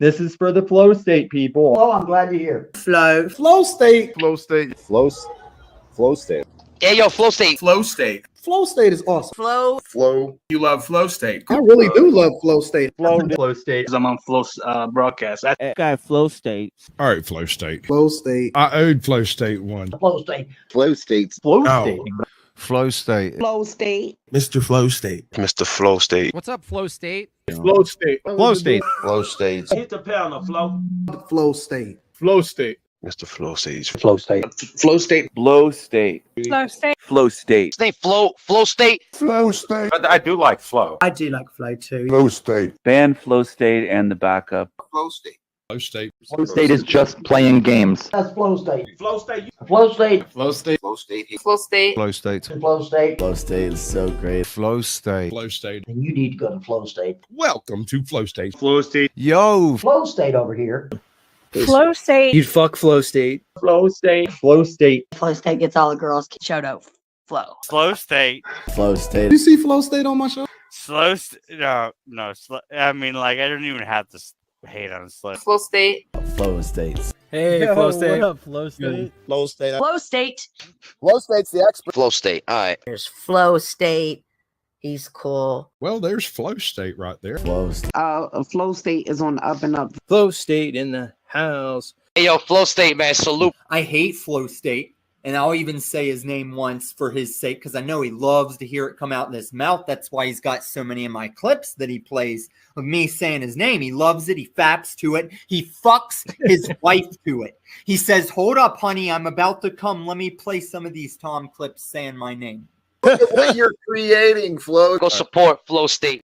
This is for the flow state people. Oh, I'm glad to hear. Flow state. Flow state. Flow state. Yeah, yo, flow state. Flow state. Flow state is awesome. Flow. You love flow state. I really do love flow state. Flow state. I'm on flow broadcast. Got flow state. All right, flow state. Flow state. I owed flow state one. Flow state. Flow states. Flow Oh. state. Flow state. Flow state. Mr. Flow State. Mr. Flow State. What's up, flow state? Flow state. Flow state. Flow states. Hit the panel, flow. Flow state. Flow state. Mr. Flow State. Flow state. Flow state. Flow state. Flow state. Flow state. His name Flow State. Flow state. I do like flow. I do like flow too. Flow state. Ban flow state and the backup. Flow state. Flow state. Flow state is just playing games. That's flow state. Flow state. Flow state. Flow state. Flow state. Flow state. Flow state. Flow state. Flow state is so great. Flow state. Flow state. And you need to go to flow state. Welcome to flow state. Flow state. Yo. Flow state over here. Flow state. You'd fuck flow state. Flow state. Flow state. Flow state gets all the girls. Shout out. Flow. Slow state. Flow state. You see flow state on my show? No. I mean, like, I don't even have to hate on slow. Flow state. Flow states. Hey, flow state. What up, flow state? Flow state. Flow state. Flow state's the expert. Flow State. All right. There's flow state. He's cool. Well, there's flow state right there. Flow state. Flow state is on the up and up. Flow state in the house. Hey, yo, Flow State, man. Salute. I hate flow state, and I'll even say his name once for his sake because I know he loves to hear it come out in his mouth. That's why he's got so many of my clips that he plays of me saying his name. He loves it. He faps to it. He fucks his wife to it. He says, "Hold up, honey, I'm about to come. Let me play some of these Tom clips saying my name." Look at what you're creating, Flow. Go support Flow State.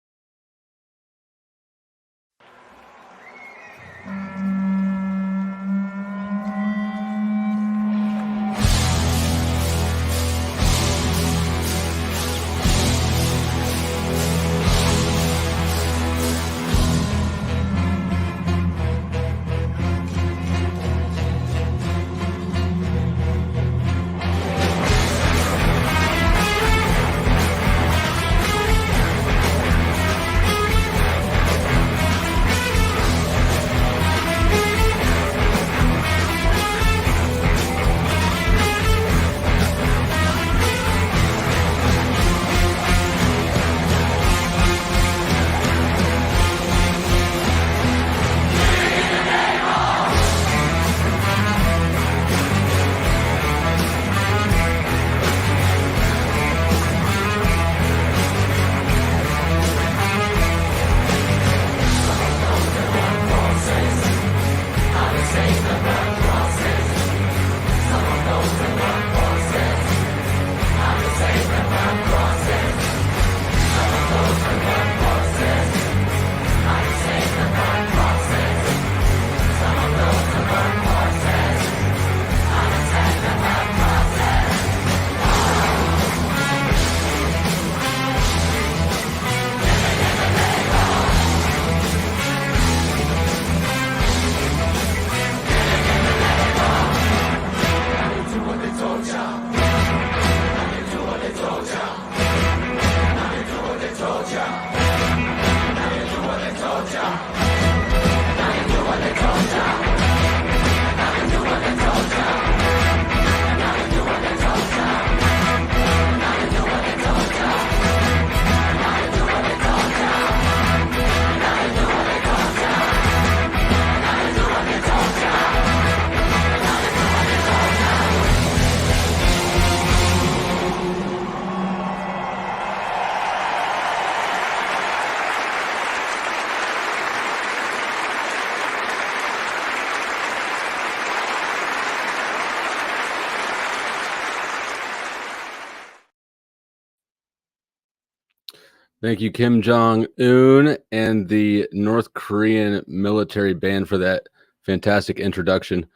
Thank you, Kim Jong-un and the North Korean military band for that fantastic introduction.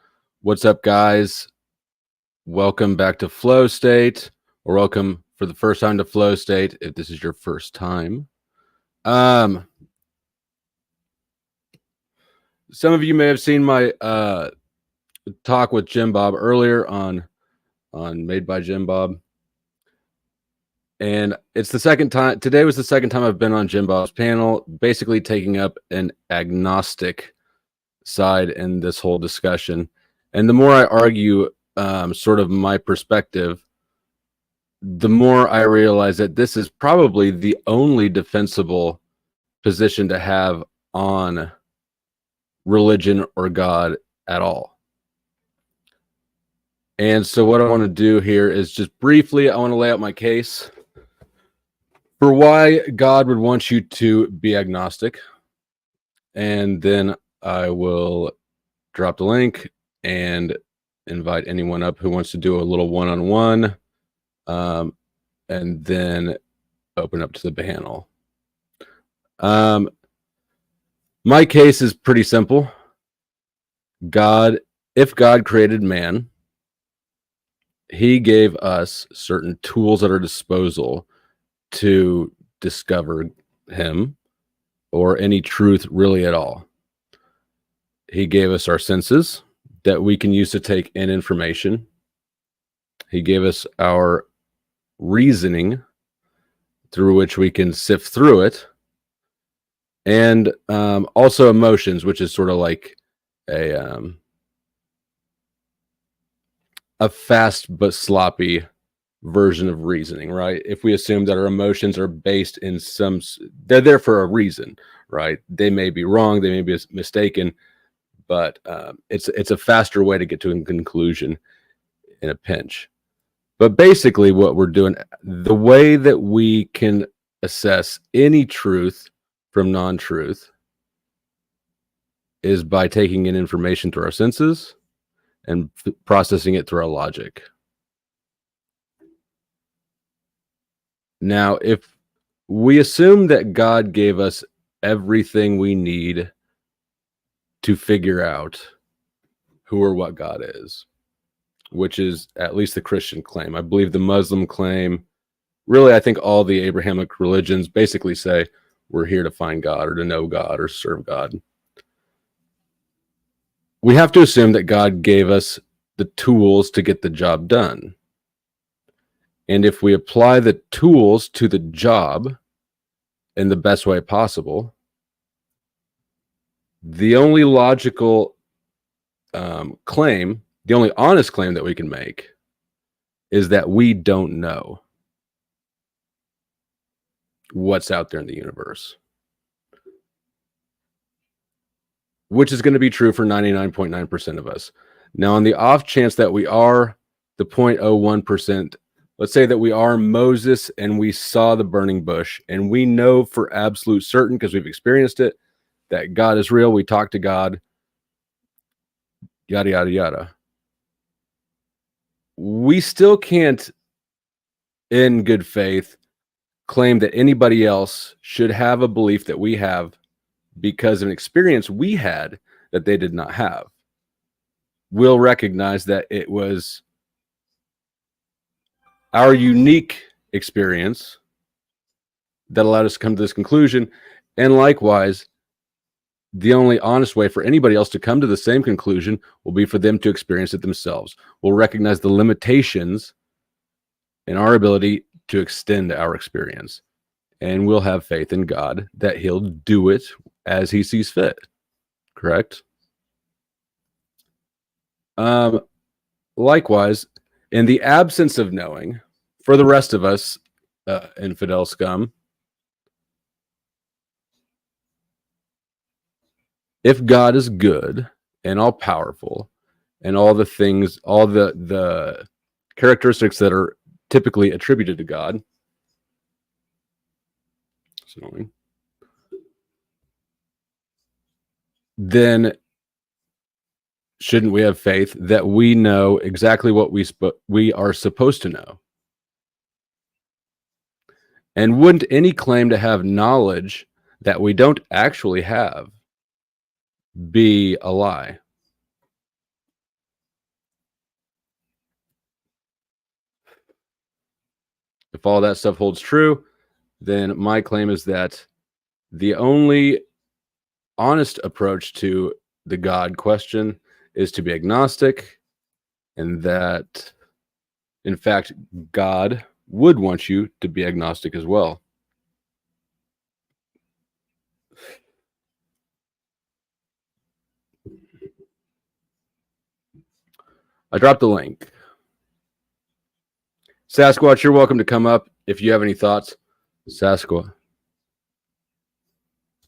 What's up, guys? Welcome back to Flow State, or welcome for the first time to Flow State, if this is your first time. Some of you may have seen my talk with Jim Bob earlier on Made by Jim Bob. And it's the second time. Today was the second time I've been on Jim Bob's panel, basically taking up an agnostic side in this whole discussion. And the more I argue sort of my perspective, the more I realize that this is probably the only defensible position to have on religion or God at all. And so what I want to do here is just briefly, I want to lay out my case for why God would want you to be agnostic. And then I will drop the link and invite anyone up who wants to do a little one-on-one, and then open up to the panel. My case is pretty simple. If God created man, he gave us certain tools at our disposal to discover him or any truth really at all. He gave us our senses that we can use to take in information. He gave us our reasoning through which we can sift through it. And also emotions, which is sort of like a fast but sloppy version of reasoning, right? If we assume that our emotions are based in they're there for a reason, right? They may be wrong, they may be mistaken, but it's a faster way to get to a conclusion in a pinch. But basically what we're doing, the way that we can assess any truth from non-truth is by taking in information through our senses and processing it through our logic. Now, if we assume that God gave us everything we need to figure out who or what God is, which is at least the Christian claim. I believe the Muslim claim, really, I think all the Abrahamic religions basically say we're here to find God or to know God or serve God. We have to assume that God gave us the tools to get the job done. And if we apply the tools to the job in the best way possible, the only logical claim, the only honest claim that we can make is that we don't know what's out there in the universe, which is going to be true for 99.9% of us. Now, on the off chance that we are the 0.01%, let's say that we are Moses and we saw the burning bush and we know for absolute certain, because we've experienced it, that God is real. We talk to God, yada, yada, yada. We still can't, in good faith, claim that anybody else should have a belief that we have because of an experience we had that they did not have. We'll recognize that it was our unique experience that allowed us to come to this conclusion. And likewise, the only honest way for anybody else to come to the same conclusion will be for them to experience it themselves. We'll recognize the limitations in our ability to extend our experience. And we'll have faith in God that he'll do it as he sees fit. Correct? Likewise, in the absence of knowing, for the rest of us, infidel scum, if God is good and all powerful and all the things, all the characteristics that are typically attributed to God, then shouldn't we have faith that we know exactly what we are supposed to know? And wouldn't any claim to have knowledge that we don't actually have be a lie? If all that stuff holds true, then my claim is that the only honest approach to the God question is to be agnostic, and that, in fact, God would want you to be agnostic as well. I dropped the link. Sasquatch, you're welcome to come up if you have any thoughts. Sasquatch.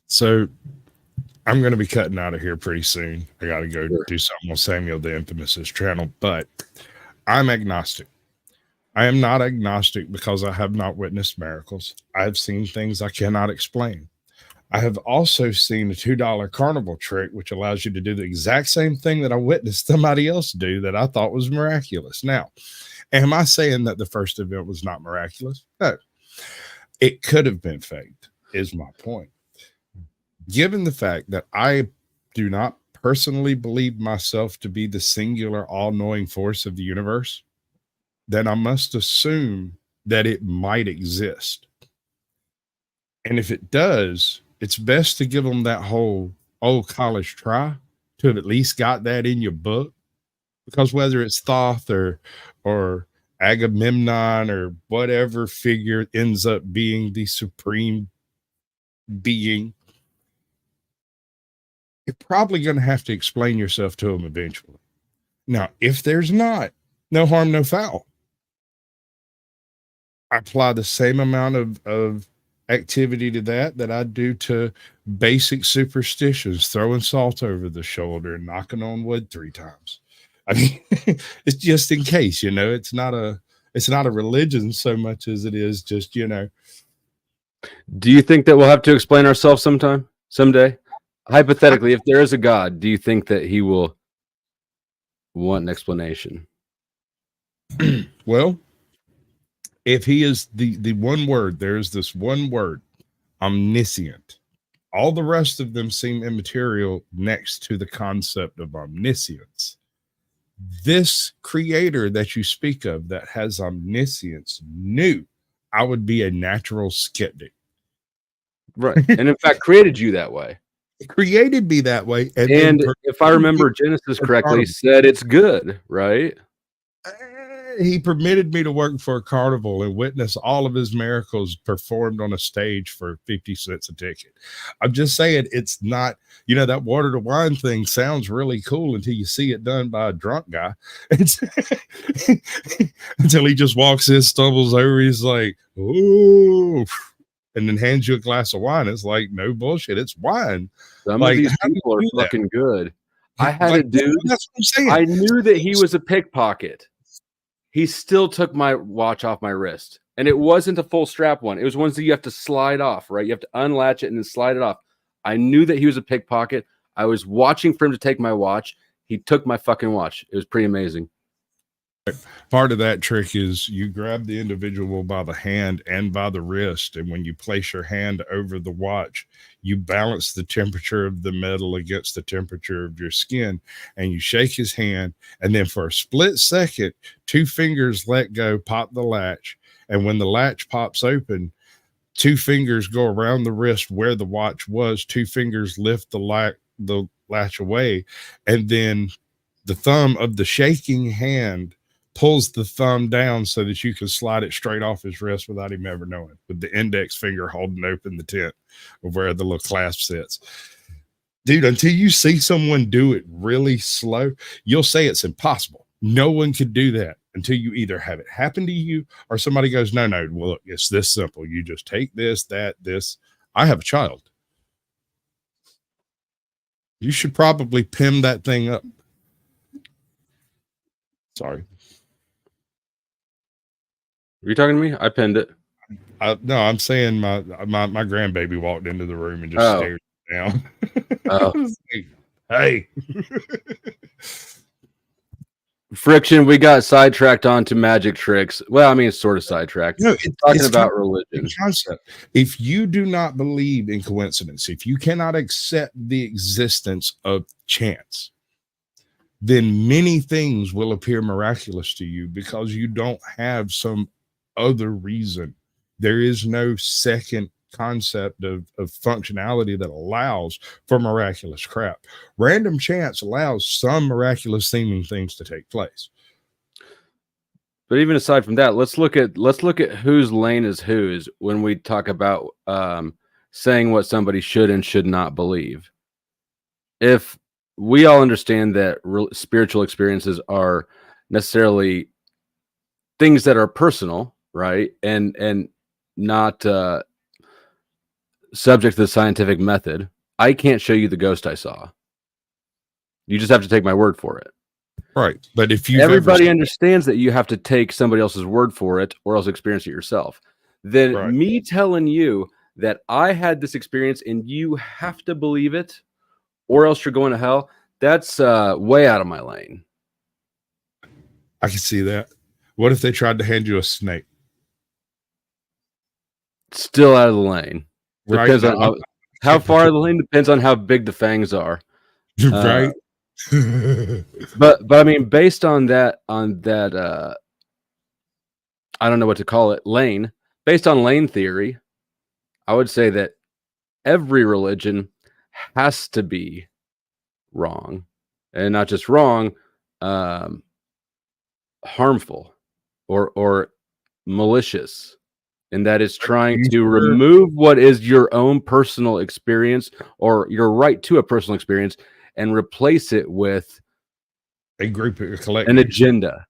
So I'm going to be cutting out of here pretty soon. I got to go do something on Samuel the Infamous's channel, but I'm agnostic. I am not agnostic because I have not witnessed miracles. I have seen things I cannot explain. I have also seen a $2 carnival trick, which allows you to do the exact same thing that I witnessed somebody else do that I thought was miraculous. Now, am I saying that the first event was not miraculous? No. It could have been faked, is my point. Given the fact that I do not personally believe myself to be the singular all-knowing force of the universe, then I must assume that it might exist. And if it does, it's best to give them that whole old college try to have at least got that in your book. Because whether it's Thoth or Agamemnon or whatever figure ends up being the supreme being, you're probably going to have to explain yourself to them eventually. Now, if there's not, no harm, no foul. I apply the same amount of activity to that I do to basic superstitions, throwing salt over the shoulder and knocking on wood 3 times. I mean, it's just in case, you know, it's not a religion so much as it is just, you know. Do you think that we'll have to explain ourselves someday? Hypothetically, if there is a God, do you think that he will want an explanation? Well, if he is the one word, there's this one word, omniscient. All the rest of them seem immaterial next to the concept of omniscience. This creator that you speak of that has omniscience knew I would be a natural skeptic. Right. And in fact, created you that way. It created me that way. And if I remember Genesis correctly, said it's good, right? He permitted me to work for a carnival and witness all of his miracles performed on a stage for 50 cents a ticket. I'm just saying, it's not, you know, that water to wine thing sounds really cool until you see it done by a drunk guy. It's until he just walks in, stumbles over, he's like, ooh, and then hands you a glass of wine. It's like, no bullshit, it's wine. Some like, of these people are fucking good. I had like, a dude, that's what I'm saying. I knew that he was a pickpocket. He still took my watch off my wrist. And it wasn't a full strap one. It was ones that you have to slide off, right? You have to unlatch it and then slide it off. I knew that he was a pickpocket. I was watching for him to take my watch. He took my fucking watch. It was pretty amazing. Part of that trick is you grab the individual by the hand and by the wrist. And when you place your hand over the watch, you balance the temperature of the metal against the temperature of your skin, and you shake his hand. And then for a split second, 2 fingers let go, pop the latch. And when the latch pops open, 2 fingers go around the wrist where the watch was. 2 fingers lift the latch away. And then the thumb of the shaking hand pulls the thumb down so that you can slide it straight off his wrist without him ever knowing, with the index finger holding open the tent of where the little clasp sits. Dude, until you see someone do it really slow, you'll say it's impossible. No one could do that until you either have it happen to you or somebody goes, no, well, look, it's this simple. You just take this, that, this. I have a child. You should probably pin that thing up. Sorry. Are you talking to me? I pinned it. No, I'm saying my grandbaby walked into the room and just stared down. Oh. Hey. Friction, we got sidetracked onto magic tricks. Well, I mean, it's sort of sidetracked. No, it's about religion. Concept. If you do not believe in coincidence, if you cannot accept the existence of chance, then many things will appear miraculous to you because you don't have some other reason. There is no second concept of functionality that allows for miraculous crap. Random chance allows some miraculous seeming things to take place. But even aside from that, let's look at whose lane is whose when we talk about saying what somebody should and should not believe. If we all understand that spiritual experiences are necessarily things that are personal, right? And not subject to the scientific method. I can't show you the ghost I saw. You just have to take my word for it. Right. But if you everybody understands that you have to take somebody else's word for it or else experience it yourself. Then me telling you that I had this experience and you have to believe it or else you're going to hell, that's way out of my lane. I can see that. What if they tried to hand you a snake? Still out of the lane. Depends on how far out of the lane depends on how big the fangs are. Right. but I mean, based on that, I don't know what to call it, lane. Based on lane theory, I would say that every religion has to be wrong, and not just wrong, harmful or malicious, and that is trying to remove what is your own personal experience or your right to a personal experience and replace it with a group, a collective, an agenda,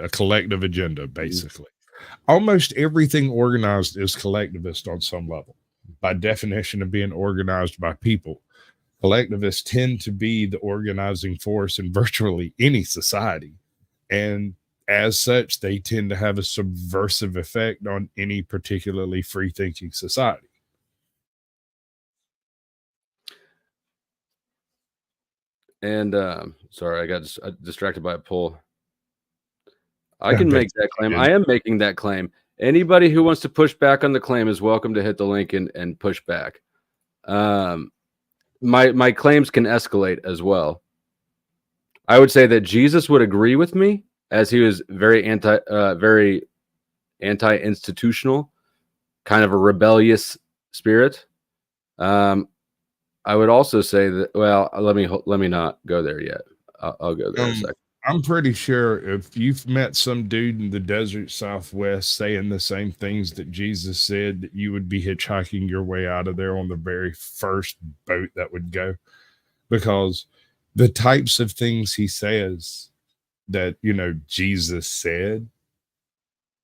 a collective agenda, basically. Almost everything organized is collectivist on some level. By definition of being organized by people, collectivists tend to be the organizing force in virtually any society. And as such, they tend to have a subversive effect on any particularly free-thinking society. And sorry, I got distracted by a poll. I can make that claim. I am making that claim. Anybody who wants to push back on the claim is welcome to hit the link and push back. My claims can escalate as well. I would say that Jesus would agree with me, as he was very anti-institutional, kind of a rebellious spirit. I would also say that, well, let me not go there yet. I'll go there in a second. I'm pretty sure if you've met some dude in the desert Southwest saying the same things that Jesus said, that you would be hitchhiking your way out of there on the very first boat that would go, because the types of things he says that, you know, Jesus said,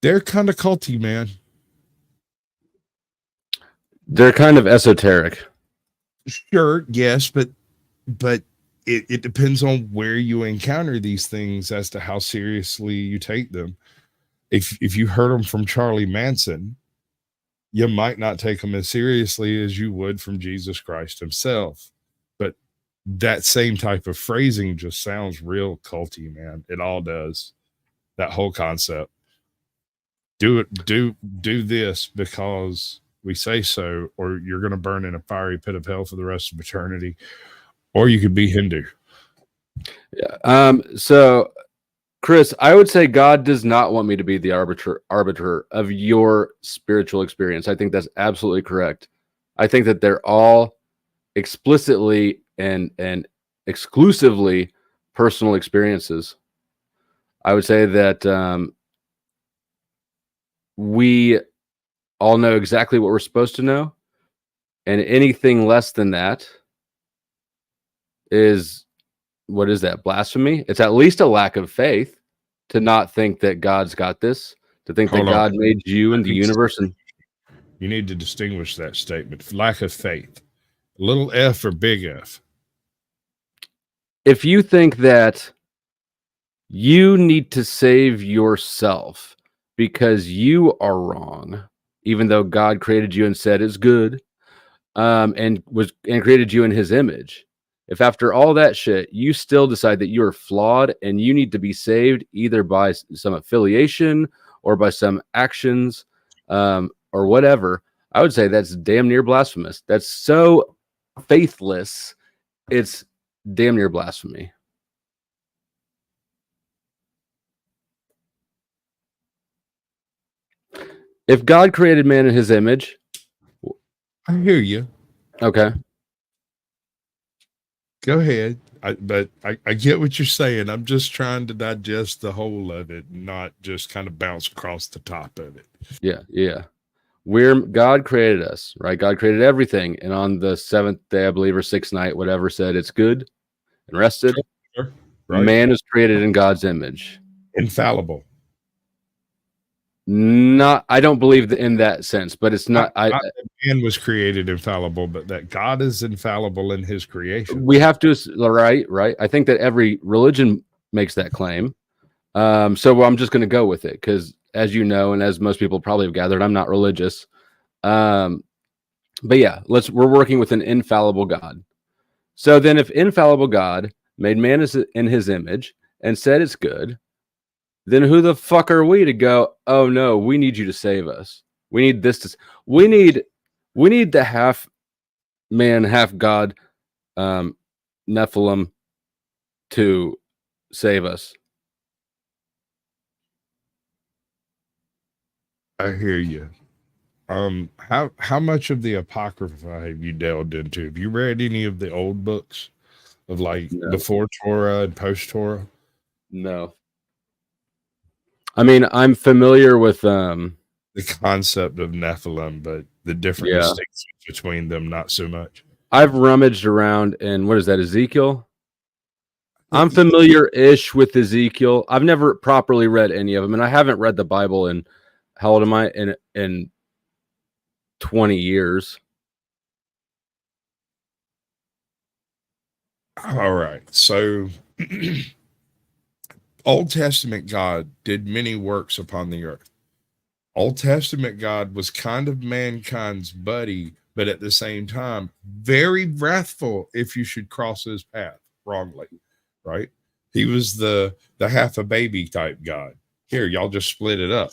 they're kind of culty, man. They're kind of esoteric. Sure, yes, but it depends on where you encounter these things as to how seriously you take them. If you heard them from Charlie Manson, you might not take them as seriously as you would from Jesus Christ himself. But that same type of phrasing just sounds real culty, man. It all does. That whole concept. Do this because we say so, or you're going to burn in a fiery pit of hell for the rest of eternity. Or you could be Hindu. Yeah. So, Chris, I would say God does not want me to be the arbiter of your spiritual experience. I think that's absolutely correct. I think that they're all explicitly and exclusively personal experiences. I would say that we all know exactly what we're supposed to know, and anything less than that is, what is that, blasphemy? It's at least a lack of faith to not think that God's got this, to think that God made you and the universe. And you need to distinguish that statement. Lack of faith, little f or big F. If you think that you need to save yourself because you are wrong, even though God created you and said it's good, and created you in his image, if after all that shit, you still decide that you're flawed and you need to be saved either by some affiliation or by some actions or whatever, I would say that's damn near blasphemous. That's so faithless. It's damn near blasphemy. If God created man in his image. I hear you. Okay. Go ahead. But I get what you're saying. I'm just trying to digest the whole of it, not just kind of bounce across the top of it. Yeah. God created us, right? God created everything. And on the seventh day, I believe, or sixth night, whatever, said it's good and rested. Sure. right? Man is created in God's image. Infallible. Not, I don't believe in that sense, but it's not. Not that man was created infallible, but that God is infallible in his creation. We have to, right. I think that every religion makes that claim. So I'm just going to go with it because, as you know, and as most people probably have gathered, I'm not religious. But yeah, we're working with an infallible God. So then, if infallible God made man in his image and said it's good, then who the fuck are we to go, oh no, we need you to save us. We need this we need the half man, half God Nephilim to save us. I hear you. How much of the Apocrypha have you delved into? Have you read any of the old books of like before Torah and post Torah? No. I mean, I'm familiar with the concept of Nephilim, but the different distinctions between them, not so much. I've rummaged around in, what is that, Ezekiel? I'm familiar-ish with Ezekiel. I've never properly read any of them, and I haven't read the Bible in, how old am I? In 20 years. All right. So Old Testament God did many works upon the earth. Old Testament God was kind of mankind's buddy, but at the same time, very wrathful if you should cross his path wrongly, right? He was the half a baby type God. Here, y'all just split it up.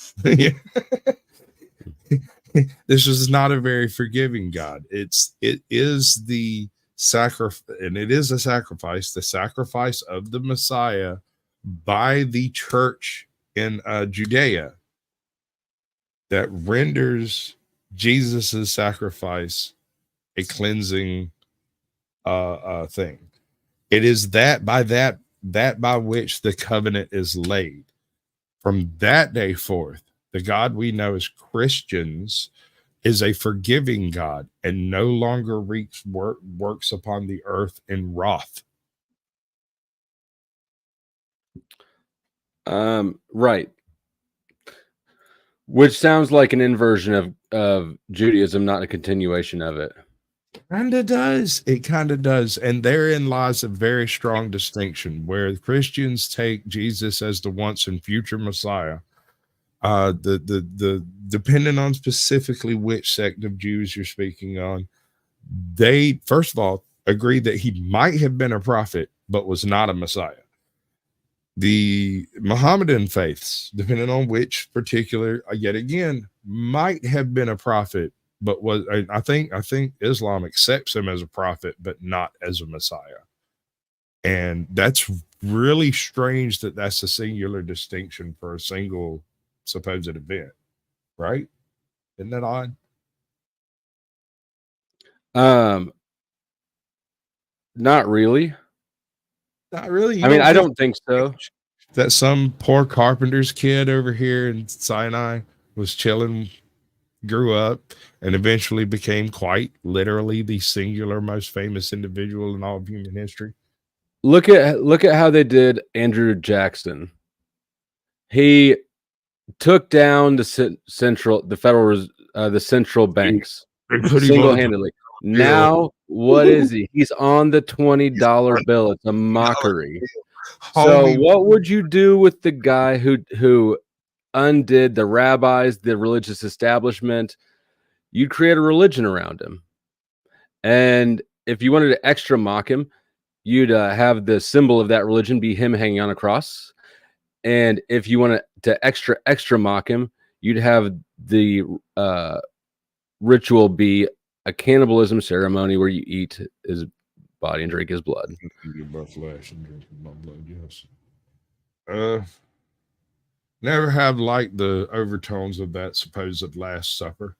This is not a very forgiving God. It is the sacrifice, and it is a sacrifice, the sacrifice of the Messiah by the church in Judea that renders Jesus's sacrifice a cleansing thing. It is that by which the covenant is laid. From that day forth, the God we know as Christians is a forgiving God and no longer works upon the earth in wrath. Right. Which sounds like an inversion of Judaism, not a continuation of it. Kinda does. It kind of does. And therein lies a very strong distinction where Christians take Jesus as the once and future Messiah. The depending on specifically which sect of Jews you're speaking on, they first of all agree that he might have been a prophet, but was not a Messiah. The Mohammedan faiths, depending on which particular, yet again, might have been a prophet, but was I think Islam accepts him as a prophet, but not as a Messiah. And that's really strange that that's a singular distinction for a single supposed event, right? Isn't that odd? Not really. Not really. I mean, I don't think so. That some poor carpenter's kid over here in Sinai was chilling, grew up, and eventually became quite literally the singular most famous individual in all of human history. Look at how they did Andrew Jackson. He took down the central banks single-handedly. Now, what is he? He's on the $20 bill. It's a mockery. So what would you do with the guy who undid the rabbis, the religious establishment? You'd create a religion around him. And if you wanted to extra mock him, you'd have the symbol of that religion be him hanging on a cross. And if you wanted to extra mock him, you'd have the ritual be a cannibalism ceremony where you eat his body and drink his blood. Eat my flesh and drink my blood, yes. Never have liked the overtones of that supposed Last Supper.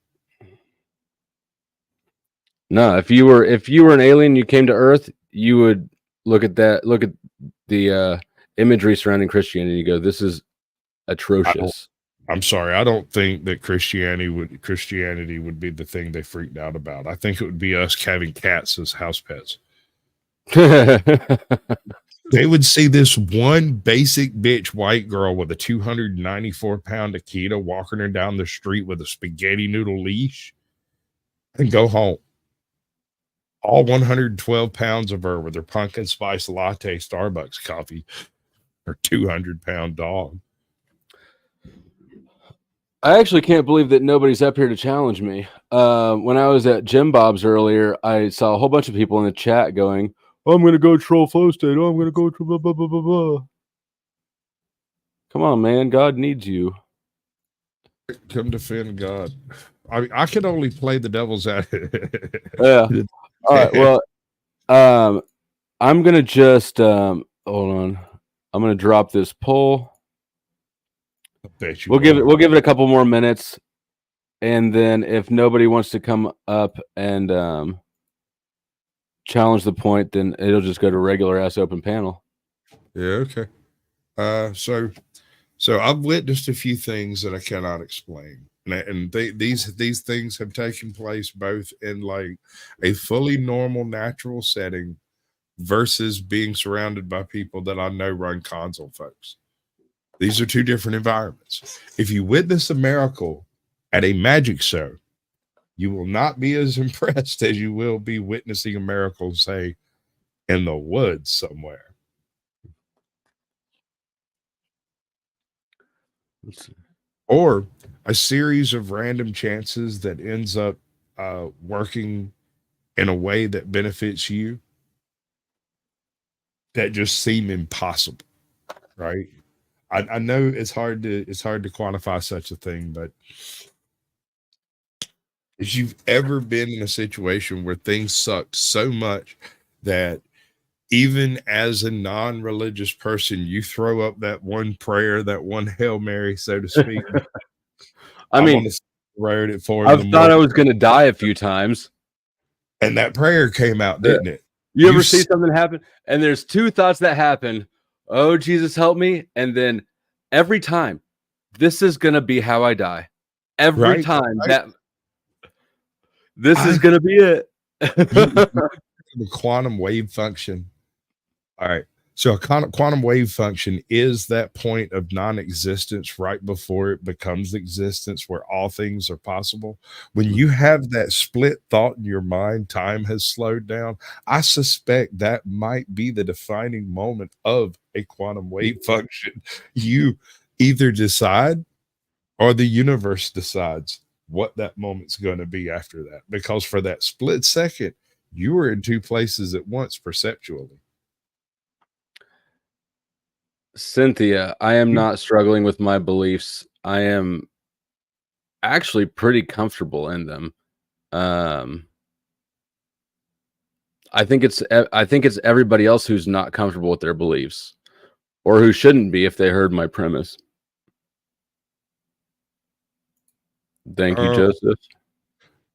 No, if you were an alien, you came to Earth, you would look at the imagery surrounding Christianity and go, this is atrocious. I'm sorry, I don't think that Christianity would be the thing they freaked out about. I think it would be us having cats as house pets. They would see this one basic bitch white girl with a 294-pound Akita walking her down the street with a spaghetti noodle leash and go home. All 112 pounds of her with her pumpkin spice latte Starbucks coffee, her 200-pound dog. I actually can't believe that nobody's up here to challenge me. When I was at Jim Bob's earlier, I saw a whole bunch of people in the chat going, "Oh, I'm going to go troll flow state. Oh, I'm going to go troll blah, blah, blah, blah, blah." Come on, man. God needs you. Come defend God. I can only play the devil's advocate. Yeah. All right. Well, I'm going to just hold on. I'm going to drop this poll. We'll give it a couple more minutes, and then if nobody wants to come up and challenge the point, then it'll just go to regular ass open panel. Yeah, okay. So I've witnessed a few things that I cannot explain, and these things have taken place both in like a fully normal natural setting versus being surrounded by people that I know run console folks. These are two different environments. If you witness a miracle at a magic show, you will not be as impressed as you will be witnessing a miracle, say, in the woods somewhere. Let's see. Or a series of random chances that ends up working in a way that benefits you that just seem impossible, right? I know it's hard to quantify such a thing, but if you've ever been in a situation where things sucked so much that even as a non-religious person, you throw up that one prayer, that one Hail Mary, so to speak. I mean, wrote it for I've thought I was going to die a few times, and that prayer came out, didn't it? You ever see something happen, and there's two thoughts that happen? Oh, Jesus, help me. And then every time, this is going to be how I die. Every time that this is going to be it. The quantum wave function. All right. So a quantum wave function is that point of non-existence right before it becomes existence where all things are possible. When you have that split thought in your mind, time has slowed down. I suspect that might be the defining moment of a quantum wave function. You either decide or the universe decides what that moment's going to be after that. Because for that split second, you were in two places at once perceptually. Cynthia, I am not struggling with my beliefs. I am actually pretty comfortable in them. I think it's everybody else who's not comfortable with their beliefs, or who shouldn't be if they heard my premise. Thank you, Joseph.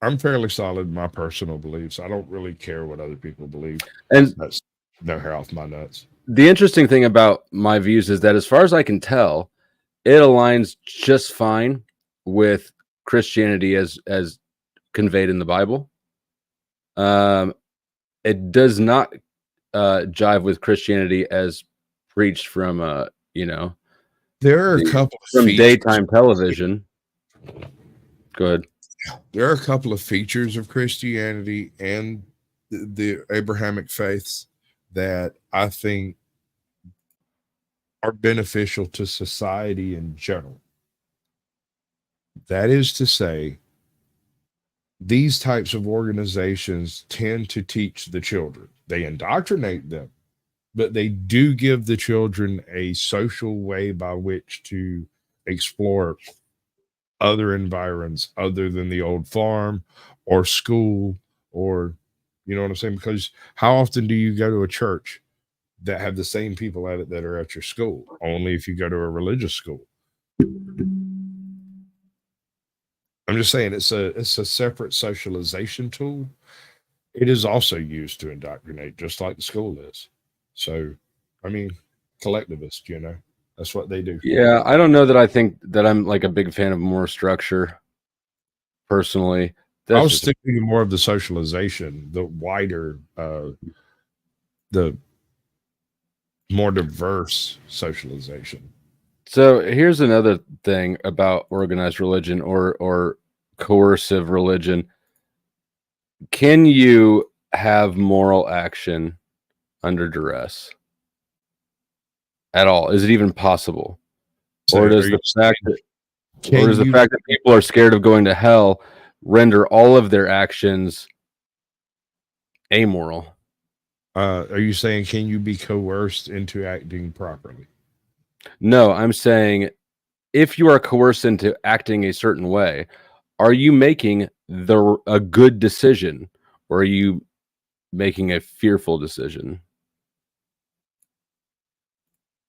I'm fairly solid in my personal beliefs. I don't really care what other people believe. And that's no hair off my nuts. The interesting thing about my views is that, as far as I can tell, it aligns just fine with Christianity as conveyed in the Bible. It does not jive with Christianity as preached from there are a couple from daytime television. Go ahead. There are a couple of features of Christianity and the Abrahamic faiths that I think are beneficial to society in general. That is to say, these types of organizations tend to teach the children. They indoctrinate them, but they do give the children a social way by which to explore other environs other than the old farm or school, or you know what I'm saying? Because how often do you go to a church that have the same people at it that are at your school? Only if you go to a religious school. I'm just saying it's a separate socialization tool. It is also used to indoctrinate, just like the school is. So, I mean, collectivist, that's what they do. Yeah, I don't know that I think that I'm like a big fan of more structure. Personally, I was thinking more of the socialization, the wider, more diverse socialization. So here's another thing about organized religion or coercive religion. Can you have moral action under duress at all? Is it even possible? So or does the fact that people are scared of going to hell render all of their actions amoral? Are you saying, can you be coerced into acting properly? No, I'm saying if you are coerced into acting a certain way, are you making a good decision, or are you making a fearful decision?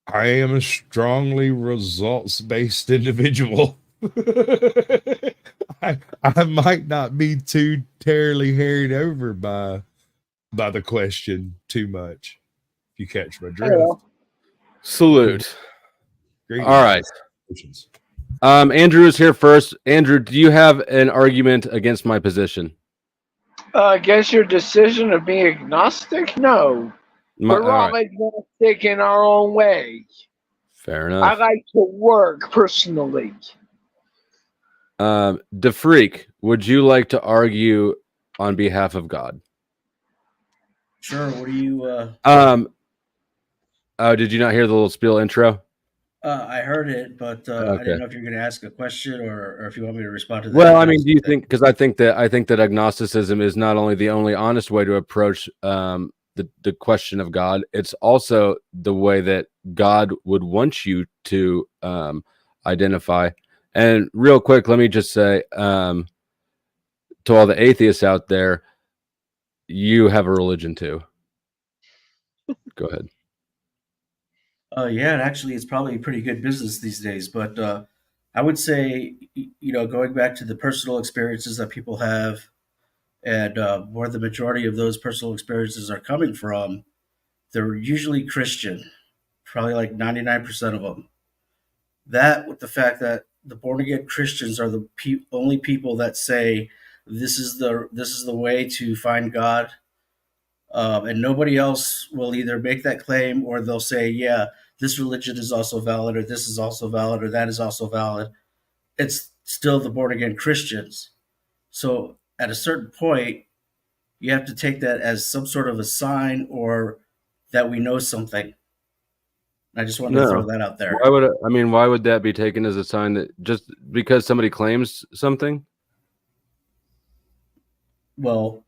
I am a strongly results-based individual. I might not be too terribly harried over by the question too much. If you catch my drift. Salute. Great. All right. Andrew is here first. Andrew, do you have an argument against my position? Against your decision of being agnostic? No. We're all agnostic in our own way. Fair enough. I like to work personally. DeFreak, would you like to argue on behalf of God? Sure. What do you? Did you not hear the little spiel intro? I heard it, but I Okay. didn't know if you're going to ask a question or if you want me to respond to that. Well, I mean, do you think? Because I think that agnosticism is not only the only honest way to approach the question of God, it's also the way that God would want you to identify. And real quick, let me just say to all the atheists out there, you have a religion too. Go ahead. Yeah, and actually, it's probably pretty good business these days. But I would say, going back to the personal experiences that people have, and where the majority of those personal experiences are coming from, they're usually Christian, probably like 99% of them. That, with the fact that the born-again Christians are the only people that say this is the way to find God, and nobody else will either make that claim or they'll say, yeah, this religion is also valid, or this is also valid, or that is also valid. It's still the born-again Christians. So at a certain point, you have to take that as some sort of a sign or that we know something. I just wanted to throw that out there. Why would that be taken as a sign that just because somebody claims something? Well,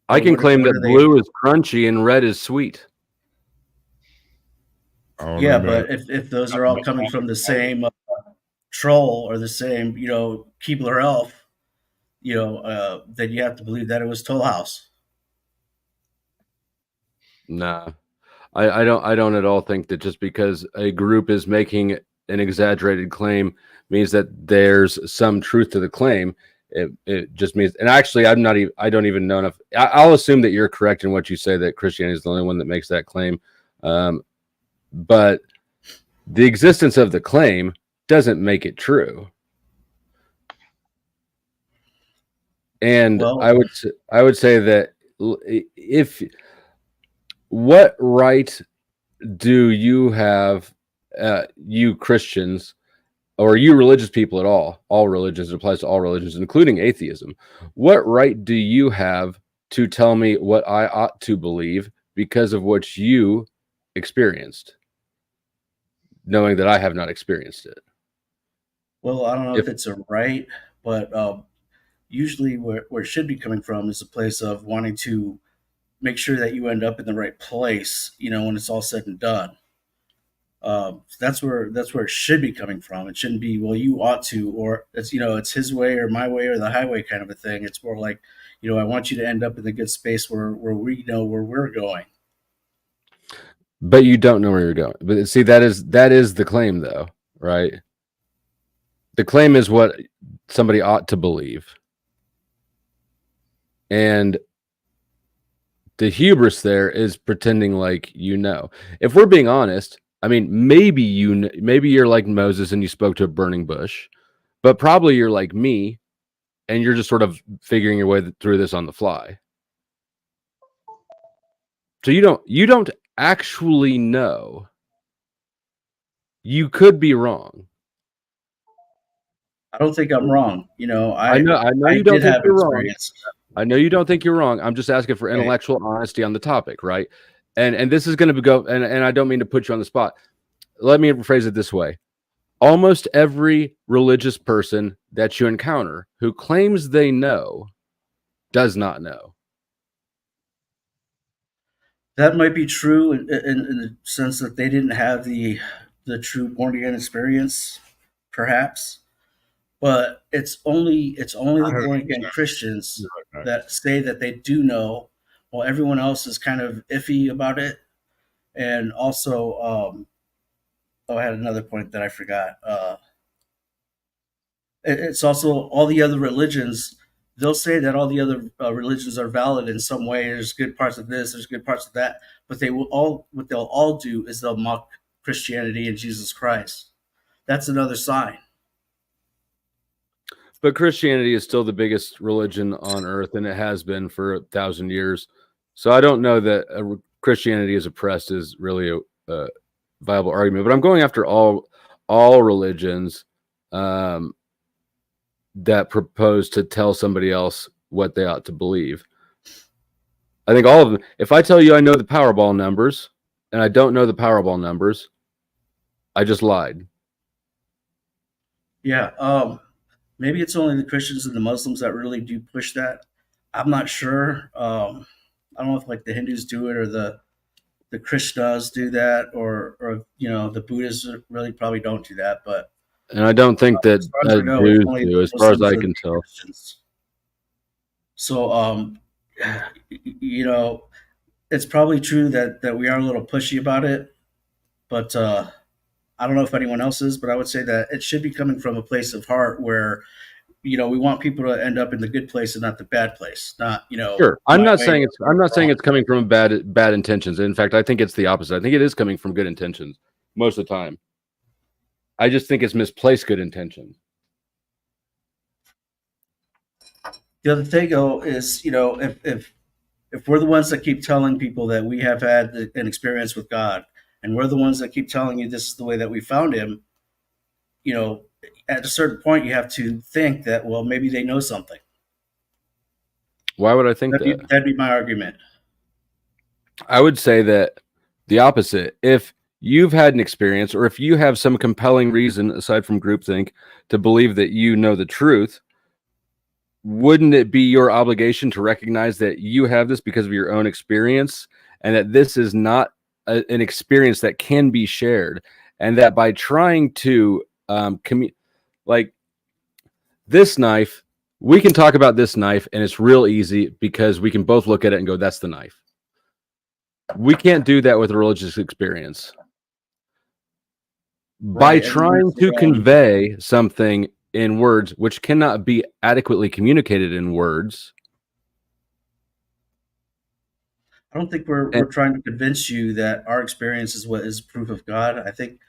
I can claim that blue is crunchy and red is sweet. Yeah, but if those are all coming from the same troll or the same, Keebler elf, then you have to believe that it was Toll House. Nah, I don't at all think that just because a group is making an exaggerated claim means that there's some truth to the claim. It just means, and actually, I don't even know enough. I'll assume that you're correct in what you say, that Christianity is the only one that makes that claim. But the existence of the claim doesn't make it true. And I would say that what right do you have, you Christians, or you religious people at all religions, it applies to all religions, including atheism. What right do you have to tell me what I ought to believe because of what you experienced, knowing that I have not experienced it? Well, I don't know if it's a right, but usually where it should be coming from is a place of wanting to make sure that you end up in the right place, when it's all said and done. That's where it should be coming from. It shouldn't be, well, you ought to, or it's his way or my way or the highway kind of a thing. It's more like, I want you to end up in the good space where we know where we're going. But you don't know where you're going. But see, that is the claim, though, right? The claim is what somebody ought to believe. And the hubris there is pretending like If we're being honest, I mean, maybe you're like Moses and you spoke to a burning bush, but probably you're like me and you're just sort of figuring your way through this on the fly. So you don't actually know, you could be wrong. I don't think I'm wrong. You know, I know you don't did think have you're wrong. experience. I know you don't think you're wrong. I'm just asking for intellectual honesty on the topic, right? And this is going to go, and I don't mean to put you on the spot. Let me rephrase it this way. Almost every religious person that you encounter who claims they know does not know. That might be true in the sense that they didn't have the true born again experience, perhaps. But it's only the born again Christians that say that they do know, while everyone else is kind of iffy about it. And also, I had another point that I forgot. It's also all the other religions. They'll say that all the other religions are valid in some way. There's good parts of this, there's good parts of that, but what they'll all do is they'll mock Christianity and Jesus Christ. That's another sign. But Christianity is still the biggest religion on earth, and it has been for 1,000 years. So I don't know that Christianity is oppressed is really a viable argument. But I'm going after all religions that propose to tell somebody else what they ought to believe. I think all of them. If I tell you I know the Powerball numbers and I don't know the Powerball numbers, I just lied. Yeah. Maybe it's only the Christians and the Muslims that really do push that. I'm not sure. I don't know if like the Hindus do it or the Krishnas do that, or the Buddhists really probably don't do that. But and I don't think that Jews do, as far as I can tell. So it's probably true that we are a little pushy about it, but I don't know if anyone else is, but I would say that it should be coming from a place of heart where, we want people to end up in the good place and not the bad place. Not, Sure. I'm not saying it's coming from bad intentions. In fact, I think it's the opposite. I think it is coming from good intentions most of the time. I just think it's misplaced good intentions. The other thing, though, is, if we're the ones that keep telling people that we have had an experience with God, and we're the ones that keep telling you this is the way that we found him, at a certain point you have to think that, well, maybe they know something. Why would I think that? That'd be my argument. I would say that the opposite. If you've had an experience, or if you have some compelling reason aside from groupthink to believe that you know the truth, wouldn't it be your obligation to recognize that you have this because of your own experience, and that this is not an experience that can be shared, and that by trying to like this knife, we can talk about this knife and it's real easy because we can both look at it and go, that's the knife. We can't do that with a religious experience. By trying to convey something in words which cannot be adequately communicated in words. I don't think we're trying to convince you that our experience is what is proof of God. I think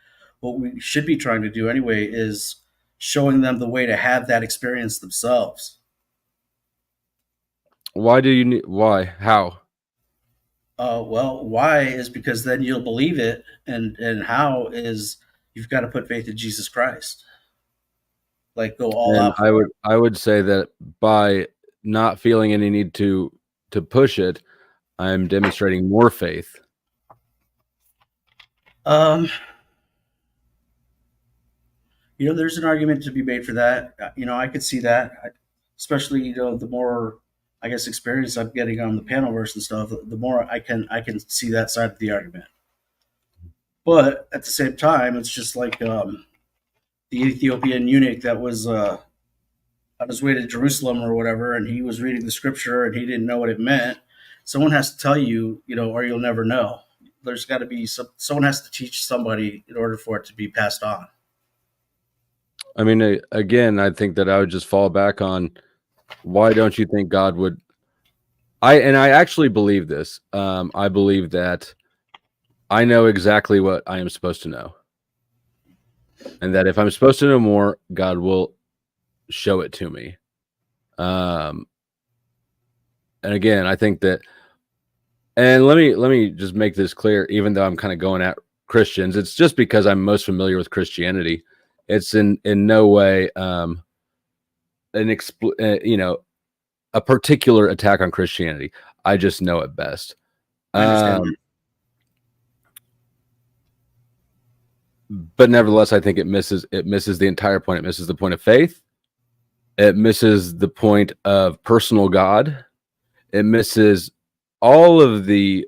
what we should be trying to do anyway is showing them the way to have that experience themselves. Why do you need? Why? How? Well, why is because then you'll believe it, and how is you've got to put faith in Jesus Christ. Like go all out. I would say that by not feeling any need to push it, I'm demonstrating more faith. There's an argument to be made for that. I could see that, especially the more, I guess, experience I'm getting on the panelverse and stuff, the more I can see that side of the argument. But at the same time, it's just like the Ethiopian eunuch that was on his way to Jerusalem or whatever, and he was reading the scripture and he didn't know what it meant. Someone has to tell you, or you'll never know. There's got to be someone has to teach somebody in order for it to be passed on. I mean, again, I think that I would just fall back on, why don't you think God would? I actually believe this. I believe that I know exactly what I am supposed to know, and that if I'm supposed to know more, God will show it to me. And again, I think that And let me just make this clear, even though I'm kind of going at Christians, it's just because I'm most familiar with Christianity. It's in no way a particular attack on Christianity. I just know it best. But nevertheless, I think it misses the entire point. It misses the point of faith. It misses the point of personal God. It misses all of the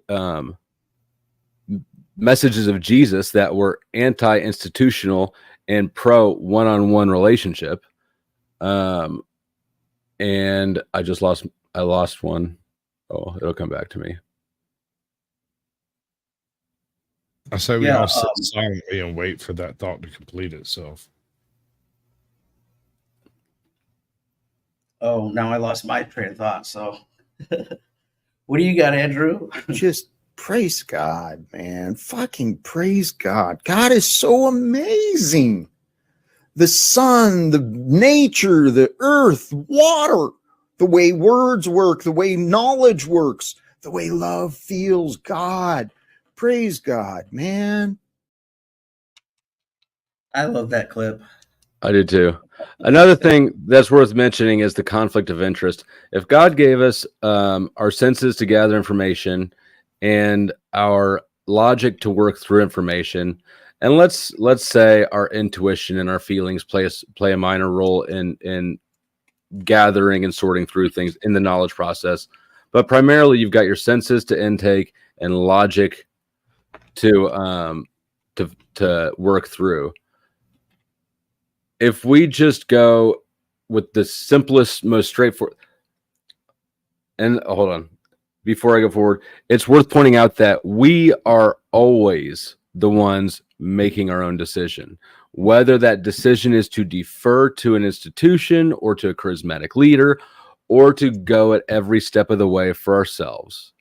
messages of Jesus that were anti-institutional and pro one-on-one relationship. And I lost one. Oh, it'll come back to me. I say we all sit silently and wait for that thought to complete itself. Oh, now I lost my train of thought. So, what do you got, Andrew? Just praise God, man. Fucking praise God. God is so amazing. The sun, the nature, the earth, water, the way words work, the way knowledge works, the way love feels. God. Praise God, man. I love that clip. I do too. Another thing that's worth mentioning is the conflict of interest. If God gave us our senses to gather information and our logic to work through information, and let's say our intuition and our feelings play a minor role in gathering and sorting through things in the knowledge process, but primarily you've got your senses to intake and logic to work through. If we just go with the simplest, most straightforward, and hold on, before I go forward, it's worth pointing out that we are always the ones making our own decision, whether that decision is to defer to an institution or to a charismatic leader or to go at every step of the way for ourselves.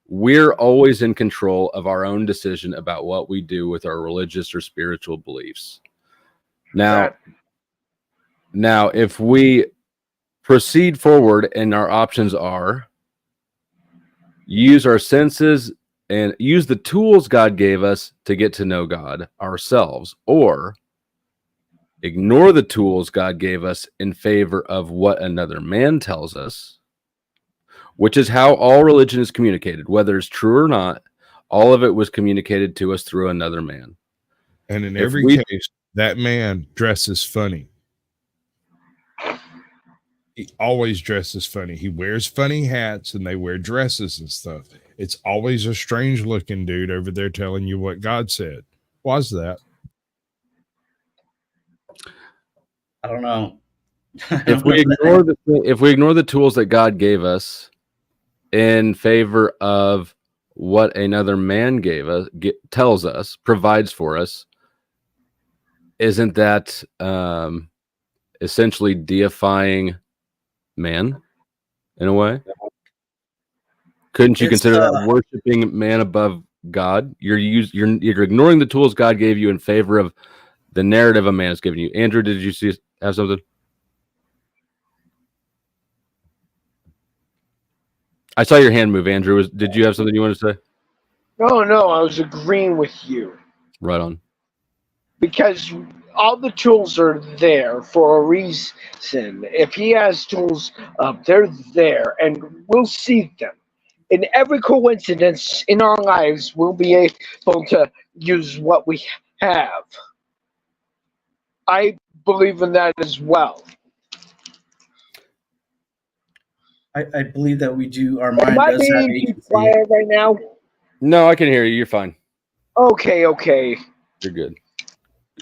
We're always in control of our own decision about what we do with our religious or spiritual beliefs. Now, if we proceed forward and our options are use our senses and use the tools God gave us to get to know God ourselves, or ignore the tools God gave us in favor of what another man tells us, which is how all religion is communicated, whether it's true or not, all of it was communicated to us through another man. And in every case, that man dresses funny. He always dresses funny. He wears funny hats and they wear dresses and stuff. It's always a strange looking dude over there telling you what God said. Why's that? I don't know. If we ignore the tools that God gave us in favor of what another man tells us, provides for us, isn't that essentially deifying man in a way? Couldn't you consider that worshiping man above God? You're ignoring the tools God gave you in favor of the narrative a man has given you. Andrew, did you have something? I saw your hand move, Andrew. Did you have something you wanted to say? No, I was agreeing with you. Right on. Because all the tools are there for a reason. If he has tools up, they're there, and we'll see them. In every coincidence in our lives, we'll be able to use what we have. I believe in that as well. I believe that we do. Our mind Am I does have being agency. quiet right now? No, I can hear you. You're fine. Okay. You're good.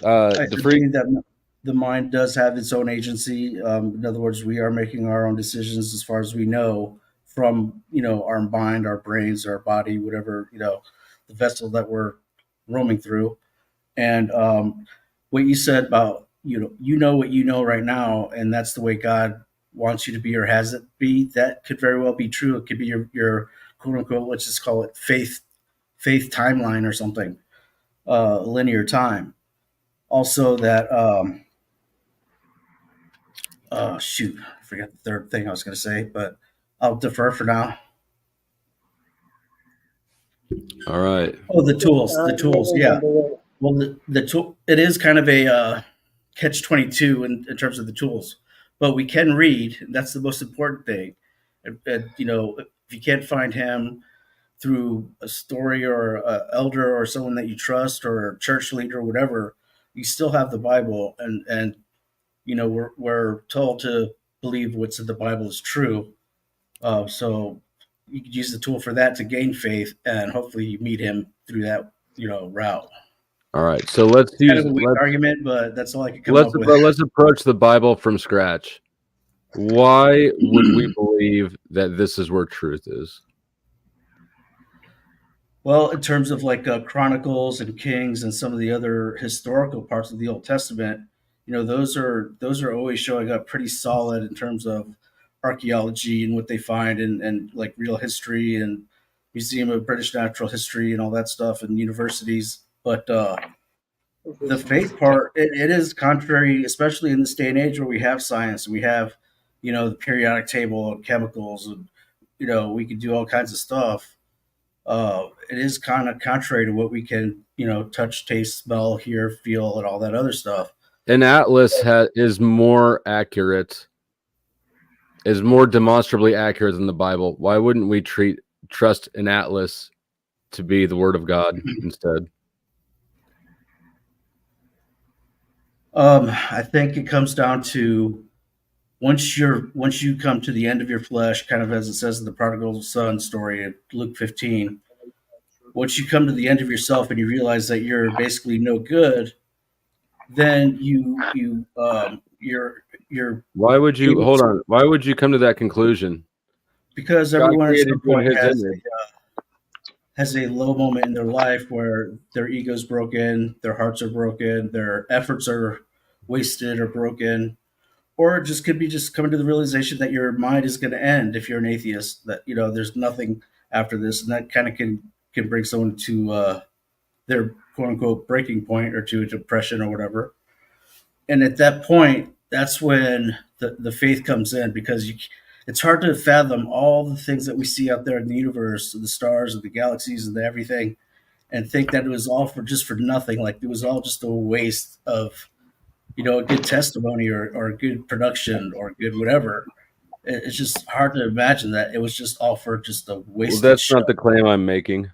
I believe that the mind does have its own agency. In other words, we are making our own decisions as far as we know from, our mind, our brains, our body, whatever, the vessel that we're roaming through. And what you said about, you know what you know right now, and that's the way God wants you to be or has it be, that could very well be true. It could be your quote unquote, let's just call it faith timeline or something, linear time. Also that, shoot, I forgot the third thing I was going to say, but I'll defer for now. All right. Oh, the tools. Yeah. Well, the tool, it is kind of a catch-22 in terms of the tools, but we can read. That's the most important thing. You know, if you can't find him through a story or an elder or someone that you trust or a church leader or whatever, you still have the Bible, and you know we're told to believe what's in the Bible is true. So you could use the tool for that to gain faith, and hopefully you meet him through that route. All right. So let's Kind use of a weak argument, but that's all I could come let's up with. let's approach the Bible from scratch. Why would we believe that this is where truth is? Well, in terms of like Chronicles and Kings and some of the other historical parts of the Old Testament, you know, those are always showing up pretty solid in terms of archaeology and what they find and like real history and Museum of British Natural History and all that stuff and universities. But the faith part, it is contrary, especially in this day and age where we have science and we have, you know, the periodic table and chemicals and, you know, we can do all kinds of stuff. It is kind of contrary to what we can, you know, touch, taste, smell, hear, feel, and all that other stuff. An atlas is more accurate, is more demonstrably accurate than the Bible. Why wouldn't we trust an atlas to be the Word of God instead? I think it comes down to once you come to the end of your flesh, kind of as it says in the prodigal son story in Luke 15. Once you come to the end of yourself and you realize that you're basically no good, then you're Why would you hold on? Why would you come to that conclusion? Because everyone at some point has a low moment in their life where their ego's broken, their hearts are broken, their efforts are wasted or broken, or it just could be just coming to the realization that your mind is going to end if you're an atheist, that, you know, there's nothing after this, and that kind of can bring someone to their quote unquote breaking point or to a depression or whatever. And at that point, that's when the faith comes in, because it's hard to fathom all the things that we see out there in the universe, the stars and the galaxies and everything, and think that it was all for nothing. Like it was all just a waste of, you know, a good testimony or a good production or good whatever. It's just hard to imagine that it was just all for just a waste. Well, that's not the claim I'm making.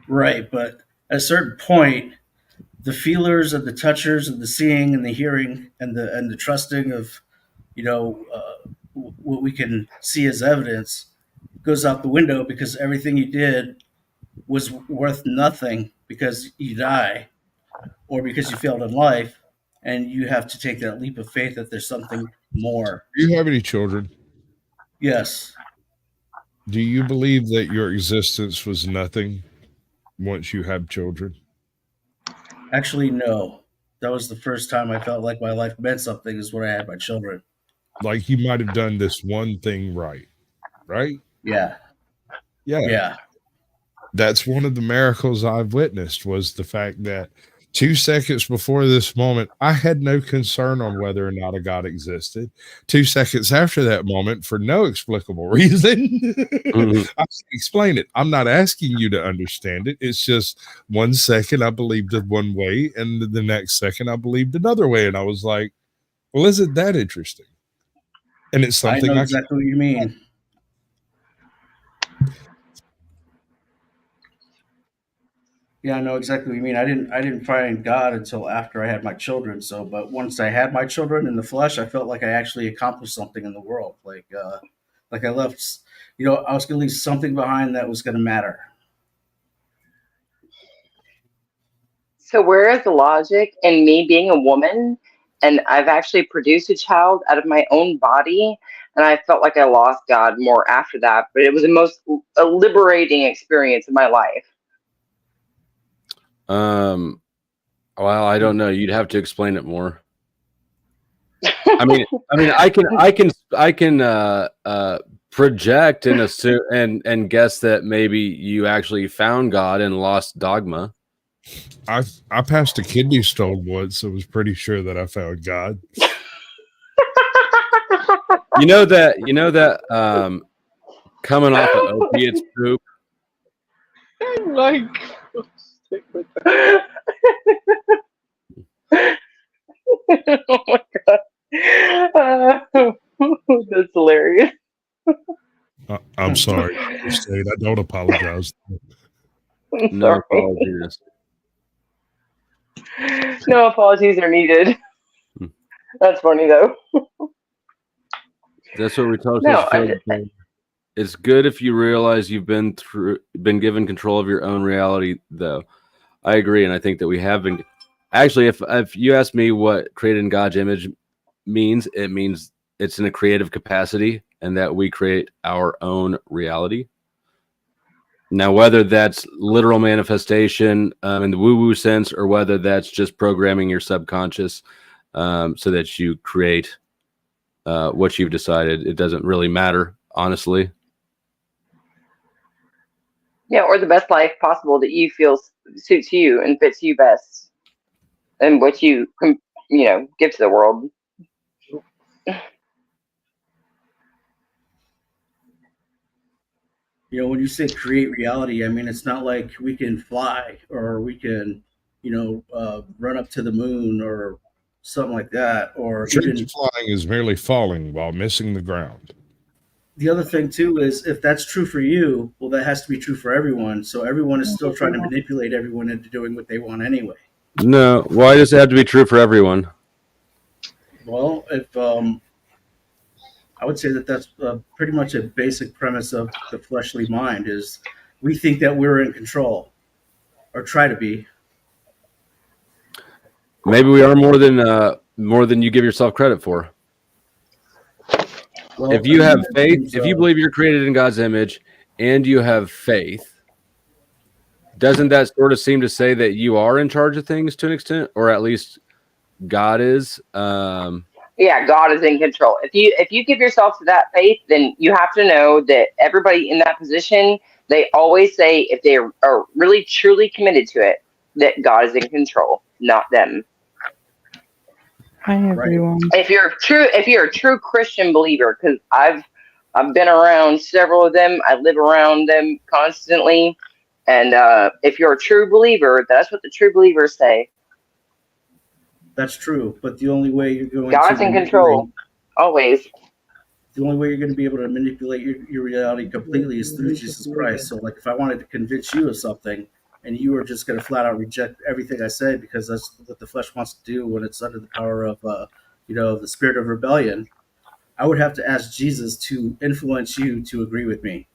Right, but at a certain point, the feelers and the touchers and the seeing and the hearing and the trusting of, you know, what we can see as evidence goes out the window, because everything you did was worth nothing because you die or because you failed in life, and you have to take that leap of faith that there's something more. Do you have any children? Yes. Do you believe that your existence was nothing once you have children? Actually, no. That was the first time I felt like my life meant something, is when I had my children. Like you might have done this one thing right? Yeah. That's one of the miracles I've witnessed, was the fact that 2 seconds before this moment, I had no concern on whether or not a God existed. 2 seconds after that moment, for no explicable reason, I can explain it. I'm not asking you to understand it. It's just 1 second I believed it one way, and the next second I believed another way. And I was like, well, isn't that interesting? And it's something I know exactly what you mean. Yeah, I know exactly what you mean. I didn't find God until after I had my children. So, but once I had my children in the flesh, I felt like I actually accomplished something in the world. Like I left, you know, I was going to leave something behind that was going to matter. So where is the logic in me being a woman, and I've actually produced a child out of my own body, and I felt like I lost God more after that, but it was the most liberating experience of my life. Well, I don't know. You'd have to explain it more. I mean, I can project and assume and guess that maybe you actually found God and lost dogma. I passed a kidney stone once. I was pretty sure that I found God. You know that coming off of opiates poop, Like, stick with that. Oh my god. That's hilarious. I'm sorry, Dr. State. I don't apologize. I'm No sorry. apologies. No apologies are needed. That's funny though. That's what we tell No, ourselves. It's good if you realize you've been given control of your own reality, though. I agree, and I think that we have been. Actually, if you ask me what created in God's image means, it means it's in a creative capacity, and that we create our own reality. Now, whether that's literal manifestation in the woo-woo sense, or whether that's just programming your subconscious so that you create what you've decided, it doesn't really matter, honestly. Yeah, or the best life possible that you feel suits you and fits you best, and what you give to the world. When you say create reality, I mean, it's not like we can fly or we can, run up to the moon or something like that. Or even flying is merely falling while missing the ground. the other thing too is, if that's true for you, well, that has to be true for everyone. So everyone is still trying to manipulate everyone into doing what they want anyway. No, why does it have to be true for everyone? Well, if I would say that's pretty much a basic premise of the fleshly mind is we think that we're in control, or try to be. Maybe we are more than you give yourself credit for. Well, if you have faith, if you believe you're created in God's image and you have faith, doesn't that sort of seem to say that you are in charge of things to an extent, or at least God is? Yeah, God is in control. If you give yourself to that faith, then you have to know that everybody in that position, they always say, if they are really truly committed to it, that God is in control, not them. Hi everyone. If you're a true Christian believer, because I've been around several of them, I live around them constantly, and if you're a true believer, that's what the true believers say. That's true, but the only way you're going God's in control, always. The only way you're going to be able to manipulate your reality completely is through Jesus Christ. So, like, if I wanted to convince you of something, and you were just going to flat out reject everything I said because that's what the flesh wants to do when it's under the power of, the spirit of rebellion, I would have to ask Jesus to influence you to agree with me.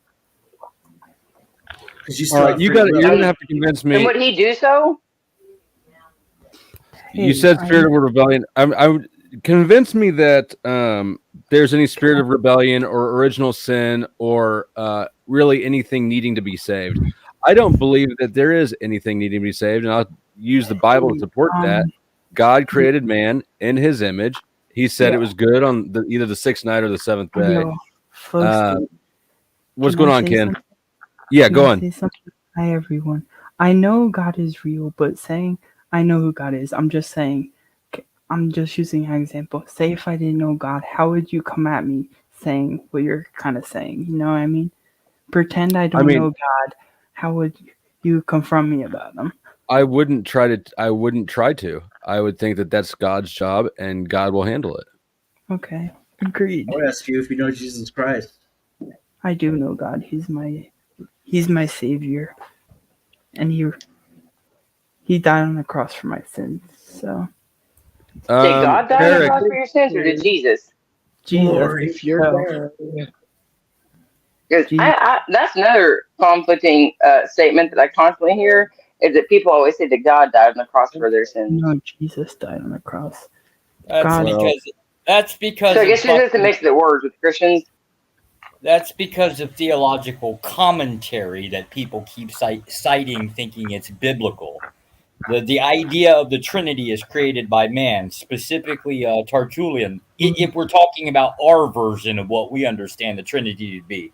Because you're going to have to convince me. And would he do so? You said spirit of rebellion. I would convince me that there's any spirit of rebellion or original sin or really anything needing to be saved. I don't believe that there is anything needing to be saved, and I'll use the Bible to support that. God created man in his image. He said it was good on either the sixth night or the seventh day. What's going on, Ken? Something? Yeah, go on. Hi, everyone. I know God is real, but saying I know who God is, I'm just saying, I'm just using an example. Say if I didn't know God, how would you come at me saying what you're kind of saying? You know what I mean? Pretend I don't know God. How would you confront me about them? I wouldn't try to. I would think that that's God's job, and God will handle it. Okay, agreed. I would ask you if you know Jesus Christ. I do know God. He's my savior, and he died on the cross for my sins. So, did God die on the cross for your sins, or did Jesus? Jesus. If you're Because that's another conflicting statement that I constantly hear, is that people always say that God died on the cross for their sins. No, Jesus died on the cross. That's because. So I guess it's just a mix of words with Christians. That's because of theological commentary that people keep citing, thinking it's biblical. The idea of the Trinity is created by man, specifically Tertullian. If we're talking about our version of what we understand the Trinity to be,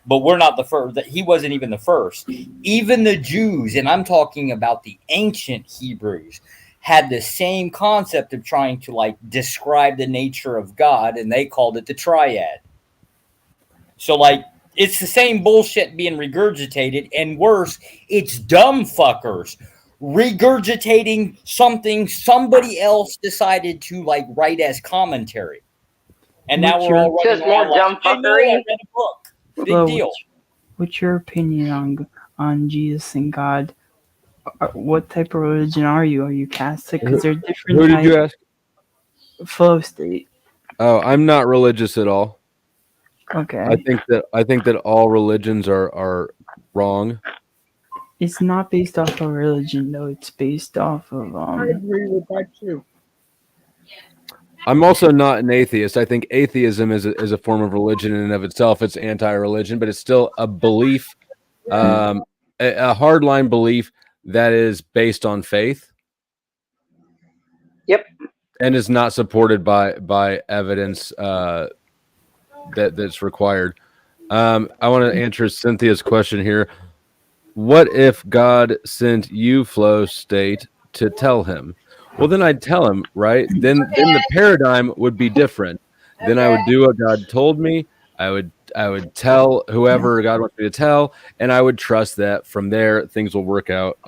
but we're not the first. He wasn't even the first. Even the Jews, and I'm talking about the ancient Hebrews, had the same concept of trying to describe the nature of God, and they called it the triad. So It's the same bullshit being regurgitated, and worse, it's dumb fuckers regurgitating something somebody else decided to like write as commentary. And now What's we're your- all running Just more around like, dumb I know, I fuckery. read a book. Big Flo, deal. What's your opinion on Jesus and God? What type of religion are you? Are you Catholic? Because they're different. Who did you types. ask? Flow state. Oh, I'm not religious at all. Okay. I think that all religions are wrong. It's not based off of religion, though. It's based off of I agree with that too. I'm also not an atheist. I think atheism is a form of religion in and of itself. It's anti-religion, but it's still a belief, a hardline belief that is based on faith. Yep. And is not supported by evidence that's required. I want to answer Cynthia's question here. What if God sent you, Flow State, to tell him? Well, then I'd tell him, right? Then the paradigm would be different. Then I would do what God told me. I would tell whoever God wants me to tell, and I would trust that from there things will work out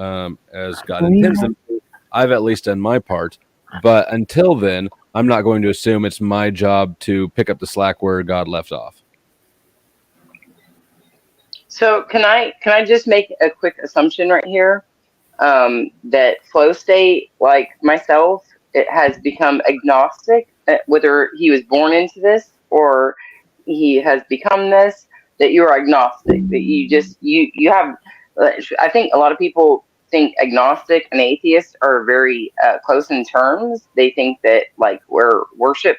as God intends them to. I've at least done my part, but until then, I'm not going to assume it's my job to pick up the slack where God left off. So can I just make a quick assumption right here? That flow state, like myself, it has become agnostic, whether he was born into this or he has become this, that you're agnostic, that you have, I think a lot of people think agnostic and atheist are very close in terms. They think that like we're worship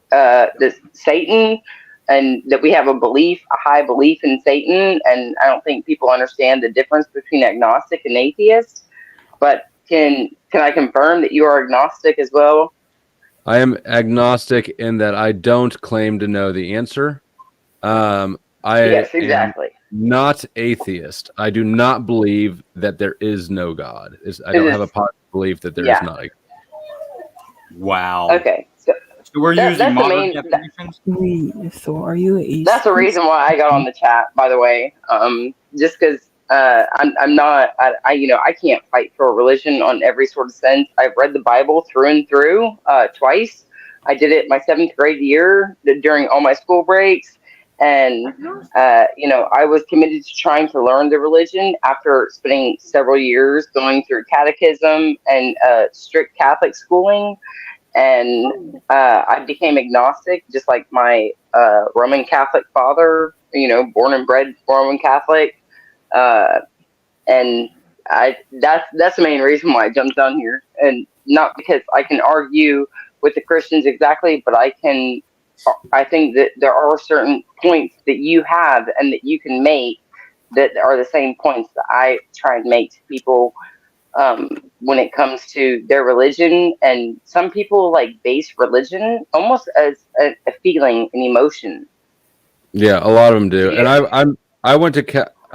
this Satan, and that we have a high belief in Satan. And I don't think people understand the difference between agnostic and atheist. But can I confirm that you are agnostic as well? I am agnostic in that I don't claim to know the answer. Yes, exactly. Am not atheist. I do not believe that there is no God. I don't have a positive belief that there is not. Wow. Okay. So we're using that's modern the definitions. Wait, so are you an atheist? That's the reason why I got on the chat, by the way. Just because I'm not, I can't fight for a religion on every sort of sense. I've read the Bible through and through twice. I did it my 7th grade year during all my school breaks. And, I was committed to trying to learn the religion after spending several years going through catechism and strict Catholic schooling. And I became agnostic, just like my Roman Catholic father, born and bred Roman Catholic. And that's the main reason why I jumped on here, and not because I can argue with the Christians exactly, but I think that there are certain points that you have and that you can make that are the same points that I try and make to people when it comes to their religion. And some people like base religion almost as a feeling, an emotion. Yeah, a lot of them do. And I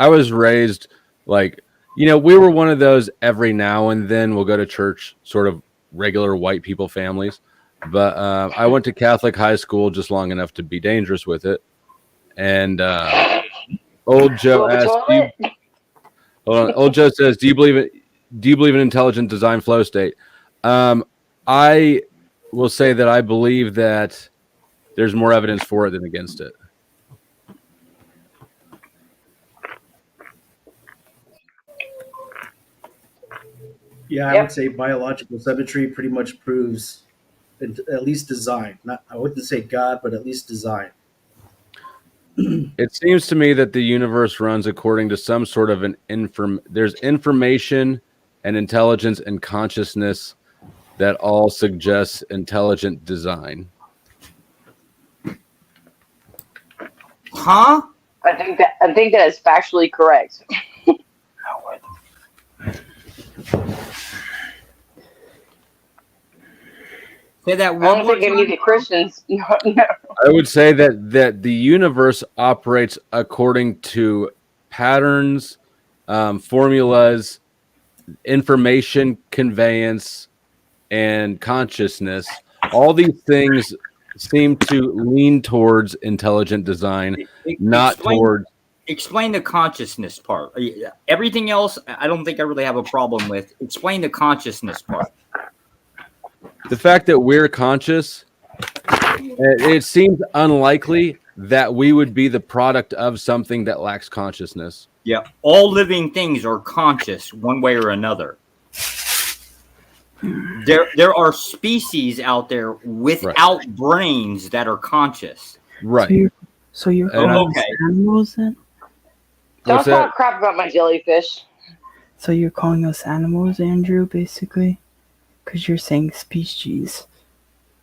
was raised like, we were one of those every now and then we'll go to church, sort of regular white people families. But I went to Catholic high school just long enough to be dangerous with it. And old Joe asked, old Joe says, do you believe in intelligent design flow state? I will say that I believe that there's more evidence for it than against it. Yeah, I would say biological symmetry pretty much proves at least design. I wouldn't say God, but at least design. It seems to me that the universe runs according to some sort of there's information and intelligence and consciousness that all suggests intelligent design. Huh? I think that is factually correct. Say that I don't think any of the Christians. No. I would say that the universe operates according to patterns, formulas, information conveyance, and consciousness. All these things seem to lean towards intelligent design, not towards explain the consciousness part. Everything else, I don't think I really have a problem with. Explain the consciousness part. The fact that we're conscious, it seems unlikely that we would be the product of something that lacks consciousness. Yeah, all living things are conscious one way or another. There are species out there without brains that are conscious. Right. So you're calling us animals then? Don't talk crap about my jellyfish. So you're calling us animals, Andrew, basically? Because you're saying species.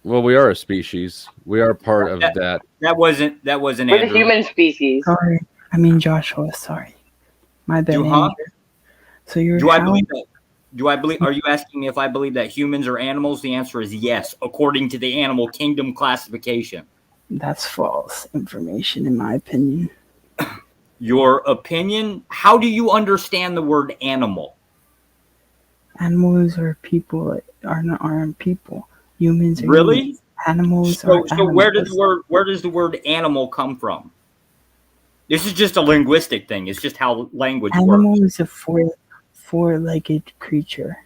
Well, we are a species. We are part of that. That wasn't We're the Andrew. human species. Sorry. I mean Joshua, sorry. My bad, Andrew. So you're Do I believe that? Do I believe? Are you asking me if I believe that humans are animals? The answer is yes, according to the animal kingdom classification. That's false information, in my opinion. Your opinion? How do you understand the word animal? Animals are people, aren't people. Humans are Really? humans. Animals So are animals. where does the word animal come from? This is just a linguistic thing. It's just how language Animal works. is a four-legged creature.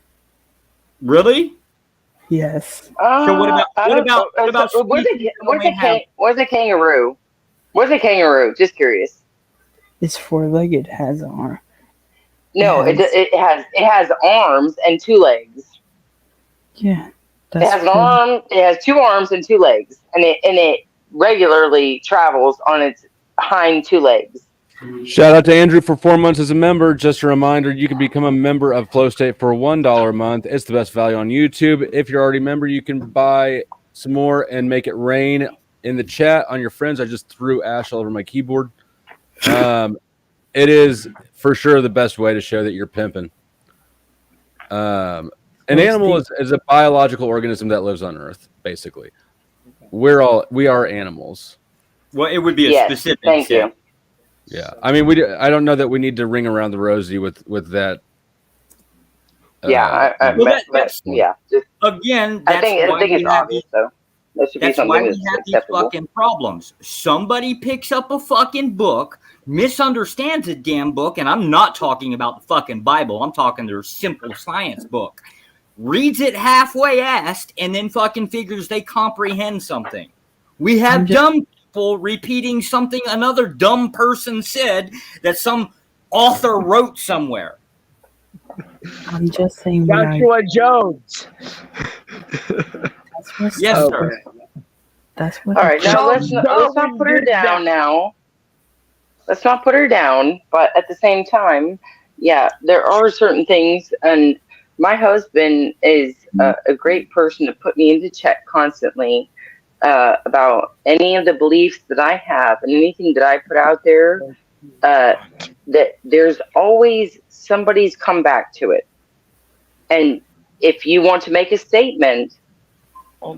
Really? Yes. So what about Where's a kangaroo? Where's a kangaroo? Just curious. It's four-legged, has an arm. No, it has arms and two legs. Yeah. It has an arm. It has two arms and two legs, and it regularly travels on its hind two legs. Shout out to Andrew for 4 months as a member. Just a reminder, you can become a member of Flow State for $1 a month. It's the best value on YouTube. If you're already a member, you can buy some more and make it rain in the chat on your friends. I just threw ash all over my keyboard. It is for sure the best way to show that you're pimping. An animal is a biological organism that lives on Earth, basically. We are animals. Well, it would be a specific. Thank you. Yeah, I mean, I don't know that we need to ring around the rosy with that. Yeah, yeah. Again, I think it's obvious though. That should be That's why something we that's have these acceptable. fucking problems. Somebody picks up a fucking book, misunderstands a damn book, and I'm not talking about the fucking Bible. I'm talking their simple science book. Reads it halfway-assed, and then fucking figures they comprehend something. We have dumb people repeating something another dumb person said that some author wrote somewhere. I'm just saying. Joshua Jones. Yes, sir. That's what. All right, now let's not put her down now. Let's not put her down, but at the same time, yeah, there are certain things, and my husband is a great person to put me into check constantly about any of the beliefs that I have and anything that I put out there. That there's always somebody's come back to it, and if you want to make a statement,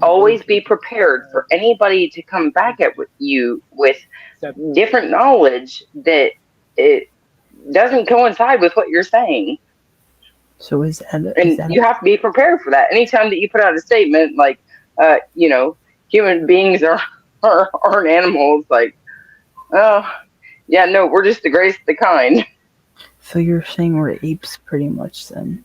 always be prepared for anybody to come back at you with different knowledge that it doesn't coincide with what you're saying. So is you have to be prepared for that. Anytime that you put out a statement like, human beings aren't animals, like, oh, yeah, no, we're just the greatest of the kind. So you're saying we're apes, pretty much, then?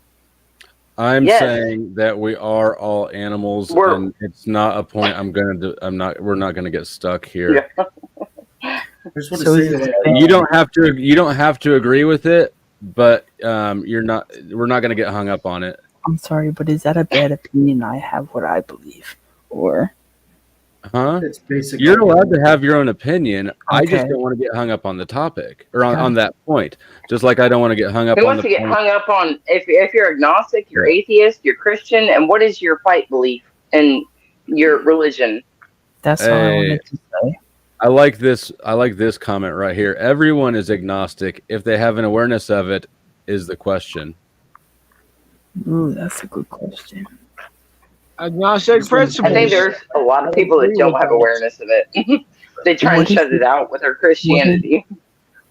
I'm saying that we are all animals, and it's not a point we're not gonna get stuck here. I just want to say that you don't have to agree with it, but we're not gonna get hung up on it. I'm sorry, but is that a bad opinion? I have what I believe, or? Huh? It's basically You're allowed to have your own opinion. Okay. I just don't want to get hung up on the topic or on that point. Just like I don't want to get hung up Who on wants the to get point. hung up on if you're agnostic, you're atheist, you're Christian, and what is your fight belief in your religion? That's all I wanted to say. I like this comment right here. Everyone is agnostic if they have an awareness of it is the question. Ooh, that's a good question. Agnostic principles. I think there's a lot of people that don't have awareness of it. They try and shut it out with their Christianity.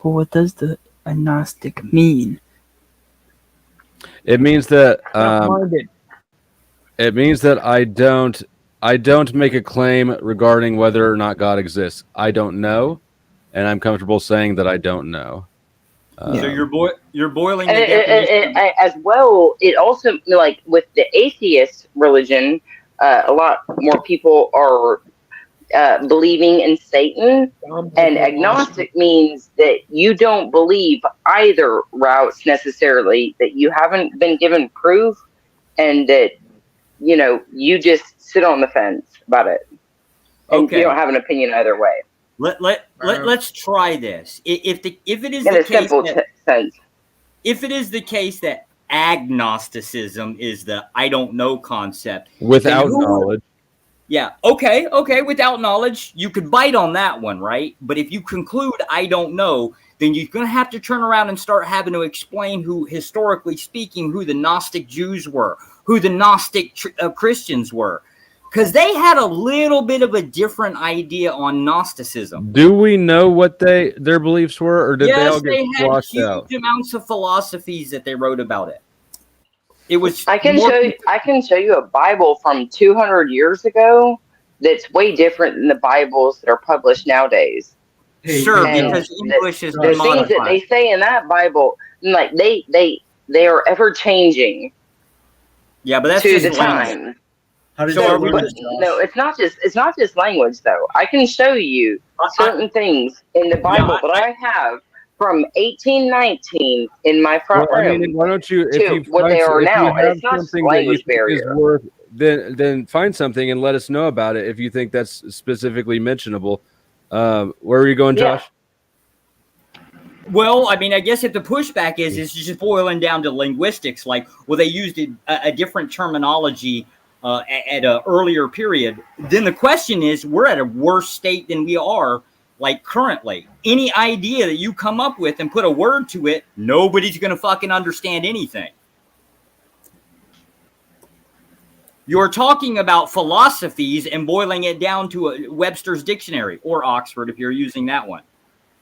But what does the agnostic mean? It means that I don't make a claim regarding whether or not God exists. I don't know. and I'm comfortable saying that I don't know. So you're boiling And the definition. as well, it also, like with the atheist religion, a lot more people are believing in Satan, and agnostic means that you don't believe either routes necessarily, that you haven't been given proof, and that you just sit on the fence about it, and you don't have an opinion either way. Let's try this. If it is In the a case simple that, sense. if it is the case that agnosticism is the I don't know concept Without then who- knowledge. Yeah. Okay. Without knowledge, you could bite on that one, right? But if you conclude I don't know, then you're going to have to turn around and start having to explain who, historically speaking, who the Gnostic Jews were, who the Gnostic Christians were, because they had a little bit of a different idea on Gnosticism. Do we know what their beliefs were, or did they all Yes, get they had squashed huge out? amounts of philosophies that they wrote about it. It was. I can show you a Bible from 200 years ago that's way different than the Bibles that are published nowadays. Sure, And because English is the things that modified. they say in that Bible, like they are ever changing. Yeah, but that's to just the language. time. How did So, you learn but this, Josh? no, it's not just language though. I can show you certain things in the Bible that I have from 1819 in my front Well, I room. mean, why don't you, if to you what find, they are if now, you and have it's not just something that you language think is barrier. worth, then find something and let us know about it if you think that's specifically mentionable. Where are you going, Yeah. Josh? Well, I mean, I guess if the pushback is just boiling down to linguistics, like, well, they used a different terminology at an earlier period, then the question is, we're at a worse state than we are, like, currently. Any idea that you come up with and put a word to it, nobody's going to fucking understand anything. You're talking about philosophies and boiling it down to a Webster's dictionary, or Oxford if you're using that one.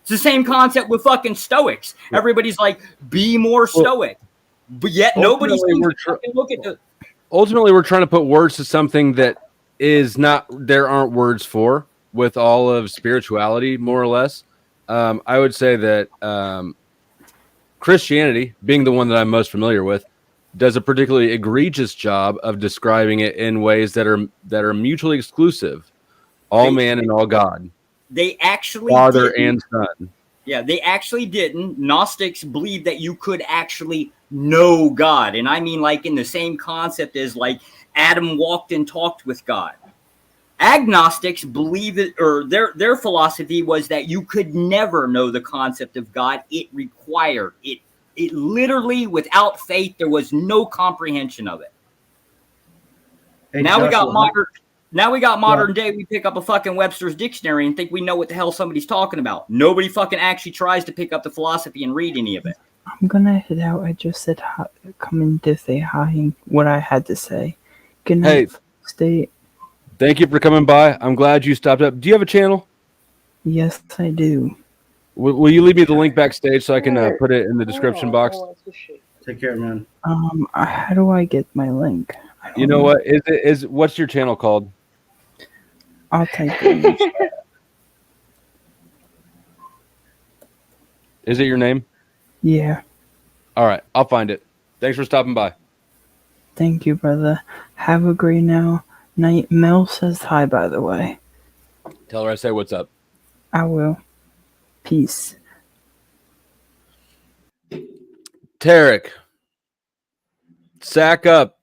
It's the same concept with fucking Stoics. Everybody's like, be more Stoic. But yet nobody seems to fucking look at the... Ultimately, we're trying to put words to something that is not, there aren't words for, with all of spirituality, more or less. I would say that Christianity, being the one that I'm most familiar with, does a particularly egregious job of describing it in ways that are mutually exclusive. All man and all God. They actually Father didn't. and Son. Yeah, they actually didn't. Gnostics believed that you could actually know God. And I mean, like, in the same concept as, like, Adam walked and talked with God. Agnostics believe it, or their philosophy was that you could never know the concept of God. It required it. It literally, without faith, there was no comprehension of it. Hey, Now we got Joshua, modern. Now we got modern day. We pick up a fucking Webster's dictionary and think we know what the hell somebody's talking about. Nobody fucking actually tries to pick up the philosophy and read any of it. I'm gonna head out. I just said hi, come in to say hi and what I had to say. Good night. Hey, Stay. thank you for coming by. I'm glad you stopped up. Do you have a channel? Yes, I do. Will you leave me the link backstage so I can put it in the description box? Take care, man. How do I get my link? You know what? What's your channel called? I'll type it. Is it your name? Yeah. All right, I'll find it. Thanks for stopping by. Thank you, brother. Have a great night. Mel says hi, by the way. Tell her I say what's up. I will. Peace. Tarek, sack up.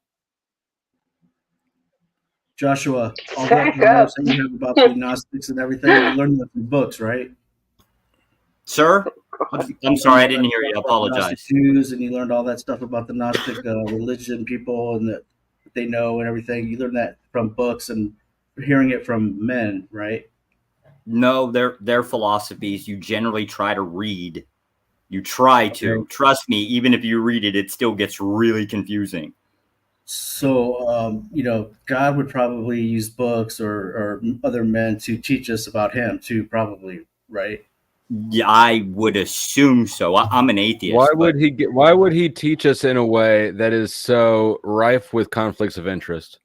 Joshua, all Sack that knowledge up. that you have about the Gnostics and everything, you learned that from books, right? Sir? I'm sorry, I didn't hear you. I apologize. Gnostic Jews, and you learned all that stuff about the Gnostic religion, people, and that they know and everything. You learned that from books and hearing it from men, right? No, their philosophies you generally try to read. You try to. Okay. Trust me, even if you read it still gets really confusing. So, God would probably use books or other men to teach us about him too, probably, right? Yeah, I would assume so. I'm an atheist. Why would he teach us in a way that is so rife with conflicts of interest?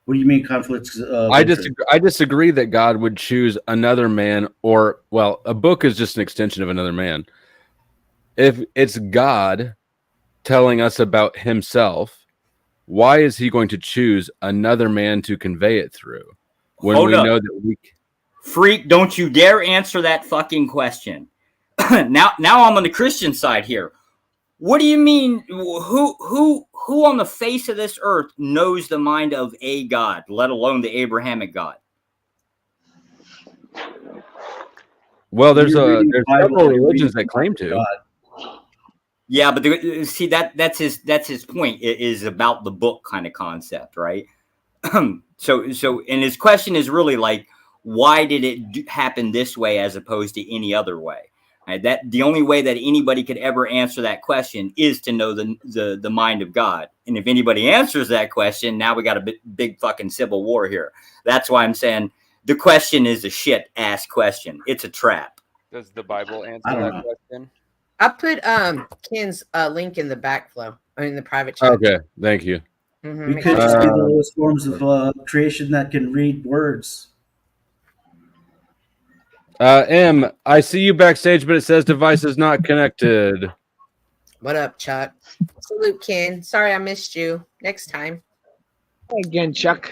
What do you mean conflicts? I disagree that God would choose another man, or well, a book is just an extension of another man. If it's God telling us about himself, why is he going to choose another man to convey it through when Hold we up. know that we Freak, don't you dare answer that fucking question. now I'm on the Christian side here. What do you mean? Who on the face of this earth knows the mind of a God, let alone the Abrahamic God? Well, there's several religions that claim to. Yeah, but see that's his point. It is about the book kind of concept, right? so and his question is really like, why did it happen this way as opposed to any other way? Right? That the only way that anybody could ever answer that question is to know the mind of God. And if anybody answers that question, now we got a big fucking civil war here. That's why I'm saying the question is a shit ass question. It's a trap. Does the Bible answer that question? I put Ken's link in the backflow in the private chat. Okay, thank you. We could just be the lowest forms of creation that can read words. M, I see you backstage, but it says device is not connected. What up, Chuck? Salute, Ken. Sorry I missed you. Next time. Again, Chuck.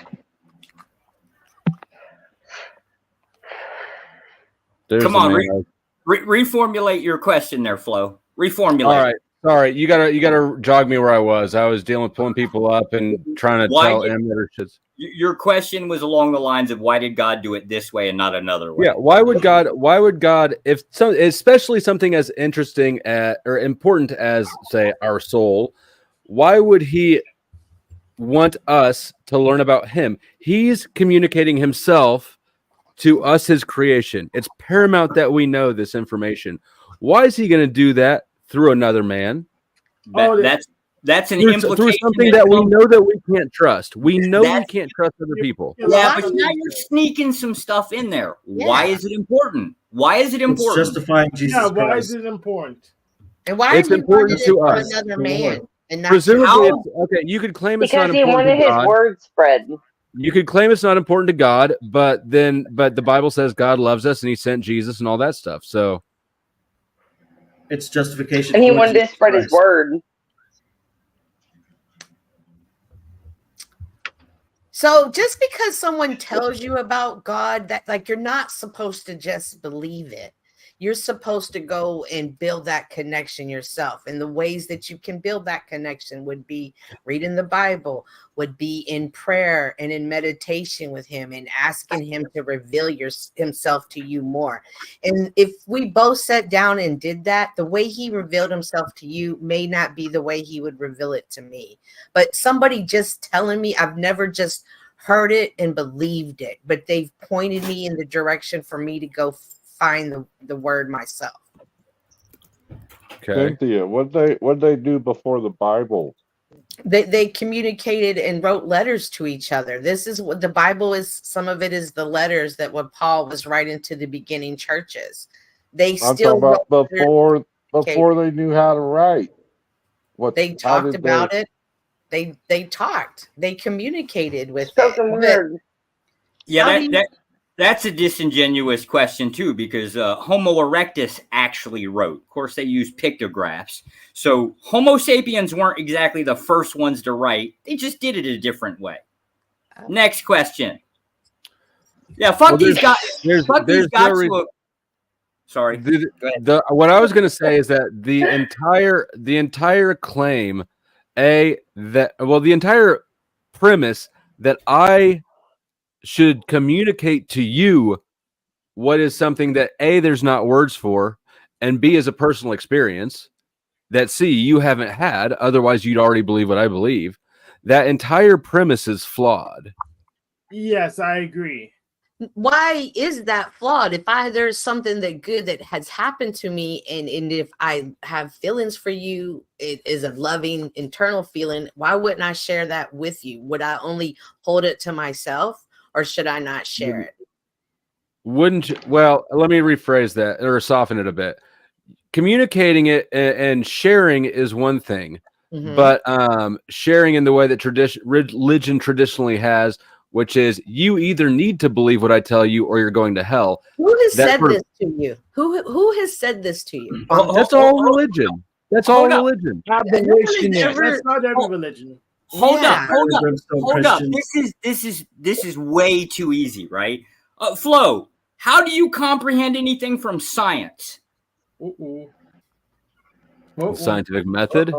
Come on, reformulate your question there, Flo. Reformulate. All right. Sorry, you gotta jog me where I was. I was dealing with pulling people up and trying to tell M that her shit's. Your question was along the lines of why did God do it this way and not another way? Yeah, why would God, if some, especially something as interesting or important as, say, our soul, why would he want us to learn about him? He's communicating himself to us, his creation. It's paramount that we know this information. Why is he going to do that through another man? That's an through implication. Something that we know that we can't trust. We know we can't trust other people. Yeah, but now you're sneaking some stuff in there. Yeah. Why is it important? Why is it important? It's justifying Jesus Christ. Why is it important? And why it's is it important to us? Another man, and not presumably, okay. You could claim it's not important because he wanted his word spread. You could claim it's not important to God, but the Bible says God loves us and He sent Jesus and all that stuff. So it's justification. And He wanted to spread His word. So just because someone tells you about God, that like you're not supposed to just believe it. You're supposed to go and build that connection yourself. And the ways that you can build that connection would be reading the Bible, would be in prayer and in meditation with him and asking him to reveal himself to you more. And if we both sat down and did that, the way he revealed himself to you may not be the way he would reveal it to me. But somebody just telling me, I've never just heard it and believed it, but they've pointed me in the direction for me to go find the word myself. Okay. Cynthia, what they do before the Bible? They communicated and wrote letters to each other. This is what the Bible is. Some of it is the letters that what Paul was writing to the beginning churches. They still about before they knew how to write. They talked about it. They talked. They communicated with spoken word. Yeah, that's a disingenuous question too, because Homo erectus actually wrote. Of course, they used pictographs. So Homo sapiens weren't exactly the first ones to write. They just did it a different way. Next question. Yeah, fuck these guys. Fuck these guys. Sorry. What I was going to say is that the entire claim, the entire premise that I should communicate to you what is something that A, there's not words for, and B, is a personal experience that C, you haven't had, otherwise you'd already believe what I believe. That entire premise is flawed. Yes, I agree. Why is that flawed? If there's something that good that has happened to me, and if I have feelings for you, it is a loving internal feeling, why wouldn't I share that with you? Would I only hold it to myself? Or should I not share it? Wouldn't you? Well, let me rephrase that or soften it a bit. Communicating it and sharing is one thing, but sharing in the way that religion traditionally has which is you either need to believe what I tell you or you're going to hell. Who has That said sort of- this to you? Who has said this to you? That's all religion. That's all religion. That's not every religion. Hold Yeah. up, hold up, Brimstone hold up. Christians. This is way too easy, right? Flo, how do you comprehend anything from science? Scientific method.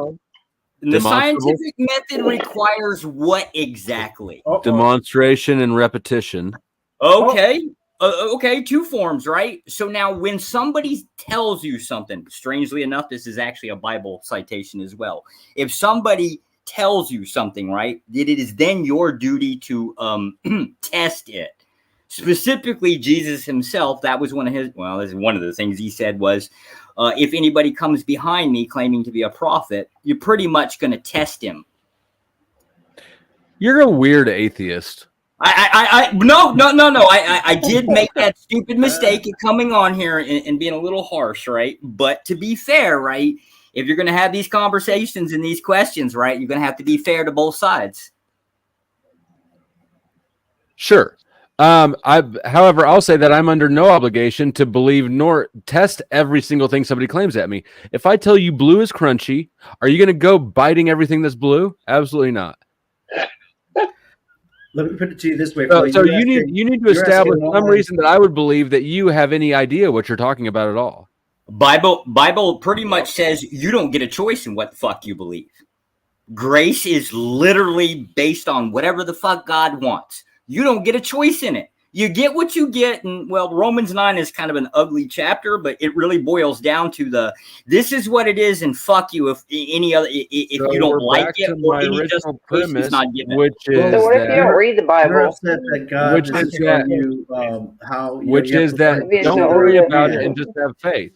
The Demonstrable. scientific method requires what exactly? Demonstration and repetition. Okay. Okay, two forms, right? So now when somebody tells you something, strangely enough, this is actually a Bible citation as well. If somebody tells you something, right, that it is then your duty to test it. Specifically, Jesus himself, that was one of his, well, this is one of the things he said was, if anybody comes behind me claiming to be a prophet, you're pretty much going to test him. You're a weird atheist. No. I did make that stupid mistake of coming on here and being a little harsh, right? But to be fair, right, if you're going to have these conversations and these questions, right, you're going to have to be fair to both sides. Sure. However, I'll say that I'm under no obligation to believe nor test every single thing somebody claims at me. If I tell you blue is crunchy, are you going to go biting everything that's blue? Absolutely not. Let me put it to you this way. So you need to establish some reason that I would believe that you have any idea what you're talking about at all. Bible pretty much says you don't get a choice in what the fuck you believe. Grace is literally based on whatever the fuck God wants. You don't get a choice in it. You get what you get. And well, Romans 9 is kind of an ugly chapter, but it really boils down to this is what it is. And fuck you if any other, if you don't like it or any justification is not given. Which is So what if you don't read the Bible? You're upset that God Which is is showing that- you how. Which is that don't worry about it and just have faith.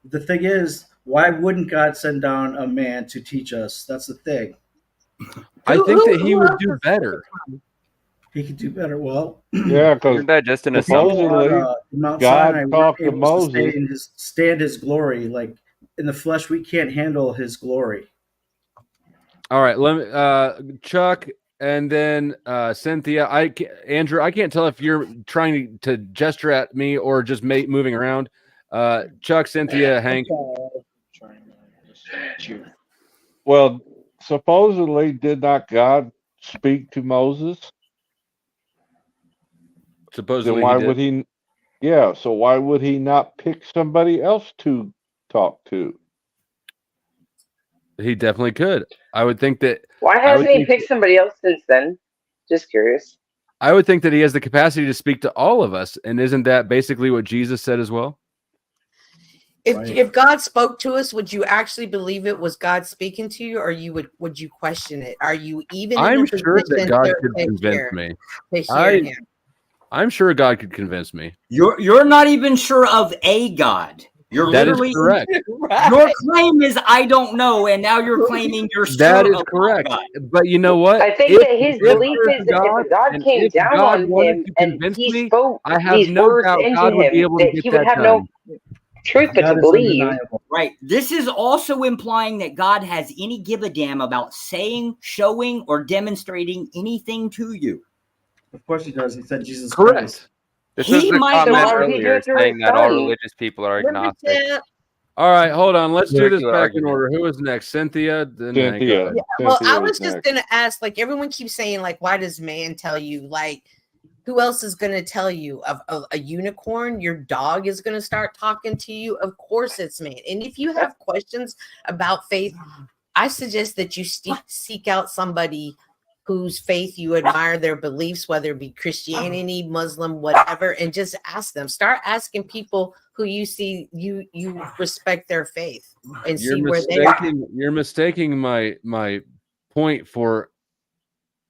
The thing is, why wouldn't God send down a man to teach us? That's the thing. I think that he would do better. He could do better. Well, Yeah, because Isn't that just an supposedly assumption? Mount God Sinai, talked we're to able to Moses. stand his glory. Like in the flesh, we can't handle his glory. All right, let me Chuck and then Cynthia. Andrew, I can't tell if you're trying to gesture at me or just moving around. Chuck, Cynthia, Hank. Well, supposedly, did not God speak to Moses? Supposedly, Then why he did. would he? Yeah, so why would he not pick somebody else to talk to? He definitely could. I would think that. Why hasn't he picked somebody else since then? Just curious. I would think that he has the capacity to speak to all of us, and isn't that basically what Jesus said as well? If God spoke to us, would you actually believe it was God speaking to you, or would you question it? Are you even? In I'm a sure that position God to could convince me. hear him? I'm sure God could convince me. You're not even sure of a God. You're That is literally correct. Your claim is I don't know, and now you're claiming you're sure That is of correct. God. But you know what? I think that his belief is that if God came down on him and he spoke I have these no words doubt into God would be him, able to that get he would that have done. no truth but to believe. Right. This is also implying that God has any give a damn about saying, showing, or demonstrating anything to you. Of course he does. He said Jesus Correct. Christ. This He was the might comment not- earlier saying that all religious people are agnostic. All right, hold on. Let's do this Circular back in argument. order. Who is next? Cynthia. Then Cynthia. Hank. Yeah, well, I Cynthia was is just next. gonna ask, like, everyone keeps saying, like, why does man tell you? Like, who else is gonna tell you? Of a unicorn, your dog is gonna start talking to you. Of course, it's man. And if you have questions about faith, I suggest that you seek out somebody whose faith you admire, their beliefs, whether it be Christianity, Muslim, whatever, and just ask them. Start asking people who you see you respect their faith and see where they are. You're mistaking my point for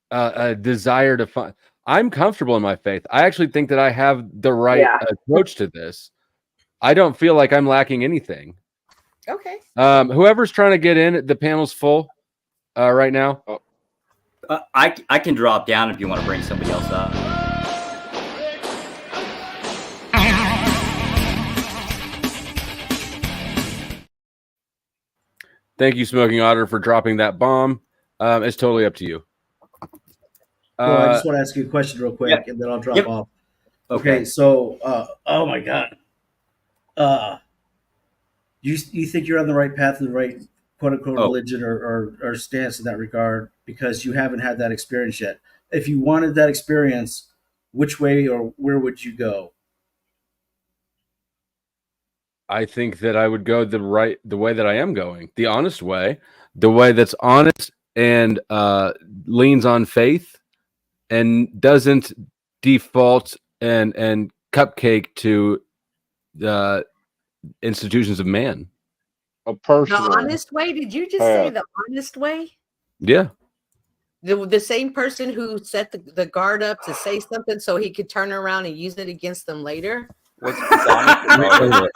a desire to find. I'm comfortable in my faith. I actually think that I have the right approach to this. I don't feel like I'm lacking anything. Okay. Whoever's trying to get in, the panel's full right now. I can drop down if you want to bring somebody else up. Thank you, Smoking Otter, for dropping that bomb. It's totally up to you. Well, I just want to ask you a question real quick, and then I'll drop off. Okay, so oh my God, you think you're on the right path, and the right quote unquote religion or stance in that regard because you haven't had that experience yet. If you wanted that experience, which way or where would you go? I think that I would go the way that I am going, the honest way, the way that's honest and leans on faith and doesn't default and cupcake to the institutions of man. A person. The honest way? Did you just say the honest way? Yeah. The same person who set the guard up to say something so he could turn around and use it against them later? What's honest?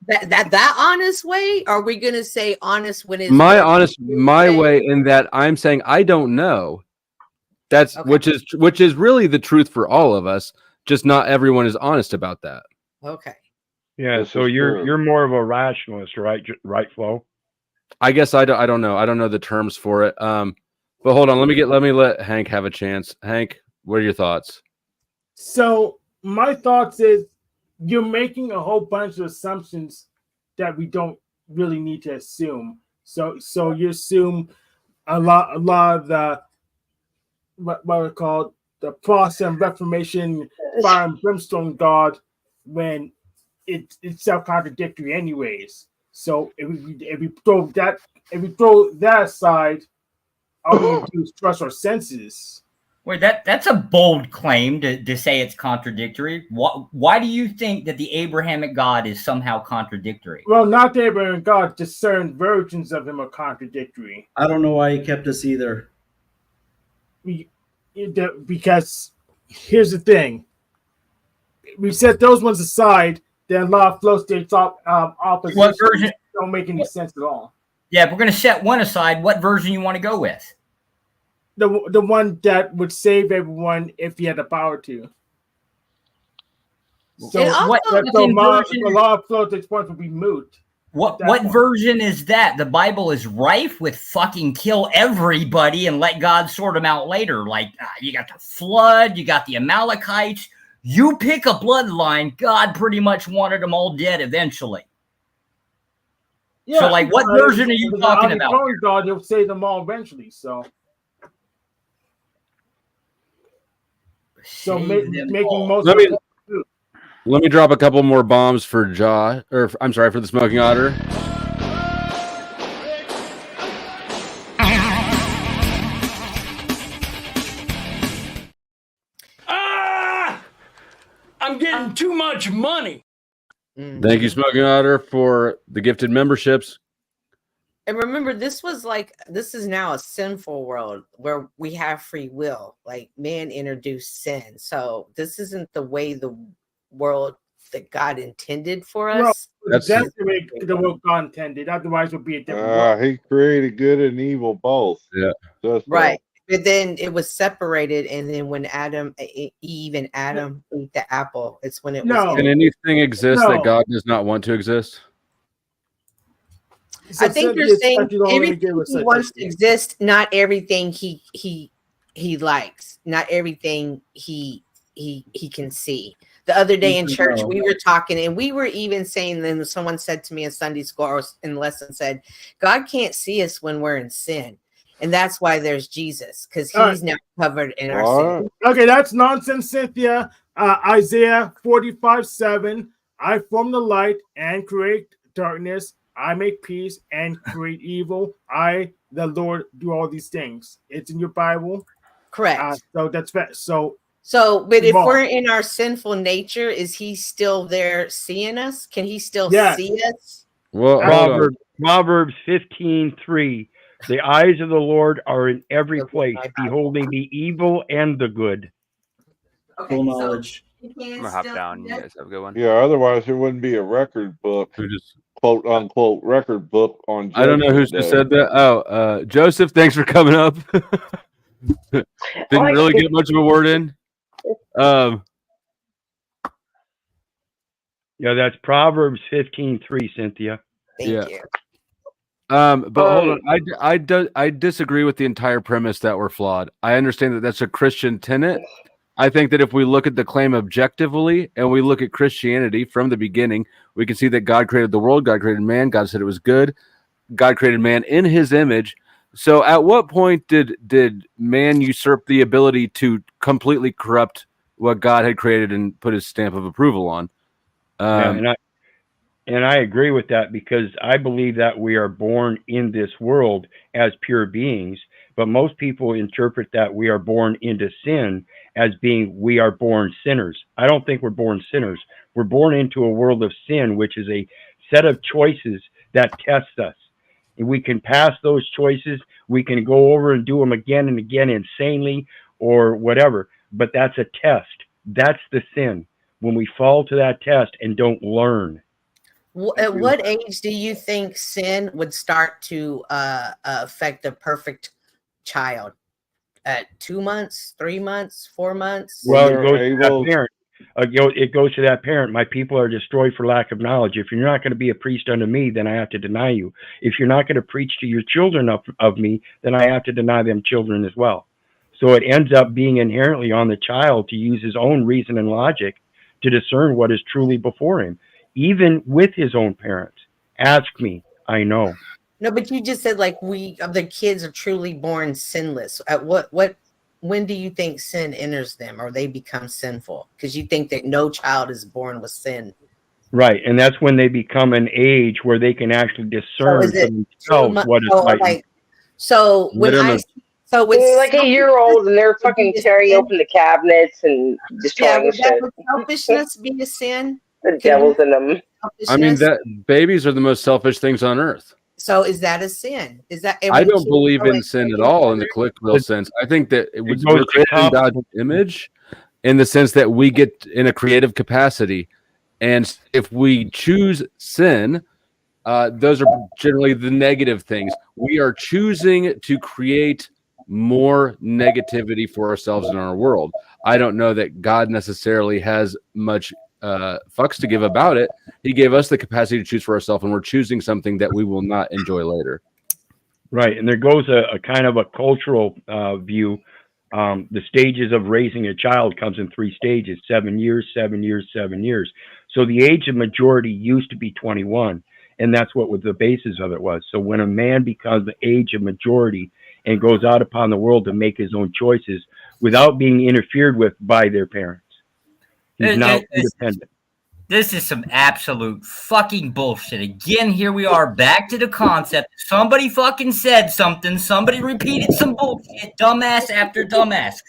that honest way? Or are we gonna say honest when it's my way in that I'm saying I don't know. That's which is really the truth for all of us. Just not everyone is honest about that. Okay. Yeah, so you're more of a rationalist, right? Right, Flo? I guess I don't know. I don't know the terms for it. But hold on, let me let Hank have a chance. Hank, what are your thoughts? So my thoughts is you're making a whole bunch of assumptions that we don't really need to assume. So you assume a lot of the what are called the Protestant Reformation fire and brimstone God when it's self-contradictory anyways. So if we throw that aside, all we can do is trust our senses. Wait, that's a bold claim to say it's contradictory. Why do you think that the Abrahamic God is somehow contradictory? Well, not the Abrahamic God, discerned versions of him are contradictory. I don't know why he kept us either. Because here's the thing. We set those ones aside, then a lot of flow states opposition don't make any sense at all. Yeah, if we're going to set one aside, what version you want to go with? The one that would save everyone if he had the power to. So a lot of flow states points would be moot. What version is that? The Bible is rife with fucking kill everybody and let God sort them out later. Like you got the flood, you got the Amalekites. You pick a bloodline, God pretty much wanted them all dead eventually. Yeah, so, like, what version are you talking about? God, he'll save them all eventually. So making most. Let me drop a couple more bombs for Jaw, or I'm sorry, for the Smoking Otter. I'm getting too much money. Thank you, Smoking Otter, for the gifted memberships. And remember, this is now a sinful world where we have free will. Like man introduced sin. So this isn't the way the world that God intended for us. That's the way the world God intended. Otherwise, it would be a different world. He created good and evil both. Yeah. Right. But then it was separated, and then when Eve and Adam ate the apple, it's when it was. Can anything exist that God does not want to exist? I think you're saying everything he wants to exist, not everything he likes, not everything he can see. The other day in church, we were talking, and we were even saying, then someone said to me in Sunday school or in lesson said, God can't see us when we're in sin. And that's why there's Jesus, because he's now covered in our sin. Okay, that's nonsense, Cynthia. Isaiah 45:7. I form the light and create darkness. I make peace and create evil. I, the Lord, do all these things. It's in your Bible. Correct. So that's so. But if we're in our sinful nature, is he still there seeing us? Can he still see us? Well, Proverbs 15:3. The eyes of the Lord are in every place, beholding the evil and the good. Okay, full knowledge. I'm gonna hop down. You guys have a good one. Yeah, otherwise there wouldn't be a record book, quote unquote record book on. I don't know who just said that. Oh, Joseph, thanks for coming up. Didn't really get much of a word in. Yeah, that's Proverbs 15:3, Cynthia. Thank you. But hold on, I disagree with the entire premise that we're flawed. I understand that that's a Christian tenet. I think that if we look at the claim objectively and we look at Christianity from the beginning, we can see that God created the world, God created man, God said it was good, God created man in his image. So at what point did man usurp the ability to completely corrupt what God had created and put his stamp of approval on? And I agree with that, because I believe that we are born in this world as pure beings, but most people interpret that we are born into sin as being we are born sinners. I don't think we're born sinners. We're born into a world of sin, which is a set of choices that test us. And we can pass those choices. We can go over and do them again and again insanely or whatever, but that's a test. That's the sin, when we fall to that test and don't learn. At what age do you think sin would start to affect a perfect child? At 2 months, 3 months, 4 months? Well, it goes to that parent. It goes to that parent. My people are destroyed for lack of knowledge. If you're not going to be a priest unto me, then I have to deny you. If you're not going to preach to your children of me, then I have to deny them children as well. So it ends up being inherently on the child to use his own reason and logic to discern what is truly before him, even with his own parents. Ask me, I know. No, but you just said like the kids are truly born sinless. At when do you think sin enters them, or they become sinful? Because you think that no child is born with sin. Right, and that's when they become an age where they can actually discern for themselves what is right. So when it's like a year old and they're fucking tearing open the cabinets and destroying the shit. Would selfishness be a sin? The devil's in them. I mean, that babies are the most selfish things on earth. So is that a sin? Is that I don't believe in sin at all in the colloquial sense. I think that we're created in God's image in the sense that we get in a creative capacity. And if we choose sin, those are generally the negative things. We are choosing to create more negativity for ourselves in our world. I don't know that God necessarily has much fucks to give about it. He gave us the capacity to choose for ourselves, and we're choosing something that we will not enjoy later. Right, and there goes a kind of a cultural view. The stages of raising a child comes in 3 stages: 7 years, 7 years, 7 years. So the age of majority used to be 21, and that's what the basis of it was. So when a man becomes the age of majority and goes out upon the world to make his own choices without being interfered with by their parents, he's now independent. This is some absolute fucking bullshit. Again, here we are back to the concept. Somebody fucking said something. Somebody repeated some bullshit. Dumbass after dumbass.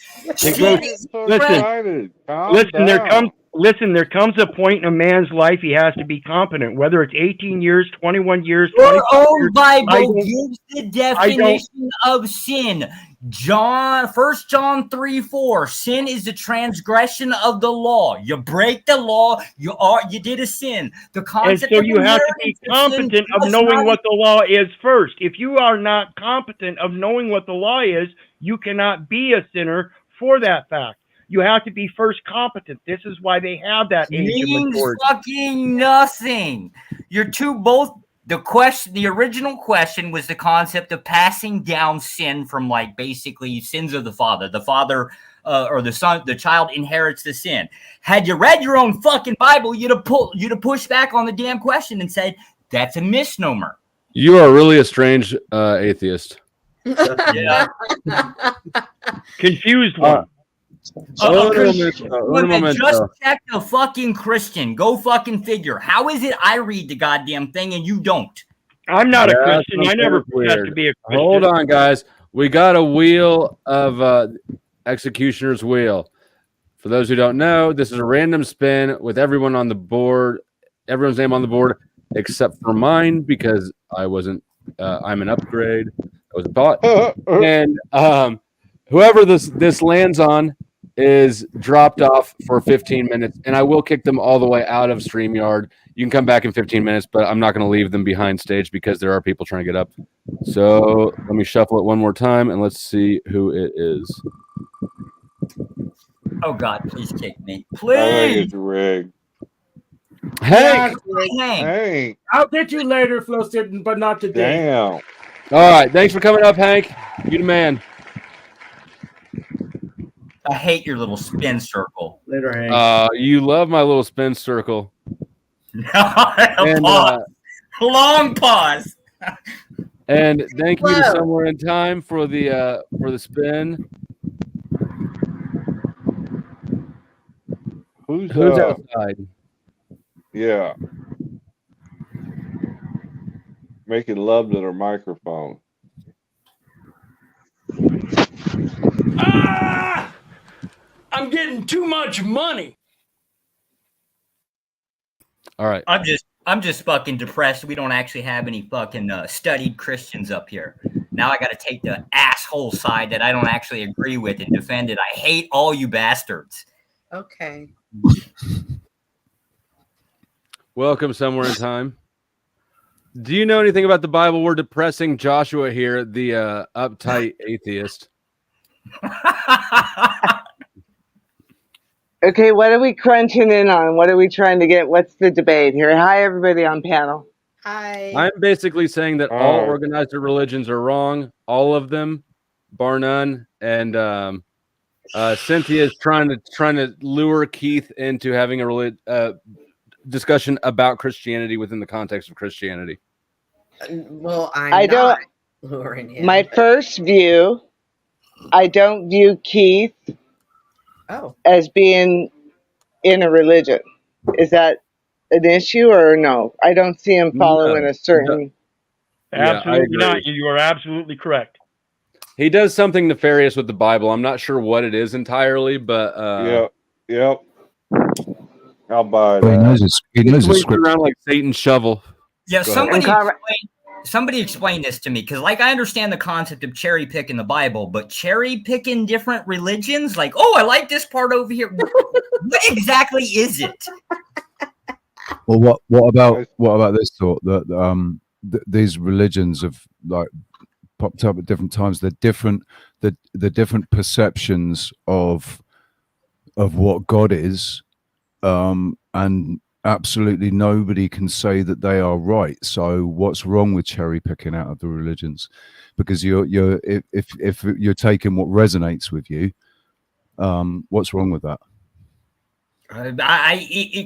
Listen, there comes a point in a man's life he has to be competent, whether it's 18 years, 21 years, 24 Your own years. Bible gives the definition of sin. 1 John 3:4. Sin is the transgression of the law. You break the law, you did a sin. The concept and so you have to be competent of knowing what the law is first. If you are not competent of knowing what the law is, you cannot be a sinner for that fact. You have to be first competent. This is why they have that age of majority. Fucking nothing. You're both. The original question was the concept of passing down sin from basically sins of the father. The father or the son, the child inherits the sin. Had you read your own fucking Bible, you'd have pushed back on the damn question and said that's a misnomer. You are really a strange atheist. Yeah. Confused one. Just check the fucking Christian. Go fucking figure. How is it I read the goddamn thing and you don't? I'm not a Christian. I never professed to be a Christian. Hold on, guys. We got a wheel of Executioner's Wheel. For those who don't know, this is a random spin with everyone on the board, everyone's name on the board, except for mine because I wasn't. I'm an upgrade. I wasn't bought, and whoever this lands on is dropped off for 15 minutes, and I will kick them all the way out of StreamYard. You can come back in 15 minutes, but I'm not going to leave them behind stage because there are people trying to get up. So let me shuffle it one more time, and let's see who it is. Oh, God, please kick me. I think Please. it's rigged. Hank. Hank. I'll get you later, Flow State, but not today. Damn. All right. Thanks for coming up, Hank. You the man. I hate your little spin circle. Later, Hank. You love my little spin circle. And, Long pause. And thank you to Somewhere in Time for the spin. Who's outside? Yeah. Making love to their microphone. I'm getting too much money. All right. I'm just fucking depressed. We don't actually have any fucking studied Christians up here. Now I got to take the asshole side that I don't actually agree with and defend it. I hate all you bastards. Okay. Welcome, Somewhere in Time. Do you know anything about the Bible? We're depressing Joshua here, the uptight atheist. Okay, what are we crunching in on? What are we trying to get? What's the debate here? Hi, everybody on panel. Hi. I'm basically saying that all organized religions are wrong, all of them, bar none. And Cynthia is trying to lure Keith into having a discussion about Christianity within the context of Christianity. Well, I don't. Luring him. My first view, I don't view Keith as being in a religion. Is that an issue or no? I don't see him following a certain. Absolutely not. You are absolutely correct. He does something nefarious with the Bible. I'm not sure what it is entirely, but yep. I'll buy that. He knows his script around like Satan's shovel. Yeah, somebody explain this to me, because like I understand the concept of cherry picking the Bible, but cherry picking different religions, like, oh, I like this part over here. What exactly is it? Well, what about this thought that these religions have like popped up at different times? They're different. The different perceptions of what God is, and absolutely nobody can say that they are right. So what's wrong with cherry picking out of the religions? Because if you're taking what resonates with you, what's wrong with that?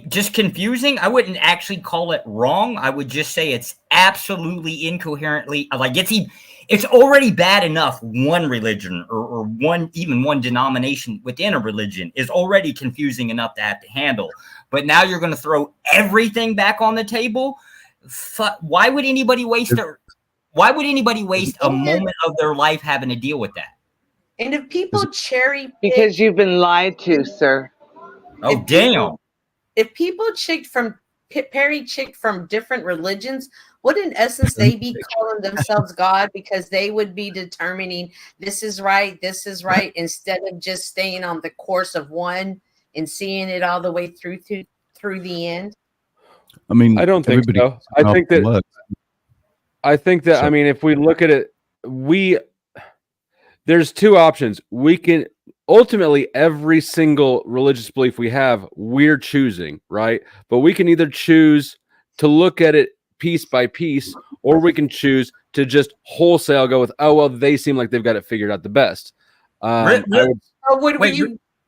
Just confusing. I wouldn't actually call it wrong. I would just say it's absolutely incoherently, like it's already bad enough. One religion or one denomination within a religion is already confusing enough to have to handle. But now you're going to throw everything back on the table. Why would anybody waste a moment of their life having to deal with that? And if people cherry pick, because you've been lied to, sir. Oh, damn. If people Perry chick from different religions, would in essence they be calling themselves God, because they would be determining this is right, instead of just staying on the course of one and seeing it all the way through the end? I mean, I don't think so. I think that I mean, if we look at it, there's two options. We can ultimately, every single religious belief we have, we're choosing, right? But we can either choose to look at it piece by piece, or we can choose to just wholesale go with, oh, well, they seem like they've got it figured out the best.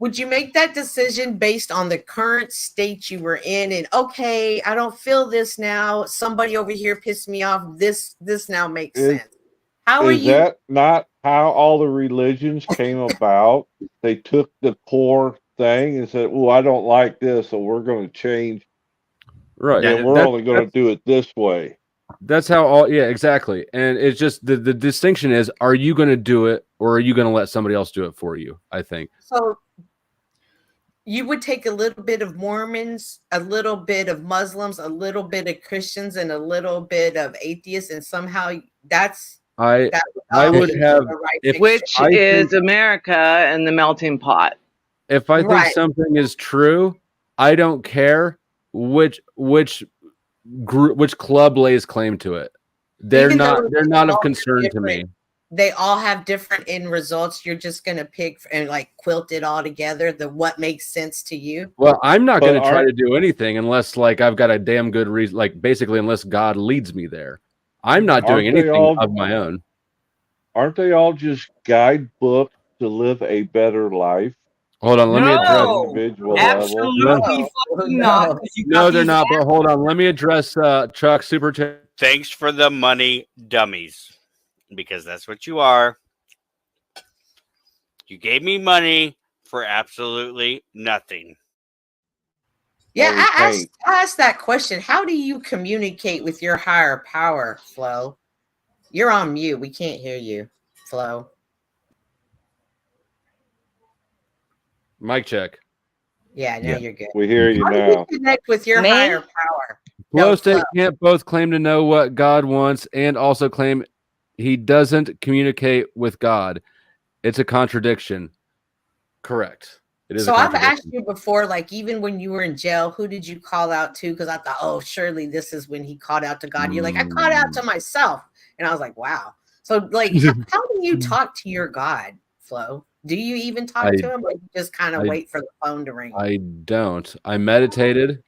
Would you make that decision based on the current state you were in? And okay, I don't feel this now. Somebody over here pissed me off. This now makes sense. How are you? Is that not how all the religions came about? They took the core thing and said, "Oh, I don't like this, so we're going to change." Right. And we're only going to do it this way. That's how exactly. And it's just the distinction is, are you going to do it, or are you going to let somebody else do it for you? I think. So you would take a little bit of Mormons, a little bit of Muslims, a little bit of Christians, and a little bit of atheists, and somehow I would have, which is America and the melting pot. If I think something is true, I don't care which group, which club lays claim to it. They're not of concern to me. they all have different end results. You're just gonna pick and like quilt it all together. What makes sense to you. Well, I'm not But going to try aren't- to do anything unless like I've got a damn good reason. Like basically, unless God leads me there, I'm not doing Aren't they anything all- of my own. Aren't they all just guidebooks to live a better life? Hold on, let me address. Individual Absolutely level. fucking not. 'cause you No, got they're these not. But hold on, let me address Chuck Super Chat. Thanks for the money, dummies, because that's what you are. You gave me money for absolutely nothing. Yeah, Holy I paint. asked that question. How do you communicate with your higher power, Flo? You're on mute. We can't hear you, Flo. Mic check. Yeah, now Yeah. you're good. We hear you How do now. you connect with your Me? higher power? Flow No, state Flo. can't both claim to know what God wants and also claim he doesn't communicate with God. It's a contradiction. Correct. It is So a I've contradiction. asked you before, like even when you were in jail, who did you call out to? Because I thought, oh, surely this is when he called out to God. You're like, I called out to myself, and I was like, wow. So like, how do you talk to your God, Flo? Do you even talk I- to him, or you just kind of I- wait for the phone to ring? I don't. I meditated.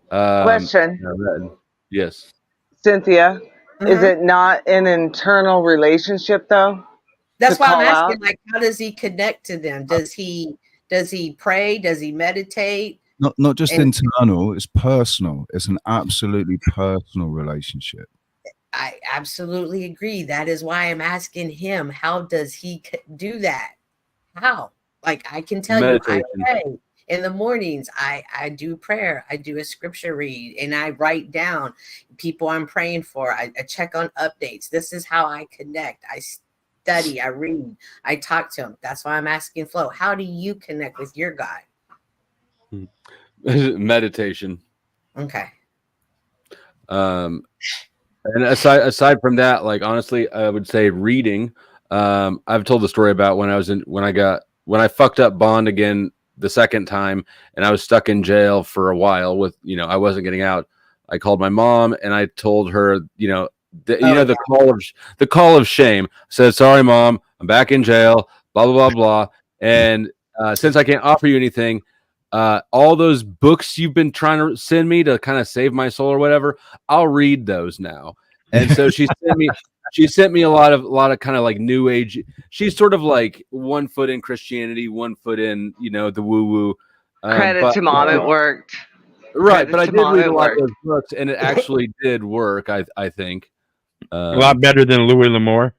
Question. I read. Yes. Cynthia, is Mhm. it not an internal relationship though? That's to why I'm call asking, out? like, how does he connect to them? Does he pray? Does he meditate? Not just And- internal, it's personal. It's an absolutely personal relationship. I absolutely agree. That is why I'm asking him, how does he do that? How? Like, I can tell you, I Meditation. pray in the mornings. I do prayer. I do a scripture read, and I write down people I'm praying for. I check on updates. This is how I connect. I study. I read. I talk to him. That's why I'm asking Flo, how do you connect with your God? Meditation. Okay. And aside from that, like honestly, I would say reading. I've told the story about when I fucked up bond again the second time, and I was stuck in jail for a while with, I wasn't getting out. I called my mom and I told her, the call of shame. I said, sorry, Mom, I'm back in jail, blah, blah, blah, blah. And since I can't offer you anything, all those books you've been trying to send me to kind of save my soul or whatever, I'll read those now. And so she sent me a lot of kind of like new age. She's sort of like 1 foot in Christianity, 1 foot in, the woo woo. Credit to mom, it worked. Right, Credit but I to did mom, read it a lot of worked. those books, and it actually did work. I think A lot better than Louis L'Amour.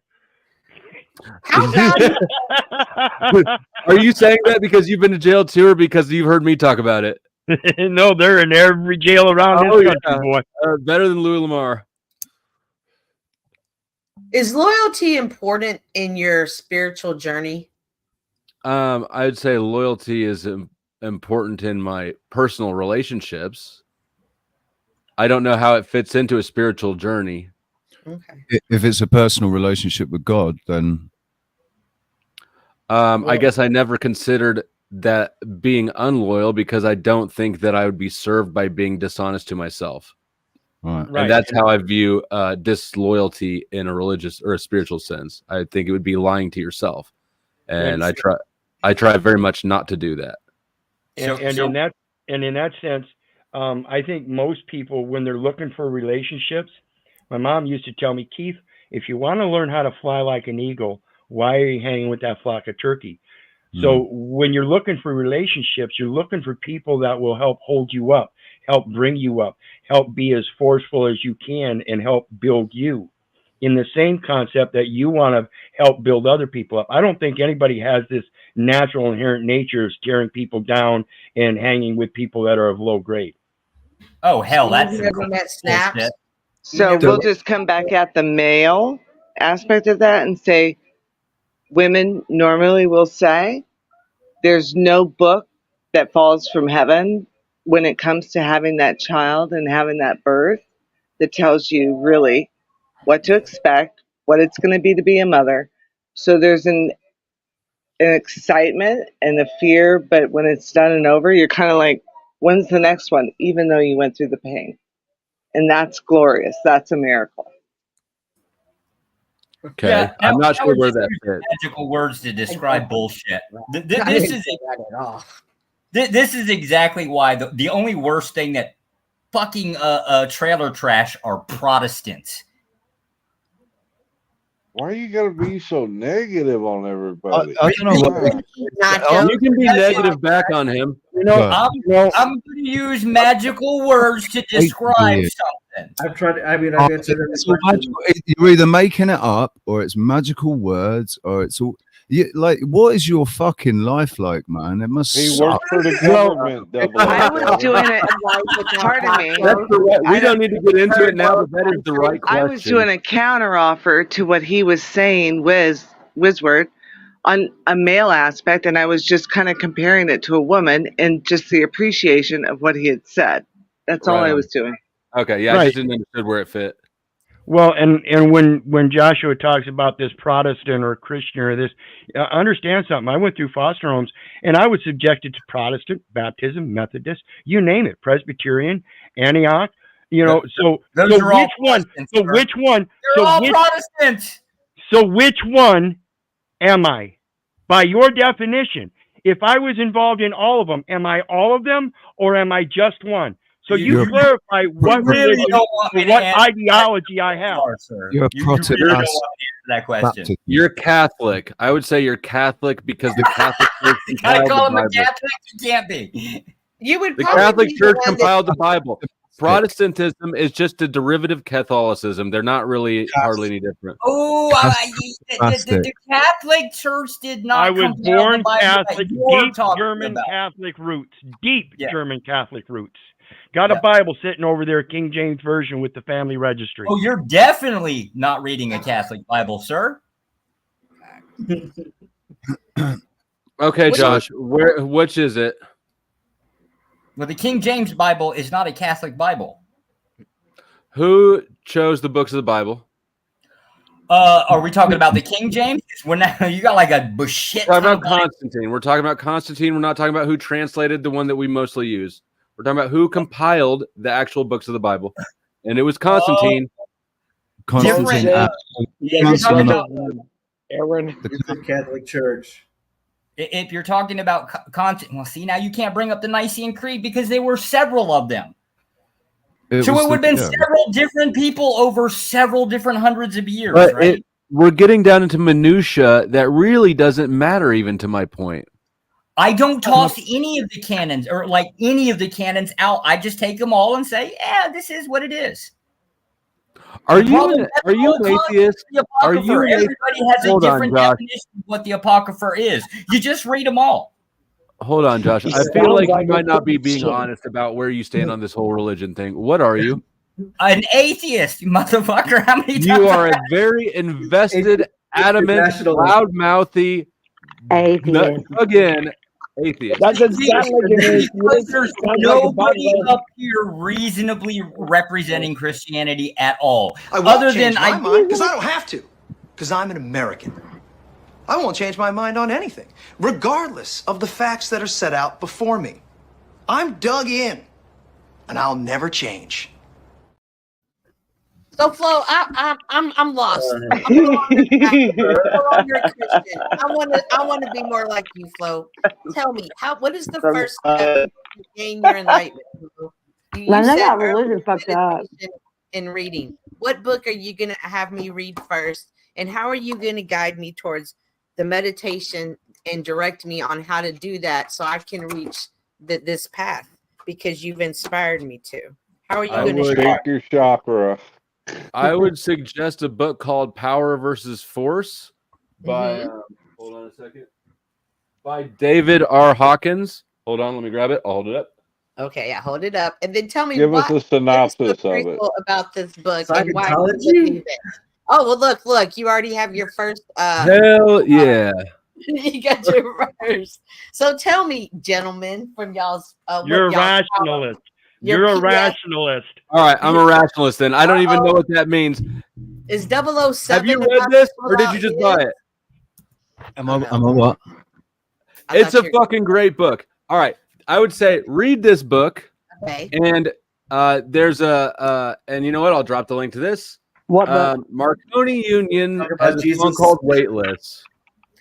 Are you saying that because you've been to jail too, or because you've heard me talk about it? No, they're in every jail around this country, boy. Better than Louis L'Amour. Is loyalty important in your spiritual journey? I would say loyalty is important in my personal relationships. I don't know how it fits into a spiritual journey. Okay. If it's a personal relationship with God, then I guess I never considered that being unloyal because I don't think that I would be served by being dishonest to myself. right. And that's how I view disloyalty in a religious or a spiritual sense. I think it would be lying to yourself, and I try very much not to do that. And in that sense, I think most people, when they're looking for relationships, my mom used to tell me, Keith, if you want to learn how to fly like an eagle, why are you hanging with that flock of turkey? So when you're looking for relationships, you're looking for people that will help hold you up, help bring you up, help be as forceful as you can, and help build you in the same concept that you want to help build other people up. I don't think anybody has this natural inherent nature of tearing people down and hanging with people that are of low grade. Oh, hell, that's You never met Snaps? So we'll just come back at the male aspect of that and say, women normally will say, there's no book that falls from heaven when it comes to having that child and having that birth that tells you really what to expect, what it's going to be a mother. So there's an excitement and a fear, but when it's done and over, you're kind of like, when's the next one? Even though you went through the pain. And that's glorious. That's a miracle. Okay, Yeah, I'm not now sure we're where just that using fits. magical words to describe bullshit. I This didn't is say that at all. this is exactly why the only worst thing that fucking trailer trash are Protestants. Why are you gonna be so negative on everybody? I don't know what. You can be negative back on him. I'm going to use magical words to describe something. I've tried. I mean, Oh, I've answered every it's all question. you're either making it up, or it's magical words, or it's all. Like, what is your fucking life like, man? It must. He suck. works for the government. I was doing it. Pardon me. That's the right. We don't need to get into it now, but that is the right question. I was doing a counter offer to what he was saying, Wizward, on a male aspect, and I was just kind of comparing it to a woman and just the appreciation of what he had said. That's all Right I on. was doing. Okay, yeah, I Right. just didn't understand where it fit. Well, and when Joshua talks about this Protestant or Christian or this, understand something. I went through foster homes, and I was subjected to Protestant, Baptism, Methodist, you name it, Presbyterian, Antioch. You know, so Those are all which one? Protestants, So sir. which one? They're So all which? Protestants. So which one am I? By your definition, if I was involved in all of them, am I all of them or am I just one? So you You're- clarify what really religion don't want me or to what answer ideology I have. You're a You really don't Protestant. want to answer that question. You're Catholic. I would say you're Catholic because the Catholic Church You gotta compiled call the him a Bible. Catholic. You can't be. You would The probably Catholic be the Church one that- compiled the Bible. Protestantism is just a derivative Catholicism. They're not really hardly any different. Oh, the Catholic Church did not. I was compile born the Bible that Catholic, you're deep talking German about. Catholic roots, deep Yeah. German Catholic roots. Got a Bible sitting over there, King James Version with the family registry. Oh, you're definitely not reading a Catholic Bible, sir. Okay, Which- Josh, which is it? Well, the King James Bible is not a Catholic Bible. Who chose the books of the Bible? Are we talking about the King James? We're not, you got like a shit. We're talking about Constantine. We're talking about Constantine. We're not talking about who translated the one that we mostly use. We're talking about who compiled the actual books of the Bible, and it was Constantine. Constantine. Yeah, you're talking about Aaron. It's the Catholic Church. if you're talking about content. Well, see, now you can't bring up the Nicene Creed because there were several of them. So it would have been several different people over several different hundreds of years, But right? we're getting down into minutia that really doesn't matter, even to my point. I don't toss any of the canons or like any of the canons out. I just take them all and say, yeah, this is what it is. Are you an atheist? Are you an atheist? Everybody has a Hold on, different Josh. definition of what the Apocrypha is. You just read them all. Hold on, Josh. I feel like you might not be being honest about where you stand on this whole religion thing. What are you? An atheist, you motherfucker. How many times? You are a very invested, adamant, loudmouthy, again, atheist. Doesn't sound like an atheist. Because there's Sounds like a nobody Bible. up here reasonably representing Christianity at all. I won't Other change than my mind because I don't have to, because I'm an American. I won't change my mind on anything, regardless of the facts that are set out before me. I'm dug in, and I'll never change. So Flo, I'm lost. I'm no longer a Christian. I want to be more like you, Flo. Tell me, what is the first step to gain your enlightenment? You Man, I said got earlier religion fucked up. meditation and reading. What book are you gonna have me read first, and how are you gonna guide me towards the meditation and direct me on how to do that so I can reach this path? Because you've inspired me to. How are you going to Take start? your chakra. I would suggest a book called Power versus Force by hold on a second. By David R. Hawkins. Hold on, let me grab it. I'll hold it up. Okay, yeah, hold it up, and then tell me Give what us a synopsis what is so of it. critical about this book and why you Scientology? believe it. Oh well, look, you already have your first. Hell yeah. You got your first. So tell me, gentlemen, from y'all's. You're a what y'all rationalist. Your You're a PDF rationalist. All right, I'm a rationalist then. I don't even know what that means. Is 007. Have you read this or did you just buy it? I'm a what? It's a fucking great book. All right. I would say read this book. Okay. And there's and you know what? I'll drop the link to this. What the? Marconi Union Talk about has a song Jesus. called Weightless.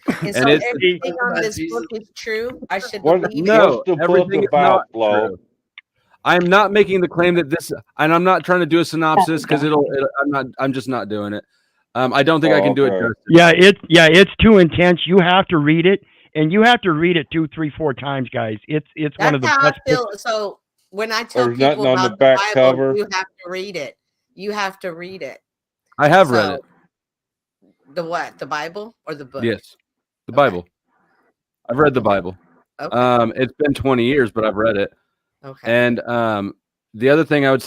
And And so it's everything on about this Jesus. book is true. I should What, believe it. no, what's the book everything is about, not Flo? true. I'm not making the claim that this, and I'm not trying to do a synopsis because I'm just not doing it. I don't think I can do it justice. It's too intense. You have to read it, and you have to read it 2, 3, 4 times, guys. It's one of That's the how I best feel. books. So when I tell There's people nothing on the about the back Bible, cover. you have to read it. You have to read it. I have read it. The what? The Bible or the book? Yes, the Bible. I've read the Bible. Okay. It's been 20 years, but I've read it. Okay. And the other thing I would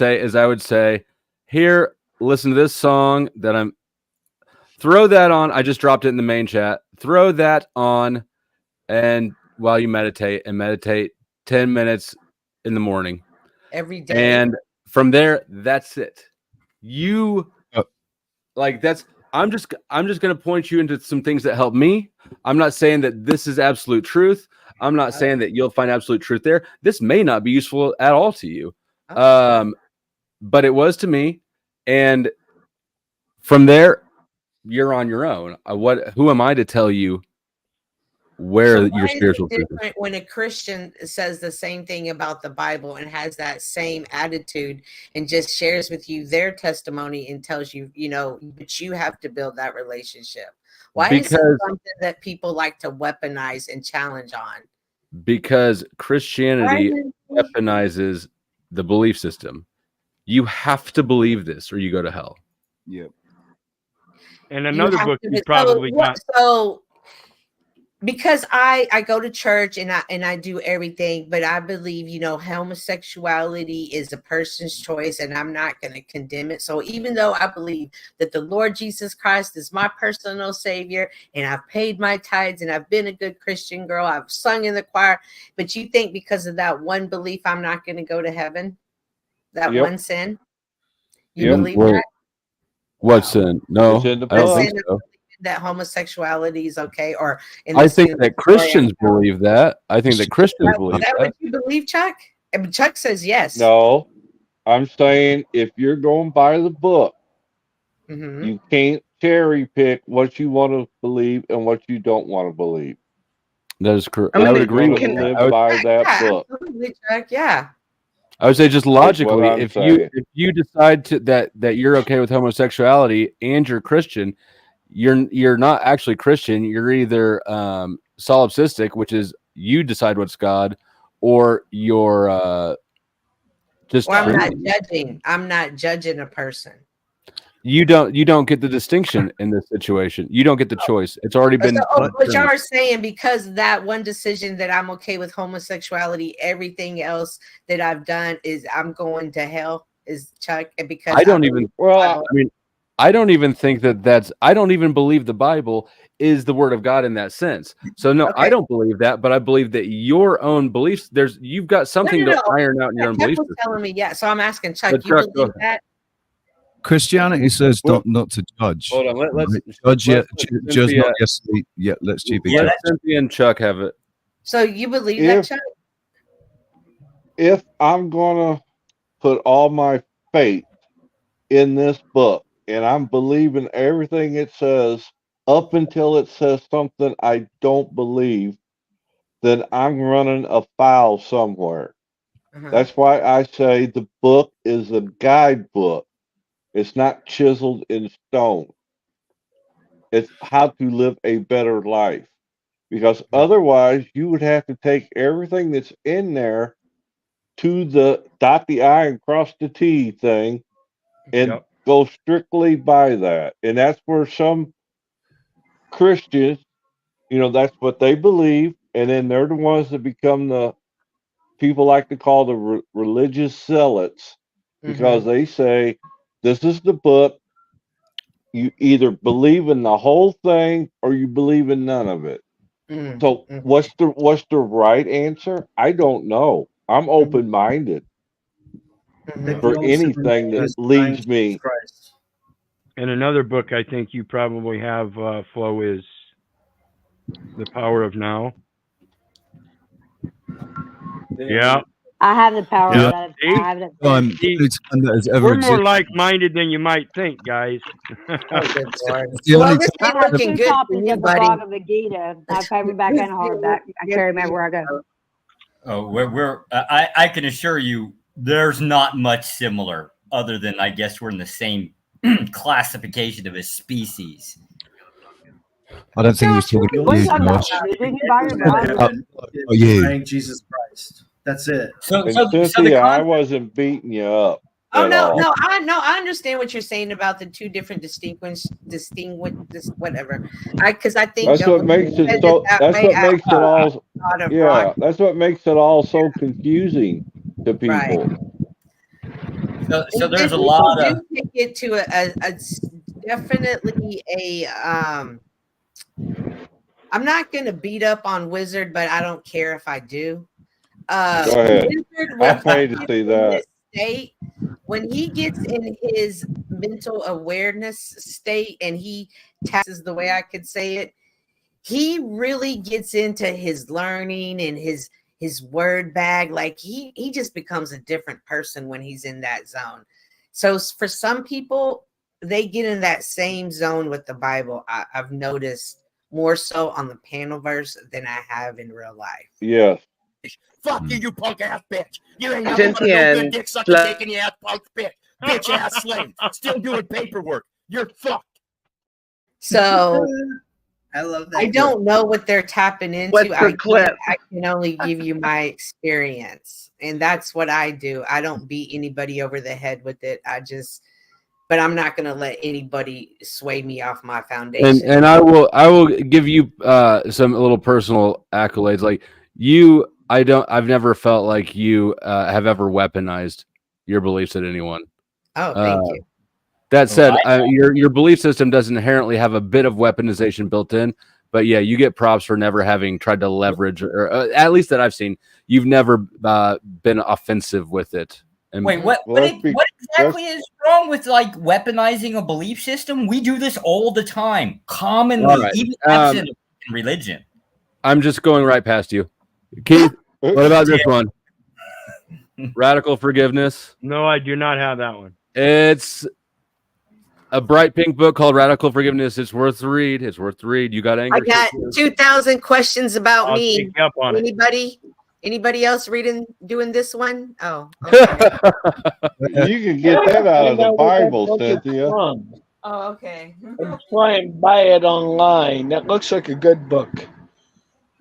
say, here, listen to this song that throw that on. I just dropped it in the main chat. Throw that on, and while you meditate 10 minutes in the morning. Every day. And from there, that's it. I'm just going to point you into some things that help me. I'm not saying that this is absolute truth. I'm not saying that you'll find absolute truth there. This may not be useful at all to you. But it was to me. And from there, you're on your own. Who am I to tell you where your spiritual truth is? Different when a Christian says the same thing about the Bible and has that same attitude and just shares with you their testimony and tells you, but you have to build that relationship. Why is it something that people like to weaponize and challenge on? Because Christianity weaponizes the belief system. You have to believe this or you go to hell. Yep. And another book you probably got. So because I go to church and I do everything, but I believe, homosexuality is a person's choice and I'm not going to condemn it. So even though I believe that the Lord Jesus Christ is my personal savior and I've paid my tithes and I've been a good Christian girl, I've sung in the choir, but you think because of that one belief, I'm not going to go to heaven? That one sin? You believe that? What sin? No, I don't think so. That homosexuality is okay, or I think that Christians believe that. I think that Christians believe that. What you believe, Chuck? Chuck says yes. No, I'm saying if you're going by the book, you can't cherry pick what you want to believe and what you don't want to believe. That is correct. I would agree with live by that book. Absolutely, Chuck. Yeah. I would say just logically, if saying. you decide that you're okay with homosexuality and you're Christian, you're not actually Christian. You're either solipsistic, which is you decide what's God, or you're just. Well, I'm not judging. I'm not judging a person. You don't get the distinction in this situation. You don't get the choice. It's already been. But y'all are saying because of that one decision that I'm okay with homosexuality, everything else that I've done is I'm going to hell. Is Chuck? Because I don't even. Well, I mean, I don't even think that's. I don't even believe the Bible is the word of God in that sense. So no, I don't believe that. But I believe that your own beliefs. You've got something to iron out in your own beliefs. Telling me, yeah. So I'm asking Chuck. You believe that? Christianity says not to judge. Hold on, let's judge yet, judge Cynthia, not yet. Let's be let Cynthia and Chuck have it. So you believe that, Chuck? If I'm gonna put all my faith in this book and I'm believing everything it says up until it says something I don't believe, then I'm running afoul somewhere. That's why I say the book is a guidebook. It's not chiseled in stone. It's how to live a better life. Because otherwise, you would have to take everything that's in there to the dot the I and cross the T thing and go strictly by that. And that's where some Christians, that's what they believe. And then they're the ones that become the people like to call the religious zealots because they say, this is the book. You either believe in the whole thing or you believe in none of it. So what's the right answer? I don't know. I'm open-minded for anything that leads me. And another book I think you probably have, Flo, is The Power of Now. Yeah. I have the power Yeah. that I have that. It's one that has ever We're more existed. like-minded than you might think, guys. Oh, good Lord. The Well, only this I ain't have looking two good for copies you, of the buddy. Bhagavad Gita. I have paperback and hardback. I carry them everywhere I go. Oh, I can assure you, there's not much similar, other than I guess we're in the same classification of a species. I don't think he was talking The to only you, talking about Josh. religion, you buy your Bible. heaven is Oh, yeah. denying Jesus Christ. That's it. And Cynthia, I wasn't beating you up. Oh at no, all. no, I understand what you're saying about the two different whatever. Because I think That's what makes it so. That's what makes it all. Yeah, that's what makes it all so confusing to people. So there's a people lot of do take it to a definitely a I'm not gonna beat up on Wizard, but I don't care if I do. Go ahead. Wizard, I'll pay to see that. state, when he gets in his mental awareness state and he taxes, the way I could say it, he really gets into his learning and his word bag. Like he just becomes a different person when he's in that zone. So for some people, they get in that same zone with the Bible. I've noticed more so on the panel verse than I have in real life. Yes. Fuck you, you punk ass bitch. You ain't nothing but a no good dick sucking dick in your ass, punk bitch. Bitch ass slave. Still doing paperwork. You're fucked. So I love that. I don't know what they're tapping into. What's the clip? I can only give you my experience. And that's what I do. I don't beat anybody over the head with it. But I'm not going to let anybody sway me off my foundation. And I will give you some little personal accolades. Like I've never felt like you have ever weaponized your beliefs at anyone. Oh, thank you. That said, your belief system does inherently have a bit of weaponization built in, but yeah, you get props for never having tried to leverage, or at least that I've seen, you've never been offensive with it. And Wait, what exactly is wrong with like weaponizing a belief system? We do this all the time, commonly, right. even absent of religion. I'm just going right past you. Keith, what about this one? Radical forgiveness. No, I do not have that one. It's a bright pink book called Radical Forgiveness. It's worth the read. It's worth the read. You got angry. I got 2,000 questions about I'll me. take you up on it. Anybody else doing this one? Oh, okay. You can get that out of the Bible, Cynthia. Oh, okay. And try and buy it online. That looks like a good book.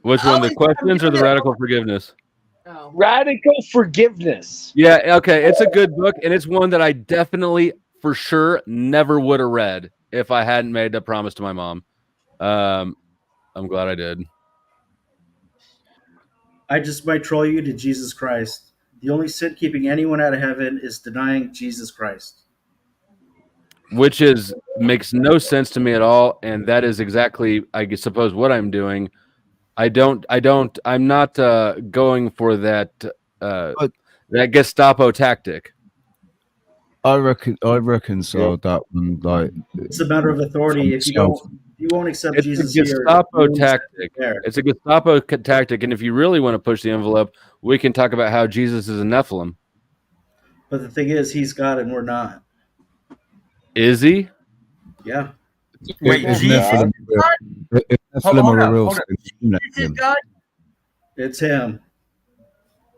Which one, the questions or the Radical Forgiveness? Radical Forgiveness. Yeah, okay. It's a good book, and it's one that I definitely, for sure, never would have read if I hadn't made that promise to my mom. I'm glad I did. I just might troll you to Jesus Christ. The only sin keeping anyone out of heaven is denying Jesus Christ. Which makes no sense to me at all, and that is exactly, I suppose, what I'm doing. I'm not going for that Gestapo tactic. I reconciled that one. Like, It's a matter of authority. If you won't accept It's Jesus a here, Gestapo you won't accept tactic. him there. It's a Gestapo tactic, and if you really want to push the envelope, we can talk about how Jesus is a Nephilim. But the thing is, he's God and we're not. Is he? Yeah. Wait, is Jesus Nephilim is God? if Nephilim Hold are a on, real hold on. thing, Jesus is God? It's him.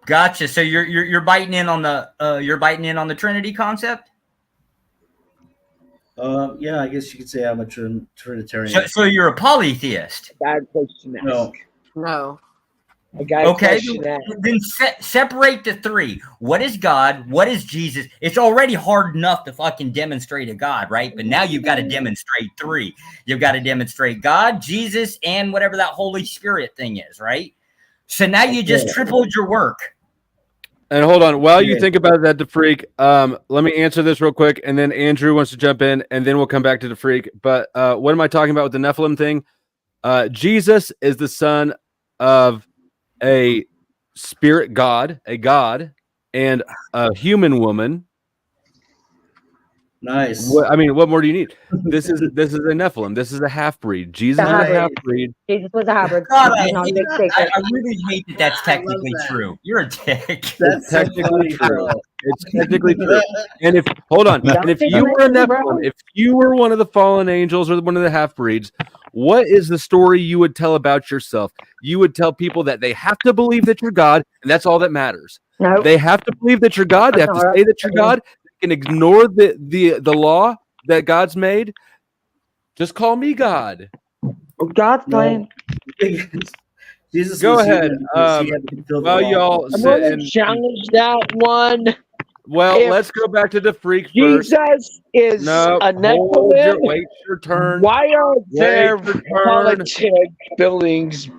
Gotcha. So you're biting in on the Trinity concept. Yeah, I guess you could say I'm a Trinitarian. So you're a polytheist. Bad question to ask. No. No. I got a Okay, question to ask. then separate the three. What is God? What is Jesus? It's already hard enough to fucking demonstrate a God, right? But now you've got to demonstrate three. You've got to demonstrate God, Jesus, and whatever that Holy Spirit thing is, right? So now you just tripled your work. And hold on, while you think about that, the freak, let me answer this real quick, and then Andrew wants to jump in, and then we'll come back to the freak. But what am I talking about with the Nephilim thing? Jesus is the son of a spirit god, and a human woman. Nice. What more do you need? This is a Nephilim. This is a half breed. Jesus is a half breed. Jesus was a hybrid. God, It's not a big secret. I really hate that that's technically true. You're a dick. It's technically true. It's technically true. And if you were a Nephilim, if you were one of the fallen angels or one of the half breeds, what is the story you would tell about yourself? You would tell people that they have to believe that you're God, and that's all that matters. Nope. They have to believe that you're God. They have to say that you're God. They can ignore the law that God's made. Just call me God. God's plan. Jesus Go was ahead. human because he had to fulfill the Well, law. y'all I'm sit going to and challenge that one. well, If let's go back to the freak first. Jesus is No, a wait Nephilim. your turn. Why are there Wait your turn. politic buildings?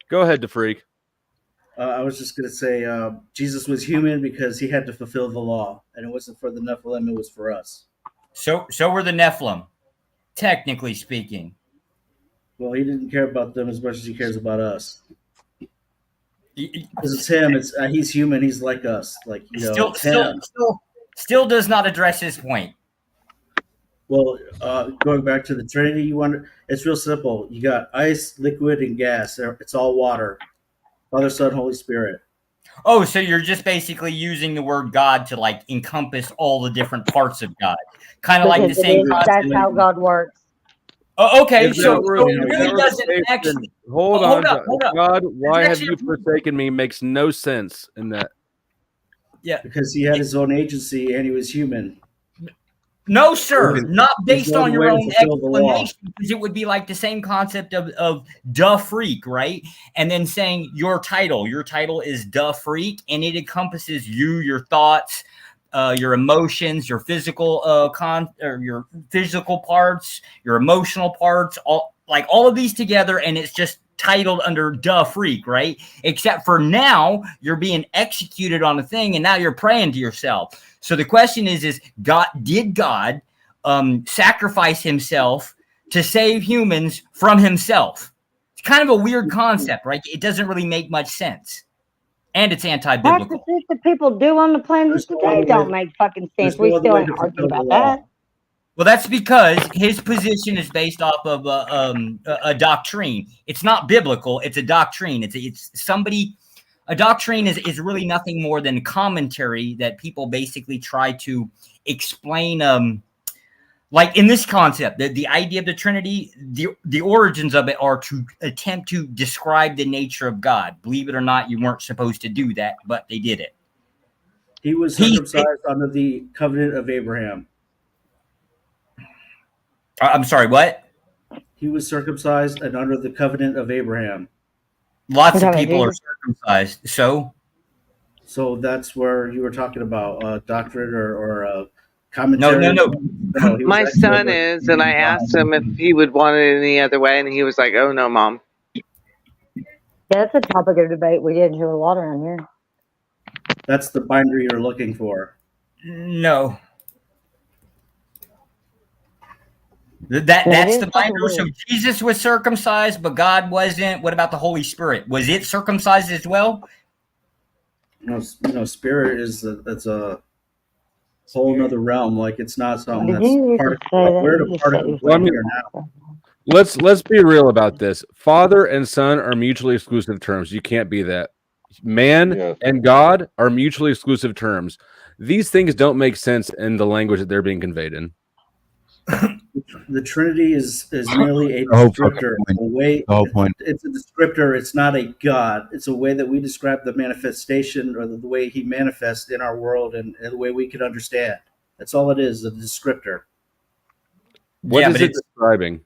Go ahead, the freak. I was just going to say Jesus was human because he had to fulfill the law, and it wasn't for the Nephilim; it was for us. So were the Nephilim, technically speaking. Well, he didn't care about them as much as he cares about us. Because it's him. He's human. He's like us. Like Still does not address his point. Well, going back to the Trinity, it's real simple. You got ice, liquid, and gas. It's all water. Father, Son, Holy Spirit. Oh, so you're just basically using the word God to like encompass all the different parts of God, kind of like the same concept. That's how God works. Oh, okay, so it really doesn't actually. Hold hold on, up. God, why have you forsaken me? Makes no sense in that. Yeah, because he had his own agency and he was human. No, sir, not based on your own explanation, because it would be like the same concept of duh freak, right? And then saying your title is duh freak, and it encompasses you, your thoughts, your emotions, your physical your physical parts, your emotional parts, all of these together, and it's just titled under duh freak, right? Except for now you're being executed on a thing, and now you're praying to yourself. So the question is did God sacrifice himself to save humans from himself? It's kind of a weird concept, right? It doesn't really make much sense. And it's anti-biblical. Half the shit that people do on the planet today don't make fucking sense. We still ain't arguing about that. Well, that's because his position is based off of a doctrine. It's not biblical. It's a doctrine. It's somebody. A doctrine is really nothing more than commentary that people basically try to explain. Like in this concept, the idea of the Trinity, the origins of it are to attempt to describe the nature of God. Believe it or not, you weren't supposed to do that, but they did it. He was circumcised under the covenant of Abraham. I'm sorry, what? He was circumcised and under the covenant of Abraham. Lots of people are circumcised. So that's where you were talking about doctrine or commentary. No. My son is, and I asked him if he would want it any other way, and he was like, "Oh no, Mom." Yeah, that's a topic of debate we get into a lot around here. That's the binder you're looking for. No. That's the binder. So Jesus was circumcised, but God wasn't. What about the Holy Spirit? Was it circumcised as well? No, spirit that's a whole nother realm. Like it's not something that's part of. We're a part of the here now. Let's be real about this. Father and son are mutually exclusive terms. You can't be that. Man and God are mutually exclusive terms. These things don't make sense in the language that they're being conveyed in. The Trinity is merely a descriptor. The whole point. It's a descriptor. It's not a God. It's a way that we describe the manifestation or the way he manifests in our world and the way we can understand. That's all it is, a descriptor. What is it describing?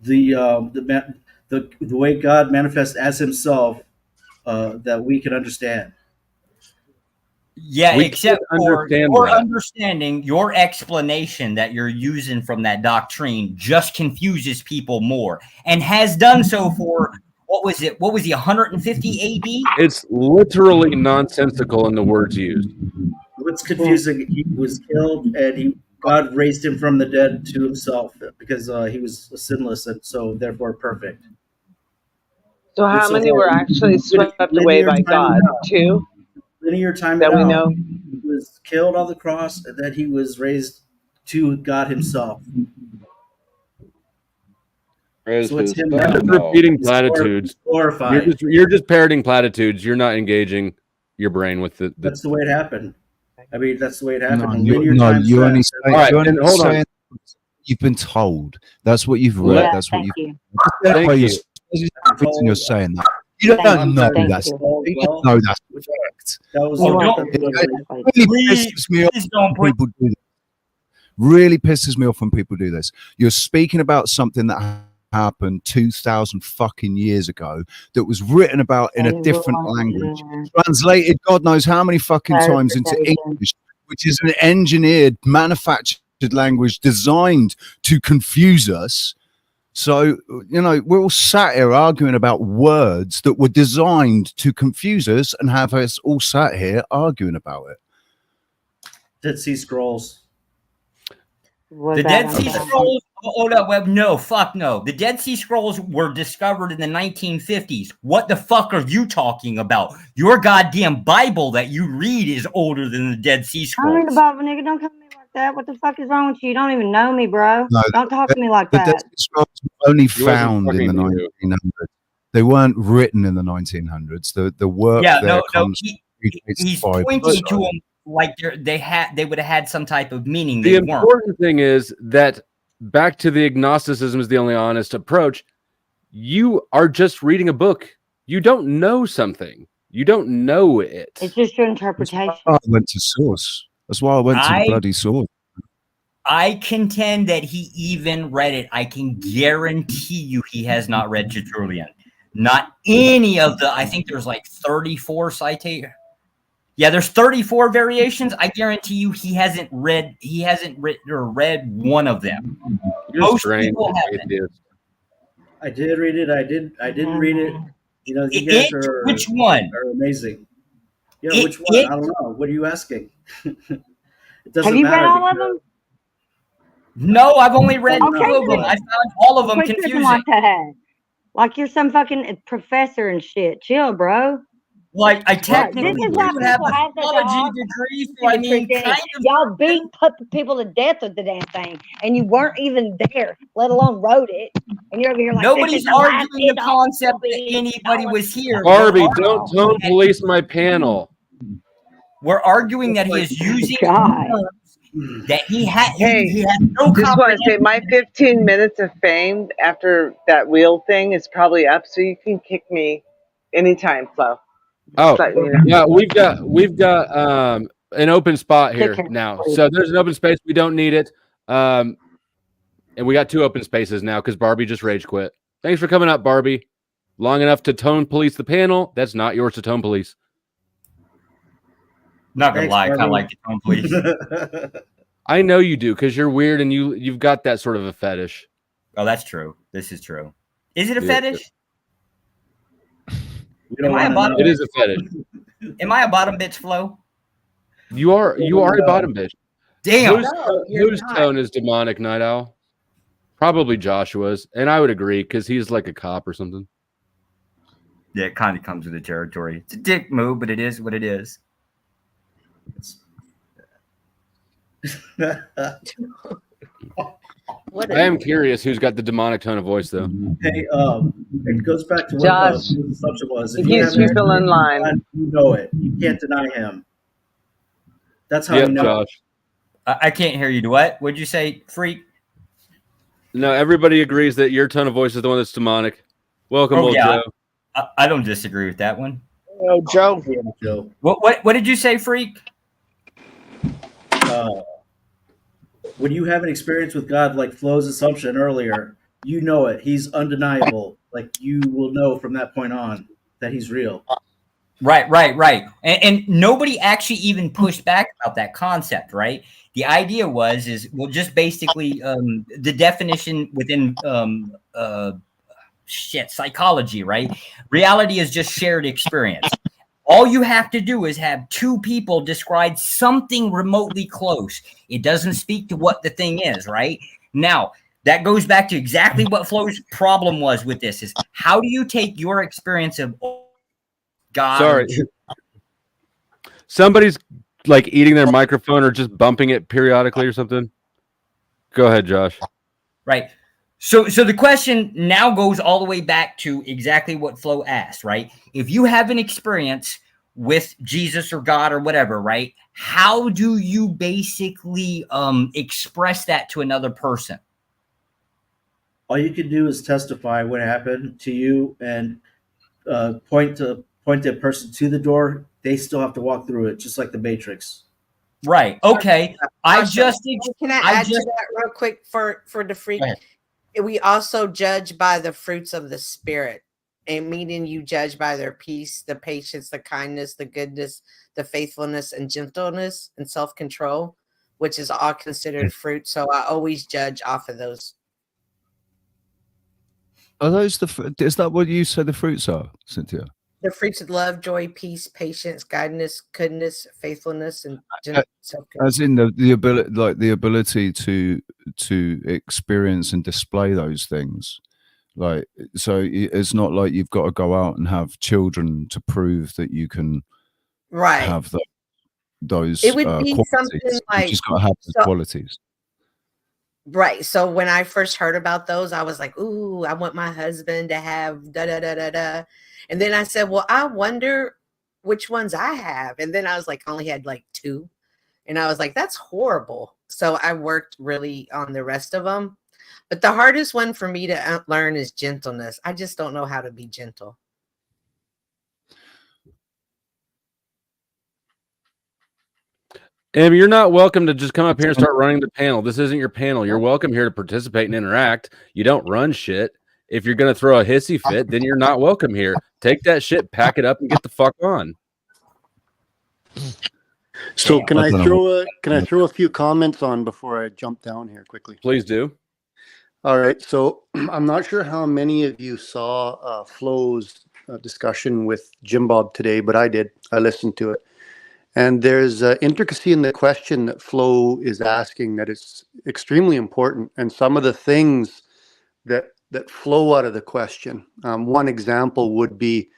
The way God manifests as himself that we can understand. Yeah, except for your understanding, your explanation that you're using from that doctrine just confuses people more and has done so for, what was he, 150 AD? It's literally nonsensical in the words used. What's confusing, he was killed and God raised him from the dead to himself because he was sinless and so therefore perfect. So how many were actually swept away by God? 2? Linear time that we know. He was killed on the cross and then he was raised to God Himself. So it's Him You're now. just repeating It's platitudes. glorified. You're just parroting platitudes. You're not engaging your brain with the That's the way it happened. I mean, that's the way it happened. No, In linear you time only sets. say, All right, you're only and hold on. saying you've been told. That's what you've read. Yeah, That's what thank you've. you. That's Thank why you. you're saying that. You don't Thank you. know Thank that's. you. You don't know that's fact. That was You Oh, want it them to get really pisses me off when people do this. Really pisses me off when people do this. You're speaking about something that happened 2,000 fucking years ago that was written about in a different language, translated God knows how many fucking times into English, which is an engineered, manufactured language designed to confuse us. So, you know, we're all sat here arguing about words that were designed to confuse us and have us all sat here arguing about it. Dead Sea Scrolls. The Dead Sea Scrolls. Hold up, Web. No, fuck no. The Dead Sea Scrolls were discovered in the 1950s. What the fuck are you talking about? Your goddamn Bible that you read is older than the Dead Sea I Scrolls. read the Bible, nigga. Don't come to me like that. What the fuck is wrong with you? You don't even know me, bro. No, Don't talk to me like the that. Dead Sea Scrolls were only He wasn't found in the talking to you. 1900s. They weren't written in the 1900s. The work Yeah, there no, comes. he's pointing to them like they would have had some type of meaning. The They weren't. important thing is that back to the agnosticism is the only honest approach. You are just reading a book. You don't know something. You don't know it. It's just your interpretation. I went to source. That's why I went to the bloody source. I contend that he even read it. I can guarantee you he has not read Tertullian. Not any of the, I think there's like 34 citations. Yeah, there's 34 variations. I guarantee you he hasn't read one of them. Most people haven't. I did read it. I didn't read it. You know, you guys are which one? Are amazing. Yeah, which one? I don't know. What are you asking? It doesn't Have you read matter all of because- them? No, I've only read Okay, two of them. I found all of them Quit tripping confusing. like that. Like you're some fucking professor and shit. Chill, bro. Like I This technically is why do have people a have such a theology hard degree, so I mean, kind of. y'all beat people to death with the damn thing, and you weren't even there, let alone wrote it. And you're over here like Nobody's this is the last arguing the end all concept that be. anybody was here. Barbie, don't tone police my panel. We're arguing that he is using terms that he had. Hey, he had no just want to say comprehension. my 15 minutes of fame after that wheel thing is probably up, so you can kick me anytime, Flo. Oh, Just letting you know. yeah, we've got an open spot here now. So there's an open space. We don't need it. And we got two open spaces now because Barbie just rage quit. Thanks for coming up, Barbie. Long enough to tone police the panel. That's not yours to tone police. Not gonna Thanks, lie, I kind of Barbie. like the tone police. I know you do because you're weird and you've got that sort of a fetish. Oh, that's true. This is true. Is it a Yeah. fetish? We don't Am I a wanna bottom? know. It is a fetish. Am I a bottom bitch, Flo? You are a bottom bitch. Damn. Whose tone is demonic, Night Owl? Probably Joshua's, and I would agree because he's like a cop or something. Yeah, it kind of comes with the territory. It's a dick move, but it is what it is. I am curious who's got the demonic tone of voice, though. Hey, it goes back to what Josh, the assumption was. it keeps have people in line. God, you know it. You can't deny him. That's how Yep, you know. Josh. I can't hear you. What? What'd you say, freak? No, everybody agrees that your tone of voice is the one that's demonic. Welcome, old Joe. I don't disagree with that one. Oh, Joe. Joe. What did you say, freak? When you have an experience with God, like Flo's assumption earlier, you know it. He's undeniable. Like you will know from that point on that he's real. Right. And nobody actually even pushed back about that concept, right? The idea is just basically the definition within psychology, right? Reality is just shared experience. All you have to do is have two people describe something remotely close. It doesn't speak to what the thing is, right? Now, that goes back to exactly what Flo's problem was with this is how do you take your experience of God? Sorry. Somebody's like eating their microphone or just bumping it periodically or something. Go ahead, Josh. Right. So the question now goes all the way back to exactly what Flo asked, right? If you have an experience with Jesus or God or whatever, right? How do you basically express that to another person? All you can do is testify what happened to you and point the person to the door. They still have to walk through it, just like the Matrix. Right. Okay. Can I add to that real quick for the freak? We also judge by the fruits of the spirit, and meaning you judge by their peace, the patience, the kindness, the goodness, the faithfulness, and gentleness and self-control, which is all considered fruit. So I always judge off of those. Are those is that what you say the fruits are, Cynthia? The fruits of love, joy, peace, patience, kindness, goodness, faithfulness, and self-control. As in the ability, like the ability to experience and display those things. Like, so it's not like you've got to go out and have children to prove that you can have those. It would be something like you just got to have the qualities. Right. So when I first heard about those, I was like, ooh, I want my husband to have da da da da da. And then I said, well, I wonder which ones I have. And then I was like, I only had like 2. And I was like, that's horrible. So I worked really on the rest of them. But the hardest one for me to learn is gentleness. I just don't know how to be gentle. And you're not welcome to just come up here and start running the panel. This isn't your panel. You're welcome here to participate and interact. You don't run shit. If you're going to throw a hissy fit, then you're not welcome here. Take that shit, pack it up, and get the fuck on. So can I throw a few comments on before I jump down here quickly? Please do. All right. So I'm not sure how many of you saw Flo's discussion with Jim Bob today, but I did. I listened to it. And there's intricacy in the question that Flo is asking that is extremely important. And some of the things that flow out of the question. One example would be,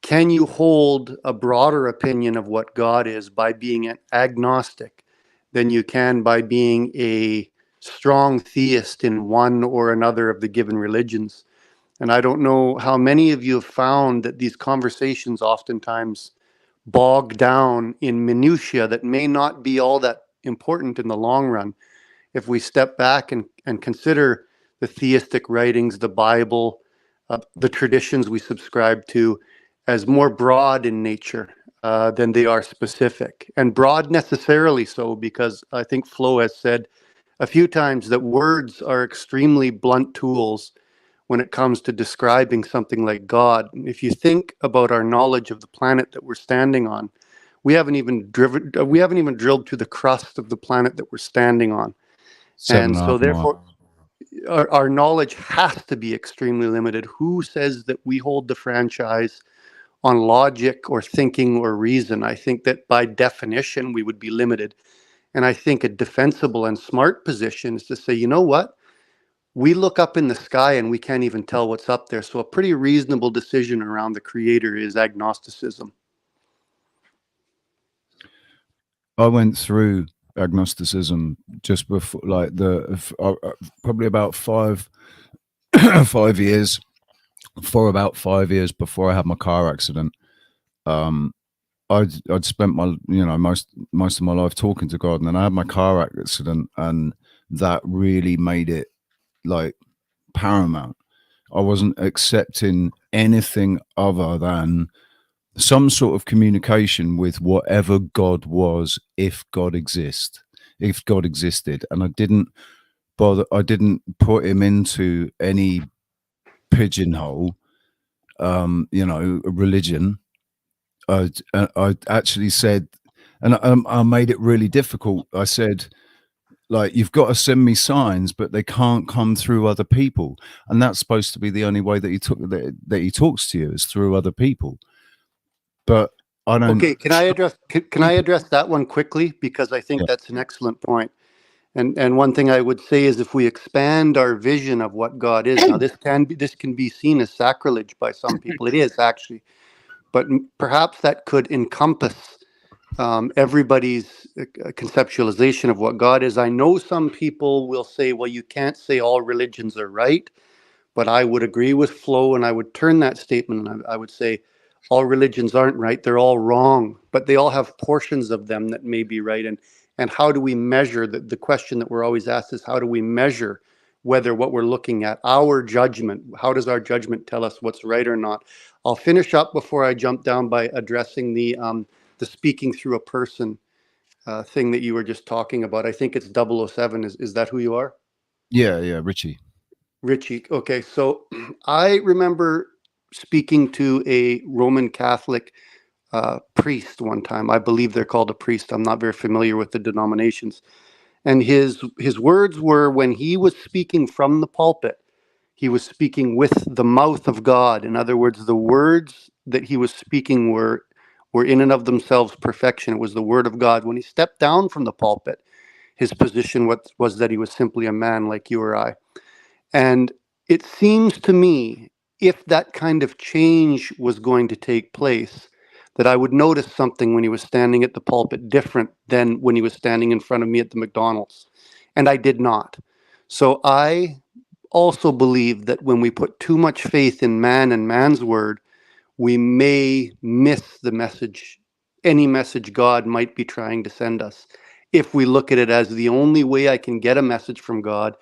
can you hold a broader opinion of what God is by being an agnostic than you can by being a strong theist in one or another of the given religions? And I don't know how many of you have found that these conversations oftentimes bog down in minutia that may not be all that important in the long run. If we step back and consider the theistic writings, the Bible, the traditions we subscribe to as more broad in nature than they are specific. And broad necessarily so, because I think Flo has said a few times that words are extremely blunt tools when it comes to describing something like God. If you think about our knowledge of the planet that we're standing on, we haven't even drilled to the crust of the planet that we're standing on. And so therefore, our knowledge has to be extremely limited. Who says that we hold the franchise on logic or thinking or reason? I think that by definition, we would be limited. And I think a defensible and smart position is to say, you know what? We look up in the sky and we can't even tell what's up there. So a pretty reasonable decision around the creator is agnosticism. I went through agnosticism just before, like probably about 5 years, for about 5 years before I had my car accident. I'd spent my most of my life talking to God, and then I had my car accident, and that really made it like paramount. I wasn't accepting anything other than some sort of communication with whatever God was, if God existed, and I didn't put him into any pigeonhole, a religion. I actually said, and I made it really difficult. I said, like, you've got to send me signs, but they can't come through other people, and that's supposed to be the only way that he talks to you, is through other people. But I don't. Okay, can I address that one quickly, because I think that's an excellent point. And one thing I would say is, if we expand our vision of what God is, now this can be seen as sacrilege by some people. It is actually, but perhaps that could encompass everybody's conceptualization of what God is. I know some people will say, well, you can't say all religions are right, but I would agree with Flo, and I would turn that statement and I would say all religions aren't right, they're all wrong, but they all have portions of them that may be right. And how do we measure, the question that we're always asked is, how do we measure whether what we're looking at, our judgment, how does our judgment tell us what's right or not? I'll finish up before I jump down by addressing the speaking through a person thing that you were just talking about. I think it's 007. Is that who you are? Yeah, Richie. Richie. Okay, so I remember speaking to a Roman Catholic priest one time. I believe they're called a priest. I'm not very familiar with the denominations. And his words were, when he was speaking from the pulpit, he was speaking with the mouth of God. In other words, the words that he was speaking were in and of themselves perfection. It was the word of God. When he stepped down from the pulpit, his position was that he was simply a man like you or I. And it seems to me, if that kind of change was going to take place, that I would notice something when he was standing at the pulpit different than when he was standing in front of me at the McDonald's. And I did not. So I also believe that when we put too much faith in man and man's word, we may miss the message, any message God might be trying to send us. If we look at it as the only way I can get a message from God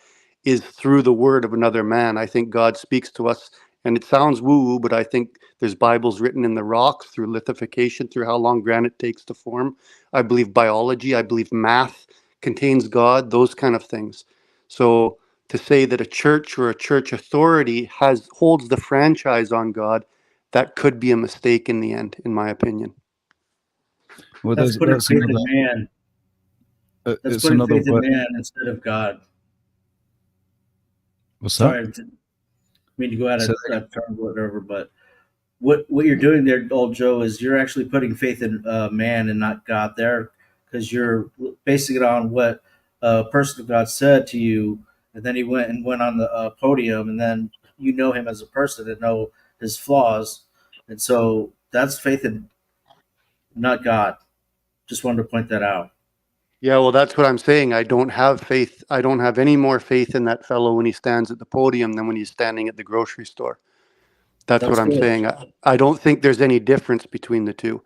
is through the word of another man. I think God speaks to us, and it sounds woo-woo, but I think there's Bibles written in the rocks through lithification, through how long granite takes to form. I believe biology, I believe math contains God, those kind of things. So to say that a church or a church authority holds the franchise on God, that could be a mistake in the end, in my opinion. Well, That's putting faith in man. That's putting faith in man instead of God. What's Sorry, that? I mean to go out of turn or whatever, but what you're doing there, old Joe, is you're actually putting faith in man and not God there, because you're basing it on what a person of God said to you, and then he went on the podium, and then you know him as a person and know his flaws, and so that's faith in not God. Just wanted to point that out. Yeah, well, that's what I'm saying. I don't have faith. I don't have any more faith in that fellow when he stands at the podium than when he's standing at the grocery store. That's what I'm good. saying. I don't think there's any difference between the two.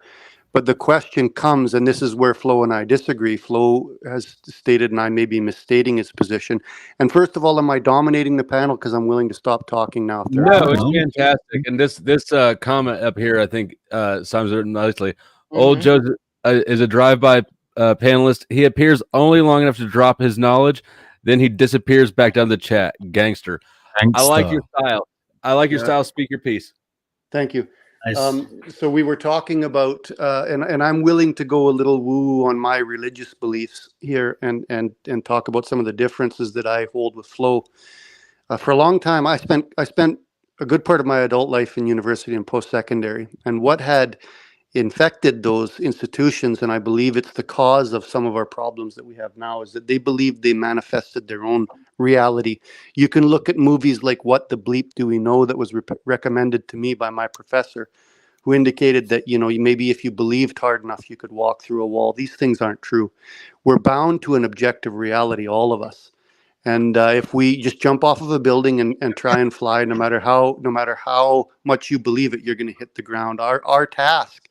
But the question comes, and this is where Flo and I disagree. Flo has stated, and I may be misstating his position. And first of all, am I dominating the panel? Because I'm willing to stop talking now. If No, it's fantastic. And this comment up here, I think, sums it nicely. Old Joe is a drive-by panelist. He appears only long enough to drop his knowledge, then he disappears back down the chat. Gangster. I like your style. I like your style. Speak your piece. Thank you. Nice. So we were talking about, and I'm willing to go a little woo on my religious beliefs here and talk about some of the differences that I hold with Flo. For a long time, I spent a good part of my adult life in university and post-secondary, and what had infected those institutions, and I believe it's the cause of some of our problems that we have now, is that they believed they manifested their own reality. You can look at movies like What the Bleep Do We Know that was recommended to me by my professor, who indicated that, maybe if you believed hard enough, you could walk through a wall. These things aren't true. We're bound to an objective reality, all of us. And if we just jump off of a building and try and fly, no matter how much you believe it, you're going to hit the ground. Our task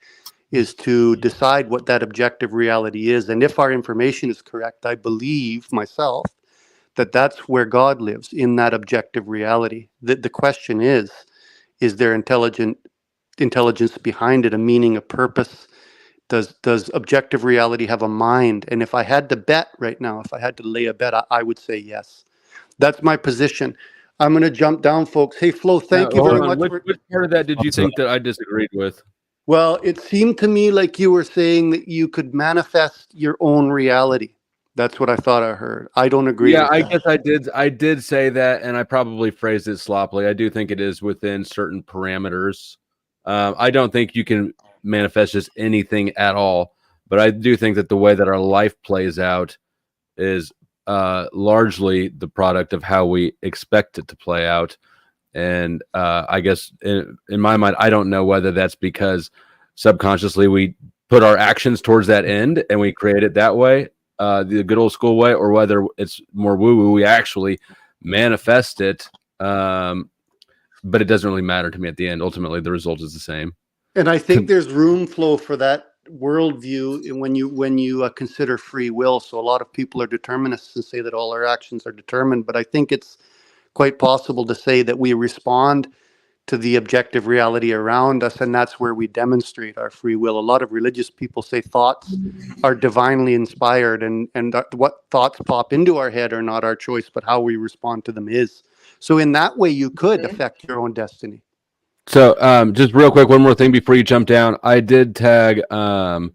is to decide what that objective reality is. And if our information is correct, I believe myself that that's where God lives, in that objective reality. The question is there intelligence behind it, a meaning, a purpose? Does objective reality have a mind? And if I had to bet right now, if I had to lay a bet, I would say yes. That's my position. I'm going to jump down, folks. Hey, Flo, thank you very much. Which part of that did you think that I disagreed with? Well, it seemed to me like you were saying that you could manifest your own reality. That's what I thought I heard. I don't agree. Yeah, with I that. guess I did say that, and I probably phrased it sloppily. I do think it is within certain parameters. I don't think you can manifest just anything at all, but I do think that the way that our life plays out is largely the product of how we expect it to play out. And I guess in my mind, I don't know whether that's because subconsciously we put our actions towards that end and we create it that way, the good old school way, or whether it's more woo-woo, we actually manifest it. But it doesn't really matter to me at the end. Ultimately, the result is the same. And I think there's room flow for that worldview when you consider free will. So a lot of people are determinists and say that all our actions are determined, but I think it's quite possible to say that we respond to the objective reality around us, and that's where we demonstrate our free will. A lot of religious people say thoughts are divinely inspired, and what thoughts pop into our head are not our choice, but how we respond to them is. So in that way, you could affect your own destiny. So just real quick, one more thing before you jump down. I did tag all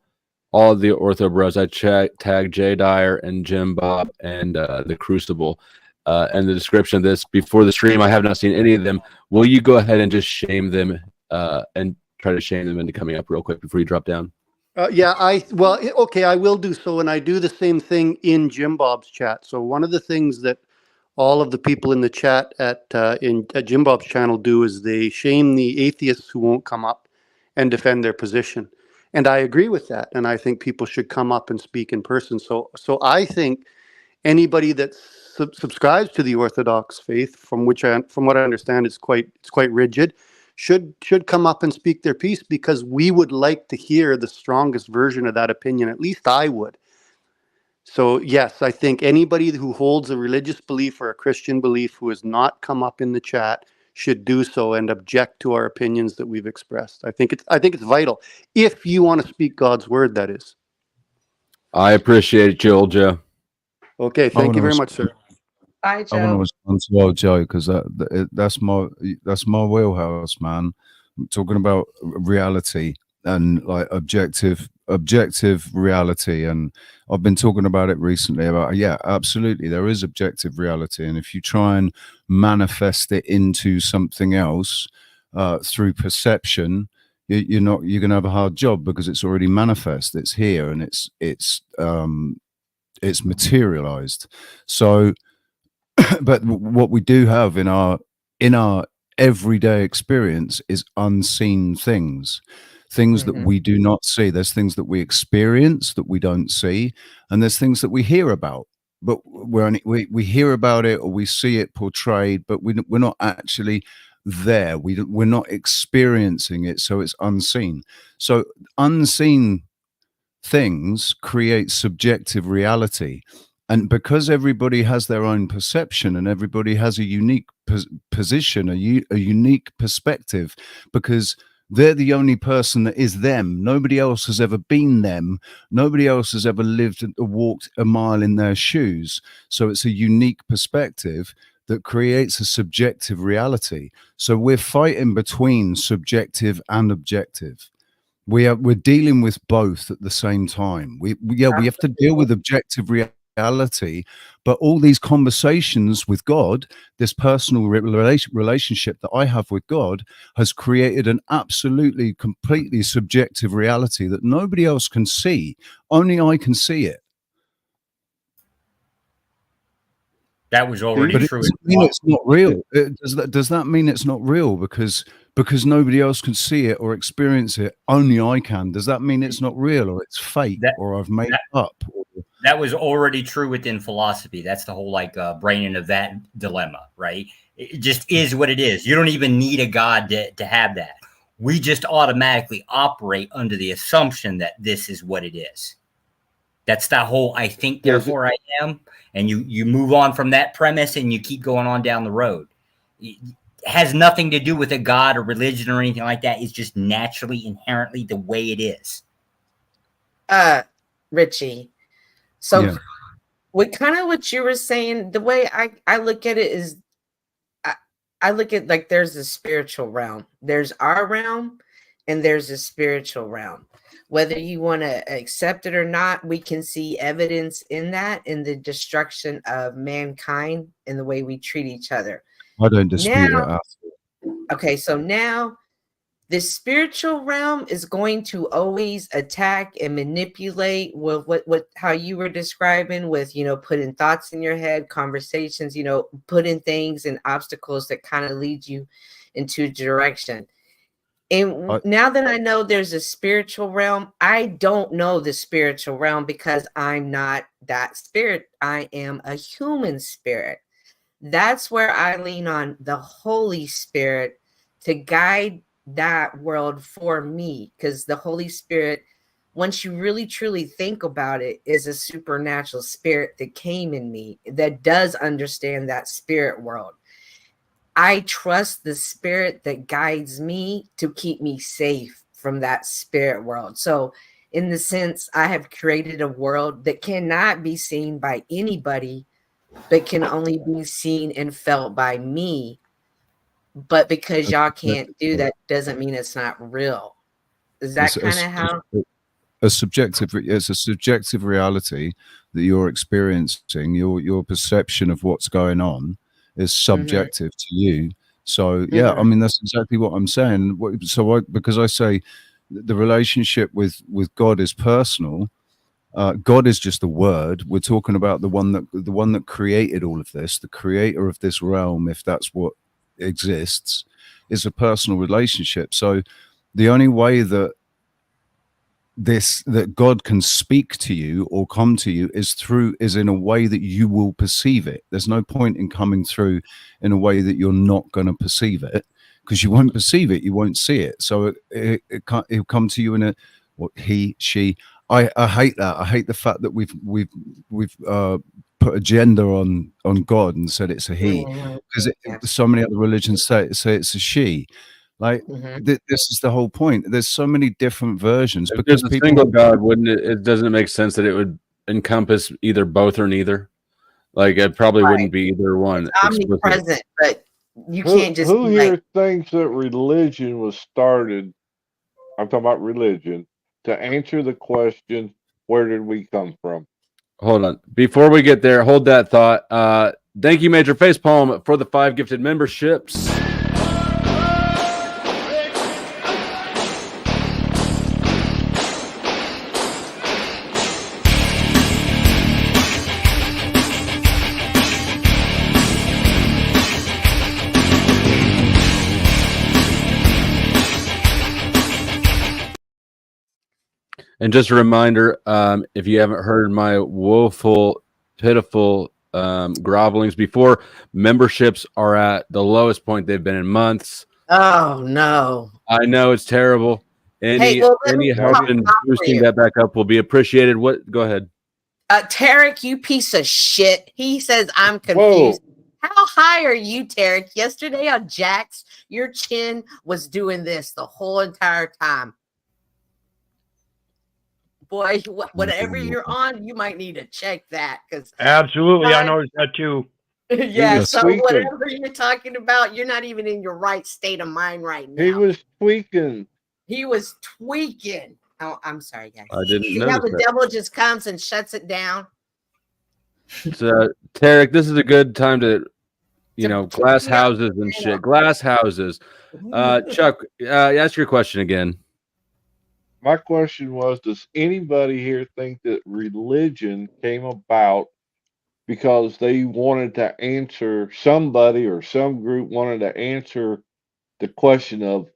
of the Ortho Bros. I tagged Jay Dyer and Jim Bob and the Crucible and the description of this before the stream. I have not seen any of them. Will you go ahead and just shame them and try to shame them into coming up real quick before you drop down? Okay, I will do so, and I do the same thing in Jim Bob's chat. So one of the things that all of the people in the chat at Jim Bob's channel do is they shame the atheists who won't come up and defend their position. And I agree with that. And I think people should come up and speak in person. So I think anybody that subscribes to the Orthodox faith, from what I understand, it's quite rigid, should come up and speak their piece, because we would like to hear the strongest version of that opinion. At least I would. So yes, I think anybody who holds a religious belief or a Christian belief who has not come up in the chat should do so and object to our opinions that we've expressed. I think it's vital if you want to speak God's word, that is. I appreciate it, Joel Joe. Okay, thank you very much, sir. Bye, I want to Joe. respond to old Joe because that's my wheelhouse, man. I'm talking about reality and like objective reality, and I've been talking about it recently about absolutely there is objective reality, and if you try and manifest it into something else through perception, you're gonna have a hard job, because it's already manifest, it's here, and it's materialized. So but what we do have in our everyday experience is unseen things that we do not see. There's things that we experience that we don't see, and there's things that we hear about, but we hear about it or we see it portrayed, but we're not actually there. We're not experiencing it, so it's unseen. So unseen things create subjective reality. And because everybody has their own perception and everybody has a unique position, a unique perspective, because they're the only person that is them. Nobody else has ever been them. Nobody else has ever lived and walked a mile in their shoes. So it's a unique perspective that creates a subjective reality. So we're fighting between subjective and objective. We're dealing with both at the same time. We have to deal with objective reality, but all these conversations with God, this personal relationship that I have with God, has created an absolutely completely subjective reality that nobody else can see. Only I can see it. That was already But true. it doesn't mean it's not real. Does that mean it's not real because nobody else can see it or experience it? Only I can. Does that mean it's not real, or it's fake, or I've made it up? That was already true within philosophy. That's the whole brain in a vat dilemma, right? It just is what it is. You don't even need a God to have that. We just automatically operate under the assumption that this is what it is. That's the whole I think, therefore I am. And you move on from that premise and you keep going on down the road. It has nothing to do with a God or religion or anything like that. It's just naturally, inherently the way it is. Richie. So what you were saying, the way I look at it is I look at like there's a spiritual realm. There's our realm and there's a spiritual realm. Whether you want to accept it or not, we can see evidence in that, in the destruction of mankind and the way we treat each other. I don't dispute now, it. Okay, so now the spiritual realm is going to always attack and manipulate what how you were describing with, putting thoughts in your head, conversations, putting things and obstacles that kind of lead you into direction. And now that I know there's a spiritual realm, I don't know the spiritual realm because I'm not that spirit. I am a human spirit. That's where I lean on the Holy Spirit to guide that world for me, because the Holy Spirit, once you really truly think about it, is a supernatural spirit that came in me that does understand that spirit world. I trust the spirit that guides me to keep me safe from that spirit world. So in the sense, I have created a world that cannot be seen by anybody, but can only be seen and felt by me. But because y'all can't do that doesn't mean it's not real. Is that kind of how? It's a subjective reality that you're experiencing. Your perception of what's going on is subjective to you. So yeah, I mean, that's exactly what I'm saying. So because I say the relationship with God is personal. God is just a word. We're talking about the one that created all of this, the creator of this realm, if that's what exists, is a personal relationship. So the only way that God can speak to you or come to you is in a way that you will perceive it. There's no point in coming through in a way that you're not going to perceive it, because you won't perceive it, you won't see it. So it'll come to you in a he, she. I hate that. I hate the fact that we've put a gender on God and said it's a he, because so many other religions say it's a she. Like this is the whole point. There's so many different versions. If Because there's a people single God, wouldn't it? It doesn't make sense that it would encompass either both or neither. Like it probably wouldn't be either one. It's omnipresent, but you can't just Who be here like, thinks that religion was started? I'm talking about religion to answer the question, "Where did we come from?" Hold on. Before we get there, hold that thought. Thank you, Major Facepalm, for the 5 gifted memberships. And just a reminder, if you haven't heard my woeful, pitiful grovelings before, memberships are at the lowest point they've been in months. oh no. I know it's terrible. Any let me help pop in up for boosting you. that back up will be appreciated. What? Go ahead. Tarek, you piece of shit. He says I'm confused. How high are you, Tarek? Yesterday on Jax, your chin was doing this the whole entire time. Boy, whatever you're on, you might need to check that, because Absolutely, I noticed that too. yeah. was So tweaking. whatever you're talking about, you're not even in your right state of mind right now. He was tweaking. He was tweaking. Oh, I'm sorry, guys. I didn't See how notice the that. devil just comes and shuts it down? So, Tarek, this is a good time to, glass houses and shit. Glass houses. Chuck, ask your question again. My question was, does anybody here think that religion came about because they wanted to answer, somebody or some group wanted to answer the question of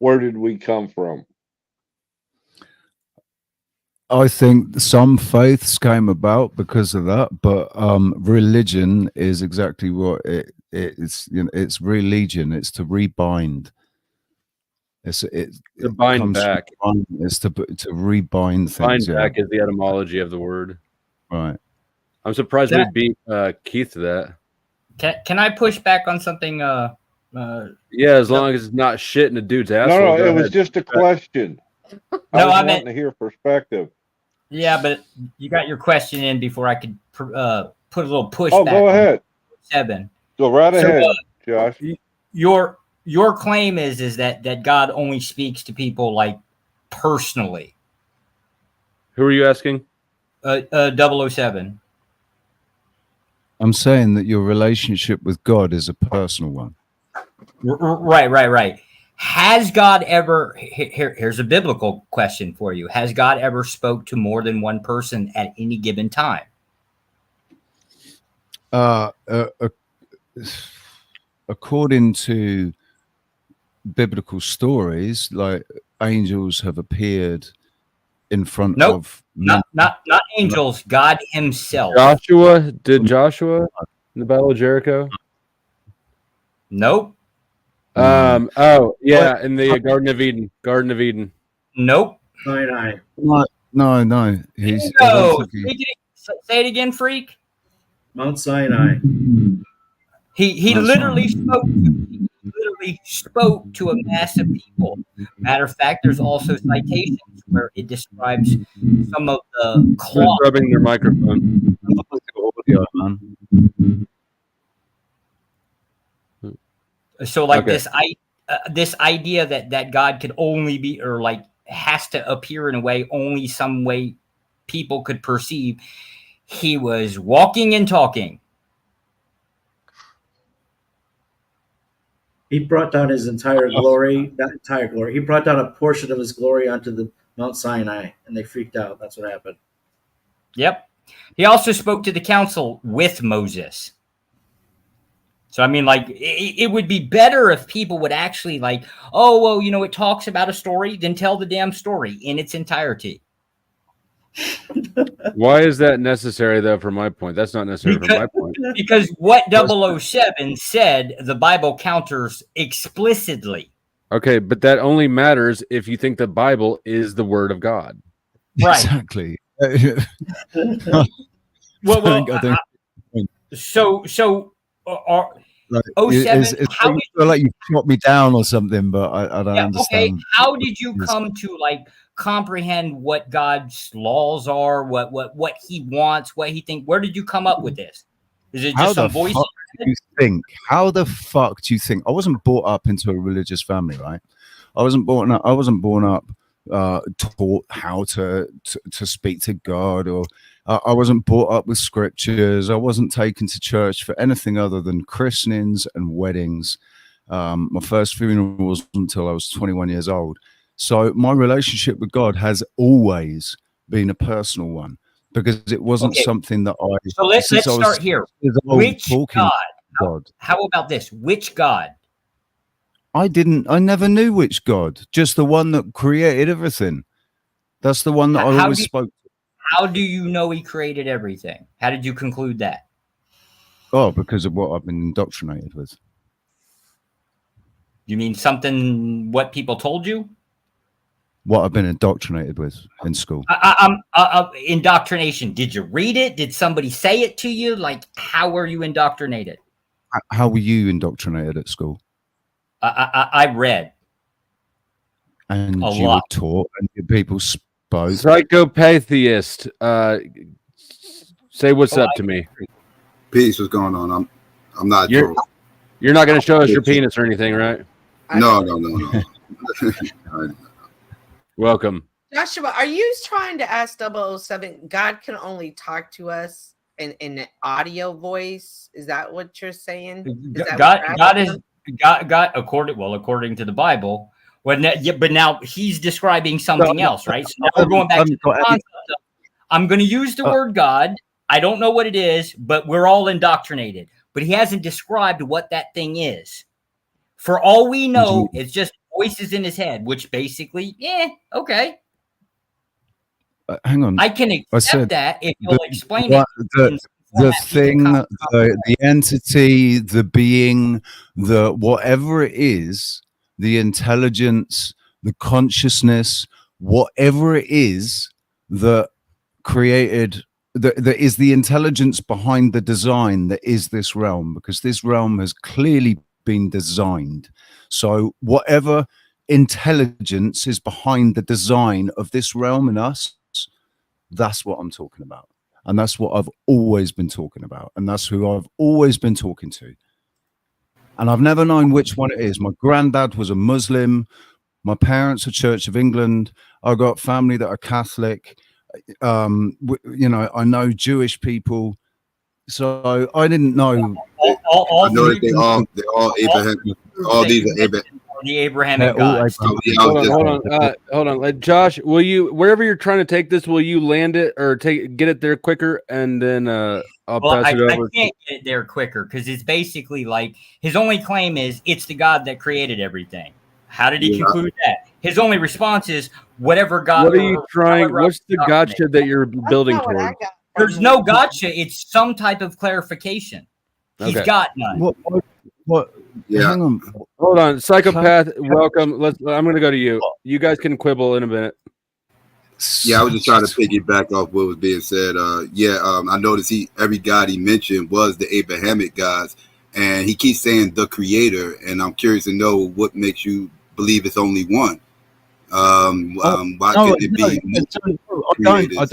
where did we come from? I think some faiths came about because of that, but religion is exactly what it's. It's religion. It's to rebind. It bind comes from back. bind. It's to rebind things. Bind back is the etymology of the word. Right. I'm surprised we beat Keith to that. Can I push back on something? Yeah, as long as it's not shit in a dude's asshole. No, Go it ahead. was just a question. No, I was meant wanting to hear perspective. Yeah, but you got your question in before I could put a little push. Oh, go ahead. 7. Go right ahead, Josh. Your claim is that God only speaks to people like personally. Who are you asking? 007. I'm saying that your relationship with God is a personal one. Right. Has God ever? Here's a biblical question for you. Has God ever spoke to more than one person at any given time? According to biblical stories, like angels have appeared in front Nope, of not angels. God Himself. Joshua? Did Joshua in the Battle of Jericho? Nope. Oh yeah, in the Garden of Eden. Garden of Eden. Nope. Sinai. No. He's I No. don't think he- Say it again, freak. Mount Sinai. He Mount literally Sinai. spoke to a mass of people. Matter of fact, there's also citations where it describes some of the Who's cloth. rubbing their microphone? Audio, man. So like Okay. this idea that God could only be, or like has to appear in a way only some way people could perceive. He was walking and talking. He brought down his entire glory, not entire glory. He brought down a portion of his glory onto the Mount Sinai, and they freaked out. That's what happened. Yep. He also spoke to the council with Moses. So, I mean, like, it would be better if people would actually like, oh, well, you know, it talks about a story, then tell the damn story in its entirety. Why is that necessary, though, from my point? That's not necessary from my point. Because what 007 said, the Bible counters explicitly. Okay, but that only matters if you think the Bible is the Word of God. Right. Exactly. Well, I think like, 07, how I did feel like you shot me down or something, but I don't understand. Okay, how did you come to like comprehend what God's laws are, what He wants, what He thinks? Where did you come up with this? Is it How just some the voice? fuck do you think? How the fuck do you think? I wasn't brought up into a religious family, right? I wasn't born up taught how to speak to God, or I wasn't brought up with scriptures. I wasn't taken to church for anything other than christenings and weddings. My first funeral wasn't until I was 21 years old. So my relationship with God has always been a personal one, because it wasn't something that I. So let's start here. Which God? How about this? Which God? I never knew which God, just the one that created everything. That's the one that I always spoke to. How do you know He created everything? How did you conclude that? Oh, because of what I've been indoctrinated with. You mean what people told you? What I've been indoctrinated with in school. Indoctrination. Did you read it? Did somebody say it to you? Like, how were you indoctrinated? How were you indoctrinated at school? I read. And A you lot. were taught, and your people spoke. Psychopathist. Say what's up to me. Peace, what's going on? I'm not. You're not going to show us your penis or anything, right? No. Welcome. Joshua, are you trying to ask 007? God can only talk to us in an audio voice. Is that what you're saying? Is that God according to the Bible. But now He's describing something else, right? So now we're going back to the concept of, I'm going to use the word God. I don't know what it is, but we're all indoctrinated. But He hasn't described what that thing is. For all we know, it's just voices in His head, which basically, okay. Hang on. I can accept that if you'll explain it. The thing, the entity, the being, the whatever it is, the intelligence, the consciousness, whatever it is that created, that is the intelligence behind the design that is this realm, because this realm has clearly been designed. So whatever intelligence is behind the design of this realm and us, that's what I'm talking about. And that's what I've always been talking about. And that's who I've always been talking to. And I've never known which one it is. My granddad was a Muslim. My parents are Church of England. I've got family that are Catholic. I know Jewish people. So I didn't know. I know that they're all Abraham. All these are Abraham. The Abrahamic gods. Hold on. Josh, will you, wherever you're trying to take this, will you land it or get it there quicker, and then I'll pass it over? I can't get it there quicker, because it's basically like his only claim is it's the God that created everything. How did he Yeah. conclude that? His only response is whatever God. What are you trying? What's the gotcha that you're building towards? There's no gotcha. It's some type of clarification. He's Okay. got none. What? Yeah. Hang on. Hold on, psychopath. Welcome. I'm going to go to you. You guys can quibble in a minute. Yeah, I was just trying to piggyback off what was being said. I noticed every God he mentioned was the Abrahamic gods, and he keeps saying the Creator, and I'm curious to know what makes you believe it's only one. Why couldn't it be multiple I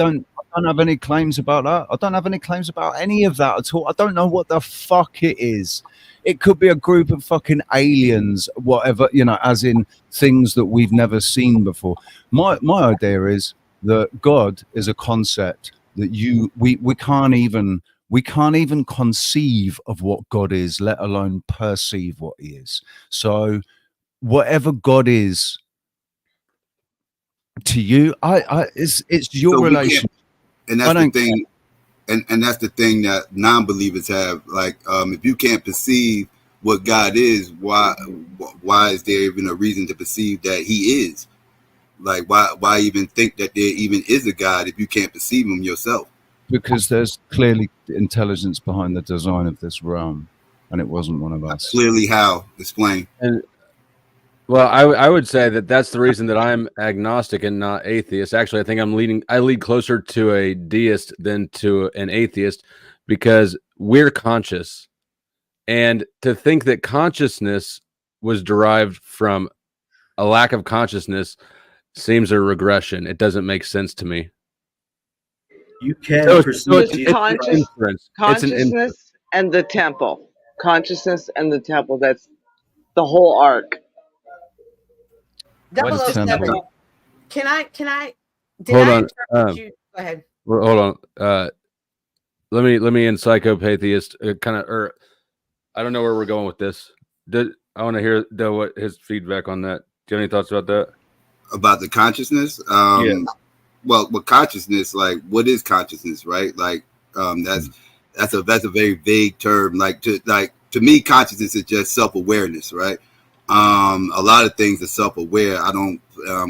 don't have any claims about that. I don't have any claims about any of that at all. I don't know what the fuck it is. It could be a group of fucking aliens, whatever, as in things that we've never seen before. My idea is that God is a concept that we can't even conceive of what God is, let alone perceive what he is. So whatever God is to you, it's your relation. And that's the thing. And that's the thing that non-believers have. Like, if you can't perceive what God is, why is there even a reason to perceive that he is? Like, why even think that there even is a God if you can't perceive him yourself? Because there's clearly intelligence behind the design of this realm, and it wasn't one of us. Clearly how? Explain. And well, I would say that's the reason that I'm agnostic and not atheist. Actually, I think I lead closer to a deist than to an atheist, because we're conscious. And to think that consciousness was derived from a lack of consciousness seems a regression. It doesn't make sense to me. You can consciousness and the temple. Consciousness and the temple. That's the whole arc. 007. Can I? Hold on. You? Go ahead. Hold on. Let me in psychopatheist or I don't know where we're going with this. I want to hear what his feedback on that. Do you have any thoughts about that? About the consciousness? Yeah. Well, with consciousness, like, what is consciousness, right? Like, that's a very vague term. Like, to me, consciousness is just self-awareness, right? A lot of things are self-aware.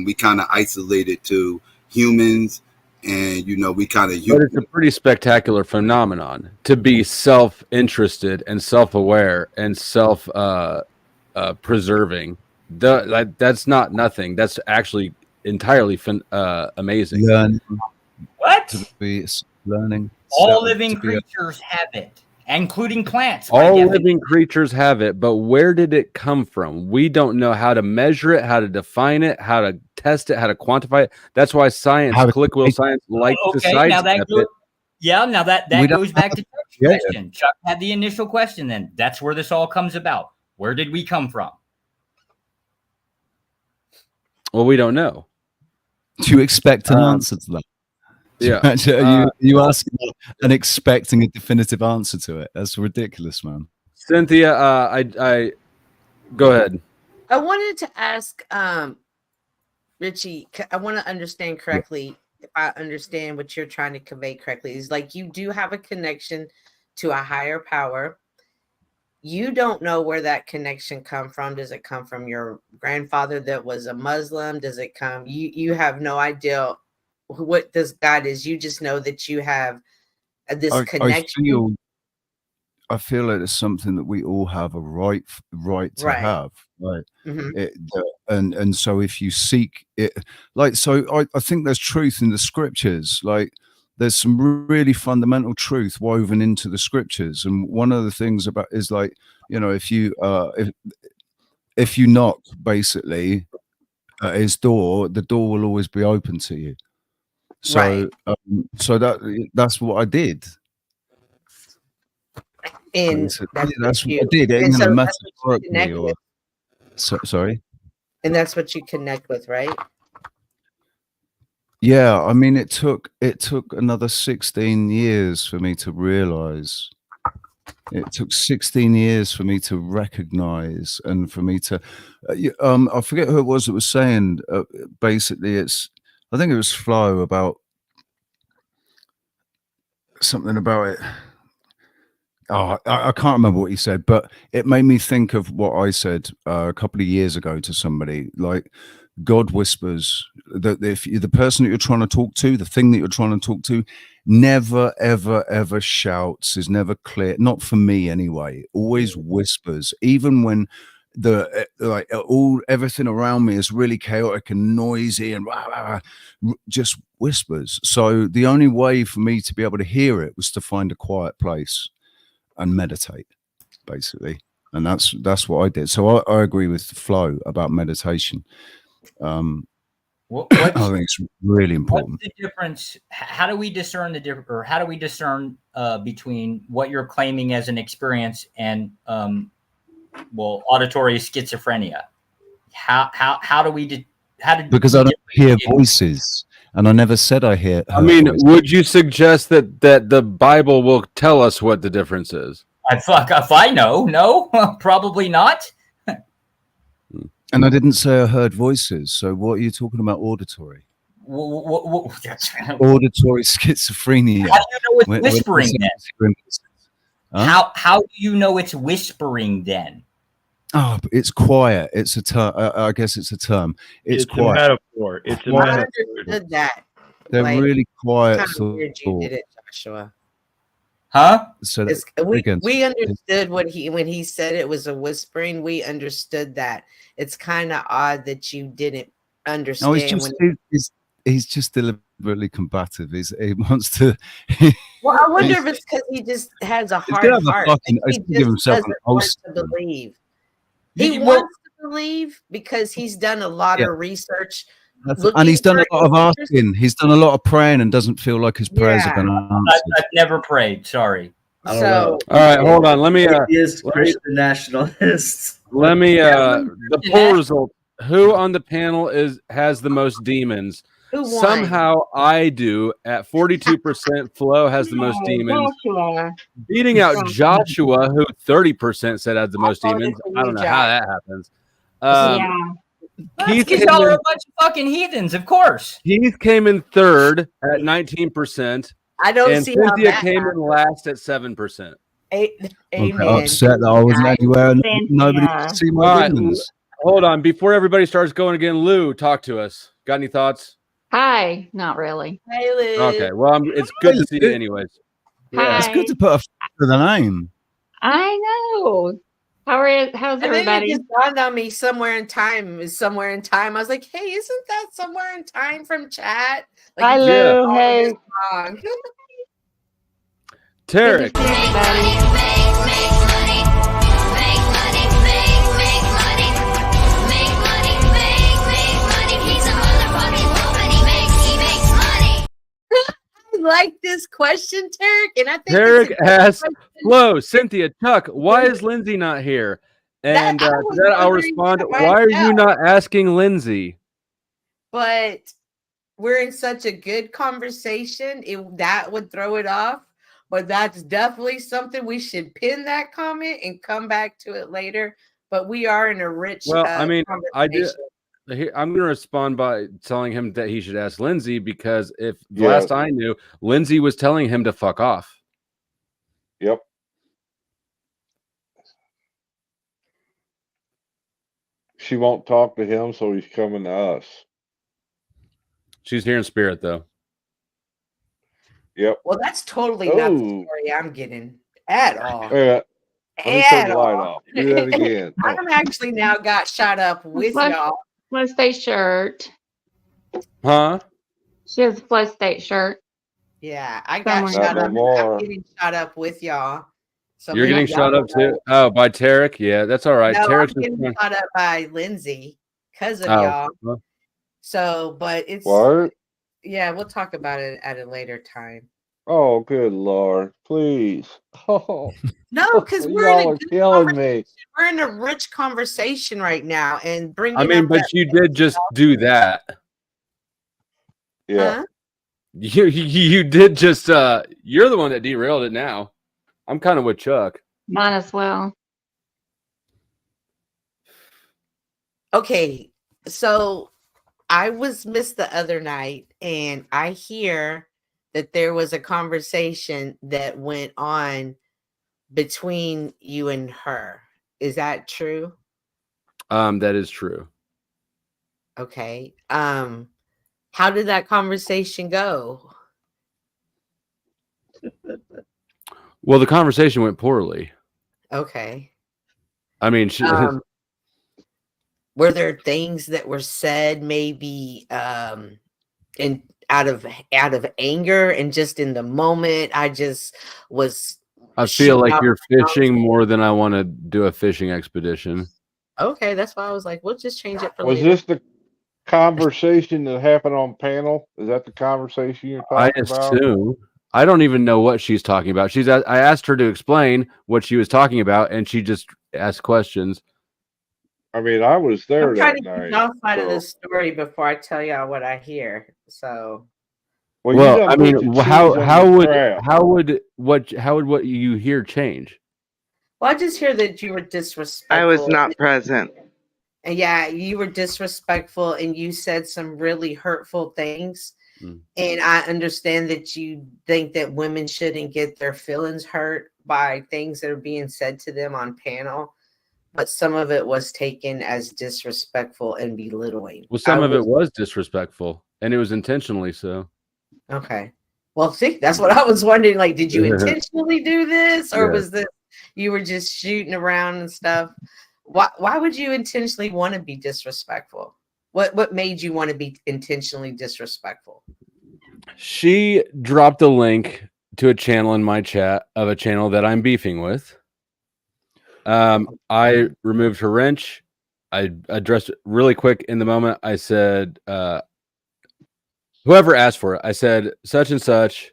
We kind of isolate it to humans, and we kind of. But it's a pretty spectacular phenomenon to be self-interested and self-aware and self-preserving. That's not nothing. That's actually entirely amazing. What? To be learning. All living creatures have it, including plants. All living creatures have it, but where did it come from? We don't know how to measure it, how to define it, how to test it, how to quantify it. That's why colloquial science likes to sidestep it. Yeah, now that goes back to Chuck's question. Chuck had the initial question. Then that's where this all comes about. Where did we come from? Well, we don't know. Do you expect an answer to that? Yeah. you asking and expecting a definitive answer to it? That's ridiculous, man. Cynthia, I go ahead. I wanted to ask Richie, I want to understand correctly. If I understand what you're trying to convey correctly, is like you do have a connection to a higher power. You don't know where that connection come from. Does it come from your grandfather that was a Muslim? Does it come? You have no idea what this God is. You just know that you have this connection. I feel like it's something that we all have a right to have, right? Mm-hmm. And so if you seek it, I think there's truth in the scriptures. Like, there's some really fundamental truth woven into the scriptures, and one of the things about is like, if you knock basically at his door, the door will always be open to you. So, that's what I did. And that's what I did. And so metaphorically, sorry. And that's what you connect with, right? Yeah, I mean, it took another 16 years for me to realize. It took 16 years for me to recognize, and for me to, I forget who it was that was saying. Basically, I think it was Flo, about something about it. I can't remember what he said, but it made me think of what I said a couple of years ago to somebody. Like, God whispers that if the person that you're trying to talk to, the thing that you're trying to talk to, never, ever, ever shouts, is never clear. Not for me anyway. Always whispers, even when everything around me is really chaotic and noisy and just whispers. So the only way for me to be able to hear it was to find a quiet place and meditate, basically. And that's what I did. So I agree with Flo about meditation. I think it's really important. What's the difference? How do we discern the difference, or how do we discern between what you're claiming as an experience and auditory schizophrenia? How do we because I don't hear voices, and I never said I hear. I mean, would you suggest that the Bible will tell us what the difference is? If I know, no, probably not. And I didn't say I heard voices. So what are you talking about? Auditory. Auditory schizophrenia. How do you know it's whispering then? Huh? How do you know it's whispering then? Oh, it's quiet. It's a term. I guess it's a term. It's quiet. A metaphor. It's a metaphor. I understood that. They're really quiet. Kind of weird you did it, Joshua. Huh? So we understood when he said it was a whispering. We understood that. It's kind of odd that you didn't understand. No, he's just deliberately combative. He wants to. Well, I wonder if it's because he just has a hard heart. He just doesn't want to believe. He wants to believe because he's done a lot of research. And he's done a lot of asking. He's done a lot of praying and doesn't feel like his prayers are going to answer. I've never prayed. Sorry. All right, hold on. Let me. He is Christian nationalist. Let me. The poll result. Who on the panel has the most demons? Who won? Somehow I do. At 42%, Flo has the most demons, beating out Joshua, who 30% said had the most demons. I don't know how that happens. Keith, because y'all are a bunch of fucking heathens, of course. Keith came in third at 19%. I don't and see Cynthia how that came in last at 7%. Amen. Upset that I wasn't anywhere and nobody could see my demons. Hold on. Before everybody starts going again, Lou, talk to us. Got any thoughts? Hi. Not really. Hey, Lou. Okay. Well, it's good to see you anyways. Hi. It's good to put a to the name. I know. How's everybody? It just dawned on me somewhere in time. I was like, hey, isn't that somewhere in time from chat? Like, hi, Lou. Hey. Tarek. I like this question, Tarek, and I think Tarek asked Flo, Cynthia, Chuck, why is Lindsay not here? And to that I'll respond, why are you not asking Lindsay? But we're in such a good conversation, that would throw it off. But that's definitely something we should pin that comment and come back to it later. But we are in a rich I mean, I do. I'm going to respond by telling him that he should ask Lindsay, because if last I knew, Lindsay was telling him to fuck off. Yep. She won't talk to him, so he's coming to us. She's here in spirit, though. Yep. Well, that's totally not the story I'm getting at all. Yeah. Let me turn the light off. Do that again. I'm actually now got shot up with y'all. Flow State shirt. Huh? She has a Flow State shirt. Yeah, I got shot up. I'm getting shot up with y'all. So you're getting shot up too? Oh, by Tarek? Yeah, that's all right. No, Tarek's I'm getting shot up by Lindsay because of y'all. Well. So, but it's what? Yeah, we'll talk about it at a later time. Oh, good Lord, please. Oh. No, because we're we're in a rich conversation right now, and bringing. I mean, but you did just do that. Yeah. Huh? You did just. You're the one that derailed it. Now, I'm kind of with Chuck. Mine as well. Okay, so I was missed the other night, and I hear that there was a conversation that went on between you and her. Is that true? That is true. Okay. How did that conversation go? Well, the conversation went poorly. Okay. I mean, Were there things that were said maybe in out of anger and just in the moment? I just was. I feel like out you're my mouth. fishing more than I want to do a fishing expedition. Okay, that's why I was like, we'll just change it for Was later. this the conversation that happened on panel? Is that the conversation you're I talking about? assume. I don't even know what she's talking about. I asked her to explain what she was talking about, and she just asked questions. I mean, I was there I'm trying that to night. get y'all side of so- the story before I tell y'all what I hear. So Well, Well, I mean, how would what you hear change? well, I just hear that you were disrespectful. I was not present. And yeah, you were disrespectful and you said some really hurtful things. And I understand that you think that women shouldn't get their feelings hurt by things that are being said to them on panel. But some of it was taken as disrespectful and belittling. Well, some of it was disrespectful, and it was intentionally so. Okay. Well, see, that's what I was wondering. Like, did you intentionally do this, or Yeah. was this you were just shooting around and stuff? Why would you intentionally want to be disrespectful? What made you want to be intentionally disrespectful? She dropped a link to a channel in my chat of a channel that I'm beefing with. I removed her wrench. I addressed it really quick in the moment. I said, whoever asked for it, I said, such and such.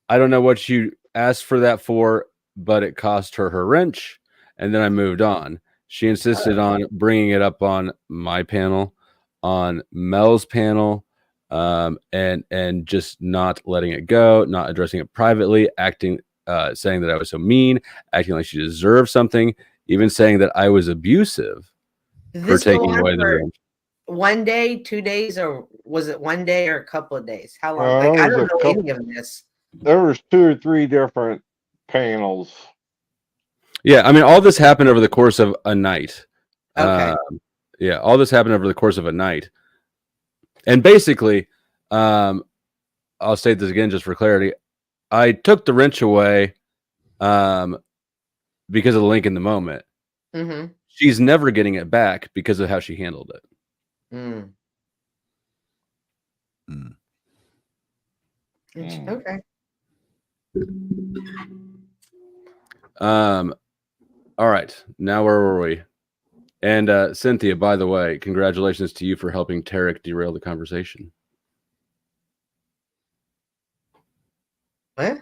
I don't know what you asked for that for, but it cost her wrench. And then I moved on. She insisted on bringing it up on my panel, on Mel's panel, and just not letting it go, not addressing it privately, acting, saying that I was so mean, acting like she deserved something, even saying that I was abusive for taking away the wrench. 1 day, 2 days, or was it 1 day or a couple of days? How long? There Like, I was don't a know couple- any of this. There was 2 or 3 different panels. Yeah, I mean, all this happened over the course of a night. Okay. Yeah, all this happened over the course of a night. And basically, I'll state this again just for clarity. I took the wrench away because of the link in the moment. Mm-hmm. She's never getting it back because of how she handled it. Okay. All right. Now where were we? And Cynthia, by the way, congratulations to you for helping Tarek derail the conversation. What?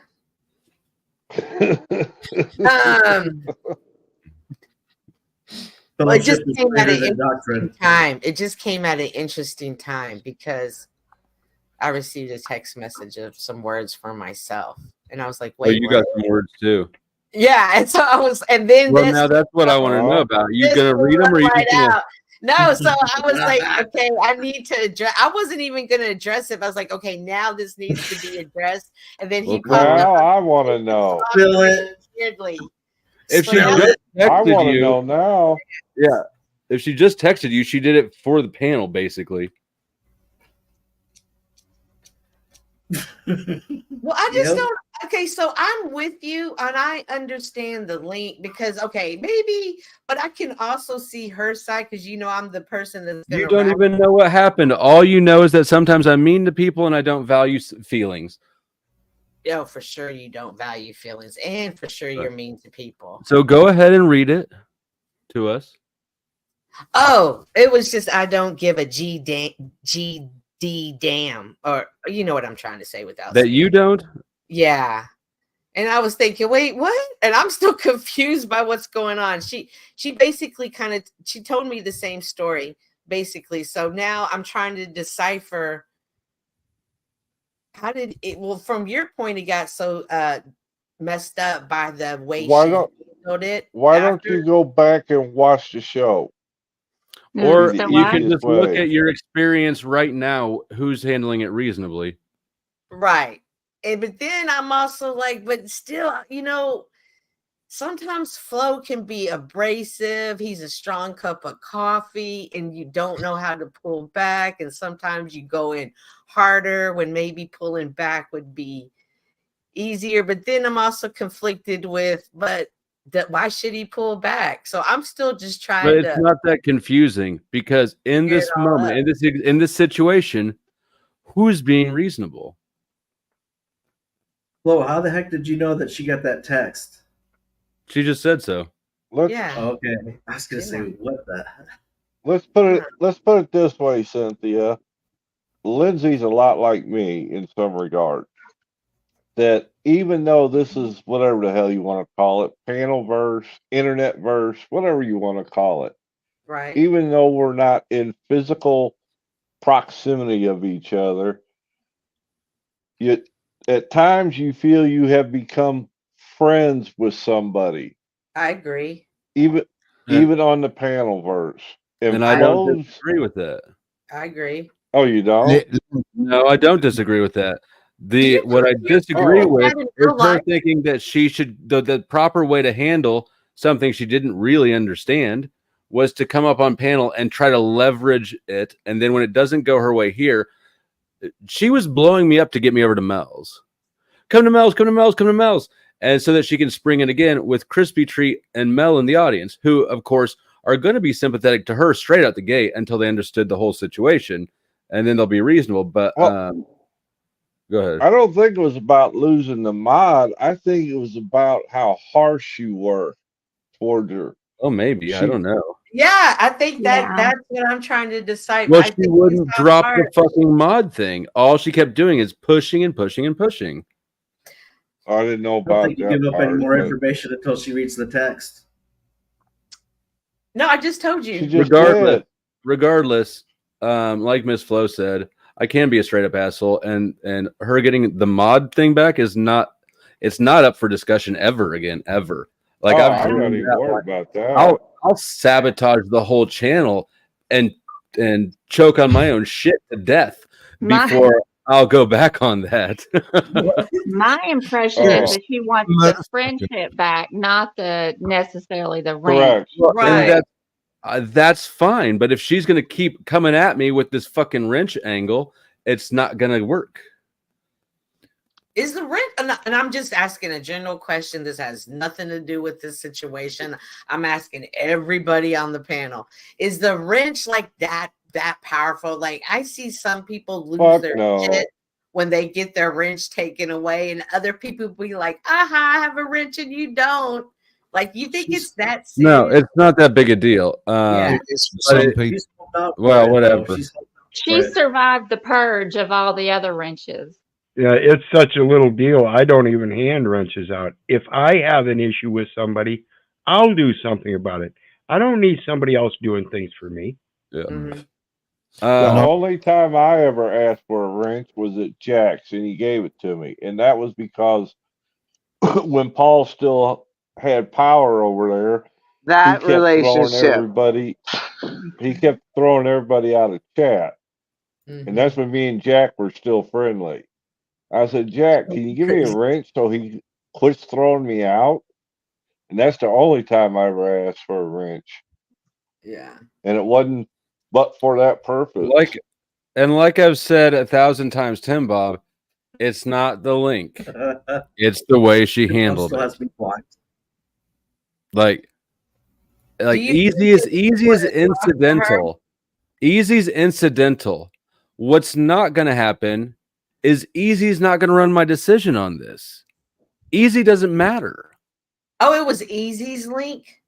Well, it just came at an interesting time. It just came at an interesting time because I received a text message of some words for myself, and I was like, "Wait, you what?" got some words too. Yeah, and so I was, and then Well, this. now that's what I want to know about. You this gonna read them, or you right just gonna... out. No, so I was like, okay, I need to address. I wasn't even gonna address it. I was like, okay, now this needs to be addressed. And then he called Now up. I want to know. Weirdly. If So she now- just I texted want to you, know now. yeah. If she just texted you, she did it for the panel, basically. Well, I just don't. Okay, so I'm with you, and I understand the link because okay, maybe, but I can also see her side because I'm the person that's. You don't even know what happened. All you know is that sometimes I'm mean to people and I don't value feelings. Yeah, for sure you don't value feelings, and for sure you're mean to people. So go ahead and read it to us. Oh, it was just I don't give a GD damn, or you know what I'm trying to say without That you don't? Yeah. And I was thinking, wait, what? And I'm still confused by what's going on. She basically she told me the same story, basically. So now I'm trying to decipher how did it, well, from your point, it got so messed up by the way Why she don't handled it. Why don't you go back and watch the show? Or The you can easiest just look way. at your experience right now. Who's handling it reasonably? Right. But then I'm also like, but still, sometimes Flo can be abrasive. He's a strong cup of coffee and you don't know how to pull back. And sometimes you go in harder when maybe pulling back would be easier. But then I'm also conflicted with, why should he pull back? So I'm still just trying But to. it's not that confusing because in this moment, in this situation, who's being reasonable? Flo, how the heck did you know that she got that text? She just said so. Yeah. Okay. I was gonna say, what the? Let's put it this way, Cynthia. Lindsay's a lot like me in some regard. That even though this is whatever the hell you want to call it, panel verse, internet verse, whatever you want to call it, right? Even though we're not in physical proximity of each other, yet at times you feel you have become friends with somebody. I agree. Even on the panel verse. And I don't disagree with that. I agree. Oh, you don't? No, I don't disagree with that. What I disagree with is her thinking that she should the proper way to handle something she didn't really understand was to come up on panel and try to leverage it, and then when it doesn't go her way here, she was blowing me up to get me over to Mel's. Come to Mel's, come to Mel's, come to Mel's. And so that she can spring in again with Crispy Treat and Mel in the audience, who, of course, are going to be sympathetic to her straight out the gate until they understood the whole situation, and then they'll be reasonable. But go ahead. I don't think it was about losing the mod. I think it was about how harsh you were toward her. Oh, maybe. I don't know. Yeah, I think that's what I'm trying to decide. Well, I she think wouldn't it's drop hard. the fucking mod thing. All she kept doing is pushing and pushing and pushing. I didn't know I don't about think you that give up any part, more but- information until she reads the text. No, I just told you. Regardless, like Miss Flo said, I can be a straight up asshole, and her getting the mod thing back is not up for discussion ever again, ever. Like I'm not even worried about that. I'll sabotage the whole channel and choke on my own shit to death before I'll go back on that. My impression is that she wants the friendship back, not necessarily the rank. Right. And that's fine. But if she's going to keep coming at me with this fucking wrench angle, it's not going to work. Is the wrench, and I'm just asking a general question. This has nothing to do with this situation. I'm asking everybody on the panel. Is the wrench like that powerful? Like, I see some people lose their shit when they get their wrench taken away, and other people be like, I have a wrench and you don't. Like, you think it's that serious? No, it's not that big a deal. Well, whatever. She survived the purge of all the other wrenches. Yeah, it's such a little deal. I don't even hand wrenches out. If I have an issue with somebody, I'll do something about it. I don't need somebody else doing things for me. Yeah. The only time I ever asked for a wrench was at Jack's, and he gave it to me. And that was because when Paul still had power over there, that he kept relationship. He kept throwing everybody out of chat. And that's when me and Jack were still friendly. I said, Jack, can you give me a wrench so he quits throwing me out? And that's the only time I ever asked for a wrench. Yeah. And it wasn't but for that purpose. Like I've said 1,000 times, Tim Bob, it's not the link. It's the way she handled it. Like easy is incidental. Easy's incidental. What's not going to happen is Easy's not going to run my decision on this. Easy doesn't matter. Oh, it was Easy's link?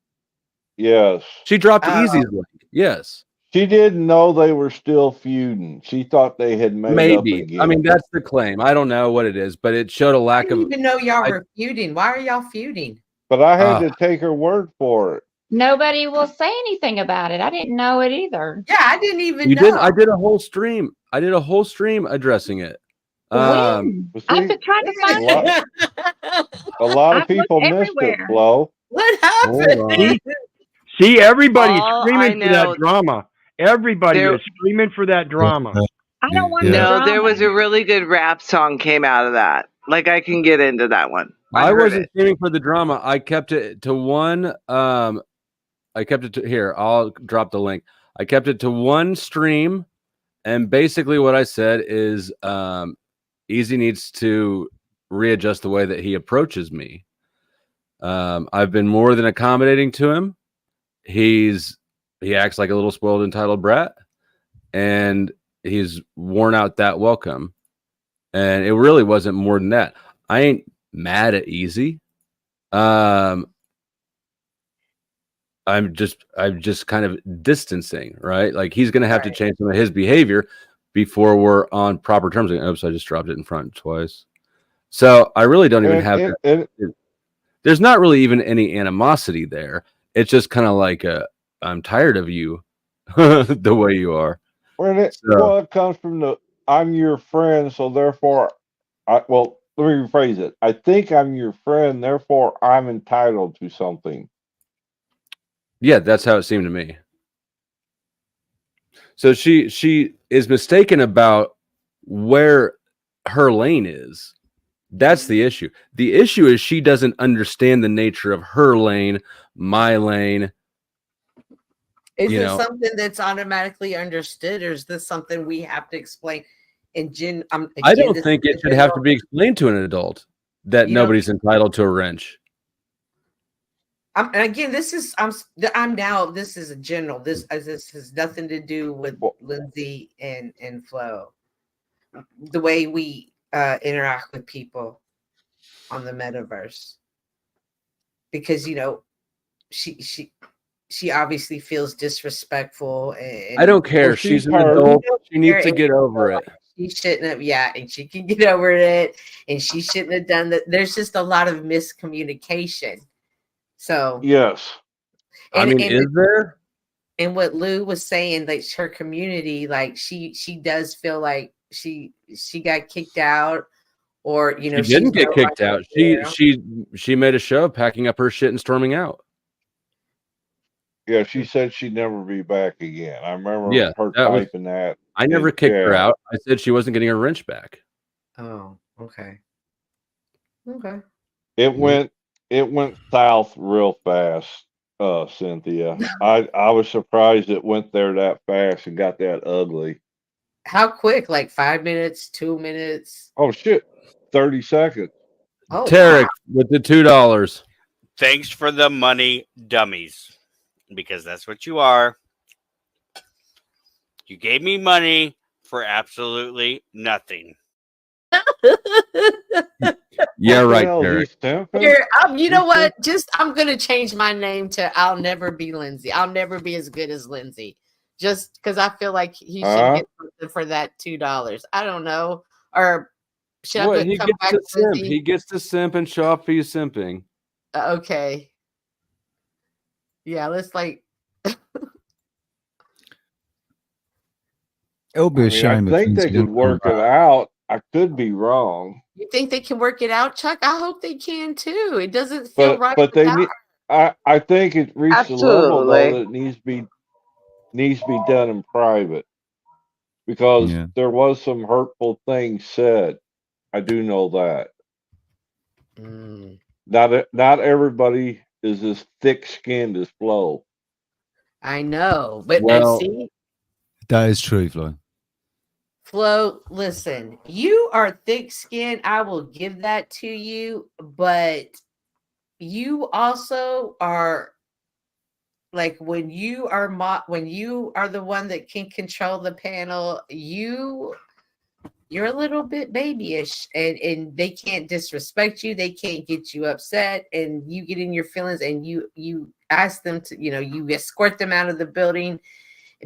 Yes. She dropped Easy's link. Yes. She didn't know they were still feuding. She thought they had made up again. I mean, that's the claim. I don't know what it is, but it showed a lack I didn't of. even know y'all were feuding. Why are y'all feuding? But I had to take her word for it. Nobody will say anything about it. I didn't know it either. Yeah, I didn't even You know. didn't. I did a whole stream. addressing it. When? I've been trying to find it. A lot of I've people looked missed it, everywhere. Flo. What happened? See, everybody's All screaming I for that know- drama. Everybody There- is screaming for that drama. I don't want No, there was a really good rap song came out of that. Like I can get into that one. I heard wasn't it. streaming for the drama. I kept it to one. I kept it to here. I'll drop the link. I kept it to one stream, and basically what I said is, Easy needs to readjust the way that he approaches me. I've been more than accommodating to him. He acts like a little spoiled, entitled brat, and he's worn out that welcome. And it really wasn't more than that. I ain't mad at Easy. I'm just kind of distancing, right? Like he's gonna have to change some of his behavior before we're on proper terms. Oops, I just dropped it in front twice. So I really don't even have there's not really even any animosity there. It's just kind of like I'm tired of you the way you are. Well, it comes from the I'm your friend, so therefore let me rephrase it. I think I'm your friend, therefore I'm entitled to something. Yeah, that's how it seemed to me. So she is mistaken about where her lane is. That's the issue. The issue is she doesn't understand the nature of her lane, my lane. Is it something that's automatically understood, or is this something we have to explain? I don't think it should have to be explained to an adult that nobody's entitled to a wrench. And again, this is a general. This has nothing to do with Lindsay and Flo. The way we interact with people on the metaverse, because she obviously feels disrespectful. And I don't care. She's an adult. She needs to get over it. She shouldn't have. Yeah, and she can get over it, and she shouldn't have done that. There's just a lot of miscommunication. So yes, is there? And what Lou was saying, like her community, like she does feel like she got kicked out, or she didn't get kicked out. She made a show of packing up her shit and storming out. Yeah, she said she'd never be back again. I remember her typing that. I never kicked her out. I said she wasn't getting her wrench back. Oh, okay. Okay. It went south real fast, Cynthia. I was surprised it went there that fast and got that ugly. How quick? Like 5 minutes, 2 minutes? Oh shit. 30 seconds. Oh, Tarek with the $2. Thanks for the money, dummies. Because that's what you are. You gave me money for absolutely nothing. Yeah, right, Tarek. Here, you know what? I'm gonna change my name to I'll never be Lindsay. I'll never be as good as Lindsay. Just because I feel like he should get something for that $2. I don't know. Or should I he come gets back to to simp. Lindsay? He gets to simp and show off for you simping. Okay. Yeah, let's like. It'll be a shame. I think they could work it out. I could be wrong. You think they can work it out, Chuck? I hope they can too. It doesn't feel right. But they need. I think it reached a level though that it needs to be done in private, because there was some hurtful things said. I do know that. Not everybody is as thick-skinned as Flo. I know, but see, that is true, Flo. Flo, listen, you are thick-skinned. I will give that to you, but you also are like when you are the one that can control the panel, you're a little bit babyish, and they can't disrespect you, they can't get you upset, and you get in your feelings, and you ask them to, you escort them out of the building.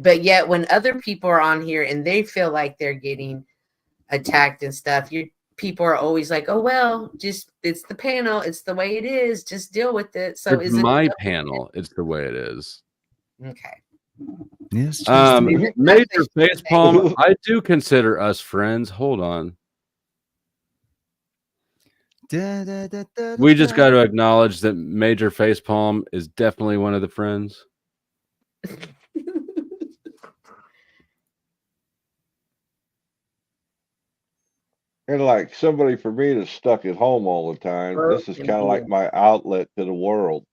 But yet when other people are on here and they feel like they're getting attacked and stuff, people are always like, oh, well, just it's the panel. It's the way it is. Just deal with it. So it's my panel. It's the way it is. Okay. Yes. Major Facepalm, I do consider us friends. Hold on. We just got to acknowledge that Major Facepalm is definitely one of the friends. And like somebody for me that's stuck at home all the time, this is kind of like my outlet to the world.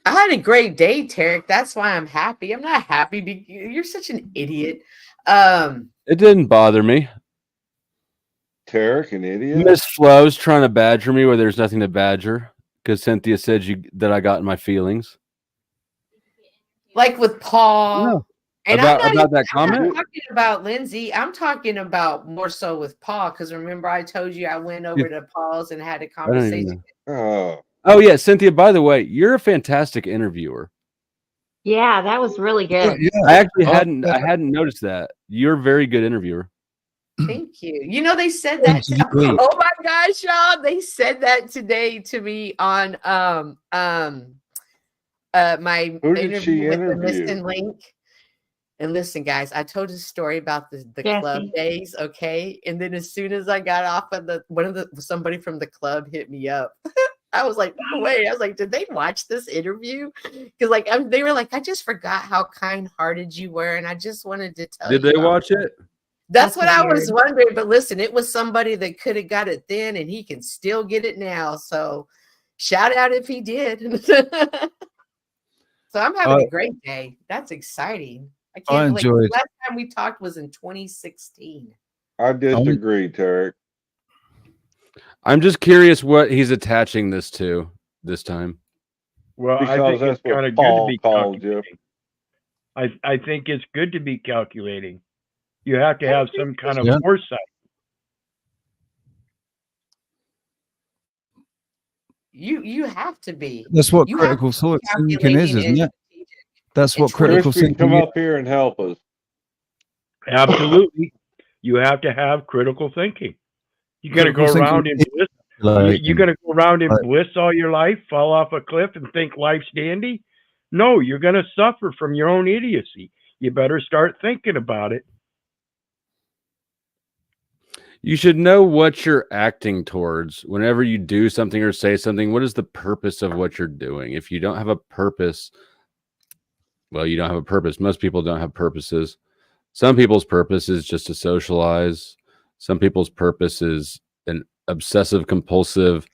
I had a great day, Tarek. That's why I'm happy. I'm not happy because you're such an idiot. It didn't bother me. Tarek, an idiot. Miss Flo's trying to badger me where there's nothing to badger because Cynthia said that I got in my feelings. Like with Paul. No. And About that I'm comment? not talking about Lindsay. I'm talking about more so with Paul because remember I told you I went over to Paul's and had a conversation. Oh, yeah, Cynthia, by the way, you're a fantastic interviewer. Yeah, that was really good. I actually hadn't noticed that. You're a very good interviewer. Thank you. You know, they said that. Oh my gosh, y'all. They said that today to me on my who did she interview with the interview? missing link. And listen, guys, I told a story about the club days, okay? And then as soon as I got off of somebody from the club hit me up. I was like, no way. I was like, did they watch this interview? Because they were like, I just forgot how kind-hearted you were, and I just wanted to tell you. Did they watch it? That's what I was wondering. But listen, it was somebody that could have got it then, and he can still get it now. So shout out if he did. So I'm having a great day. That's exciting. I enjoyed. The last time we talked was in 2016. I disagree, Tarek. I'm just curious what he's attaching this to this time. Well, Because I think that's it's kind what of good to Paul be called you. calculating. I think it's good to be calculating. You have to have some kind of foresight. You have to be. That's what You critical have to be thinking is, isn't calculating it? That's what critical Christian, come thinking up here and help us. Absolutely. You have to have critical thinking. You got to go Critical around thinking in bliss. You got to go around in bliss all your life, fall off a cliff and think life's dandy? No, you're going to suffer from your own idiocy. You better start thinking about it. You should know what you're acting towards whenever you do something or say something. What is the purpose of what you're doing? If you don't have a purpose, well, you don't have a purpose. Most people don't have purposes. Some people's purpose is just to socialize. Some people's purpose is an obsessive compulsive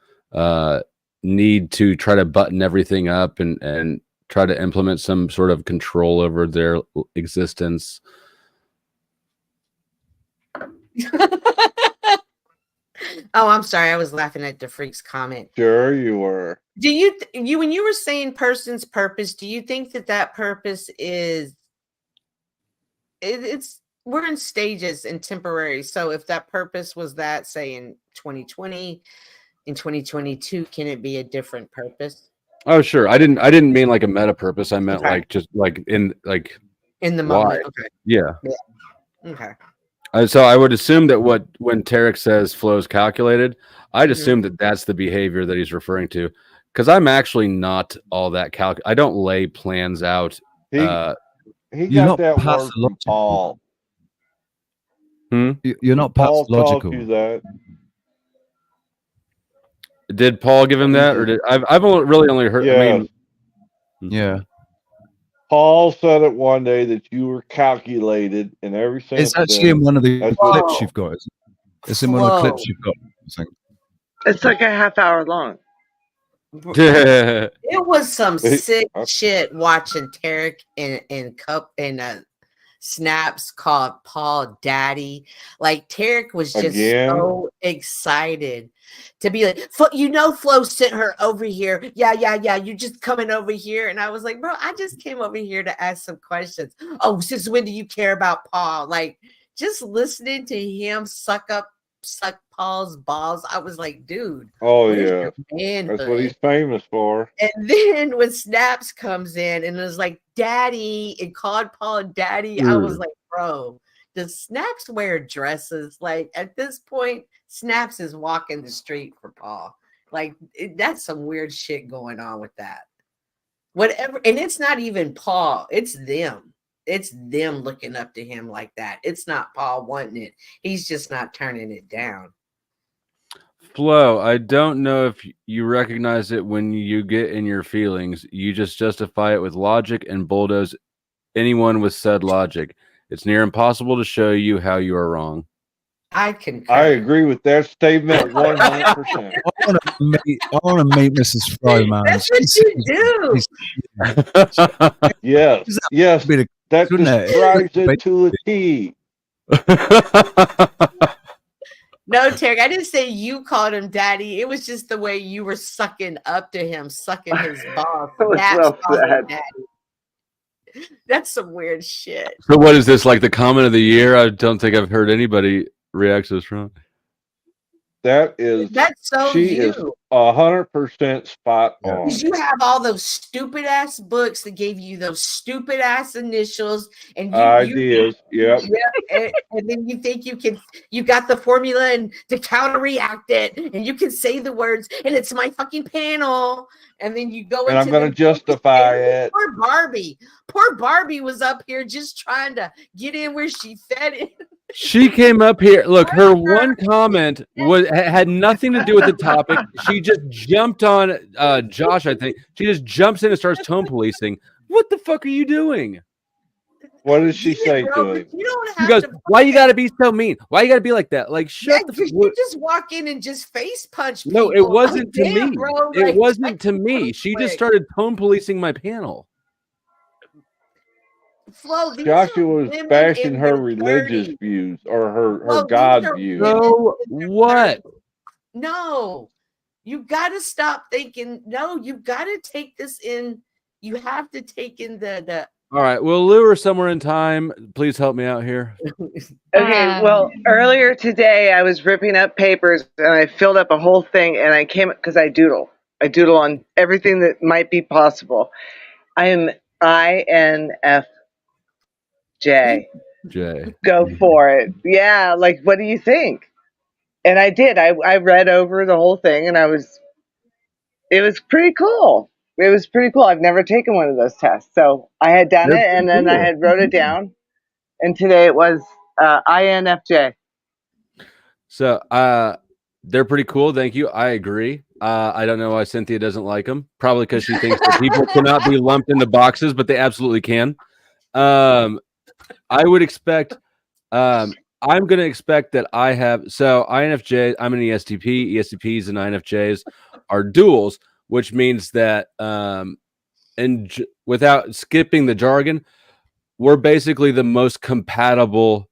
need to try to button everything up and try to implement some sort of control over their existence. Oh, I'm sorry. I was laughing at the freak's comment. Sure, you were. Do you when you were saying person's purpose, do you think that purpose is it's we're in stages and temporary. So if that purpose was that, say in 2020, in 2022, can it be a different purpose? Oh, sure. I didn't mean like a meta purpose. I meant Okay. like just like in In the why. moment. Okay. Yeah. Okay. So I would assume that when Tarek says flows calculated, I'd assume that that's the behavior that he's referring to, because I'm actually not all that I don't lay plans out. He You're got not that word from pathological. Paul. You're not Paul taught pathological. you that. Did Paul give him that, or did I've really only heard? Yes. I mean, Yeah. Paul said it one day that you were calculated, and ever since It's actually in then, one of the that's clips what- you've got. Isn't it? It's in one of the clips you've got. I think. It's like a half hour long. It was some Hey, sick shit watching Tarek and snaps called Paul Daddy. Like Tarek was just Again? so excited to be like, Flo sent her over here. Yeah. You're just coming over here. And I was like, bro, I just came over here to ask some questions. Oh, since when do you care about Paul? Like just listening to him suck Paul's balls. I was like, dude. Oh where's yeah, your manhood? that's what he's famous for. And then when Snaps comes in and was like, Daddy, and called Paul Daddy, I was like, bro, does Snaps wear dresses? Like at this point, Snaps is walking the street for Paul. Like that's some weird shit going on with that. Whatever, and it's not even Paul, it's them. It's them looking up to him like that. It's not Paul wanting it. He's just not turning it down. Flo, I don't know if you recognize it when you get in your feelings. You just justify it with logic and bulldoze anyone with said logic. It's near impossible to show you how you are wrong. I concur. I agree with that statement 100%. I want to meet Mrs. Fry, man. That's what you do. Yes, yes, that describes it to a T. No, Terry, I didn't say you called him daddy. It was just the way you were sucking up to him, sucking his balls. That's daddy. That's some weird shit. So what is this, like the comment of the year? I don't think I've heard anybody react to this wrong. That's so she you. is 100% spot on. Because you have all those stupid ass books that gave you those stupid ass initials and Ideas. Yep. And then you think you got the formula and to counter react it, and you can say the words, and it's my fucking panel. And then you go And I'm going to justify it. Poor Barbie was up here just trying to get in where she fit in. She came up here. Look, her one comment had nothing to do with the topic. She just jumped on Josh, I think. She just jumps in and starts tone policing. What the fuck are you doing? What did she say to him? She goes, why you got to be so mean? Why you got to be like that? Like, shut the fuck. You just walk in and just face punch people. No, it wasn't to Damn, me. bro, It wasn't to me. She just started tone policing my panel. Flo, Joshua was bashing her religious views or her God views. So what? No, you got to stop thinking. No, you got to take this in. You have to take in the. All right. We'll lure somewhere in time. Please help me out here. Okay, well, earlier today I was ripping up papers and I filled up a whole thing and I came because I doodle. I doodle on everything that might be possible. I am INFJ. Go for it. Yeah, like what do you think? And I did. I read over the whole thing and it was pretty cool. It was pretty cool. I've never taken one of those tests. So I had done it and then I had wrote it down. And today it was INFJ. So they're pretty cool. Thank you. I agree. I don't know why Cynthia doesn't like them. Probably because she thinks that people cannot be lumped into boxes, but they absolutely can. I would expect I'm going to expect that I have. So INFJ, I'm an ESTP. ESTPs and INFJs are duals, which means that and without skipping the jargon, we're basically the most compatible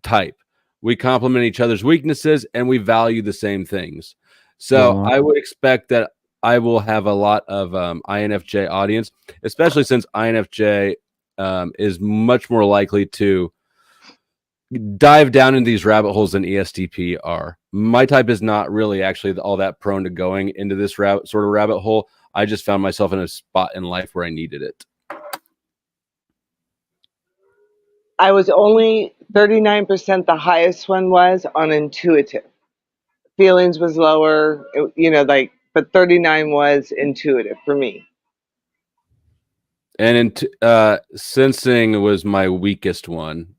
type. We complement each other's weaknesses and we value the same things. So I would expect that I will have a lot of INFJ audience, especially since INFJ is much more likely to dive down into these rabbit holes than ESTP are. My type is not really actually all that prone to going into this sort of rabbit hole. I just found myself in a spot in life where I needed it. I was only 39%. The highest one was on intuitive. Feelings was lower, but 39 was intuitive for me. And sensing was my weakest one.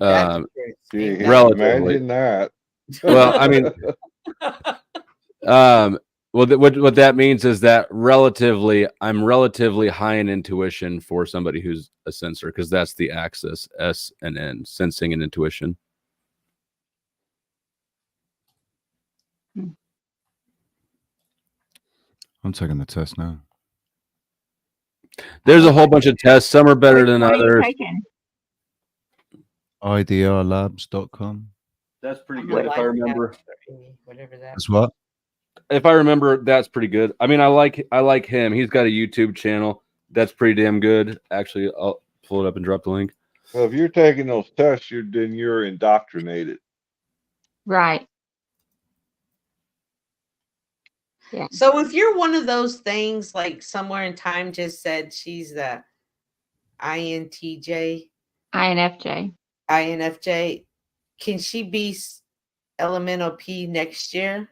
Relatively. Imagine that. Well, I mean, what that means is that I'm relatively high in intuition for somebody who's a sensor, because that's the axis, S and N, sensing and intuition. I'm taking the test now. There's a whole bunch of tests. Some are better than others. IDRlabs.com. That's pretty good if I remember. That's what? If I remember, that's pretty good. I mean, I like him. He's got a YouTube channel that's pretty damn good. Actually, I'll pull it up and drop the link. Well, if you're taking those tests, then you're indoctrinated. Right. Yeah. So if you're one of those things, like somewhere in time just said she's the INFJ, can she be elemental P next year?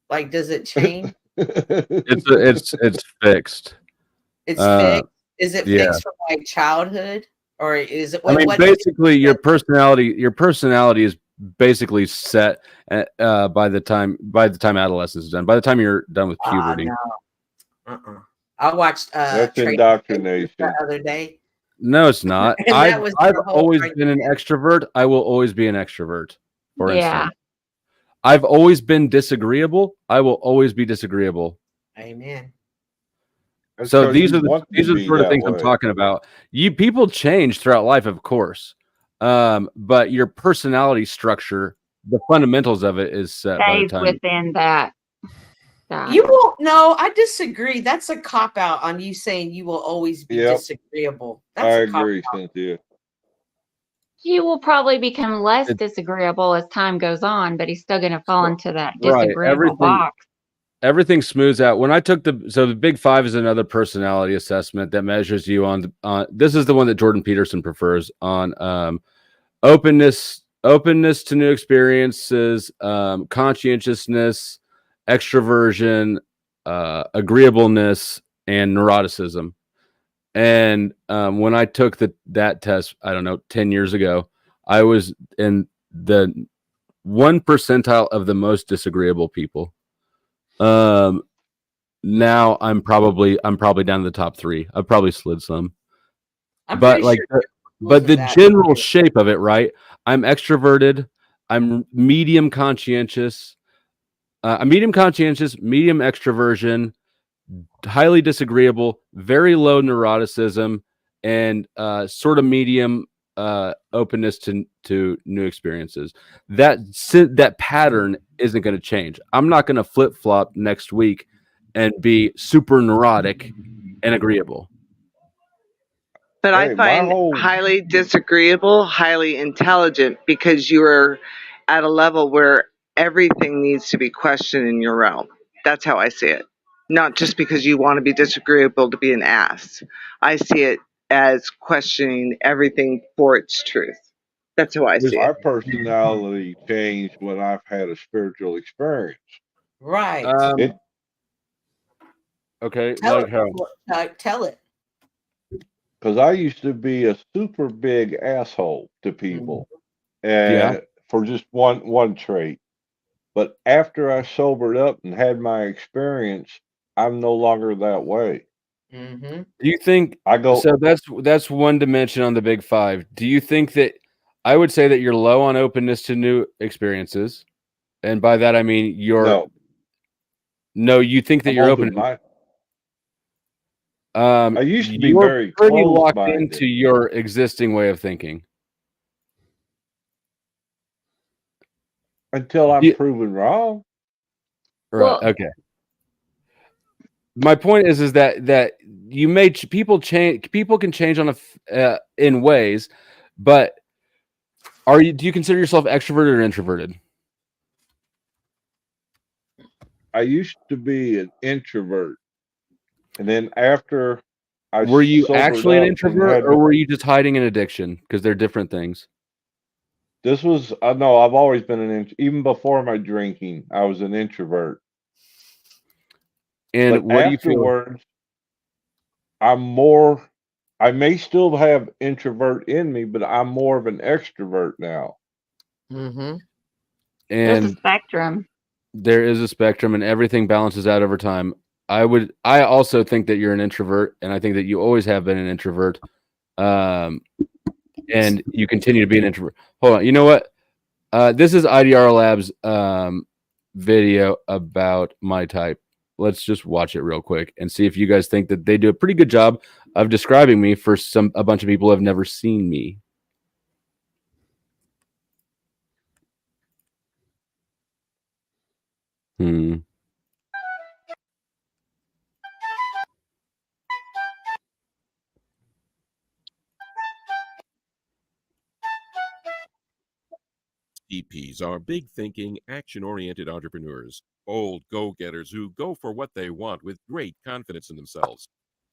Like, does it change? It's fixed. It's fixed. Is it fixed from like childhood, or is it? I mean, basically, your personality is basically set by the time adolescence is done. By the time you're done with puberty. No. I watched that's indoctrination the other day. No, it's not. I've always been an extrovert. I will always be an extrovert for Yeah. instance. I've always been disagreeable. I will always be disagreeable. Amen. So because these you are the want these to are the be sort of that things I'm way. talking about. People change throughout life, of course, but your personality structure, the fundamentals of it, is set by the Stays time. within that. You won't. No, I disagree. That's a cop out on you saying you will always be Yep. disagreeable. I That's a cop agree, out. Cynthia. You will probably become less disagreeable as time goes on, but he's still going to fall into that Right, disagreeable box. everything smooths out. When I took the Big Five is another personality assessment that measures you on this is the one that Jordan Peterson prefers on openness to new experiences, conscientiousness, extroversion, agreeableness, and neuroticism. And when I took that test, I don't know, 10 years ago, I was in the 1 percentile of the most disagreeable people. Now I'm probably down to the top 3. I've probably slid some. But like the general shape of it, right? I'm extroverted, I'm medium conscientious, medium extroversion, highly disagreeable, very low neuroticism, and sort of medium openness to new experiences. That pattern isn't going to change. I'm not going to flip flop next week and be super neurotic and agreeable. But I find highly disagreeable, highly intelligent, because you are at a level where everything needs to be questioned in your realm. That's how I see it. Not just because you want to be disagreeable to be an ass. I see it as questioning everything for its truth. That's how I see My it. personality changed when I've had a spiritual experience. Right. Okay, Tell like how? Tell it. Because I used to be a super big asshole to people, and for just one trait. But after I sobered up and had my experience, I'm no longer that way. Mm-hmm. Do you think so? That's one dimension on the Big Five. Do you think that I would say that you're low on openness to new experiences, and by that I mean you're no. You think that I'm you're open. I used to be you're very pretty locked closed-minded. into your existing way of thinking Until I'm proven wrong. Right. Okay. My point is that you made people change. People can change on in ways, but do you consider yourself extroverted or introverted? I used to be an introvert, and then after I Were you actually an sobered up and introvert, had or were you just hiding an addiction? Because they're different things. this was no, I've always been even before my drinking, I was an introvert. And but what do you feel? afterwards, I may still have introvert in me, but I'm more of an extrovert now. Mm-hmm. There's a And spectrum. there is a spectrum, and everything balances out over time. I also think that you're an introvert, and I think that you always have been an introvert. And you continue to be an introvert. Hold on. You know what? This is IDR Lab's video about my type. Let's just watch it real quick and see if you guys think that they do a pretty good job of describing me for a bunch of people who have never seen me. EPs are big thinking, action oriented entrepreneurs, bold go getters who go for what they want with great confidence in themselves.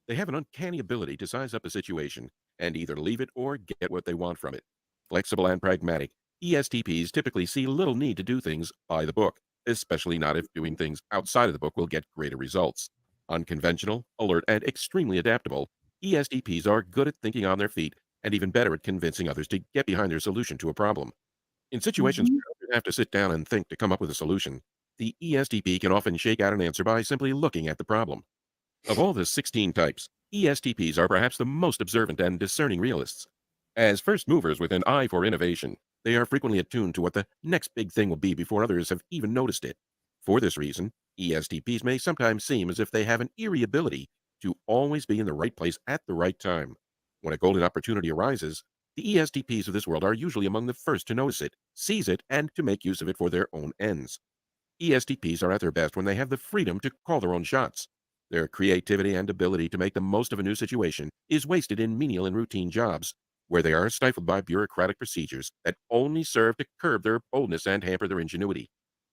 They have an uncanny ability to size up a situation and either leave it or get what they want from it. Flexible and pragmatic, ESTPs typically see little need to do things by the book, especially not if doing things outside of the book will get greater results. Unconventional, alert, and extremely adaptable, ESTPs are good at thinking on their feet and even better at convincing others to get behind their solution to a problem. In situations where others have to sit down and think to come up with a solution, the ESTP can often shake out an answer by simply looking at the problem. Of all the 16 types, ESTPs are perhaps the most observant and discerning realists. As first movers with an eye for innovation, They are frequently attuned to what the next big thing will be before others have even noticed it. For this reason, ESTPs may sometimes seem as if they have an eerie ability to always be in the right place at the right time. When a golden opportunity arises, the ESTPs of this world are usually among the first to notice it, seize it, and to make use of it for their own ends. ESTPs are at their best when they have the freedom to call their own shots. Their creativity and ability to make the most of a new situation is wasted in menial and routine jobs, where they are stifled by bureaucratic procedures that only serve to curb their boldness and hamper their ingenuity.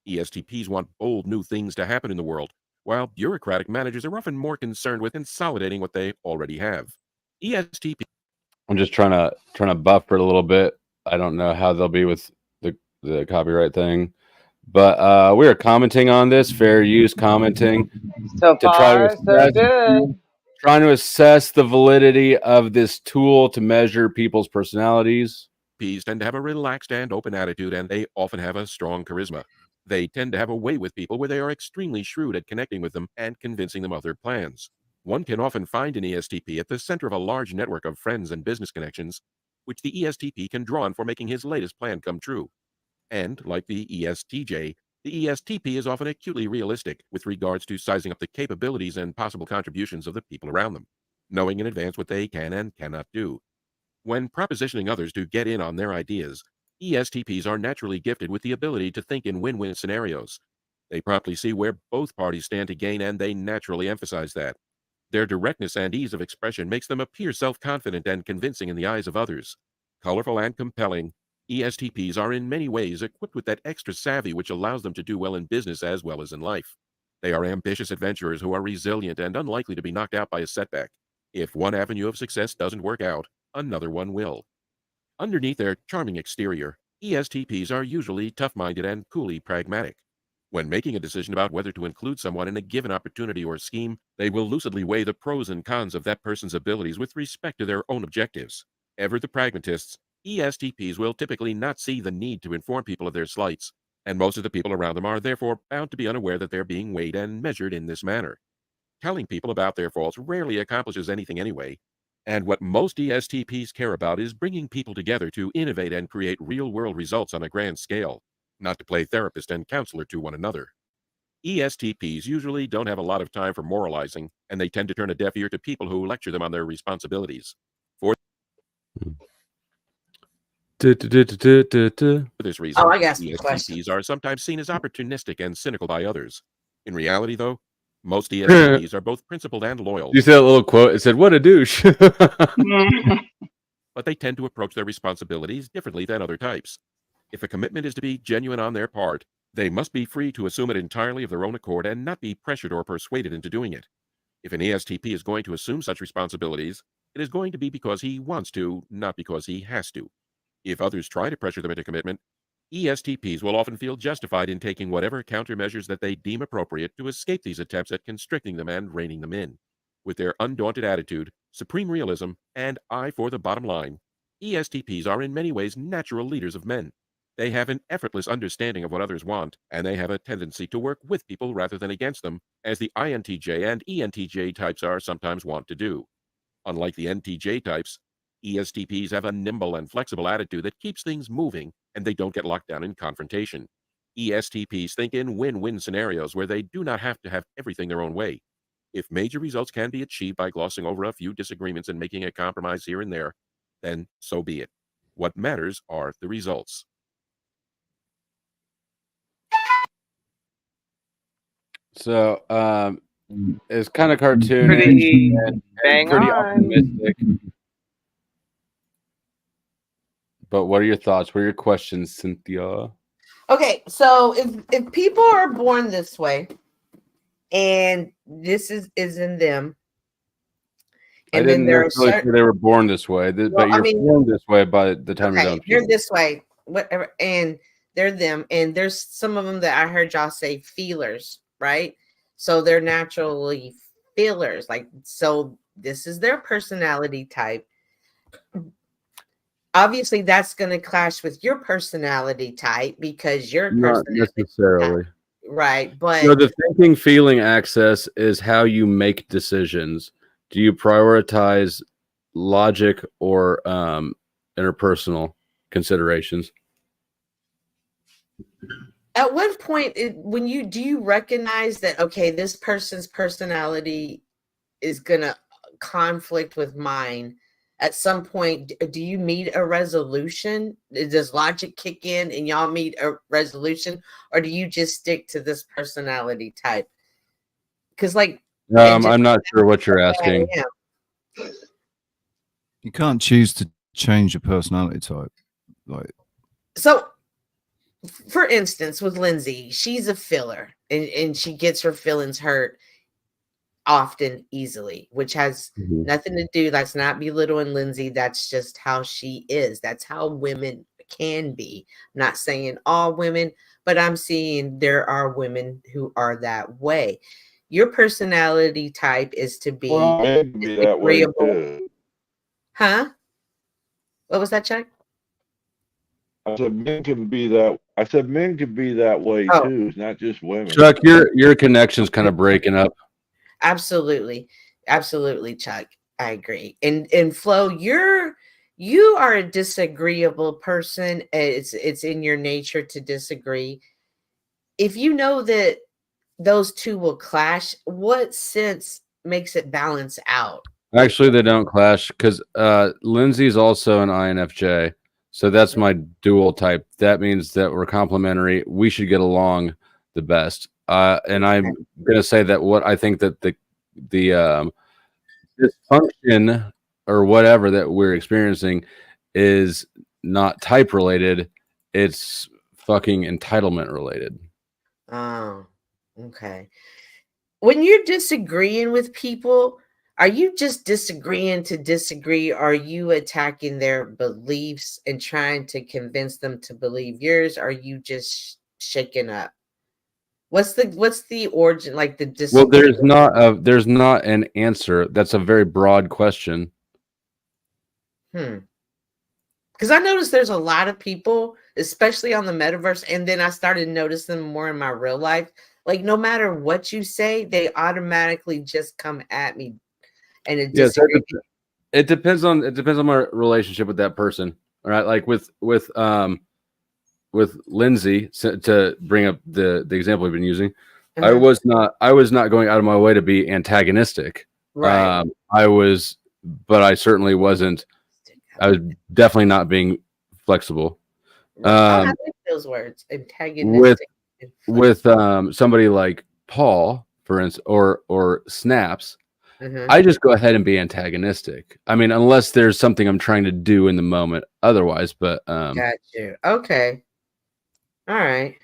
ESTPs want bold new things to happen in the world, while bureaucratic managers are often more concerned with consolidating what they already have. ESTP. I'm just trying to buffer it a little bit. I don't know how they'll be with the copyright thing, but we are commenting on this, fair use commenting. So far, so good. Trying to assess the validity of this tool to measure people's personalities. ESTPs tend to have a relaxed and open attitude, and they often have a strong charisma. They tend to have a way with people where they are extremely shrewd at connecting with them and convincing them of their plans. One can often find an ESTP at the center of a large network of friends and business connections, which the ESTP can draw on for making his latest plan come true. And, like the ESTJ, the ESTP is often acutely realistic with regards to sizing up the capabilities and possible contributions of the people around them, knowing in advance what they can and cannot do. When propositioning others to get in on their ideas, ESTPs are naturally gifted with the ability to think in win-win scenarios. They promptly see where both parties stand to gain, and they naturally emphasize that. Their directness and ease of expression makes them appear self-confident and convincing in the eyes of others. Colorful and compelling, ESTPs are in many ways equipped with that extra savvy which allows them to do well in business as well as in life. They are ambitious adventurers who are resilient and unlikely to be knocked out by a setback. If one avenue of success doesn't work out, another one will. Underneath their charming exterior, ESTPs are usually tough-minded and coolly pragmatic. When making a decision about whether to include someone in a given opportunity or scheme, they will lucidly weigh the pros and cons of that person's abilities with respect to their own objectives. Ever the pragmatists, ESTPs will typically not see the need to inform people of their slights, and most of the people around them are therefore bound to be unaware that they're being weighed and measured in this manner. Telling people about their faults rarely accomplishes anything anyway, and what most ESTPs care about is bringing people together to innovate and create real-world results on a grand scale, not to play therapist and counselor to one another. ESTPs usually don't have a lot of time for moralizing, and they tend to turn a deaf ear to people who lecture them on their responsibilities. For this reason, ESTPs are sometimes seen as opportunistic and cynical by others. In reality, though, most ESTPs are both principled and loyal. You see that little quote? It said, "What a douche." But they tend to approach their responsibilities differently than other types. If a commitment is to be genuine on their part, they must be free to assume it entirely of their own accord and not be pressured or persuaded into doing it. If an ESTP is going to assume such responsibilities, it is going to be because he wants to, not because he has to. If others try to pressure them into commitment, ESTPs will often feel justified in taking whatever countermeasures that they deem appropriate to escape these attempts at constricting them and reining them in. With their undaunted attitude, supreme realism, and eye for the bottom line, ESTPs are in many ways natural leaders of men. They have an effortless understanding of what others want, and they have a tendency to work with people rather than against them, as the INTJ and ENTJ types are sometimes wont to do. Unlike the NTJ types, ESTPs have a nimble and flexible attitude that keeps things moving, and they don't get locked down in confrontation. ESTPs think in win-win scenarios where they do not have to have everything their own way. If major results can be achieved by glossing over a few disagreements and making a compromise here and there, then so be it. What matters are the results. So, it's kind of cartoonish and pretty optimistic. But what are your thoughts? What are your questions, Cynthia? Okay, so if people are born this way, and this is in them, and then there are certain, they were born this way, but you're born this way by the time you're done. You're this way, whatever, and they're them, and there's some of them that I heard y'all say feelers, right? So they're naturally feelers, like, so this is their personality type. Obviously, that's going to clash with your personality type because your not necessarily type, right. But the thinking feeling axis is how you make decisions. Do you prioritize logic or interpersonal considerations? At what point, do you recognize that, okay, this person's personality is going to conflict with mine? At some point, do you meet a resolution? Does logic kick in and y'all meet a resolution, or do you just stick to this personality type? Because, like, I'm not sure what you're asking. You can't choose to change your personality type. Like, so, for instance, with Lindsay, she's a filler, and she gets her feelings hurt often, easily, which has nothing to do. Let's not belittling Lindsay. That's just how she is. That's how women can be. I'm not saying all women, but I'm seeing there are women who are that way. Your personality type is to be, disagreeable. Huh? What was that, Chuck? I said men can be that. I said men can be that way too. It's not just women. Chuck, your connection's kind of breaking up. Absolutely, Chuck. I agree. And Flo, you are a disagreeable person. It's in your nature to disagree. If you know that those two will clash, what sense makes it balance out? Actually, they don't clash because Lindsay's also an INFJ. So that's my dual type. That means that we're complementary. We should get along the best. And I'm going to say that what I think that the dysfunction or whatever that we're experiencing is not type related. It's fucking entitlement related. Oh, okay. When you're disagreeing with people, are you just disagreeing to disagree? Or are you attacking their beliefs and trying to convince them to believe yours? Or are you just shaking up? What's the origin, like the disagreement? Well, there's not an answer. That's a very broad question. Because I noticed there's a lot of people, especially on the metaverse, and then I started noticing them more in my real life. Like, no matter what you say, they automatically just come at me. And it depends on my relationship with that person. All right, like with Lindsay, to bring up the example we've been using, I was not going out of my way to be antagonistic. Right. But I certainly wasn't. I was definitely not being flexible. I like those words, antagonistic. With somebody like Paul, for instance, or Snaps. I just go ahead and be antagonistic. I mean, unless there's something I'm trying to do in the moment. Otherwise, but got you. Okay. All right.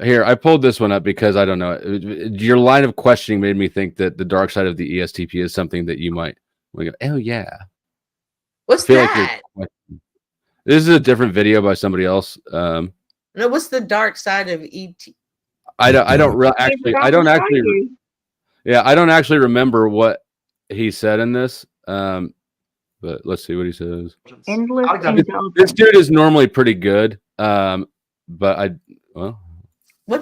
Here, I pulled this one up because I don't know. Your line of questioning made me think that the dark side of the ESTP is something that you might go, oh yeah. What's that? Like this is a different video by somebody else. No, what's the dark side of ET? I don't actually remember what he said in this. But let's see what he says. Endless this dude is normally pretty good. But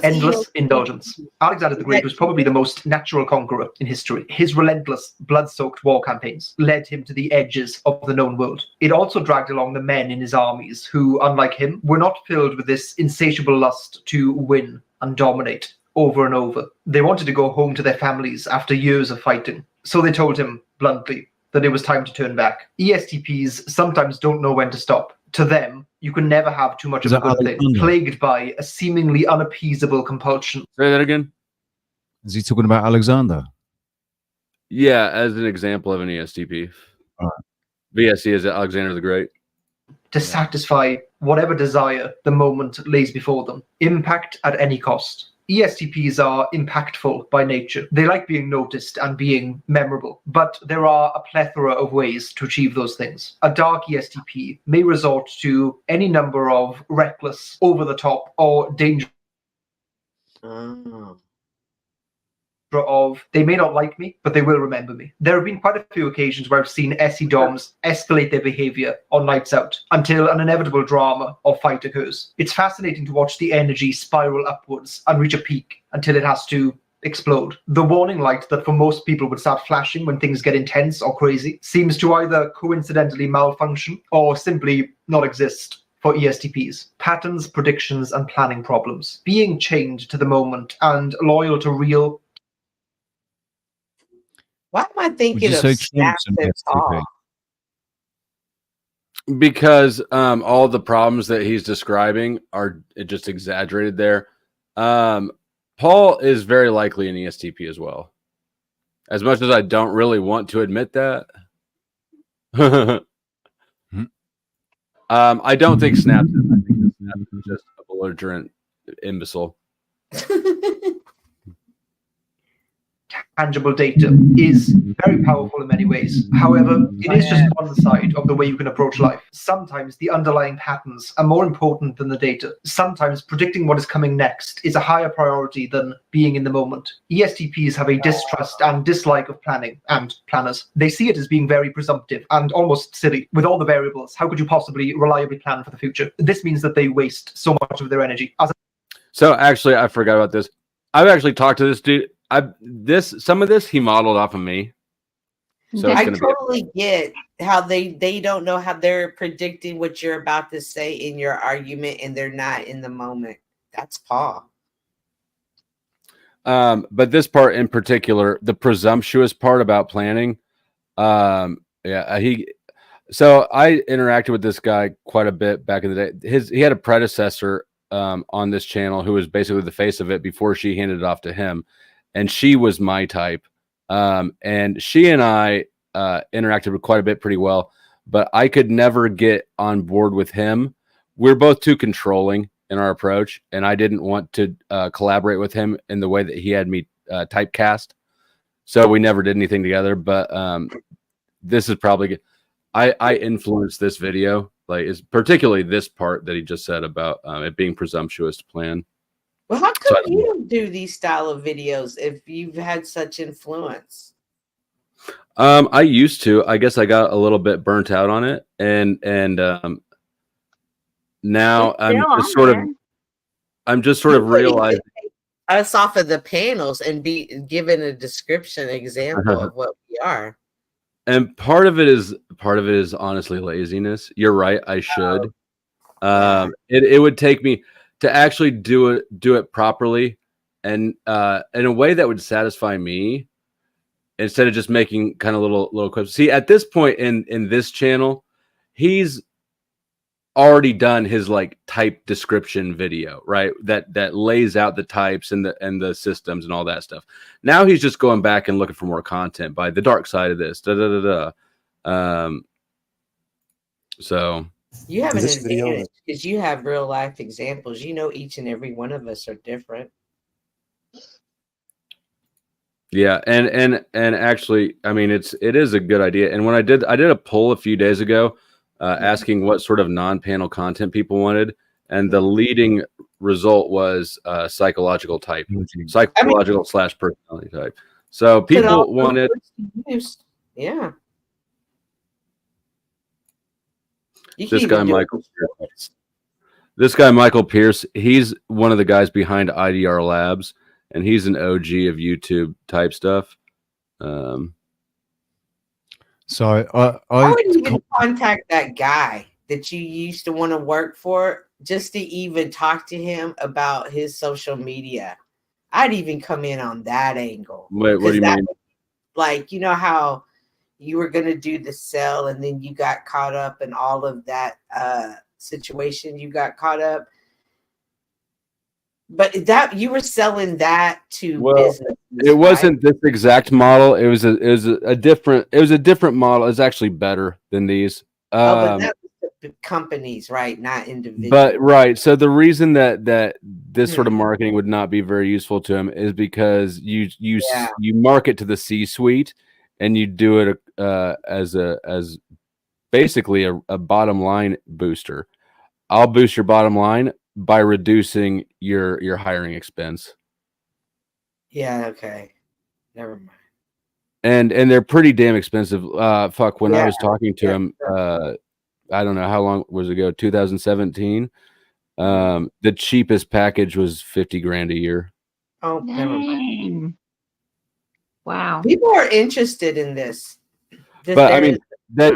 endless indulgence. Alexander the Great was probably the most natural conqueror in history. His relentless, blood-soaked war campaigns led him to the edges of the known world. It also dragged along the men in his armies who, unlike him, were not filled with this insatiable lust to win and dominate over and over. They wanted to go home to their families after years of fighting. So they told him, bluntly, that it was time to turn back. ESTPs sometimes don't know when to stop. To them, you can never have too much of a good thing, plagued by a seemingly unappeasable compulsion. Say that again. Is he talking about Alexander? Yeah, as an example of an ESTP. VSE is Alexander the Great. To satisfy whatever desire the moment lays before them. Impact at any cost. ESTPs are impactful by nature. They like being noticed and being memorable, but there are a plethora of ways to achieve those things. A dark ESTP may resort to any number of reckless, over-the-top, or dangerous of they may not like me, but they will remember me. There have been quite a few occasions where I've seen SE DOMs escalate their behavior on nights out until an inevitable drama or fight occurs. It's fascinating to watch the energy spiral upwards and reach a peak until it has to explode. The warning light that for most people would start flashing when things get intense or crazy seems to either coincidentally malfunction or simply not exist for ESTPs: patterns, predictions, and planning problems, being chained to the moment and loyal to real. Why am I Would thinking you of say snaps Trump's an and STP? talk? Because all the problems that he's describing are just exaggerated there. Paul is very likely an ESTP as well. As much as I don't really want to admit that. I don't think Snaps is. I think that Snaps is just a belligerent imbecile. Tangible data is very powerful in many ways. However, it is just one side of the way you can approach life. Sometimes the underlying patterns are more important than the data. Sometimes predicting what is coming next is a higher priority than being in the moment. ESTPs have a distrust and dislike of planning and planners. They see it as being very presumptive and almost silly. With all the variables, how could you possibly reliably plan for the future? This means that they waste so much of their energy. So actually, I forgot about this. I've actually talked to this dude. Some of this he modeled off of me. So it's I gonna totally get how they don't know how they're predicting what you're about to say in your argument, and they're not in the moment. That's Paul. But this part in particular, the presumptuous part about planning, So I interacted with this guy quite a bit back in the day. He had a predecessor on this channel who was basically the face of it before she handed it off to him, and she was my type. And she and I interacted quite a bit, pretty well, but I could never get on board with him. We're both too controlling in our approach, and I didn't want to collaborate with him in the way that he had me typecast. So we never did anything together. But this is probably good. I influenced this video, like, is particularly this part that he just said about it being presumptuous to plan. Well, how come you don't do these style of videos if you've had such influence? I used to. I guess I got a little bit burnt out on it, and now I'm just sort of realizing us off of the panels and be given a description example of what we are. And part of it is honestly laziness. You're right. I should. It would take me to actually do it properly and in a way that would satisfy me, instead of just making kind of little clips. See, at this point in this channel, he's already done his like type description video, right? That lays out the types and the systems and all that stuff. Now he's just going back and looking for more content by the dark side of this. So you have an advantage because you have real life examples. You know, each and every one of us are different. Yeah, and actually, I mean, it is a good idea. And when I did a poll a few days ago, asking what sort of non-panel content people wanted, and the leading result was psychological type, /personality type. So people wanted, yeah. This guy Michael Pierce, he's one of the guys behind IDR Labs, and he's an OG of YouTube type stuff. So I wouldn't even contact that guy that you used to want to work for just to even talk to him about his social media. I'd even come in on that angle. Wait, what do you mean? Like, you know how you were going to do the sell and then you got caught up in all of that situation. You got caught up. But that you were selling that to business. It wasn't this exact model. It was a different model. It's actually better than these. But that was the companies, right? Not individuals. But right. So the reason that this sort of marketing would not be very useful to him is because you market to the C-suite and you do it as basically a bottom line booster. I'll boost your bottom line by reducing your hiring expense. Yeah, okay. Never mind. And they're pretty damn expensive. When I was talking to him, I don't know how long was it ago, 2017. The cheapest package was $50,000 a year. Oh, never mind. Wow. People are interested in this. But I mean, that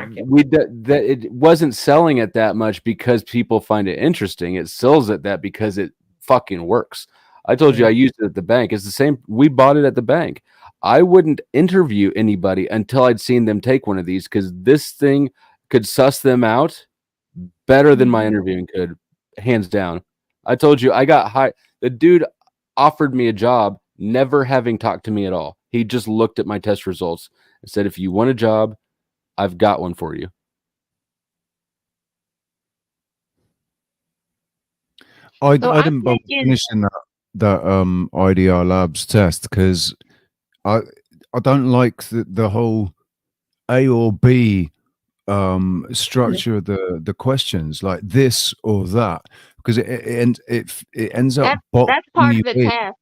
it wasn't selling at that much because people find it interesting. It sells at that because it fucking works. I told you I used it at the bank. It's the same. We bought it at the bank. I wouldn't interview anybody until I'd seen them take one of these because this thing could suss them out better than my interviewing could, hands down. I told you I got high. The dude offered me a job, never having talked to me at all. He just looked at my test results and said, if you want a job, I've got one for you. I didn't bother finishing that IDR Labs test because I don't like the whole A or B structure of the questions, like this or that, because it ends up that's part of the in. test.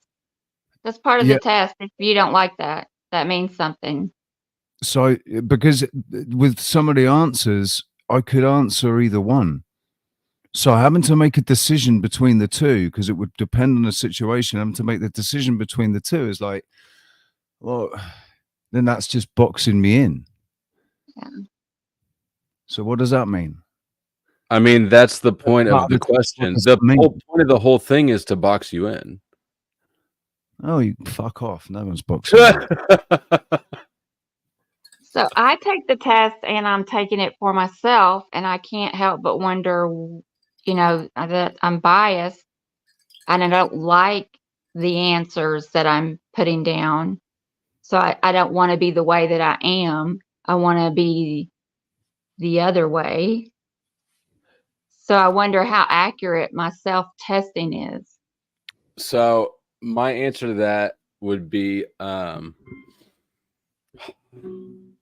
That's part of the test. If you don't like that, that means something. So because with some of the answers I could answer either one, so having to make a decision between the two because it would depend on the situation, having to make the decision between the two is like, well, then that's just boxing me in. Yeah. So what does that mean? I mean, that's the point of the question. The whole point of the whole thing is to box you in. Oh, you fuck off. No one's boxing in. So I take the test and I'm taking it for myself, and I can't help but wonder, that I'm biased and I don't like the answers that I'm putting down. So I don't want to be the way that I am. I want to be the other way. So I wonder how accurate my self-testing is. So my answer to that would be, I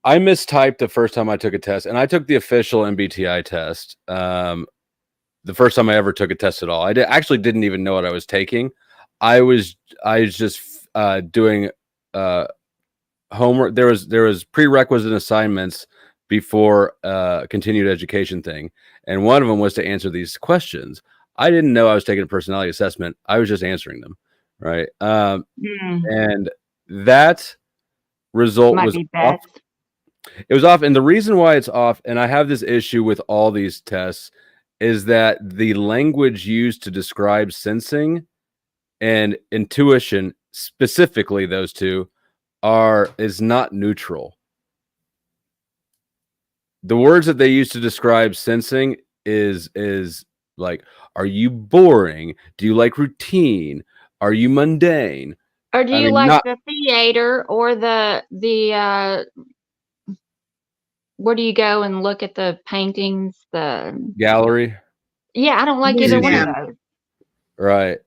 mistyped the first time I took a test, and I took the official MBTI test. The first time I ever took a test at all. I actually didn't even know what I was taking. I was just doing homework. There was prerequisite assignments before continued education thing, and one of them was to answer these questions. I didn't know I was taking a personality assessment. I was just answering them, right? And that result was off. It was off, and the reason why it's off, and I have this issue with all these tests, is that the language used to describe sensing and intuition, specifically those two, is not neutral. The words that they use to describe sensing is like, are you boring? Do you like routine? Are you mundane? Or do you like the theater or the where do you go and look at the paintings? The gallery. Yeah, I don't like either one of those. Right.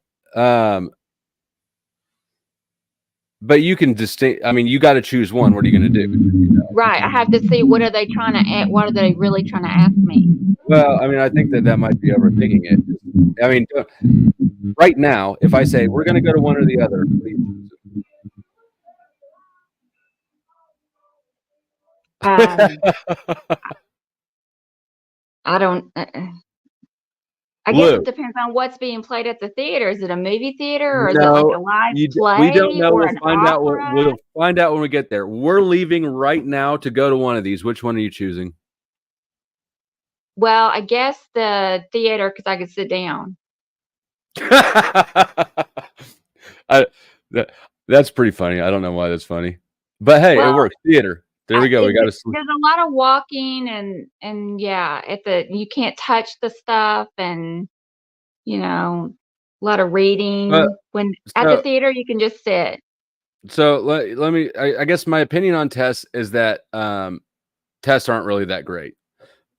But you can you got to choose one. What are you going to do? Right. I have to see what are they really trying to ask me? Well, I mean, I think that might be overthinking it. I mean, right now, if I say we're going to go to one or the other, what do you choose? I don't. I guess it depends on what's being played at the theater. Is it a movie theater or is it like a live play? We don't know. Or We'll find out. We'll find out when we get there. We're leaving right now to go to one of these. Which one are you choosing? Well, I guess the theater because I could sit down. That's pretty funny. I don't know why that's funny, but hey, it works. Theater. There we go. We got to sleep. There's a lot of walking and yeah, you can't touch the stuff and a lot of reading. At the theater you can just sit. So let me. I guess my opinion on tests is that tests aren't really that great,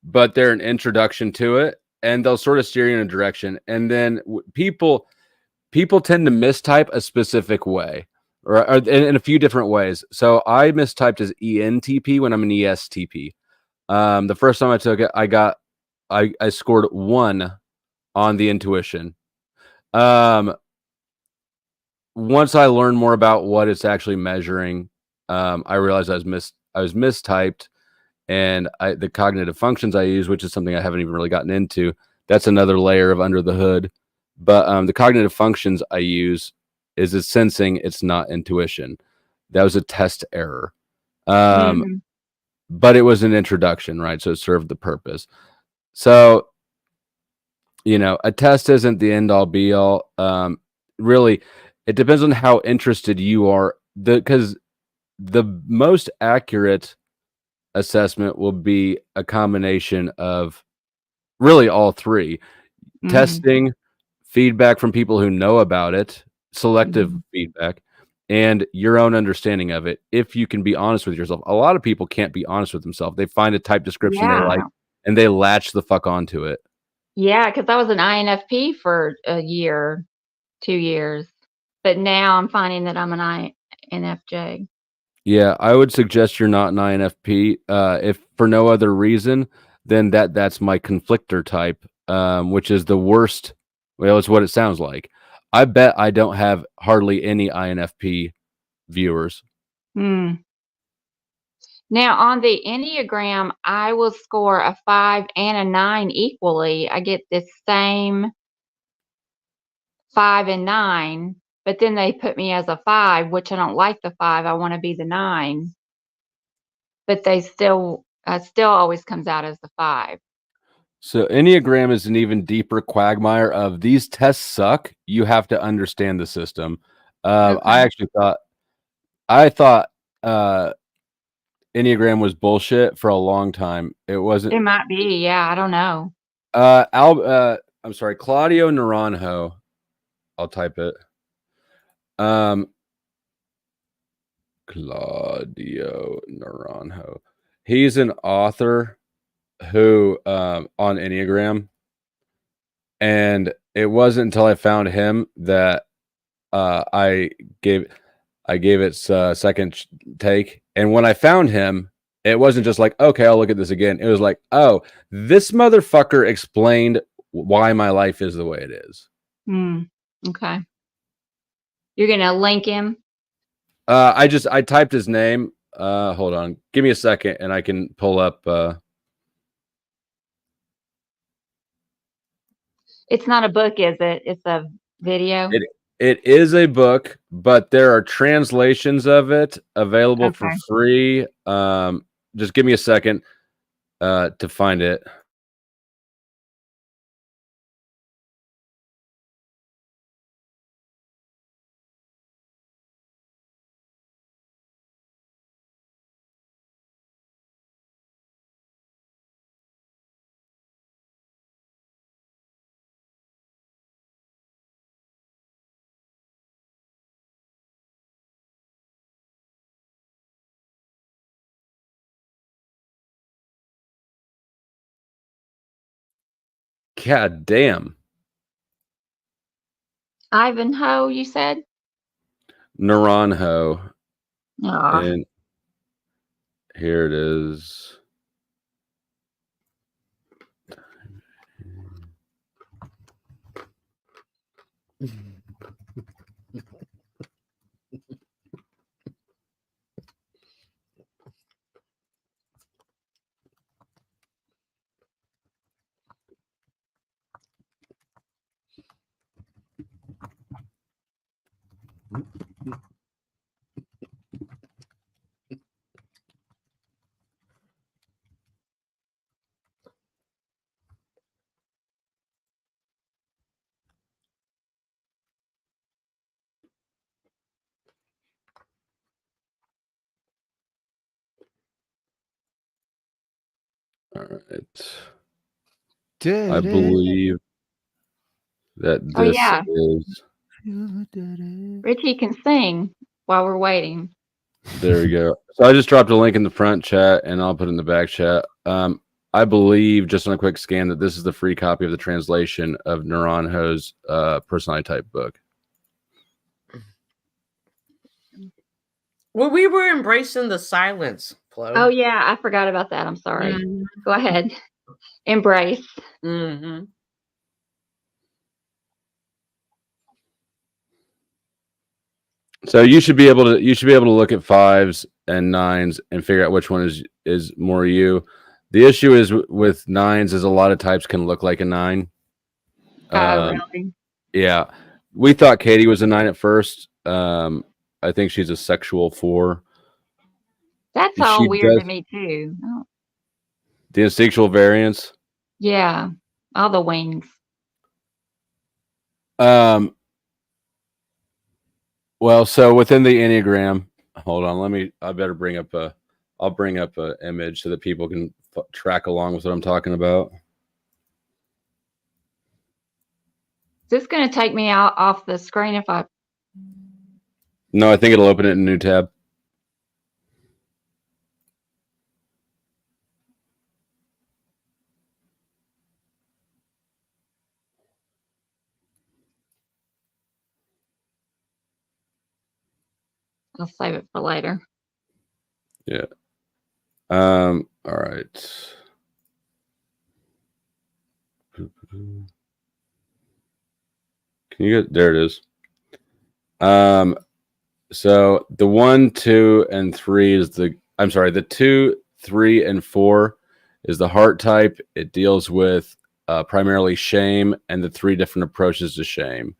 but they're an introduction to it, and they'll sort of steer you in a direction. And then people tend to mistype a specific way. Or in a few different ways. So I mistyped as ENTP when I'm an ESTP. The first time I took it, I scored 1 on the intuition. Once I learned more about what it's actually measuring, I realized I was mistyped, and the cognitive functions I use, which is something I haven't even really gotten into, that's another layer of under the hood. But the cognitive functions I use is it sensing, it's not intuition. That was a test error. but it was an introduction, right? So it served the purpose. So, a test isn't the end all be all. Really, it depends on how interested you are. Because the most accurate assessment will be a combination of really all three: testing, feedback from people who know about it, selective feedback, and your own understanding of it. If you can be honest with yourself, a lot of people can't be honest with themselves. They find a type description they like, and they latch the fuck onto it. Yeah, because I was an INFP for a year, 2 years, but now I'm finding that I'm an INFJ. Yeah, I would suggest you're not an INFP. If for no other reason, then that's my conflictor type, which is the worst. Well, it's what it sounds like. I bet I don't have hardly any INFP viewers. Now, on the Enneagram, I will score a 5 and a 9 equally. I get the same 5 and 9, but then they put me as a 5, which I don't like the 5. I want to be the 9. But they still always comes out as the 5. So Enneagram is an even deeper quagmire of these tests suck. You have to understand the system. I thought Enneagram was bullshit for a long time. It wasn't. It might be, yeah. I don't know. I'm sorry, Claudio Naranjo. I'll type it. Claudio Naranjo. He's an author who on Enneagram, and it wasn't until I found him that I gave it second take. And when I found him, it wasn't just like, okay, I'll look at this again. It was like, oh, this motherfucker explained why my life is the way it is. Okay. You're gonna link him? I typed his name. Hold on, give me a second, and I can pull up. It's not a book, is it? It's a video. It is a book, but there are translations of it available for free. Just give me a second to find it. God damn. Ivanhoe, you said? Naranjo. Aw. And here it is. All right. I believe that Oh, this yeah. is. Richie can sing while we're waiting. There we go. So I just dropped a link in the front chat, and I'll put it in the back chat. I believe, just on a quick scan, that this is the free copy of the translation of Naranjo's personality type book. Well, we were embracing the silence, Flo. Oh, yeah. I forgot about that. I'm sorry. Go ahead. Embrace. So you should be able to look at 5s and 9s and figure out which one is more you. The issue is with 9s is a lot of types can look like a 9. Really? Yeah, we thought Katie was a 9 at first. I think she's a sexual 4. That's She all weird does to me too. Oh, the instinctual variance. yeah, all the wings. Well, so within the Enneagram, hold on. I better bring up I'll bring up an image so that people can track along with what I'm talking about. Is this going to take me out off the screen if I? No, I think it'll open it in a new tab. I'll save it for later. Yeah. All right. Can you get there? It is. So the 1, 2, and 3 is the. I'm sorry. The 2, 3, and 4 is the heart type. It deals with primarily shame and the 3 different approaches to shame.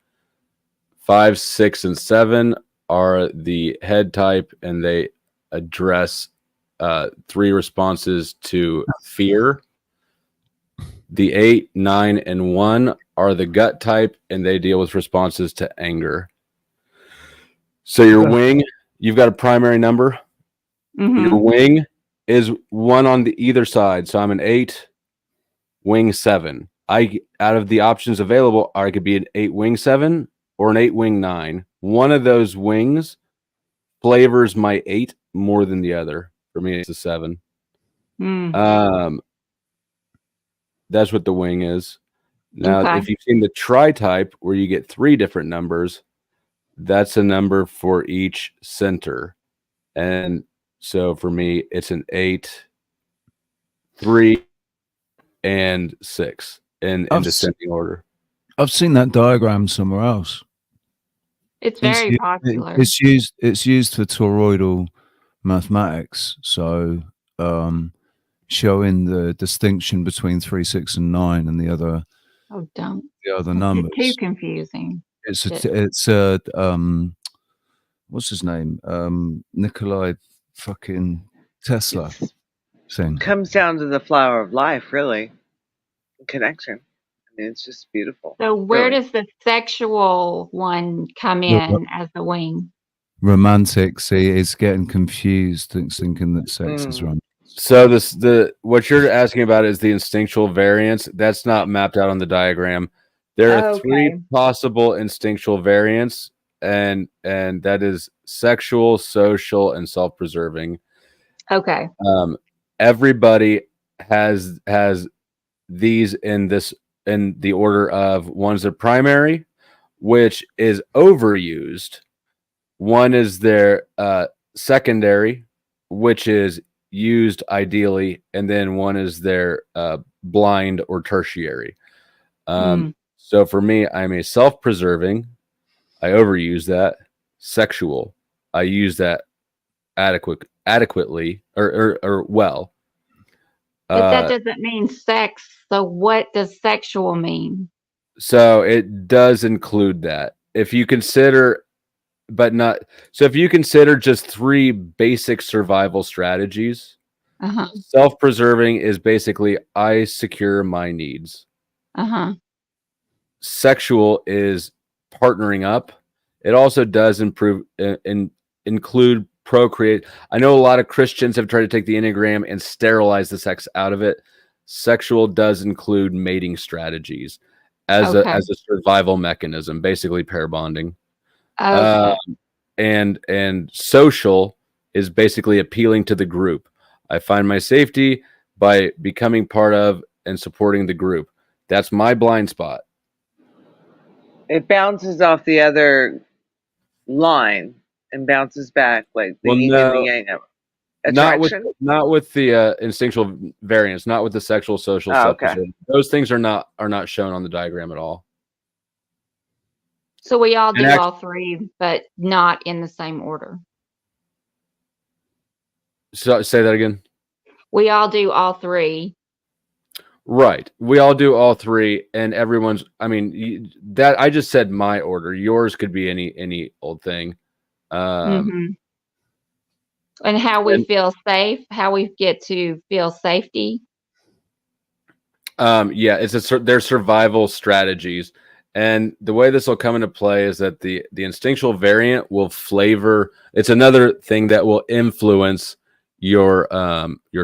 5, 6, and 7 are the head type, and they address 3 responses to fear. The 8, 9, and 1 are the gut type, and they deal with responses to anger. So your wing, you've got a primary number. Mm-hmm. Your wing is 1 on the either side. So I'm an 8, wing 7. Out of the options available, I could be an 8 wing 7 or an 8 wing 9. One of those wings flavors my 8 more than the other. For me, it's a 7. That's what the wing is. Now, Okay. if you've seen the tri-type where you get 3 different numbers, that's a number for each center. And so for me, it's an 8, 3, and 6 in descending order. I've seen that diagram somewhere else. It's very popular. It's used for toroidal mathematics. So showing the distinction between 3, 6, and 9 and the other Oh, don't. the other It's numbers. too confusing. It's what's his name? Nikolai fucking Tesla thing. Comes down to the flower of life, really. Connection. I mean, it's just beautiful. So where really. does the sexual one come in as the wing? Romantic. See, it's getting confused, thinking that sex is romantic. So what you're asking about is the instinctual variance. That's not mapped out on the diagram. There are 3 possible instinctual variants, and that is sexual, social, and self-preserving. Okay. Everybody has these in the order of, one's their primary, which is overused. One is their secondary, which is used ideally, and then one is their blind or tertiary. So for me, I'm a self-preserving. I overuse that. Sexual, I use that adequately or well. But that doesn't mean sex. So what does sexual mean? So it does include that. If you consider, if you consider just 3 basic survival strategies, self-preserving is basically I secure my needs. Sexual is partnering up. It also does include procreate. I know a lot of Christians have tried to take the Enneagram and sterilize the sex out of it. Sexual does include mating strategies as a survival mechanism, basically pair bonding. And social is basically appealing to the group. I find my safety by becoming part of and supporting the group. That's my blind spot. It bounces off the other line and bounces back like the yin and the yang of attraction. Not with the instinctual variance, not with the sexual, social, self-preserving. Those things are not shown on the diagram at all. So we all do all 3, but not in the same order. So say that again. We all do all 3. Right. We all do all 3, and everyone's. I mean, that I just said my order. Yours could be any old thing. And how we feel safe, how we get to feel safety. Yeah, their survival strategies. And the way this will come into play is that the instinctual variant will flavor. It's another thing that will influence your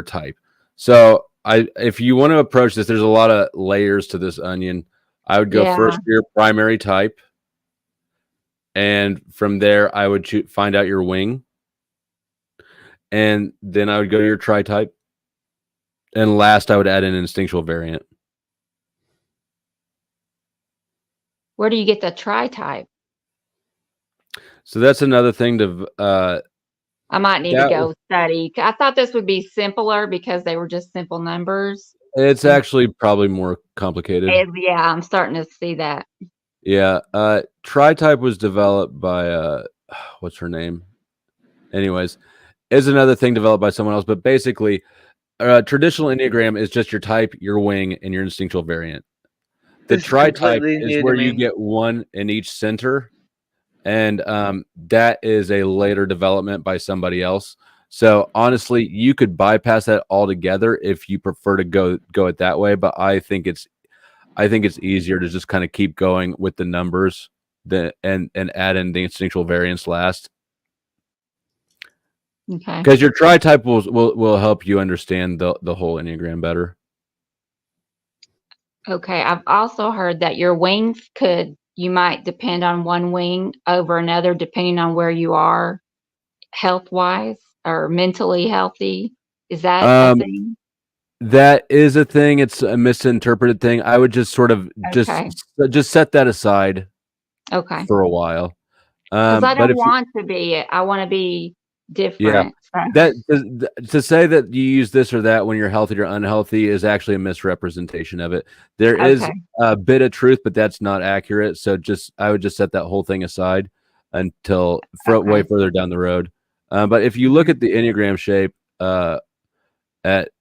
type. So if you want to approach this, there's a lot of layers to this onion. I would go first for your primary type, and from there I would find out your wing, and then I would go to your tri-type, and last I would add an instinctual variant. Where do you get the tri-type? So that's another thing to. I might need to go study. I thought this would be simpler because they were just simple numbers. It's actually probably more complicated. Yeah, I'm starting to see that. Yeah, tri-type was developed by what's her name? Anyways, is another thing developed by someone else. But basically, traditional Enneagram is just your type, your wing, and your instinctual variant. The tri-type is where you get one in each center, and that is a later development by somebody else. So honestly, you could bypass that altogether if you prefer to go it that way. But I think it's easier to just kind of keep going with the numbers and add in the instinctual variance last. Okay. Because your tri-type will help you understand the whole Enneagram better. Okay. I've also heard that your wings you might depend on one wing over another depending on where you are health-wise or mentally healthy. Is that a thing? That is a thing. It's a misinterpreted thing. I would just sort of just set that aside. Okay. For a while. Because I don't want to be. I want to be different. Yeah. That to say that you use this or that when you're healthy or unhealthy is actually a misrepresentation of it. There is a bit of truth, but that's not accurate. So I would just set that whole thing aside until way further down the road. But if you look at the Enneagram shape at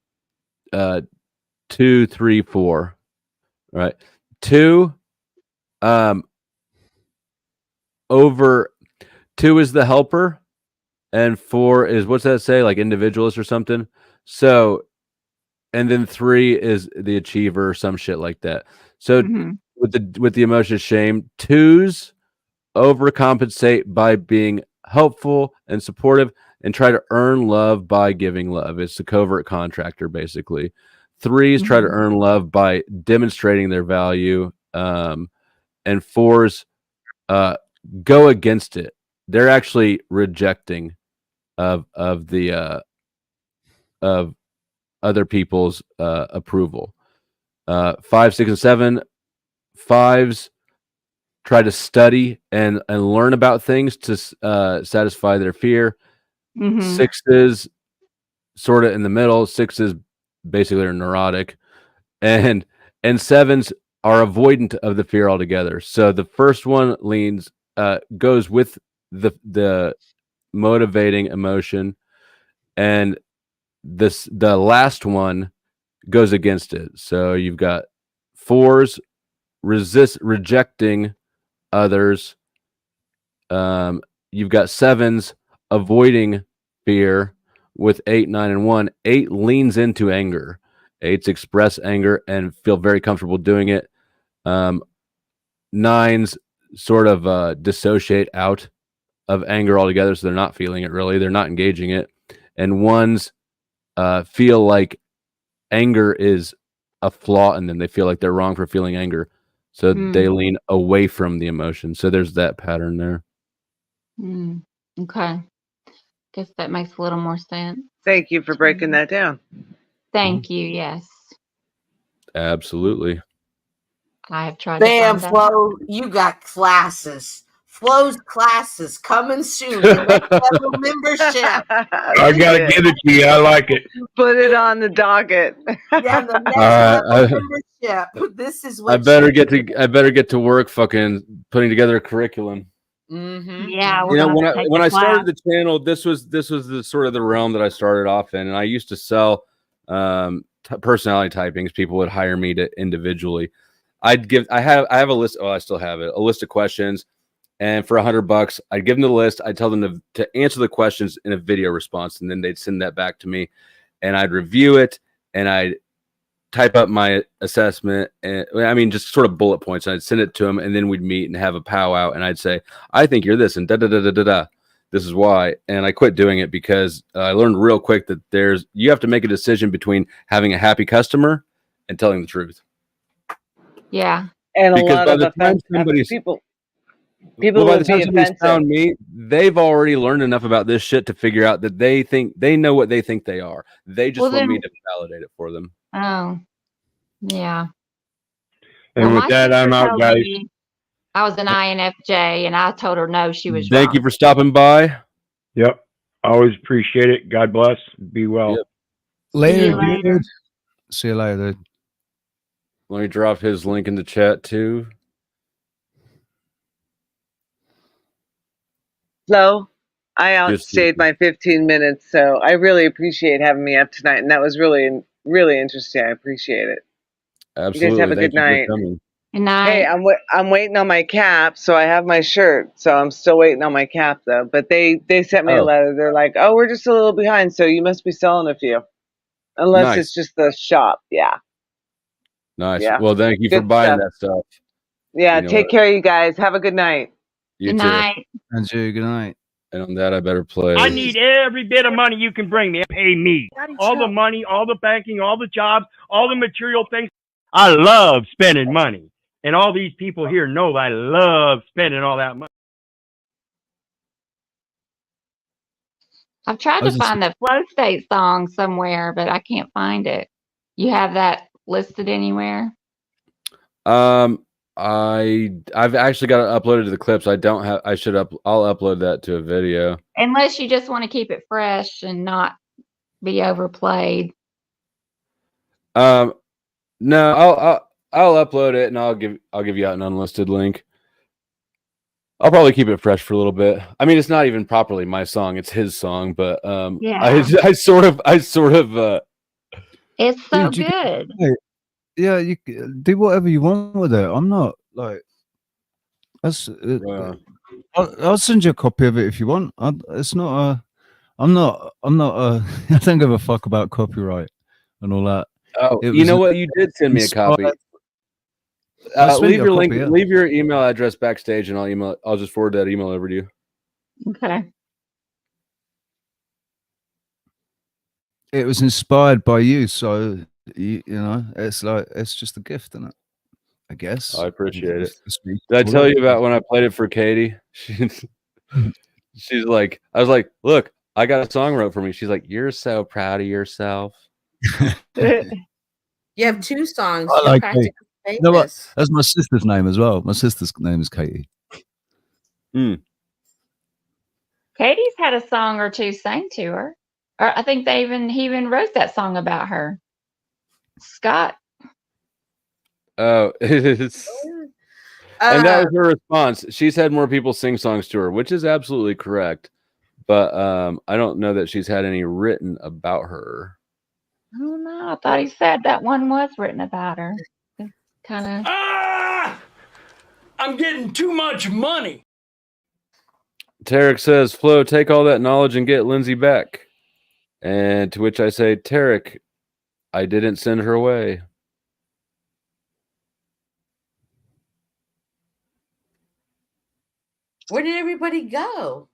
2, 3, 4, right? 2 over 2 is the helper, and 4 is, what's that say, like individualist or something? So, and then 3 is the achiever or some shit like that. So with the emotion of shame, 2s overcompensate by being helpful and supportive and try to earn love by giving love. It's the covert contractor, basically. 3s try to earn love by demonstrating their value, and 4s go against it. They're actually rejecting of other people's approval. 5, 6, and 7. 5s try to study and learn about things to satisfy their fear. 6s sort of in the middle. 6s basically are neurotic, and 7s are avoidant of the fear altogether. So the first one goes with the motivating emotion, and the last one goes against it. So you've got 4s rejecting others. You've got 7s avoiding fear with 8, 9, and 1. 8 leans into anger. 8s express anger and feel very comfortable doing it. 9s sort of dissociate out of anger altogether, so they're not feeling it really. They're not engaging it. And 1s feel like anger is a flaw in them. They feel like they're wrong for feeling anger. So they lean away from the emotion. So there's that pattern there. Okay. Guess that makes a little more sense. Thank you for breaking that down. Thank you. Yes. Absolutely. I have tried Damn, to find Flo, you got classes. Flo's classes coming soon. The next level membership. I gotta give it to you. I like it. Put it on the docket. Yeah, the next level membership. This is what I better get to work fucking putting together a curriculum. Yeah. You know, when I started the channel, this was the sort of the realm that I started off in, and I used to sell personality typings. People would hire me to individually. I have a list. Oh, I still have it. A list of questions. And for $100, I'd give them the list. I'd tell them to answer the questions in a video response, and then they'd send that back to me, and I'd review it, and I'd type up my assessment, and I mean, just sort of bullet points. And I'd send it to them, and then we'd meet and have a powwow, and I'd say, I think you're this, and da-da-da-da-da-da. This is why. And I quit doing it because I learned real quick that you have to make a decision between having a happy customer and telling the truth. Yeah. And Because a lot by of the time offense, people by will the be time somebody's offensive. found me, they've already learned enough about this shit to figure out that they know what they think they are. They just want me to validate it for them. Oh, yeah. And Well, with my that, I'm sister out, told guys. me I was an INFJ, and I told her no, she was Thank wrong. you for stopping by. Yep. Always appreciate it. God bless. Be well. Yep. Later, later. dude. See you later, dude. Let me drop his link in the chat too. Flo, I outstayed my 15 minutes, so I really appreciate having me up tonight, and that was really, really interesting. I appreciate it. Absolutely. You guys have a Thank good you night. for coming. Good night. Hey, I'm waiting on my cap, so I have my shirt, so I'm still waiting on my cap though. But they sent me a letter. They're like, "Oh, we're just a little behind, so you must be selling a few, unless Nice. it's just the shop." Yeah, Nice. yeah. Well, thank you for Good buying stuff. that stuff. Yeah, You know take what? care, you guys. Have a good night. You Good too. night. And you, good night. And on that, I better play. I need every bit of money you can bring me. Pay me. All the money, all the banking, all the jobs, all the material things. I love spending money. And all these people here know that I love spending all that money. I've tried to find the Flow State song somewhere, but I can't find it. You have that listed anywhere? I've actually got it uploaded to the clips. I don't have. I'll upload that to a video. Unless you just want to keep it fresh and not be overplayed. No, I'll upload it and I'll give you out an unlisted link. I'll probably keep it fresh for a little bit. I mean, it's not even properly my song; it's his song. But Yeah. I sort of. It's so Dude, good. Yeah, you do whatever you want with it. I'm not like that's. I'll send you a copy of it if you want. It's not a. I'm not a. I don't give a fuck about copyright and all that. Oh, It you was know what? You did send me a copy. I'll send Leave you a your copy, link. yeah. Leave your email address backstage, and I'll just forward that email over to you. Okay. It was inspired by you, so you know it's like it's just a gift, isn't it? I guess. I appreciate it. It's me. Did I tell you about when I played it for Katie? She's like, I was like, look, I got a song wrote for me. She's like, you're so proud of yourself. You have two songs. I You're like practically Katie. No, famous. that's my sister's name as well. My sister's name is Katie. Katie's had a song or two sang to her. Or I think he even wrote that song about her. Scott. Oh, it's and that was her response. She's had more people sing songs to her, which is absolutely correct. But I don't know that she's had any written about her. I don't know. I thought he said that one was written about her. Kind of. I'm getting too much money. Tarek says, Flo, take all that knowledge and get Lindsay back. And to which I say, Tarek, I didn't send her away. Where did everybody go?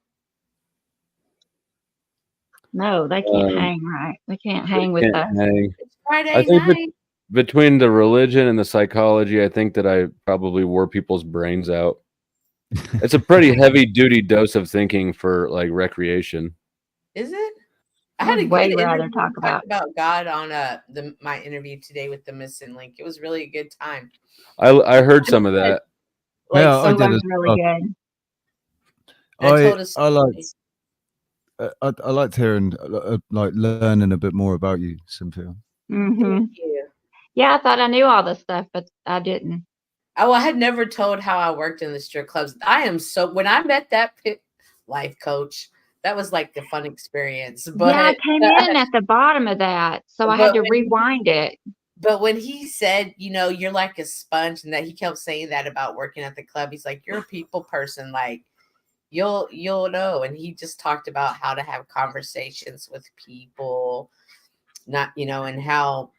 No, they can't hang right. They can't hang with us. It's Friday I think night. between the religion and the psychology, I think that I probably wore people's brains out. It's a pretty heavy duty dose of thinking for like recreation. Is it? I had a Way good rather interview. talk about God on my interview today with the missing link. It was really a good time. I heard some of that. Like, Yeah, I so did as well. good. I liked hearing like learning a bit more about you, Cynthia. Mm-hmm. Yeah, I thought I knew all this stuff, but I didn't. Oh, I had never told how I worked in the strip clubs. When I met that life coach, that was like a fun experience. But yeah, I came in at the bottom of that, so I had to rewind it. But when he said, you know, you're like a sponge, and that he kept saying that about working at the club, he's like, you're a people person, like you'll know. And he just talked about how to have conversations with people, not, you know, and how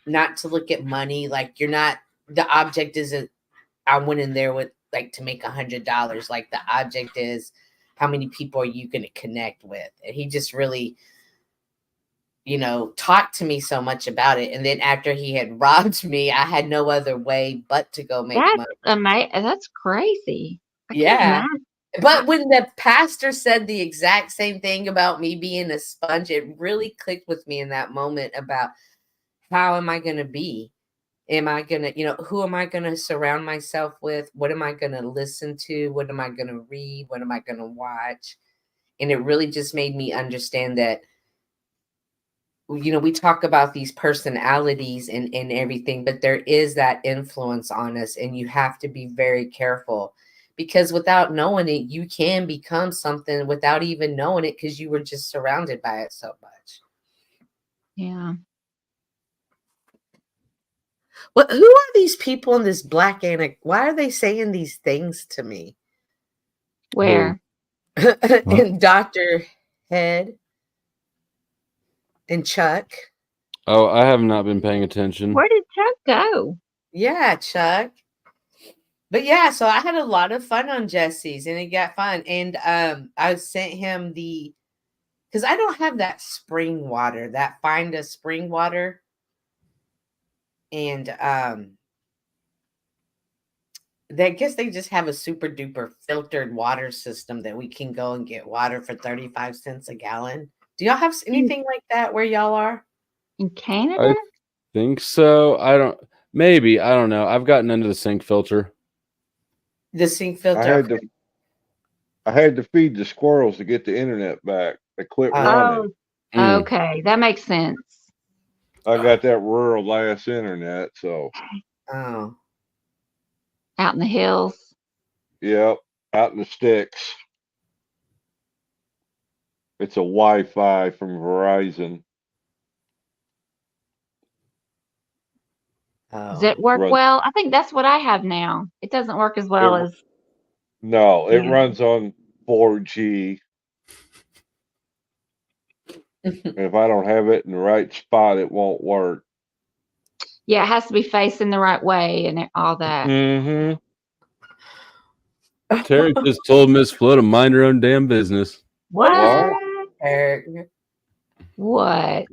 not to look at money. Like you're not, the object isn't, I went in there with like to make $100. Like the object is, how many people are you going to connect with? And he just really, you know, talked to me so much about it. And then after he had robbed me, I had no other way but to go make money. That's crazy. Yeah. But when the pastor said the exact same thing about me being a sponge, it really clicked with me in that moment about how am I going to be? Am I going to, you know, who am I going to surround myself with? What am I going to listen to? What am I going to read? What am I going to watch? And it really just made me understand that, you know, we talk about these personalities and everything, but there is that influence on us, and you have to be very careful, because without knowing it, you can become something without even knowing it, because you were just surrounded by it so much. Yeah. Well, who are these people in this black anecdote? Why are they saying these things to me? Where? In Dr. Head and Chuck. Oh, I have not been paying attention. Where did Chuck go? Yeah, Chuck. But yeah, so I had a lot of fun on Jesse's, and it got fun. And I sent him because I don't have that spring water, that Find a Spring water. And I guess they just have a super duper filtered water system that we can go and get water for 35 cents a gallon. Do y'all have anything like that where y'all are? In Canada? I think so. I don't know. I've gotten into the sink filter. The sink filter. I had to feed the squirrels to get the internet back. They quit running. Oh, okay. That makes sense. I got that rural ass internet, so. Oh. Out in the hills. Yep, out in the sticks. It's a Wi-Fi from Verizon. Does it work well? I think that's what I have now. It doesn't work as well as. No, it runs on 4G. If I don't have it in the right spot, it won't work. Yeah, it has to be facing the right way and all that. Mm-hmm. Terry just told Miss Flo to mind her own damn business. What? I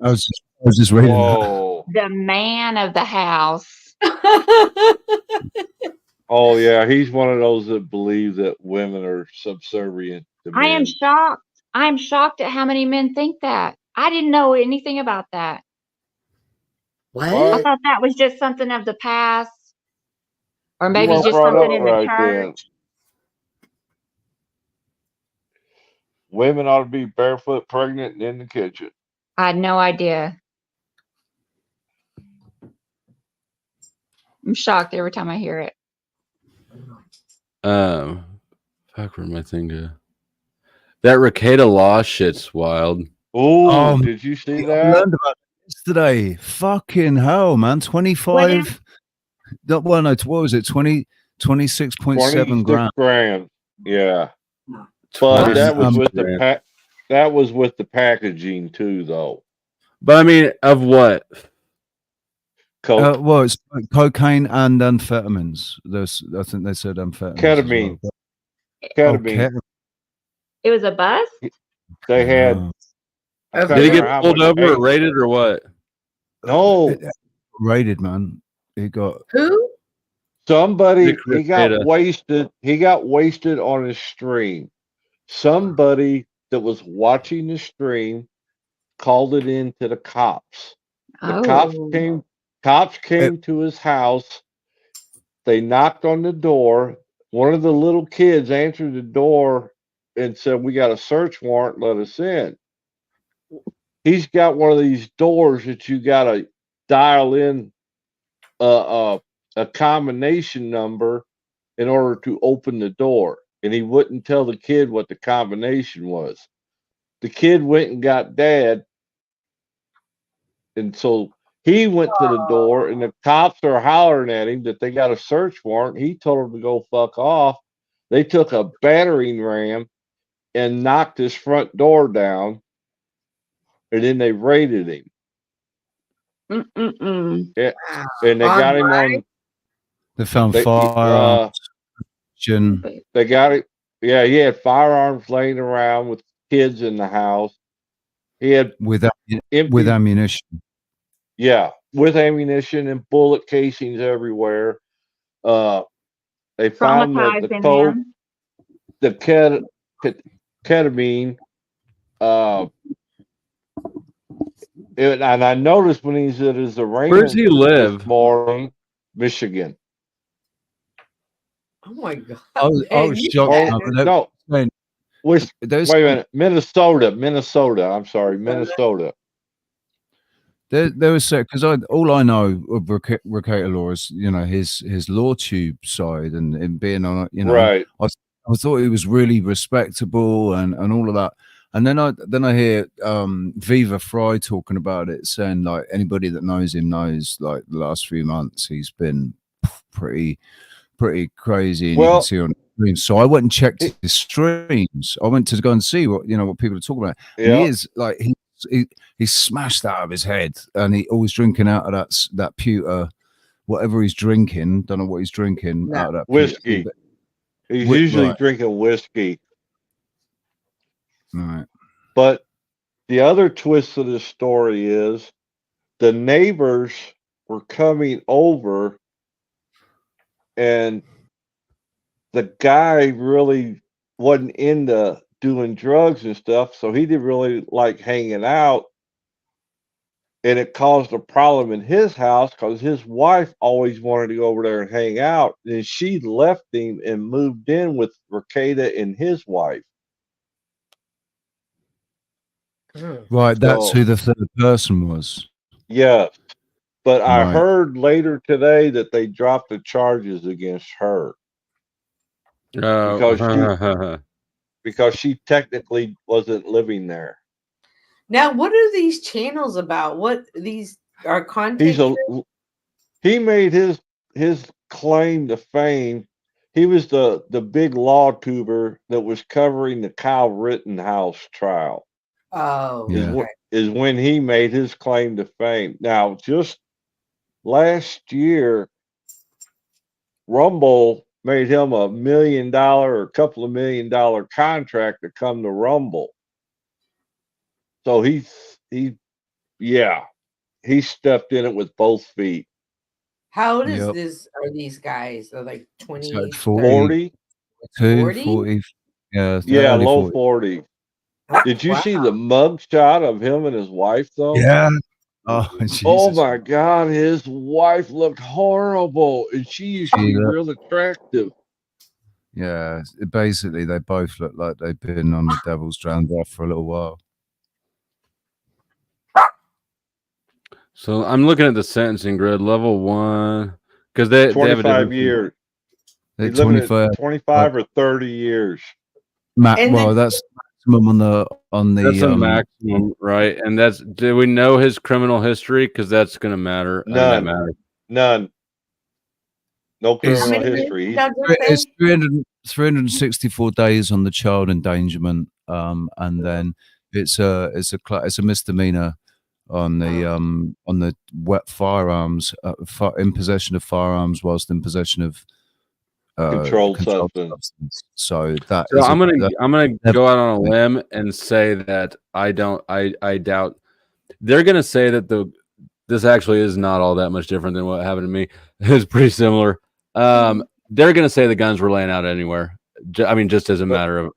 was just reading that. The man of the house. Oh yeah, he's one of those that believe that women are subservient to men. I am shocked. I am shocked at how many men think that. I didn't know anything about that. What? I thought that was just something of the past, or maybe just something in the church. Women ought to be barefoot, pregnant, and in the kitchen. I had no idea. I'm shocked every time I hear it. Fuck, where my thing go? That Rekieta Law shit's wild. Oh, did you see that? I learned about it yesterday. Fucking hell, man. 25. Well, no, what was it? 26.7 grand. Yeah. But that was with that was with the packaging too, though. But I mean, of what? Well, it's cocaine and amphetamines. I think they said amphetamines. Ketamine. Ketamine. It was a bus? They had. Did he get pulled over or raided or what? No. Raided, man. He got. Who? Somebody. He got wasted. He got wasted on his stream. Somebody that was watching the stream called it in to the cops. The cops came to his house. They knocked on the door. One of the little kids answered the door and said, "We got a search warrant, let us in." He's got one of these doors that you got to dial in a combination number in order to open the door. And he wouldn't tell the kid what the combination was. The kid went and got dad. And so He went to the door, and the cops are hollering at him that they got a search warrant. He told them to go fuck off. They took a battering ram and knocked his front door down, and then they raided him. Mm-mm-mm. Yeah, and they got him on. They found firearms. They got it. Yeah, he had firearms laying around with kids in the house. He had with ammunition. Yeah, with ammunition and bullet casings everywhere. They found the coke, the ketamine. And I noticed when he's at his arraignment. Where does he live? This morning, Michigan. Oh my God! I was shocked. No, wait a minute, Minnesota. I'm sorry, Minnesota. There was because all I know of Recator Law is his law tube side and being on right. I thought he was really respectable and all of that, and then I hear Viva Fry talking about it, saying like anybody that knows him knows like the last 3 months he's been pretty crazy, and you can see on streams. So I went and checked his streams. I went to go and see what people are talking about. Yeah. He is like he's smashed out of his head, and he always drinking out of that pewter, whatever he's drinking. Don't know what he's drinking out of that whiskey. Pewter. He's usually drinking whiskey. Right. But the other twist of this story is the neighbors were coming over, and the guy really wasn't into doing drugs and stuff, so he didn't really like hanging out, and it caused a problem in his house because his wife always wanted to go over there and hang out, and she left him and moved in with Recator and his wife. Right, that's who the third person was. Yes, but I heard later today that they dropped the charges against her because she technically wasn't living there. Now, what are these channels about? What these are content? He made his claim to fame. He was the big law tuber that was covering the Kyle Rittenhouse trial. Oh, is when he made his claim to fame. Now, just last year, Rumble made him $1 million or a couple of $1 million contract to come to Rumble. So he stepped in it with both feet. How old is this? Are these guys? Are like 20, 40? 40? Yeah, low 40. Did you see the mug shot of him and his wife though? Yeah. Oh, Jesus. Oh my God, his wife looked horrible, and she used to be real attractive. Yeah, basically they both look like they've been on the devil's drum for a little while. So I'm looking at the sentencing grid, level 1, because they 25 years. 25 or 30 years. Well, that's maximum on the. That's a maximum, right? And do we know his criminal history? Because that's going to matter. None. No criminal history. It's 364 days on the child endangerment, and then it's a misdemeanor on the wet firearms, in possession of firearms whilst in possession of controlled substance. So I'm gonna go out on a limb and say that I doubt they're gonna say that this actually is not all that much different than what happened to me. It's pretty similar. They're gonna say the guns were laying out anywhere. I mean, just as a matter of,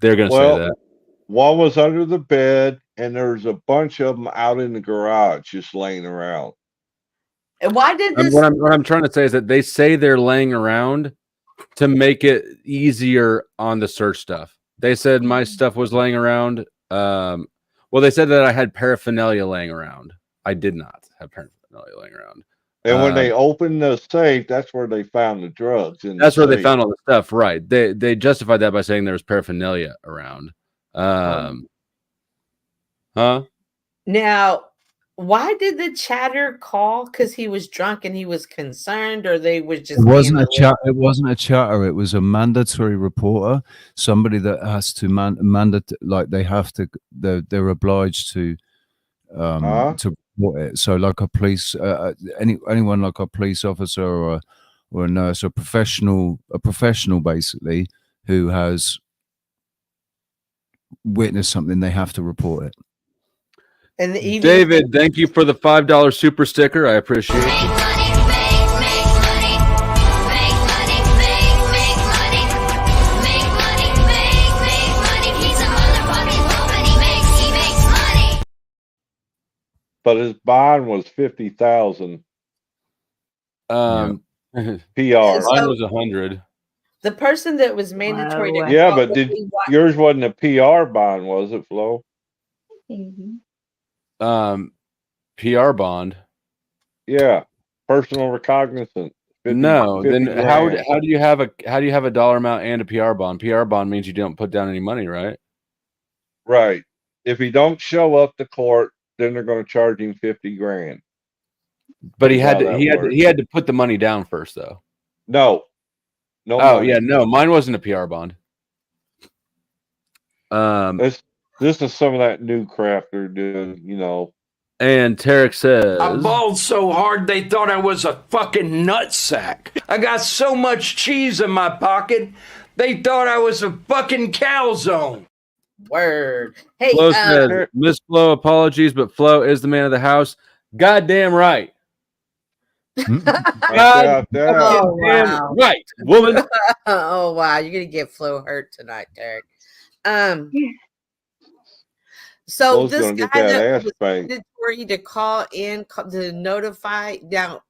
they're gonna say that. One was under the bed, and there's a bunch of them out in the garage just laying around. And why did this? What I'm trying to say is that they say they're laying around to make it easier on the search stuff. They said my stuff was laying around. Well, they said that I had paraphernalia laying around. I did not have paraphernalia laying around. And when they opened the safe, that's where they found the drugs. That's where they found all the stuff, right? They justified that by saying there was paraphernalia around. Now, Why did the chatter call? Because he was drunk and he was concerned, or they was just It wasn't being a chat. It wasn't a chatter. It was a mandatory reporter, somebody that has to like they have to. They're obliged to report it. So like a police, anyone like a police officer or a nurse, a professional basically who has witnessed something, they have to report it. And David, thank you for the $5 super sticker. I appreciate it. But his bond was 50,000. PR. So- Mine was 100. the person that was mandatory to Yeah, call but would be wa- yours wasn't a PR bond, was it, Flo? PR bond. Yeah, personal recognizance. 50, No, 50 then how grand. do you have a dollar amount and a PR bond? PR bond means you don't put down any money, right? Right. If he don't show up to court, then they're going to charge him 50 grand. But he had That's how that he had to put the money down first, though. No. Oh money. yeah, no, mine wasn't a PR bond. This is some of that new crap they're doing, you know. And Tarek says, I balled so hard they thought I was a fucking nutsack. I got so much cheese in my pocket, they thought I was a fucking calzone. Word. Hey, Flo says, Miss Flo, apologies, but Flo is the man of the house. Goddamn right. God Oh, wow. right, woman. Oh wow, you're gonna get Flo hurt tonight, Derek. So Flo's this gonna get guy that that ass was spanked. mandatory to call in to notify. Now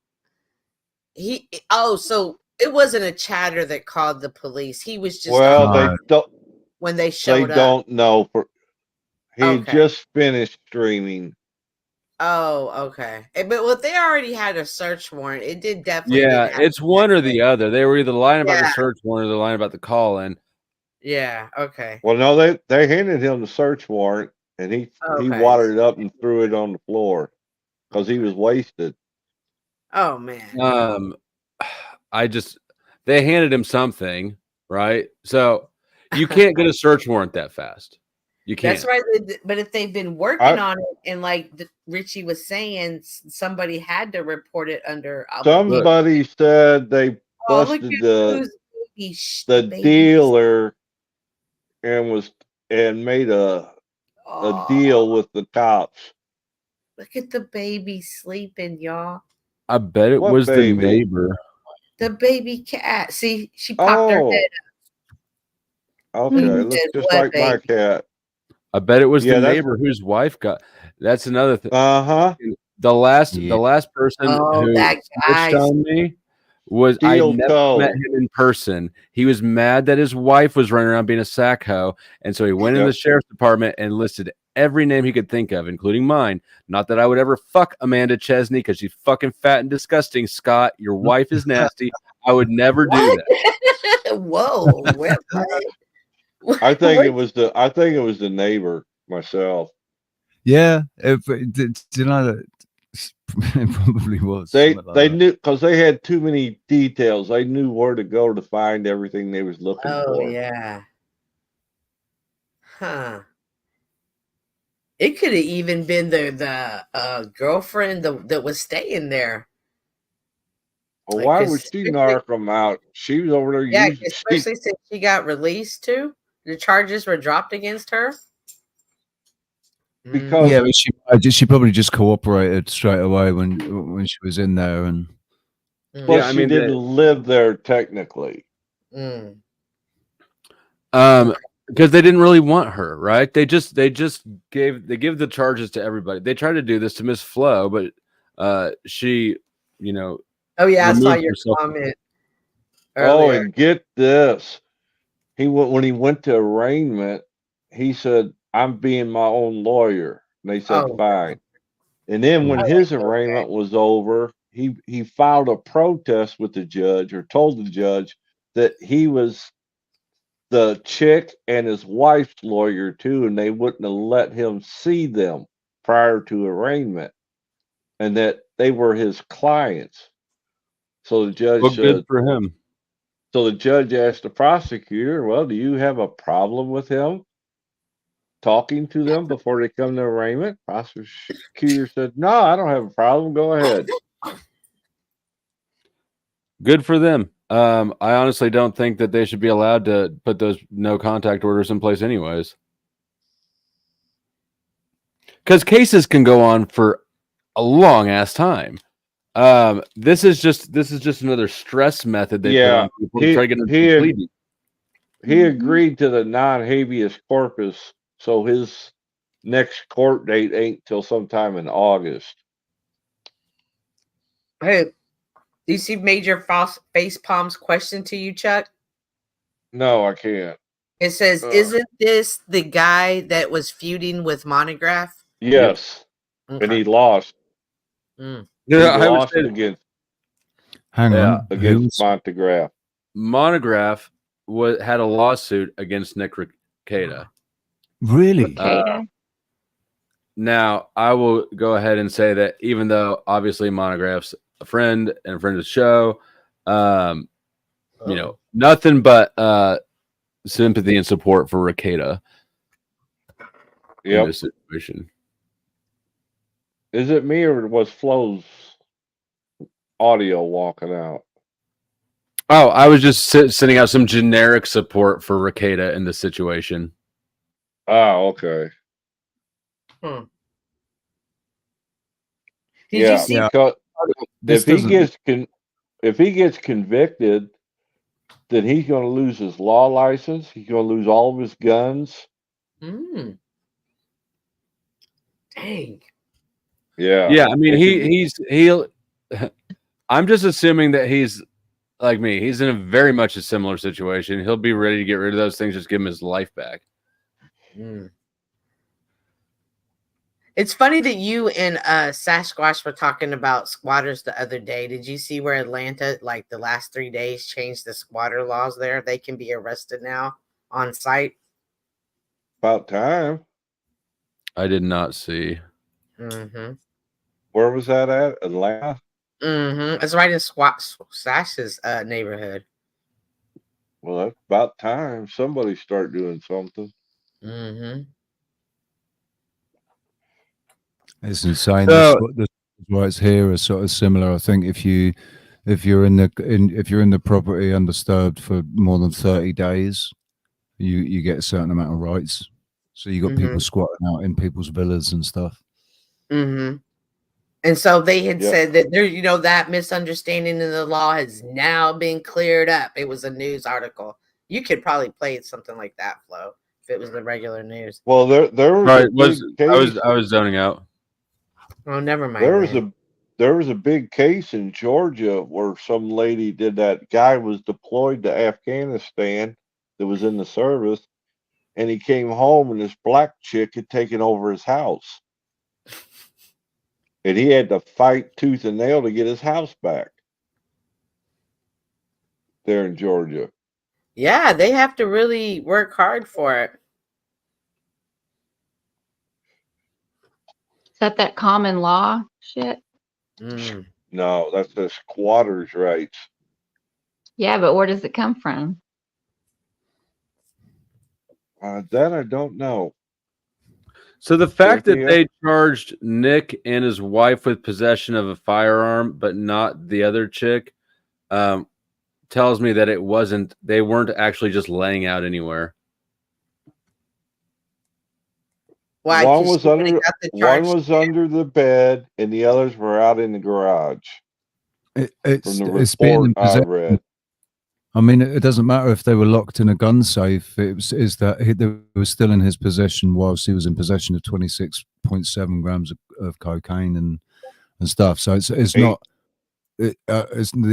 so it wasn't a chatter that called the police. He was just Well, they don't. when they showed They up. don't know. He Okay. just finished streaming. Oh, okay. But they already had a search warrant. It did definitely. Yeah, didn't have it's one or the other. They were either lying about the Yeah. search warrant or they're lying about the call in. Yeah. Okay. Well, no, they handed him the search warrant, and he Okay. wadded it up and threw it on the floor because he was wasted. Oh man. They handed him something, right? So you can't get a search warrant that fast. You can't. That's right. But if they've been working on it, and like Richie was saying, somebody had to report it under. Somebody said they Oh, look busted at the baby. dealer and made a deal with the cops. Look at the baby sleeping, y'all. I bet it What was baby? the neighbor. The baby cat. See, she popped her head Okay, looks said, just "What, like my baby?" cat. I bet it was Yeah, the that's- neighbor whose wife got. That's another thing. Uh-huh. The last person Oh, who that guy. snitched on me was I Steel never toe. met him in person. He was mad that his wife was running around being a sack hoe, and so he went in the sheriff's department and listed every name he could think of, including mine. Not that I would ever fuck Amanda Chesney because she's fucking fat and disgusting. Scott, your wife is nasty. I would never do that. Whoa. What? I think it was the neighbor myself. Yeah, do you know that it probably was. They something like they that. knew because they had too many details. They knew where to go to find everything they was looking Oh for. yeah. Huh. It could have even been the girlfriend that was staying there. Well, Like, why it's would she strictly- narc them out? She was over there Yeah, using. especially since she got released too. The charges were dropped against her. Because Yeah, but she probably just cooperated straight away when she was in there, and well, she didn't live there technically. Because they didn't really want her, right? They give the charges to everybody. They tried to do this to Miss Flo, but she, Oh yeah, I saw removed your herself. comment. Oh, Earlier. and get this. When he went to arraignment, he said, "I'm being my own lawyer." And they said, Oh. "Fine." And then when his arraignment was over, he filed a protest with the judge, or told the judge that he was the chick and his wife's lawyer too, and they wouldn't have let him see them prior to arraignment. and that they were his clients. So the judge Well, good for him. So the judge asked the prosecutor, "Well, do you have a problem with him talking to them before they come to arraignment?" Prosecutor said, "No, I don't have a problem. Go ahead." Good for them. I honestly don't think that they should be allowed to put those no contact orders in place anyways. Because cases can go on for a long ass time. This is just another stress method they put on people to try to get them to plead. He agreed to the non-habeas corpus, so his next court date ain't till sometime in August. Hey, do you see Major Face Palm's question to you, Chuck? No, I can't. It says, "Isn't this the guy that was feuding with Monograph?" Yes, Okay. and he lost. Mm. He lost against. Hang on. Against Montegraph. Monograph had a lawsuit against Nick Rekieta. Really? Now, I will go ahead and say that even though obviously Monograph's a friend and a friend of the show, you know, nothing but sympathy and support for Rekieta in this situation. Is it me or was Flo's audio walking out? Oh, I was just sending out some generic support for Rekieta in this situation. Oh, okay. Did you see? Because if he gets convicted, then he's going to lose his law license. He's going to lose all of his guns. Dang. Yeah. Yeah, I mean he'll I'm just assuming that he's like me. He's in a very much a similar situation. He'll be ready to get rid of those things, just give him his life back. It's funny that you and Sasquatch were talking about squatters the other day. Did you see where Atlanta, like the last 3 days, changed the squatter laws there? They can be arrested now on site. About time. I did not see. Where was that at? Atlanta? It's right in Sash's neighborhood. Well, that's about time. Somebody start doing something. It's insane. That's why it's here is sort of similar. I think if you're in the property undisturbed for more than 30 days, you get a certain amount of rights. So you got people squatting out in people's villas and stuff. And so they had said that there, you know, that misunderstanding of the law has now been cleared up. It was a news article. You could probably play something like that, Flo, if it was the regular news. Well, there was I was zoning out. Oh, never mind. There was a big case in Georgia where some lady did that. Guy was deployed to Afghanistan that was in the service, and he came home and this black chick had taken over his house. And he had to fight tooth and nail to get his house back there in Georgia. Yeah, they have to really work hard for it. Is that common law shit? No, that's the squatters' rights. Yeah, but where does it come from? That I don't know. So the fact that they charged Nick and his wife with possession of a firearm, but not the other chick, tells me that they weren't actually just laying out anywhere. Why? One was under the bed, and the others were out in the garage. It's being in possession. I mean, it doesn't matter if they were locked in a gun safe. They were still in his possession whilst he was in possession of 26.7 grams of cocaine and stuff. So it's not. The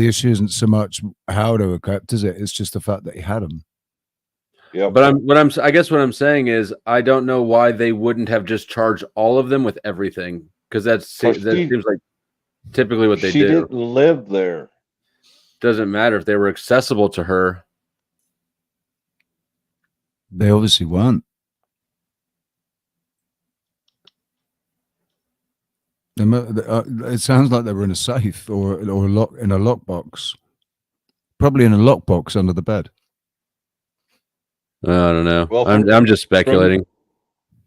issue isn't so much how they were kept, is it? It's just the fact that he had them. Yeah. But I guess what I'm saying is I don't know why they wouldn't have just charged all of them with everything, because that seems like typically what they do. She didn't live there. Doesn't matter if they were accessible to her. They obviously weren't. It sounds like they were in a safe or a lock in a lockbox. Probably in a lockbox under the bed. I don't know. Well, I'm just speculating.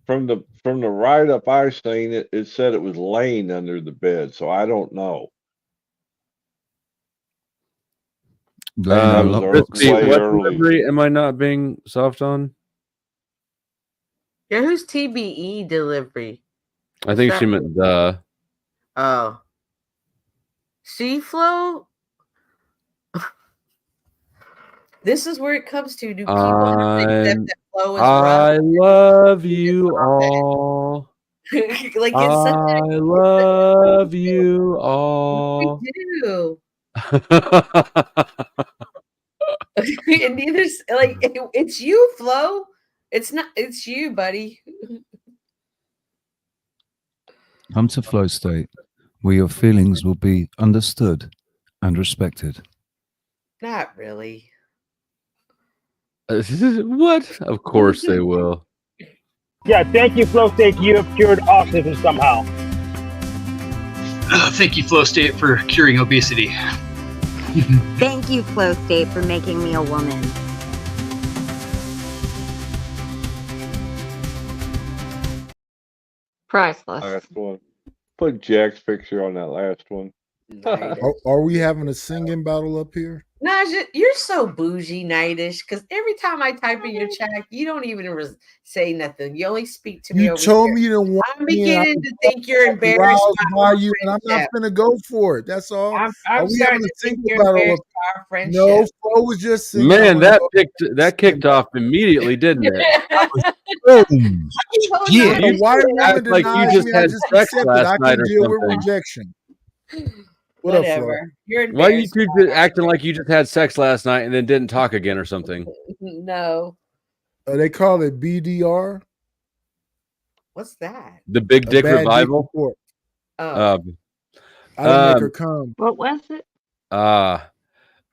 From the write up I seen, it said it was laying under the bed, so I don't know. What delivery am I not being soft on? Yeah, who's TBE delivery? I think she meant the. Oh. Seaflow? This is where it comes to. Do people have to accept that Flow is I rough? love you all. Like it's such I love you all. We do. And neither like it's you, Flo. It's not. It's you, buddy. Come to flow state where your feelings will be understood and respected. Not really. What? Of course they will. Yeah, thank you, Flow State. You have cured autism somehow. Thank you, Flow State, for curing obesity. Thank you, Flow State, for making me a woman. Priceless. Last one. Put Jack's picture on that last one. Are we having a singing battle up here? Naja, you're so bougie, Nightish, because every time I type in your chat, you don't even say nothing. You only speak to me You over told here. me to want I'm beginning to think you're embarrassed by you, and I'm not going to go for it. That's all. I'm Are we having starting a to think single you're battle? embarrassed by our friendship. No, Flo was just singing. Man, that kicked off immediately, didn't it? Boom. Yeah, A white woman act like you denies just me. I had just sex accept it. last I night can or deal with something. rejection. What up, Flo? Whatever. You're Why you embarrassed. keep acting like you just had sex last night and then didn't talk again or something? No. They call it BDR. What's that? The Big A Dick bad dick Revival. report. Oh. I didn't make her come. What was it?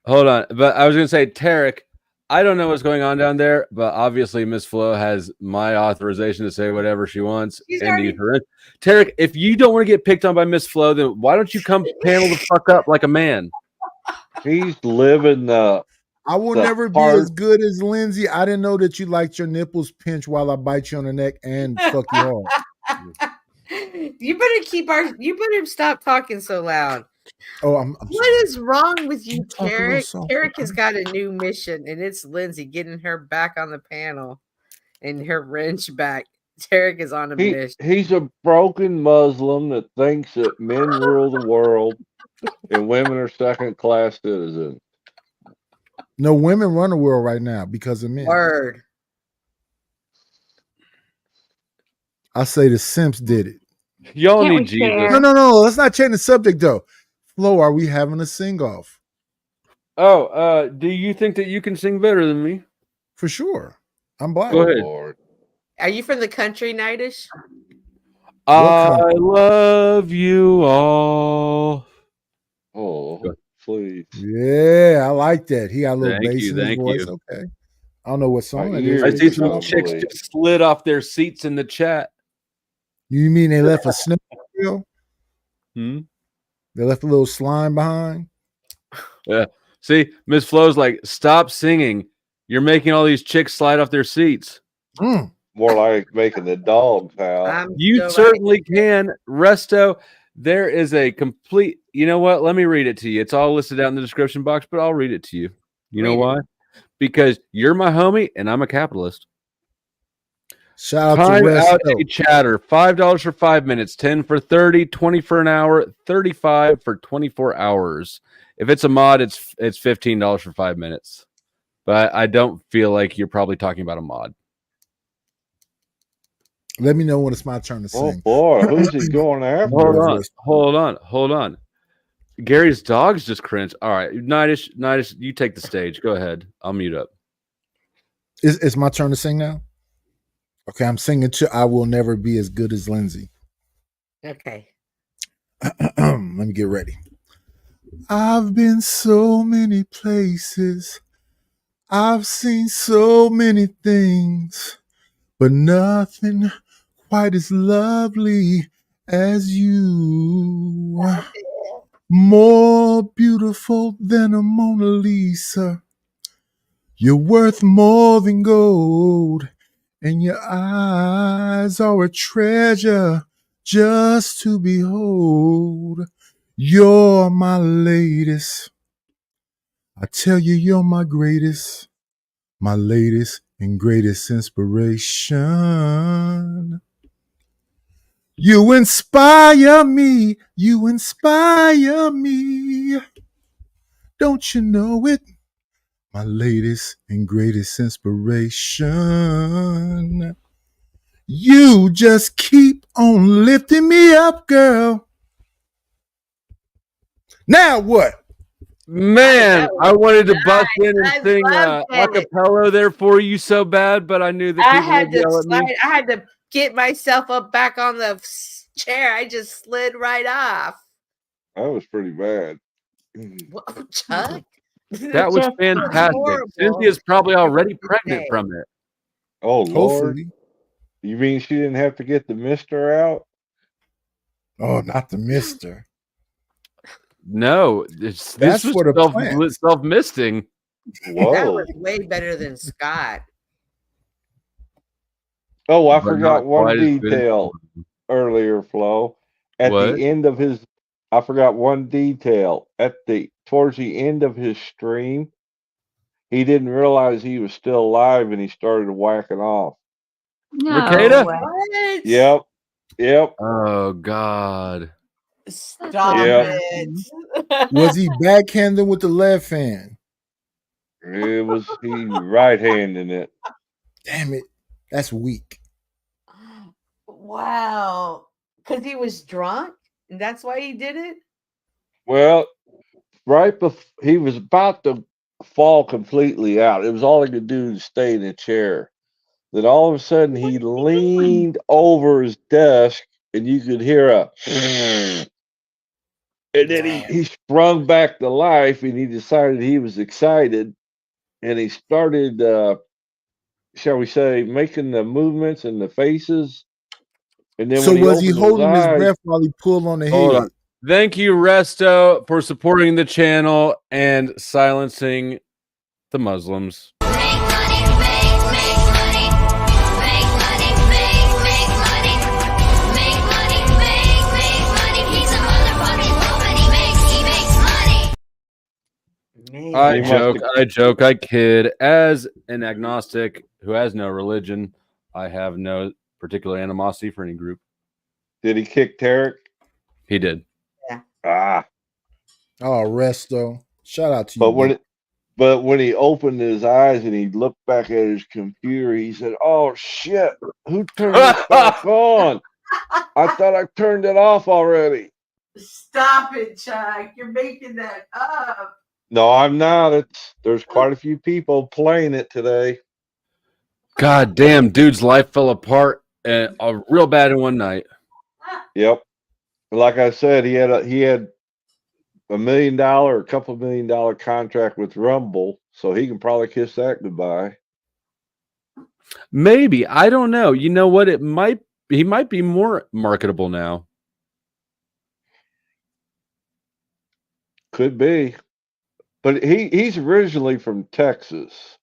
Hold on. But I was gonna say, Tarek, I don't know what's going on down there, but obviously Miss Flo has my authorization to say whatever she wants and to use her. Tarek, if you don't want to get picked on by Miss Flo, then why don't you come panel the fuck up like a man? He's living the. I will the never be hard- as good as Lindsay. I didn't know that you liked your nipples pinched while I bite you on the neck and fuck you hard. You better stop talking so loud. Oh, I'm What is wrong with you, talk a little Tarek? softer, Tarek has got a new mission, and it's Lindsay getting her back on the panel and her wrench back. Tarek is on a mission. He's a broken Muslim that thinks that men rule the world and women are second-class citizens. No, women run the world right now because of men. Word. I say the simps did it. Y'all Can't we need Jesus. share? No. Let's not change the subject though. Flo, are we having a sing-off? Oh, do you think that you can sing better than me? For sure. I'm black. Go ahead. Are you from the country, Nightish? I love you all. Oh, please. Yeah, I like that. He got a little Thank bass you, in his thank voice. you. Okay. I don't know what song My it is. I ears see are some gonna chicks bleed. just slid off their seats in the chat. You mean they left a snip trail? Hmm? They left a little slime behind? Yeah. See, Miss Flo's like, stop singing. You're making all these chicks slide off their seats. More like making the dogs howl. You certainly can. Resto, there is a complete, you know what? Let me read it to you. It's all listed out in the description box, but I'll read it to you. You know why? Because you're my homie and I'm a capitalist. Shout out Time to out Resto. a chatter. $5 for 5 minutes, 10 for 30, 20 for an hour, 35 for 24 hours. If it's a mod, it's $15 for 5 minutes. But I don't feel like you're probably talking about a mod. Let me know when it's my turn to Oh sing. boy, who's he going after? Hold on. Gary's dogs just cringe. All right, Nightish, you take the stage. Go ahead. I'll mute up. It's my turn to sing now? Okay, I'm singing to I Will Never Be As Good as Lindsay. Okay. Let me get ready. I've been so many places. I've seen so many things, but nothing quite as lovely as you. More beautiful than a Mona Lisa. You're worth more than gold, and your eyes are a treasure just to behold. You're my latest. I tell you, you're my greatest, my latest and greatest inspiration. You inspire me, you inspire me. Don't you know it? My latest and greatest inspiration. You just keep on lifting me up, girl. Now what? Man, I wanted to bust in and I sing loved it. acapella there for you so bad, but I knew that I people had would to yell at me. slide. I had to get myself up back on the chair. I just slid right off. That was pretty bad. Whoa, Chuck. That was Just fantastic. horrible. Cynthia's probably already pregnant from it. Oh Lord! Hopefully. You mean she didn't have to get the mister out? Oh, not the mister. No, this That's was for the plant. self-misting. That Whoa! was way better than Scott. Oh, I But forgot not one quite as good as detail earlier, Flo. At What? the end of his, I forgot one detail. Towards the end of his stream, he didn't realize he was still alive, and he started whacking off. Ricada? What? Yep. Oh God. Stop Yep. it. Was he backhanded with the left hand? It was he right-handing it. Damn it. That's weak. Wow. Because he was drunk? And that's why he did it? Well, right before he was about to fall completely out, it was all he could do to stay in the chair. Then all of a sudden he leaned over his desk, and you could hear a and then he sprung back to life, and he decided he was excited, and he started shall we say, making the movements and the faces. And then So when he was he opened his holding his eyes, breath while he pulled on the Hold head? on. Thank you, Resto, for supporting the channel and silencing the Muslims. I joke, I kid. As an agnostic who has no religion, I have no particular animosity for any group. did he kick Tarek? He did. Yeah. Ah. Oh, Resto. Shout out to you. But when he opened his eyes and he looked back at his computer, he said, "Oh shit, who turned this back on? I thought I turned it off already." Stop it, Chuck. You're making that up. No, I'm not. There's quite a few people playing it today. God damn, dude's life fell apart real bad in one night. Yep. Like I said, he had $1 million, a couple $1 million contract with Rumble, so he can probably kiss that goodbye. Maybe. I don't know. You know what? He might be more marketable now. Could be. But he's originally from Texas,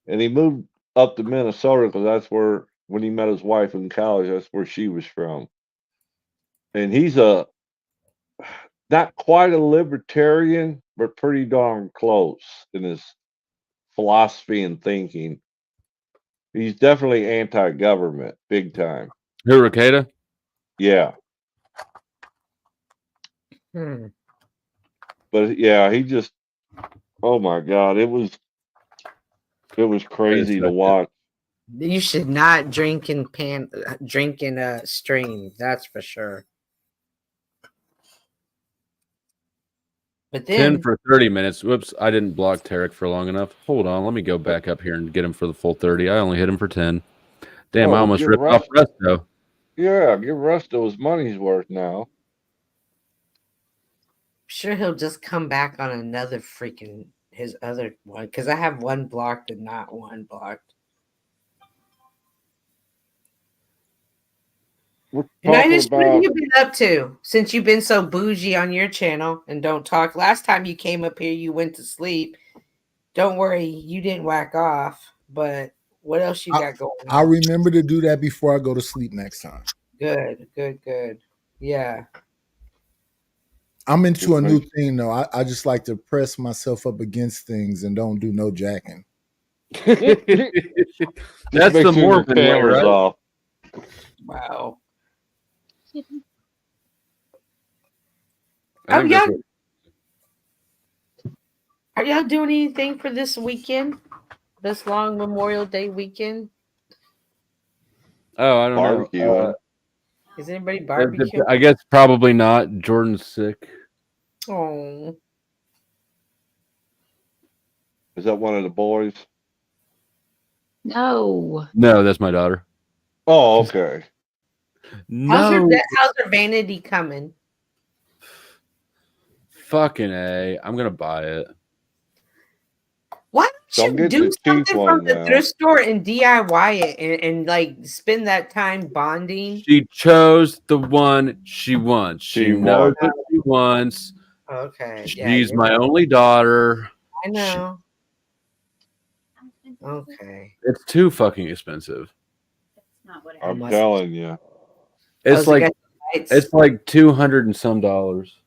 and he moved up to Minnesota because that's where, when he met his wife in college, that's where she was from. And he's not quite a libertarian, but pretty darn close in his philosophy and thinking. He's definitely anti-government, big time. Who, Ricada? Yeah. But yeah, he just, oh my God, it was crazy to watch. You should not drink in stream, that's for sure. But then 10 for 30 minutes. Whoops, I didn't block Tarek for long enough. Hold on, let me go back up here and get him for the full 30. I only hit him for 10. Damn, I almost ripped off Resto. Yeah, give Resto his money's worth now. I'm sure he'll just come back on another freaking his other one, because I have one blocked and not one blocked. We're Unitas, talking what have about. you been up to since you've been so bougie on your channel and don't talk? Last time you came up here, you went to sleep. Don't worry, you didn't whack off. But what else you got going on? I'll remember to do that before I go to sleep next time. Good. Yeah. I'm into a new thing though. I just like to press myself up against things and don't do no jacking. That's the Mormon way, right? Off. Wow. I think Are y'all doing anything for this weekend? This long Memorial Day weekend? Oh, I don't know. Barbecuing. Is anybody barbecuing? I guess probably not. Jordan's sick. Oh. Is that one of the boys? No. No, that's my daughter. Oh, okay. No. How's her vanity coming? Fucking A. I'm going to buy it. Why don't you do something from the now. thrift store and DIY it and like spend that time bonding? She chose the one she wants. She knows wants. what she wants. Okay. She's my only daughter. I know. Okay. It's too fucking expensive. I'm telling you. It's like $200 and some dollars.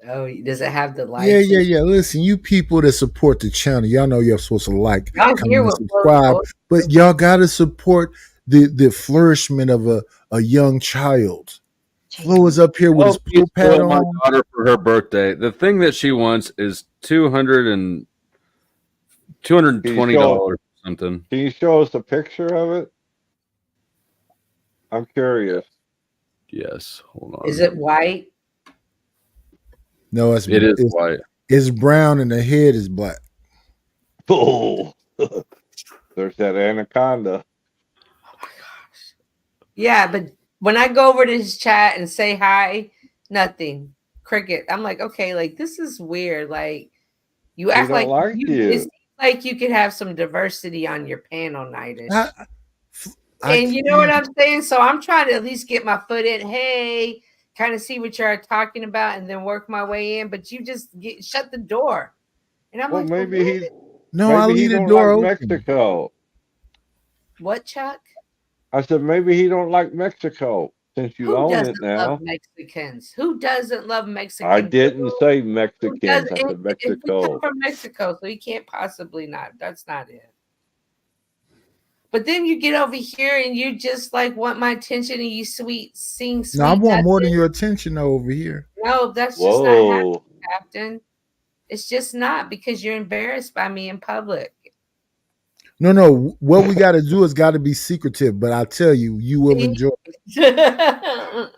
Oh, does it have the lights? Yeah. Listen, you people that support the channel, y'all know you're supposed to like, comment, and subscribe, but y'all gotta support the flourishment of a young child. Flo is up here with his pool pad on. My daughter for her birthday. The thing that she wants is $220 or something. Can you show us a picture of it? I'm curious. Yes, hold on. Is it white? No, it is white. It's brown and the head is black. Oh, there's that anaconda. Yeah, but when I go over to his chat and say hi, nothing. Cricket. I'm like, okay, like this is weird. Like you act like you. It seems like you could have some diversity on your panel, Nightish. And you know what I'm saying? So I'm trying to at least get my foot in. Hey, kind of see what you're talking about and then work my way in. But you just shut the door. And I'm like, maybe he. No, I'll leave the door open. Mexico. What, Chuck? I said maybe he don't like Mexico since you own it now. Love Mexicans? Who doesn't love Mexicans? I didn't say Mexicans. I said Mexico. Come from Mexico, so he can't possibly not. That's not it. But then you get over here and you just like want my attention and you sing sweet. No, I want more than your attention over here. No, that's just not happening, Captain. It's just not because you're embarrassed by me in public. No. What we got to do is got to be secretive. But I tell you, you will enjoy it.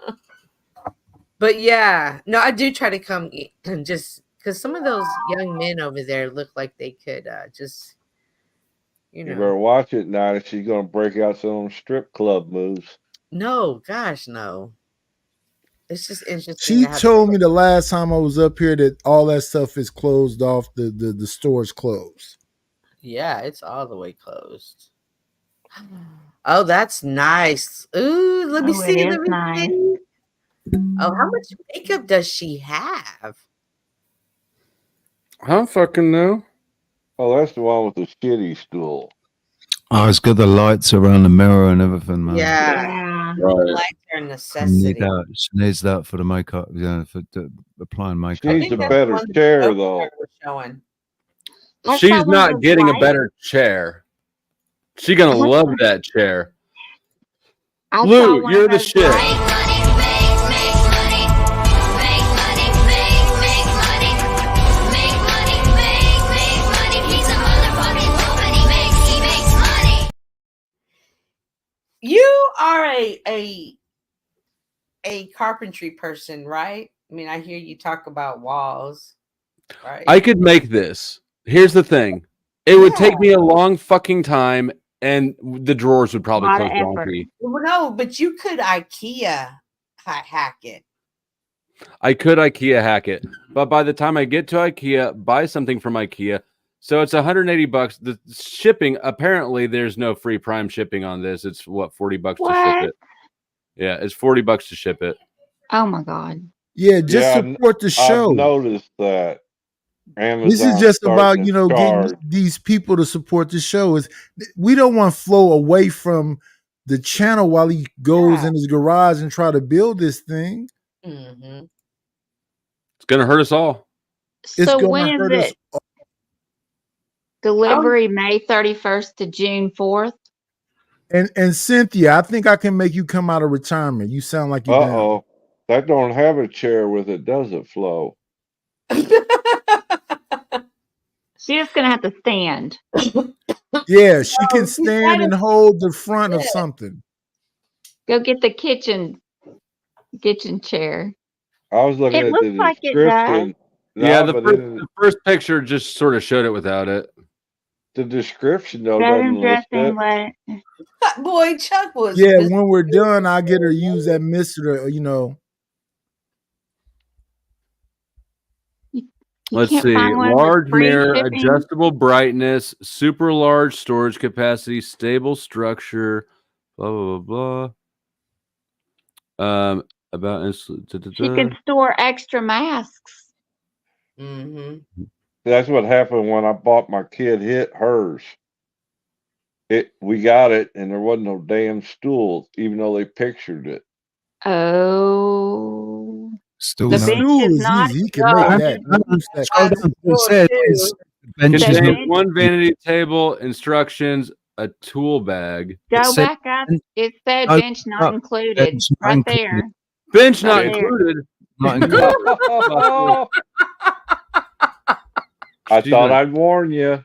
But yeah, no, I do try to come and just because some of those young men over there look like they could just. You better watch it now if she's gonna break out some strip club moves. No, gosh, no. It's just interesting. She told me the last time I was up here that all that stuff is closed off. The store's closed. Yeah, it's all the way closed. Oh, that's nice. Ooh, let me see. Let me see. Oh, how much makeup does she have? I don't fucking know. Oh, that's the one with the shitty stool. Oh, it's got the lights around the mirror and everything, man. Yeah. Right. The lights are a necessity. She needs that for the makeup, for applying makeup. She needs a better chair, though. She's not getting a better chair. She's gonna love that chair. Lou, you're the shit. You are a carpentry person, right? I mean, I hear you talk about walls, right? I could make this. Here's the thing. It would take me a long fucking time, and the drawers would probably close wonky. Well, no, but you could IKEA hack it. I could IKEA hack it, but by the time I get to IKEA, buy something from IKEA, so it's $180. The shipping, apparently, there's no free Prime shipping on this. It's what, $40 to ship it. Yeah, it's $40 to ship it. Oh my God. Yeah, just support the show. I've noticed that. Amazon This is just about, starting you to know, getting charge. these people to support the show. Is we don't want Flo away from the channel while he goes in his garage and try to build this thing. Mm-hmm. It's gonna hurt us all. It's So gonna when is hurt us it? Delivery May 31st to June 4th. And Cynthia, I think I can make you come out of retirement. You sound like you're down. That don't have a chair with it, does it, Flo? She's just gonna have to stand. Yeah, she can stand and hold the front of something. Go get the kitchen chair. I was looking It at looks the like it does. description. Yeah, No, the first picture just sort of showed it without it. The description though Bed doesn't and list dressing, it. what? Boy, Chuck was. Yeah, when we're done, I'll get her to use that mister, you know. Let's can't see. find one with Large free mirror, shipping? adjustable brightness, super large storage capacity, stable structure, blah blah blah blah. About She can store extra masks. Mm-hmm. That's what happened when I bought my kid hers. We got it and there wasn't no damn stools, even though they pictured it. Oh. Still The no. bench Stool is is not. easy. He can make that. It said it's bench is not. One vanity table, instructions, a tool bag. Go back up. It said Oh, bench not included. bench not Right included. there. Bench Right not there. included. Not included. I thought I'd warn you.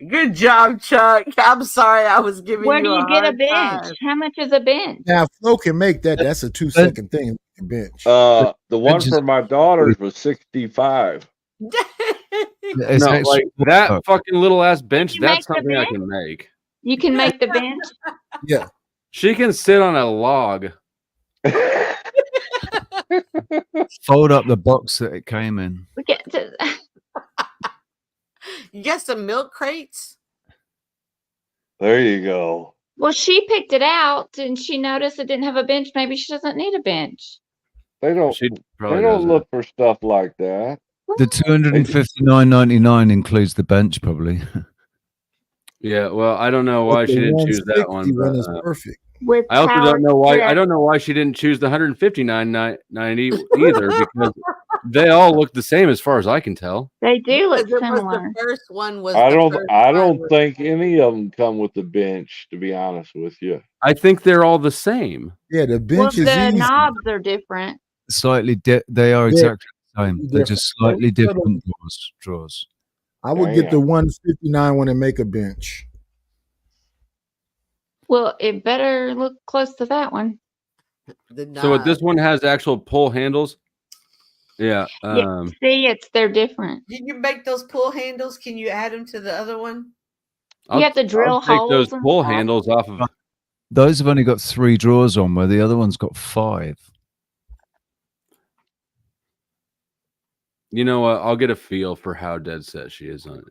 Good job, Chuck. I'm sorry I was giving Where you do you a get a hard bench? time. How much is a bench? Now, Flo can make that. That's a 2-second thing. Bench. The one for my daughters was 65. It's No, actually like that fucking little ass bench. You That's make the something I bench? can make. You can make the bench. Yeah. She can sit on a log. fold up the box that it came in. We get to, You got some milk crates? There you go. well, she picked it out and she noticed it didn't have a bench. Maybe she doesn't need a bench. They don't. She They probably don't doesn't. look for stuff like that. The $259.99 includes the bench, probably. Yeah, well, I don't know why But she the didn't choose that 160 one. is But, perfect. With I also power don't know why. I strip. don't know why she didn't choose the $159.90 either, because they all look the same as far as I can tell. They do look Because it was similar. the first one was I the don't. first I one don't was- think any of them come with the bench. To be honest with you. I think they're all the same. Yeah, the Well, bench is the easy. knobs are different. Slightly, they are exactly the same. They're just slightly Different. different drawers. I would get the Damn. 159 one and make a bench. Well, it better look close to that one. the So what, knob. this one has actual pull handles. Yeah. Yeah, see, they're different. Did you make those pull handles? Can you add them to the other one? You have to drill I'll take those holes and pull stuff. handles off of. Those have only got 3 drawers on, where the other one's got 5. You know what? I'll get a feel for how dead set she is on it.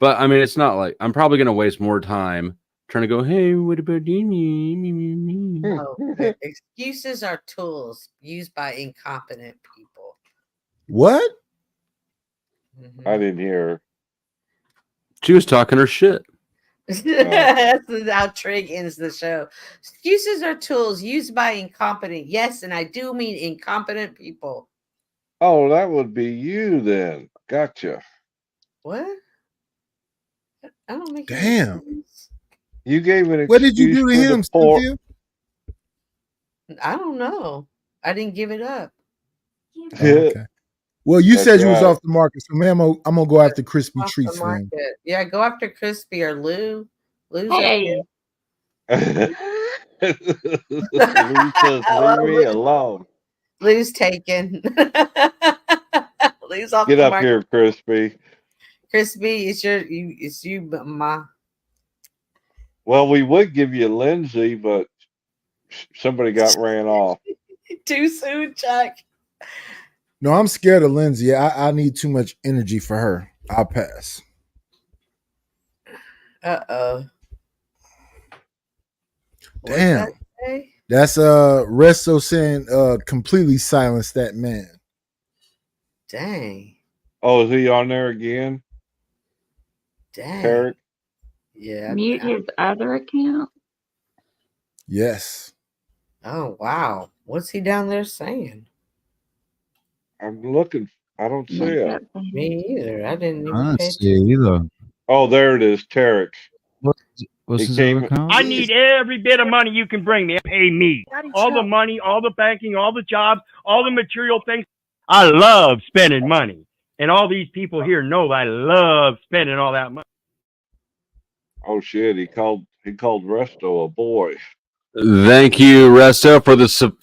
But I mean, it's not like I'm probably going to waste more time trying to go, hey, what about you? Oh, okay. Excuses are tools used by incompetent people. What? I didn't hear. She was talking her shit. That's how Trig ends the show. Excuses are tools used by incompetent. Yes, and I do mean incompetent people. Oh, that would be you then. Gotcha. What? I don't make any Damn. sense. You gave an excuse. What did you do to for the him, poor- Cynthia? I don't know. I didn't give it up. Oh, okay. Well, you That's said you was right. off the market, so man, I'm gonna go after crispy Off the treats for him. market. Yeah, go after Crispy or Lou. Lou's Hey. okay. Lou says, leave me alone. Lou's taken. Lou's off Get the up market. here, Crispy. Crispy, it's you, ma. Well, we would give you Lindsay, but somebody got ran off. Too soon, Chuck. No, I'm scared of Lindsay. I need too much energy for her. I'll pass. Uh-oh. Damn. That's Resto saying completely silence that man. Dang. Oh, is he on there again? Dang. Tarek? Yeah. Mute his other account. Yes. Oh wow. What's he down there saying? I'm looking. I don't see it. Me either. I didn't I even don't pay see attention. it either. Oh, there it is. Tarek. What's He his came- other account? I need every bit of money you can bring me. Pay me. All the money, all the banking, all the jobs, all the material things. I love spending money. And all these people here know I love spending all that money. Oh shit! He called Resto a boy. Thank you, Resto,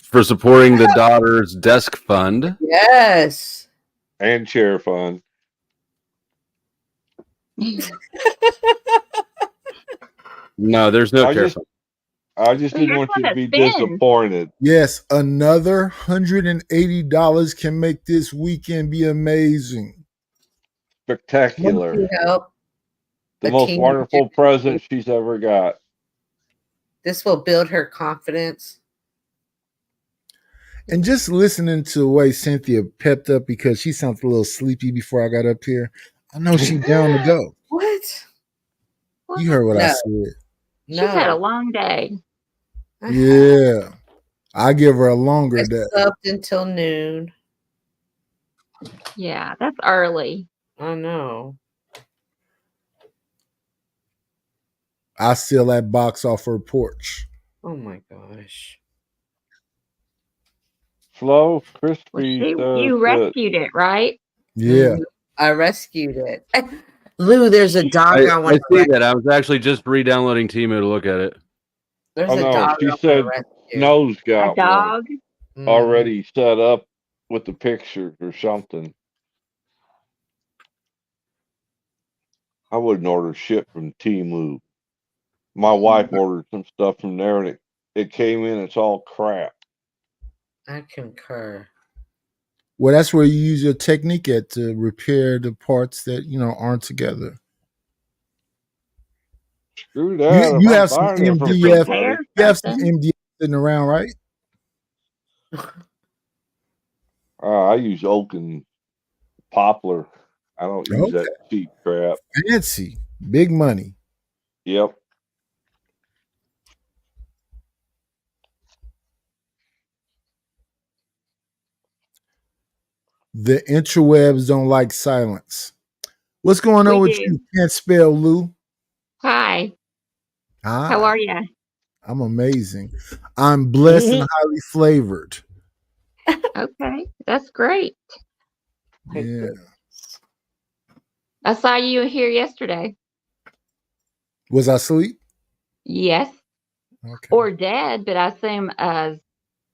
for supporting the Daughter's Desk Fund. Yes. And chair fund. No, there's no I chair just- fund. I just didn't want you to be disappointed. Yes, another $180 can make this weekend be amazing. Spectacular. Help. The A most king- wonderful present she's ever got. This will build her confidence. And just listening to the way Cynthia pepped up because she sounds a little sleepy before I got up here, I know she's down to go. What? You heard what I No. said. She's had a long day. Yeah. I give her a longer I day. slept until noon. Yeah, that's early. I know. I steal that box off her porch. Oh my gosh. Flo, Well, crispy. you rescued it, right? Yeah. I rescued it. Lou, there's a dog I I want to see rescue. that. I was actually just re-downloading Timu to look at it. There's Oh a no, dog she I want said to rescue. No's got A dog? one already set up with the pictures or something. I wouldn't order shit from Temu. My wife ordered some stuff from there, and it came in. It's all crap. I concur. Well, that's where you use your technique at to repair the parts that aren't together. Screw that. You if I'm have some buying it from MDF. somebody. You have some MDF sitting around, right? I use oak and poplar. I don't use that Okay. cheap crap. Fancy, big money. Yep. The interwebs don't like silence. What's going on with you? Can't spell, Lou. Hi. Hi. How are you? I'm amazing. I'm blessed and highly flavored. Okay, that's great. Yeah. I saw you here yesterday. Was I asleep? Yes. Okay. Or dead, but I assume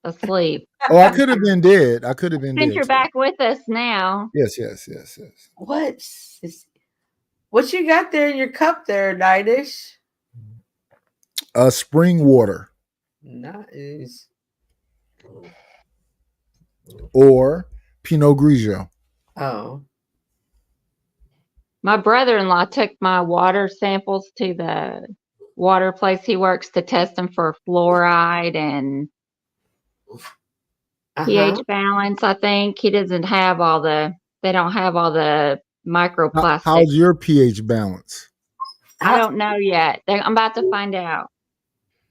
asleep. Oh, I could have been dead. I could have been Since dead. you're back with us now. Yes. What you got there in your cup there, Nightish? Spring water Nice. or Pinot Grigio. Oh. My brother-in-law took my water samples to the water place he works to test them for fluoride and pH balance. I think he doesn't have they don't have all the microplastics. How's your pH balance? I don't know yet. I'm about to find out.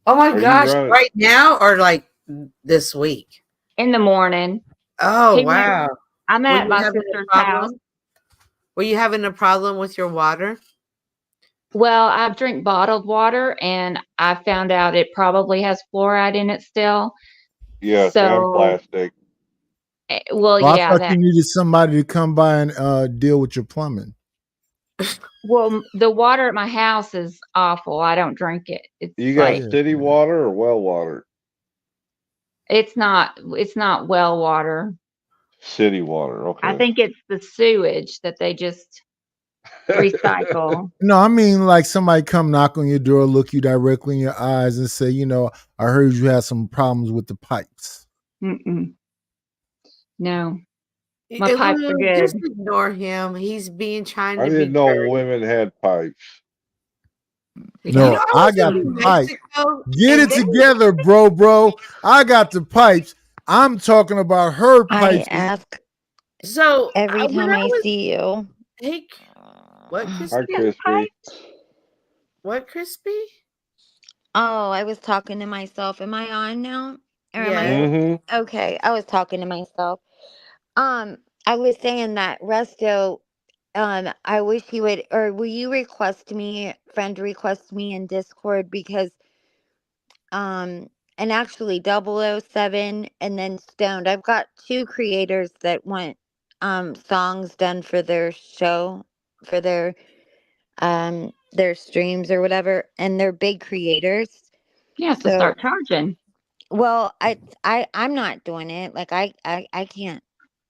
Oh my Are you gosh, right? right now or like this week? In the morning. Oh, He went- wow. I'm Were at you my having a sister's problem? house. Were you having a problem with your water? Well, I drink bottled water, and I found out it probably has fluoride in it still. Yes, So- and plastic. Well, I yeah. thought That, you needed somebody to come by and deal with your plumbing. well, the water at my house is awful. I don't drink it. It's You got like city water or well water? it's not well water. City water. Okay. I think it's the sewage that they just recycle. No, I mean like somebody come knock on your door, look you directly in your eyes, and say, I heard you had some problems with the pipes. Mm-mm. No, my pipes are good. Just ignore him. He's being trying I to be didn't know courteous. women had pipes. No, I got the pipes. Get it together, bro. I got the pipes. I'm talking about her pipes. I ask So every when time I was, see you. hey, what, Hi, Crispy? Crispy. What, Crispy? Oh, I was talking to myself. Am I on now? Or am I? Mm-hmm. Okay, I was talking to myself. I was saying that Resto. I wish he would, or will you friend request me in Discord, because and actually 007 and then Stoned. I've got two creators that want songs done for their show, for their streams or whatever, and they're big creators. You have to start charging. Well, I'm not doing it. Like I can't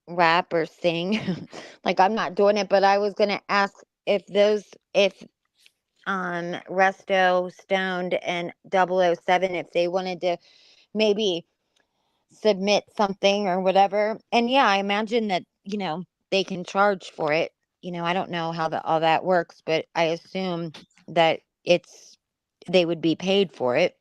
rap or sing. Like I'm not doing it, but I was gonna ask if Resto, Stoned, and 007, if they wanted to maybe submit something or whatever. And yeah, I imagine that, they can charge for it. I don't know how all that works, but I assume that they would be paid for it.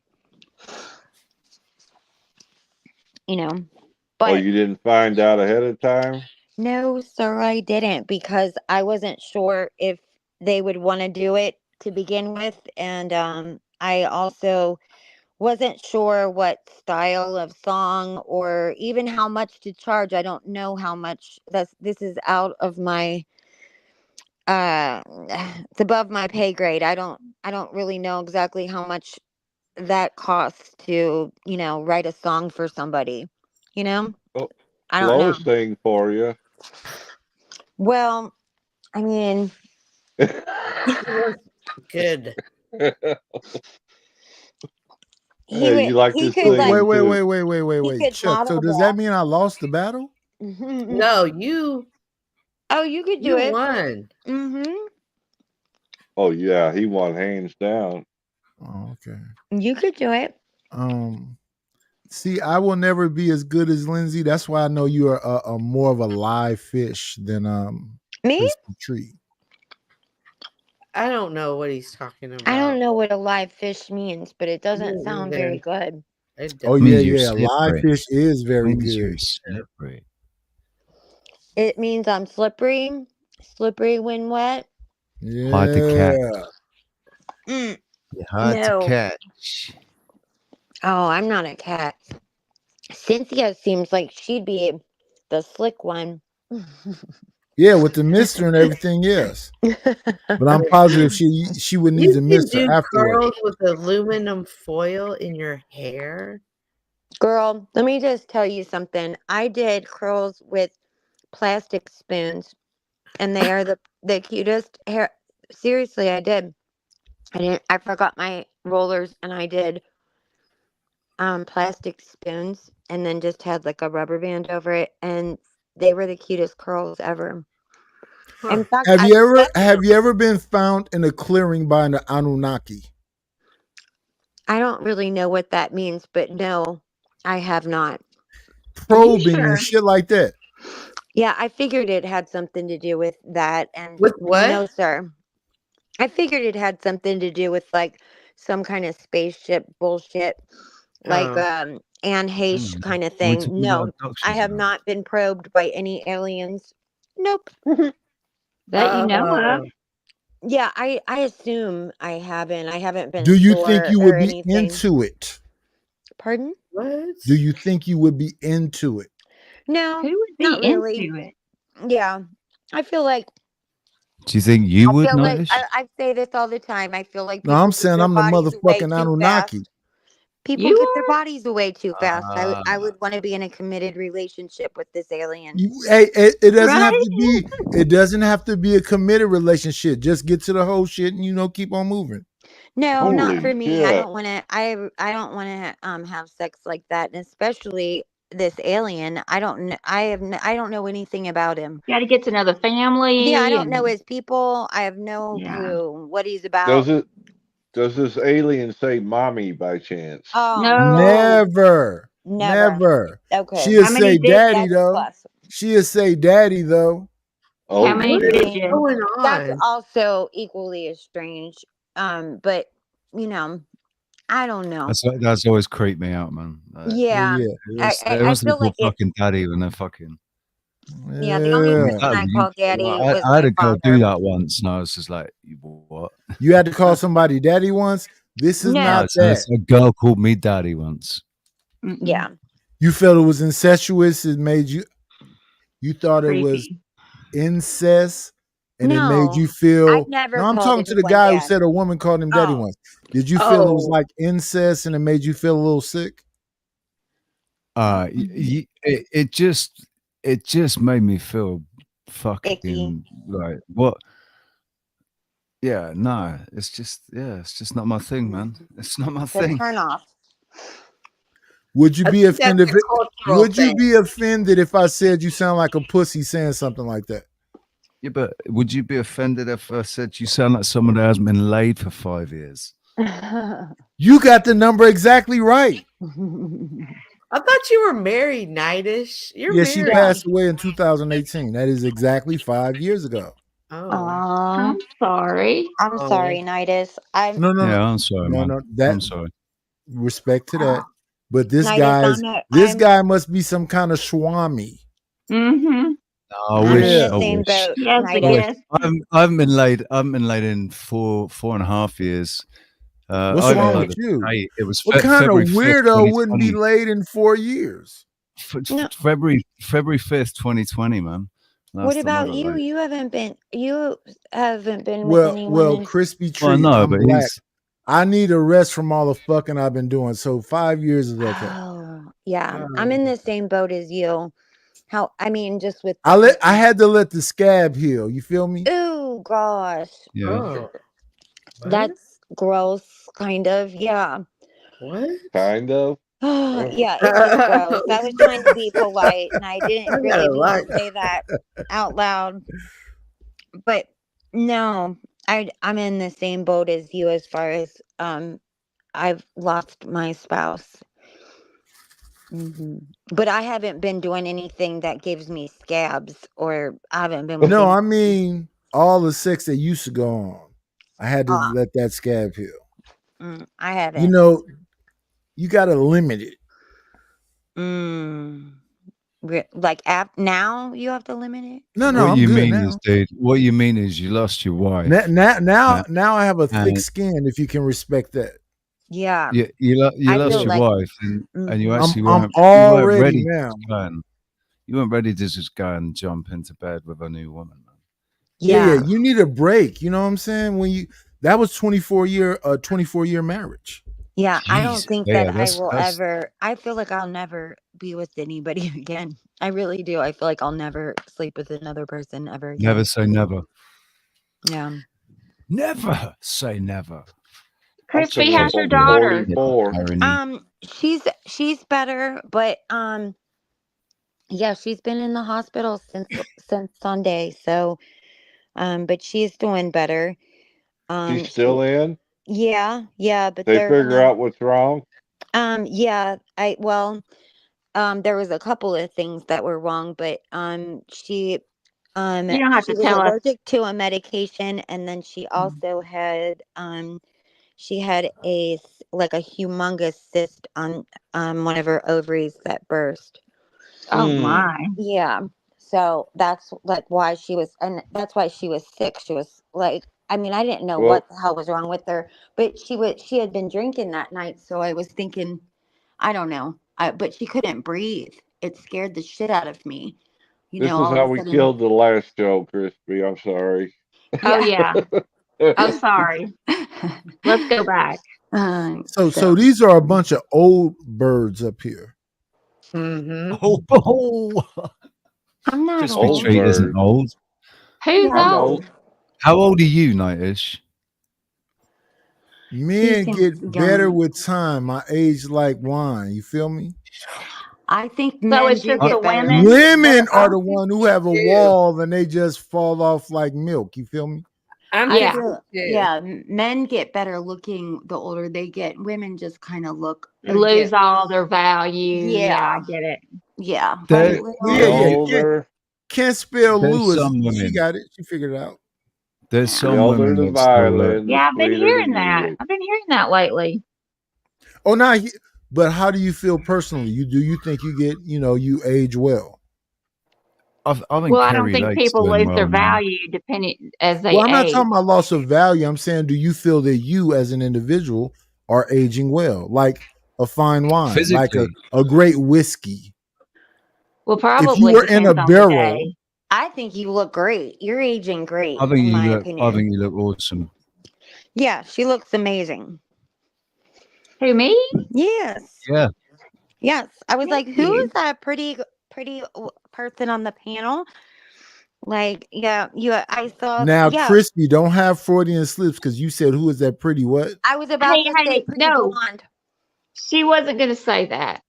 But Oh, you didn't find out ahead of time? no, sir, I didn't, because I wasn't sure if they would want to do it to begin with. And I also wasn't sure what style of song or even how much to charge. I don't know how much. This is out of my it's above my pay grade. I don't really know exactly how much that costs to, write a song for somebody. Oh, I don't know. Lois thing for you. Well, I mean, good. You like this could, thing? Wait, Chuck. So does that mean I lost the battle? No, you. Oh, you could do You it. won. Mm-hmm. Oh yeah, he won hands down. Oh, okay. You could do it. See, I will never be as good as Lindsay. That's why I know you are a more of a live fish than me. Crispy Tree. I don't know what he's talking about. I don't know what a live fish means, but it doesn't sound very good. Oh yeah. Live fish is very good. You're slippery. It means I'm slippery. Slippery when wet. Yeah. Hard to catch. Hard to catch. Oh, I'm not a cat. Cynthia seems like she'd be the slick one. Yeah, with the mister and everything, yes. But I'm positive she would need the mister do afterwards. curls with aluminum foil in your hair. Girl, let me just tell you something. I did curls with plastic spoons, and they are the cutest hair. Seriously, I did. I forgot my rollers, and I did plastic spoons, and then just had like a rubber band over it, and they were the cutest curls ever. Huh. In fact, Have you ever been found in a clearing by an Anunnaki? I don't really know what that means, but no, I have not. Probing and shit like that. Yeah, I figured it had something to do with that. And with what? No, sir. I figured it had something to do with like some kind of spaceship bullshit, like Anne Heche kind of thing. No, I have not been probed by any aliens. Nope. That you know of. Yeah, I assume I haven't. I haven't been. Do you think you would be into it? Pardon? What? Do you think you would be into it? No, who would be not really. into it? Yeah, I feel like. Do you think you would, like, Notice? I say this all the time. I feel like. No, I'm saying I'm the motherfucking Anunnaki. People give their bodies away too fast. I would want to be in a committed relationship with this alien. It doesn't have to be. It doesn't have to be a committed relationship. Just get to the whole shit and keep on moving. No, not for me. I don't want to. I don't want to have sex like that, and especially this alien. I don't know anything about him. You got to get to know the family. Yeah, I don't know his people. I have no clue what he's about. Does this alien say mommy by chance? Oh, Never. Okay. She'll say daddy though. She'll say daddy though. Oh, how many did you? That's also equally as strange. But you know, I don't know. That's always creeped me out, man. Yeah, It I was feel called like it. fucking daddy when they're fucking. Yeah, the only person I call daddy was I had my a girl do father. that once, and I was just like, "What?" You had to call somebody daddy once. This is No. not So that. a girl called me daddy once. Yeah. You felt it was incestuous. It made you. You thought it was incest, and it made No, you feel. I've never No, I'm called talking to the anyone guy who dad. said a woman called him daddy once. Did you feel it was like incest, and it made you feel a little sick? It just made me feel fucking like what? Yeah, no, it's just not my thing, man. It's not my It's a thing. turn off. Would you I be think that's offended? a cultural Would you thing. be offended if I said you sound like a pussy saying something like that? Yeah, but would you be offended if I said you sound like someone that hasn't been laid for 5 years? You got the number exactly right. I thought you were married, Nightish. You're Yeah, married. she passed away in 2018. That is exactly 5 years ago. Oh, I'm sorry. I'm sorry, Nidus. I'm No, no, Yeah, no. I'm sorry, No, man. no. That I'm sorry. respect to that. But this Nidus, guy must be some kind of swami. Mm-hmm. I I'm wish. in the I same wish. boat, Yes, I Nidus. wish. I haven't been laid. I haven't been laid in four and a half years. What's I wrong even with you? Hey, it was What kind February of 5th, weirdo wouldn't be 2020. laid in 4 years? February 5th, 2020, man. What Last time I about got you? laid. You haven't been with anyone Well, in crispy Well, treat. no, I'm but black. he's I need a rest from all the fucking I've been doing. So 5 years is okay. Oh, yeah. I'm in the same boat as you. Just with I had to let the scab heal. You feel me? Ooh, gosh. yeah. That's gross, kind of. Yeah. What? Kind of. Yeah, it's just gross. I was trying to be polite and I didn't really mean to say that out loud. But no, I'm in the same boat as you as far as I've lost my spouse. But I haven't been doing anything that gives me scabs, or I haven't been with No, any. I mean all the sex that used to go on. I had to let that scab heal. I haven't. You know, you got to limit it. Like now you have to limit it. No, What I'm you good mean now. is, dude? What you mean is you lost your wife. Now I have a thick and- skin. If you can respect that. Yeah. You I lost feel your like- wife, and you actually I'm weren't. all you weren't ready ready. now. You weren't ready to just go and jump into bed with a new woman. Man. Yeah. You need a break. You know what I'm saying? That was 24 year marriage. Yeah, I don't Jeez. think Yeah, that I will that's- ever. I feel like I'll never be with anybody again. I really do. I feel like I'll never sleep with another person ever again. Never say never. Yeah. Never say never. Crispy, how's your daughter? She's better, but yeah, she's been in the hospital since Sunday. So, but she's doing better. She's still in? Yeah, but They they're figure gonna, out what's wrong? yeah, there was a couple of things that were wrong, but she You don't have she to was tell us. allergic to a medication, and then she also had she had a humongous cyst on one of her ovaries that burst. Oh my. Yeah. So that's why she was, and that's why she was sick. She was like, I didn't know what the hell was wrong with her, but she had been drinking that night. So I was thinking, I don't know. But she couldn't breathe. It scared the shit out of me. This is all of how a we sudden- killed the last show, Crispy. I'm sorry. Oh yeah. Oh sorry. Let's go back. So these are a bunch of old birds up here. Mm-hmm. Oh. I'm not Crispy old. Treat isn't old. Who's Yeah. old? How old are you, Nightish? Men He's get better young. with time. I age like wine. You feel me? I think So men it's do just get the better. women? Women I are the one who have a wall and they just fall off like milk. You feel me? Men get better looking the older they get. Women just kind of look lose all their value. Yeah. I get it. Yeah. Yeah. Can't spell There's Lewis. some She women. got it. She figured it out. There's some The older women the that still look. violin, the Yeah, I've been sweeter the hearing that. music. I've been hearing that lately. Oh, no, but how do you feel personally? Do you think you get, you age well? I think Well, I don't Kerry think Lake's people doing lose their well now. value depending as they Well, I'm not age. talking about loss of value. I'm saying, do you feel that you as an individual are aging well? Like a fine wine, like Physically. a great whiskey. Well, If probably you were in a depends on the barrel, day. I think you look great. You're aging great, I think in you my look. opinion. I think you look awesome. Yeah, she looks amazing. Who, me? Yes. Yeah. Yes. I was Thank like, who you. is that pretty person on the panel? Like, yeah, I saw, now, yeah. Crispy, don't have Freudian slips because you said, who is that pretty what? I was about to say Hey, pretty no, blonde. she wasn't going to say that.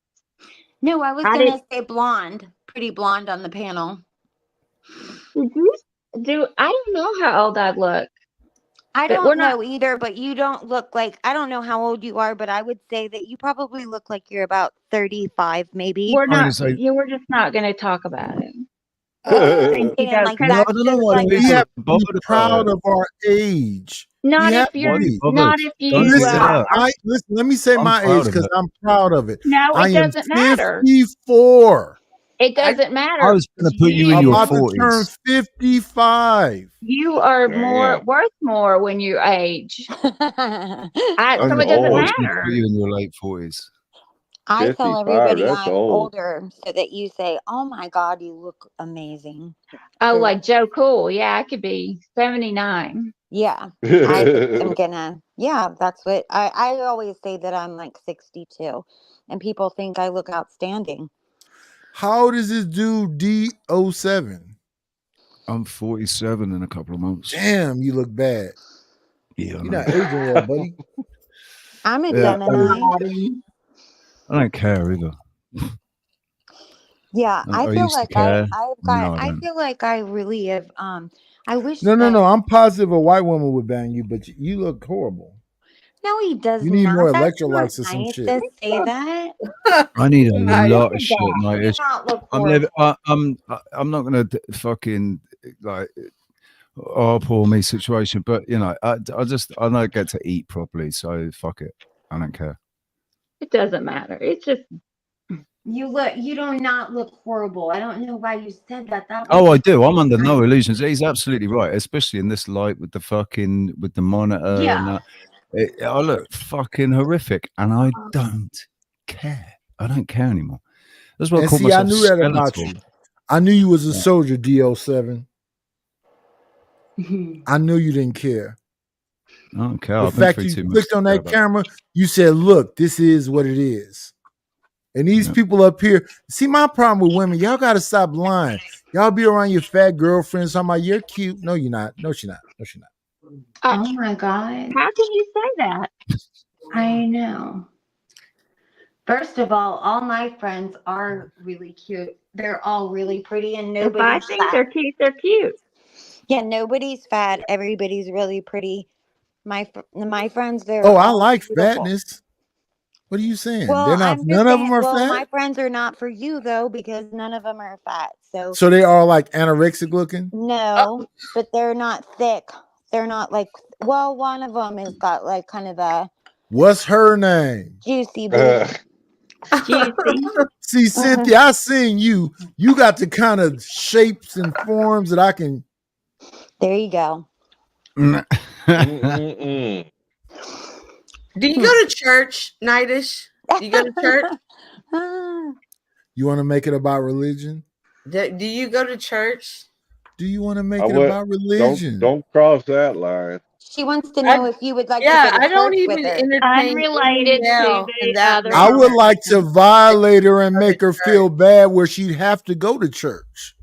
No, I was I going to didn't. say blonde. Pretty blonde on the panel. Did you I don't know how old I'd look. I But we're don't not. know either, but you don't look like, I don't know how old you are, but I would say that you probably look like you're about 35, maybe. We're I'm gonna not. say. Yeah, we're just not going to talk about it. Saying like No, I that's don't know just why like people We a, have are to be bothered about proud it. of our age. Not We if have to Why you're. are be. you bothered? Not if Don't you. say that. Listen, let me say I'm my proud age of because it. I'm proud of it. No, I it am doesn't matter. 54. It doesn't I matter. was going to put you in your About to turn 40s. 55. You are more Damn. worth more when you age. So That's it doesn't I old. was going to matter. put you in your late 40s. I tell 55, everybody that's I'm old. older so that you say, oh my God, you look amazing. Oh, So, like Joe Cool. Yeah, I could be 79. yeah, I am gonna, yeah, that's what I always say that I'm like 62 and people think I look outstanding. How old is this dude D07? I'm 47 in a couple of months. Damn, you look bad. Yeah, I You're know. not aging well, buddy. I'm a Yeah, Gemini. I don't care either. Yeah, I I feel used to like care. Now I I don't. feel like I really have, I wish No. that, I'm positive a white woman would bang you, but you look horrible. no, he does You need not. more That's not electrolytes or some nice shit. to say that. I need a Nice. lot of shit, You mate. do not look I'm never. horrible. I'm not gonna fucking like. Oh, poor me situation, but I don't get to eat properly, so fuck it. I don't care. It doesn't matter. It's just. You do not look horrible. I don't know why you said that. That Oh, was I do. I'm under no illusions. He's absolutely right, especially in this light with the monitor and yeah. that. I look fucking horrific, and I don't care. I don't care anymore. That's why I And call see, I myself knew that about skeletal. you. I knew you was a Yeah. soldier, D07. I knew you didn't care. I don't care. The I've been fact through you too much. clicked to on care that about. camera, you said, look, this is what it is. And these Yeah. people up here, see, my problem with women, y'all got to stop lying. Y'all be around your fat girlfriends talking about, you're cute. No, you're not. No, she's not. No, she's not. Oh my God. How can you say that? I know. First of all my friends are really cute. They're all really pretty and If I nobody's think fat. they're cute, they're cute. Yeah, nobody's fat. Everybody's really pretty. My friends, they're Oh, I all like beautiful. fatness. What are you saying? Well, They're not, I'm none just of them saying, are well, fat? my friends are not for you though, because none of them are fat. So they are like anorexic looking? No, but they're not thick. They're not like, well, one of them has got like kind of a What's her name? juicy booty. Juicy. See, Cynthia, I seen you. You got the kind of shapes and forms that I can. There you go. Do you go to church, Nightish? Do you go to church? You want to make it about religion? Do you go to church? Do you want to make I it would, about religion? don't cross that line. She wants to know if you would like to Yeah, go to I don't church even with her. entertain Unrelated any to male in the that other. I would manner. like to violate her and make her feel bad where she'd have to go to church.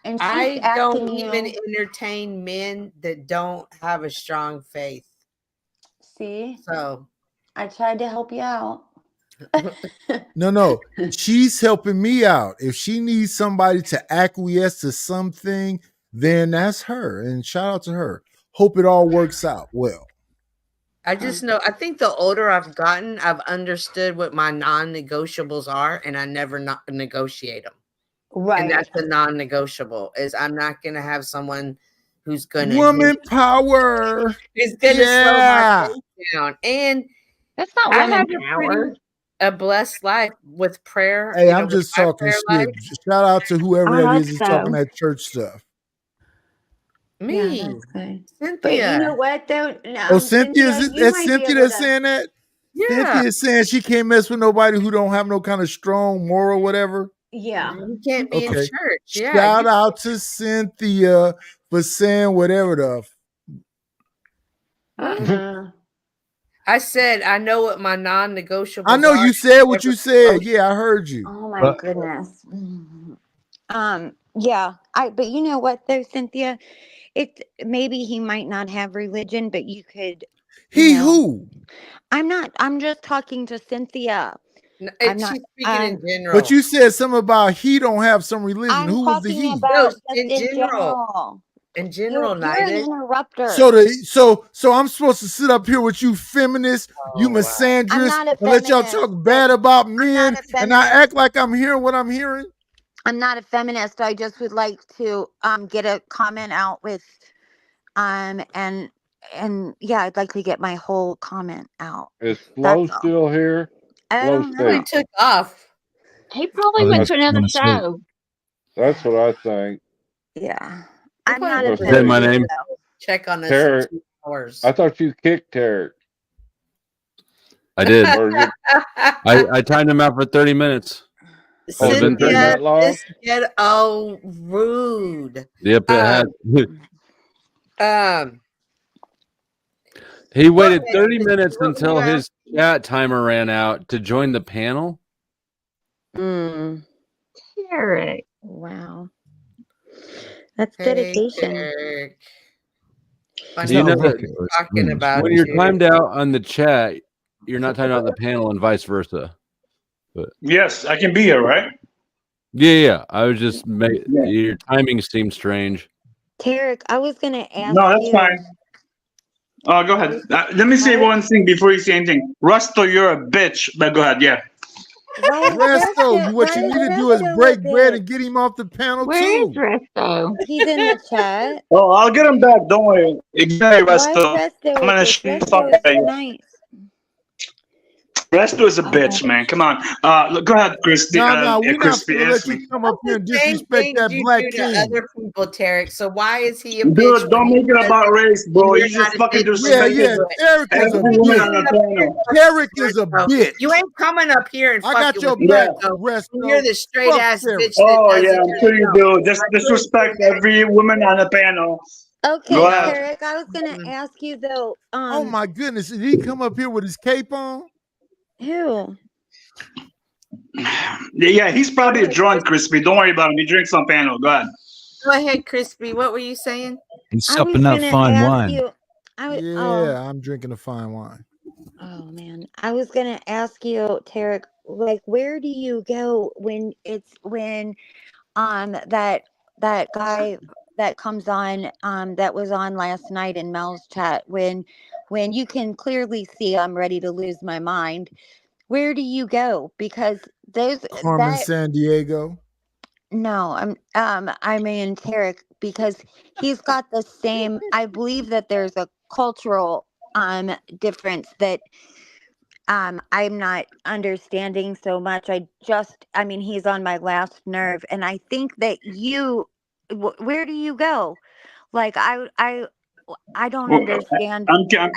And she's I don't asking even you. entertain men that don't have a strong faith. See? So I tried to help you out. No. She's helping me out. If she needs somebody to acquiesce to something, then that's her. And shout out to her. Hope it all works out well. I just know, I think the older I've gotten, I've understood what my non-negotiables are, and I never not negotiate them. Right. And that's the non-negotiable, is I'm not going to have someone who's gonna woman power. is gonna slow my faith down. And that's not I women have power. a blessed life with prayer. Hey, you know, I'm with just my talking prayer shit. life. Shout out to whoever I that hope is talking so. that church stuff. Me, Yeah, that's good. Cynthia. But you know what though? Oh, Cynthia, Cynthia, you that's might be Cynthia able that's to. saying that? Yeah. Cynthia is saying she can't mess with nobody who don't have no kind of strong moral whatever. Yeah. You can't be in Okay. church. Yeah. Shout out to Cynthia for saying whatever the. I said I know what my non-negotiables I know are. you said what you said. Yeah, I heard you. Oh my goodness. Yeah. But you know what though, Cynthia? Maybe he might not have religion, but you could. Who? I'm just talking to Cynthia. I'm not. She's speaking in general. But you said something about he don't have some religion. I'm Who was the talking he? about just in general. In general, You're an interrupter. So I'm supposed to sit up here with you feminists, you misandrists, I'm not a and let y'all feminist, talk bad about men, not a and I feminist. act like I'm hearing what I'm hearing? I'm not a feminist. I just would like to get a comment out with and yeah, I'd like to get my whole comment out. Is Flo still here? I Flo don't know. He took off. He probably went to another show. That's what I think. Yeah. I'm not Say a feminist. my name. Check on us Tarek. in 2 hours. I thought you kicked Tarek. I did. Or is it- I timed him out for 30 minutes. Oh, it's been that long? This get rude. Yep, it had. Um, He waited ahead, 30 Chris. minutes What until you have? his chat timer ran out to join the panel. Eric. Wow. That's dedication. Derek. Do you know that talking about when you're you. timed out on the chat, you're not timed out on the panel and vice versa. But Yes, I can be here, right? yeah. I was just your timing seemed strange. Tarek, I was gonna ask No, that's you. fine. Go ahead. Let me say one thing before you say anything. Rusto, you're a bitch. But go ahead, yeah. Resto, what you need to do is break bread and get him off the panel Where too. is Resto? He's in the chat. Oh, I'll get him back. Don't worry. Ignore Why Rusto. Resto I'm gonna is shoot the Resto fuck is out of you. nice. Resto is a bitch, man. Come on. Go ahead, Christy. No, we're not Crispy, gonna let ask me. you come up here and Same disrespect thing that you black do to king. other people, Tarek. So why is he a bitch? Dude, don't make it about race, bro. You just fucking disrespect Tarek is a every woman on the bitch. panel. Tarek is a bitch. You ain't coming up here and I got fucking your with back, me, though. Resto. You're the straight Fuck ass Tarek. bitch. Oh, that does yeah, it I'm sure you do. Just disrespect every woman on the panel. Okay, Go ahead. Tarek, I was gonna ask you though. Oh my goodness, did he come up here with his cape on? Who? Yeah, he's probably drunk, Crispy. Don't worry about him. He drinks on panel. Go ahead. Go ahead, Crispy. What were you saying? He's I was supping up gonna fine ask wine. you. I'm drinking a fine wine. Oh man, I was gonna ask you, Tarek. Like, where do you go when that guy that comes on that was on last night in Mel's chat when you can clearly see I'm ready to lose my mind. Where do you go? Because Carmen San Diego. No, I mean Tarek, because he's got the same. I believe that there's a cultural difference that I'm not understanding so much. I mean, he's on my last nerve, and I think that where do you go? Like I don't understand.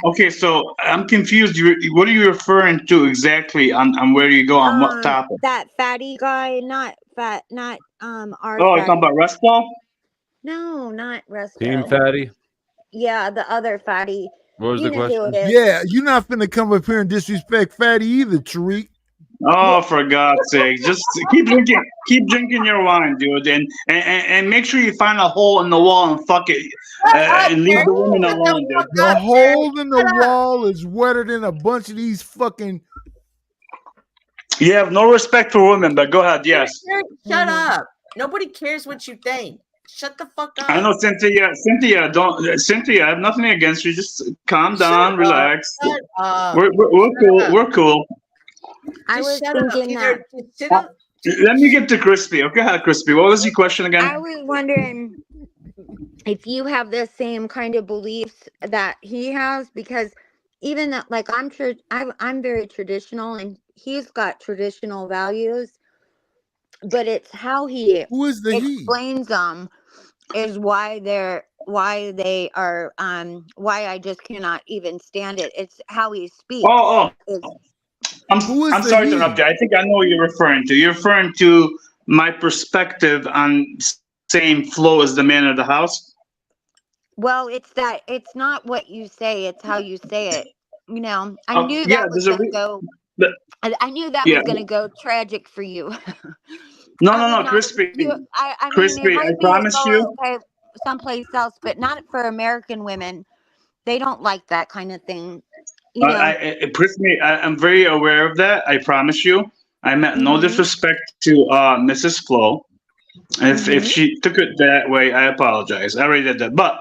Okay, so I'm confused. What are you referring to exactly on where you go on what topic? That fatty guy, not our. Oh, you're talking about Resto? No, not Resto. Team Fatty. Yeah, the other fatty. What was the know who question? it is. Yeah, you're not finna come up here and disrespect Fatty either, Tariq. Oh, for God's sake! Just keep drinking your wine, dude, and make sure you find a hole in the wall and fuck it, and leave the women alone, dude. The hole in the wall is wetter than a bunch of these fucking. You have no respect for women, but go ahead. Yes. Shut up. Nobody cares what you think. Shut the fuck up. I know, Cynthia. Cynthia, I have nothing against you. Just calm down, relax. Shut up. We're cool. We're cool. I was thinking that. Let me get to Crispy. Okay, Crispy. What was your question again? I was wondering if you have the same kind of beliefs that he has, because even that, like I'm very traditional, and he's got traditional values, but it's how he Who is the he? explains them is why they are why I just cannot even stand it. It's how he speaks. I'm sorry to interrupt you. I think I know what you're referring to. You're referring to my perspective on same flow as the man of the house. Well, it's not what you say, it's how you say it. You know, I knew that was going to go. I knew that was going to go tragic for you. No, Crispy. Crispy, I promise you. Okay, someplace else, but not for American women. They don't like that kind of thing. You know, Crispy, I'm very aware of that. I promise you. I meant no disrespect to Mrs. Flo. If she took it that way, I apologize. I already did that. But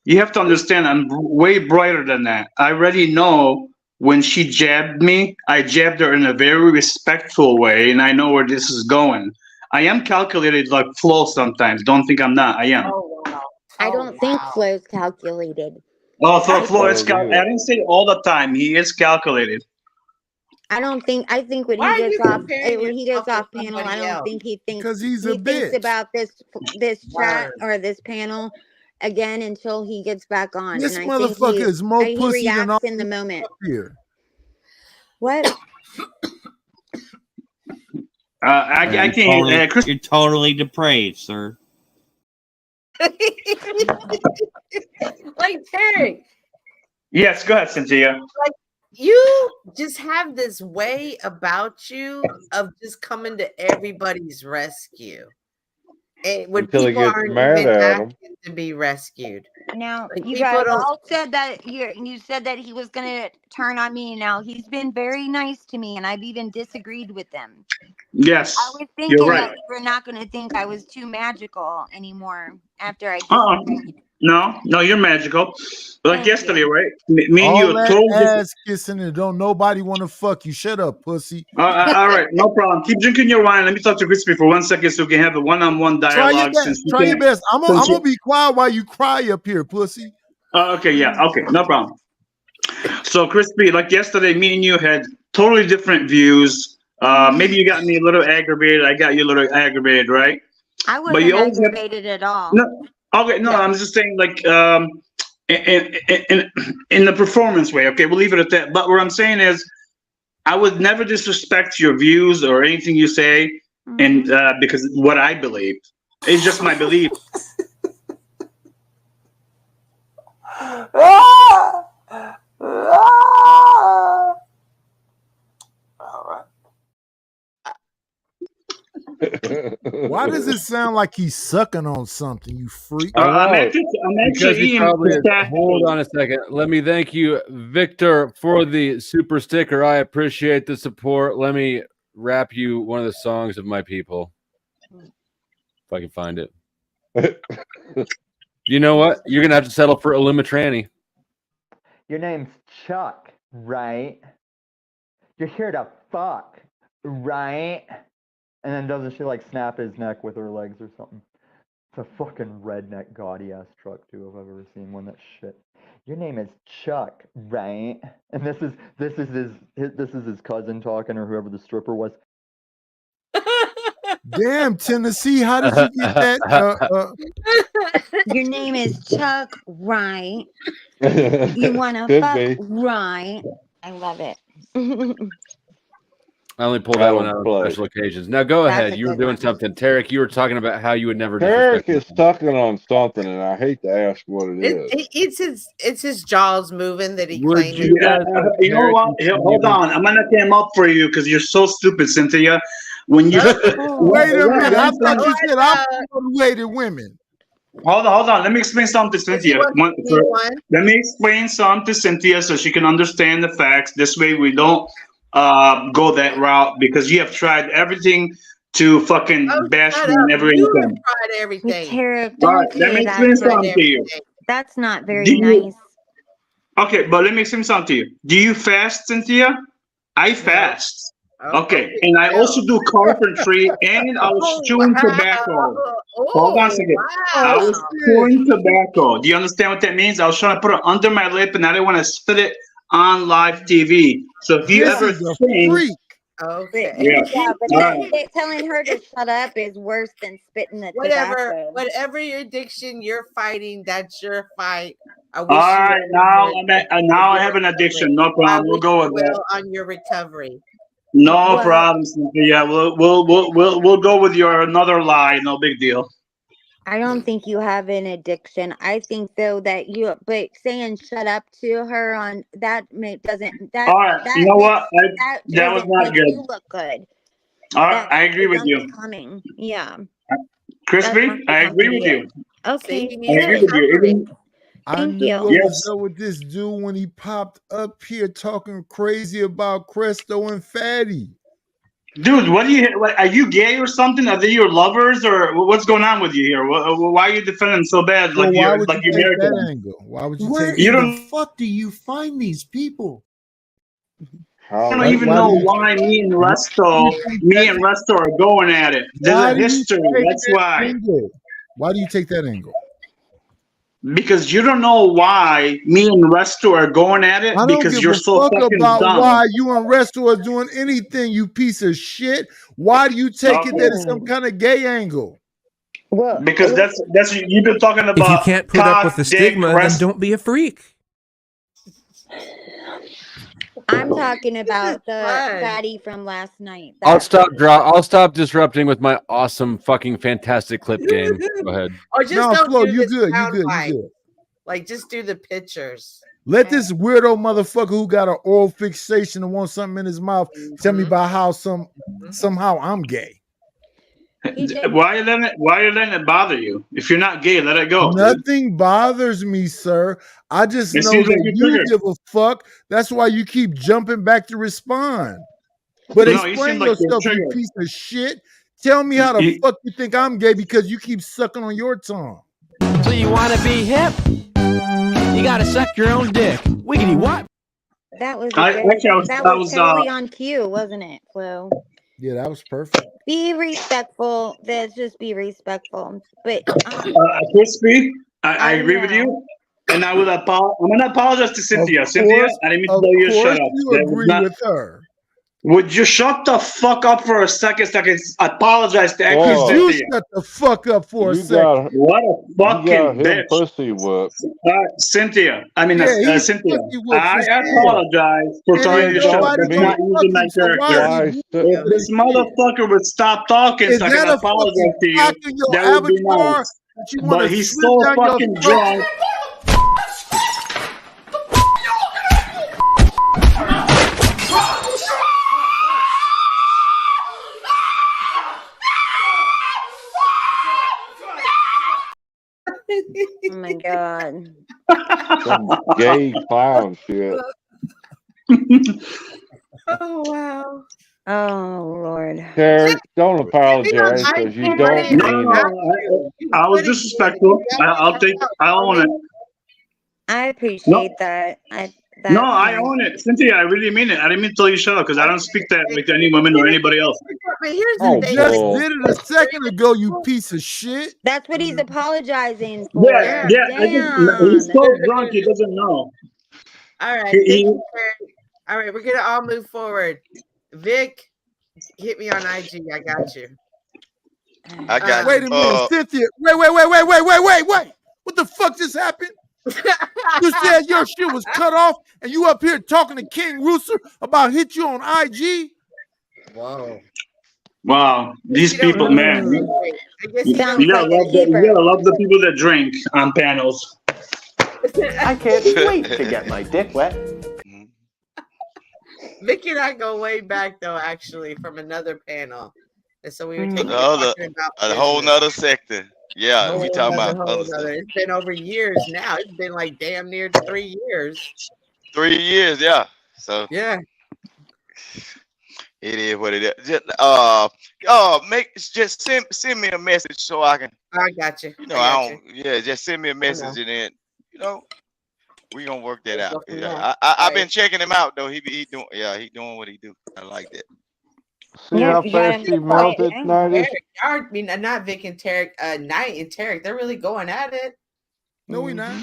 you have to understand, I'm way brighter than that. I already know when she jabbed me, I jabbed her in a very respectful way, and I know where this is going. I am calculated like Flo sometimes. Don't think I'm not. I am. Oh, wow. I don't think Flo's calculated. Oh, Flo is calculated. I didn't say all the time. He is calculated. I think when he gets off panel, I don't think he thinks, because he's a bitch. Thinks about this chat or this panel again until he gets back on. This and motherfucker is more he pussy than all in the moment. Here. What? I can't. You're totally depraved, sir. Like Terry. Yes, go ahead, Cynthia. Like you just have this way about you of just coming to everybody's rescue. And when Until people aren't even asking to be rescued. Now like you guys all said that you said that he was going to turn on me. Now he's been very nice to me, and I've even disagreed with them. Yes, I was thinking that you were not going to think I was too magical anymore after I disagreed. No, you're magical. Like yesterday, right? Me and all you that told ass kissing and don't nobody want to fuck you. Shut up, pussy. all right, no problem. Keep drinking your wine. Let me talk to Crispy for 1 second so we can have a one-on-one dialogue. Try your best. I'm gonna be quiet while you cry up here, pussy. Okay, no problem. So Crispy, like yesterday, me and you had totally different views. Maybe you got me a little aggravated. I got you a little aggravated, right? I wasn't aggravated at all. No. Okay, no, I'm just saying, like, in the performance way. Okay, we'll leave it at that. But what I'm saying is, I would never disrespect your views or anything you say, and because what I believe, it's just my belief. Why does it sound like he's sucking on something, you freak? I'm actually hold on a second. Let me thank you, Victor, for the super sticker. I appreciate the support. Let me rap you one of the songs of my people. If I can find it. You know what? You're going to have to settle for Illumitranny. Your name's Chuck, right? You're here to fuck, right? And then doesn't she like snap his neck with her legs or something? It's a fucking redneck gaudy ass truck too, if I've ever seen one. That shit. Your name is Chuck, right? And this is his cousin talking, or whoever the stripper was. Damn, Tennessee, how did you get that? Your name is Chuck, right? You wanna fuck, right? I love it. I only pull that one out on special occasions. Now go ahead. You were doing something. Tarek, you were talking about how you would never Tarek is sucking on something, and I hate to ask what it is. It's his jaws moving that he claims. You know what? Hold on. I'm going to cam up for you because you're so stupid, Cynthia. When you wait a minute. I thought you said I'm motivated women. Hold on. Let me explain something to Cynthia. Let me explain something to Cynthia so she can understand the facts. This way we don't go that route, because you have tried everything to fucking bash me and everything. You have tried everything. All right, let me explain something to you. That's not very nice. Okay, but let me explain something to you. Do you fast, Cynthia? I fast. Okay, and I also do carpentry, and I was chewing tobacco. Hold on a second. I was chewing tobacco. Do you understand what that means? I was trying to put it under my lip, and I didn't want to spit it on live TV. So if you ever think, Okay. yeah, but telling her to shut up is worse than spitting the tobacco. Whatever your addiction you're fighting, that's your fight. I wish all right, now I have an addiction. No problem. We'll go with that. On your recovery. No problem, Cynthia. Yeah, we'll go with your another lie. No big deal. I don't think you have an addiction. I think though that but saying shut up to her on that doesn't. That, all right, that you know what? that was not good. You look good. All right, I agree with you. Coming, yeah. Crispy, I agree with you. Okay, I agree with you. I knew what was up with this dude when he popped up here talking crazy about Cresto and Fatty. Dude, are you gay or something? Are they your lovers or what's going on with you here? Why are you defending so bad? Well, Like why you're would like you you're take married to that them? angle? Why would you Where take in that? the fuck do you find these people? I don't even know why me and Resto are going at it. There's a history. That's why. Angle? Why do you take that angle? Because you don't know why me and Resto are going at it. I don't Because give you're a so fuck fucking about dumb. why you and Resto are doing anything, you piece of shit. Why do you take it that it's some kind of gay angle? Because that's you've been talking about. If you can't put up with the stigma, then don't be a freak. I'm talking about the fatty from last night. I'll stop disrupting with my awesome fucking fantastic clip game. Go ahead. Or just No, don't Flo, do you the good, you sound good, you bite. good. Like just do the pictures. Let this weirdo motherfucker who got an oral fixation and wants something in his mouth tell me about how somehow I'm gay. Why are you letting it bother you? If you're not gay, let it go. Nothing bothers me, sir. I just It know seems like that you're you triggered. give a fuck. That's why you keep jumping back to respond. But No, you explain seem like you're yourself, you triggered. piece of shit. Tell me how the fuck you think I'm gay because you keep sucking on your tongue. So you want to be hip? You got to suck your own dick. Wiggity what? That was that was totally on cue, wasn't it, Flo? Yeah, that was perfect. Be respectful. Let's just be respectful. But Crispy, I agree with you. And I will I'm gonna apologize to Cynthia. Cynthia, I didn't mean to tell you to shut up. You That was agree not- with her. Would you shut the fuck up for a second so I can apologize to actually You Cynthia? shut the fuck up for a You second. got What a fucking him bitch. pussy whooped. Cynthia, he's Cynthia, pussy whooped I for sure. apologize for And telling ain't you to shut up. nobody That's gonna not fuck using my him, so why character. are you If whooping this him? motherfucker would stop talking Is so I that can a apologize fucking to you, cock in your that would be avatar nice. that you want But to he's slip so down fucking your throat? drunk. oh my god. Some gay clown shit. Oh wow. Oh Lord. Derek, don't apologize because you don't mean it. I was disrespectful. I own it. I appreciate that. No, I own it. Cynthia, I really mean it. I didn't mean to tell you shut up because I don't speak that way to any women or anybody else. But here's You the thing. just did it a second ago, you piece of shit. That's what he's apologizing for. Yeah. He's so drunk he doesn't know. All right. All right, we're gonna all move forward. Vic, hit me on IG. I got you. I got Wait a minute, Cynthia. Wait. What the fuck just happened? You said your shit was cut off and you up here talking to King Rooster about hit you on IG? Whoa. Wow, these people, man. You Sounds gotta love the people that drink on panels. I can't wait to get my dick wet. Vicky and I go way back though, actually, from another panel. And so we were talking about a whole nother sector. Yeah, we talking about whole other nother- stuff. It's been over years now. It's been like damn near 3 years. 3 years, yeah. So yeah, it is what it is. Just send me a message so I can. I got you. You know, just send me a message and then we gonna work that out. Yeah, I've been checking him out though. He doing what he do. I like that. See how fast she melted, Nidus? I mean, not Vic and Tarek, Knight and Tarek. They're really going at it. No, we not.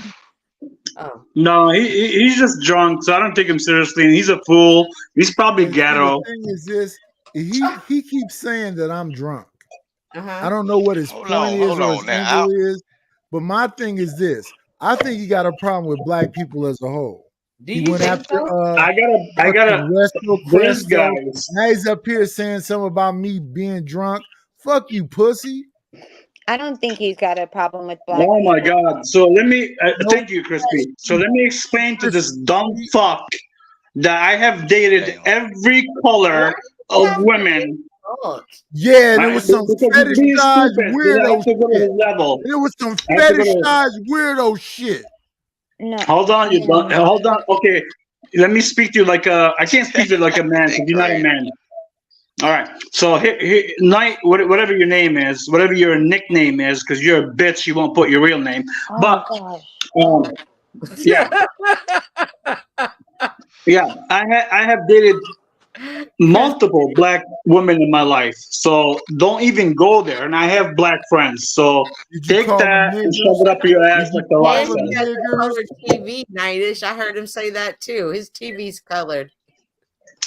Oh. No, he's just drunk, so I don't take him seriously. And he's a fool. He's probably ghetto. The thing is this: he keeps saying that I'm drunk. I don't know what his point is or his angle is, but my thing is this: I think he got a problem with black people as a whole. He went after I gotta Chris guys. Now he's up here saying something about me being drunk. Fuck you, pussy. I don't think he's got a problem with black Oh my people. God! So let me thank you, Crispy. So let me explain to this dumb fuck that I have dated every color of women. Yeah, there was some fetishized weirdo shit. Level. There was some fetishized weirdo shit. No. Hold on, you don't. Hold on. Okay, let me speak to you like a. I can't speak to you like a man because you're not a man. All right. So here, Knight, whatever your name is, whatever your nickname is, because you're a bitch, you won't put your real name. But yeah, yeah, I have dated multiple black women in my life, so don't even go there. And I have black friends, so take that and shove it up your ass like the rock He says. has a colored TV, Nightish. I heard him say that too. His TV's colored.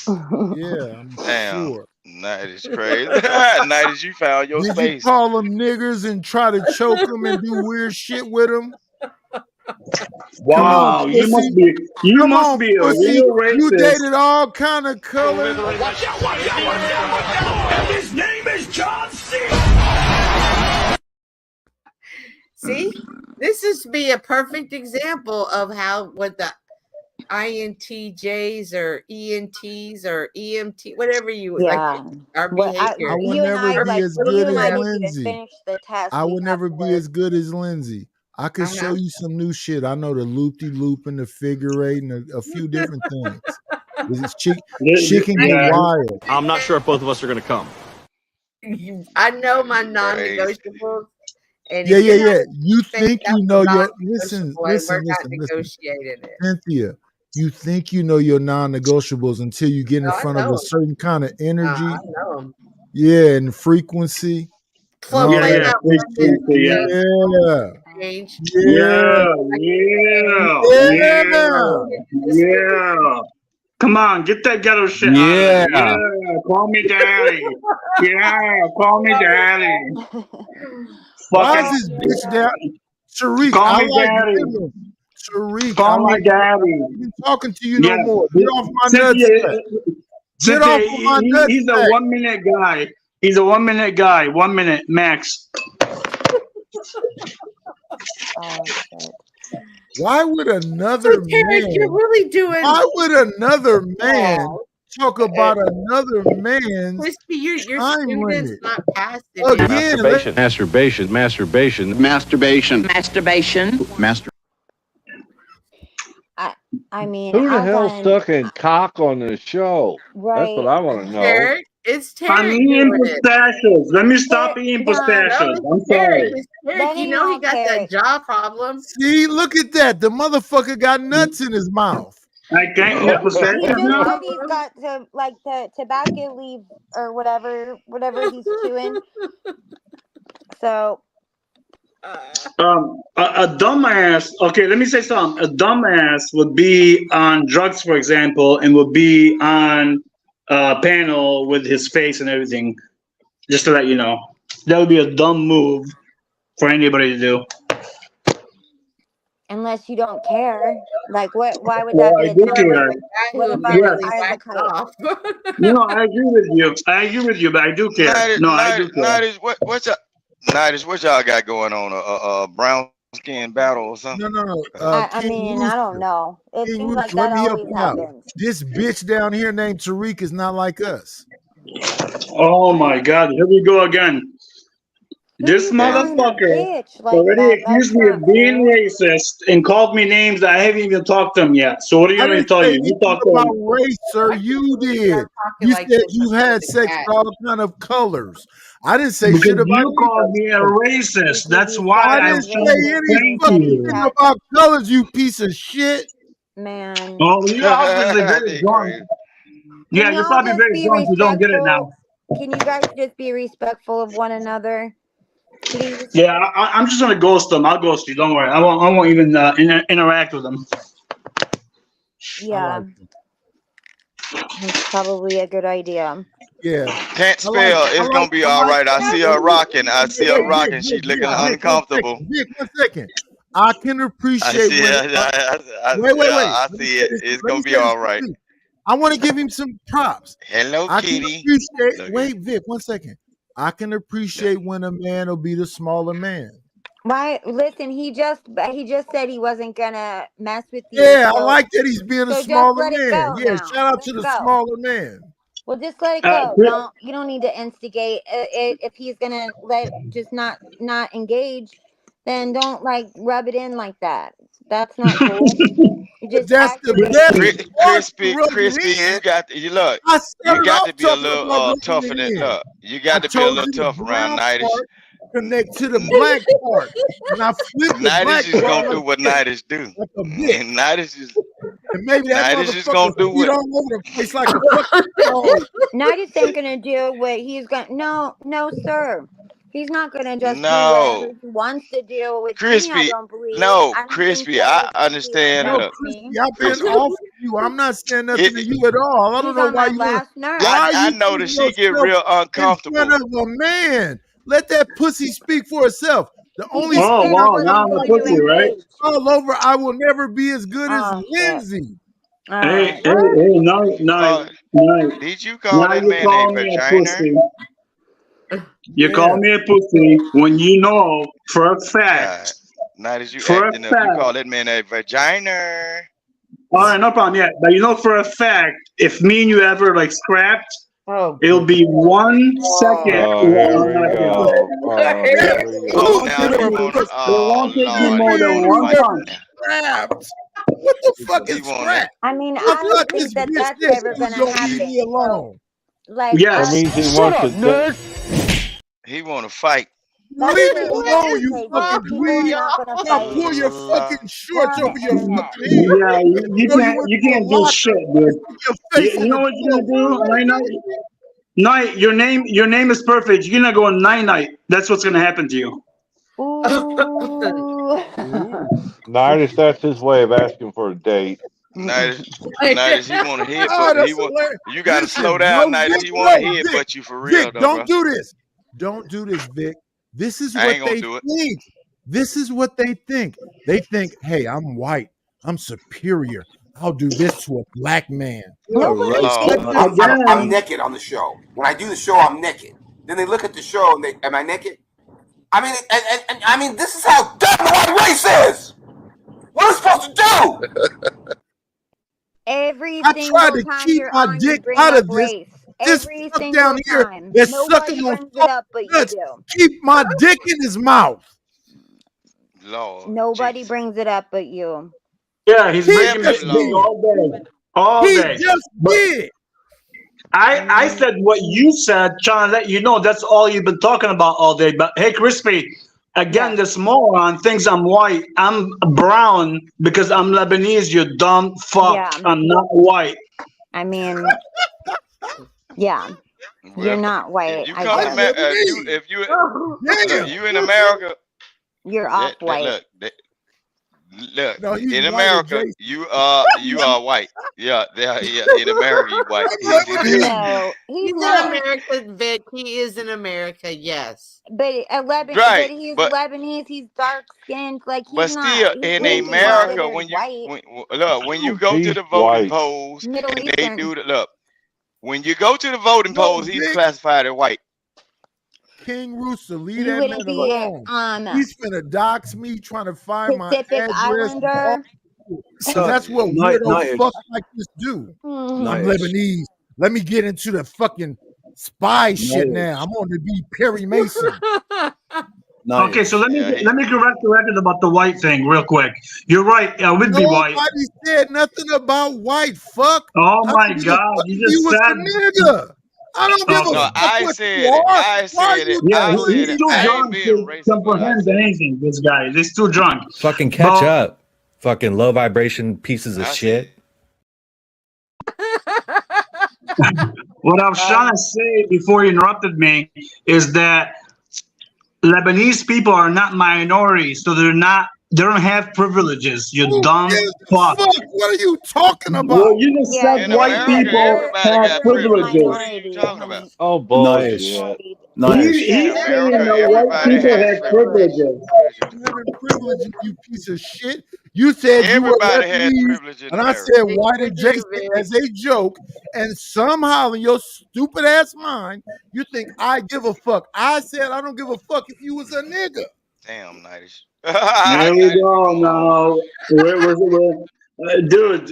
Yeah, I'm Damn. sure. Night is crazy. Night is you found your Did space. you call them niggers and try to choke them and do weird shit with them? Wow, you must be a real racist. You dated all kind of colors. Watch out, watch out, watch out, watch out. And his name is John C. See, this is be a perfect example of how what the INTJs or ENTs or EMT, whatever you like, our behavior. I would never be as good as Lindsay. Finish the task. I would never be as good as Lindsay. I could show you some new shit. I know the loop-de-loop and the figure eight and a few different things. She can get wild. I'm not sure if both of us are going to come. I know my non-negotiables. And Yeah. You think you know your listen. Negotiating it. Cynthia, you think you know your non-negotiables until you get in front of a certain kind of energy. I know 'em. Yeah, and frequency. Plug it out. Yeah. Come on, get that ghetto shit Yeah. out. Yeah, call me daddy. Yeah, call me daddy. Why is this bitch down? Tariq, Call I me like daddy. women. Tariq, Call I me like daddy. I'm not talking to you no more. Get off my Cynthia, nuts. Get off of my nuts. He's a 1 minute guy. He's a 1 minute guy. 1 minute max. Why would another man? You're really doing. Why would another man talk about another man's Crispy, your time student's limit? not past it. Again, Masturbation. I mean, Who the I hell want- stuck in cock on the show? That's what I want to know. Tarek, it's Tarek. I'm eating doing it. pistachios. Let me stop eating pistachios. I'm sorry. It's Tarek. You know he got that jaw problem. See, look at that. The motherfucker got nuts in his mouth. I can't eat He pistachios just now. said he's got the tobacco leaf or whatever he's chewing. So A dumbass. Okay, let me say something. A dumbass would be on drugs, for example, and would be on a panel with his face and everything. Just to let you know, that would be a dumb move for anybody to do. unless you don't care, like what? Why would that Well, be I a do dumb care. move? What about Yes. the eye of the kite? No, I agree with you. I agree with you, but I do care. I do care. Night is what y'all got going on? A brown skin battle or something? No. I mean, I don't know. It King seems like Rooster, let that me help always you out. happens. This bitch down here named Tariq is not like us. Oh my God! Here we go again. This motherfucker already accused me of being racist and called me names that I haven't even talked to him yet. So what are you I going to didn't tell say you? You anything talked to about him. race, sir. You did. You said you had sex with all kind of colors. I didn't say Because shit about you called me a racist. That's why I I'm didn't trying say to any explain to fucking you. thing about colors, you piece of shit. Man. Oh, you're obviously very drunk. Yeah, Can you're y'all probably just very be drunk. You don't get it respectful? now. can you guys just be respectful of one another, please? Yeah, I'm just gonna ghost them. I'll ghost you. Don't worry. I won't even interact with them. Yeah, that's probably a good idea. Yeah. Can't spell. It's gonna be all right. I see her rocking. I see her rocking. She's looking uncomfortable. Vic, 1 second. I can I appreciate see when. it. Wait. I Let me see say it. this- It's let me gonna be say this all right. quickly. I want to give him some props. Hello, I can kitty. appreciate. Wait, Vic, 1 second. I can appreciate when a man will be the smaller man. Why? Listen, he just said he wasn't gonna mess with you. Yeah, I so- like that he's being a so just smaller let it man. go Yeah, now. shout out Let to it the go. smaller man. Well, just let it go. You don't need to instigate. If he's gonna just not engage, then don't like rub it in like that. That's not cool. You just That's the activate. best part to Crispy, rub it crispy. in. You got you look. I You started got off to be a talking little about rubbing tougher it than in. look. You I got to be a told little you the tough around brown Nightish. part connect to the black part, and I flipped the black Nightish is part gonna do like what this, Nightish do. like a bitch. And Nightish is And maybe that Nightish is gonna motherfucker do feet what. all over the place like a fucking dog. Nightis ain't gonna do what he's gonna. No, sir. He's not gonna just do whatever No, he wants to do with me. I crispy. don't believe. No, I don't think crispy. so. I He's gonna do like understand. that No, Look, with me. Crispy, I've been crispy. off of you. I'm not saying nothing to It, you at all. I don't He's know on why my you want. last nerve. Why are I you know that putting she get yourself real in front uncomfortable. of a man? Let that pussy speak for itself. The He only just Oh said thing he I wow, love now wasn't I'm a about going to pussy, you right? engage. all over, I will never be as good as Oh shit. Lindsay. All Hey, right. now, Did you call now that you man a call me a vagina? pussy. You Yeah. call me a pussy when you know for a God, fact, now that you for a acting up, you fact. call that man a vagina. All right, no problem. Yeah, but you know for a fact, if me and you ever like scrapped, Oh, it'll be 1 second. Oh, here we go. Oh, here we It go. Oh, won't now take he you. wanna. It Oh won't take you Lord, more he than wanna one fight punch. now. Scrapped. What the fuck He is wanna. scrap? I mean, The I don't fuck think this that bitch that's said ever she was gonna gonna leave happen. me alone. Like, That Yes. means he Shut wants up, to. nerd. He wanna fight. that's Leave me crazy. alone, That's you crazy. fucking People are dweeb. not gonna I'll fight pull your fucking shorts on the over your internet. fucking head Yeah, and you throw you can't into a do locker shit, dude. and stick your face You in know the what you're door. gonna do right now? Night, your name is perfect. You're gonna go night. That's what's gonna happen to you. Ooh. Nightish, that's his way of asking for a date. Nightish, Nightish, he wanna hit, Oh, but he that's want. hilarious. You gotta slow Listen, down, no, Nightish. Vic, He wanna no, hit, Vic. but you for real Vic, though, don't bro. do this. Don't do this, Vic. This is I what ain't gonna they do it. think. This is what they think. They think, hey, I'm white. I'm superior. I'll do this to a black man. Nobody thinks Lord. that. I'm naked on the show. When I do the show, I'm naked. Then they look at the show and they, am I naked? I mean, and I mean, this is how dumb the white race is. What are we supposed to do? Every I try single to time keep you're my on, you dick bring out up of this. race. This Every fuck single down here time. that's Nobody sucking on brings it soft up, but you nuts. do. Keep my dick in his mouth. Lord, Nobody Jesus. brings it up, but you. Yeah, he's He bringing just this thing did. all day, all He day. just But did. I said what you said, trying to let you know that's all you've been talking about all day. But hey, Crispy, again, Yeah. this moron thinks I'm white. I'm brown because I'm Lebanese. You dumb fuck. Yeah. I'm not white. I mean, yeah. Well, You're not if white, you I come to guess. if you look, Damn. you in America. You're off white. Look, No, he's in white America, adjacent. you are white. Yeah, in America, you white. I'm Lebanese. No, he's He's in not. America, Vic. He is in America, yes. But but Right, he's but Lebanese. He's dark skinned. Like but he's not. still, He in wouldn't be White. America, considered white. when you go to He's the voting white. polls Middle and they Eastern. do the look, when you go to the voting No, polls, he's Vic. classified as white. King Rooster, leave You that man wouldn't be alone. He's finna dox me, trying to find my Pacific address. Islander. Because that's what weirdo fuck like this do. I'm Mhm. Lebanese. Let me get into the fucking spy shit now. I'm on to be Perry Mason. Okay, so let me correct the record about the white thing real quick. You're right. I would be white. Nobody said nothing about white. Fuck. Oh I my don't give a God! fuck You if just you was said. a nigga. I don't give a No, fuck I what said you it. are. I Why are said it. you Yeah, I telling said he's it. too I ain't drunk being to racist, but I comprehend said it. anything. This guy, he's too drunk. Fucking catch up. Fucking low vibration pieces of I shit. What I was trying to say before you interrupted me is that Lebanese people are not minorities, so they don't have privileges. You dumb fuck. What are you talking about? Well, you just said white people have privileges. Oh, bullshit. He's saying that white people have privileges. Privilege, you piece of shit. You said Everybody you were had Lebanese, privilege in and I America. said white adjacent as a joke, and somehow in your stupid ass mind, you think I give a fuck. I said I don't give a fuck if you was a nigga. Damn, Nightish. There we go. Now, dude,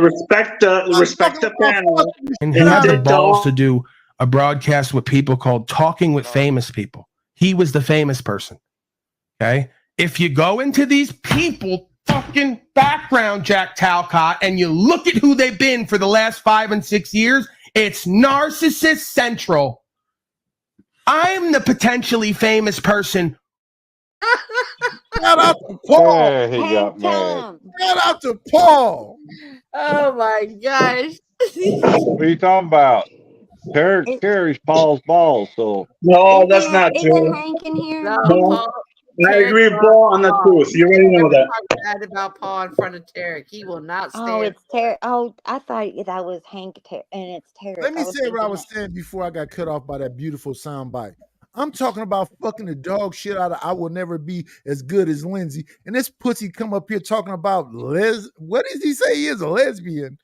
respect the panel. And he had the balls to do a broadcast with people called Talking with Famous People. He was the famous person. Okay? If you go into these people fucking background, Jack Talcott, and you look at who they've been for the last 5 and 6 years, it's narcissist central. I'm the potentially famous person. Shout out to Paul. Hey, he got mad. Shout out to Paul. Oh my gosh. What are you talking about? Terrence carries Paul's balls, so. No, that's not true. Hank in here? No, No. Paul. I agree, Paul, on the truth. You already know that. Talk bad about Paul in front of Tarek. He will not stand. Oh, it's Tarek. Oh, I thought that was Hank, and it's Tarek. Let me say what I was saying before I got cut off by that beautiful sound bite. I'm talking about fucking the dog shit out of I will never be as good as Lindsay. And this pussy come up here talking about what does he say he is a lesbian?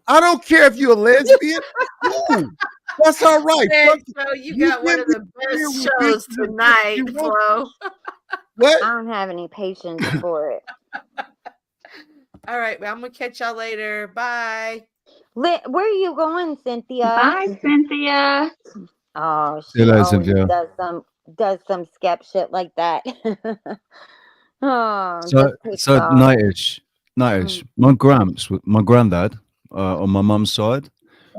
I don't care if you're a lesbian. Ooh, that's all right. Man, Flo, you got one of the best shows tonight, Flo. What? I don't have any patience for it. All right, well, I'm gonna catch y'all later. Bye. Where are you going, Cynthia? Bye, Cynthia. Oh, See you she later, always Cynthia. does some skep shit like that. Oh, So, just pissed so off. nightish. My granddad, on my mum's side,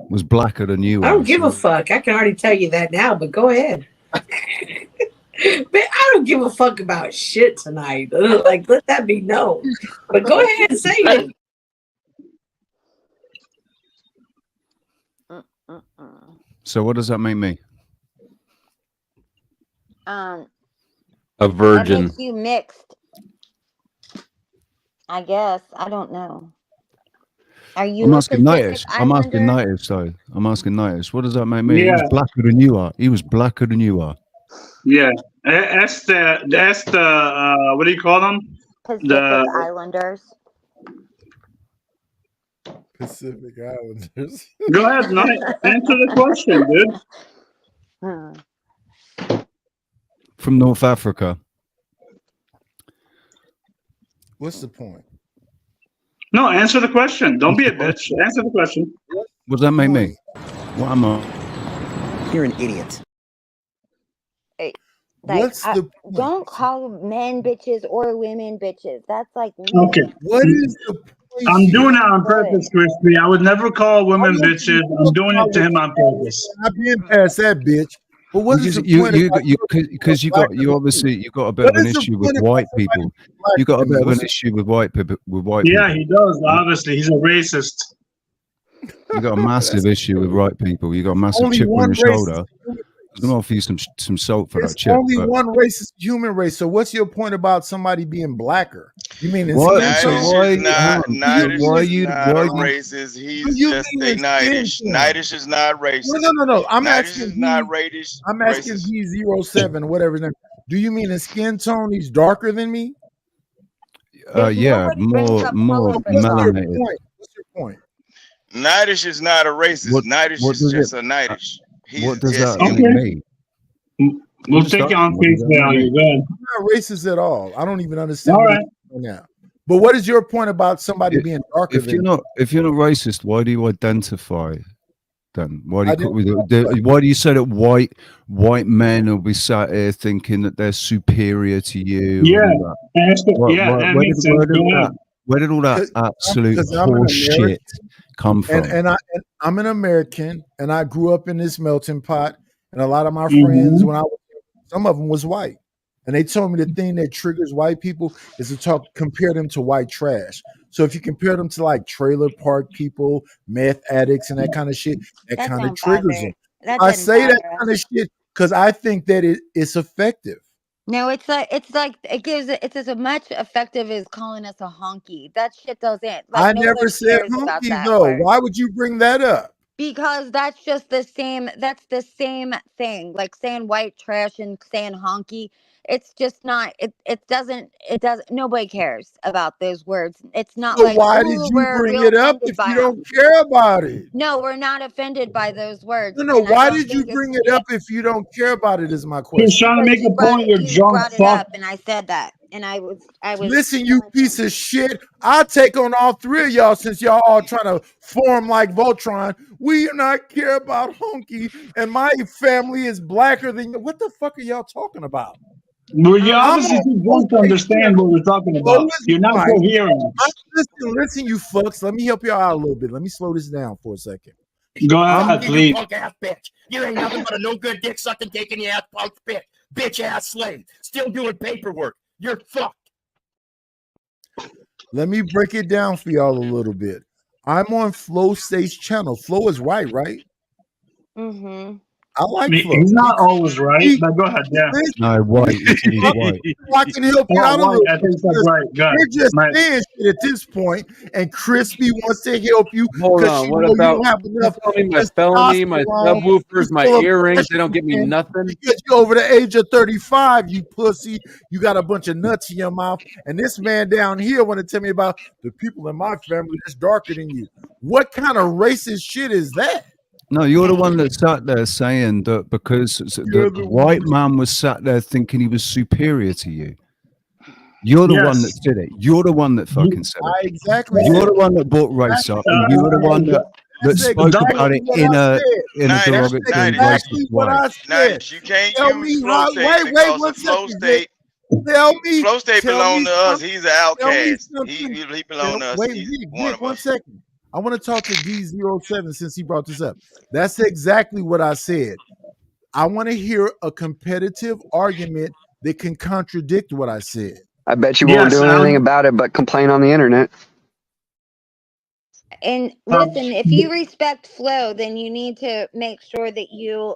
was blacker than you. I don't give a fuck. I can already tell you that now, but go ahead. Man, I don't give a fuck about shit tonight. Like, let that be known. But go ahead and say it. So what does that make me? A That virgin. makes you mixed. I guess. I don't know. Are you I'm a asking Pacific nightish. I'm asking Islander? nightish, though. I'm asking nightish. What does that make me? He was Yeah. blacker than you are. He was blacker than you are. Yeah, that's the what do you call them? Pacific The Islanders. Pacific Islanders. go ahead, Knight. Answer the question, dude. From North Africa. What's the point? No, answer the question. Don't be a bitch. Answer the question. What does that make me? What am I? You're an idiot. Hey, like, What's the point? don't call men bitches or women bitches. That's like Okay. What is the point? I'm doing it on What? purpose, Crispy. I would never call women bitches. I'm doing it to him on purpose. I've been past that bitch. But what is the point? Because you got a bit of an issue with white people. You got a bit of an issue with white people. Yeah, he does. Obviously, he's a racist. You got a massive issue with white people. You got a massive Only chip on one your race. shoulder. I'm gonna offer you some salt for It's that chip. only but- one race is human race. So what's your point about somebody being blacker? You mean it's What? skin So tone? why- Nightish why is you- not why a you- racist. He's you just mean a it's Nightish. skin tone? Nightish is not racist. No. I'm Nightish asking. is not racist. I'm asking Racist. B07, whatever his name. Do you mean in skin tone he's darker than me? Yeah, more melanated. What's your point? Nightish is not a racist. Nightish what is does just it- a Nightish. He's What does just that him. make me? We'll take it on face value. Go ahead. I'm not racist at all. I don't even understand All what right. you're doing now. But what is your point about somebody being darker If than you're not racist, why do you identify? Then why do you I why do you say that white men will be sat here thinking that they're superior to you? Yeah, and all that? that makes sense. Go ahead. Where did all that absolute because I'm an horse shit American, come from? and I'm an American, and I grew up in this melting pot, and a lot of my Mm-hmm. friends, some of them was white, and they told me the thing that triggers white people is to compare them to white trash. So if you compare them to like trailer park people, meth addicts, and that kind of shit, that That kind of don't triggers bother. them. That I doesn't say that bother kind us. of shit because I think that it's effective. No, it's like it's as much effective as calling us a honky. That shit doesn't I never nobody said cares about hunky that though. word. Why would you bring that up? Because that's just that's the same thing. Like saying white trash and saying honky. It's just not it doesn't nobody cares about those words. It's not So like, why did ooh, you we're bring real it up offended if by you them. don't care about it? No, we're not offended by those words. No, no. And I Why don't did you think it's bring it up if you don't care about it? Is my He's question. trying to make because a point, you you drunk brought it fuck. up and I said that. And I was Listen, you piece of shit. I'll take on all three of y'all since y'all all trying to form like Voltron. We do not care about honky, and my family is blacker than you. What the fuck are y'all talking about? Well, you I'm obviously on too drunk to understand what we're talking about. You're not coherent. Listen, you fucks. Let me help you out a little bit. Let me slow this down for a second. Go ahead, You please. punk ass bitch. You ain't nothing but a no good dick sucking, taking your ass punk bitch ass slave. Still doing paperwork. You're fucked. Let me break it down for y'all a little bit. I'm on Flow State's channel. Flow is right? Mm-hmm. I like Flow. He's not always right, but go ahead, yeah. No, white. He said he's white. I can help you out a White, little I bit. think that's right. Good. You're just My- saying shit at this point, and Crispy wants to help you Hold because on. she What know you about don't have you enough tell me my felony, my testosterone. subwoofers, my Full of earrings? They don't get me estrogen. nothing. Because you're over the age of 35, you pussy. You got a bunch of nuts in your mouth. And this man down here want to tell me about the people in my family that's darker than you. What kind of racist shit is that? No, you're the one that sat there saying that because You're the the white one. man was sat there thinking he was superior to you. You're the one that Yes. said it. You're the one that fucking said I it. exactly You're said the one that brought race up, and you were the one that that's spoke exactly about it what in I a said. derogatory, That's racist exactly what way. I said. Nice. You can't Tell use me Flow how. State Wait because one of Flow second. State. Tell me. Flow State Tell belong me to us. something. He's an Tell me outcast. something. He belong to us. Wait, He's one Vic, of one us. second. I want to talk to D07 since he brought this up. That's exactly what I said. I want to hear a competitive argument that can contradict what I said. I bet you won't do anything about it but complain on the internet. And listen, if you respect Flo, then you need to make sure that you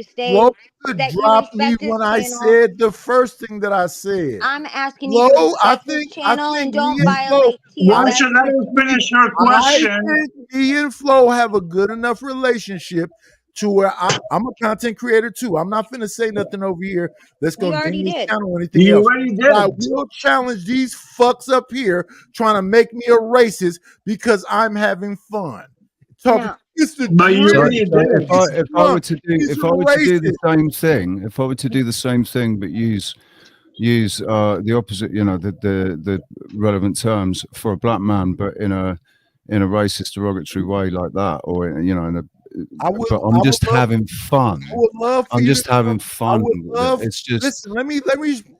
stay Flo could that you drop me respect his when I channel. said the first thing that I said. I'm asking you Flo, to I respect his channel and think me don't and Flo. violate Why I don't you TOS. let her finish her I question? think me and Flo have a good enough relationship to where I'm a content creator too. I'm not finna say nothing over here that's You gonna already ding his did. channel or anything You else. already But I did. will challenge these fucks up here trying to make me a racist because I'm having fun. Talking, No. it's the But you truth. So, already so did. if I were to do He's racist. the same thing, if I were to do the same thing but use the opposite, the relevant terms for a black man, but in a racist, derogatory way like that, or but I'm just having fun. I would love for I'm you just to having come. fun with it. It's just Listen.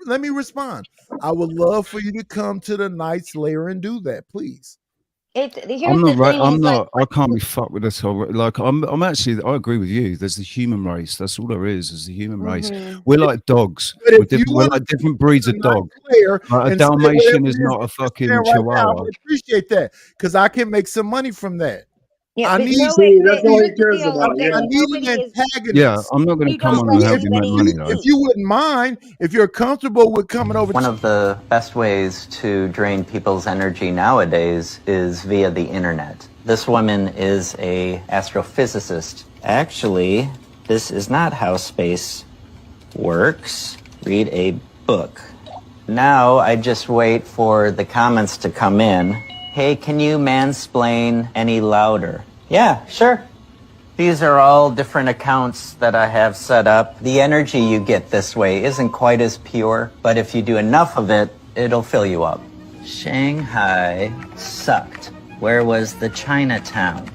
Let me respond. I would love for you to come to the Knights Lair and do that, please. Here's the thing I'm is like not. I can't be fucked with this whole. Like, I'm actually. I agree with you. There's the human race. That's all there is the human race. We're like dogs. But if you We're want like different breeds of dog. Lair Like a and say whatever Dalmatian it is not a you're fucking saying right now, I Chihuahua. would appreciate that because I can make some money from that. yeah, I but need. that's all he cares about. Yeah. I need nobody an is antagonist. Yeah, I'm not going to you come don't on let and help you make anybody money, If though. you wouldn't mind, if you're comfortable with coming over One to of the best ways to drain people's energy nowadays is via the internet. This woman is a astrophysicist. Actually, this is not how space works. Read a book. Now I just wait for the comments to come in. Hey, can you mansplain any louder? Yeah, sure. These are all different accounts that I have set up. The energy you get this way isn't quite as pure, but if you do enough of it, it'll fill you up. Shanghai sucked. Where was the Chinatown?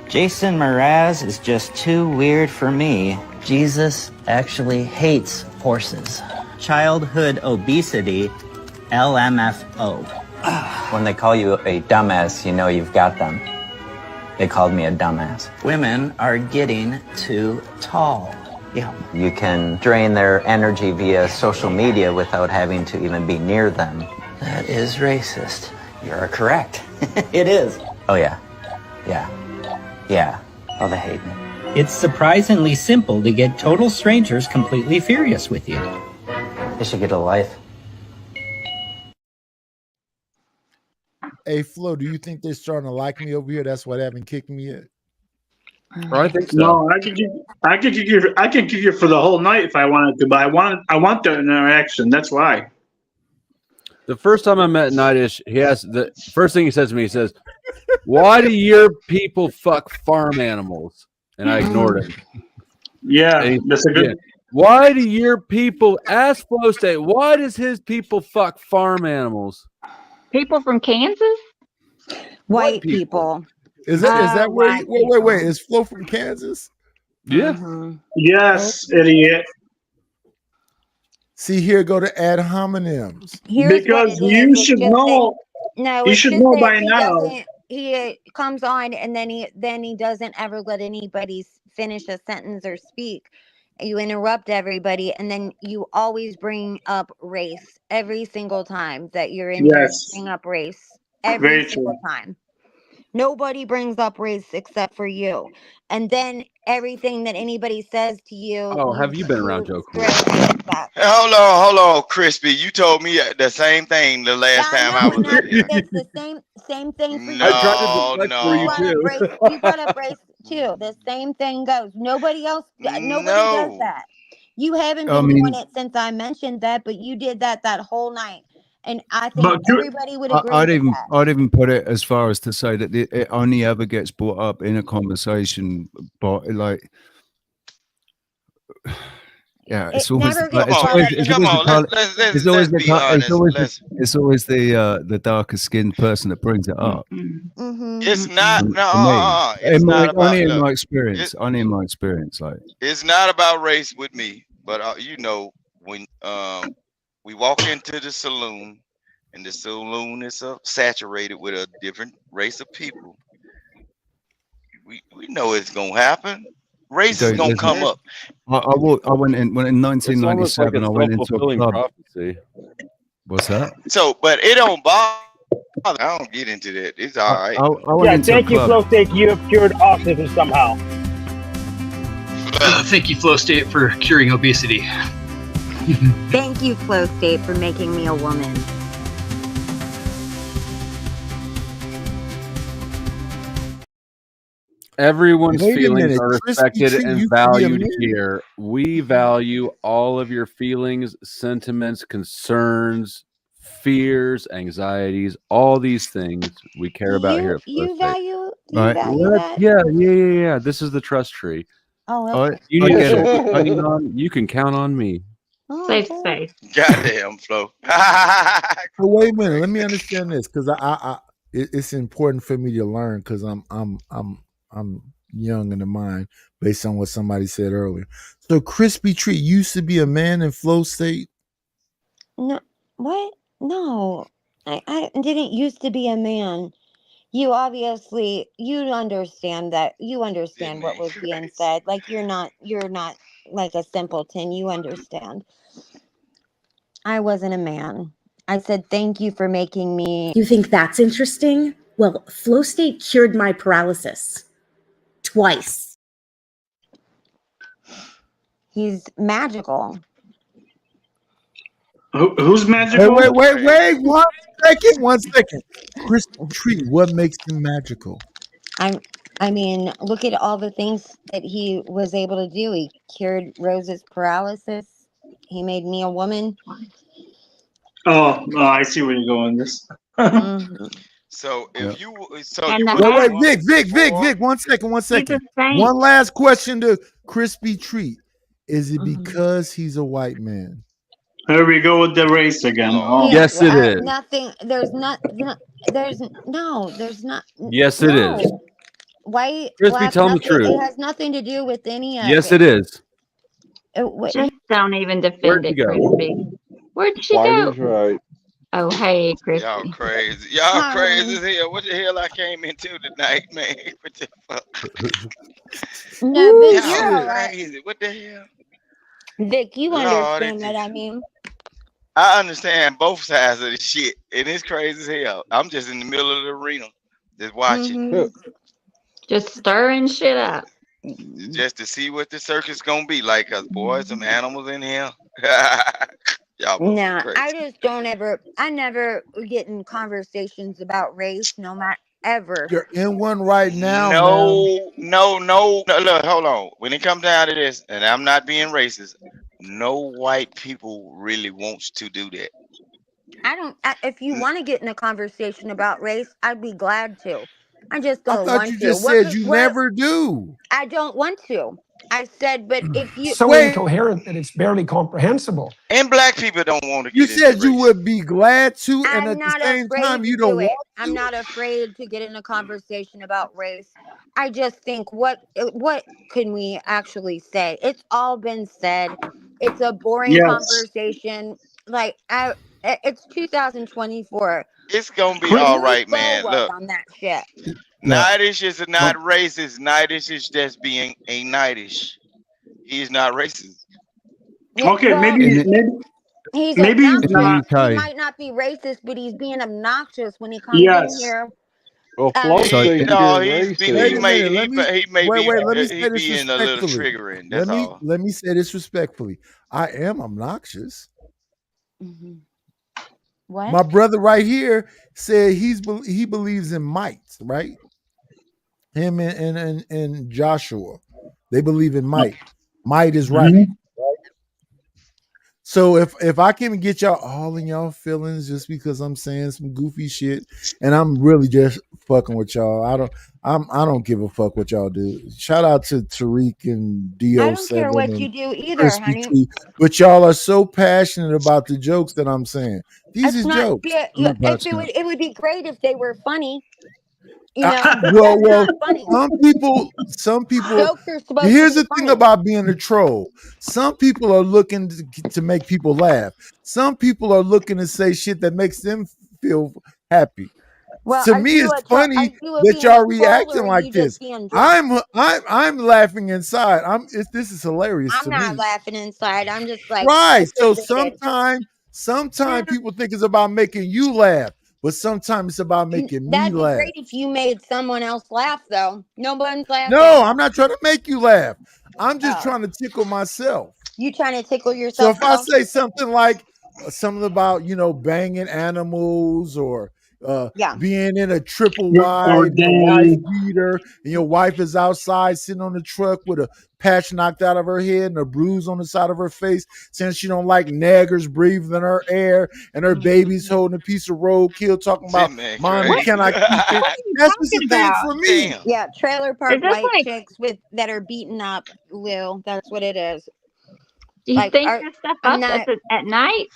Jason Mraz is just too weird for me. Jesus actually hates horses. Childhood obesity, LMFO. When they call you a dumbass, you know you've got them. They called me a dumbass. Women are getting too tall. Yeah. You can drain their energy via social media without having to even be near them. That is racist. You're correct. It is. Oh, yeah. Yeah. Yeah. Oh, they hate me. It's surprisingly simple to get total strangers completely furious with you. They should get a life. Hey, Flo, do you think they're starting to like me over here? That's why they haven't kicked me yet. I think so. No, I can kick you for the whole night if I wanted to, but I want the interaction. That's why. The first time I met Nightish, he asked the first thing he says to me, he says, "Why do your people fuck farm animals?" And I ignored him. Yeah, that's a good. Why do your people ask Flow State? Why does his people fuck farm animals? People from Kansas? White people. Is that where? white Wait. Is Flo from Kansas? Yeah. Yes, idiot. See, here go to ad hominems. Because you should know. No, you it's should just know that by he now. doesn't- He comes on and then he doesn't ever let anybody finish a sentence or speak. You interrupt everybody, and then you always bring up race every single time that you're in here. Yes. Bring up race every Very single true. time. Nobody brings up race except for you. And then everything that anybody says to you. Oh, have you been around Joe Cool? Hey, hold on, Crispy. You told me the same thing the last time I was in here. It's the same thing for you. No, I tried to deflect for you too. You brought up race too. The same thing goes. Nobody does that. You haven't been doing it since I mentioned that, but you did that whole night. And I think everybody would agree I'd with even that. I'd even put it as far as to say that it only ever gets brought up in a conversation, but like, yeah, it's always the darker skinned person that brings it up. It's not. In my experience, like it's not about race with me. But when we walk into the saloon, and the saloon is saturated with a different race of people, we know it's gonna happen. Race is gonna come up. I went in 1997. I went into a club. Prophecy. What's that? So, but it don't bother. I don't get into that. It's all right. I went into thank a you, club. Flow State. You have cured autism somehow. Thank you, Flow State, for curing obesity. Thank you, Flow State, for making me a woman. Everyone's Wait a feelings minute, are Crispy respected Treat and used to be a valued man. here. We value all of your feelings, sentiments, concerns, fears, anxieties, all these things we care about here at Flow You State. value Right. value that? Yeah. This is the trust tree. Oh, okay. You need you can count on me. Safe space. Goddamn, Flo. So wait a minute, let me understand this because it's important for me to learn because I'm young in the mind based on what somebody said earlier. So Crispy Treat used to be a man in Flow State. No, what? No, I didn't used to be a man. You obviously understand that. You understand what was being said. Like you're not like a simpleton. You understand. I wasn't a man. I said thank you for making me. You think that's interesting? Well, Flow State cured my paralysis. Twice. He's magical. Who's magical? Wait! 1 second. Crispy Treat, what makes him magical? I mean, look at all the things that he was able to do. He cured Rose's paralysis. He made me a woman. Oh, I see where you're going. This. So if you Vic, 1 second. One last question to Crispy Treat. Is it because he's a white man? Here we go with the race again. Oh. Yes, it is. Nothing. There's not. There's not. Yes, it is. White. Crispy, black, tell him the nothing- truth. It has nothing to do with any of Yes, it. it is. Just don't even defend Where'd it, you go? Crispy. Where'd she White go? is right. Oh, hey, Crispy. Y'all crazy. Y'all crazy as hell. What the hell I came into tonight, man? What the fuck? No, Vic, Y'all you're all right. crazy. What the hell? Vic, you Lord, understand what I mean. I understand both sides of the shit, and it's crazy as hell. I'm just in the middle of the arena, just watching, Just stirring shit up. just to see what the circus gonna be like. Cause boy, some animals in here. Y'all must be No, crazy. I just don't ever. I never get in conversations about race, no matter ever. You're in one right now, man. No. Look, hold on. When it comes down to this, and I'm not being racist, no white people really wants to do that. If you want to get in a conversation about race, I'd be glad to. I just I don't thought want you to. just said you never do. I don't want to. I said, but if you So incoherent that it's barely comprehensible. And black people don't want to You get said into you race. would be glad to, and I'm at the not same afraid time to you do don't it. want I'm to. not afraid to get in a conversation about race. I just think what can we actually say? It's all been said. It's a boring Yes. conversation. Like it's 2024. It's gonna be Move all right, man. forward Look, on that shit. Nightish is not racist. Nightish is just being a Nightish. He is not racist. Yeah, Okay, well, he's maybe he's obnoxious. not. He might not be racist, but he's being obnoxious when he comes in Yes. here. Well, Flo thinks No, you're he's racist. Wait a minute. Let me he may wait. be Let me he say this being a little respectfully. triggering. That's all. Let me say this respectfully. I am obnoxious. What? My brother right here said he believes in might, right? Him and Joshua, they believe in might. Might is right. Mhm. So if I can get y'all all in y'all feelings just because I'm saying some goofy shit, and I'm really just fucking with y'all, I don't give a fuck what y'all do. Shout out to Tariq and I don't Oh, DO7 care what you and do either, Crispy honey. Tree, but y'all are so passionate about the jokes that I'm saying. These It's is not. jokes. Yeah, if it would be great if they were funny. You know, but Well, that's not funny. some people. Jokes are supposed Here's to the be thing funny. about being a troll. Some people are looking to make people laugh. Some people are looking to say shit that makes them feel happy. Well, To are me, you it's are funny you that being a y'all troll, or reacting are like you this. just being drunk? I'm laughing inside. This is hilarious I'm to not me. laughing inside. I'm just like Right. So frustrated. sometimes people think it's about making you laugh, but sometimes it's about making me That'd be laugh. great if you made someone else laugh, though. No one's laughing. No, I'm not trying to make you laugh. I'm just Oh. trying to tickle myself. You trying to tickle So yourself? if I Though? say something like something about banging animals or being in a triple wide and your wife beat her and your wife is outside sitting on the truck with a patch knocked out of her head and a bruise on the side of her face saying she don't like naggers breathing in her air and her baby's holding a piece of roadkill talking about mommy crazy. can I keep it? That's just the thing for me. Damn. Yeah, trailer park Is this white like? chicks that are beaten up, Lil. That's what it is. Do you Like, think this stuff I'm up not. at night?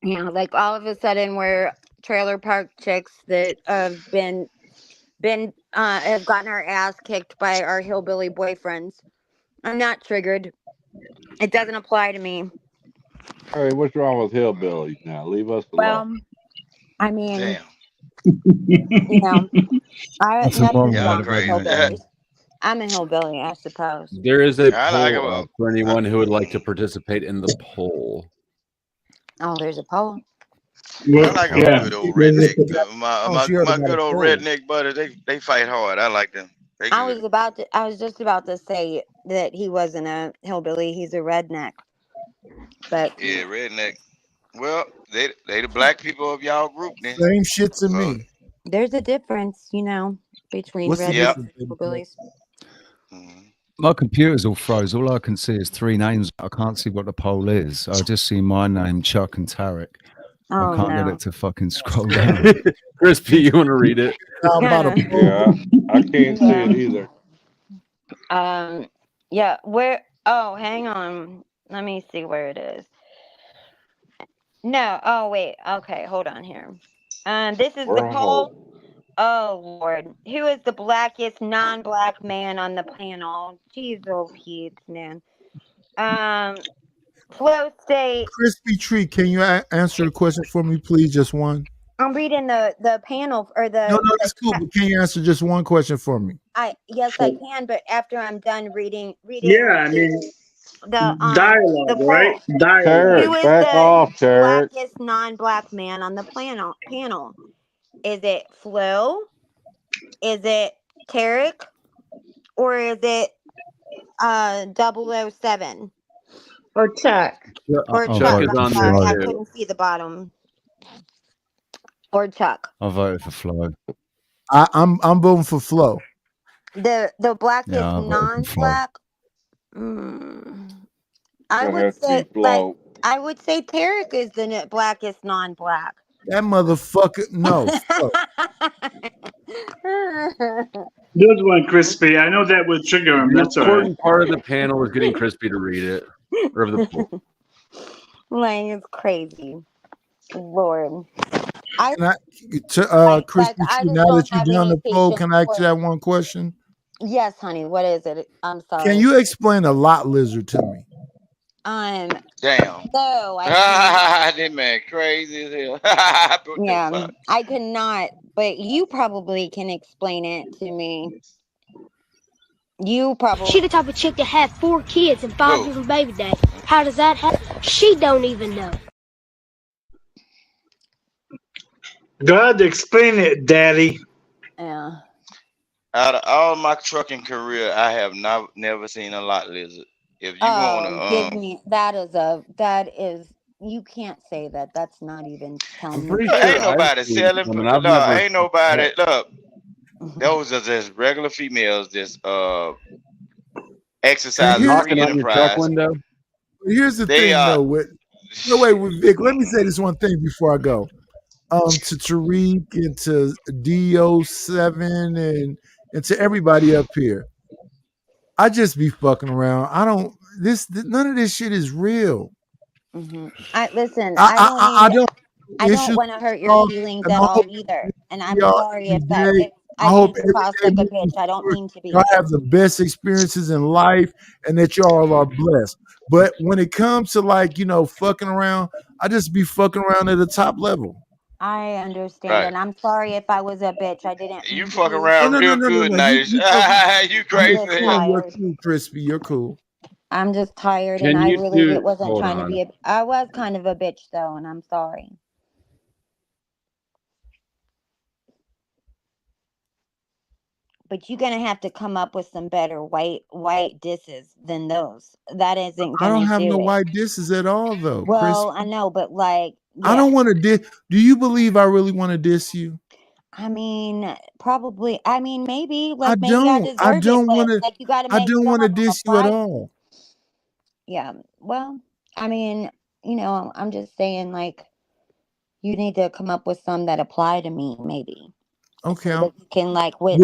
Like all of a sudden we're trailer park chicks that have have gotten our ass kicked by our hillbilly boyfriends. I'm not triggered. It doesn't apply to me. Hey, what's wrong with hillbillies now? Leave us alone. Well, I mean, Damn. I That's nothing's a wrong moral with argument. hillbillies. I'm a hillbilly, I suppose. There is a I like poll up for anyone who would like to participate in the poll. Oh, there's a poll. I like a good old redneck. My she heard about good a old poll. redneck buddy. They fight hard. I like them. They I good. was just about to say that he wasn't a hillbilly, he's a redneck. But Yeah, redneck. Well, they the black people of y'all group then. Same shit to So, me. there's a difference, between What's the rednecks difference? and hillbillies. My computer's all froze. All I can see is three names. I can't see what the poll is. I just see my name, Chuck and Tarek. Oh, I can't get no. it to fucking scroll down. Crispy, you want to read it? About a Yeah, I can't see it either. Yeah, where? Oh, hang on. Let me see where it is. No. Oh, wait. Okay, hold on here. This is We're the on poll. hold. Oh Lord, who is the blackest non-black man on the panel? Jeez, oh Pete, man. Flow State. Crispy Tree. Can you answer the question for me, please? Just one. I'm reading the panel or No, that's cool. But can you answer just one question for me? Yes, I can, but after I'm done reading. Yeah, I mean, the Dialogue, right? poll. Who Dialogue. is back the off, Tarek. blackest non-black man on the panel? Is it Flo? Is it Tarek? Or is it 007? Or Chuck? Or I'll Chuck. vote is for I'm on there sorry, I Flo. too. couldn't see the bottom. Or Chuck. I voted for Flo. I'm voting for Flo. The blackest Yeah, I voted for Flo. non-black. Mm, I Gonna would have to say be Flo. I would say Tarek is the blackest non-black. That motherfucker. No, Flo. Good one, Crispy. I know that would trigger him. The That's all right. important part of the panel is getting Crispy to read it, or of the poll. Like, it's crazy. Lord. Can I, Like, Christy, I now just don't that you're have done any the poll, patience can I ask for you that one question? Yes, honey. What is it? I'm sorry. Can you explain a lot lizard to me? Damn. No, I cannot. That man crazy as hell. What the Yeah, fuck? I could not. But you probably can explain it to me. You probably. She the type of chick that had 4 kids and 5 Who? different baby daddies. How does that happen? She don't even know. Go ahead, explain it, Daddy. Yeah. Out of all my trucking career, I have never seen a lot lizard. If you Oh, give wanna, me that is you can't say that. That's not even telling I'm the pretty truth. sure ain't nobody I've seen selling. some, and I've No, never. ain't nobody. Look, those are just regular females. Just exercise here's- free Knocking on your truck enterprise. window. Here's the They thing, are. though. Wait, Vic. Let me say this one thing before I go. To Tariq and to DO7 and to everybody up here. I just be fucking around. I don't. None of this shit is real. I listen. I don't. I don't Issues want to hurt your solved, feelings and at I all hope either. And I'm y'all sorry if today. I I hope came across every like day a moving bitch. I don't forward, mean to be. y'all have the best experiences in life, and that y'all are blessed. But when it comes to fucking around, I just be fucking around at the top level. I understand, Right. and I'm sorry if I was a bitch. I didn't You mean to fuck be. around real good, No. nice. You You're crazy just as cool. hell. You're tired. cool, Crispy. You're cool. I'm just tired, and Can I you really two wasn't hold trying to on? be. I was kind of a bitch though, and I'm sorry. But you're gonna have to come up with some better white disses than those. That isn't I don't gonna have no do it. white disses at all, though, Well, Crispy. I know, but like, I yeah. don't want to diss. Do you believe I really want to diss you? I mean, probably. I mean, maybe. I Like, maybe I don't. I deserve it, don't but want to. like, you got to I make don't some want to of them diss you at apply. all. Yeah. Well, I mean, I'm just saying, like, you need to come up with some that apply to me, maybe. Okay. So that you can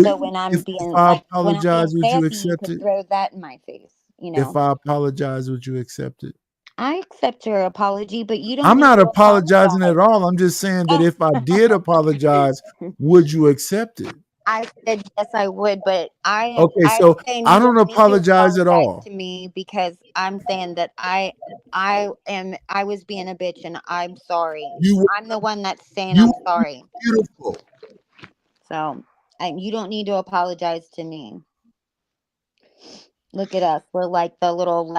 so when I'm If being I like when I'm being apologize, would you sassy, you accept could it? throw that in my face. If I apologize, would you accept it? I accept your apology, but you don't I'm need not to apologizing apologize. at all. I'm just saying that if I did apologize, would you accept it? I said yes, I would, but I'm Okay, so saying I you don't don't need to apologize at apologize all. to me because I'm saying that I was being a bitch and I'm sorry. You I'm the one that's saying you I'm sorry. beautiful. So, you don't need to apologize to me. Look at us. We're like the little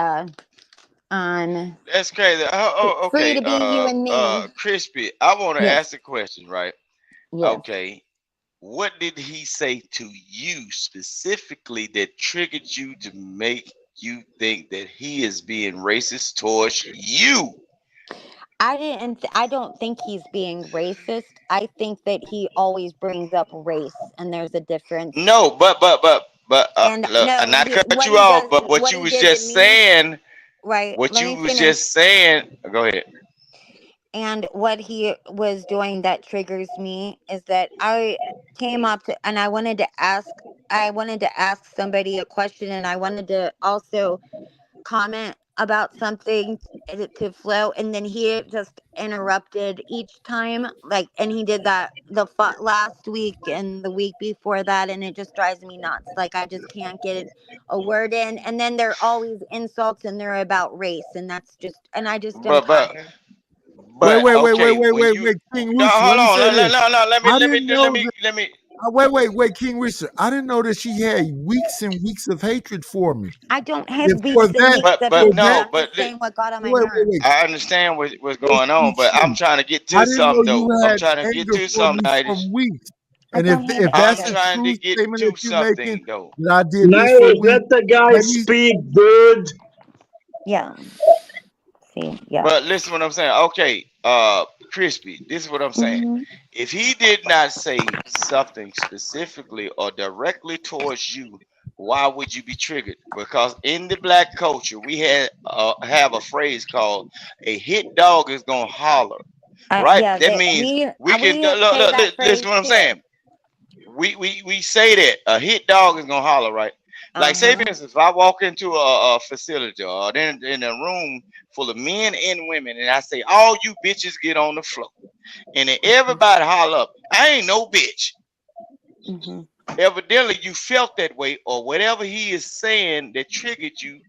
That's crazy. Oh, free okay. to be you and me. Crispy, I want to Yes. ask a question, right? Yes. Okay. What did he say to you specifically that triggered you to make you think that he is being racist towards you? I don't think he's being racist. I think that he always brings up race, and there's a difference. No, but And look, no, I'm not cut what you he off, does, but what what you he was did to just me, saying, right? what Let you me was finish. just saying. Go ahead. And what he was doing that triggers me is that I came up to, and I wanted to ask somebody a question, and I wanted to also comment about something to Flo, and then he just interrupted each time, like, and he did that last week and the week before that, and it just drives me nuts. Like, I just can't get a word in, and then they're always insults, and they're about race, and that's just, and I just am tired. Wait, But okay, when you King no, Rooster, hold let me on, say this. let I me didn't know that. Wait, King Richard. I didn't know that she had weeks and weeks of hatred for me. I don't have If weeks for and that, weeks of for hatred. that, I'm just saying what got on my wait, nerves. wait. I understand what's Hey, going on, but I'm trying to get I to didn't know something you though. I'm had trying to get anger to for me something, Nidus. from weeks. I And don't have if I'm that's a trying to true get statement to that you're making, something though. that I did this for Nice, weeks, let the guy let me. speak, dude. Yeah. See, yeah. But listen what I'm saying. Okay, Crispy, this is what I'm saying. Mm-hmm. If he did not say something specifically or directly towards you, why would you be triggered? Because in the black culture, we have a phrase called "a hit dog is gonna holler." Right? Yeah, That means we can we say that listen phrase what I'm too. saying. We say that a hit dog is gonna holler, right? Like say for instance, if I walk into a facility or then in a room full of men and women, and I say, "All you bitches get on the floor," and then everybody holler up, "I ain't no bitch." Mm-hmm. Evidently, you felt that way, or whatever he is saying that triggered you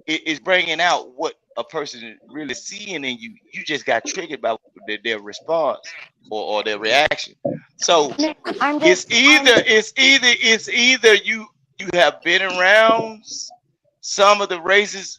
is bringing out what a person is really seeing in you. You just got triggered by their response or their reaction. So it's either you have been around some of the racist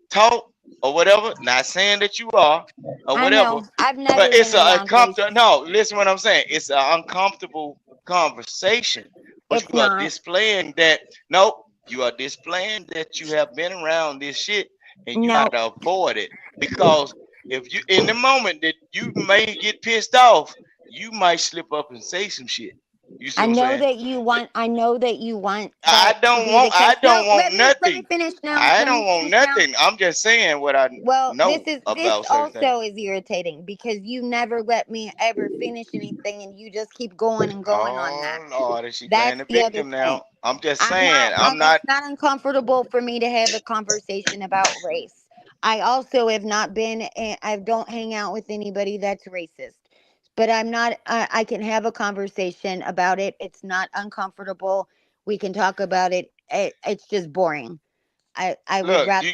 talk or whatever. Not saying that you are or I whatever, know. I've never but it's been a around uncomfortable. racists. No, listen what I'm saying. It's an uncomfortable conversation, but It's you are not. displaying that. Nope, you are displaying that you have been around this shit and you No. gotta avoid it because if you in the moment that you may get pissed off, you might slip up and say some shit. You see I what I'm know saying? that you want. I know that you want I that to don't be the want. I case. don't No, want let me nothing. finish now. I Let don't me want finish now. nothing. I'm just saying what I Well, this know about certain things. also is irritating because you never let me ever finish anything, and you just keep going and going on that. Oh Lord, is she playing That's the the other victim thing. now? I'm just I'm saying. not. I'm not. It's not uncomfortable for me to have a conversation about race. I also have not been. I don't hang out with anybody that's racist. But I'm not. I can have a conversation about it. It's not uncomfortable. We can talk about it. It's just boring. I would Look, rather.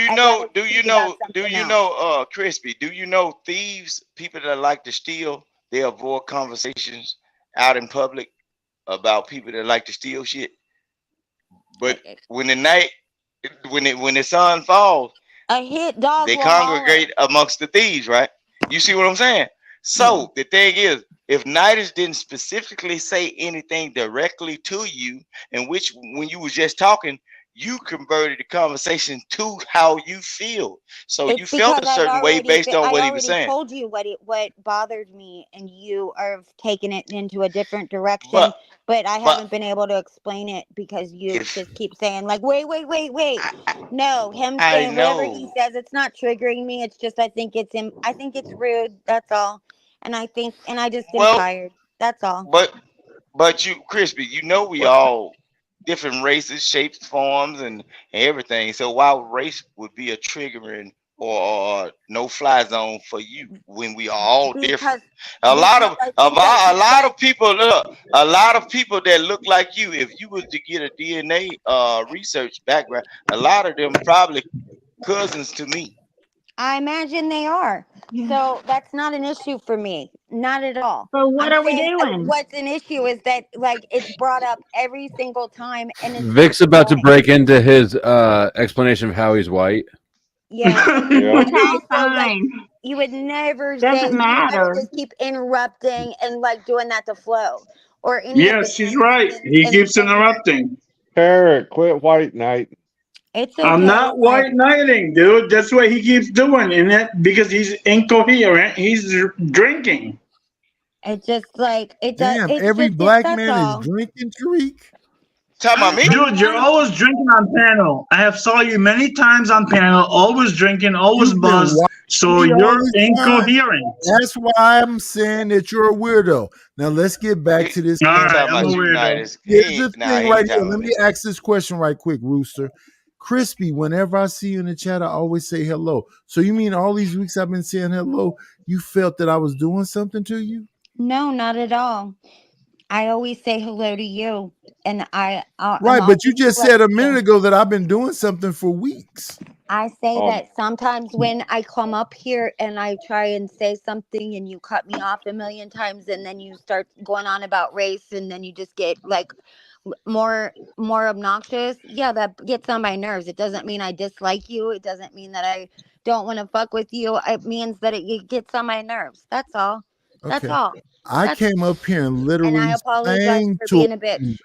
I'd know? rather speak about something else. Crispy? Do you know thieves? People that like to steal, they avoid conversations out in public about people that like to steal shit. But when the night, when the sun falls, A hit dog they will holler. congregate amongst the thieves, right? You see what I'm saying? So the thing is, if Nidus didn't specifically say anything directly to you, in which when you was just talking, you converted the conversation to how you feel. So you It's felt because a certain way based on I what he was already saying. told you what bothered me, and you are taking it into a different direction. But But I but haven't been able to explain it because you if just keep saying like, wait. No, him I saying whatever he know, says, it's not triggering me. It's just I think it's him. I think it's rude. That's all. And I just am well, tired. That's all. but you, Crispy, you know we all different races, shapes, forms, and everything. So while race would be a triggering or no fly zone for you when we are all Because different. A lot because of I think that a lot of people look, a lot of people that look like you. If you was to get a DNA research background, a lot of them probably cousins to me. I imagine they are. So that's not an issue for me. Not at all. So what I'm are we saying doing? what's an issue is that like it's brought up every single time and it's just Vic's about to annoying. break into his explanation of how he's white. Yeah. Yeah. And Okay, also like fine. you would never Doesn't matter. just keep interrupting and like doing that to flow or any of the Yes, she's right. panelists He in keeps general. interrupting. Parrot, quit white knight. It's I'm okay. not white knighting, dude. That's what he keeps doing, and that because he's incoherent. He's drinking. It's just like Damn, it's every just it black that's man is all. drinking, Tariq. Talking about me? Dude, you're always drinking on panel. I have saw you many times on panel, always drinking, always You've been buzzed. watching So me all you're this time. incoherent. That's why I'm saying that you're a weirdo. Now let's get back to this All He ain't right, talking I'm a about conversation. you, weirdo. Nidus. Here's the Nah, thing he right ain't here. talking Let about me me. ask this question right quick, Rooster. Crispy, whenever I see you in the chat, I always say hello. So you mean all these weeks I've been saying hello, you felt that I was doing something to you? No, not at all. I always say hello to you, and Right, I'll but you just just let said a you minute know. ago that I've been doing something for weeks. I say that sometimes when I come up here and I try and say something and you cut me off a million times and then you start going on about race and then you just get like more obnoxious. Yeah, that gets on my nerves. It doesn't mean I dislike you. It doesn't mean that I don't want to fuck with you. It means that it gets on my nerves. That's all. That's Okay. all. I came up here and And literally I apologize sang for to being a bitch.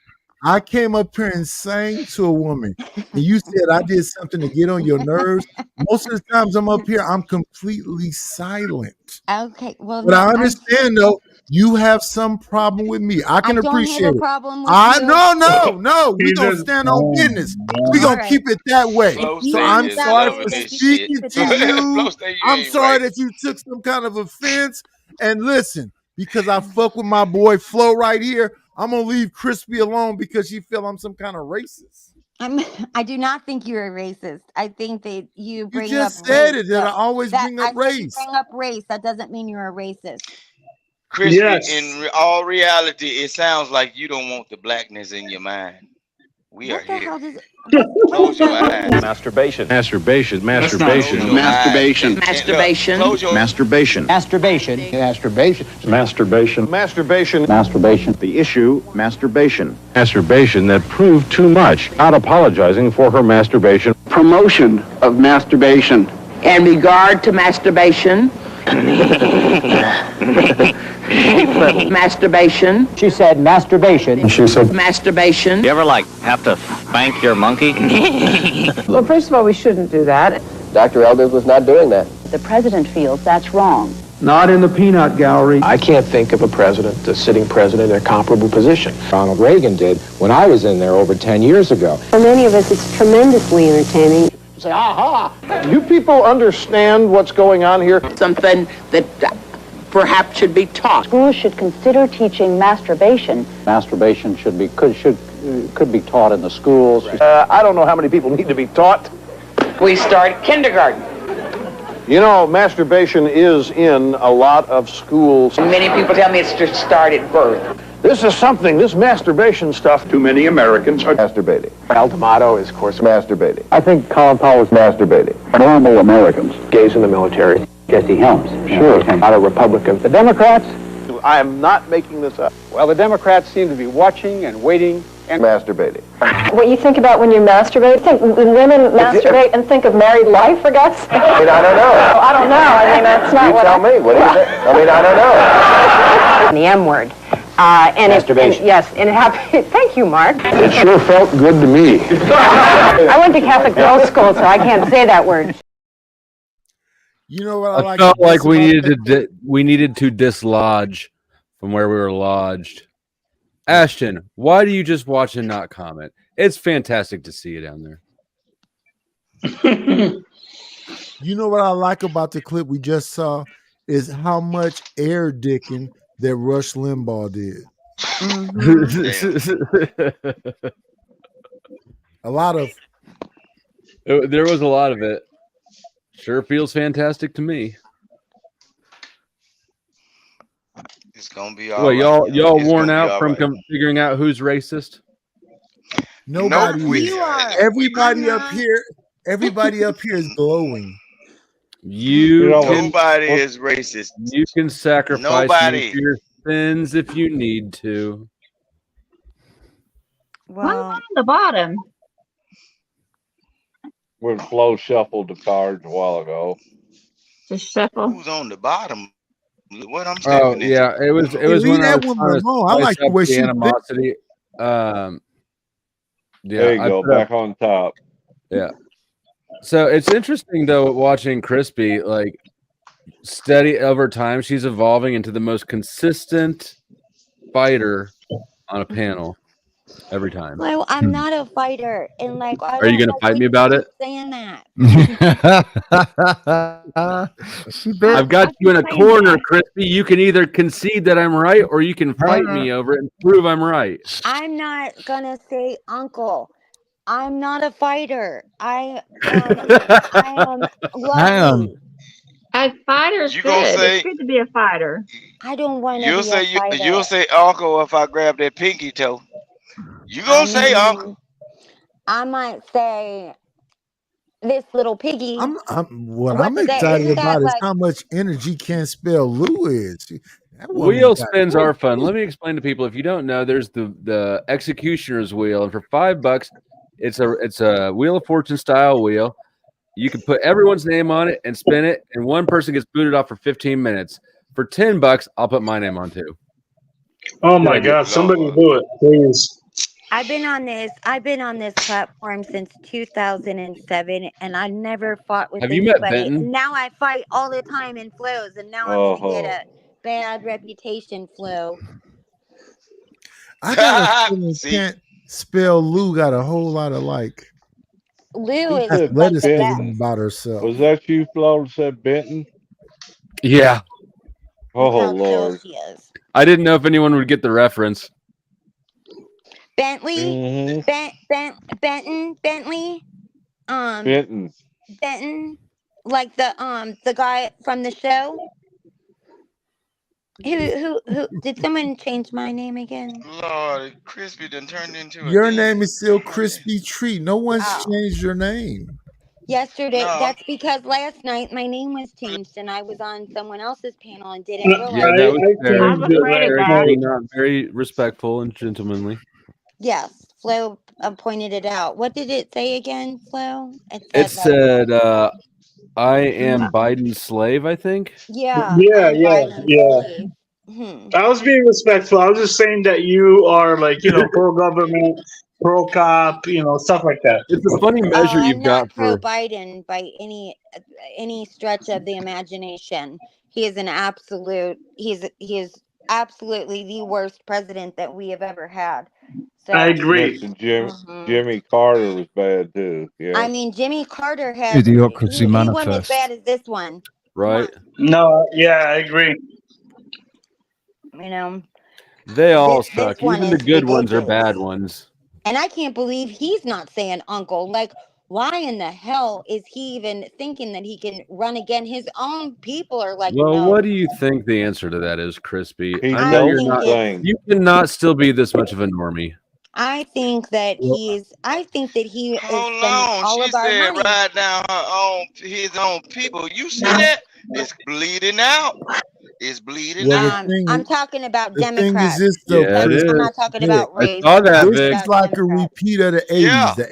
I came up here and sang to a woman, and you said I did something to get on your nerves. Most of the times I'm up here, I'm completely silent. Okay, well, But no, I understand though, you have some problem with me. I can I don't have appreciate a it. problem with you. No. We gonna stand on business. We gonna Alright. keep it that way. If So you I'm want that sorry way, for then you speaking keep it to that way. you. Say you I'm ain't sorry right. that you took some kind of offense. And listen, because I fuck with my boy Flo right here, I'm gonna leave Crispy alone because she feel I'm some kind of racist. I do not think you're a racist. I think that you bring just up said race. it, that I always bring up I said you race. bring up race. That doesn't mean you're a racist. Crispy, in all reality, it sounds like you don't want the blackness in your mind. We What are the here. hell does it? Close your eyes. Masturbation. Masturbation. Masturbation. Masturbation. Masturbation. Close your Masturbation. Masturbation. Masturbation. Masturbation. Masturbation. Masturbation. The issue, masturbation. Masturbation that proved too much, not apologizing for her masturbation. Promotion of masturbation. In regard to masturbation. Masturbation. She said masturbation. She said masturbation. You ever have to spank your monkey? Well, first of all, we shouldn't do that. Dr. Elders was not doing that. The president feels that's wrong. Not in the peanut gallery. I can't think of a sitting president in a comparable position. Ronald Reagan did when I was in there over 10 years ago. For many of us, it's tremendously entertaining. Say, aha! You people understand what's going on here? Something that perhaps should be taught. Schools should consider teaching masturbation. Masturbation could be taught in the schools. I don't know how many people need to be taught. We start kindergarten. You know, masturbation is in a lot of schools. Many people tell me it's to start at birth. This masturbation stuff, too many Americans are masturbating. Al D'Amato is, of course, Masturbating. I think Colin Powell's Masturbating. normal Americans. Gays in the military. Jesse Helms. Sure. Not a Republican. The Democrats? I am not making this up. Well, the Democrats seem to be watching and waiting and masturbating. What you think about when you masturbate? Think women masturbate and think of married life, for God's sake? I mean, I don't know. I don't know. I mean, that's not you what tell me. What do you think? I mean, I don't know. The M word. And masturbation. Yes, and it happened. Thank you, Mark. It sure felt good to me. I went to Catholic girls' school, so I can't say that word. You know what I felt like we needed to dislodge from where we were lodged. Ashton, why do you just watch and not comment? It's fantastic to see you down there. You know what I like about the clip we just saw is how much air dicking that Rush Limbaugh did. A lot of. There was a lot of it. Sure feels fantastic to me. It's gonna be all well, right. y'all It's worn gonna be out all from right. figuring out who's racist? Nobody Nope, is. you are. Everybody up here. Everybody up here is glowing. Nobody is racist. You can sacrifice Nobody. your sins if you need to. Well, on the bottom. When Flo shuffled the cards a while ago. Just shuffle. Who's on the bottom? What I'm Oh stepping yeah, it was Hey, when leave I that was woman trying to alone. I spice like the up way the she animosity. Yeah, There you I go, put up- back on top. Yeah. So it's interesting though watching Crispy like steady over time. She's evolving into the most consistent fighter on a panel every time. Well, I'm not a fighter, and like, Are you gonna fight me about it? Saying that. I've got you in a corner, Crispy. You can either concede that I'm right, or you can fight me over it and prove I'm right. I'm not gonna say uncle. I'm not a fighter. I am lovely. A fighter's You good. gonna say- It's good to be a fighter. I don't want to You'll be say a fighter. you'll say uncle if I grab that pinky toe. You gonna say uncle? I might say this little piggy. What What I'm is that? excited Isn't that about is like how much energy Can't Spell Lou is. That woman Wheel got spins are fun. Let me explain to people. If you don't know, there's the executioner's wheel, and for $5, it's a Wheel of Fortune style wheel. You can put everyone's name on it and spin it, and one person gets booted off for 15 minutes. For $10, I'll put my name on too. Oh my God! Somebody do it, please. I've been on this platform since 2007, and I never fought with Have you met anybody. Benton? And now I fight all the time in flows, and now I'm gonna get a bad reputation, Flo. I got a feeling Can't Spell Lou got a whole lot of like Lou is like athleticism the best. about herself. Was that you, Flo, that said Benton? Yeah. Oh, Look how Lord. chill she is. I didn't know if anyone would get the reference. Bentley, Benton, Bentley, Benton, like the guy from the show. Who did someone change my name again? Lord, Crispy done turned into a Your demon. name is still Crispy Treat. No one's Oh. changed your name. Yesterday, No. that's because last night my name was changed and I was on someone else's panel and didn't realize. Yeah, that was I not very respectful and gentlemanly. Yes, Flo pointed it out. What did it say again, Flo? It said, "I am Biden's slave." I think. Yeah. Yeah, I'm yeah, Biden's yeah. slave. Hmm. I was being respectful. I was just saying that you are like, pro government, pro cop, stuff like that. It's a funny measure I'm you've not got pro for. Biden by any stretch of the imagination. He is an absolute. He is absolutely the worst president that we have ever had. So I agree. Next to Jimmy Carter was bad too. Yeah. I mean, Jimmy Carter had Idiocracy he wasn't as manifest. bad as this one. Right. No, yeah, I agree. You know, They all this suck. one Even the is good ones are ridiculous. bad ones. And I can't believe he's not saying uncle. Like, why in the hell is he even thinking that he can run again? His own people are like, Well, no. what do you think the answer to that is, Crispy? He I know you're think not. it's- You cannot still be this much of a normie. I think that he is spending Hold on. all She of our said money. right down his own people. You see that? It's bleeding out. It's bleeding out. I'm talking about The thing Democrats. is this though, Yeah, it Chris, is. I'm not talking Vic, about race. I saw that, I'm this talking is about like a Democrats. repeat of the 80s. Yeah. The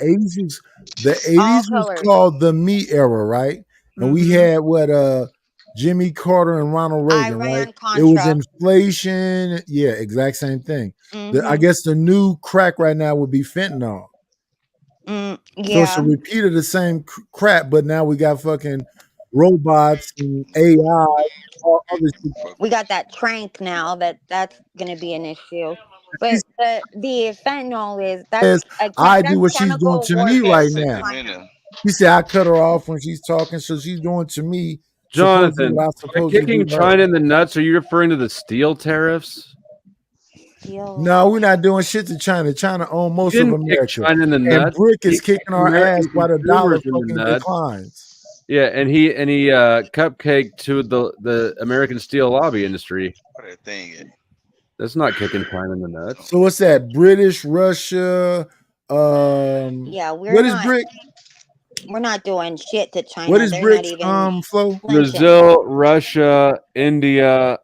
80s was colors. called the me era, right? And we had Jimmy Carter and Ronald Reagan, right? It was inflation. Yeah, exact same thing. I guess the new crack right now would be fentanyl. So it's a repeat of the same crap, but now we got fucking robots and AI. All other shit. We got that trank now that's going to be an issue. But the fentanyl is that's I do what she's doing chemical to me warfare right for now. China. He said I cut her off when she's talking, so she's doing to me. Jonathan, what I'm by supposed to kicking do to her. China in the nuts, are you referring to the steel tariffs? No, we're not doing shit to China. China owns most of didn't kick America. China in the And nuts. Brick He is kicking kicked our American ass while the dollar consumers in the fucking nuts. declines. Yeah, and he cupcaked to the American steel lobby industry. What that thing is. That's not kicking China in the nuts. So what's that? British, Russia. Yeah, what is Brick? We're not doing shit to China. What is They're BRICS? not even Flo? Brazil, Russia, India,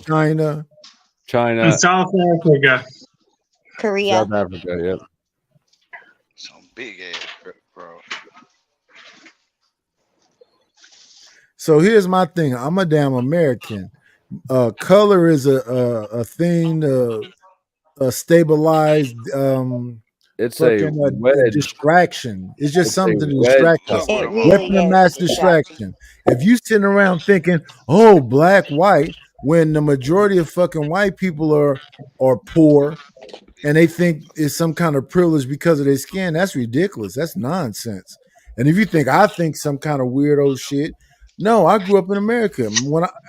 China, And South Africa. Korea. South Africa. Yep. Some big ass bro. So here's my thing. I'm a damn American. Color is a thing. A stabilized. It's a wedge. Distraction. It's just It's something a to wedge distract us. color. It really Weapon of is mass a distraction. distraction. If you sitting around thinking, "Oh, black, white," when the majority of fucking white people are poor, and they think it's some kind of privilege because of their skin, that's ridiculous. That's nonsense. And if you think I think some kind of weirdo shit, no, I grew up in America.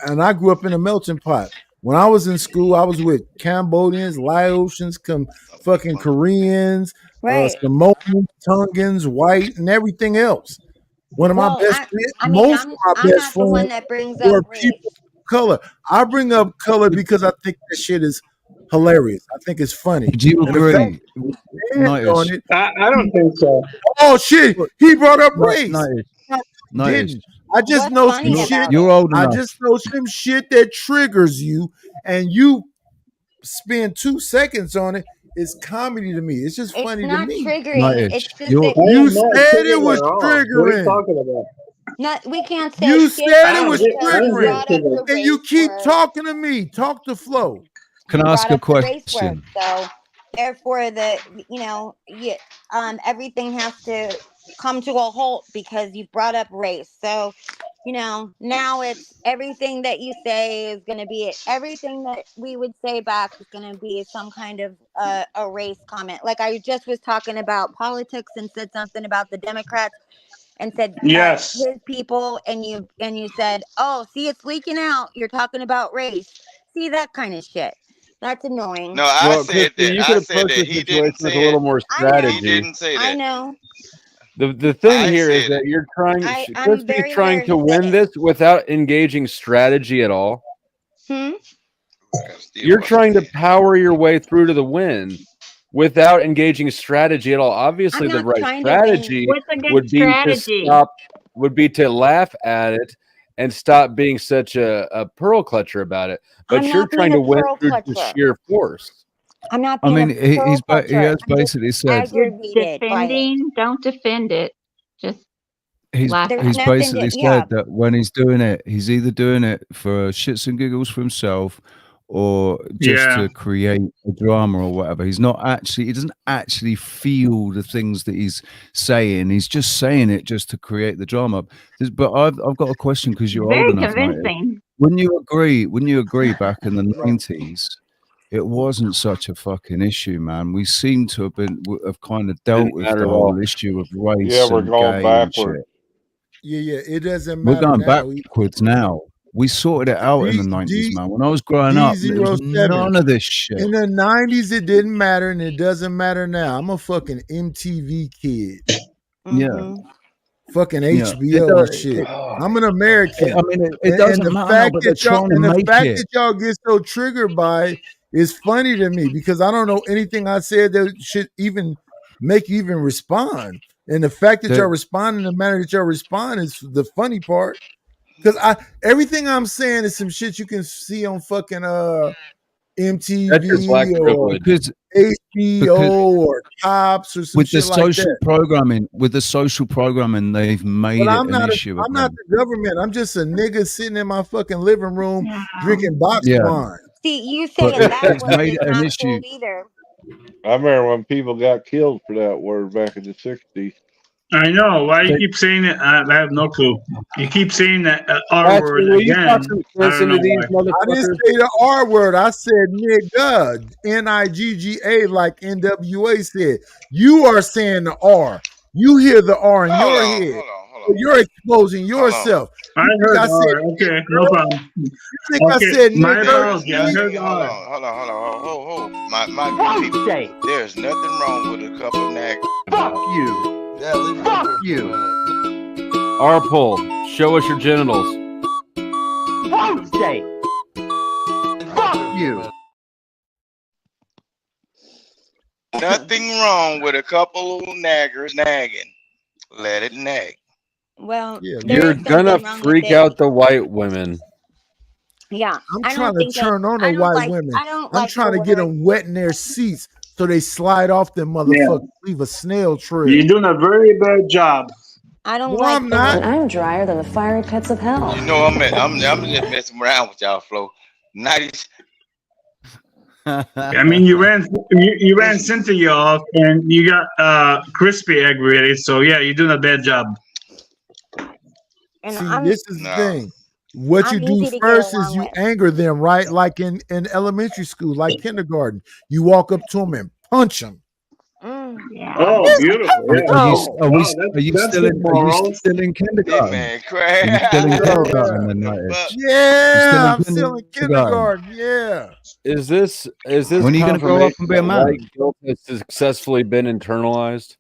I grew up in a melting pot. When I was in school, I was with Cambodians, Laotians, fucking Koreans, Samoans, Tongans, white, and everything else. One of my best friends, most of my best the one friends that brings were up race. people of color. I bring up color because I think that shit is hilarious. I think it's funny. Do you And the agree? fact on it. I don't think so. Oh shit! He brought up race. Nice. I just know some shit. You're old I enough. just know some shit that triggers you, and you spend 2 seconds on it. It's comedy to me. It's just funny to me. It's not triggering. Nice. It's just You're- that You said it was triggering. What are you talking about? we can't say You shit said it was because you triggering, brought up the and you race keep word. talking to me. Talk to Flo. Can I ask Brought a up the race question? word, so therefore everything has to come to a halt because you've brought up race. So now it's everything that you say is going to be it. Everything that we would say back is going to be some kind of a race comment. Like I just was talking about politics and said something about the Democrats and said Yes. his people, and you said, oh, see, it's leaking out. You're talking about race. See, that kind of shit. That's annoying. No, I said Christy, that. you I could approach said that. this He situation didn't with say a little it. more He strategy. didn't say that. I know. The thing I here is said that it. you're trying, I'm Christy's very trying aware to he said win it. this without engaging strategy at all. Still You're what he trying to said. power your way through to the win without engaging strategy at all. Obviously, I'm the not right trying to win. strategy What's a good would be strategy? to laugh at it and stop being such a pearl clutcher about it. But I'm you're not being trying a to win pearl through clutcher. just sheer force. I'm not I being mean, a pearl he clutcher. has I'm just basically said You're aggravated by it. defending. Don't defend it. Just laugh There's at it. he's nothing basically to, yeah. said that when he's doing it, he's either doing it for shits and giggles for himself or just Yeah. to create a drama or whatever. He doesn't actually feel the things that he's saying. He's just saying it just to create the drama. But I've got a question because you're Very old enough, Nigel. convincing. Wouldn't you agree back in the 90s, it wasn't such a fucking issue, man. We seem to have kind of dealt Didn't with matter the at all. whole issue of race Yeah, we're and going gay and backward. shit. Yeah. It doesn't We're matter going now. backwards now. We sorted it out in the 90s, man. When I was growing up, there was D07. none of this shit. In the 90s, it didn't matter, and it doesn't matter now. I'm a fucking MTV kid. Yeah. Fucking Yeah. HBO and shit. I'm an American. I mean, it And doesn't the matter, fact but they're that y'all trying to make that it. y'all get so triggered by it is funny to me because I don't know anything I said that should even make you even respond. And the fact that y'all respond in the manner that y'all respond is the funny part. Because everything I'm saying is some shit you can see on fucking That's your black MTV or privilege. HBO or Cops or some With the shit like social that. programming, they've made But it I'm an not issue. I'm not the government. I'm just a nigga sitting in my fucking living room drinking box wine. See, you say But it backwards. made It's it an not issue. cool either. I remember when people got killed for that word back in the 60s. I know. Why you keep saying it? I have no clue. You keep saying that R Patrick, word will you again. talk some I sense don't into know these why. I didn't say the R word. I said nigga. N-I-G-G-A like NWA said. You are saying the R. You hear the R in your head. So you're exposing yourself. I You think heard I R. said Okay, no problem. You think I Okay, said my nigga? apology. I heard Hold R. on. Hold. My good people. There's nothing wrong with a couple of nags. Fuck you. Yeah, leave Fuck you. R pull. Show us your genitals. Thursday. Fuck you. Nothing wrong with a couple of naggers nagging. Let it nag. Well, there You're is gonna something wrong with freak it. out the white women. Yeah, I'm I trying don't to think turn on I the don't white like. women. I don't I'm like trying the to get word. them wet in their seats so they slide off them motherfuckers, leave a snail trail. You're doing a very bad job. I don't No, like I'm the not. word. I'm drier than the fiery pits of hell. You know I'm just messing around with y'all, Flo. 90s. I mean, you ran Cynthia off, and you got Crispy aggravated. So yeah, you're doing a bad job. And See, I'm this is the thing. What I'm you do easy to get first is along you with. anger them, right? Like in elementary school, like kindergarten. You walk up to them and punch them. Yeah. Oh, beautiful. Yeah. Are you That's still good in morals. kindergarten? Man, Are you still in kindergarten in the 90s? Yeah, I'm You still in kindergarten. Yeah. Is this When are you gonna grow up and be a confirmation that man? white guilt has successfully been internalized?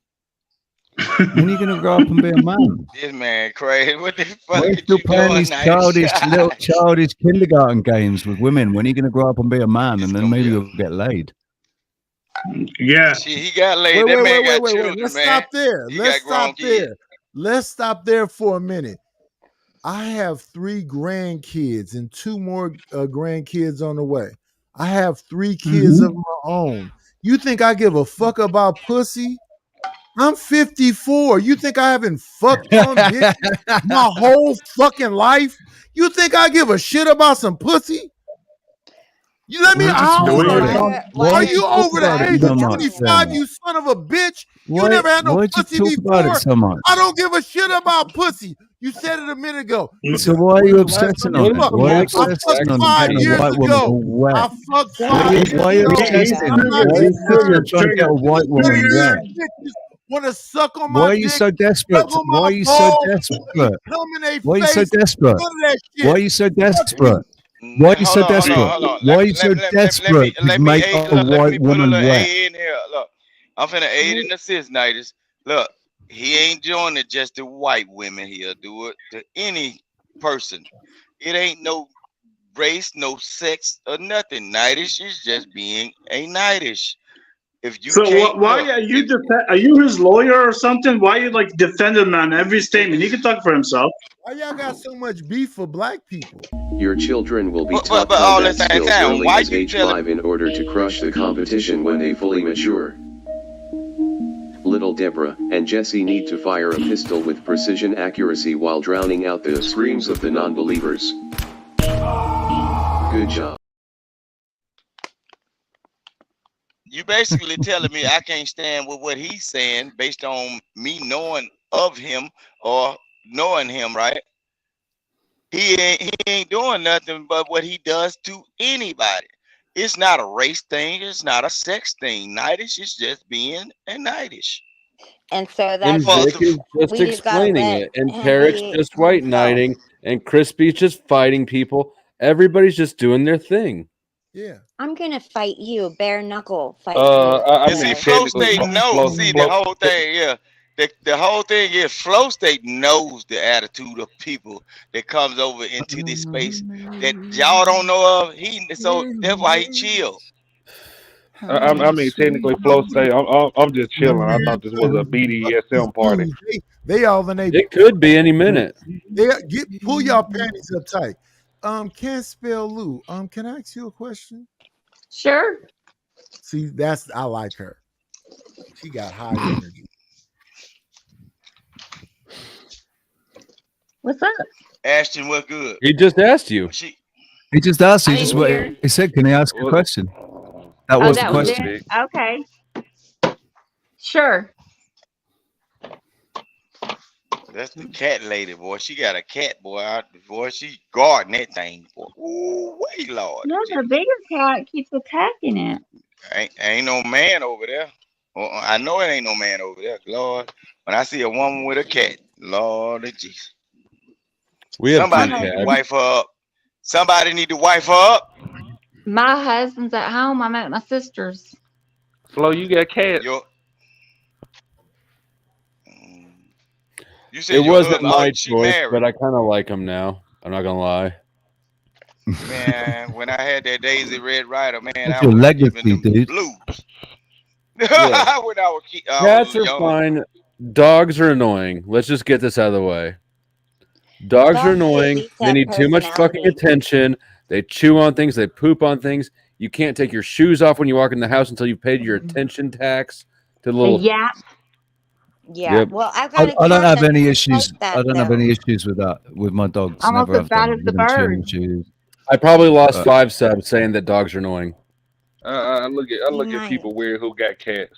When are you gonna grow up and be a man? This man crazy. What the fuck We're are still you playing doing, these 90s? little childish kindergarten games with women. When are you gonna grow up and be a man, and then maybe you'll get laid? Yeah. Shit, he got laid. That man got children, Let's man. stop there. He Let's got grown stop kids. there. Let's stop there for a minute. I have 3 grandkids and 2 more grandkids on the way. I have 3 kids of my own. You think I give a fuck about pussy? I'm 54. You think I haven't fucked on bitches my whole fucking life? You think I give a shit about some pussy? You let me. How old are you? Are you over the age of 25? You son of a bitch! You never had no pussy before. I don't give a shit about pussy. You said it a minute ago. So why are you obsessing on it? Why are you I obsessing fucked on 5 getting a years white woman ago. all wet? I fucked 5 Why years are you ago. obsessing? I'm not Why are you trying to get a white woman wet? Want to suck on my Why are you dick, so desperate? suck on Why my are you so balls, desperate? come in their Why are you so face, desperate? none of that shit. Why are you so Fuck desperate? you. Why are you so Hold on. desperate? Why are you so desperate to make a Let me white put a woman little wet? A in here. Look, I'm finna aid and assist, Nighters. Look, he ain't doing it just to white women. He'll do it to any person. It ain't no race, no sex, or nothing. Nightish is just being a nightish. If you So can't why look, are you are you his lawyer or something? Why you like defending him on every statement? He can talk for himself. Why y'all got so much beef for black people? Your children will be taught but all combat at the same skills time, early why as you age telling 5 in order to crush the competition when they fully mature. Little Deborah and Jesse need to fire a pistol with precision accuracy while drowning out the screams of the non-believers. Good job. you basically telling me I can't stand with what he's saying based on me knowing of him or knowing him, right? He ain't doing nothing but what he does to anybody. It's not a race thing. It's not a sex thing. Nightish is just being a nightish. And so And that's Vic is just we just gotta explaining let it, and him Tarek's be just white himself. knighting, and Crispy's just fighting people. Everybody's just doing their thing. Yeah. I'm gonna fight you, bare knuckle fight And you. see, Flow State knows. See, the whole thing, yeah. The whole thing is Flow State knows the attitude of people that comes over into this space that y'all don't know of. So that's why he chill. I mean, technically, Flow State. I'm just chilling. I thought this was a BDSM party. They all in they. It could be any minute. They pull y'all panties up tight. Can't spell Lou. Can I ask you a question? Sure. See, I like her. She got high energy. What's up? Ashton, what good? He just asked you. He just asked you. I Just didn't what hear. he said. Can he ask a question? That Oh, was the that was question. it? Okay. Sure. That's the cat lady, boy. She got a cat, boy. Boy, she guarding that thing, boy. Ooh, wait, Lord. No, the bigger cat keeps attacking it. Ain't no man over there. Well, I know it ain't no man over there, Lord. When I see a woman with a cat, Lord of Jesus. We have Somebody two need to cats. wife her up. Somebody need to wife her up. My husband's at home. I'm at my sister's. Flo, you got cats. You said It your wasn't husband, my she choice, married. but I kind of like him now. I'm not gonna lie. Man, when I had that Daisy Red Rider, man, That's I your was legacy, giving them dude. blues. Look, when I was cats are young. fine. Dogs are annoying. Let's just get this out of the way. Dogs are annoying. They need too much fucking attention. They chew on things. They poop on things. You can't take your shoes off when you walk in the house until you've paid your attention tax to the little. Yeah. Yeah. Yep. Well, I've I got a don't cat have that's any like issues. that, I don't have though. any issues with that. With my dogs, Almost never as have bad done. as the They don't chew on bird. shoes. I probably lost 5 subs saying that dogs are annoying. I look at people weird who got cats.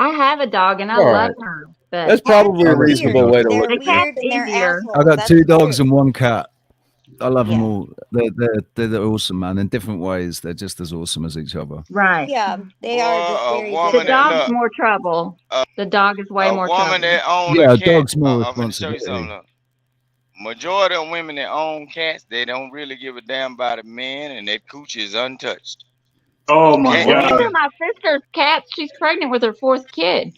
I have a dog and I All love right. her. But That's probably a I got two reasonable dogs. way to look They're at it. weird and they're easier. assholes. I got That's 2 dogs true. and 1 cat. I love them Yeah. all. They're awesome, man. In different ways, they're just as awesome as each other. Right. Yeah, they are just very The different. dog's more trouble. The dog is way more trouble. Woman that own Yeah, a a cat. dog's more I'm gonna show you something. responsibility. Look. Majority of women that own cats, they don't really give a damn about a man, and that coochie is untouched. Oh my Well, these god. are my sister's cats. She's pregnant with her 4th kid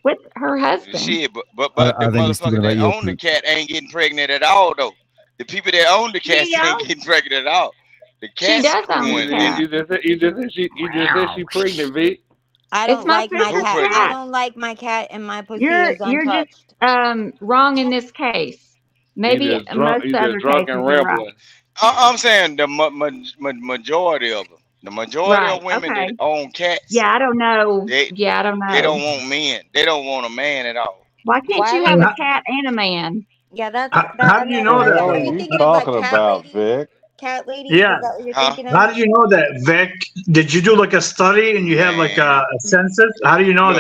with her husband. Shit, but I the think he's talking motherfucker about that your own the poop. cat ain't getting pregnant at all, though. The people that own the cats Yeah. ain't getting pregnant at all. The She cats does own the doing cat. You just said she pregnant, Vic. I It's don't my like my sister's cat. I cat. don't like my cat, and my pussy You're is just untouched. wrong in this case. Maybe most other cases you're right. I'm saying the majority of them. The majority Right. of women that Okay. own cats, Yeah, I don't know. they Yeah, I don't they know. don't want men. They don't want a man at all. Why can't Why you would have a you? cat and a man? Yeah, that's How that. do you Is know that that? what What are you're you thinking of, like talking cat about, ladies? Vic? Cat ladies? Yeah. Is that what you're Huh? thinking How of? do you know that, Vic? Did you do like a study and you have like Man, a census? How do you know look,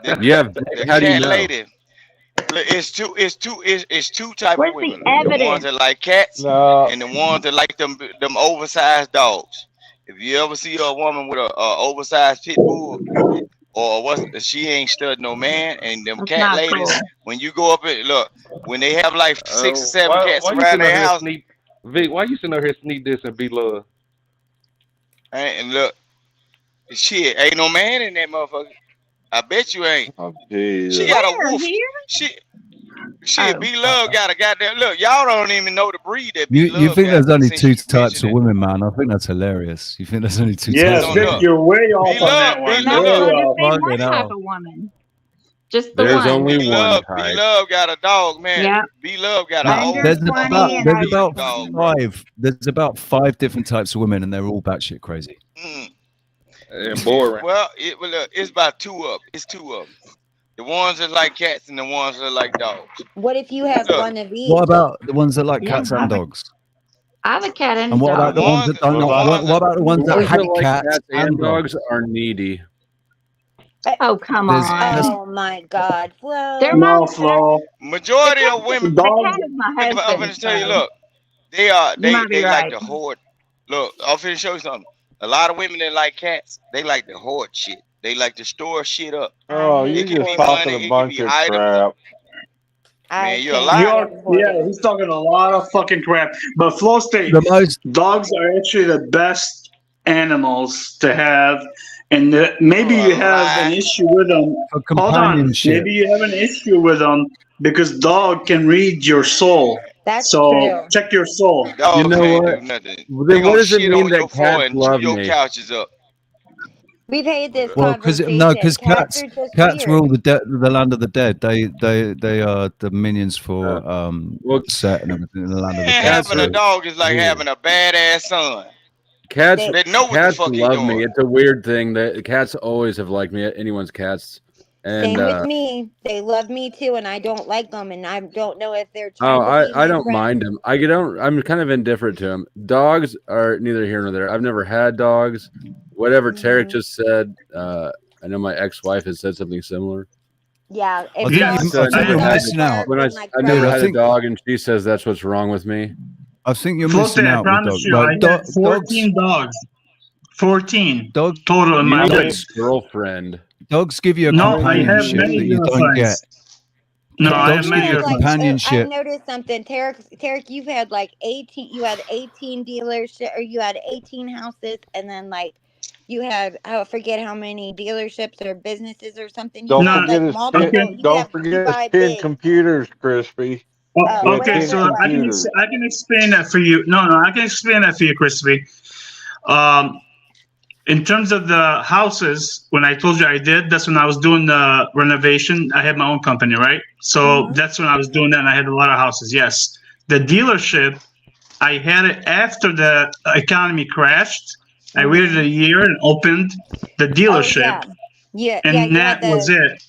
that? Yeah, the how do you cat know? lady. Look, it's two type of Where's the women. The ones evidence? that like cats No, and the ones that like them oversized dogs. If you ever see a woman with a oversized pit bull, or what, she ain't stud no man, and them That's cat not ladies, cool. when you go up and look, when they have like 6 or 7 cats Why you around sitting out their here house, sneak Vic? Why you sitting out here sneak this and be love? and look, shit, ain't no man in that motherfucker. I bet you ain't. oh, She Jesus. got a Where? wolf. Here? Shit, Oh. B Love got a goddamn look. Y'all don't even know the breed that B You Love think got there's only since two you types mentioned of it. women, man? I think that's hilarious. You think there's only two Yes, types of No, Vic, women? you're way B off on that Love, one. No, Way I just off. said one Fucking type hell. of woman. Just the There's one. only B one Love, type. got a dog, man. Yeah. B Love got a Under There's 20 whole and there's breed over of about 20. dog, bro. there's about 5 different types of women, and they're all batshit crazy. Mm. And boring. Well, it's about 2 of them. It's 2 of them. The ones that like cats and the ones that like dogs. What if you have Look, one of each? What about the ones that like Yeah, cats and dogs? I have a cat and And a what about dog. the ones that don't? the What ones about the ones The that ones that hate like cats cats and and dogs dogs? are needy. Oh, come There's on. Oh my God, They're Flo. my No, Flo. majority of women. the Dogs. cat is my I'm husband. finna tell you, So look, you might be they like right. to hoard. Look, I'm finna show you something. A lot of women that like cats, they like to hoard shit. They like to store shit up. Oh, I you It hate could be just hoarding. talking money, a it could bunch be of items. crap. I Man, you're a can't You liar. are, stand yeah, hoarding. he's talking a lot of fucking crap. But Flo State, The most dogs are actually the best animals to have. And maybe You're you a have an lie. issue with them. for Hold on. companionship. Maybe you have an issue with them because dog can read your soul. That's So true. check your soul. You Dogs know can't what? do nothing. Well, They then what gonna does it shit mean on that your floor cats and chew love your me? couches up. We've had this Well, conversation. because Cats are just cats weird. rule the land of the dead. They are the minions for Well, Set and everything in the land of the Man, dead. cats having a are dog is like weird. having a badass son. Cats They, They know what the cats fuck he love me. doing. It's a weird thing that cats always have liked me. Anyone's cats, and same with me. They love me too, and I don't like them, and I don't know if they're oh, trying to be I my don't friend. mind them. I don't. I'm kind of indifferent to them. Dogs are neither here nor there. I've never had dogs. Whatever Tarek just said. I know my ex-wife has said something similar. Yeah, I if think, dogs, I think you're dogs missing out. When I like never crap. had a dog, and she says that's what's wrong with me. I think you're Flo missing State, I out with promise dogs. you, I Like had 14 dogs. 14 dogs total in You my need a life. girlfriend. dogs give you a No, I have companionship many that you don't get. girlfriends. No, I have Dogs many give you a girlfriends. I've companionship. noticed something. Tarek, you've had like 18. You had 18 dealerships, or you had 18 houses, and then like you had I forget how many dealerships or businesses or something. You Don't had forget like his multiple. kid. You Don't have you forget his buy kid big. computers, Crispy. Okay, Whatever so it was. I can explain that for you. No, I can explain that for you, Crispy. In terms of the houses, when I told you I did, that's when I was doing the renovation. I had my own company, right? So that's when I was doing that, and I had a lot of houses. Yes, the dealership, I had it after the economy crashed. I waited a year and opened the dealership, and that was it.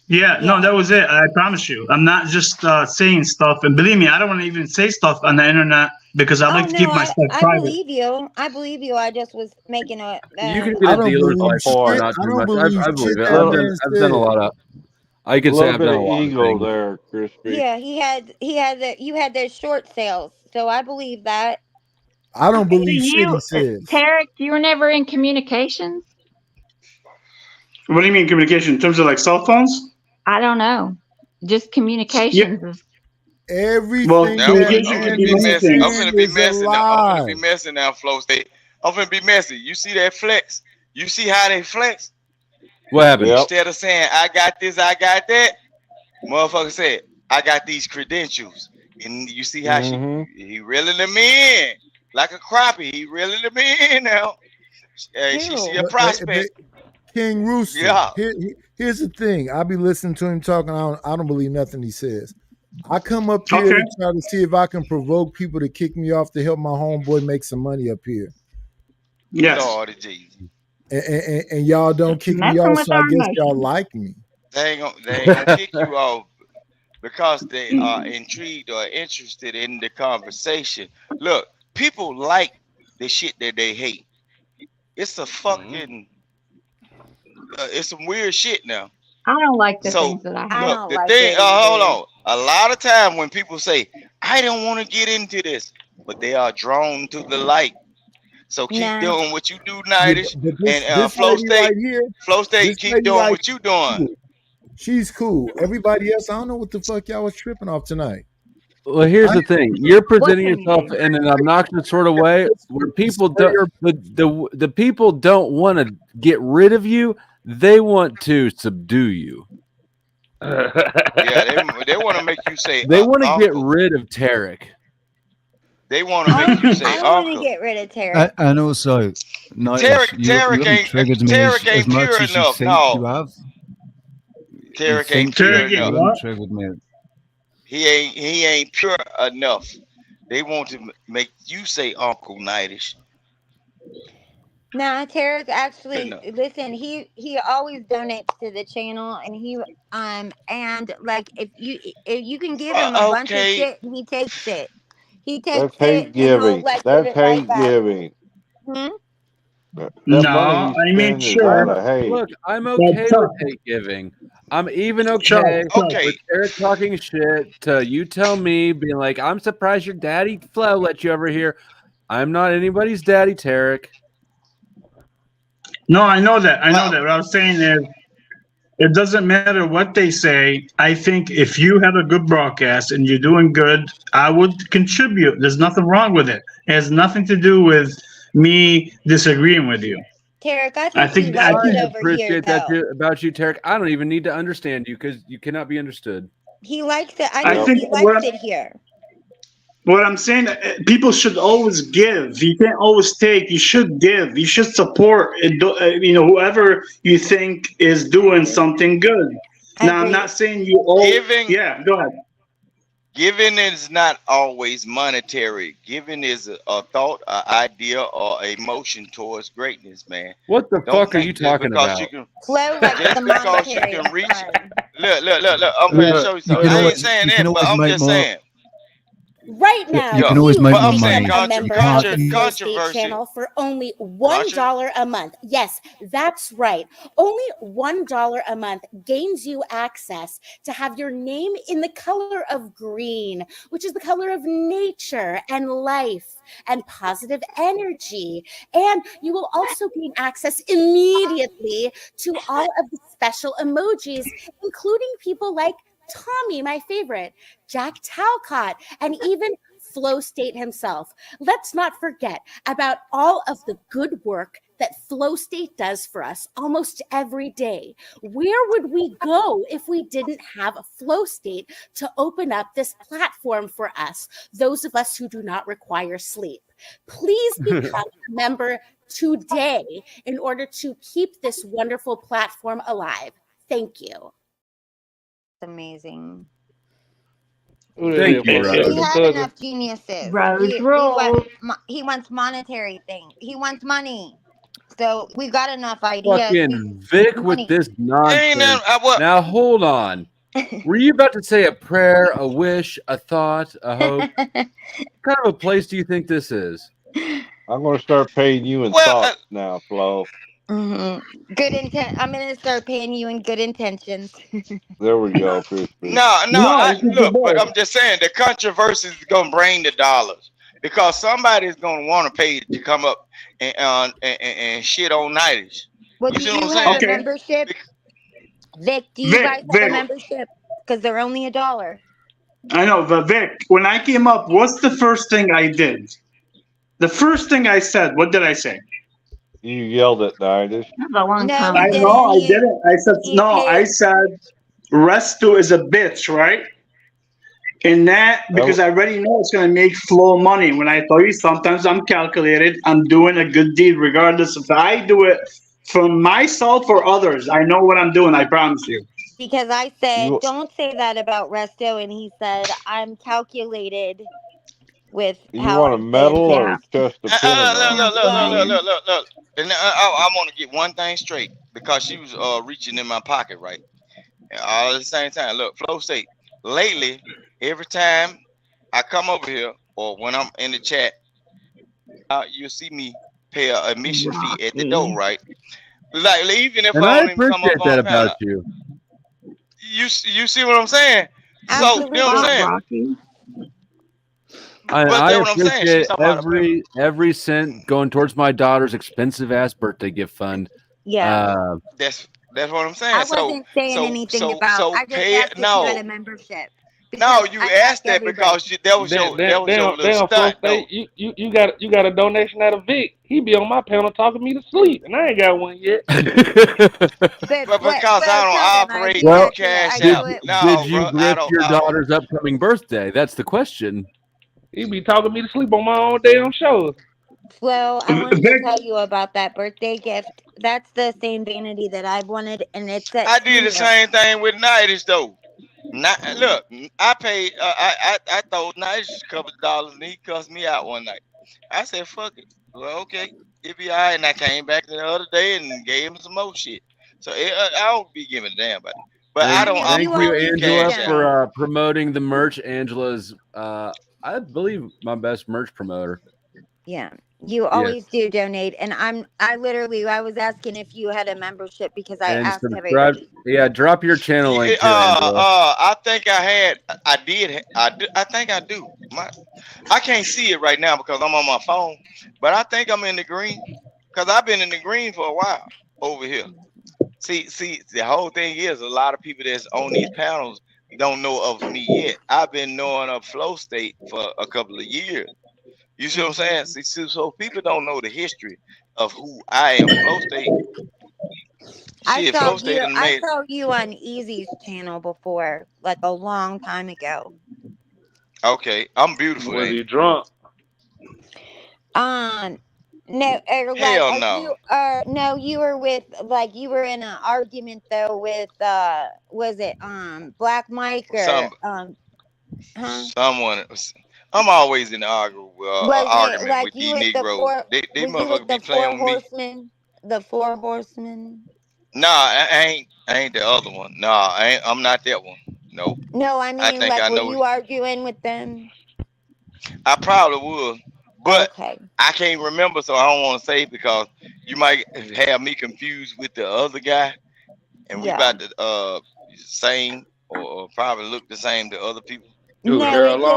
Yeah, no, that was it. I promise you. I'm not just saying stuff. And believe me, I don't want to even say stuff on the internet because I like to keep my stuff I private. believe you. I believe you. I just was making a. You can get a dealer's license for not too much. I believe it. I've done a lot of. I can say I've done a lot of ego things. there, Crispy. Yeah, you had the short sales, so I believe that. I don't believe shit You, he says. Tarek, you were never in communications? What do you mean communication? In terms of like cell phones? I don't know. Just communications. Is Everything Well, that communication I'm could finna be be many messy. I'm things. finna be is a messy now. I'm finna be lie. messy now, Flow State. I'm finna be messy. You see that flex? You see how they flex? What happened? Instead of saying I got this, I got that, motherfucker said I got these credentials. And you see how he reeling them in like a crappie. He reeling them in now. She see a prospect. King Rooster. Yeah. Here's the thing. I'll be listening to him talking. I don't believe nothing he says. I come up here to try to see if I can provoke people to kick me off to help my homeboy make some money up here. Yes. Lord Jesus. And y'all don't kick me off, so I guess y'all like me. They ain't gonna kick you off because they are intrigued or interested in the conversation. Look, people like the shit that they hate. It's a fucking it's some weird shit now. I don't like the things that I hate. Look, the thing, hold on. A lot of time when people say, I don't want to get into this, but they are drawn to the light. So keep doing what you do, Nightish. And Flow State, Flow State, keep doing what you doing. She's cool. Everybody else, I don't know what the fuck y'all was tripping off tonight. Well, here's the thing: you're presenting yourself in an obnoxious sort of way, where people don't. The people don't want to get rid of you; they want to subdue you. Yeah, they want to make you say. They want to get rid of Tarek. They want to make you say. I want to get rid of Tarek. And also, no, Tarek ain't triggered me Tarek as ain't much pure as you enough. think No, you have. Tarek ain't pure enough. Triggered me. He ain't pure enough. They want to make you say Uncle Nightish. Nah, Tarek actually listen. He always donates to the channel, and and like if you can give him a bunch of shit, he takes it. He takes That's hate giving. That's hate giving. No, I mean sure. Look, I'm okay with hate giving. I'm even okay with Eric talking shit to you tell me, being like, I'm surprised your daddy Flo let you over here. I'm not anybody's daddy, Tarek. No, I know that. What I was saying is, it doesn't matter what they say. I think if you have a good broadcast and you're doing good, I would contribute. There's nothing wrong with it. It has nothing to do with me disagreeing with you. Tarek, I think I appreciate that about you, Tarek. I don't even need to understand you because you cannot be understood. He likes it. I know he likes it here. What I'm saying, people should always give. You can't always take. You should give. You should support. Whoever you think is doing something good. Now, I'm not saying you always. Giving. Yeah, go ahead. Giving is not always monetary. Giving is a thought, an idea, or emotion towards greatness, man. What the fuck are you talking about? Flo likes the monetary. You can reach. Look. I'm going to show you something. I ain't saying that, but I'm just saying. Right now, you can always make more become money. a member of the Flow State channel for only $1 a month. Yes, that's right. Only $1 a month gains you access to have your name in the color of green, which is the color of nature and life and positive energy. And you will also gain access immediately to all of the special emojis, including people like Tommy, my favorite, Jack Talcott, and even Flow State himself. Let's not forget about all of the good work that Flow State does for us almost every day. Where would we go if we didn't have a Flow State to open up this platform for us, those of us who do not require sleep? Please become a member today in order to keep this wonderful platform alive. Thank you. Amazing. Thank you, Rose. We have enough geniuses. He wants monetary things. He wants money. So we got enough ideas. Fucking Vic with this nonsense. Now hold on. Were you about to say a prayer, a wish, a thought, a hope? What kind of a place do you think this is? I'm going to start paying you in thoughts now, Flo. Mm-hmm. Good intent. I'm gonna start paying you in good intentions. There we go, Crispy. Look, but I'm just saying the controversy is gonna bring the dollars because somebody's gonna want to pay to come up and shit on Nightish. Well, do you have a membership? Vic, do you guys have a membership? Because they're only $1. I know, but Vic, when I came up, what's the first thing I did? The first thing I said, what did I say? You yelled at Nightish. I didn't. I said Resto is a bitch, right? And that because I already know it's gonna make Flow money. When I tell you sometimes I'm calculated, I'm doing a good deed, regardless if I do it for myself or others. I know what I'm doing. I promise you. Because I said, don't say that about Resto, and he said, I'm calculated with You how want I a say medal or things. just a Pentagon? Look. And I want to get one thing straight because she was reaching in my pocket, right? All at the same time. Look, Flow State. Lately, every time I come over here or when I'm in the chat, you'll see me pay an admission fee at the door, right? Like even if And I I don't even come up appreciate on that panel, about you. you see what I'm saying? So you know what I'm saying? I that's what I'm saying. appreciate She's talking about every cent going towards my daughter's expensive ass birthday gift fund. Yeah. That's what I'm saying. I wasn't saying anything about. I just pay asked it. if you had a membership. No, because you I asked ask that everybody. because that was your little Damn, stunt, Flow though. State, you got a donation out of Vic. He be on my panel talking me to sleep, and I ain't got one yet. But because I don't operate Well, cash out. did you grift your daughter's upcoming birthday? That's the question. He be talking me to sleep on my own damn shows. Well, I wanted to tell you about that birthday gift. That's the same vanity that I wanted, and it's at I did the same thing with Nighties, though. Look, I paid. I told Nighties a couple of dollars, and he cussed me out one night. I said, "Fuck it." Well, okay, it be all right. And I came back the other day and gave him some more shit. So I don't be giving a damn about it. But I don't Thank you, operate Angela, cash out. for promoting the merch. Angela's, I believe, my best merch promoter. Yeah, you always do donate, and I was asking if you had a membership because I And asked subscribe. everybody. Yeah, drop your channel link too, Angela. I think I did. I think I do. I can't see it right now because I'm on my phone, but I think I'm in the green because I've been in the green for a while over here. See, the whole thing is a lot of people that's on these panels don't know of me yet. I've been knowing of Flow State for a couple of years. You see what I'm saying? See, so people don't know the history of who I am. Flow State. I saw you on Easy's channel before, like a long time ago. Okay, I'm beautiful. Was he drunk? No, or like hell no. No, you were with you were in an argument though with was it Black Mike or someone. I'm always in an argument with these Negroes. They motherfuckers be playing with me. The Four Horsemen. Nah, I ain't the other one. Nah, I'm not that one. No. No, I mean, were you arguing with them? I probably would, but I can't remember, so I don't want to say because you might have me confused with the other guy, and we about the same or probably look the same to other people. No,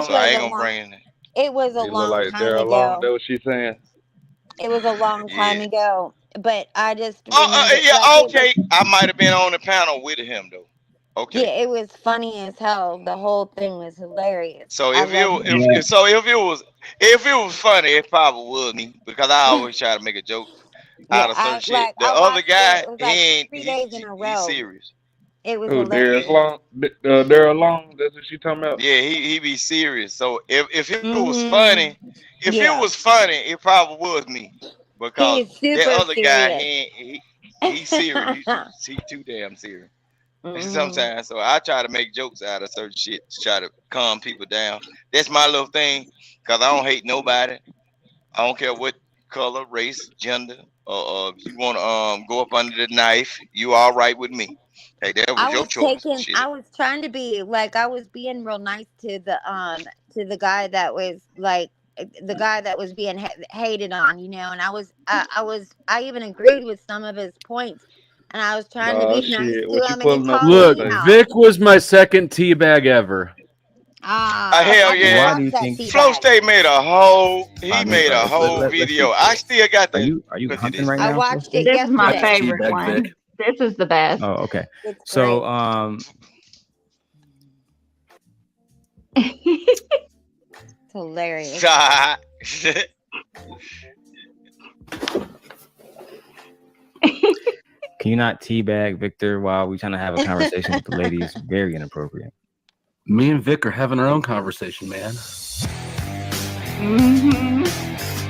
so I ain't gonna bring it. It was a long time ago. That's what she's saying. It was a long time ago, but I just okay. I might have been on the panel with him though. Okay. Yeah, it was funny as hell. The whole thing was hilarious. So if it was funny, it probably was me because I always try to make a joke out of certain shit. The other guy, he's serious. It was hilarious. Daryl Long, that's what she talking about. Yeah, he be serious. So if it was funny, it was funny, it probably was me because that other guy, he's serious. He's too damn serious. Sometimes, so I try to make jokes out of certain shit to try to calm people down. That's my little thing, cause I don't hate nobody. I don't care what color, race, gender, or if you want to go up under the knife, you all right with me. Hey, that was your choice. I was trying to be I was being real nice to the guy that was being hated on, and I even agreed with some of his points. And I was trying to be nice to him. Look, Vic was my second teabag ever. Hell yeah! Flow State made a whole. He made a whole video. I still got the. Are you hunting right now? I watched it. This is my favorite Teabag one. Vic. This is the best. Oh, okay. So it's hilarious. Can you not teabag Victor while we trying to have a conversation with the ladies? Very inappropriate. Me and Vic are having our own conversation, man.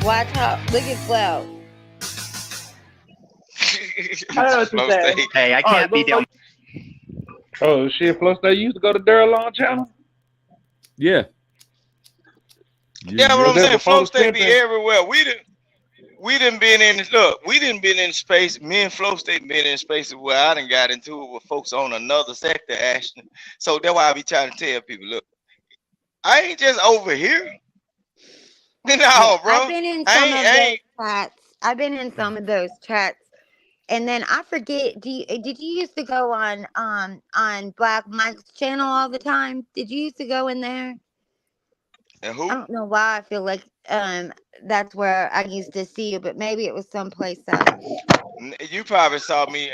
Watch out. Look at Flo. Flow State. Hey, I can't be down. Oh shit, Flow State used to go to Duralong channel. Yeah. Yeah, what I'm saying, Flow State be everywhere. We done been in space. Me and Flow State been in spaces where I done got into it with folks on another sector, Ashton. So that's why I be trying to tell people, look, I ain't just over here. No, bro. I've been in some of those chats. I've been in some of those chats. And then I forget, did you used to go on Black Mike's channel all the time? Did you used to go in there? And who? I don't know why I feel like that's where I used to see you, but maybe it was someplace else. You probably saw me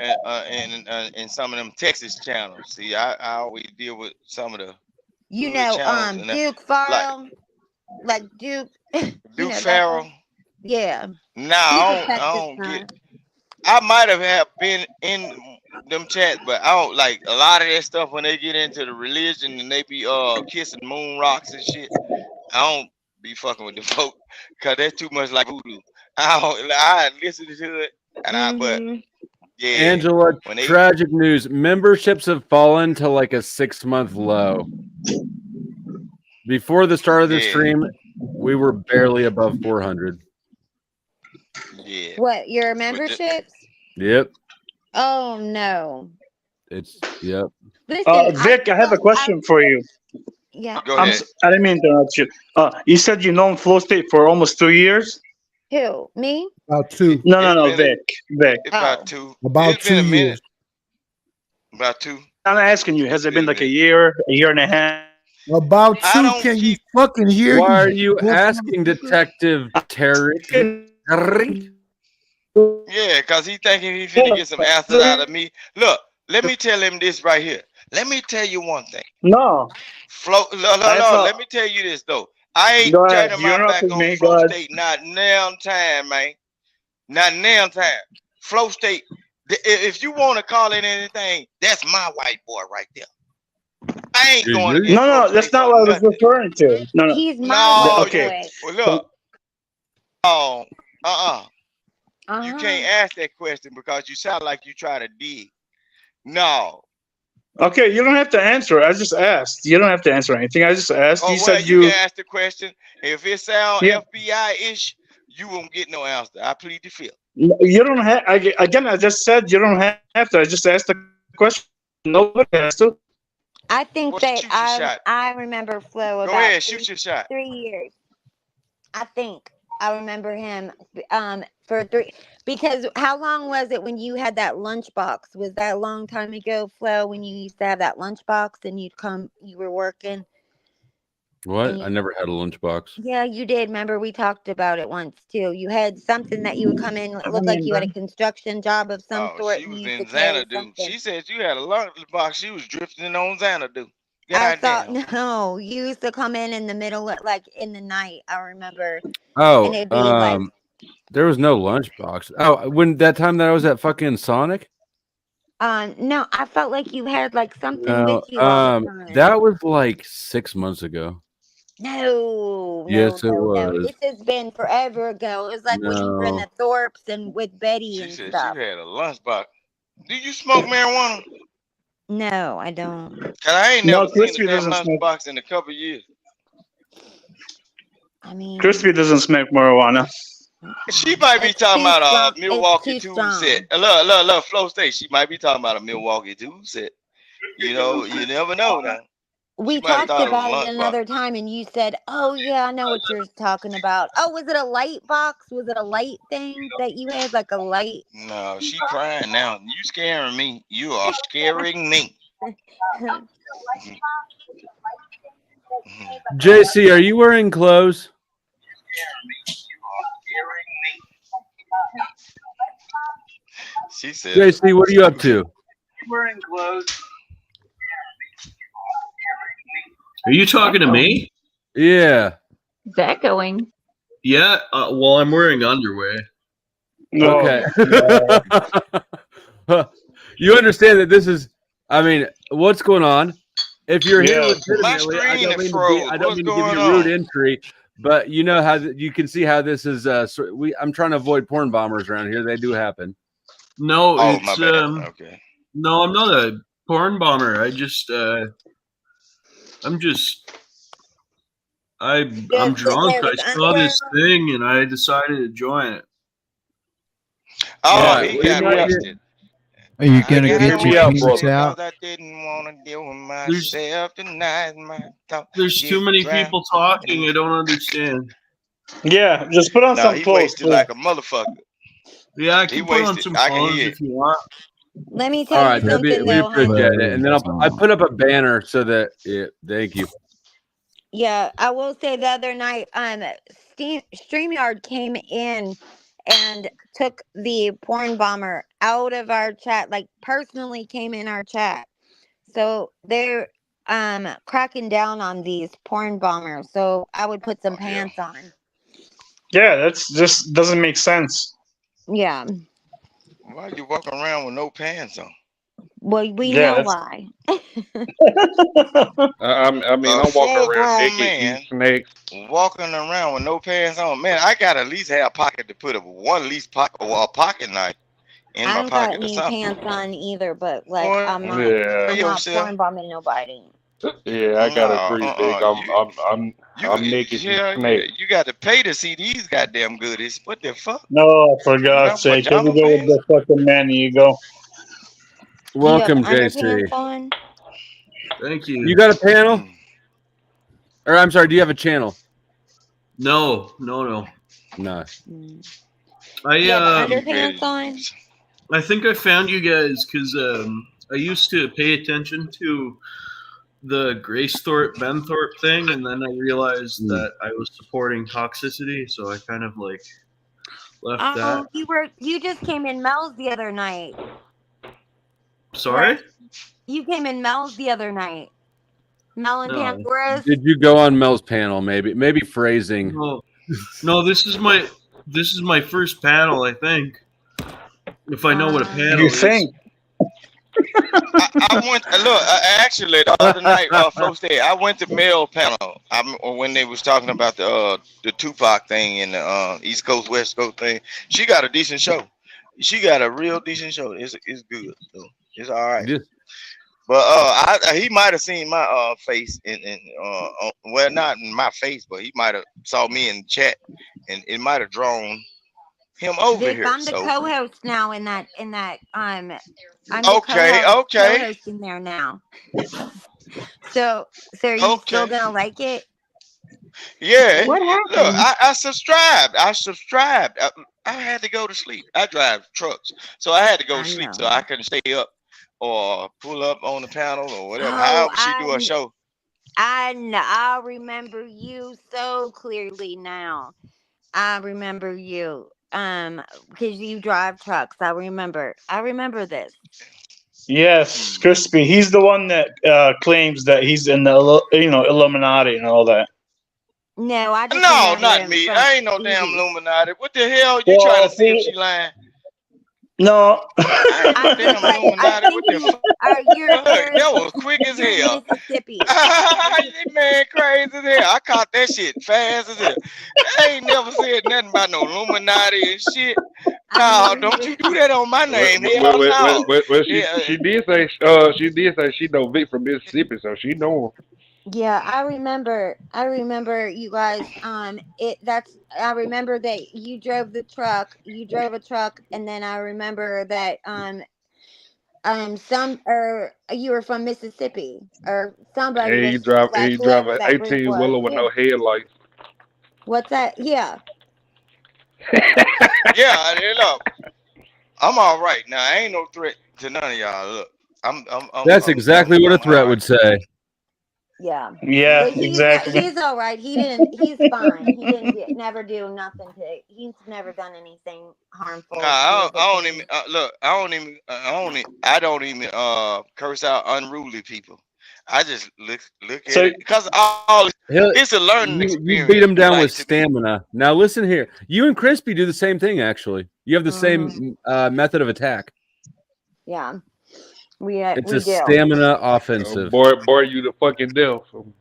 in some of them Texas channels. See, I always deal with some of the Duke Farrell, like Duke Farrell. Yeah. No, I don't get. I might have been in them chats, but I don't like a lot of that stuff when they get into the religion and they be kissing moon rocks and shit. I don't be fucking with the folk because that's too much like voodoo. I listen to it and but yeah. Angela, tragic news. Memberships have fallen to like a 6-month low. Before the start of the stream, we were barely above 400. Yeah. What, your memberships? Yep. Oh no. Yep. Listen, Vic, I have a question for you. Yeah. Go ahead. I didn't mean to interrupt you. You said you've known Flow State for almost 2 years? Who? Me? About 2. No, Vic. About 2. About It's been 2 a minute. years. About 2. I'm asking you, has it been like a year and a half? About 2. Can you fucking hear? Why are you asking, Detective Terry? Yeah, because he thinking he finna get some answers out of me. Look, let me tell him this right here. Let me tell you one thing. No. Let me tell you this though. I ain't turning my back on Flow State not now time, man. Not now time. Flow State, if you want to call it anything, that's my white boy right there. I ain't going to. No, that's not what I was referring to. No. He's my white okay. boy. Well, look. You can't ask that question because you sound like you try to dig. No. Okay, you don't have to answer. I just asked. You don't have to answer anything. I just asked. Oh, you said you can ask the question. If it sounds FBI-ish, you won't get no answer. I plead the fifth. You don't have. Again, I just said you don't have to. I just asked the question. Nobody has to. I think I remember Flo about Go ahead, shoot your shot. 3 years. I think I remember him for 3, because how long was it when you had that lunchbox? Was that a long time ago, Flo, when you used to have that lunchbox and you were working? What? I never had a lunchbox. Yeah, you did. Remember, we talked about it once too. You had something that you would come in, it looked like you had a construction job of some sort. She was in Xanadu. She said you had a lunchbox. She was drifting on Xanadu. I thought, no, you used to come in the middle of, like in the night. I remember. Oh, and it'd be like, there was no lunchbox. Oh, when that time that I was at fucking Sonic. No, I felt like you had like something with you all the time. That was like 6 months ago. No. Yes, it was. No. This has been forever ago. It was like when you were in the Thorpes and with Betty and said stuff. You had a lunchbox. Do you smoke marijuana? No, I don't. Cause I ain't never seen a lunchbox in a couple of years. I mean, Crispy doesn't smoke marijuana. She might be talking about a Milwaukee tube set. Look, Flow State. She might be talking about a Milwaukee tube set. You know, you never know now. We talked about it another time, and you said, "Oh yeah, I know what you're talking about." Oh, was it a light box? Was it a light thing that you had, like a light? No, she crying now. You scaring me. You are scaring me. JC, are you wearing clothes? She said, JC, what are you up to? Wearing clothes. Are you talking to me? Yeah. Is that going? Yeah. Well, I'm wearing underwear. Okay. You understand that this is, I mean, what's going on? If you're here legitimately, I don't mean to give you rude entry, but you know how you can see how this is. I'm trying to avoid porn bombers around here. They do happen. No, Oh, it's my bad. Okay. no, I'm not a porn bomber. I'm drunk. I saw this thing and I decided to join it. Oh, Yeah, he well, got you know, wasted. Are you gonna I get your penis out? I didn't want to deal with myself tonight. There's too many people talking. I don't understand. Yeah, just put on No, some he clothes. wasted like a motherfucker. Yeah, I He can put on wasted. some I can clothes hear if you want. Let me All tell you right, something, we though, appreciate honey. it. And then I put up a banner so that thank you. Yeah, I will say the other night, StreamYard came in and took the porn bomber out of our chat, like personally came in our chat. So they're cracking down on these porn bombers. So I would put some pants on. Yeah, that's just doesn't make sense. Yeah. Why you walking around with no pants on? Well, we know why. I mean, I'm walking around naked, eating snakes. Walking around with no pants on, man. I got at least have a pocket to put one least pocket or a pocket knife in I my don't got pocket or any something. pants on either, but like Boy, I'm not porn bombing nobody. Yeah, I got a free dick. I'm naked, eating snakes. You got to pay to see these goddamn goodies. What the fuck? No, for God's sake, here we go with the fucking man. You go. Welcome, Do you have JC. underpants on? Thank you. You got a panel? Or I'm sorry, do you have a channel? No. No. You have underpants on? I think I found you guys because I used to pay attention to the Grace Thorpe, Ben Thorpe thing, and then I realized that I was supporting toxicity, so I kind of like left that. You just came in Mel's the other night. Sorry? Right? You came in Mel's the other night. Mel and Pandora's. Did you go on Mel's panel? Maybe phrasing. No, this is my first panel, I think. If I know what a panel is. think? I went. Look, actually, the other night, first day, I went to Mel panel. When they was talking about the Tupac thing and the East Coast West Coast thing. She got a decent show. She got a real decent show. It's good. So it's all right. Yeah. But he might have seen my face well, not in my face, but he might have saw me in the chat, and it might have drawn him over Vic, here. I'm the co-host now in that I'm the okay. co-host in there now. So are you still gonna like it? Yeah. What happened? Look, I subscribed. I had to go to sleep. I drive trucks, so I had to go to sleep so I couldn't stay up or pull up on the panel or whatever. However she do her show. I remember you so clearly now. I remember you. Because you drive trucks. I remember this. Yes, Crispy. He's the one that claims that he's in the Illuminati and all that. No, I just no, not me. I ain't no damn Illuminati. What the hell? You trying to see if she lying? No. I ain't no damn Illuminati. What the fuck? That was quick as hell. Mississippi. Man, crazy as hell. I caught that shit fast as hell. I ain't never said nothing about no Illuminati and shit. No, don't you do that on my name. Well, she did say she know Vic from Mississippi, so she know him. Yeah, I remember you guys. I remember that you drove the truck. You drove a truck, and then I remember that you were from Mississippi or somebody. Hey, he drive an 18-wheeler with no headlights. What's that? Yeah. Yeah, look, I'm all right now. I ain't no threat to none of y'all. Look, That's exactly what a threat would say. Yeah. Yeah, exactly. He's all right. He's fine. He didn't never do nothing he's never done anything harmful. I don't even curse out unruly people. I just look at it because it's a learning experience. You beat him down with stamina. Now listen here. You and Crispy do the same thing, actually. You have the same method of attack. Yeah. It's a stamina offensive. Boy, you the fucking devil.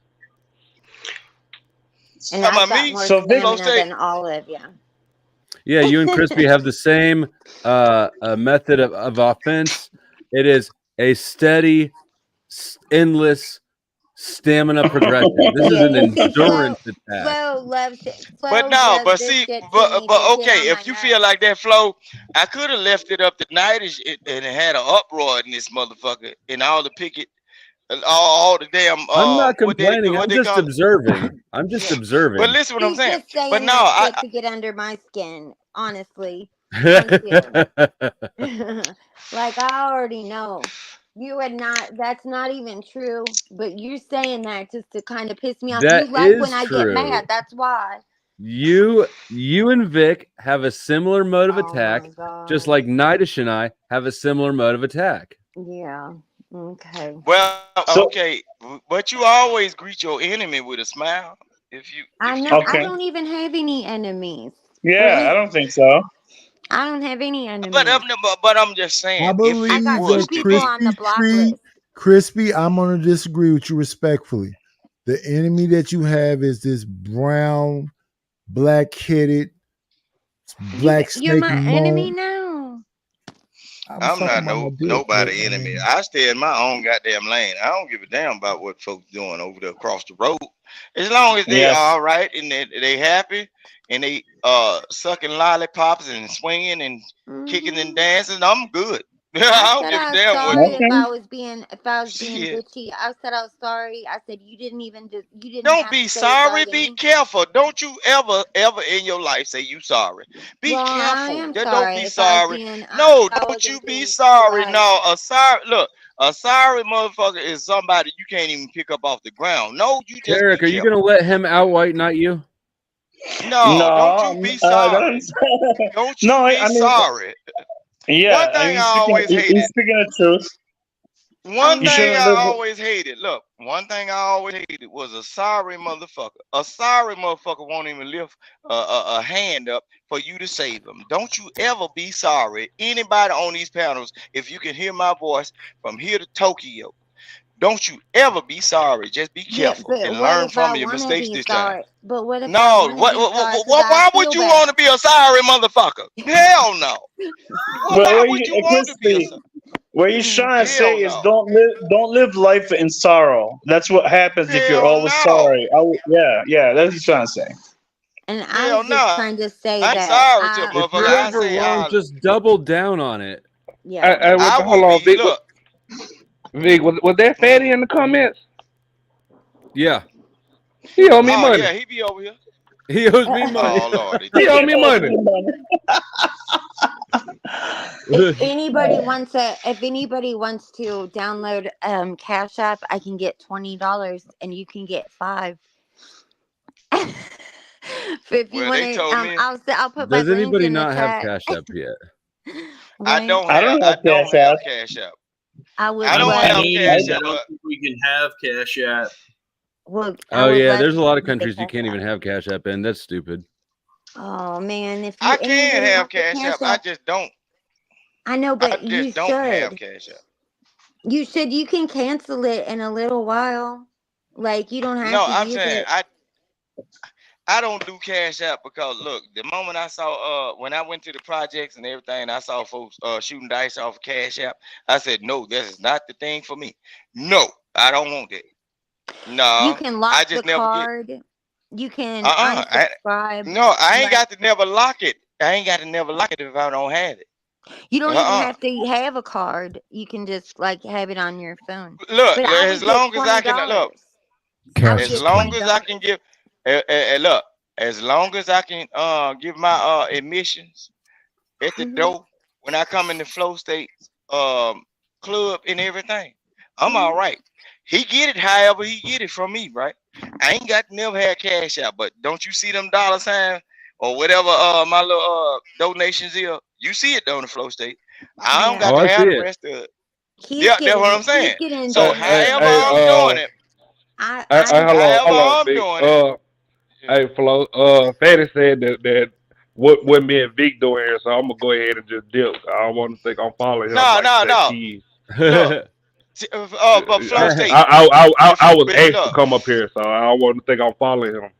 And I've got more stamina than Olive, yeah. Yeah, you and Crispy have the same method of offense. It is a steady, endless stamina progression. This is an endurance attack. Flo loves it. But no, but see, but okay, if you feel like that, Flo, I could have left it up to nightish and had an uproar in this motherfucker and all the picket, all the damn. I'm not complaining. I'm just observing. I'm just observing. But listen, what I'm He's saying. just saying But no, that shit to get under my skin. Honestly, like I already know. You would not. That's not even true. But you're saying that just to kind of piss me off. That You like is when I true. get mad. That's why. You and Vic have a similar mode of attack, just like Nightish and I have a similar mode of attack. Yeah. Okay. Well, okay, but you always greet your enemy with a smile. If you, I know. I don't even have any enemies. Yeah, I don't think so. I don't have any enemies. But I'm just saying. I believe I got two people on the block list. Crispy, I'm going to disagree with you respectfully. The enemy that you have is this brown, black-headed, black snake. You're my enemy now. I'm not nobody enemy. I stay in my own goddamn lane. I don't give a damn about what folks doing over there across the road. As long as they all right and they happy and they sucking lollipops and swinging and kicking and dancing, I'm good. I don't give a damn what. If I was being bitchy, I said I was sorry. I said you didn't. Don't be sorry. Be careful. Don't you ever in your life say you sorry. Be careful. Don't be sorry. No, don't you be sorry. No, a sorry. Look, a sorry motherfucker is somebody you can't even pick up off the ground. No, you just. Eric, are you gonna let him out white night you? No, don't you be sorry. Don't you be sorry. Yeah, one thing I always hated. He's speaking the truth. One thing I always hated. Look, one thing I always hated was a sorry motherfucker. A sorry motherfucker won't even lift a hand up for you to save them. Don't you ever be sorry. Anybody on these panels, if you can hear my voice from here to Tokyo, don't you ever be sorry. Just be careful and learn from your mistakes this time. But what if why would you want to be a sorry motherfucker? Hell no. Why would you want to be a sorry? What he's trying to say is don't live life in sorrow. That's what happens if you're always sorry. Yeah, that's what he's trying to say. And I was just trying to say I'm that. sorry to a If you're ever wrong, just double down on it. Yeah. Hold on, Vic. Vic, was that Fatty in the comments? Yeah. He owe me money. Yeah, he be over here. He owes me money. Oh Lord, he owe me money. If anybody wants to download Cash App, I can get $20 and you can get $5. If you want to, I'll put my Does link anybody in the not have chat. Cash App yet? I don't have Cash App. I don't have Cash App. I don't think we can have Cash App. Look, Oh yeah, there's a lot of countries you can't even have Cash App in. That's stupid. Oh man, if I can have Cash App, I just don't. I know, but you don't have Cash App. You should. You can cancel it in a little while. Like you don't have no, to I'm use saying it. I don't do Cash App because look, the moment I saw when I went to the projects and everything, I saw folks shooting dice off of Cash App. I said, no, this is not the thing for me. No, I don't want that. No, you can lock I just the never card. You can unsubscribe. No, I ain't got to never lock it. I ain't got to never lock it if I don't have it. You don't even have to have a card. You can just like have it on your phone. Look, as long as I can look, as long as I can give. Look, as long as I can give my admissions at the door when I come in the Flow State club and everything, I'm all right. He get it however he get it from me, right? I ain't got to never have Cash Out, but don't you see them dollar signs or whatever my little donations here? You see it on the Flow State. I don't got to have the rest of it. That's what I'm saying. So however I'm doing it, I'm doing it. Hey, Flo, Fatty said that what me and Vic doing here, so I'm gonna go ahead and just dip. I don't want to think I'm following him. No. But Flow State, I was asked to come up here, so I don't want to think I'm following him.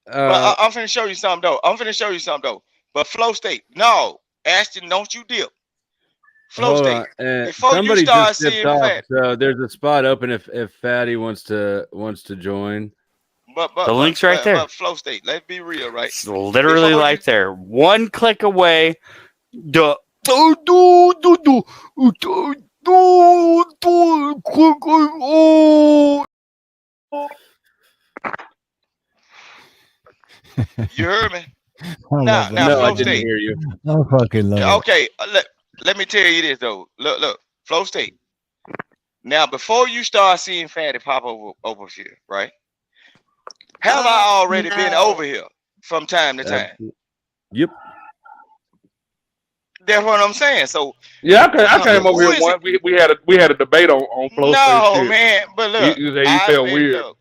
But I'm finna show you something though. But Flow State, no, Ashton, don't you dip. Flow Hold State, on. And before you somebody start just dipped seeing off, fat. so there's a spot open if Fatty wants to join. But The link's right there. But Flow State, let's be real, right? It's literally Before right you- there. One click away. You heard me? I Now, love now, it. Flow I didn't State. hear you. I fucking love it. Okay, let me tell you this though. Look, Flow State. Now, before you start seeing Fatty pop over here, right? Have I already been over here from time to time? Yep. That's what I'm saying. So Yeah, I came who over here is once. We had a debate on Flow no, State shit. man. But look, You said you I've felt been- weird. look,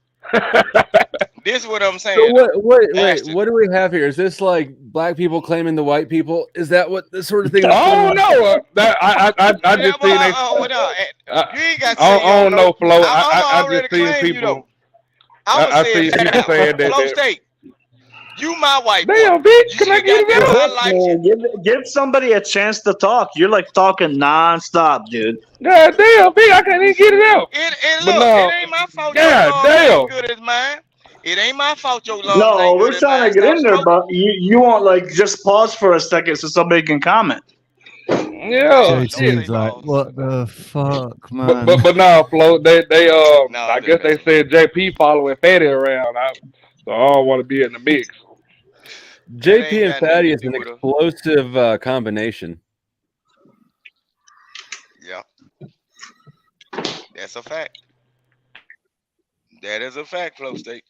this is what I'm saying. So wait, Ashton. what do we have here? Is this like black people claiming the white people? Is that what this sort of thing? Oh no, I just seen they. You ain't got to say I don't know, Flo. I'm I already just seen claiming you people. though. I'ma I say see it straight people out. saying that. Flow State, you my white boy. Damn, bitch, can I You get got it to out? my life. Give somebody a chance to talk. You're like talking nonstop, dude. God damn, bitch, I can't even get it out. And But look, no, it ain't my fault God your lungs damn. ain't good as mine. It ain't my fault your lungs No, ain't we're good as trying mine. to get Stop in there, smoking. but you won't like just pause for a second so somebody can comment. Yeah. JT's like, what the fuck, man? But no, Flo. They I guess they said JP following Fatty around. So I don't want to be in the mix. JP and Fatty is an explosive combination. Yeah, that's a fact. That is a fact, Flow State.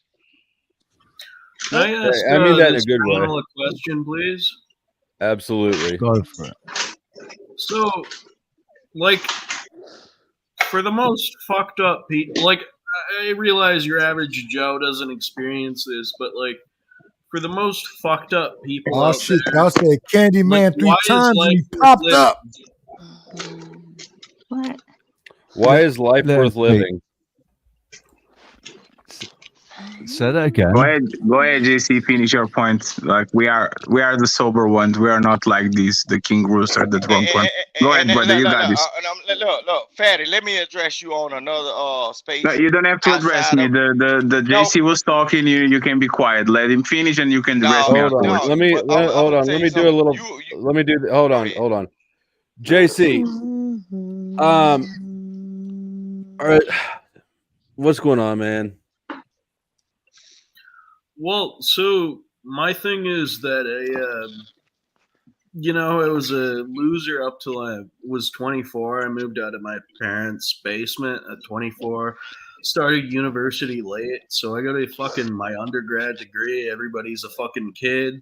Can I ask I mean that in a this good way. panel a question, please? Absolutely. Go for it. So, like, for the most fucked up people, like, I realize your average Joe doesn't experience this, but, like, for the most fucked up people Oh out shit! there, Y'all said Candyman like, three why is times life and he worth popped living? up. What? Why is life Let worth me- living? Say that again. Go ahead, JC. Finish your point. Like we are the sober ones. We are not like these, the King Rooster, the drunk one. Go ahead, brother. You got this. Look, Fatty. Let me address you on another space. No, you don't have to address outside me. of- The JC was talking. You can be quiet. Let him finish, and you can address me Hold on. afterwards. Let me hold on. Let me do a little. Let me do. Hold on. JC. All right. What's going on, man? Well, so my thing is that I was a loser up till I was 24. I moved out of my parents' basement at 24. Started university late, so I got my undergrad degree. Everybody's a fucking kid.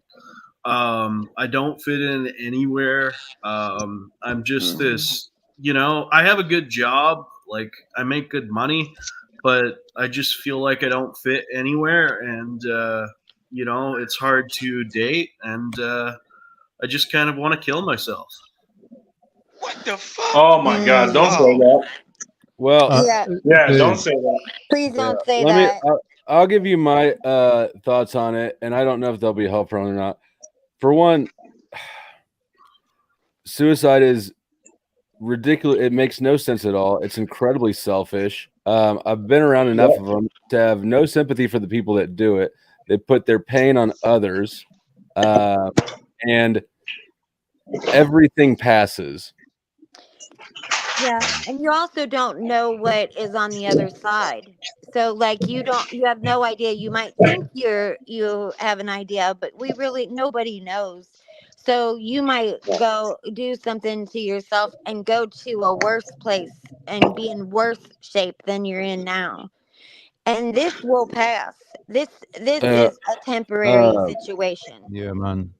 I don't fit in anywhere. I'm just this, I have a good job. Like, I make good money, but I just feel like I don't fit anywhere. And, it's hard to date. And I just kind of want to kill myself. What the fuck? Oh my God! Don't say that. Well, Yeah, don't say that. Please don't say Let that. me. I'll give you my thoughts on it, and I don't know if they'll be helpful or not. For one, suicide is ridiculous. It makes no sense at all. It's incredibly selfish. I've been around enough of them to have no sympathy for the people that do it. They put their pain on others, and everything passes. Yeah, and you also don't know what is on the other side. So, like, you have no idea. You might think you have an idea, but nobody knows. So you might go do something to yourself and go to a worse place and be in worse shape than you're in now. And this will pass. This is a temporary situation. Yeah, man.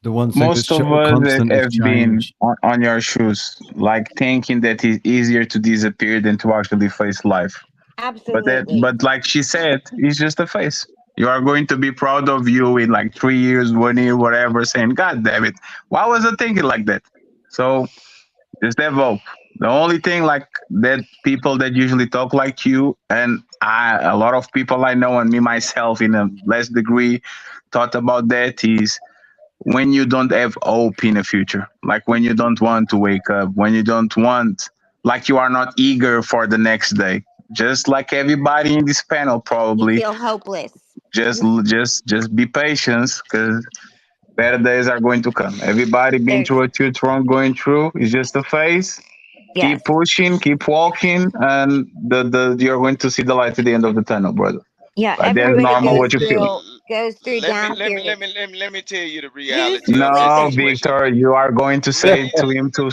The one thing Most that's of us constant is have been change. on your shoes, like thinking that it's easier to disappear than to actually face life. Absolutely. But like she said, it's just a face. You are going to be proud of you in like 3 years, 1 year, whatever, saying, God damn it, why was I thinking like that? So just have hope. The only thing like that people that usually talk like you and a lot of people I know and me myself in a less degree thought about that is when you don't have hope in the future, like when you don't want to wake up, when you don't want, like you are not eager for the next day. Just like everybody in this panel, You probably. feel hopeless. Just be patient, because better days are going to come. Everybody been through what you're going through. It's just a phase. Yes. Keep pushing, keep walking, and you're going to see the light at the end of the tunnel, brother. Yeah, That's everybody normal what you feel. goes through down periods. Let me tell you the reality of No, that situation. Victor, you are going to say to him to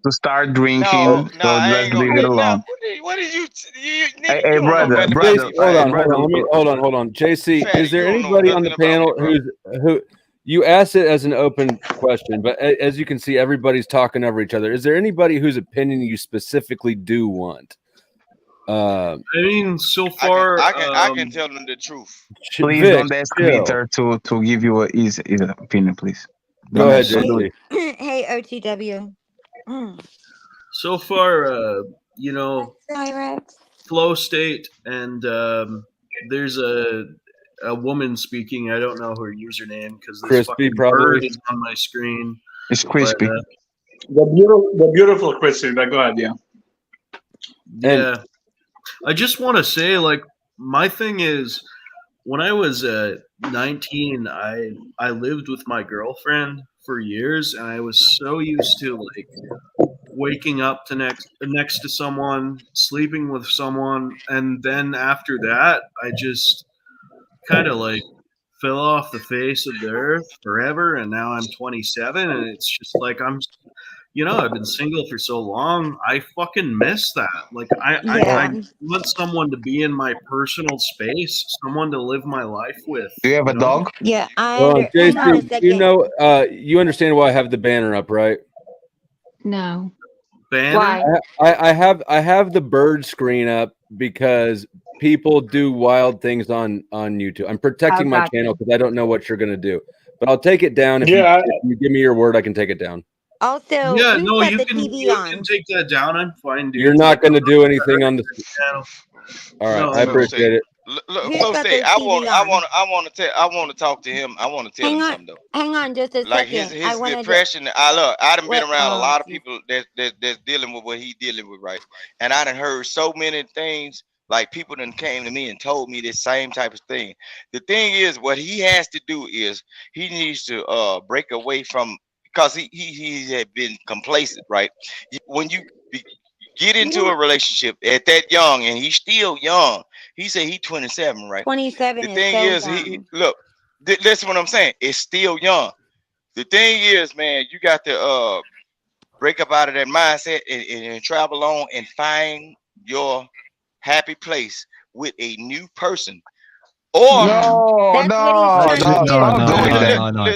start drinking. So I let's leave it alone. What did you Hey, brother, Hold on. JC, Fatty, is there you don't know anybody on the nothing about panel who you asked it as an open question, but as you can see, everybody's talking over each other. Is there anybody whose opinion you specifically do want? I mean, so far, I can tell them the truth. Please Vic, don't ask chill. Victor to give you his opinion, please. Go ahead, JC. Hey, OTW. So far, Cyrex. flow state, and there's a woman speaking. I don't know her username because this Crispy, fucking probably. bird is on my screen. It's Crispy. The beautiful Crispy. But go ahead, yeah. Yeah. I just want to say, like, my thing is, when I was 19, I lived with my girlfriend for years, and I was so used to, like, waking up to next to someone, sleeping with someone, and then after that, I just kind of, like, fell off the face of the earth forever, and now I'm 27, and it's just like I've been single for so long. I fucking miss that. Like, I want someone to be in my personal space, someone to live my life with. Do you have a dog? Yeah, Hang on a JC, second. You understand why I have the banner up, right? No. Banner? Why? I have the bird screen up because people do wild things on YouTube. I'm protecting my channel because I don't know what you're gonna do. But I'll take it down if you give me your word. I can take it down. Also, yeah, who's no, got you the can TV on? take that down. I'm fine, dude. You're not going to do anything on the channel. All right, No, I appreciate it. Look, Flo State, I want to talk to him. I want to tell him something though. Hang on, just a Like second. his depression. I done been around a lot of people that's dealing with what he's dealing with, right? And I done heard so many things. Like people done came to me and told me this same type of thing. The thing is, what he has to do is he needs to break away from, because he had been complacent, right? When you get into a relationship at that young, and he's still young. He said he's 27, right? 27. The thing is, look, listen what I'm saying. It's still young. The thing is, man, you got to break up out of that mindset and travel on and find your happy place with a new person. Or No.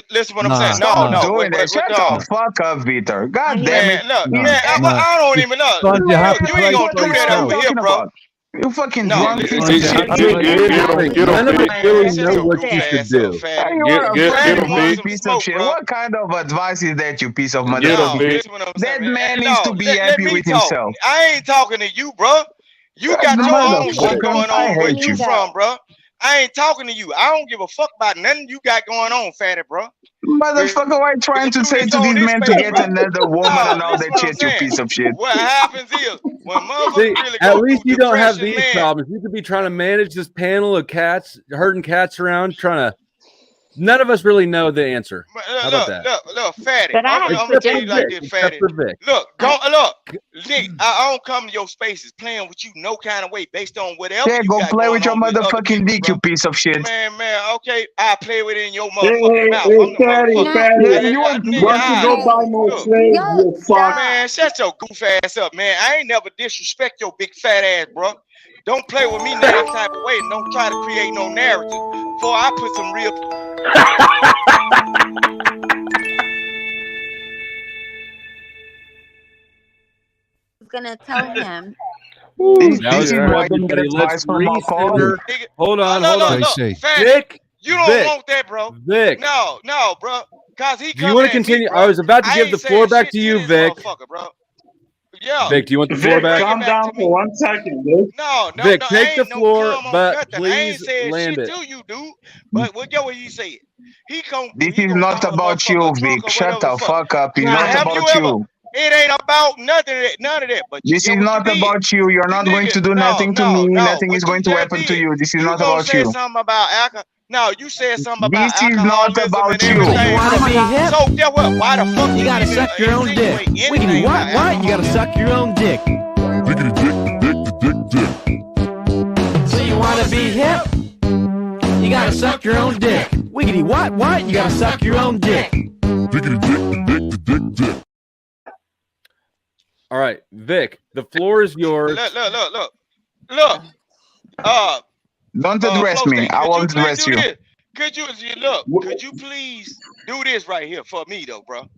Listen what I'm saying. No. Wait, shut the fuck up, Victor. God damn it. Look, man, I don't even know. You ain't gonna do that over here, bro. You fucking drunk piece of None shit. of it really know what you should do. You are a fat piece of shit. What kind of advice is that, you piece of motherfucker? That man needs to be happy with himself. I ain't talking to you, bro. You got your own shit going on. Where you from, bro? I ain't talking to you. I don't give a fuck about nothing you got going on, fatty, bro. Motherfucker, why trying to say to these men to get another woman and all that shit, you piece of shit? What happens is, when motherfuckers really at go least through you don't have depression, these problems. You could be trying to manage this panel of cats, herding cats around, trying to. None of us really know the answer. How about that? Look, fatty. But I'm gonna tell you like this, fatty. Look, Nick, I don't come to your spaces playing with you no kind of way based on whatever. Yeah, you go got play going with your on other motherfucking dick, people, you piece of shit. Man, okay, I play with it in your motherfucking mouth. I'm the motherfucker. Yeah, you want to go buy more slaves, you fuck. Man, shut your goof ass up, man. I ain't never disrespect your big fat ass, bro. Don't play with me that type of way, and don't try to create no narrative. Before I put some real. Gonna tell him. Hold on. Vic, you don't want that, bro. Vic. No, bro. Cause he. Do you want to continue? I was about to give the floor back to you, Vic. Yeah. Vic, do you want the floor back? Calm down for 1 second, dude. No, Vic, take the floor, calm on but nothing. I ain't please saying land shit it. to you, dude. But what he said? This is not about you, Vic. Shut the fuck up. It's not about you. It ain't about none of that. But This is not about you. You're not going to do nothing to me. Nothing is going to happen to you. This is not about you. Something about alcohol. No, you said something about this is not about you. You wanna be hip? So guess what? Why the fuck You gotta suck your own dick. Wiggity what? You gotta suck your own dick. Diggity dick. So you wanna be hip? You gotta suck your own dick. Wiggity what? You gotta suck your own dick. Diggity dick. All right, Vic, the floor is yours. Look. Don't address me. I won't address you. Could you please do this right here for me though, bro?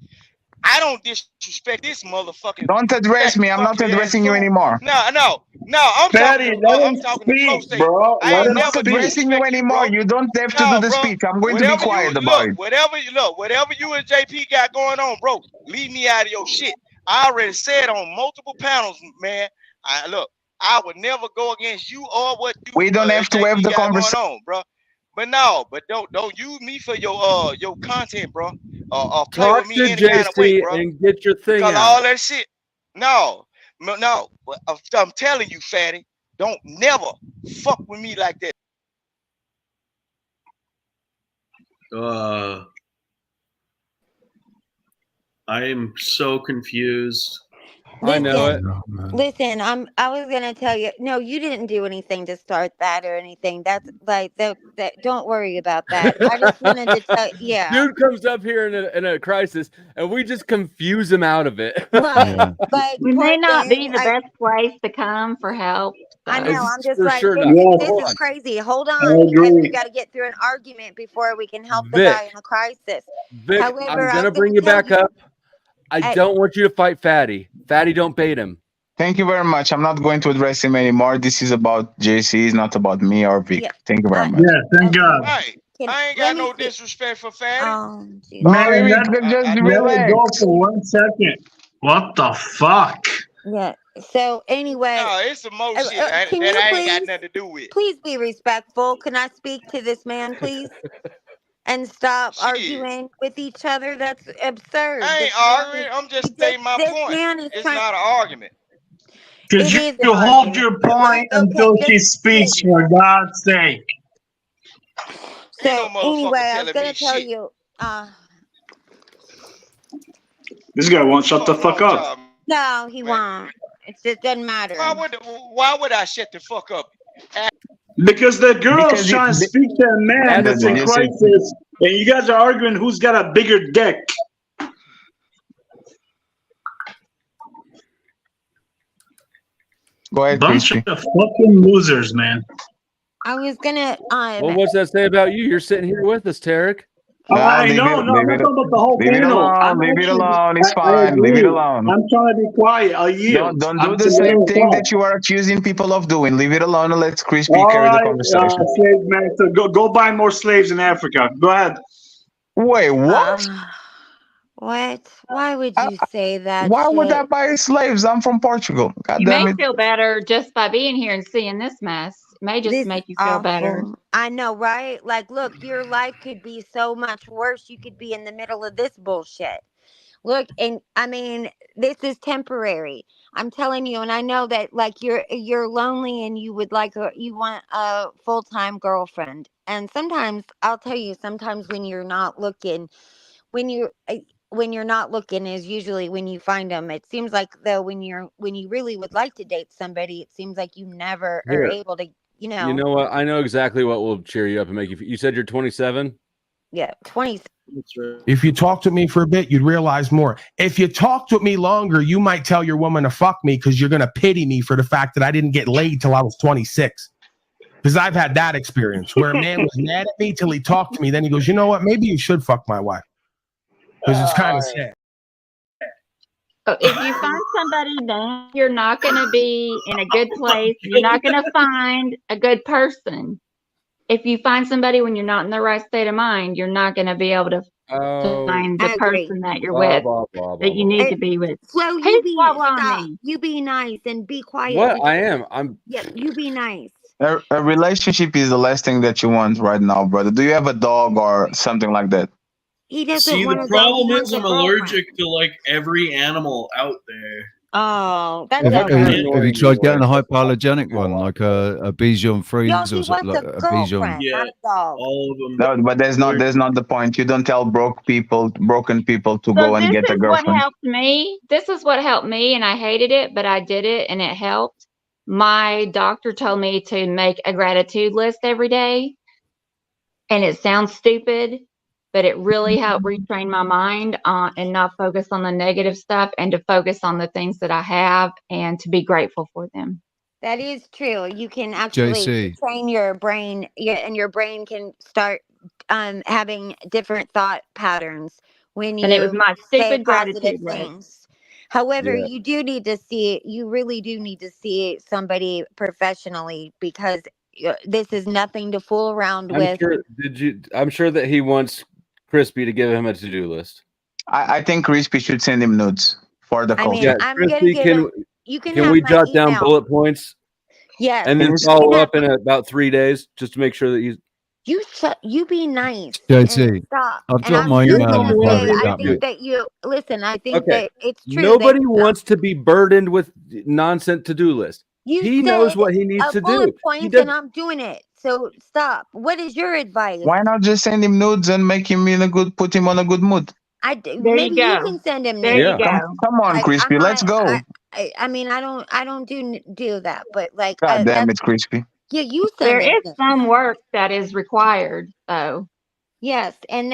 I don't disrespect this motherfucking. Don't address me. I'm not addressing you anymore. No. I'm talking to Flo, bro. I'm not addressing you anymore. You don't have to do the speech. I'm going to be quiet about it. Whatever you and JP got going on, bro, leave me out of your shit. I already said on multiple panels, man. I would never go against you or what you. We don't have to have the conversation, on, bro. But don't use me for your content, bro. Or play Talk with me to any JC kind of way, bro. and get your thing Because out. all that shit. No. I'm telling you, fatty, don't never fuck with me like that. I am so confused. I know it. Listen, I was gonna tell you. No, you didn't do anything to start that or anything. That's like that. Don't worry about that. I just wanted to tell. Yeah. Dude comes up here in a crisis, and we just confuse him out of it. Right. Like We may not be the I- best place to come for help. I know. I'm just for like, sure this not. is crazy. Hold I on, because agree. we got to get through an argument before we can help the Vic. guy in a crisis. Vic, However, I'm I gonna was bring you tell back up. I don't want you to fight Fatty. Fatty, don't bait him. Thank you very much. I'm not going to address him anymore. This is about JC. It's not about me or Vic. Yeah. Thank you very much. Yeah, thank God. Right. I ain't got no disrespect for fatty. Man, just let relax. it go for 1 second. What the fuck? Yeah. So anyway, No, it's some more shit can that you I ain't got please, nothing to do with. please be respectful? Can I speak to this man, please? And stop arguing with each other. That's absurd. I ain't arguing. I'm just stating my point. Man is It's trying. not an argument. Could It you is an hold argument. your point until just she speaks, for God's sake? So anyway, I was telling gonna me tell shit. you. This guy won't shut the fuck up. No, he won't. It just doesn't matter. Why would I shut the fuck up? Because the girl's Because trying to speak to a man that's in crisis, and you guys are arguing who's got a bigger dick. Go ahead, Bunch Christy. of fucking losers, man. I was gonna. Well, what's that say about you? You're sitting here with us, Tarek. I know, I'm not talking about the whole panel. Leave it alone. It's fine. Leave it alone. I'm trying to be quiet. I'll yield. Don't do the same thing that you are accusing people of doing. Leave it alone and let Crispy All carry the right, conversation. slave master, go buy more slaves in Africa. Go ahead. Wait, what? What? Why would you say that? Why would shit? I buy slaves? I'm from Portugal. God You damn may it. feel better just by being here and seeing this mess. It may just This make you is feel better. awful. I know, right? Like, look, your life could be so much worse. You could be in the middle of this bullshit. Look, and I mean, this is temporary. I'm telling you, and I know that like you're lonely and you would you want a full-time girlfriend. And sometimes I'll tell you, sometimes when you're not looking, when you're not looking is usually when you find them. It seems like though when you really would like to date somebody, it seems like you never are able to. You know what? I know exactly what will cheer you up and make you. You said you're 27. Yeah, 20. If you talked to me for a bit, you'd realize more. If you talked with me longer, you might tell your woman to fuck me because you're going to pity me for the fact that I didn't get laid till I was 26. Because I've had that experience where a man was mad at me till he talked to me. Then he goes, you know what? Maybe you should fuck my wife. Because it's kind of sad. If you find somebody now, you're not going to be in a good place. You're not going to find a good person. If you find somebody when you're not in the right state of mind, you're not going to be able to find the I agree. person that you're with, that you need to be with. Flo, Hey, stop. You be nice and be quiet. What? I am. I'm. Yeah, you be nice. A relationship is the last thing that you want right now, brother. Do you have a dog or something like that? He doesn't See, want the a dog. He problem wants is a I'm girlfriend. allergic to like every animal out there. Oh, that's Have okay. you tried getting a hypoallergenic one, like a Bichon Frise Yo, or he something, wants like a a Bichon? girlfriend, not a dog. All of them. No, but there's not the point. You don't tell broken people to go and this get a is what girlfriend. helped me. This is what helped me, and I hated it, but I did it, and it helped. My doctor told me to make a gratitude list every day, and it sounds stupid, but it really helped retrain my mind and not focus on the negative stuff and to focus on the things that I have and to be grateful for them. That is true. You can actually JC. train your brain, and your brain can start having different thought patterns when And it was you my say stupid positive gratitude list. things. However, Yeah. you really do need to see somebody professionally, because this is nothing to fool around I'm with. sure. I'm sure that he wants Crispy to give him a to-do list. I think Crispy should send him nudes for the I call. mean, Yeah, I'm gonna Crispy, give him. You can can have we my jot down email. bullet points Yes, and then you can follow have. up in about 3 days just to make sure that he's You be nice JC, and stop. I've And dropped I'm my just email in gonna the say, private I chat, think mate. that you listen. I think okay. that it's true. Nobody that wants to be burdened with nonsense to-do list. you He said knows what he needs a to bullet do. He points, does. and I'm doing it. So stop. What is your advice? Why not just send him nudes and make him put him on a good mood? There Maybe you you go. can send him There nudes. you go. Come on, Like, Crispy, I'm let's not. go. I mean, I don't do that. But like, God damn that's it, Crispy. yeah. You There send him is nudes. some work that is required, though. Yes, and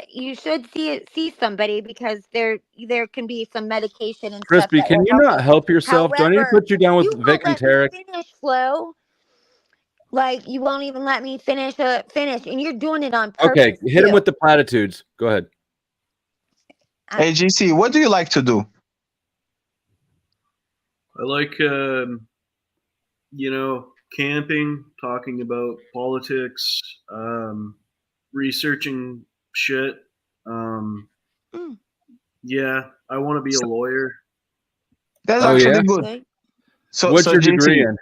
you should see somebody, because there can be some medication and stuff Crispy, that can will you help not you. help yourself? Do I need to However, put you down with you Vic won't and let me Tarek? finish, Flo. Like, you won't even let me finish, and you're doing it on Okay, purpose hit him too. with the platitudes. Go ahead. Hey, GC, what do you like to do? I like, camping, talking about politics, researching shit. Yeah, I want to be a lawyer. That's Oh, actually yeah? good. So, What's your GC, degree in?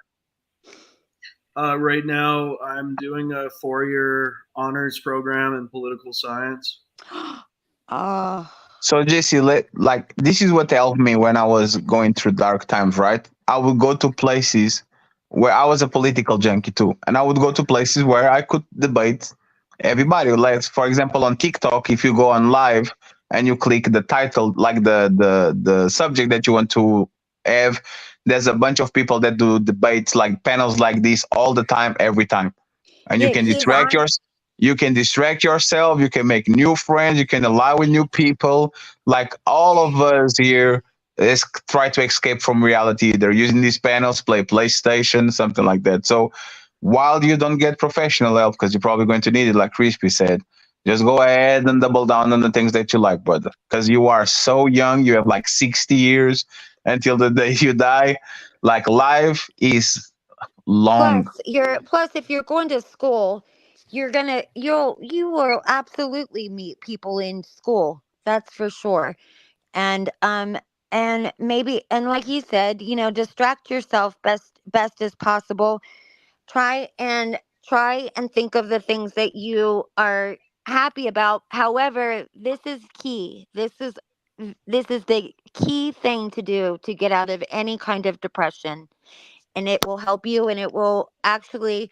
Right now, I'm doing a 4-year honors program in political science. So JC, this is what helped me when I was going through dark times, right? I would go to places where I was a political junkie too, and I would go to places where I could debate everybody. Like, for example, on TikTok, if you go on live and you click the title, like the subject that you want to have, there's a bunch of people that do debates, like panels like this all the time, every time, and Yeah, you can distract yourself, you can make new friends, you can ally with new people. Like, all of us here is try to escape from reality. They're using these panels, play PlayStation, something like that. So while you don't get professional help, because you're probably going to need it, like Crispy said, just go ahead and double down on the things that you like, brother. Because you are so young, you have like 60 years until the day you die. Like, life is long. Plus if you're going to school, you will absolutely meet people in school. That's for sure. And maybe, and like you said, distract yourself best as possible. Try and think of the things that you are happy about. However, this is key. This is the key thing to do to get out of any kind of depression, and it will help you, and it will actually,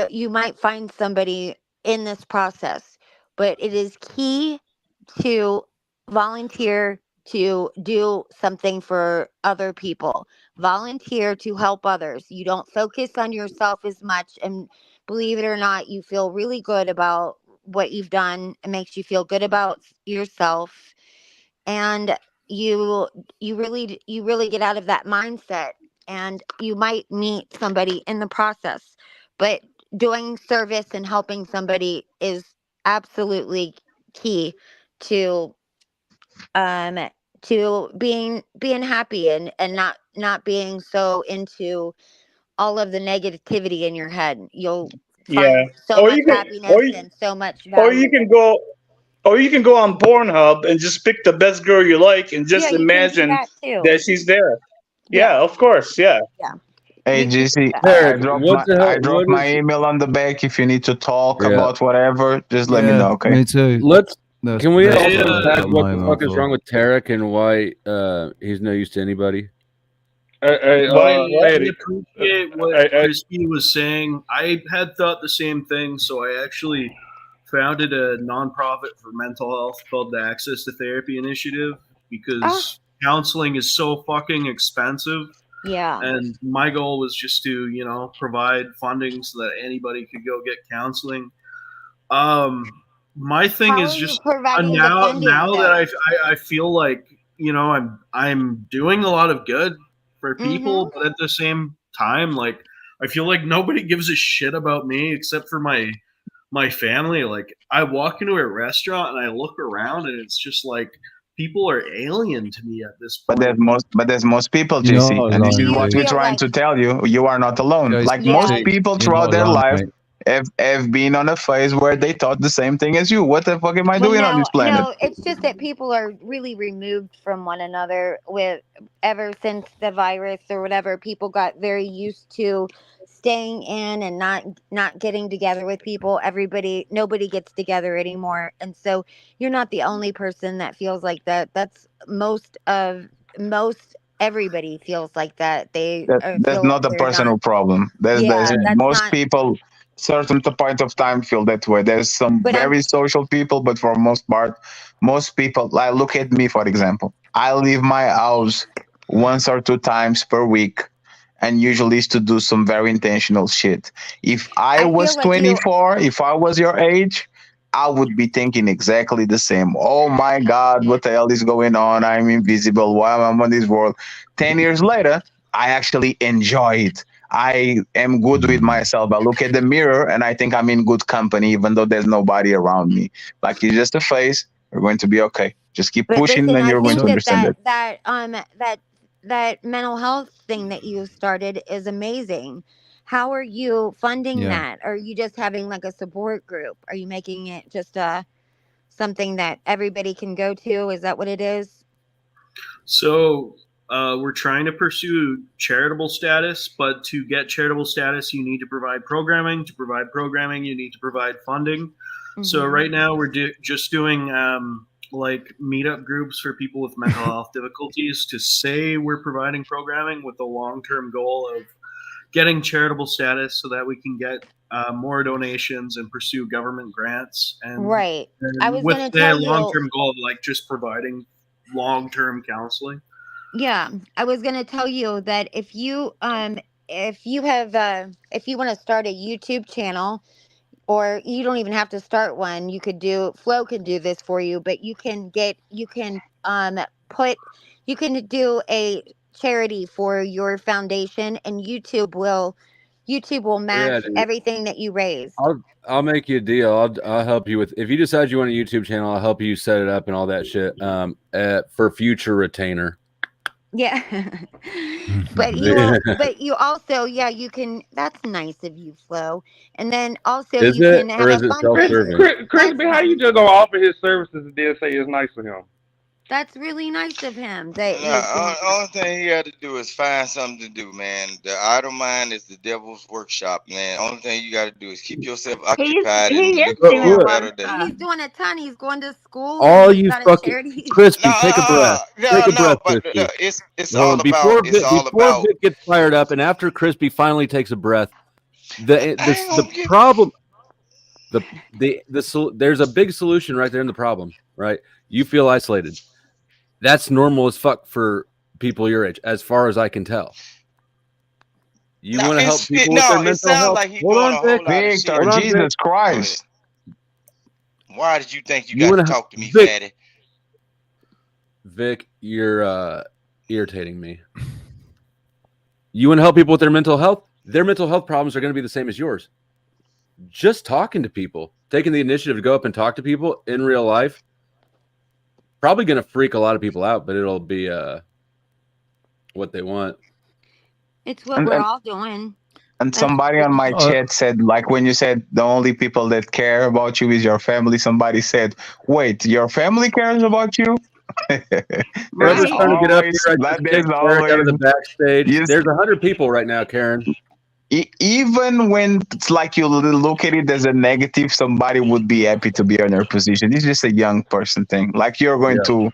you might find somebody in this process, but it is key to volunteer to do something for other people. Volunteer to help others. You don't focus on yourself as much, and believe it or not, you feel really good about what you've done. It makes you feel good about yourself, and you really get out of that mindset, and you might meet somebody in the process. But doing service and helping somebody is absolutely key to um being happy, and not being so into all of the negativity in your head. Yeah. so Or much you can, happiness and so much or value. you can go, or you can go on Pornhub and just pick the best girl you like and Yeah, just you can do imagine that too. that she's there. Yeah. Yeah, of course. Yeah. Yeah. Hey You can do GC, that. I Derek, dropped what the hell? I dropped What my is? email on the back. If you need to talk Yeah. about whatever, just let me Yeah, know. Okay. me too. Let's. That's, Can we that's Hey, also unpack got what my the email fuck is for. wrong with Tarek and why he's no use to anybody? Hey, Why? I What? Fetty. appreciate what Hey, Crispy was saying. I had thought the same thing, so I actually founded a nonprofit for mental health called the Access to Therapy Initiative because counseling is so fucking expensive. Yeah. And my goal was just to, provide funding so that anybody could go get counseling. My thing How is are you just providing the now funding that though? I feel like I'm doing a lot of good for people, Mm-hmm. but at the same time, like I feel like nobody gives a shit about me except for my family. Like I walk into a restaurant and I look around and it's just like people are alien to me at this But point. there's most people, You're not JC, and this Do is alone, you what dude. we're feel trying like? to tell you. You are not alone. Like most Yeah. people You're throughout not their alone, life mate. have been on a phase where they thought the same thing as you. What the fuck am I Well, doing on this planet? no, it's just that people are really removed from one another with ever since the virus or whatever. People got very used to staying in and not getting together with people. Nobody gets together anymore, and so you're not the only person that feels like that. That's most everybody feels like that. They That's feel like not a they're not. personal problem. There's Yeah, that's most not. people certain point of time feel that way. There's some But I'm. very social people, but for most part, most people like look at me for example. I leave my house once or two times per week and usually is to do some very intentional shit. If I I feel was like you. 24, if I was your age, I would be thinking exactly the same. Oh my God, what the hell is going on? I'm invisible. Why am I on this world? 10 years later, I actually enjoy it. I am good with myself. I look at the mirror and I think I'm in good company, even though there's nobody around me. Like it's just a phase. We're going to be okay. Just keep But pushing, listen, and I you're going think to understand it. that mental health thing that you started is amazing. How are you funding Yeah. that? Are you just having like a support group? Are you making it just something that everybody can go to? Is that what it is? So we're trying to pursue charitable status, but to get charitable status, you need to provide programming. To provide programming, you need to provide funding. So Mhm. right now, we're just doing like meetup groups for people with mental health difficulties to say we're providing programming with the long-term goal of getting charitable status so that we can get more donations and pursue government grants Right. I and was with going to the tell you. long-term goal of like just providing long-term counseling. Yeah, I was going to tell you that if you if you want to start a YouTube channel, or you don't even have to start one, Flo can do this for you, but you can do a charity for your foundation, and YouTube will Yeah, match dude. everything that you raise. I'll make you a deal. I'll help you with if you decide you want a YouTube channel. I'll help you set it up and all that shit. For future retainer. Yeah. but you also, yeah, you can. That's nice of you, Flo. And then also Is you it can or have a is it fundraiser. self-serving? Crispy, how you just gonna offer his services and then say it's nice of him? That's really nice of him that he Nah, was doing only thing he got to do is find something to do, man. The idle mind is the devil's workshop, man. Only thing you got to do is keep yourself occupied and He is look for doing a a lot better of day. that. He's stuff. doing a ton. He's going to school and All he's you got a fucking charity. Crispy, take a breath. Take a breath, But Crispy. it's Hold all on. about Before Vic gets fired up, and after Crispy finally takes a breath, the problem, there's a big solution right there in the problem. Right, you feel isolated. That's normal as fuck for people your age, as far as I can tell. You want to help people with their it mental sounds health. like he's Hold doing on, a whole Vic. lot of shit. Hold on, Vic. Jesus Christ. Why did you think you You got to want to talk to me, Vic? fatty? Vic, you're irritating me. You want to help people with their mental health? Their mental health problems are going to be the same as yours. Just talking to people, taking the initiative to go up and talk to people in real life, probably going to freak a lot of people out, but it'll be what they want. It's what And, we're and all doing. And somebody on my chat said, like when you said the only people that care about you is your family, somebody said, wait, your family cares about you? Whoever's trying to get up here, I just there's kicked Karen out of the backstage. Yes. There's 100 people right now, Karen. Even when it's like you look at it as a negative, somebody would be happy to be in your position. It's just a young person thing. Like you're going to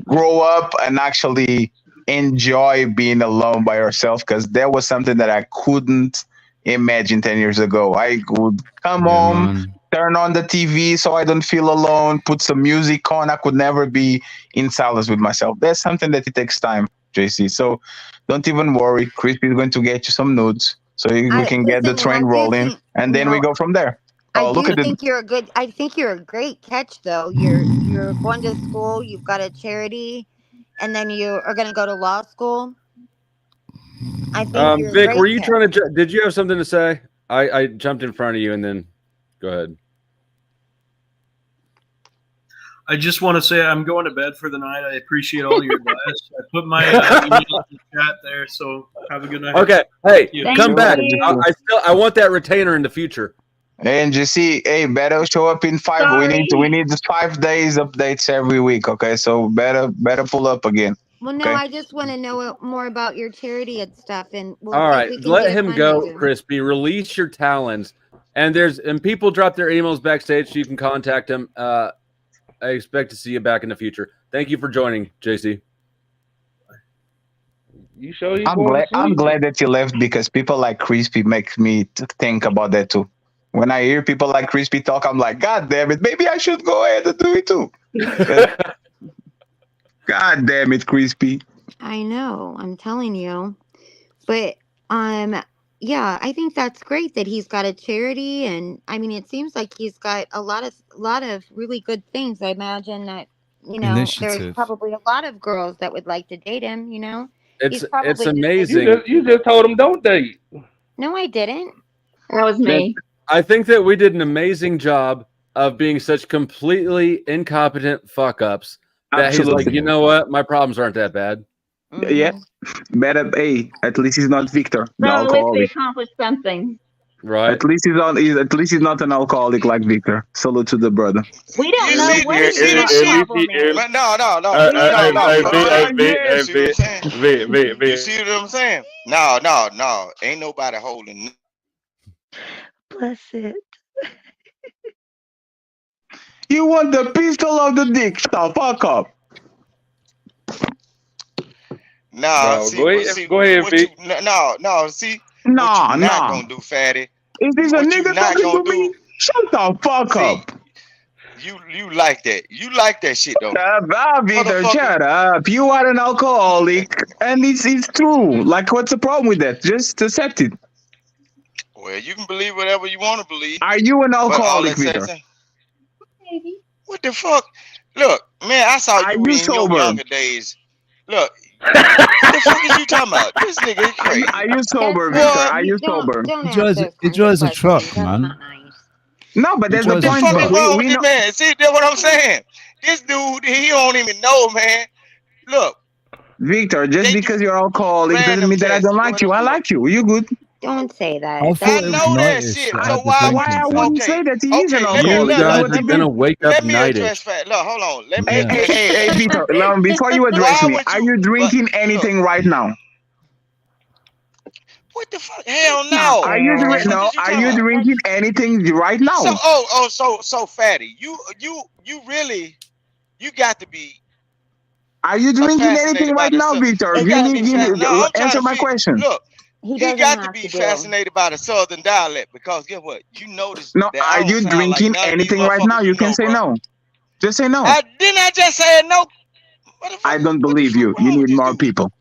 grow up and actually enjoy being alone by yourself, because that was something that I couldn't imagine 10 years ago. I would come home, turn on the TV so I don't feel alone, put some music on. I could never be in silence with myself. That's something that it takes time, JC. So don't even worry. Crispy is going to get you some nudes so we can get the train rolling, and then we go from there. I think you're a great catch, though. You're going to school. You've got a charity, and then you are going to go to law school. I think you're Vic, a were great you catch. trying to? Did you have something to say? I jumped in front of you, and then go ahead. I just want to say I'm going to bed for the night. I appreciate all your advice. I put my email in the chat there, so have a good night. Okay, hey, Thank come you. back. I want that retainer in the future. And you see, hey, better show up in 5. Sorry. We need 5 days updates every week. Okay, so better pull up again. Well, no, okay? I just want to know more about your charity and stuff, and we'll All see if right, we can let get him funding go, soon. Crispy. Release your talents, and people drop their emails backstage, so you can contact them. I expect to see you back in the future. Thank you for joining, JC. You sure you I'm glad that you left, because people like Crispy make me think about that too. When I hear people like Crispy talk, I'm like, God damn it, maybe I should go ahead and do it too. God damn it, Crispy. I know, I'm telling you, but yeah, I think that's great that he's got a charity, and I mean, it seems like he's got a lot of really good things. I imagine that there's Initiative. probably a lot of girls that would like to date him. It's probably just amazing. You just told him don't date. No, I didn't. That was me. I think that we did an amazing job of being such completely incompetent fuck ups that he's like, you know what, my problems aren't that bad. Yeah, better. Hey, at least he's not Victor, the So at least we alcoholic. accomplished something. Right. At least he's not an alcoholic like Victor. Salute to the brother. We don't know what his problem is. But no. You see what I'm saying? No. Ain't nobody holding. Bless it. You want the pistol of the dick? Stop, fuck up. No, go ahead, Vic. No, see. No, what you not gonna do, fatty? Is this a What nigga you not talking gonna to me? Shut the fuck up. You like that. You like that shit, though. Victor, shut up. You are an alcoholic, and it's true. Like, what's the problem with that? Just accept it. Well, you can believe whatever you want to believe. Are you an but all alcoholic, that Victor? said, what the fuck? Look, man, I saw you in sober? your younger days. Look, what the fuck is you talking about? This nigga is crazy. Are you sober, Victor? Are you sober? He drives a truck, man. No, but that's the What the point. fuck But is wrong with we this know. man? See, that's what I'm saying. This dude, he don't even know, man. Look, Victor, just because you're alcoholic doesn't mean that I don't like you. I like you. You good? Don't say that. I thought it was know that nightish shit. that So had the why drinking I thing. wouldn't say that he is an let me- You alcoholic. let- guys let are me- gonna wake up let me nightish. address fact. Look, hold on. Let me Yeah. address Hey, Victor, before you address Why me, would are you- you drinking anything right now? What the fuck? Hell no. Are you What the fuck no? is you Are talking you about? drinking anything right now? So fatty. You really, you got to be. Are you drinking fascinated anything by right the now, sub- Victor? You Give gotta me, be fascinated. No, I'm trying answer to my figure- question. Look, He you doesn't got to have be to do it. fascinated by the southern dialect, because guess what? You notice No, that I are don't you sound drinking like none of these anything right now? motherfuckers You can say bro. no. Just say no. Didn't I just say no? I don't believe you. You need more people.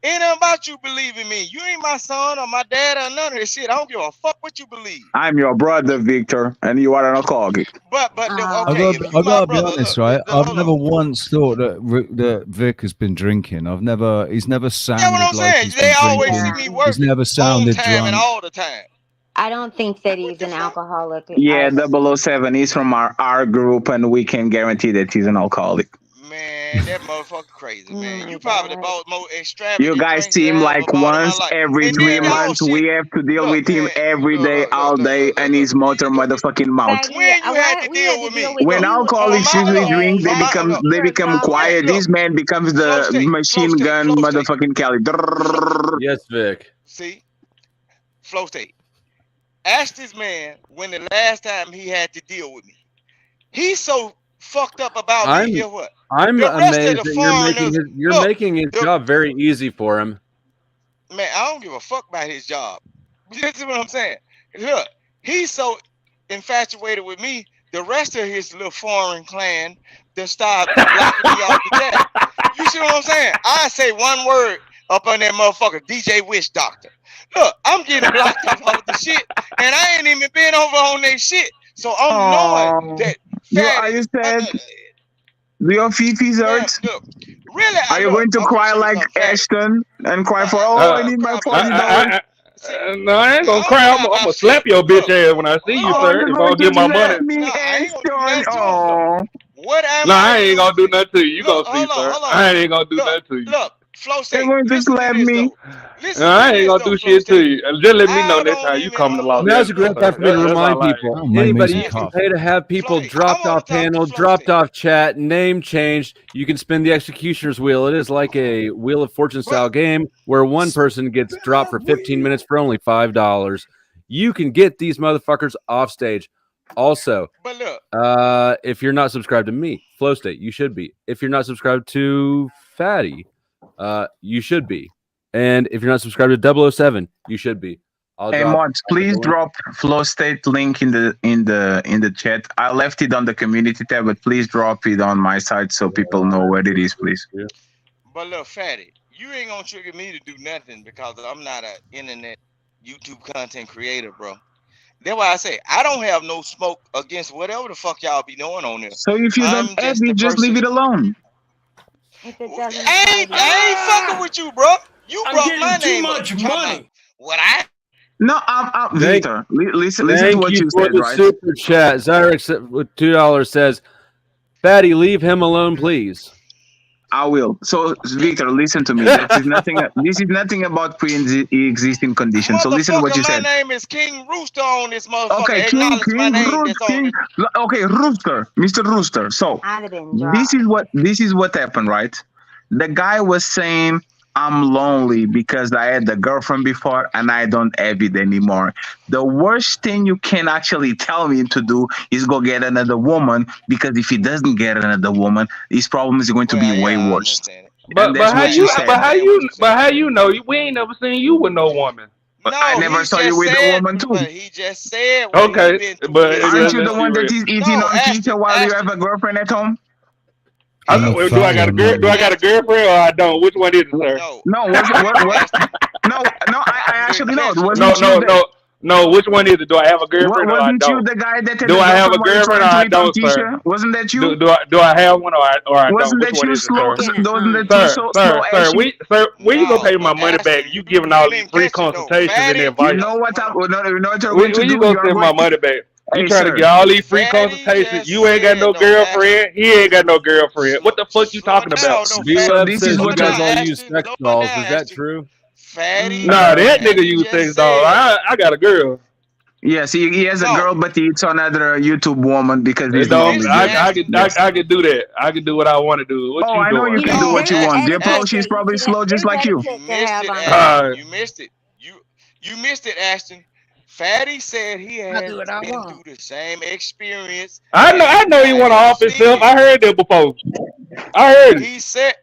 Ain't nothing about you believing me. You ain't my son or my dad or none of this shit. I don't give a fuck what you believe. I'm your brother, Victor, and you are an alcoholic. But I okay, if you gotta my be brother, honest, look, right? I've hold never on. once thought that Vic has been drinking. He's never sounded That's what I'm like saying. he's They been always drinking. see me work He's never on sounded time and drunk. all the time. I don't think that he's an alcoholic. Yeah, 007 is from our group, and we can guarantee that he's an alcoholic. man, that motherfucker crazy, man. You probably the most extravagant. You guys seem like once every 3 months we have to deal with him every day, all day, and his motor motherfucking mouth. When you had to deal with me? When alcoholics usually drink, they become quiet. This man becomes the machine gun motherfucking Cali. Yes, Vic. See, Flow State. Ask this man when the last time he had to deal with me. He's so fucked up about me. What? I'm amazed that you're making his job very easy for him. Man, I don't give a fuck about his job. This is what I'm saying. Look, he's so infatuated with me. The rest of his little foreign clan that started blocking me off the chat. You see what I'm saying? I say one word up on that motherfucker, DJ Wish Doctor. Look, I'm getting blocked off of the shit, and I ain't even been over on that shit. So I'm knowing that. Are you sad? Do your fifis hurt? Really? Are you going to cry like Ashton and cry for, I need my $40? No, I ain't gonna cry. I'm gonna slap your bitch ass when I see you, sir. If I don't get my money. I ain't gonna do nothing to you. You gonna see, sir. I ain't gonna do nothing to you. Look, Flow State. They're going to slap me. I ain't gonna do shit to you. Just let me know next time you come to Los That's a Angeles. great time for me to remind people. Anybody, you can pay to have people dropped off panel, dropped off chat, name changed. You can spin the executioner's wheel. It is like a Wheel of Fortune style game where one person gets dropped for 15 minutes for only $5. You can get these motherfuckers off stage. Also, if you're not subscribed to me, Flow State, you should be. If you're not subscribed to Fatty, you should be. And if you're not subscribed to 007, you should be. Hey mods, please drop Flow State link in the chat. I left it on the community tab, but please drop it on my side so people know where it is, please. Yeah. But look, Fatty, you ain't gonna trigger me to do nothing because I'm not an internet YouTube content creator, bro. That's why I say I don't have no smoke against whatever the fuck y'all be doing on there. So if you don't have it, just leave it alone. I ain't fucking with you, bro. You brought my name up. Too much money. What I? No, I'm Victor. Listen to what you for said, the right? Super chat. Zyrex with $2 says, "Fatty, leave him alone, please." I will. So, Victor, listen to me. This is nothing about pre-existing conditions. So listen to what you said. My name is King Rooster on this motherfucker. Okay, King Rooster. Okay, Rooster, Mr. Rooster. So this is what happened, right? The guy was saying, I'm lonely because I had a girlfriend before and I don't have it anymore. The worst thing you can actually tell me to do is go get another woman, because if he doesn't get another woman, his problem is going to be way worse. But how you know? We ain't never seen you with no woman. But I never saw you with a woman too. He just said. Okay, but aren't you the one that is eating on Keisha while you have a girlfriend at home? Do I got a girlfriend or I don't? Which one is it, sir? No, I actually know. No. Which one is it? Do I have a girlfriend or I don't? Wasn't you the guy that do I have a girlfriend or I don't, sir? Wasn't that you? Do I have one or I don't? Wasn't that you slow? Sir, when you gonna pay my money back? You giving all these free consultations and advice. You know what I'm going to do? When you gonna send my money back? You trying to get all these free consultations. You ain't got no girlfriend. He ain't got no girlfriend. What the fuck you talking about? So this is what you guys all use sex dolls. Is that true? Nah, that nigga use sex dolls. I got a girl. Yes, he has a girl, but he eats another YouTube woman because he's lonely. I could do that. I can do what I want to do. What you I know you can do what you want. Your pro, she's probably slow just like you. You missed it. You missed it, Ashton. Fatty said he has been through the same experience. I know he want to off himself. I heard that before. I heard it. He said,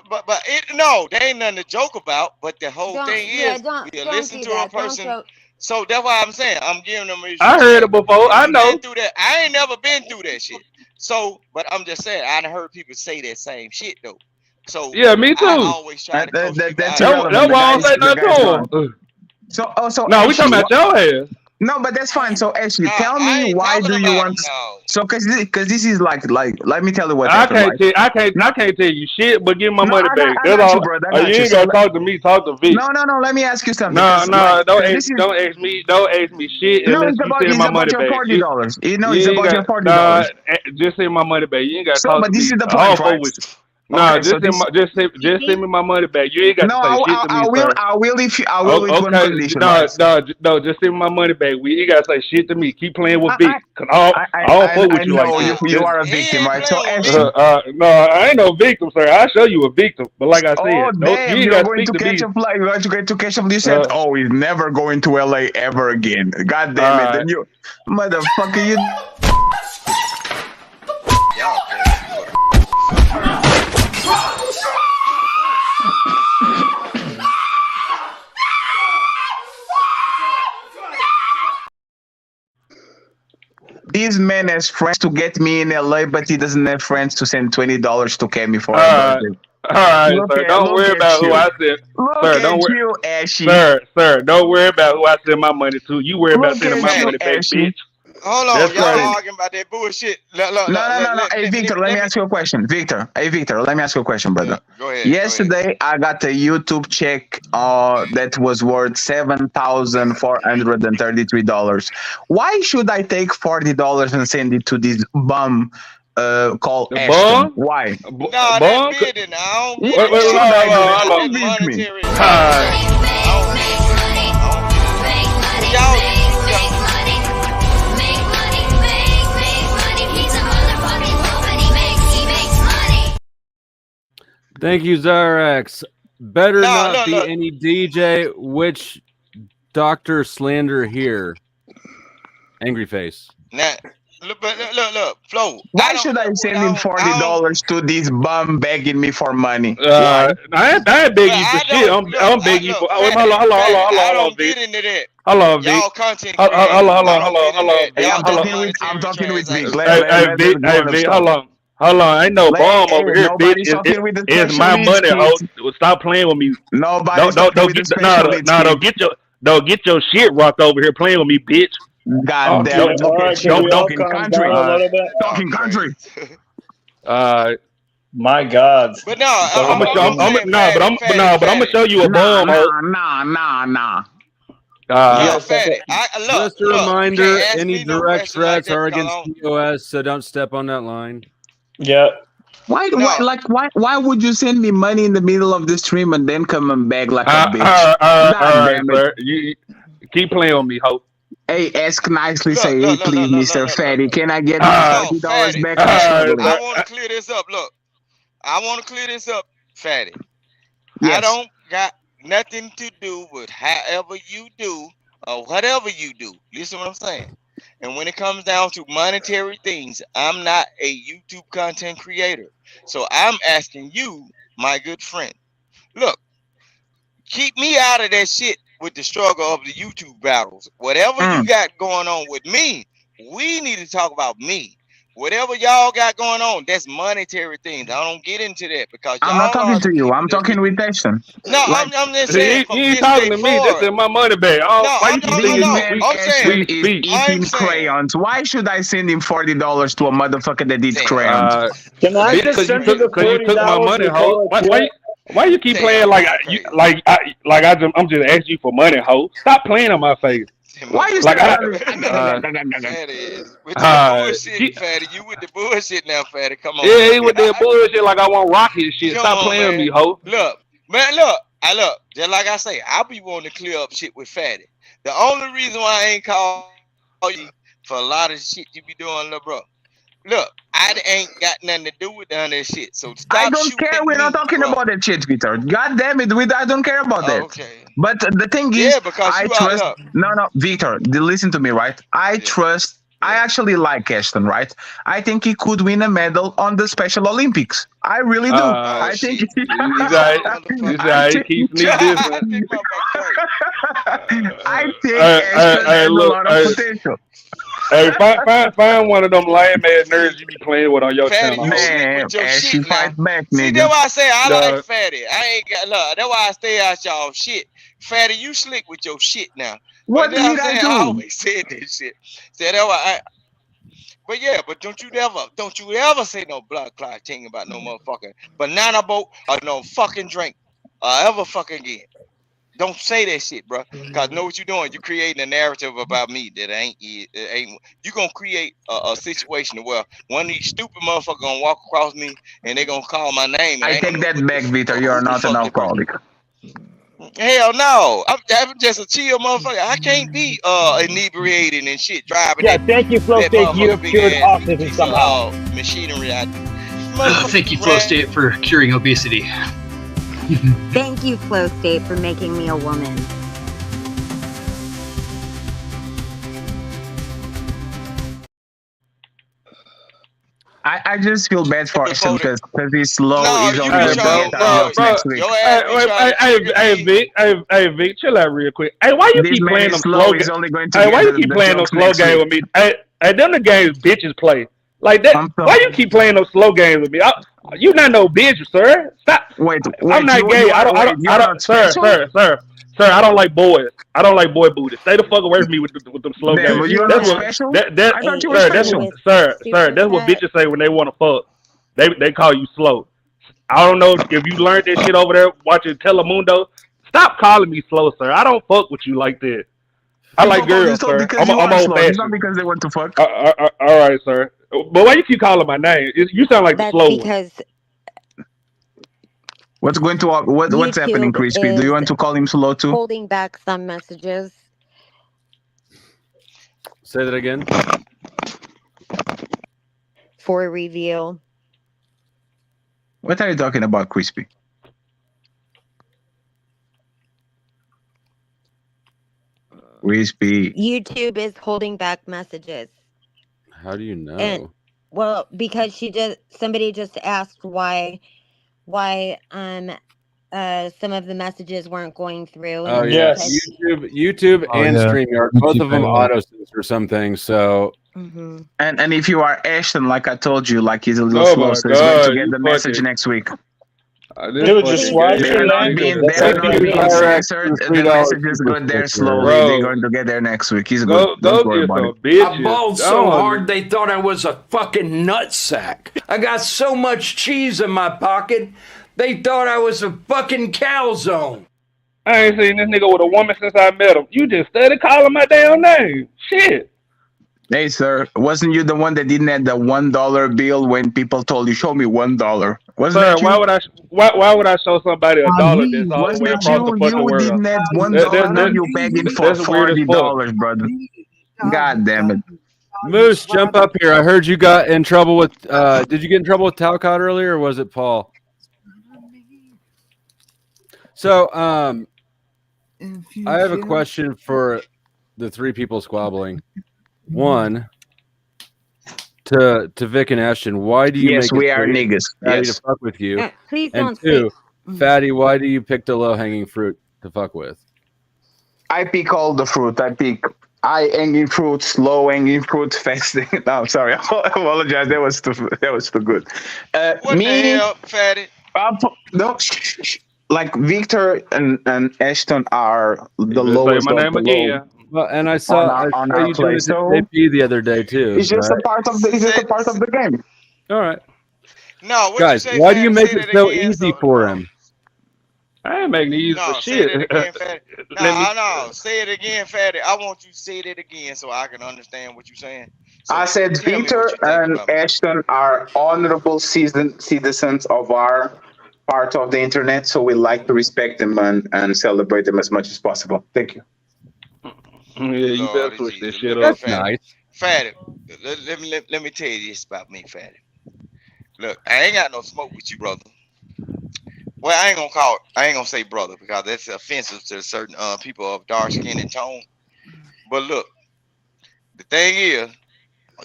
but there ain't nothing to joke about. But the whole thing is, you listen to a person. So that's why I'm saying I'm giving them. I heard it before. I know. I ain't never been through that shit. So, but I'm just saying I heard people say that same shit though. So yeah, me too. I always try to that's why I'm saying that to him. So no, we talking about your ass. No, but that's fine. So Ashley, tell me why do you want? So because this is like let me tell you what. I can't tell you shit, but give my money back. That's all. You ain't gonna talk to me. Talk to V. No. Let me ask you something. No. Don't ask me. Don't ask me shit. No, it's about your $40. You know, it's about your $40. Just send my money back. You ain't got to talk to me. But this is the point, right? No, Okay, so this. just send me my money back. You ain't got No, to say shit to me, sir. I will if you. I will with one Okay, condition. no, Right? no, just send me my money back. We ain't got to say shit to me. Keep playing with Vic, cause I don't fuck with I you like know this. you are a victim, right? So No, I ain't no victim, sir. I'll show you a victim. But like I said, oh damn, you ain't you're got to going speak to to me. catch a flight. You're going to get to catch a. You said, oh, he's never going to LA ever again. God damn it! Then you, motherfucker, you. This man has friends to get me in LA, but he doesn't have friends to send $20 to Kemi for a birthday. All right, sir. Don't worry about who I send. Sir, don't worry. You, Ashy. Sir, don't worry about who I send my money to. You worry about sending my money back, bitch. Hold on, That's y'all crazy. arguing about that bullshit. No. Hey, Victor, let me ask you a question. Victor, let me ask you a question, brother. Go ahead. Yesterday, I got a YouTube check that was worth $7,433. Why should I take $40 and send it to this bum called Ashton? Bum? Why? No, that's bidding. I don't Convince me. Thank you, Zyrax. Better not be any DJ. Which Dr. Slander here? Angry face. Now, look, Flo. Why should I send him $40 to this bum begging me for money? I ain't begging you for shit. I'm begging you for. Hold on, Vic. Hold on, Vic. Y'all content Hold on. Hey, I'm talking with Vic. Hey, Vic, hold on. Ain't no bomb over here, bitch. It's my money, ho. Stop playing with me. Nobody's Don't get your shit rocked over here playing with me, bitch. God damn it. Don't talking country. Talking country. My God. But no, I'm gonna show you a bomb. Nah. Just a reminder, any direct threats are against TOS, so don't step on that line. Yeah. Why would you send me money in the middle of the stream and then come and beg like a bitch? Damn it. You keep playing with me, ho. Hey, ask nicely, say, hey, please, Mr. Fatty, can I get $30 back? I want to clear this up. Look, I want to clear this up, Fatty. Yes. I don't got nothing to do with however you do or whatever you do. Listen to what I'm saying. And when it comes down to monetary things, I'm not a YouTube content creator. So I'm asking you, my good friend, look, keep me out of that shit with the struggle of the YouTube battles. Whatever you got going on with me, we need to talk about me. Whatever y'all got going on, that's monetary things. I don't get into that because I'm not talking to you. I'm talking with Ashton. No, I'm just saying. You ain't talking to me. Just send my money back. I'm saying eating crayons. Why should I send him $40 to a motherfucker that eats crayons? Can I just send you the $40? You took my money, ho. Why you keep playing like I'm just asking you for money, ho? Stop playing on my face. Why you Fatty, with the bullshit, Fatty? You with the bullshit now, Fatty? Come on. Yeah, he with that bullshit like I want rocket shit. Stop playing with me, ho. Look. Just like I say, I be wanting to clear up shit with Fatty. The only reason why I ain't call you for a lot of shit you be doing, little bro. Look, I ain't got nothing to do with none of that shit. So stop. I don't care. We're not talking about that shit, Peter. God damn it, I don't care about that. Okay. But the thing is, because I trust. No, Victor, listen to me, right? I trust. I actually like Ashton, right? I think he could win a medal on the Special Olympics. I really do. I think he keeps me different. I think Ashton has a lot of potential. Hey, find one of them lame ass nerds you be playing with on your channel. Man, she fight back, nigga. See, that's why I say I like Fatty. I ain't got look. That's why I stay out y'all shit. Fatty, you slick with your shit now. What did I do? I always said this shit. So that's why but don't you ever say no blood clot thing about no motherfucking banana boat or no fucking drink or ever fucking again. Don't say that shit, bro. Cause know what you're doing. You're creating a narrative about me that ain't. You gonna create a situation where one of these stupid motherfuckers gonna walk across me and they gonna call my name. And I take that back, Victor. You are not an alcoholic. Hell no, I'm just a chill motherfucker. I can't be inebriated and shit driving. Yeah, thank you, Flow State. You have cured autism somehow. Machinery. Thank you, Flow State, for curing obesity. Thank you, Flow State, for making me a woman. I just feel bad for him because he's slow. No, he's you only be trying, next week. Hey, Vic, chill out real quick. Hey, why you This keep man playing is them slow, slow he's games? only going to Hey, get why you the keep playing them jokes slow next games week. with me? Hey, them the games bitches play. Like that. Why you keep playing those slow games with me? You not no bitch, sir. Stop. Wait, I'm not gay. I don't, sir. I don't like boys. I don't like boy booties. Stay the fuck away from me with them slow Damn, games. but you're not special? I thought you were special. Sir, that's what bitches say when they want to fuck. They call you slow. I don't know if you learned that shit over there watching Telemundo. Stop calling me slow, sir. I don't fuck with you like that. I like girls, sir. I'm old fashioned. It's not because they want to fuck. All right, sir. But why you keep calling my name? You sound like the slow one. Because what's happening, Crispy? Do you want to call him slow too? Holding back some messages. Say that again. For review. What are you talking about, Crispy? Crispy. YouTube is holding back messages. How do you know? And well, because somebody just asked why some of the messages weren't going through. Oh yeah, YouTube and StreamYard, both of them auto censor some things. So and if you are Ashton, like I told you, like he's a little slow, so he's going to get the message next week. Dude, just watch your language. They're not being censored. The messages go there slowly. They're going to get there next week. He's good. Don't worry about it. I bawled so hard they thought I was a fucking nutsack. I got so much cheese in my pocket, they thought I was a fucking calzone. I ain't seen this nigga with a woman since I met him. You just started calling my damn name. Shit. Hey, sir, wasn't you the one that didn't have the $1 bill when people told you, show me $1? Wasn't that you? Why would I show somebody $1 that's all the way across the fucking world? You didn't have $1. Now you're begging for $40, brother. God damn it. Moose, jump up here. I heard you got in trouble with, did you get in trouble with Talcott earlier, or was it Paul? So, I have a question for the three people squabbling. One, to Vic and Ashton, why do you Yes, we are niggas. Fatty Yes. to fuck with you? Please And don't two, say. Fatty, why do you pick the low-hanging fruit to fuck with? I pick all the fruit. I pick high-hanging fruit, slow-hanging fruit, fasting. No, sorry. I apologize. That was too good. What the hell, Fatty? No, like Victor and Ashton are the lowest my of name the again. low. Well, and I saw you doing it to JP the other day too. It's just right? a part of the game. All right. No, what guys, you say, why do you Fatty? make Say it that so again, easy for him? I ain't making it easy for say shit. that again, Fatty. No. Say it again, Fatty. I want you to say that again so I can understand what you're saying. So I said Victor and Ashton are honorable citizens of our part of the internet, so we like to respect them and celebrate them as much as possible. Thank you. Yeah, you better push this shit up. That's nice. Fatty, let me tell you this about me, Fatty. Look, I ain't got no smoke with you, brother. Well, I ain't gonna say brother because that's offensive to certain people of dark skin and tone. But look, the thing is,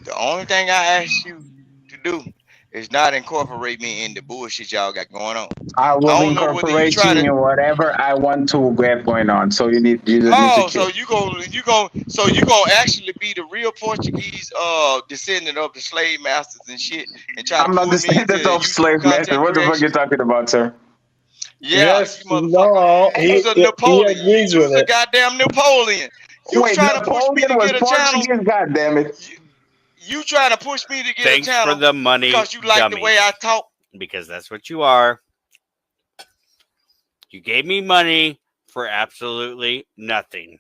the only thing I ask you to do is not incorporate me in the bullshit y'all got going on. I will incorporate you in whatever I want to get going on. So you just need to so you gonna actually be the real Portuguese descendant of the slave masters and shit and try I'm to not pull the me into descendant of slave master. What the fuck you talking about, sir? Yeah, Yes, you motherfucker. You was a Napoleon. You was a goddamn Napoleon. You Wait, trying to push me to was get a channel. Portuguese? God damn it. You trying to push me to get Thanks a channel for the money, because you like the way I talk. Because that's what you are. You gave me money for absolutely nothing.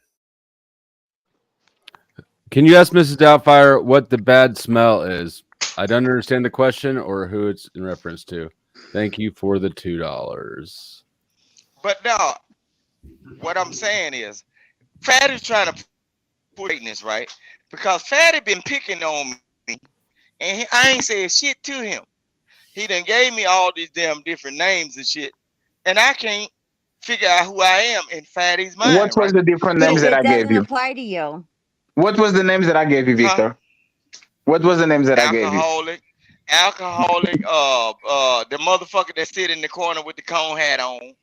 Can you ask Mrs. Doubtfire what the bad smell is? I don't understand the question or who it's in reference to. Thank you for the $2. But now, what I'm saying is, Fatty's trying to put greatness, right? Because Fatty been picking on me, and I ain't said shit to him. He done gave me all these damn different names and shit, and I can't figure out who I am in Fatty's mind. What was the different names that I gave Doesn't you? apply to you. What was the names that I gave you, Victor? What was the names that I gave you? Alcoholic, the motherfucker that sit in the corner with the cone hat on,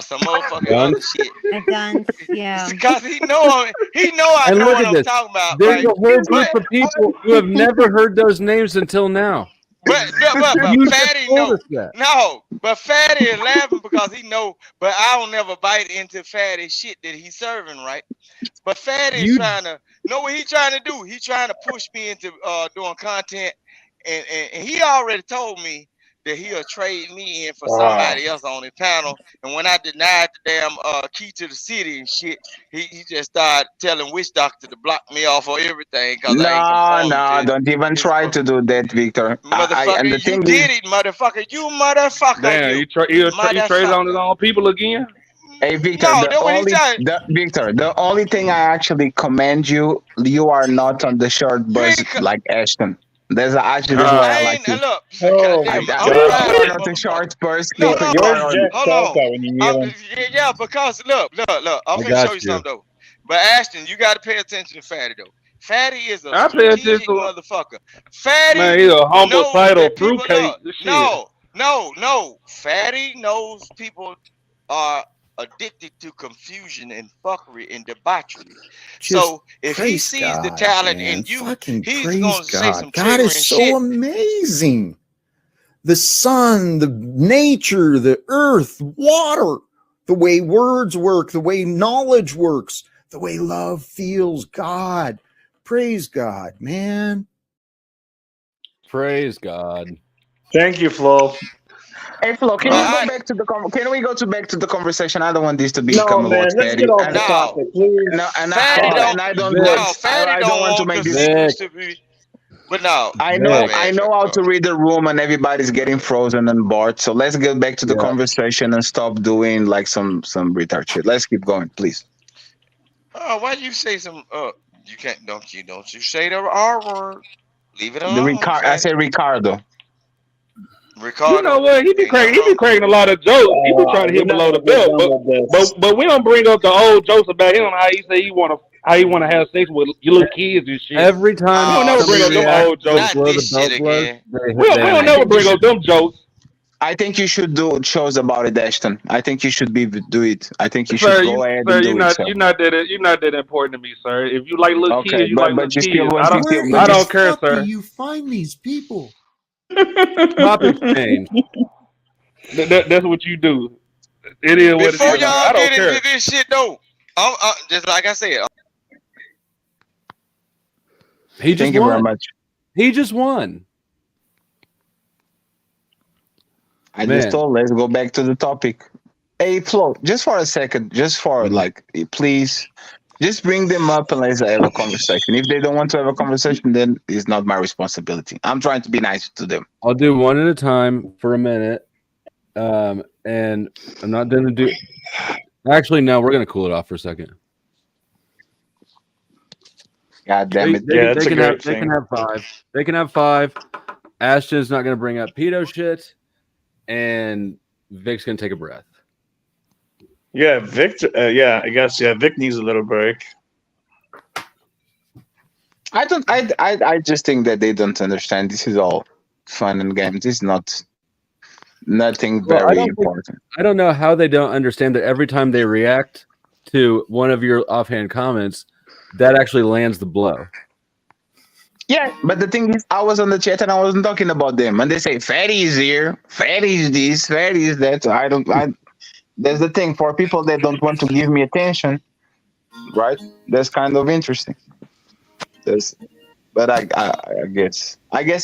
some motherfucking Dunce. other shit. A dunce, yeah. Because he know I And know look what at I'm this. talking about. There's Right? a whole group of people who have never heard those names until now. But You just Fatty told know. us that. No, but Fatty is laughing because he know, but I don't never bite into Fatty shit that he's serving, right? But Fatty is trying to know what he's trying to do. He's trying to push me into doing content, and he already told me that he'll trade me in for somebody else on his panel. And when I denied the damn key to the city and shit, he just started telling Witch Doctor to block me off of everything because I ain't conforming to Don't even try to do that, Victor. motherfucker. And the You thing did is, it, motherfucker. You motherfucker. Damn, you he traded on his own people again. hey Victor, No, that's what he said. The only thing I actually commend you, you are not on the short bus like Ashton. That's actually that's why I like you. Look, You goddamn, are not a short bus. No, People, no, you are on. hold on. Yeah, because look. I'm I finna got show you you. something though. But Ashton, you got to pay attention to Fatty though. Fatty is a I pay attention strategic to motherfucker. Fatty man. He's a knows homicidal that people fruitcake. No. Fatty knows people are addicted to confusion and fuckery and debauchery. So if he praise sees the God, talent man. in you, Fucking he's praise gonna say some God. God triggering is so shit. amazing. The sun, the nature, the earth, water, the way words work, the way knowledge works, the way love feels. God, praise God, man. Praise God. Thank you, Flo. Hey Flo, can we go back to the back to the conversation? I don't want this to become about Fatty. And I don't want I don't want to make this. But no, I know how to read the room and everybody's getting frozen and bored. So let's get back to the conversation and stop doing like some retard shit. Let's keep going, please. Why you say some? You can't. Don't you say the R word? Leave it alone. I say Ricardo. You know what? He be cracking a lot of jokes. He be trying to hit below the belt, but we don't bring up the old jokes about him. How he say he wanna have sex with your little kids and shit. Every time we don't never bring up them old jokes. We don't never bring up them jokes. I think you should do shows about it, Ashton. I think you should do it. I think you should go ahead and do it. You're not that important to me, sir. If you like little kids, you like little kids. Where I don't care, Where sir. do you find these people? Topic change. That's what you do. It is what it is. Before y'all I don't get care. into this shit though, just like I said. He just Thank you won. very much. He just won. I just told, let's go back to the topic. Hey, Flo, just for a second, just for like, please, just bring them up and let's have a conversation. If they don't want to have a conversation, then it's not my responsibility. I'm trying to be nice to them. I'll do one at a time for a minute. And I'm not going to do... Actually, no, we're going to cool it off for a second. God damn it. They can have five. They can have five. Ashton's not going to bring up pedo shit. And Vic's going to take a breath. Yeah, Victor. I guess. Yeah, Vic needs a little break. I just think that they don't understand. This is all fun and games. It's nothing very important. I don't know how they don't understand that every time they react to one of your offhand comments, that actually lands the blow. Yeah, but the thing is, I was on the chat and I wasn't talking about them. And they say, Fatty is here, Fatty is this, Fatty is that. So that's the thing. For people that don't want to give me attention, right? That's kind of interesting. But I guess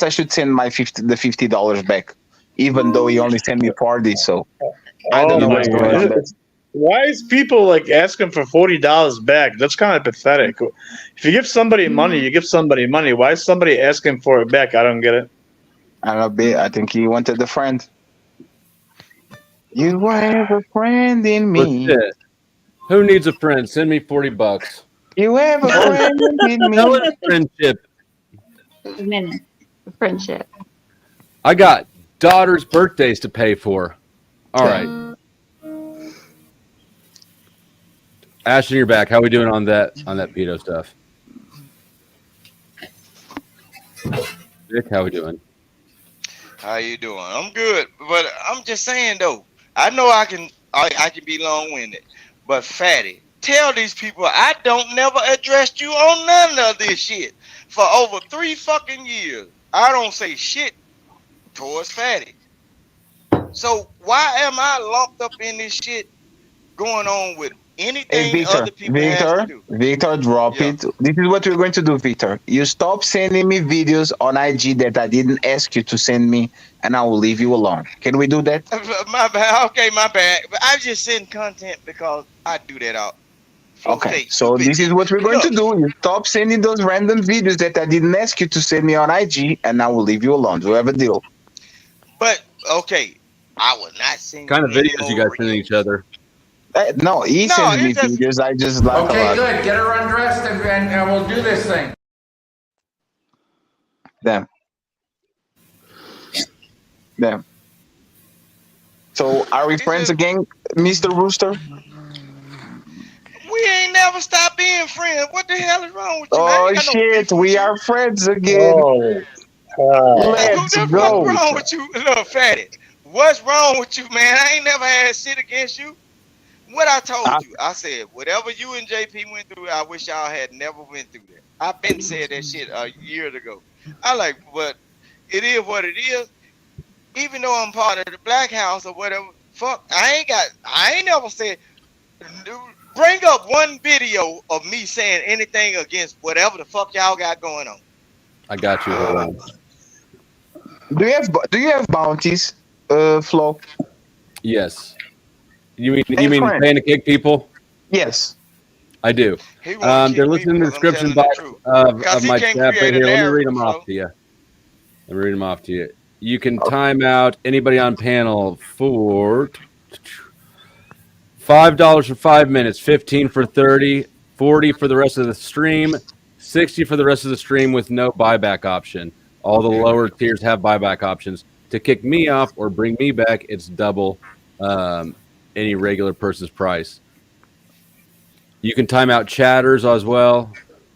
I should send my $50 back, even though he only sent me 40. So I don't know what's going on. Why is people like asking for $40 back? That's kind of pathetic. If you give somebody money, you give somebody money. Why is somebody asking for it back? I don't get it. I don't know. I think he wanted a friend. You have a friend in me. Legit. Who needs a friend? Send me $40. You have a friend in me. Tell us friendship. Friendship. I got daughters' birthdays to pay for. All right. Ashton, you're back. How we doing on that pedo stuff? Nick, how we doing? How you doing? I'm good, but I'm just saying though. I know I can be long-winded, but Fatty, tell these people I don't never addressed you on none of this shit for over 3 fucking years. I don't say shit towards Fatty. So why am I lumped up in this shit going on with anything Victor, other people have to do? Victor, drop it. This is what we're going to do, Victor. You stop sending me videos on IG that I didn't ask you to send me, and I will leave you alone. Can we do that? My bad. Okay, my bad. But I just send content because I do that out. Okay, so this is what we're going to do. You stop sending those random videos that I didn't ask you to send me on IG, and I will leave you alone. Do we have a deal? But, okay, I will not send Kind of videos you guys sending each other. No, he sends me videos. I just laugh Okay, a lot. good. Get her undressed and we'll do this thing. Damn. So, are we friends again, Mr. Rooster? We ain't never stopped being friends. What the hell is wrong with you? Oh, shit. We are friends again. Let's go. What's wrong with you, little fatty? What's wrong with you, man? I ain't never had shit against you. What I told you, I said, whatever you and JP went through, I wish y'all had never went through that. I've been said that shit years ago. But it is what it is. Even though I'm part of the Black House or whatever, fuck, I ain't never said, bring up one video of me saying anything against whatever the fuck y'all got going on. I got you. Hold on. Do you have bounties, Flo? Yes. You mean paying to kick people? Yes. I do. They're listed in the description box of my chat right here. Let me read them off to you. You can time out anybody on panel for $5 for 5 minutes, 15 for 30, 40 for the rest of the stream, 60 for the rest of the stream with no buyback option. All the lower tiers have buyback options. To kick me off or bring me back, it's double any regular person's price. You can time out chatters as well,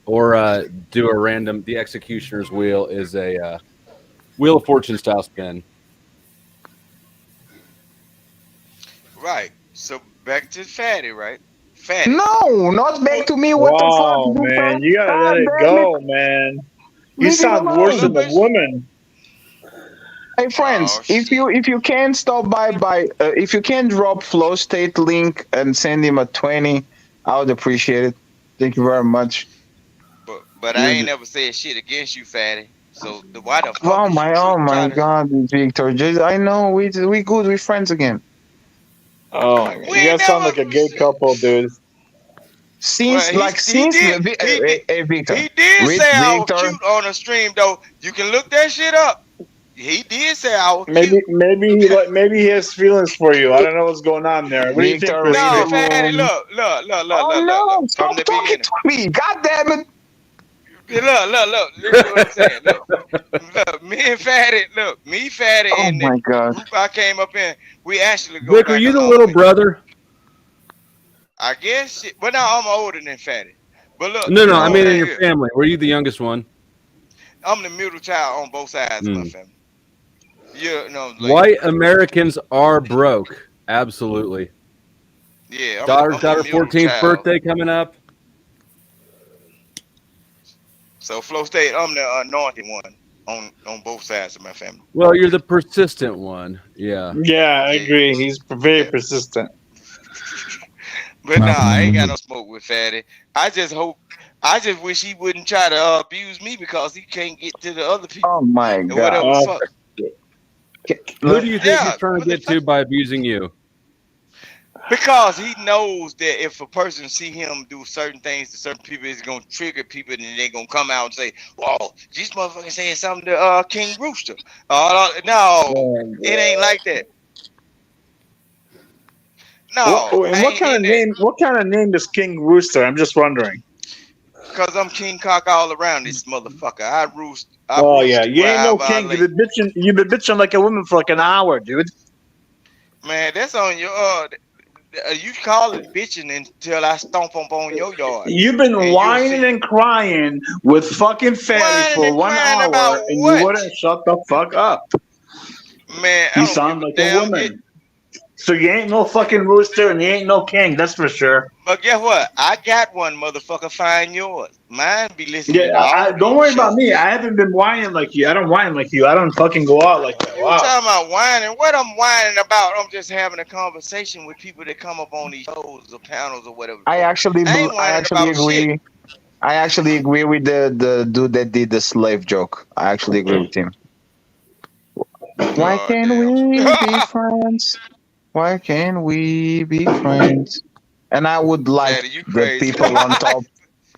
or do a random. The executioner's wheel is a Wheel of Fortune style spin. Right. So back to Fatty, right? Fatty. No, not back to me. What the fuck, man? You gotta let it go, man. You sound worse than a woman. Hey friends, if you can stop by if you can drop Flow State link and send him a 20, I would appreciate it. Thank you very much. But I ain't never said shit against you, Fatty. So why the fuck? Oh my God, Victor! I know we good. We friends again. Oh my God. You guys sound like a gay couple, dude. Victor. He did say I was cute on the stream, though. You can look that shit up. He did say I was cute. Maybe he has feelings for you. I don't know what's going on there. What do you think? No, Fatty, look. No, stop talking to me. God damn it. Look. Listen what I'm saying. Look, me, Fatty, and the group I came up in, we actually go Vic, back are you a the long little way. brother? I guess, but now I'm older than Fatty. But look, No, I mean in your family. Were you the youngest one? I'm the middle child on both sides of my family. White Americans are broke. Absolutely. Yeah. Daughter 14th birthday coming up. So Flow State, I'm the anointed one on both sides of my family. Well, you're the persistent one. Yeah. Yeah, I agree. He's very persistent. But nah, I ain't got no smoke with Fatty. I just wish he wouldn't try to abuse me because he can't get to the other people. Oh my God. Who do you think he's trying to get to by abusing you? Because he knows that if a person see him do certain things to certain people, it's gonna trigger people, and they're gonna come out and say, "Whoa, these motherfuckers saying something to King Rooster." No, it ain't like that. No, What kind of name? What kind of name is King Rooster? I'm just wondering. Cause I'm King Cock all around this motherfucker. I roost. Oh yeah, you ain't no king. You've been bitching like a woman for like an hour, dude. Man, that's on your. You call it bitching until I stomp up on your yard. You've been whining and crying with fucking Fatty for 1 hour, and you wouldn't shut the fuck up. Man, you sound like a woman. So you ain't no fucking rooster, and you ain't no king. That's for sure. But guess what? I got one, motherfucker. Find yours. Mine be listening. Yeah, don't worry about me. I haven't been whining like you. I don't whine like you. I don't fucking go out like that. You talking about whining? What I'm whining about? I'm just having a conversation with people that come up on these shows or panels or whatever. I actually agree. Shit. I actually agree with the dude that did the slave joke. I actually agree with him. Why can't we be friends? Why can't we be friends? And I would like the people on top.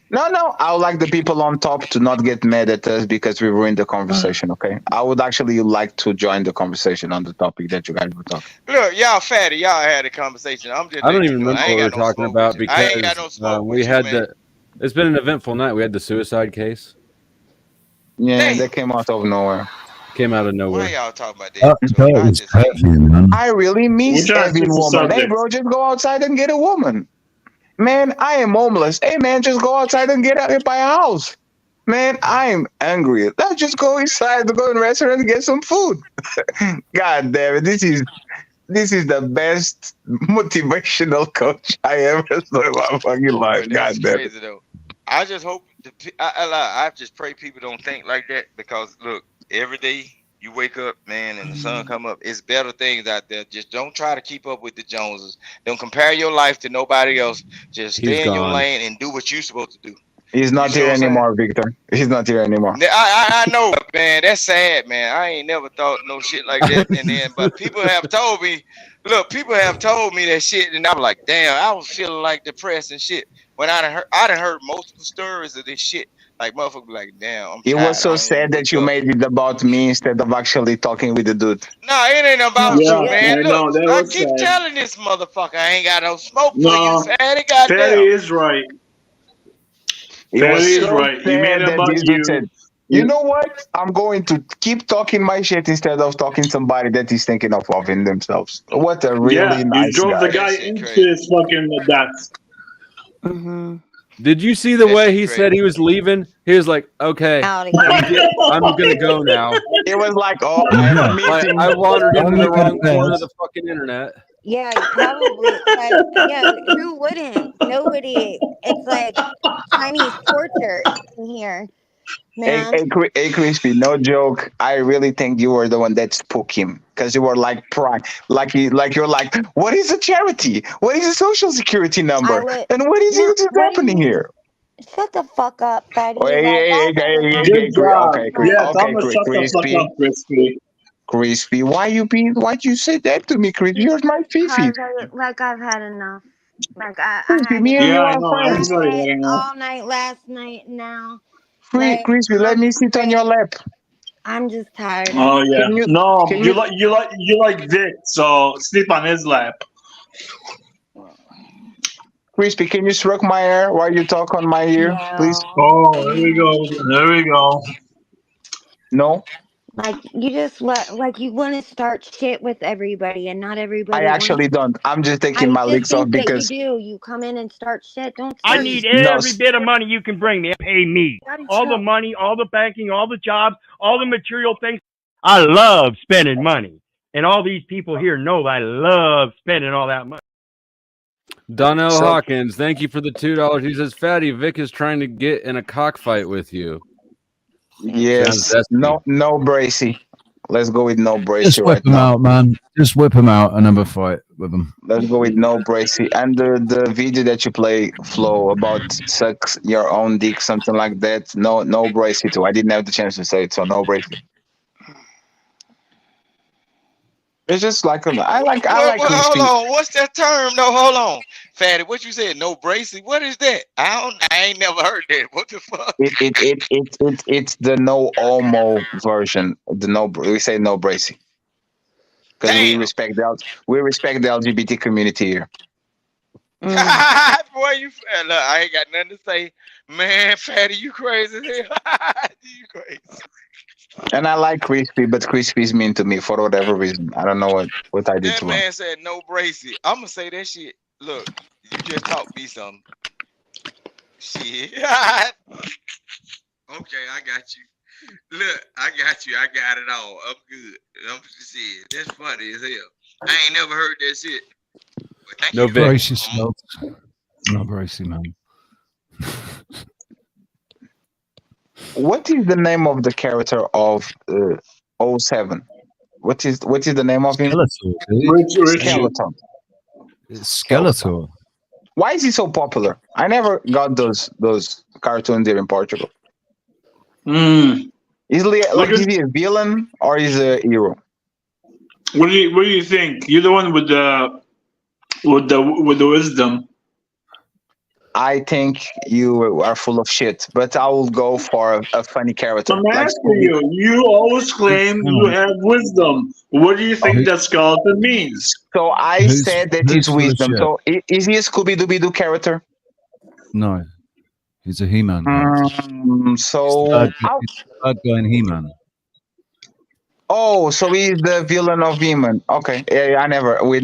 No, I would like the people on top to not get mad at us because we ruined the conversation, okay? I would actually like to join the conversation on the topic that you guys were talking. Look, y'all fatty, y'all had a conversation. I don't even remember what we were talking about because we had it's been an eventful night. We had the suicide case. Yeah, that came out of nowhere. Came out of nowhere. Why y'all talking about that? I really miss having a woman. Hey, bro, just go outside and get a woman. Man, I am homeless. Hey, man, just go outside and get out by a house. Man, I am angry. Let's just go inside to go in a restaurant and get some food. God damn it. This is the best motivational coach I ever saw in my fucking life. God damn it. Though. I just hope, I just pray people don't think like that because, look, every day you wake up, man, and the sun come up. It's better things out there. Just don't try to keep up with the Joneses. Don't compare your life to nobody else. Just stay in your lane and do what you're supposed to do. He's not here anymore, Victor. He's not here anymore. I know, man. That's sad, man. I ain't never thought no shit like that. And then, but people have told me, people have told me that shit, and I'm like, damn, I was feeling like depressed and shit. When I done heard multiple stories of this shit. Like motherfucker, like damn. It was so sad that you made it about me instead of actually talking with the dude. No, it ain't about you, man. Look, I keep telling this motherfucker I ain't got no smoke for you. Fatty, Fatty is right. Fatty is right. You made it about you. Said, you know what? I'm going to keep talking my shit instead of talking somebody that is thinking of loving themselves. What a really nice you drove guy. the guy into his fucking death. Mm-hmm. Did you see the way he said he was leaving? He was like, "Okay, I'm gonna go now." It was like, "Oh, I wandered into the wrong corner of the fucking internet." Yeah, probably. Who wouldn't? Nobody. It's like Chinese torture in here, man. Hey, Crispy, no joke. I really think you were the one that spooked him because you were like you're like, what is a charity? What is a social security number? And what is happening here? Shut the fuck up, Fatty. Crispy, why you say that to me, Crispy? You're my fifi. Like I've had enough. Like I had all night last night now. Crispy, let me sit on your lap. I'm just tired. Oh yeah. You like Vic, so sleep on his lap. Crispy, can you stroke my hair while you talk on my ear, please? Oh, there we go. There we go. No. Like you just you want to start shit with everybody, and not everybody. I actually don't. I'm just taking my legs off because you do. You come in and start shit. Don't. I need every bit of money you can bring me. Pay me all the money, all the banking, all the jobs, all the material things. I love spending money, and all these people here know I love spending all that money. Donnell Hawkins, thank you for the $2. He says, "Fatty, Vic is trying to get in a cockfight with you." Yes. No, Bracy. Let's go with no Bracy. Just whip him out, man. Just whip him out and have a fight with him. Let's go with no Bracy. And the video that you play, Flo, about suck your own dick, something like that. No Bracy too. I didn't have the chance to say it, so no Bracy. It's just like I like Well, hold crispy. on. What's that term? No, hold on. Fatty, what you said? No bracy? What is that? I ain't never heard that. What the fuck? It's the no homo version. The no, we say no bracy because we respect the LGBT community here. Boy, you look, I ain't got nothing to say. Man, Fatty, you crazy as hell. You crazy. And I like crispy, but crispy is mean to me for whatever reason. I don't know what I did That to him. man said no bracy. I'm gonna say that shit. Look, you just taught me something. Shit. Okay, I got you. Look, I got you. I got it all. I'm good. I'm shit. That's funny as hell. I ain't never heard that shit. No brace yourself. No bracey, man. What is the name of the character of 07? What is the name of him? Skeleton. It's Skeletor. Why is he so popular? I never got those cartoons here in Portugal. Is he is he a villain or is he a hero? What do you think? You're the one with the wisdom. I think you are full of shit, but I will go for a funny character. I'm asking you. You always claim you have wisdom. What do you think that skeleton means? So I said that he's wisdom. So is he a Scooby-Doo character? No, he's a He-Man. So He's the bad guy in He-Man. oh, so he's the villain of He-Man. Okay, yeah, we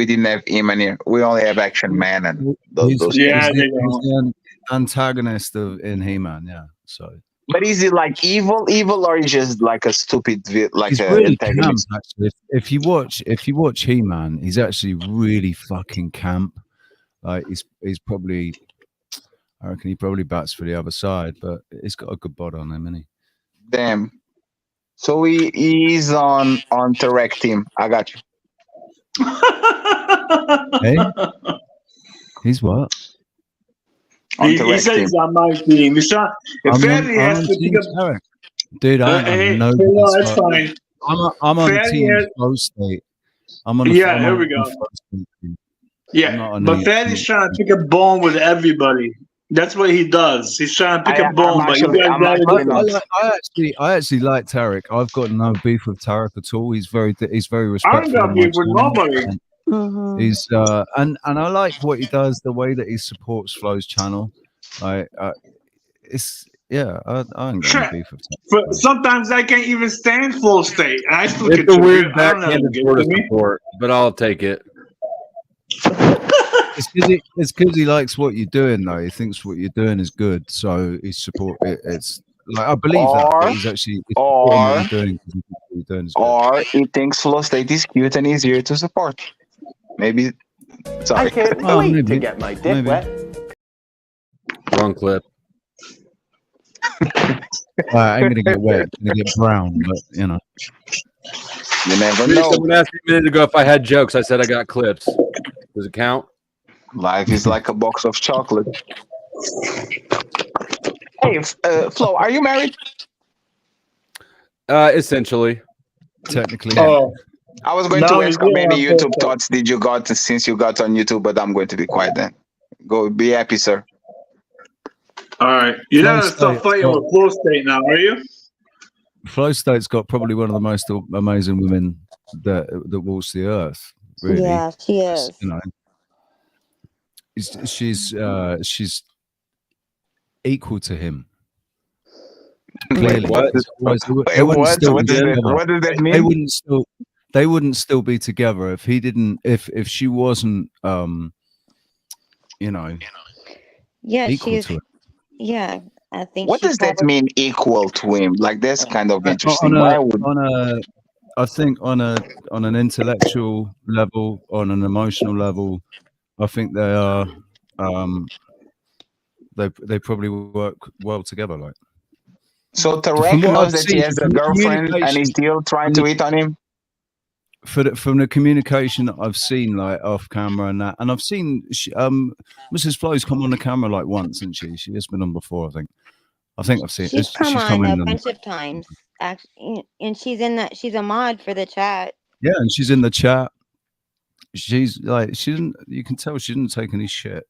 didn't have He-Man here. We only have Action Man and those. He's the antagonist in He-Man. Yeah, so. But is he like evil, or is he just like a stupid, He's really camp, actually. If you watch He-Man, he's actually really fucking camp. Like he's probably, I reckon he probably bats for the other side, but he's got a good bod on him, isn't he? Damn. So he's on Terek team. I got you. Hey, he's what? He said he's on my team. If Fatty has to pick up, dude, I don't know. No, that's fine. I'm on Fatty team has- Flow State. I'm on. Yeah, I'm here on we go. Flow State team. I'm not Yeah, on but any Fatty's team. trying to pick a bone with everybody. That's what he does. He's trying to pick a bone, but you guys gotta I actually like Tarek. I've got no beef with Tarek at all. He's very I respectful. don't got of my beef with channel. nobody. He's and I like what he does, the way that he supports Flow's channel. It's yeah, I ain't got any beef with Tarek. But sometimes I can't even stand full state. I still It's a contribute. weird I don't know. backhanded sort of support, but I'll take it. It's because he likes what you're doing, though. He thinks what you're doing is good, so he support it. It's like I believe that he's actually supporting what you're doing. 'Cause he thinks what you're doing is good. Or he thinks Flow State is cute and easier to support. Maybe. Sorry. I can't wait to get my dick wet. Wrong clip. I ain't gonna get wet. I'm gonna get brown, but you know. You never know. Someone asked me a minute ago if I had jokes. I said I got clips. Does it count? Life is like a box of chocolate. Hey, Flo, are you married? Essentially. Technically. Oh. I was going No, to you ask how do many have YouTube thoughts did you got since you got on YouTube, but I'm going to be quiet then. Go be happy, sir. All right. You're not Flow gonna stop State, fighting with Flow State now, are you? Flow State's got probably one of the most amazing women that walks the earth. Really. Yeah, she is. You know, she's equal to him. Clearly, what? They wouldn't still What be does that- together. what does that mean? They wouldn't still be together if he didn't. If she wasn't, you know, Yeah, equal she's. to him. Yeah, I think. What she's does that probably- mean, equal to him? Like, that's kind of interesting. I think on an intellectual level, on an emotional level, I think they are. They probably work well together. Like. So From Tarek what knows I've that he seen, has a from the girlfriend and he's still trying to hit on him? From the communication that I've seen, like off camera and that, and I've seen Mrs. Flo's come on the camera like once, hasn't she? She has been on before, I think I've seen. She's come on in a bunch of times, actually, and she's in that. She's a mod for the chat. Yeah, and she's in the chat. She's like, she didn't. You can tell she didn't take any shit.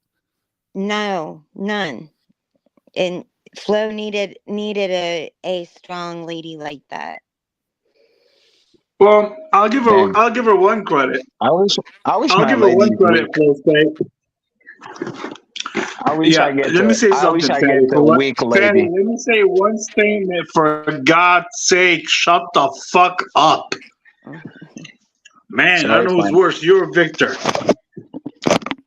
No, none. And Flo needed a strong lady like that. Well, I'll give her one credit. I'll give her one credit, Flo State. I wish I get let me say something, I Fanny. get a weak Fanny, lady. let me say one statement. For God's sake, shut the fuck up. Man, So I don't know it's who's fine. worse, you or Victor.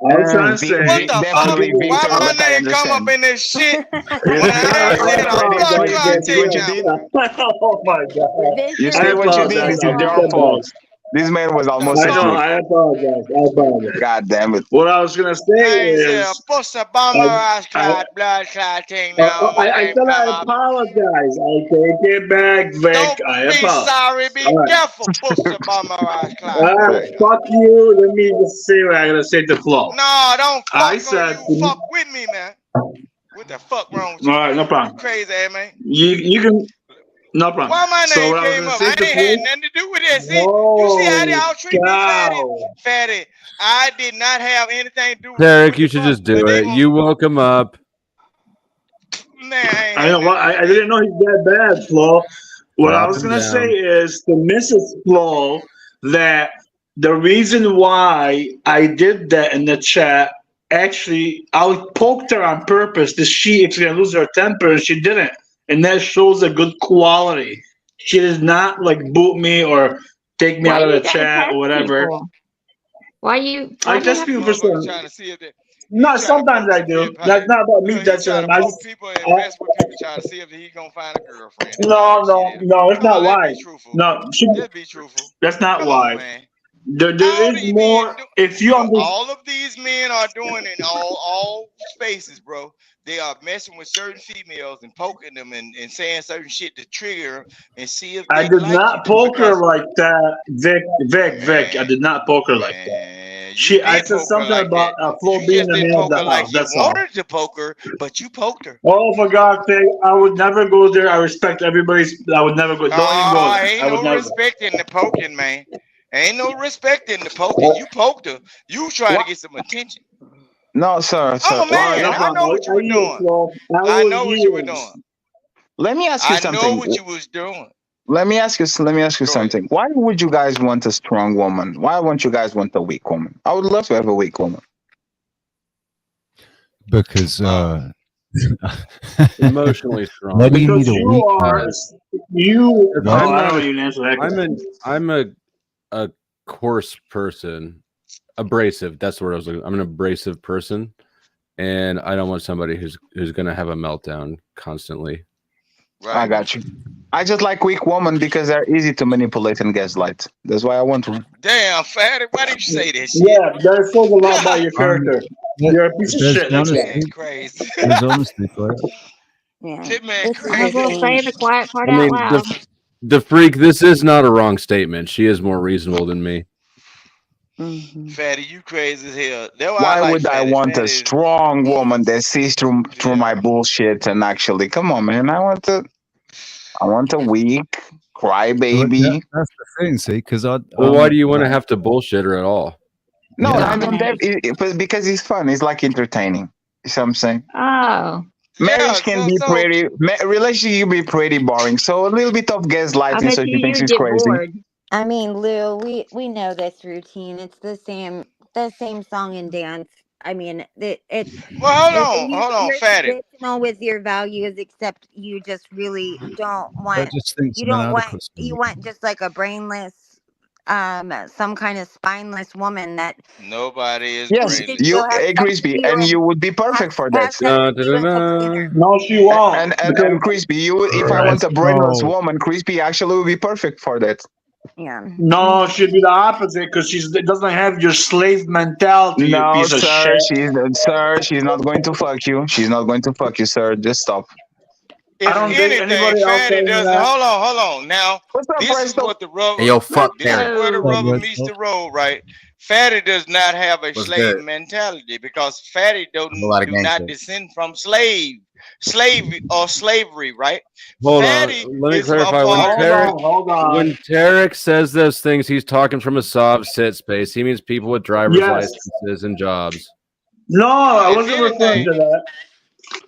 I was trying to say. What the fuck? Why my name come up in this shit? When I said on blood clot takedown. Oh my God. You see what you did? This is your fault. This man was almost I know, asleep. I apologize. God damn it. What I was going to say is. Pussy bomber clot, blood clot thing now. I said I apologize. I take it back, Vic. I Be apologize. sorry, be careful, pussy bomber clot. Fuck you. Let me just say what I gotta say to Flo. No, don't fuck I said, you. Fuck with me, man. What the fuck wrong with you? All right, no problem. You crazy, man. You can. No problem. Why my So name what I was came gonna up? say I to ain't Flo- had nothing to do with this. See, you see how they all treat me, Fatty? I did not have anything to do with Derek, you should just do it. You woke him up. I know what I didn't know he's that bad, Flo. What I Drop was him gonna down. say is to Mrs. Flo that the reason why I did that in the chat, actually, I poked her on purpose to see if she's gonna lose her temper, and she didn't. And that shows a good quality. She does not like boot me or take me Why out of you the gotta chat test or whatever. people? Why you? I Why test do you people for Trying to see if they, No, sometimes I do. That's not about me touching them. I just, people and mess with people, trying to see if he gonna find a girlfriend. no, it's not why. No, Just be truthful. that's not Come why. on, man. There is more. If you understand, All of these men are doing in all spaces, bro. They are messing with certain females and poking them and saying certain shit to trigger them and see if they I did like not you. poke her like that, Vic. I did not poke her like that. I said something about Flo being the man of the house. That's all. Wanted to poke her, but you poked her. Oh, for God's sake, I would never go there. I respect everybody's. I would never go. Don't even go there. Ain't I would no never. respect in the poking, man. Ain't no respect in the poking. You poked her. You trying to get some attention. No, sir. I'm a man. I know what you were doing. I know what you were doing. Let me ask you something. I know what you was doing. Let me ask you something. Why would you guys want a strong woman? Why won't you guys want a weak woman? I would love to have a weak woman. Because emotionally strong. Why do you need a weak woman? I don't even answer that. I'm a coarse person. Abrasive. That's the word I was looking. I'm an abrasive person, and I don't want somebody who's going to have a meltdown constantly. Right. I got you. I just like weak women because they're easy to manipulate and gaslight. That's why I want one. Damn, Fatty, why did you say this shit? Yeah, that says a lot about your character. You're a piece of shit. That's Man, crazy. There's honesty, right? Shit, man, I was gonna say the quiet part I out mean, loud. the freak. This is not a wrong statement. She is more reasonable than me. Fatty, you crazy as hell. That's why Why I like would I Fatty. want Fatty a is- strong woman that sees through my bullshit and actually, come on, man. I want a weak crybaby. That's the thing, see, because Well, why do you want to have to bullshit her at all? No, Yeah. I don't have because it's fun. It's like entertaining. You see what I'm saying? Oh. Marriage can be pretty. Relationship can be pretty boring. So a little bit of gaslighting, so she thinks she's crazy. I mean, Lou, we know this routine. It's the same song and dance. I mean, it's Well, hold on, you're Fatty. traditional with your values, except you just really don't want. just thinks You I'm don't want. inadequate. You want just like a brainless, some kind of spineless woman that. Nobody is Yes, brainless. you, Have sex Crispy, with you and you would be perfect for that. have sex with you and cook dinner. No, she won't. And Crispy, if I want a brainless woman, Crispy actually would be perfect for that. Yeah. No, she'd be the opposite because she doesn't have your slave mentality. No, you piece of sir, shit. she's not going to fuck you. She's not going to fuck you, sir. Just stop. If anything, Fatty doesn't. Hold on. Now, this is what the rubber. Hey, yo, fuck this is where the Fatty. rubber meets the road, right? Fatty does not have a What's slave good? mentality because Fatty do lot of gang not shit. descend from slave. slavery, right? Hold Fatty on. Let me is a clarify. part. When Tarek says those things, he's talking from a soft sit space. He means people with driver's Yes. licenses and jobs. No, I wasn't referring to that.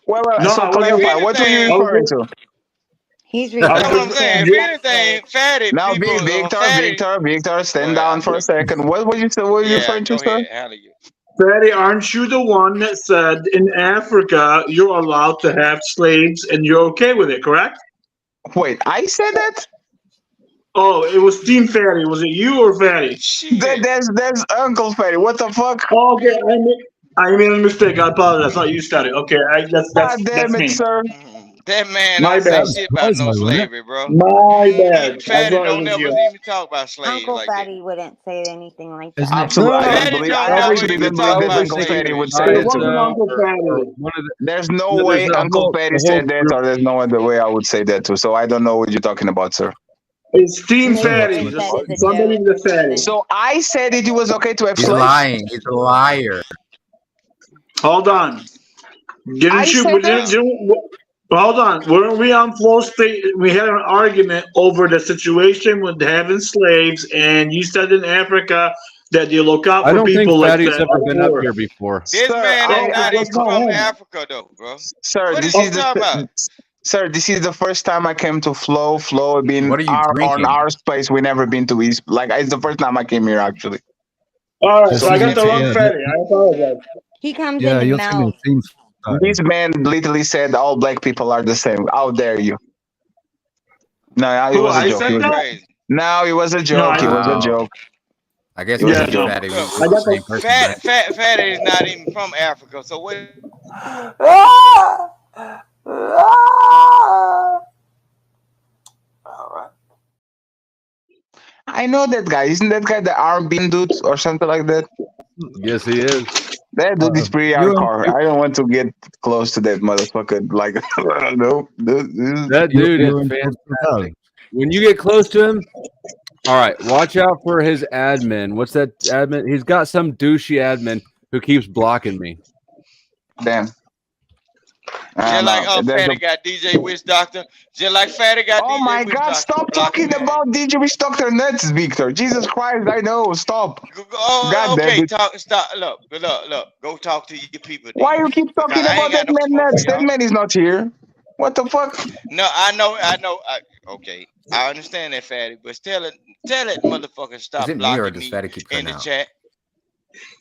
Well, No, so I wasn't. clarify. What were you anything- referring to? He's That's what I'm referring saying. to. If anything, fatty Now, people, Victor, stand down for a second. What were you Yeah, referring to, go sir? ahead. How do you? Fatty, aren't you the one that said in Africa you're allowed to have slaves and you're okay with it, correct? Wait, I said that? Oh, it was Team Fatty. Was it you or Fatty? There's Uncle Fatty. What the fuck? Oh, okay, I made a mistake. I apologize. I thought you said it. Okay, that's God damn it, me. sir. That man My don't say bad. shit about no slavery, bro. My bad. I Fatty thought it don't was never you. even talk about slaves Uncle like that. Fatty wouldn't say anything like that. Absolutely, I Fatty don't believe. don't I never actually even didn't talk believe that about Uncle Fatty slavery. would say It that. wasn't Too. Uncle Fatty. There's no way there's a Uncle whole- Fatty the said whole that, group- or there's no other way I would say that too. So I don't know what you're talking about, sir. It's Team Maybe Fatty. it was said as a Somebody joke the or Fatty. something. So I said it was okay to have He's slaves. lying. He's a liar. Hold on. I said that. Hold on. Weren't we on Flow State? We had an argument over the situation with having slaves, and you said in Africa that you look out I for don't think people like Fatty's that. ever been up here before. This man ain't not even from Africa, though, bro. Sir, What this is he is talking about? Sir, this is the first time I came to Flow. Flow been What are you on drinking? our space. We never been to East. Like it's the first time I came here actually. All right, Just so I got need the to- wrong yeah, Fatty. I apologize. He comes Yeah, in you're and thinking melts. it seems. This man literally said all black people are the same. How dare you? No, it Who, was a I joke. said that? No, it was a joke. It was a Wow. joke. I guess It was me a and joke. Fatty, we're Look, the same person, right? Fatty is not even from Africa, so what? I know that guy. Isn't that guy the R&B dude or something like that? Yes, he is. That dude is pretty you- hardcore. I don't want to get close to that motherfucker. Like, no, That dude you're is in fantastic. When you get close to him, all right, watch out for his admin. What's that admin? He's got some douchey admin who keeps blocking me. Damn. Just like There's Fatty got DJ Witch Doctor. Just like Fatty got Oh DJ my Witch God! Doctor. Stop talking about DJ Witch Doctor nuts, Victor. Jesus Christ! I know. Stop. God damn Okay, it. stop. Look. Go talk to your people. Why Then. you keep Because talking I about ain't that got no man smoke for nuts? That y'all. man is not here. What the fuck? No, I know. Okay, I understand that, Fatty, but tell that motherfucker Is stop it me or blocking does me Fatty keep in cutting the out? chat.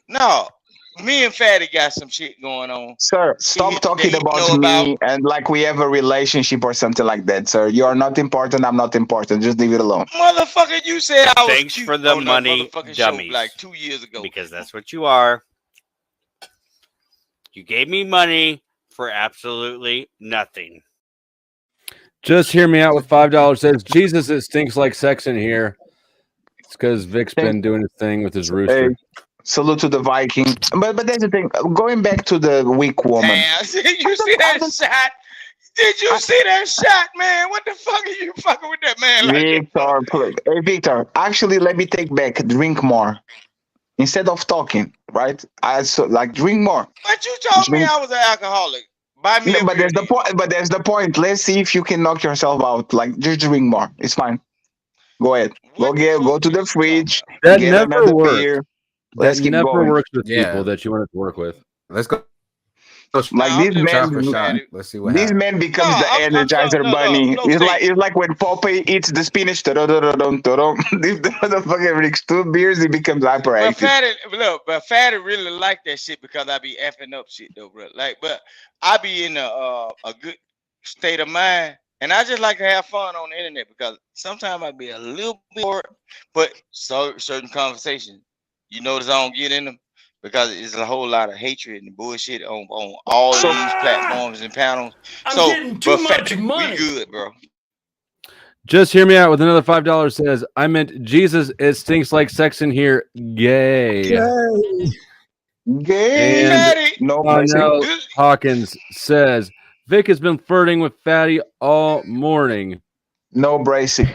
No, me and Fatty got some shit going on. Sir, stop talking He about know about. me and like we have a relationship or something like that, sir. You are not important. I'm not important. Just leave it alone. Motherfucker, you said I was Thanks cute for the on that money, motherfucking dummies. show like 2 years ago. Because that's what you are. You gave me money for absolutely nothing. Just hear me out with $5. Says Jesus, it stinks like sex in here. It's because Vic's been doing his thing with his rooster. Hey, salute to the Viking. But that's the thing. Going back to the weak woman. Damn, you see that shot? Did you see that shot, man? What the fuck are you fucking with that man like that? Victor, hey Victor. Actually, let me take back. Drink more instead of talking. Right? Drink more. But you told me Drink. I was an alcoholic. Buy me a But beer. there's the point. But there's the point. Let's see if you can knock yourself out. Like just drink more. It's fine. Go ahead. Go to the fridge. That Get never another works. beer. That Let's keep never going. works with Yeah. people that you want to work with. Let's go. Like this Shot man, for shot. Let's see what this happens. man becomes No, the I'm Energizer Bunny. Flow It's State. like when Popeye eats the spinach. If the motherfucker drinks 2 beers, he becomes But hyperactive. Fatty really like that shit because I be effing up shit though, bro. Like, but I be in a good state of mind, and I just like to have fun on the internet because sometimes I be a little bit bored, but certain conversations, you notice I don't get in them because it's a whole lot of hatred and bullshit on all these platforms and panels. I'm getting too much money. We good, bro. Just hear me out with another $5. Says I meant Jesus. It stinks like sex in here. Gay. Gay. And No Donnell pricing. Hawkins says Vic has been flirting with Fatty all morning. No bracing.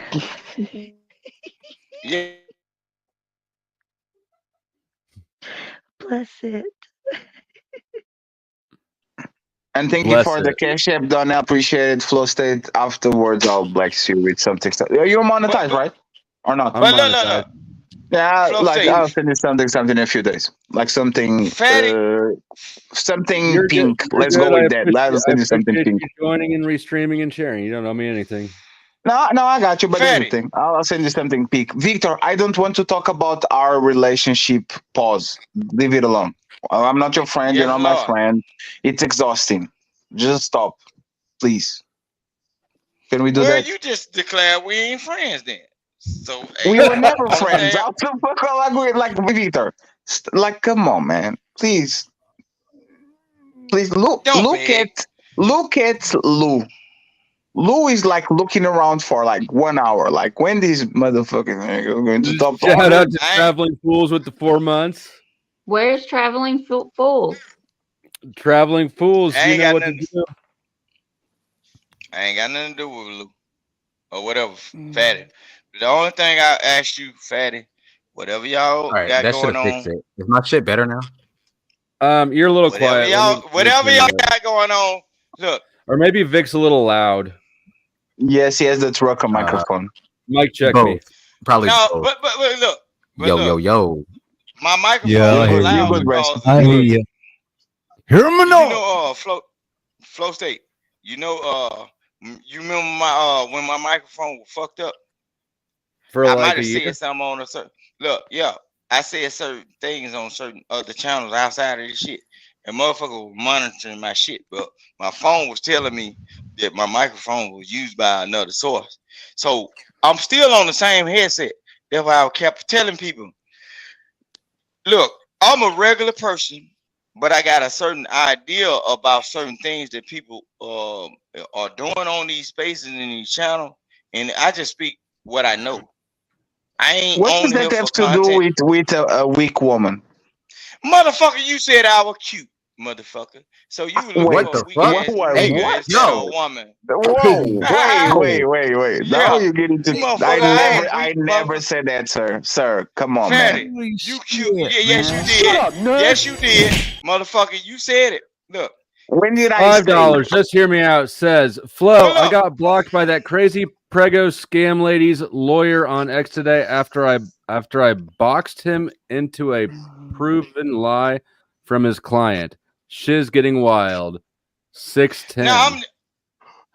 Yeah. Bless it. And thank you for the cash app, Don. I appreciate it. Flow State. Afterwards, I'll bless you with something. You're monetized, right? Or not? But look. Yeah, Flow like State. I'll send you something in a few days. Like something, something You're pink. good. You're Let's good. go with that. I'll send you something appreciate pink. you joining and restreaming and sharing. You don't owe me anything. No, I got you, but anything. I'll send you something pink. Victor, I don't want to talk about our relationship. Pause. Leave it alone. I'm not your friend. You're not my friend. It's exhausting. Just stop, please. Can we do that? You just declared we ain't friends then. So We were never friends. I'll like Victor. Like, come on, man. Please look at Lou. Lou is like looking around for like 1 hour. Like, when these motherfucking niggas going to stop? Shout out to Traveling Fools with the 4 months. Where's Traveling Fools? Traveling Fools, you know what to do. I ain't got nothing to do with Lou or whatever, Fatty. The only thing I asked you, Fatty, whatever y'all got going on. Fix it. Is my shit better now? You're a little quiet. Whatever y'all got going on, look. Or maybe Vic's a little loud. Yes, he has the trucker microphone. Mic check both. me. Probably. No, both. but look. Yo. My microphone Yeah, is loud because I hear you. Hear me now. you know, Flow State. You know, you remember my when my microphone was fucked up. For I like might a have year. said something on a certain I said certain things on certain other channels outside of this shit. And motherfucker was monitoring my shit, but my phone was telling me that my microphone was used by another source. So I'm still on the same headset. That's why I kept telling people, look, I'm a regular person, but I got a certain idea about certain things that people are doing on these spaces in these channels, and I just speak what I know. I ain't What on does here that have for to content. do with a weak woman? Motherfucker, you said I was cute, motherfucker. So you looking Wait, for a weak what? ass What? nigga What? instead of a woman. Whoa! Wait! Now you get into. Motherfucker, I never said that, sir. Sir, come on, Fatty, man. you cute. Yes, you did. Shut up, nerd. Yes, you did. Motherfucker, you said it. Look. When did I say? $5. Just hear me out. Says Flo. I got blocked by that crazy prego scam lady's lawyer on X today after I boxed him into a proven lie from his client. Shiz getting wild. 610.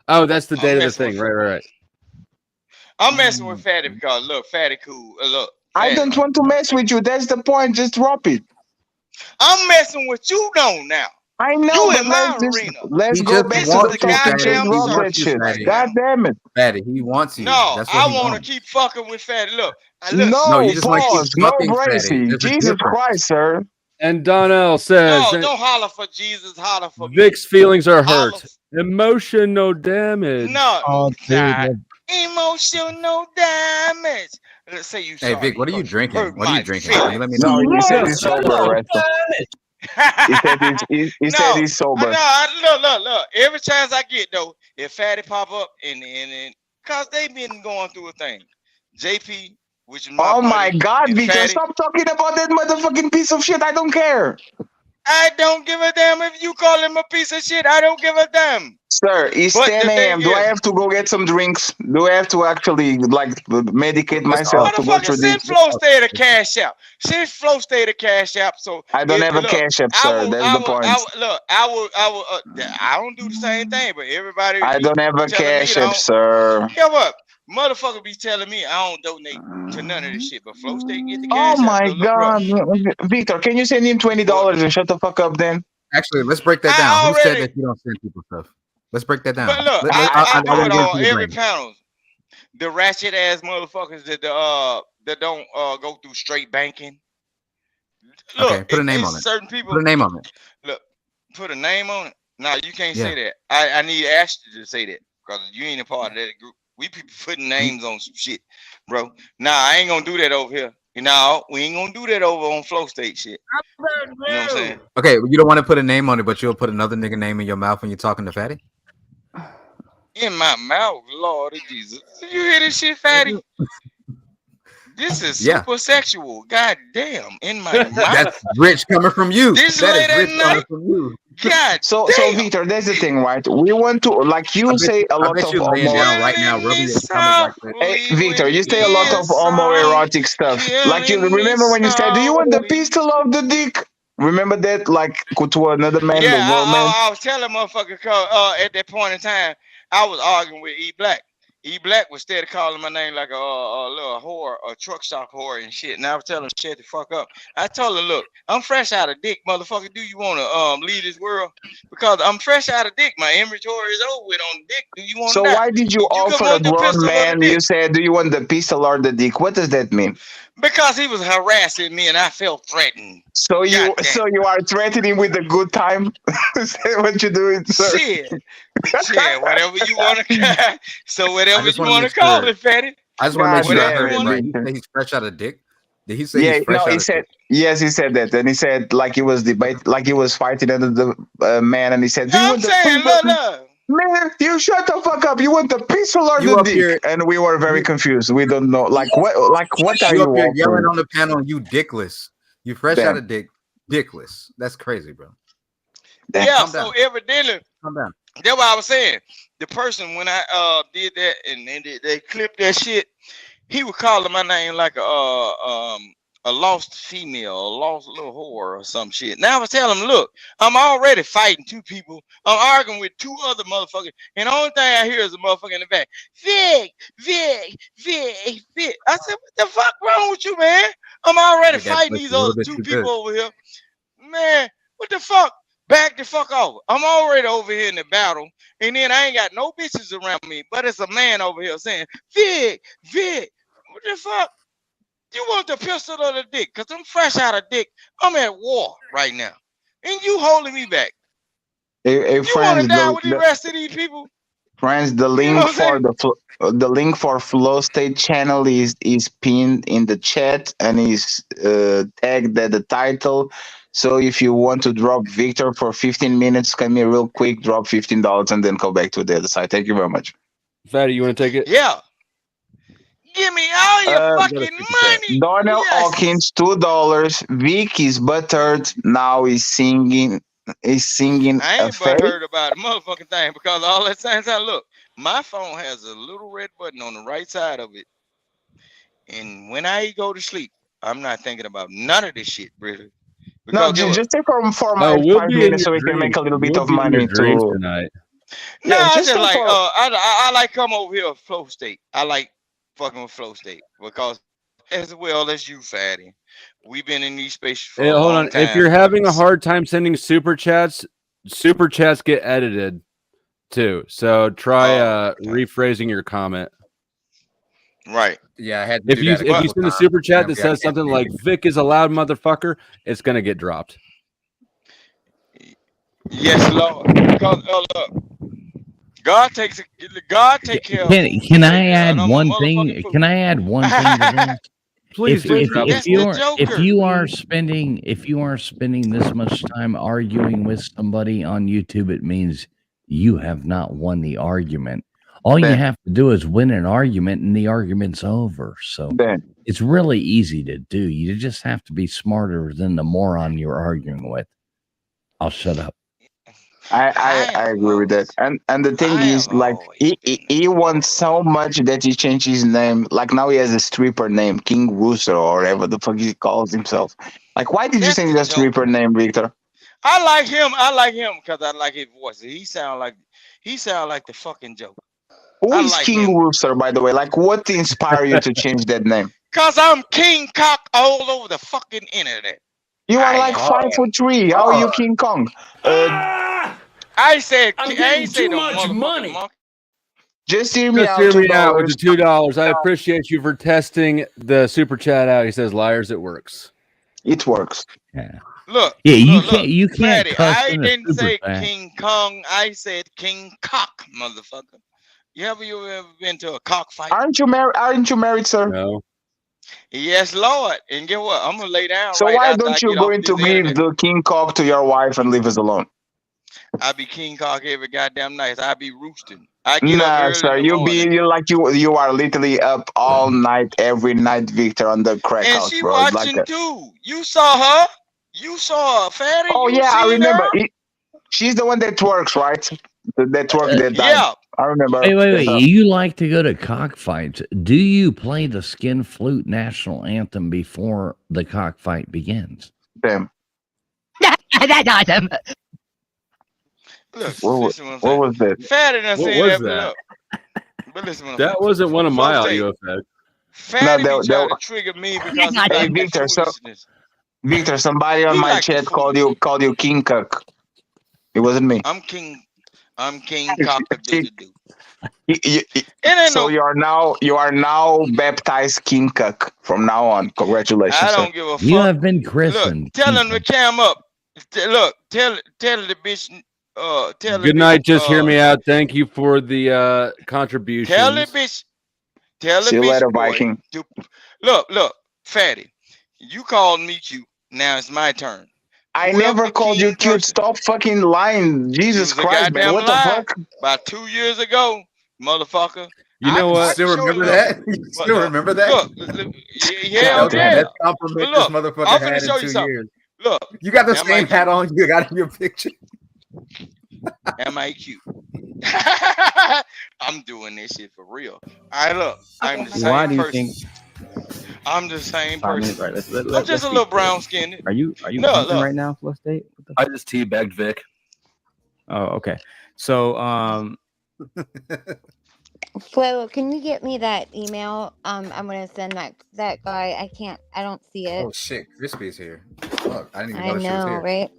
Oh, that's the date of the thing. Right. I'm messing with Fatty because look, Fatty cool. Look, I don't want to mess with you. That's the point. Just drop it. I'm messing with you though now. I know, you but in my arena. let's He go just back to wants the topic. Just Fatty. drop He that wants you, shit. Fatty. God damn it. Fatty, he wants you. No, That's what I he want to wants. keep fucking with Fatty. Look, No, you just want to keep pause. No fucking Fatty. Bracy. There's a Jesus difference. Christ, sir. And Donnell says, no, don't holler for Jesus, holler for me. Vic's feelings are hurt. Emotional damage. No, emotional damage. Let's say you Hey, sorry. Vic, what are you drinking? Hurt What are you my drinking? Can you let me No, know? he said he's sober, Resto. He said he's sober. Look. Every chance I get though, if Fatty pop up and cause they been going through a thing. JP, which is my Oh my buddy, God, and Victor, Fatty, stop talking about that motherfucking piece of shit. I don't care. I don't give a damn if you call him a piece of shit. I don't give a damn. Sir, it's But 10 the thing a.m. Do I is- have to go get some drinks? Do I have to actually medicate myself to go Motherfucker, through send this? Flow State a cash app. Send Flow State a cash app. So I don't have a cash app, sir. That's the point. I don't do the same thing, but everybody. I don't have a telling me cash they app, don't- sir. Get what? Motherfucker be telling me I don't donate to none of this shit, but Flow State get the cash Oh app. my So look, bro, God, Victor, can you send him $20 and shut the fuck up then? Actually, let's break that down. Who said that you don't send people stuff? Let's break that down. But look, I do it on every panel. The ratchet ass motherfuckers that don't go through straight banking. Look, Okay, put a name on it. Certain people. Put a name on it. Look, put a name on it. No, you can't Yeah. say that. I need Ashley to say that because you ain't a part of that group. We people putting names on some shit, bro. Nah, I ain't gonna do that over here. No, we ain't gonna do that over on Flow State shit. You know what I'm saying? Okay, you don't want to put a name on it, but you'll put another nigga name in your mouth when you're talking to Fatty? In my mouth, Lord Jesus. You hear this shit, Fatty? This is Yeah. super sexual. God damn. In my mouth. That's rich coming from you. This That late is at rich coming night. from you. God So damn. Victor, that's the thing, right? We want to, like you say, a I lot bet of you laying homo. down right now, rubbing your stomach like this. Hey, Victor, you say a lot of homoerotic stuff. Like you remember when you said, "Do you want the pistol of the dick?" Remember that, like to another man, Yeah, the woman. I was telling motherfucker at that point in time, I was arguing with E Black. E Black was steady calling my name like a little whore, a truck stop whore and shit. And I was telling him, shut the fuck up. I told her, look, I'm fresh out of dick, motherfucker. Do you want to leave this world? Because I'm fresh out of dick. My inventory is over with on dick. Do you want So to die? why did you offer a want the grown pistol or the man? dick? You said, "Do you want the pistol or the dick?" What does that mean? Because he was harassing me and I felt threatened. So you are threatening with a good time? Is that what you're doing, sir? Shit. Shit, whatever you want to so whatever just you wanna want to make call sure. it, Fatty. I just want to make sure I heard it Whatever, right. He Victor. said he's fresh out of dick. Did he say Yeah, he's fresh no, out he of said dick? yes. He said that, and he said like he was debate, like he was fighting under the man, and he said, "Do you I'm want the saying, pistol?" Man, you shut the fuck up. You want the pistol or You the up dick? here- And we were very confused. We don't know, like what are You you up here yelling offering? on the panel, you dickless. You fresh out of dick, dickless. That's crazy, bro. Yeah, Calm so down. evidently, Calm down. that's what I was saying. The person when I did that and they clipped that shit, he was calling my name like a lost female, a lost little whore or some shit. Now I was telling him, look, I'm already fighting two people. I'm arguing with two other motherfuckers, and the only thing I hear is a motherfucker in the back. Vic. I said, what the fuck wrong with you, man? I'm already That fighting pussy these a little other bit two too people good. over here. Man, what the fuck? Back the fuck off. I'm already over here in the battle, and then I ain't got no bitches around me, but it's a man over here saying, Vic, what the fuck? You want the pistol or the dick? Because I'm fresh out of dick. I'm at war right now. And you holding me back. Hey, You want friends, to die with the rest of these people? friends, the You know link what I'm for saying? the link for Flow State channel is pinned in the chat and is tagged at the title. So if you want to drop Victor for 15 minutes, come here real quick, drop $15 and then go back to the other side. Thank you very much. Fatty, you want to take it? Yeah. Give me all your fucking money. Donnell Yes. Hawkins, $2. Vic is buttered. Now he's singing. He's singing I a ain't but fake. heard about a motherfucking thing because all that same time, look, my phone has a little red button on the right side of it. And when I go to sleep, I'm not thinking about none of this shit, really. No, Because just take for No, my we'll 5 be in minutes your so we can dreams. make a little bit We'll of be in your money dreams to. tonight. No, Yeah, I just just take like for. I like come over here Flow State. I like fucking with Flow State because as well as you, Fatty, we've been in these spaces for Hey, a hold long on. time. If you're having a hard time sending super chats get edited too. So try rephrasing your comment. Right. Yeah, I had to If do you that a couple send a times. super chat that Apparently I says can't something do like it. Vic is a loud motherfucker, it's gonna get dropped. Yes, Lord. Because look, God take care of food. Can I add I'm a one motherfucking thing? food. Can I add one thing to this? Please do, Travis. That's the If Joker. you are spending this much time arguing with somebody on YouTube, it means you have not won the argument. All you have to do is win an argument, and the argument's over. So it's really easy to do. You just have to be smarter than the moron you're arguing with. I'll shut up. I agree with that. And the thing is, like, he wants so much that he changed his name. Like now he has a stripper name, King Rooster or whatever the fuck he calls himself. Like, why did you change that stripper name, Victor? I like him because I like his voice. He sound like the fucking Joker. Who is King Rooster, by the way? Like, what inspired you to change that name? Cause I'm King Cock all over the fucking internet. You are like 5'3". How are you King Kong? I said I'm I getting ain't say too no much motherfucking money. monkey. Just hear me Just out. hear me out with $2. the $2. I appreciate you for testing the super chat out. He says, "Liars, it works." It works. Yeah. Look. Yeah, look, you can't Fatty, cuss I in a didn't super say chat. King Kong. I said King Cock, motherfucker. You ever been to a cockfight? Aren't you married, sir? No. Yes, Lord. And get what? I'm gonna lay down So right why after don't I you get off going to this give internet. the King Cock to your wife and leave us alone? I be king cock every goddamn night. I be roosting. I get up Nah, early sir, in the morning. you are literally up all night, every night, Victor, on the crack And house, she bro. It's like watching too. You saw her? You saw her, Fatty? oh You yeah, I seen remember. her? She's the one that twerks, right? That twerk that died. Yeah. I remember. Wait. Yes, sir. You like to go to cockfights. Do you play the skin flute national anthem before the cockfight begins? Damn. That's awesome. Look, What listen what I'm what saying. was that? Fatty done What seen was that, but that? look. But listen what I'm That saying. wasn't one of my Flow State. audio effects. Fatty No, be trying to trigger me because he hey like the Victor, so foolishness. Victor, somebody on He my like the chat called foolishness. you King Cuck. It wasn't me. I'm king cock a do do do. You- It ain't so no. you are now baptized King Cuck from now on. Congratulations, I sir. don't give a You fuck. have been Look, christened. tell him to cam up. Look, tell the bitch. Tell the Good bitch. night. Just hear me out. Thank you for the contributions. Tell the bitch. Tell the See you bitch later, boy. Viking. Look, Fatty. You called me cute. Now it's my turn. I Whoever never the called you king cute. person. Stop fucking lying. You Jesus was a Christ, man. goddamn What the lie. fuck? About 2 years ago, motherfucker. You know You what? still show remember you that? You But still remember that? look, That hell was the yeah. best compliment But this look, motherfucker I'm finna had show in you 2 something. years. Look, You got the am I same hat cute? on you got in your picture. Am I cute? I'm doing this shit for real. Look, I'm the Why same do you person. think I'm the same 5 minutes? person. Right. I'm just Let's a be little clear. brown skinned. Are you No, hunting look. right now, Flow State? What the I just teabagged Vic. Oh, okay. So, Flo, can you get me that email? I'm gonna send that guy. I don't see it. Oh shit, Crispy's here. Fuck, I didn't even I know she was know, here. right?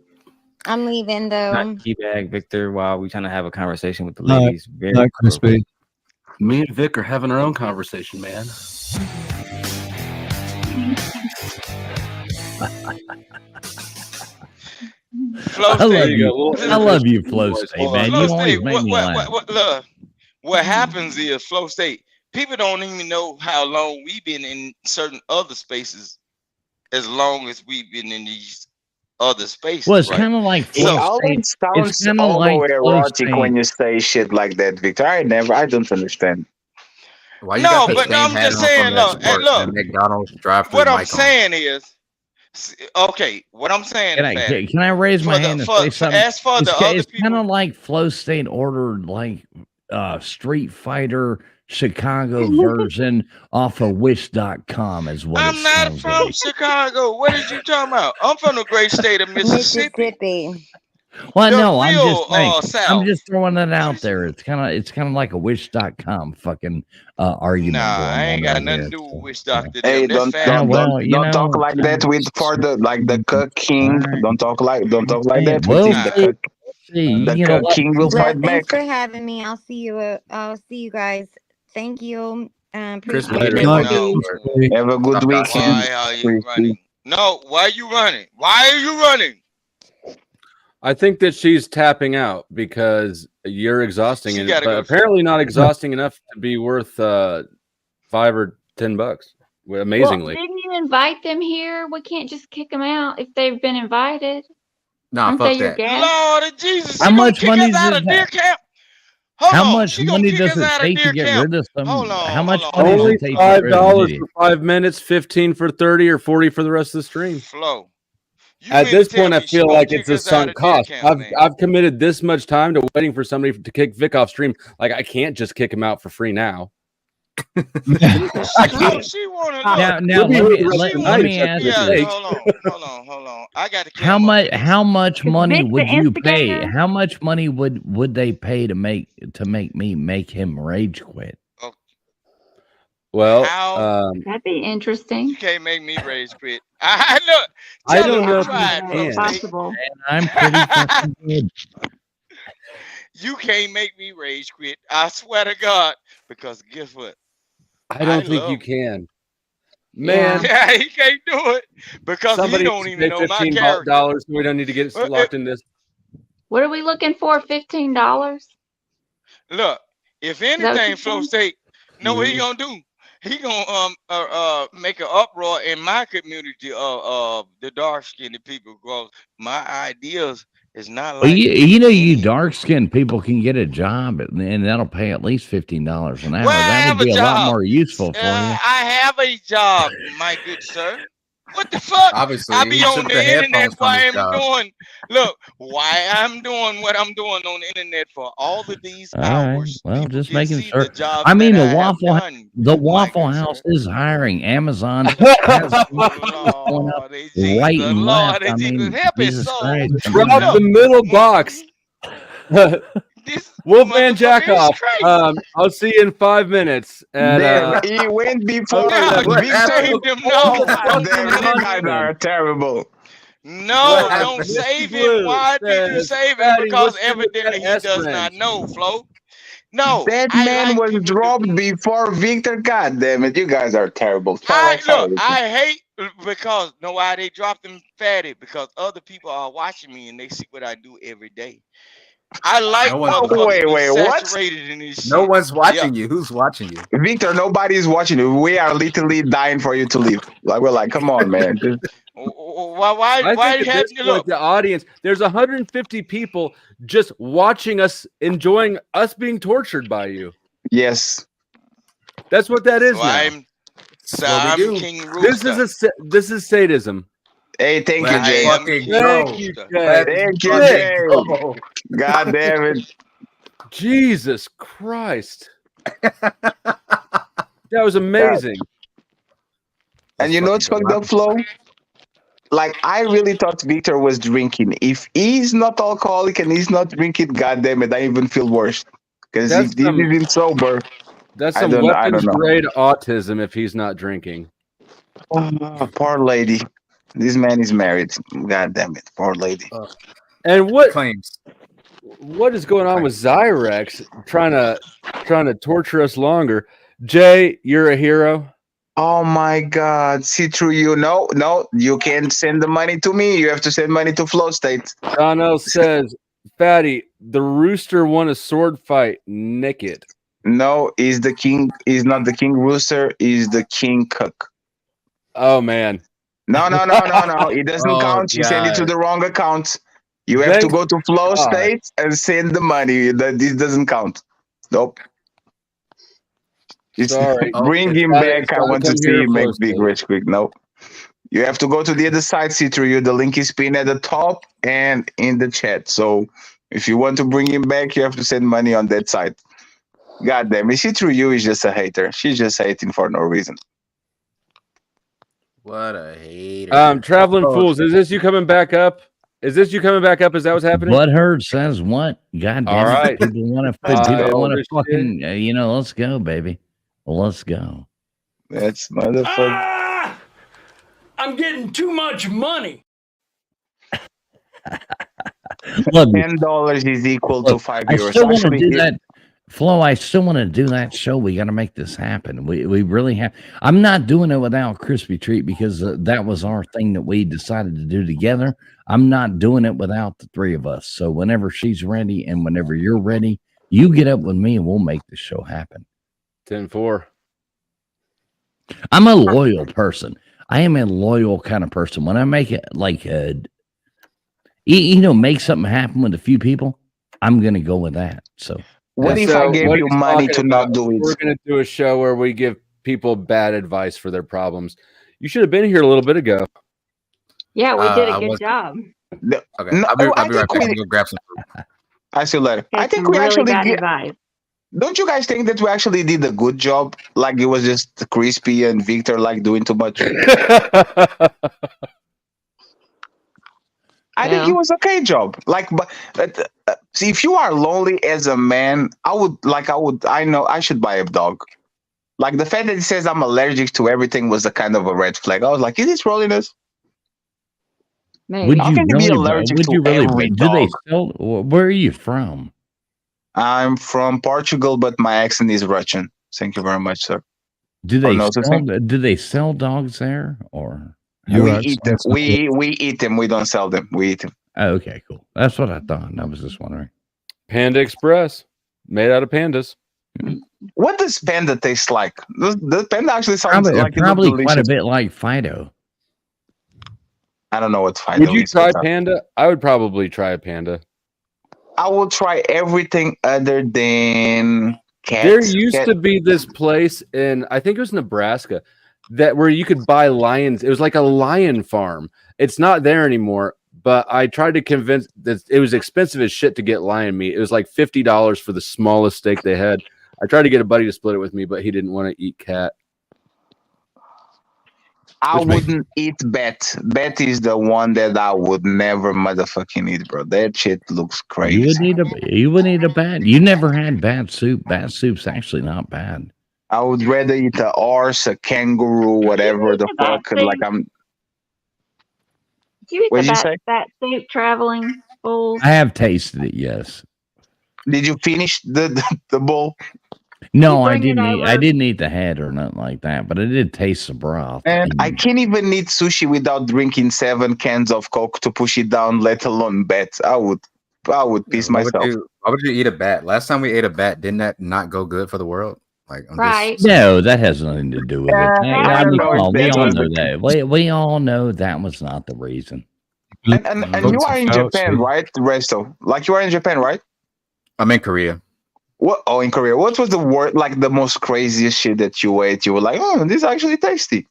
I'm leaving though. not teabag Victor while we're trying to have a conversation with the No, ladies. Very no, Crispy. Me and Vic are having our own conversation, man. Flow I love State. you. I love you, Flow State, man. Flow You always State. make me laugh. Look, what happens is Flow State. People don't even know how long we've been in certain other spaces, as long as we've been in these other spaces. Well, it's right? kind of like It Flow State. always It's sounds kind of all like Flow erotic State. when you say shit like that, Victor. I don't understand. Why you No, got the but same I'm hat just on saying. from that Look, hey, sport, look. the McDonald's drive-through What I'm mic on? saying is, okay. What I'm saying, Can I raise my hand and say something? as for the other It's people, kind of like Flow State ordered like Street Fighter Chicago version off of Wish.com is what I'm it not sounds from like. Chicago. What is you talking about? I'm from the great state of Mississippi. Well, The no, I'm real, just saying. South. I'm just throwing it out there. It's kind of like a Wish.com fucking argument Nah, going I ain't on got right nothing there. to do with Wish Doctor. Hey, That's family. don't talk like that for the Cuck King. Don't talk like that with Well, the Cuck King will Well, fight back. thanks for having me. I'll see you guys. Thank you. Crispy, Appreciate get it. that No. mic. Have a good weekend. Why are you running? No, why are you running? Why are you running? I think that she's tapping out because you're exhausting, She and gotta but go. apparently not exhausting enough to be worth $5 or $10. Amazingly, Well, didn't you invite them here? We can't just kick them out if they've been invited. Nah, Aren't fuck they your that. guests? Lord of Jesus, How she gonna much kick money us out does of deer that? camp. Hold How on, much she gonna money kick does us it out of take to deer get camp. rid of some? Hold on, How much hold money does only it take to get rid of $5 Diddy? for 5 minutes, 15 for 30, or 40 for the rest of the stream. Flo. You At mean to this tell point, I me she feel gonna like kick it's a us out sunk of deer cost. camp, man? I've committed this much time to waiting for somebody to kick Vic off stream. Like I can't just kick him out for free now. No, she wanna look. Now let me She ask yeah, you. hold on. I got to How much money Vic would the you pay? instigator? How much money would they pay to make me make him rage quit? Well, That'd be interesting. You can't make me rage quit. I look. I Tell don't her know we if you tried, Flo can. State. Possible. I'm pretty fucking good. You can't make me rage quit. I swear to God. Because guess what? I don't think you can. Yeah. Man, Yeah, he can't do it because somebody he don't needs to even pay know my $15 character. so we don't need to get locked in this. What are we looking for? $15? Look, if that what anything, you Flo said? State, know what he gonna do? He gonna make an uproar in my community, the dark skinned people, because my ideas It's not Well, like you dark skinned people can get a job and that'll pay at least $15 an hour. Well, I That have would a be a lot job. more useful for you. I have a job, my good sir. What the fuck? Obviously, I he be on took the the internet headphones from why his I'm job. doing. Look, why I'm doing what I'm doing on the internet for all of these All right. hours. Well, People just can making see sure. the jobs I mean, that the I have done. Waffle good House sir. is hiring. Amazon has going up right and left. I mean, Jesus Christ. Drop the middle box. Wolfman Jackoff. I'll see you in 5 minutes. And, Damn, he went before Victor. No, God damn it, you guys are terrible. No, don't save him. Why did you save him? Because evidently he does not know, Flo. No, That man was dropped before Victor. God damn it, you guys are terrible. I hate because know why they dropped him fatty? Because other people are watching me and they see what I do every day. I like motherfuckers being saturated in this shit. No one's watching you. Who's watching you? Victor, nobody's watching you. We are literally dying for you to leave. Like we're like, come on, man. Why I think at this point, the audience, there's 150 people just watching us, enjoying us being tortured by you. Yes. That's what that is So now. I'm King This Rooster. this is sadism. Hey, thank you, Jay. Thank you, Jay. Thank you, Jay. God damn it. Jesus Christ. That was amazing. And you know what's fucked up, Flo? Like, I really thought Victor was drinking. If he's not alcoholic and he's not drinking, God damn it, I even feel worse. Because if he isn't sober, That's I some don't weapons know. grade autism if he's not drinking. Oh, poor lady. This man is married. God damn it, poor lady. And what is going on with Zyrex trying to torture us longer? Jay, you're a hero. Oh my God. See through you. No, you can't send the money to me. You have to send money to Flow State. Donnell says, Fatty, the rooster won a sword fight naked. No, he's the king. He's not the king rooster. He's the king cook. Oh, man. No. It doesn't count. You send it to the wrong account. You have to go to Flow State and send the money. This doesn't count. Nope. Sorry. Bring him back. I want to see him make big rich quick. Nope. You have to go to the other side, see through you. The link is pinned at the top and in the chat. So if you want to bring him back, you have to send money on that side. God damn it. See through you is just a hater. She's just hating for no reason. What a hater. Traveling Fools, is this you coming back up? Is that what's happening? Butthurt says what? God damn All it. right. People want to fucking, let's go, baby. Let's go. That's motherfucker. I'm getting too much money. Look, $10 is equal to €5. I still want to do that. Flo, I still want to do that show. We got to make this happen. We really have. I'm not doing it without Crispy Treat because that was our thing that we decided to do together. I'm not doing it without the three of us. So whenever she's ready and whenever you're ready, you get up with me and we'll make this show happen. 10-4. I'm a loyal person. I am a loyal kind of person. When I make it like make something happen with a few people, I'm going to go with that. So. What if I gave you money to not do it? We're going to do a show where we give people bad advice for their problems. You should have been here a little bit ago. Yeah, we did a good job. Okay, I'll be right back. I'm go grab some food. I see you later. I think some we really actually bad did. advice. Don't you guys think that we actually did a good job? Like it was just Crispy and Victor like doing too much. I think it was okay job. Like, but see, if you are lonely as a man, I know I should buy a dog. Like the fact that it says I'm allergic to everything was a kind of a red flag. I was like, is this trolliness? Would How you can you be really? allergic Would to you really? every Do they dog? sell? Where are you from? I'm from Portugal, but my accent is Russian. Thank you very much, sir. Do they no, sell? Do they sell dogs there or? We eat them. We eat them. We don't sell them. We eat them. Oh, okay, cool. That's what I thought. I was just wondering. Panda Express, made out of pandas. What does panda taste like? The panda actually sounds Probably, like probably quite a delicious. bit like Fido. I don't know what find Would the you least. try panda? I would probably try a panda. I will try everything other than cats. There used to be this place in, I think it was Nebraska, that where you could buy lions. It was like a lion farm. It's not there anymore, but I tried to convince that it was expensive as shit to get lion meat. It was like $50 for the smallest steak they had. I tried to get a buddy to split it with me, but he didn't want to eat cat. I wouldn't eat bat. Bat is the one that I would never motherfucking eat, bro. That shit looks crazy. You would eat a bat. You never had bat soup. Bat soup's actually not bad. I would rather eat a horse, a kangaroo, whatever the fuck. Like I'm. Did you What'd you eat say? that soup traveling fools? I have tasted it. Yes. Did you finish the bowl? No, I bring it didn't eat. over? I didn't eat the head or nothing like that, but I did taste the broth. And I can't even eat sushi without drinking 7 cans of Coke to push it down, let alone bat. I would piss myself. Why would you eat a bat? Last time we ate a bat, didn't that not go good for the world? Like, No, that has nothing to do with it. I don't know if We that all was know the- that. We all know that was not the reason. And you are in Japan, right, Resto? Like you are in Japan, right? I'm in Korea. What? Oh, in Korea. What was the word, like the most craziest shit that you ate? You were like, oh, this is actually tasty.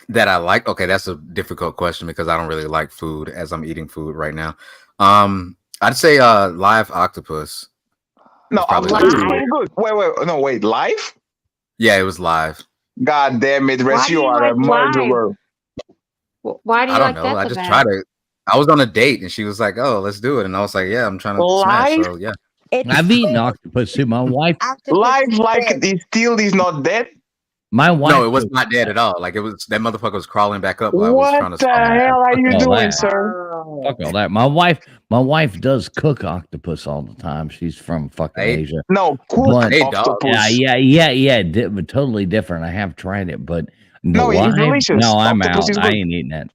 That I like. Okay, that's a difficult question because I don't really like food as I'm eating food right now. I'd say live octopus. No, Probably octopus is live. pretty good. Wait, live? Yeah, it was live. God damn it, Rest, do you you are a like live? murderer. Why do you I don't like know. that I so just bad? tried to. I was on a date and she was like, "Oh, let's do it," and I was like, "Yeah, I'm trying to smash." Live? So yeah. I've eaten octopus too. My wife. Live like it still is not dead? My wife. No, it was not dead at all. Like it was that motherfucker was crawling back up while I was trying What to. the hell are you all doing, that. sir? Fuck all that. My wife does cook octopus all the time. She's from fucking Asia. No, cook But- octopus. Yeah. But totally different. I have tried it, but No, it is live- delicious. No, I'm Octopus is out. I good. ain't eating that.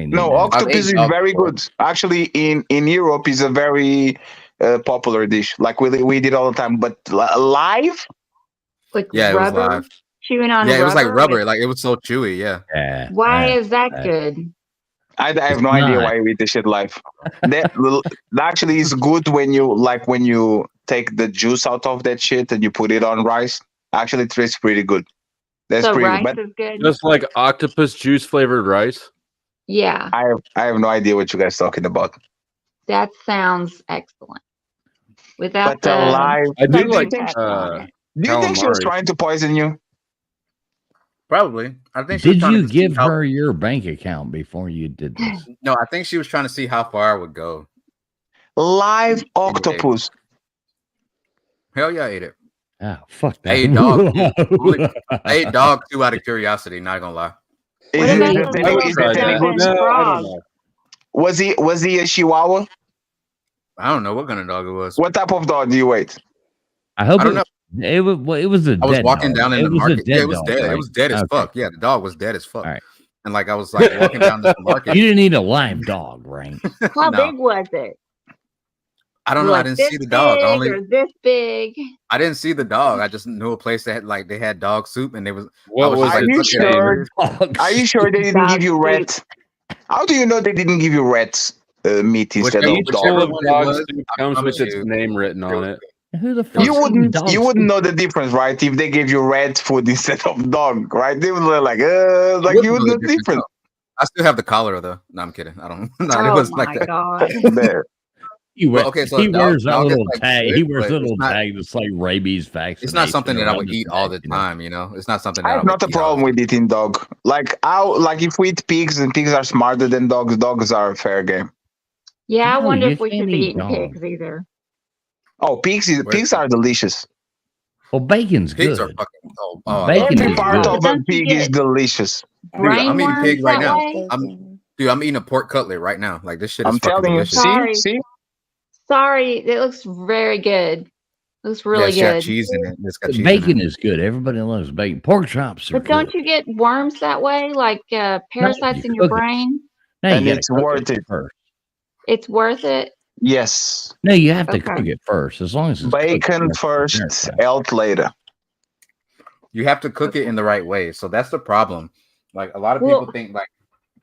No, octopus is very good. Actually, in Europe, is a very popular dish. Like we did all the time. But live? Like Yeah, it was rubber? live. Chewing on Yeah, it was like rubber. with- Like it was so chewy. Yeah. Why is that good? I have no idea why you eat the shit live. That actually is good when you take the juice out of that shit and you put it on rice. Actually, it tastes pretty good. That's So pretty rice good. is good? Just like octopus juice flavored rice. Yeah, I have no idea what you guys talking about. that sounds excellent. Without But the alive, I do something like. text on it. Do you think she was calamari. trying to poison you? Probably. I think. She was Did trying you to see give how- her your bank account before you did this? No, I think she was trying to see how far I would go. Live octopus. Hell yeah, I ate it. Oh, fuck that. I ate dog. I ate dog too out of curiosity. Not gonna lie. Is about that the any- little is that any good? seven frog? Was he a Chihuahua? I don't know what kind of dog it was. What type of dog do you eat? I hope I don't it was a I was dead walking dog. down in It the was a market. Yeah, dead it was dog, dead. right? It was dead as Okay. fuck. Yeah, the dog was dead as fuck. All right. And like I was like walking down this market. You didn't eat a live dog, right? How No. big was it? I don't know. I Like didn't see the dog. big Only or this big? I didn't see the dog. I just knew a place that had they had dog soup and they was. What I was just, Are it? you looking at sure? it. Are you sure they didn't give you rat? How do you know they didn't give you rat meat instead of Each dog? bowl of one it dog was, soup I comes with promise its you. name written on it. Who the fuck? You wouldn't know the difference, right? If they gave you rat food instead of dog, right? They would be like you would know the difference. I still have the collar though. No, I'm kidding. I don't. No, it Oh was my like that. god! There. He Well, okay, so he dog- wears that dog is little like tag. good, He wears but a it's little not- tag that's like rabies vaccination. It's not something that I around would his eat all neck, the you know? time. You know, it's not something that I I have would not a eat all problem with eating dog. Like if we eat pigs and pigs are smarter than dogs, dogs are a fair game. Yeah, I No, wonder you if we can't should be eat eating dog. pigs either. Oh, pigs are delicious. Well, bacon's Pigs good. are fucking. Oh, Bacon Every is part good. of a Don't you pig is get delicious. Dude, I'm eating brainworms pig right that now. way? I'm eating a pork cutlet right now. Like this shit is I'm fucking telling you. delicious. Sorry. See? Sorry, it looks very good. Looks really it's got good. cheese in it. It's got cheese Bacon in it. is good. Everybody loves bacon. Pork chops are But don't good. you get worms that way, like parasites you in your cook it. brain? No, you And gotta it's cook worth it. first. It's worth it. Yes. No, you have to Okay. cook it first. As long as it's cooked, Bacon that's first, fair. health later. You have to cook it in the right way. So that's the problem. Like a lot of Well- people think like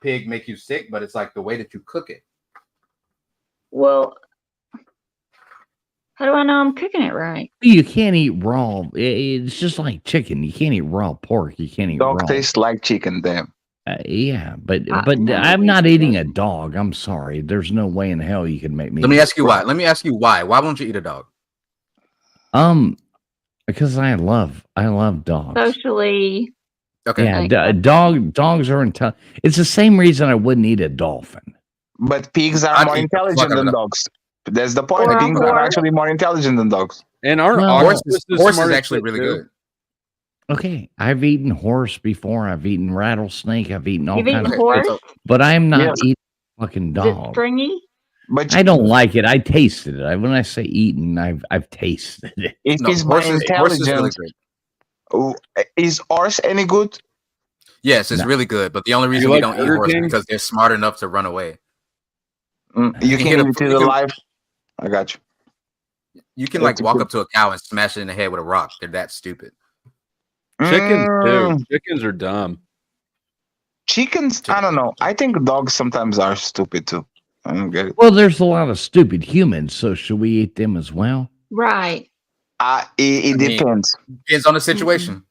pig make you sick, but it's like the way that you cook it. Well, how do I know I'm cooking it right? You can't eat raw. It's just like chicken. You can't eat raw pork. You can't eat Dog raw. tastes like chicken, damn. Yeah, but no, I'm not eating a dog. I'm sorry. There's no way in hell you can make me. Let me ask you why. Let me ask you why. Why won't you eat a dog? Because I love dogs. Socially. Okay. Yeah, dogs are intelligent. It's the same reason I wouldn't eat a dolphin. But pigs are more intelligent than dogs. That's the point. Or a Pigs are horse. actually more intelligent than dogs. And our Well, Horse octopus is actually really good. Okay, I've eaten horse before. I've eaten rattlesnake. I've eaten all You've kinds eaten of horse? stuff. But I'm not Yes. eating fucking Is it dog. stringy? But I don't like it. I tasted it. When I say eaten, I've tasted it. if No, it's more horse is really intelligent, good. is horse any good? Yes, it's No. really good. But the only reason You we like don't eat Burger horse is King? because they're smart enough to run away. You You can get a- eat it you can- alive. I got you. You can That's like walk good. up to a cow and smash it in the head with a rock. They're that stupid. Chickens Mm, too. Chickens are dumb. Chickens, I don't know. I think dogs sometimes are stupid too. I don't get it. Well, there's a lot of stupid humans, so should we eat them as well? Right. It I mean, depends. Depends on the situation.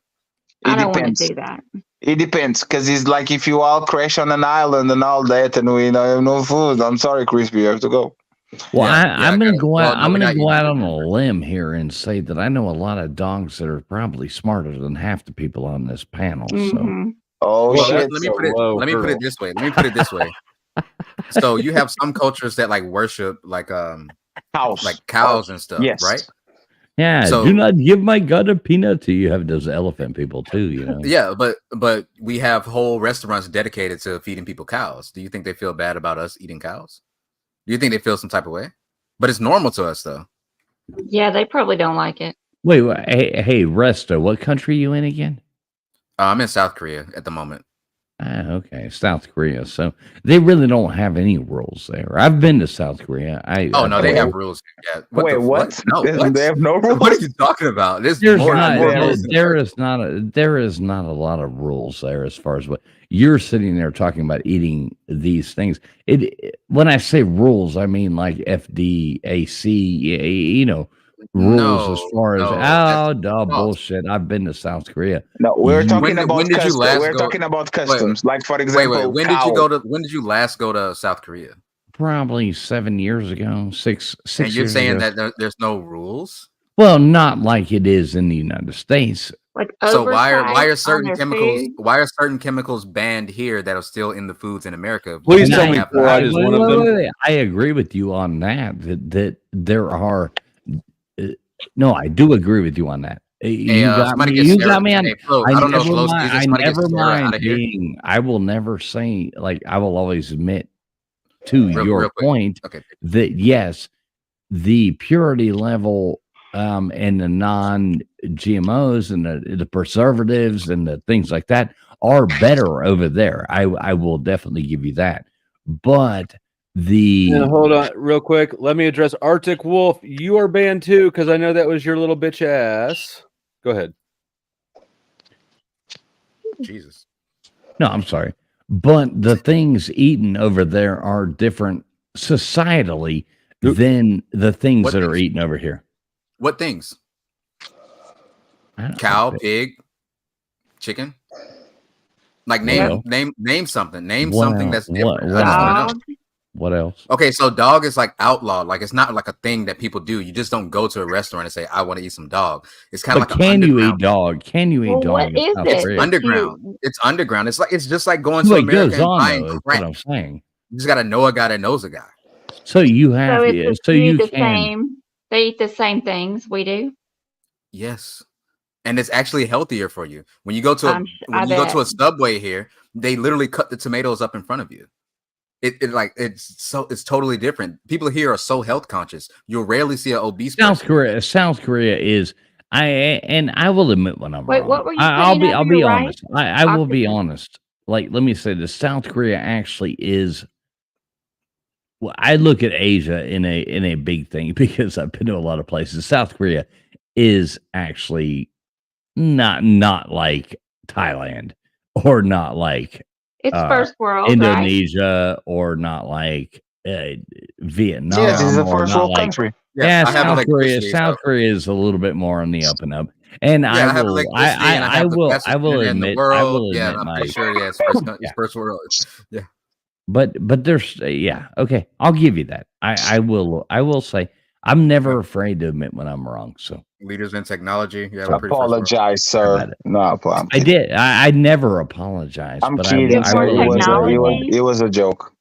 I It don't want to depends. do that. It depends, because it's like if you all crash on an island and all that, and we have no food. I'm sorry, Crispy, you have to go. Well, Yeah, I'm I gonna got it. go Well, out. no, I'm we're gonna not go eating out it. on a limb here and say that I know a lot of dogs that are probably smarter than half the people on this panel. So Mm-hmm. Oh Well, shit! let me put it this way. Let me put it this way. So you have some cultures that like worship cows and stuff, Yes. right? yeah, So- do not give my gut a peanut. To you have those elephant people too. You know. Yeah, but we have whole restaurants dedicated to feeding people cows. Do you think they feel bad about us eating cows? Do you think they feel some type of way? But it's normal to us though. Yeah, they probably don't like it. Wait, hey, Resto, what country you in again? I'm in South Korea at the moment. Okay, South Korea. So they really don't have any rules there. I've been to South Korea. Oh no, they have rules. Yeah. Wait, what? No, They what? have no rules. What are you talking about? There's There's more, not, more there- rules. there is not a lot of rules there as far as what you're sitting there talking about eating these things. When I say rules, I mean like FDAC, rules as far as bullshit. I've been to South Korea. No, we're talking When about did you customs. last We're go- talking about customs. Like for Wait, example, when cow. did you last go to South Korea? Probably 7 years ago, six And you're years saying ago. that there's no rules? Well, not like it is in the United States. Like So why are oversight on certain their chemicals food. why are certain chemicals banned here that are still in the foods in America? Please And tell they me have- fluoride is one of them. I agree with you on that there are. No, I do agree with you on that. You got somebody me. gets You Sarah- got me on. hey, Flo, I don't know if never Flo's mind. using I somebody gets never Sarah out mind of here. being. I will never say like. I will always admit to Real your quick. point Okay. that yes, the purity level and the non-GMOs and the preservatives and the things like that are better over there. I will definitely give you that. But the And hold on, real quick. Let me address Arctic Wolf. You are banned too, because I know that was your little bitch ass. Go ahead. Jesus. No, I'm sorry. But the things eaten over there are different societally than the things What that are things? eaten over here. What things? I don't Cow, know. pig, chicken? Like Well, name something. Name what something else? that's different. What I just want to know. Dog. What else? Okay, so dog is like outlawed. Like it's not like a thing that people do. You just don't go to a restaurant and say, "I want to eat some dog." It's kind of But like can you eat underground. dog? Can you eat Well, dog? what in is South it? It's Korea? underground. It's underground. It's just like going to Well, it America goes and on buying though. Is crack. what I'm saying. You just gotta know a guy that knows a guy. So you have. So it's So viewed you the can. same. They eat the same things we do. Yes, and it's actually healthier for you. When you go to a I when you go to a bet. Subway here, they literally cut the tomatoes up in front of you. It's totally different. People here are so health conscious. You'll rarely see an obese South person. South Korea is. I will admit when I'm Wait, wrong. what were you I'll saying be over I'll your be right? honest. I will be Octopus. honest. Like let me say this. South Korea actually is. Well, I look at Asia in a big thing because I've been to a lot of places. South Korea is actually not like Thailand or not like It's first world, right? Indonesia or not like Vietnam. Yeah, this is a or first not world like, country. Yeah, I have South Korea. electricity, South so Korea is a little bit more on the up and up. And yeah, I have electricity and I have the fastest internet in the world. Yeah, I'm pretty sure. Yeah, it's first world. Yeah. But there's okay, I'll give you that. I will say I'm never afraid to admit when I'm wrong. So Leaders in technology. Yeah, we're pretty first world. Apologize, sir. No problem. I did. I never apologize. I'm but kidding, I sir. will. It was a joke.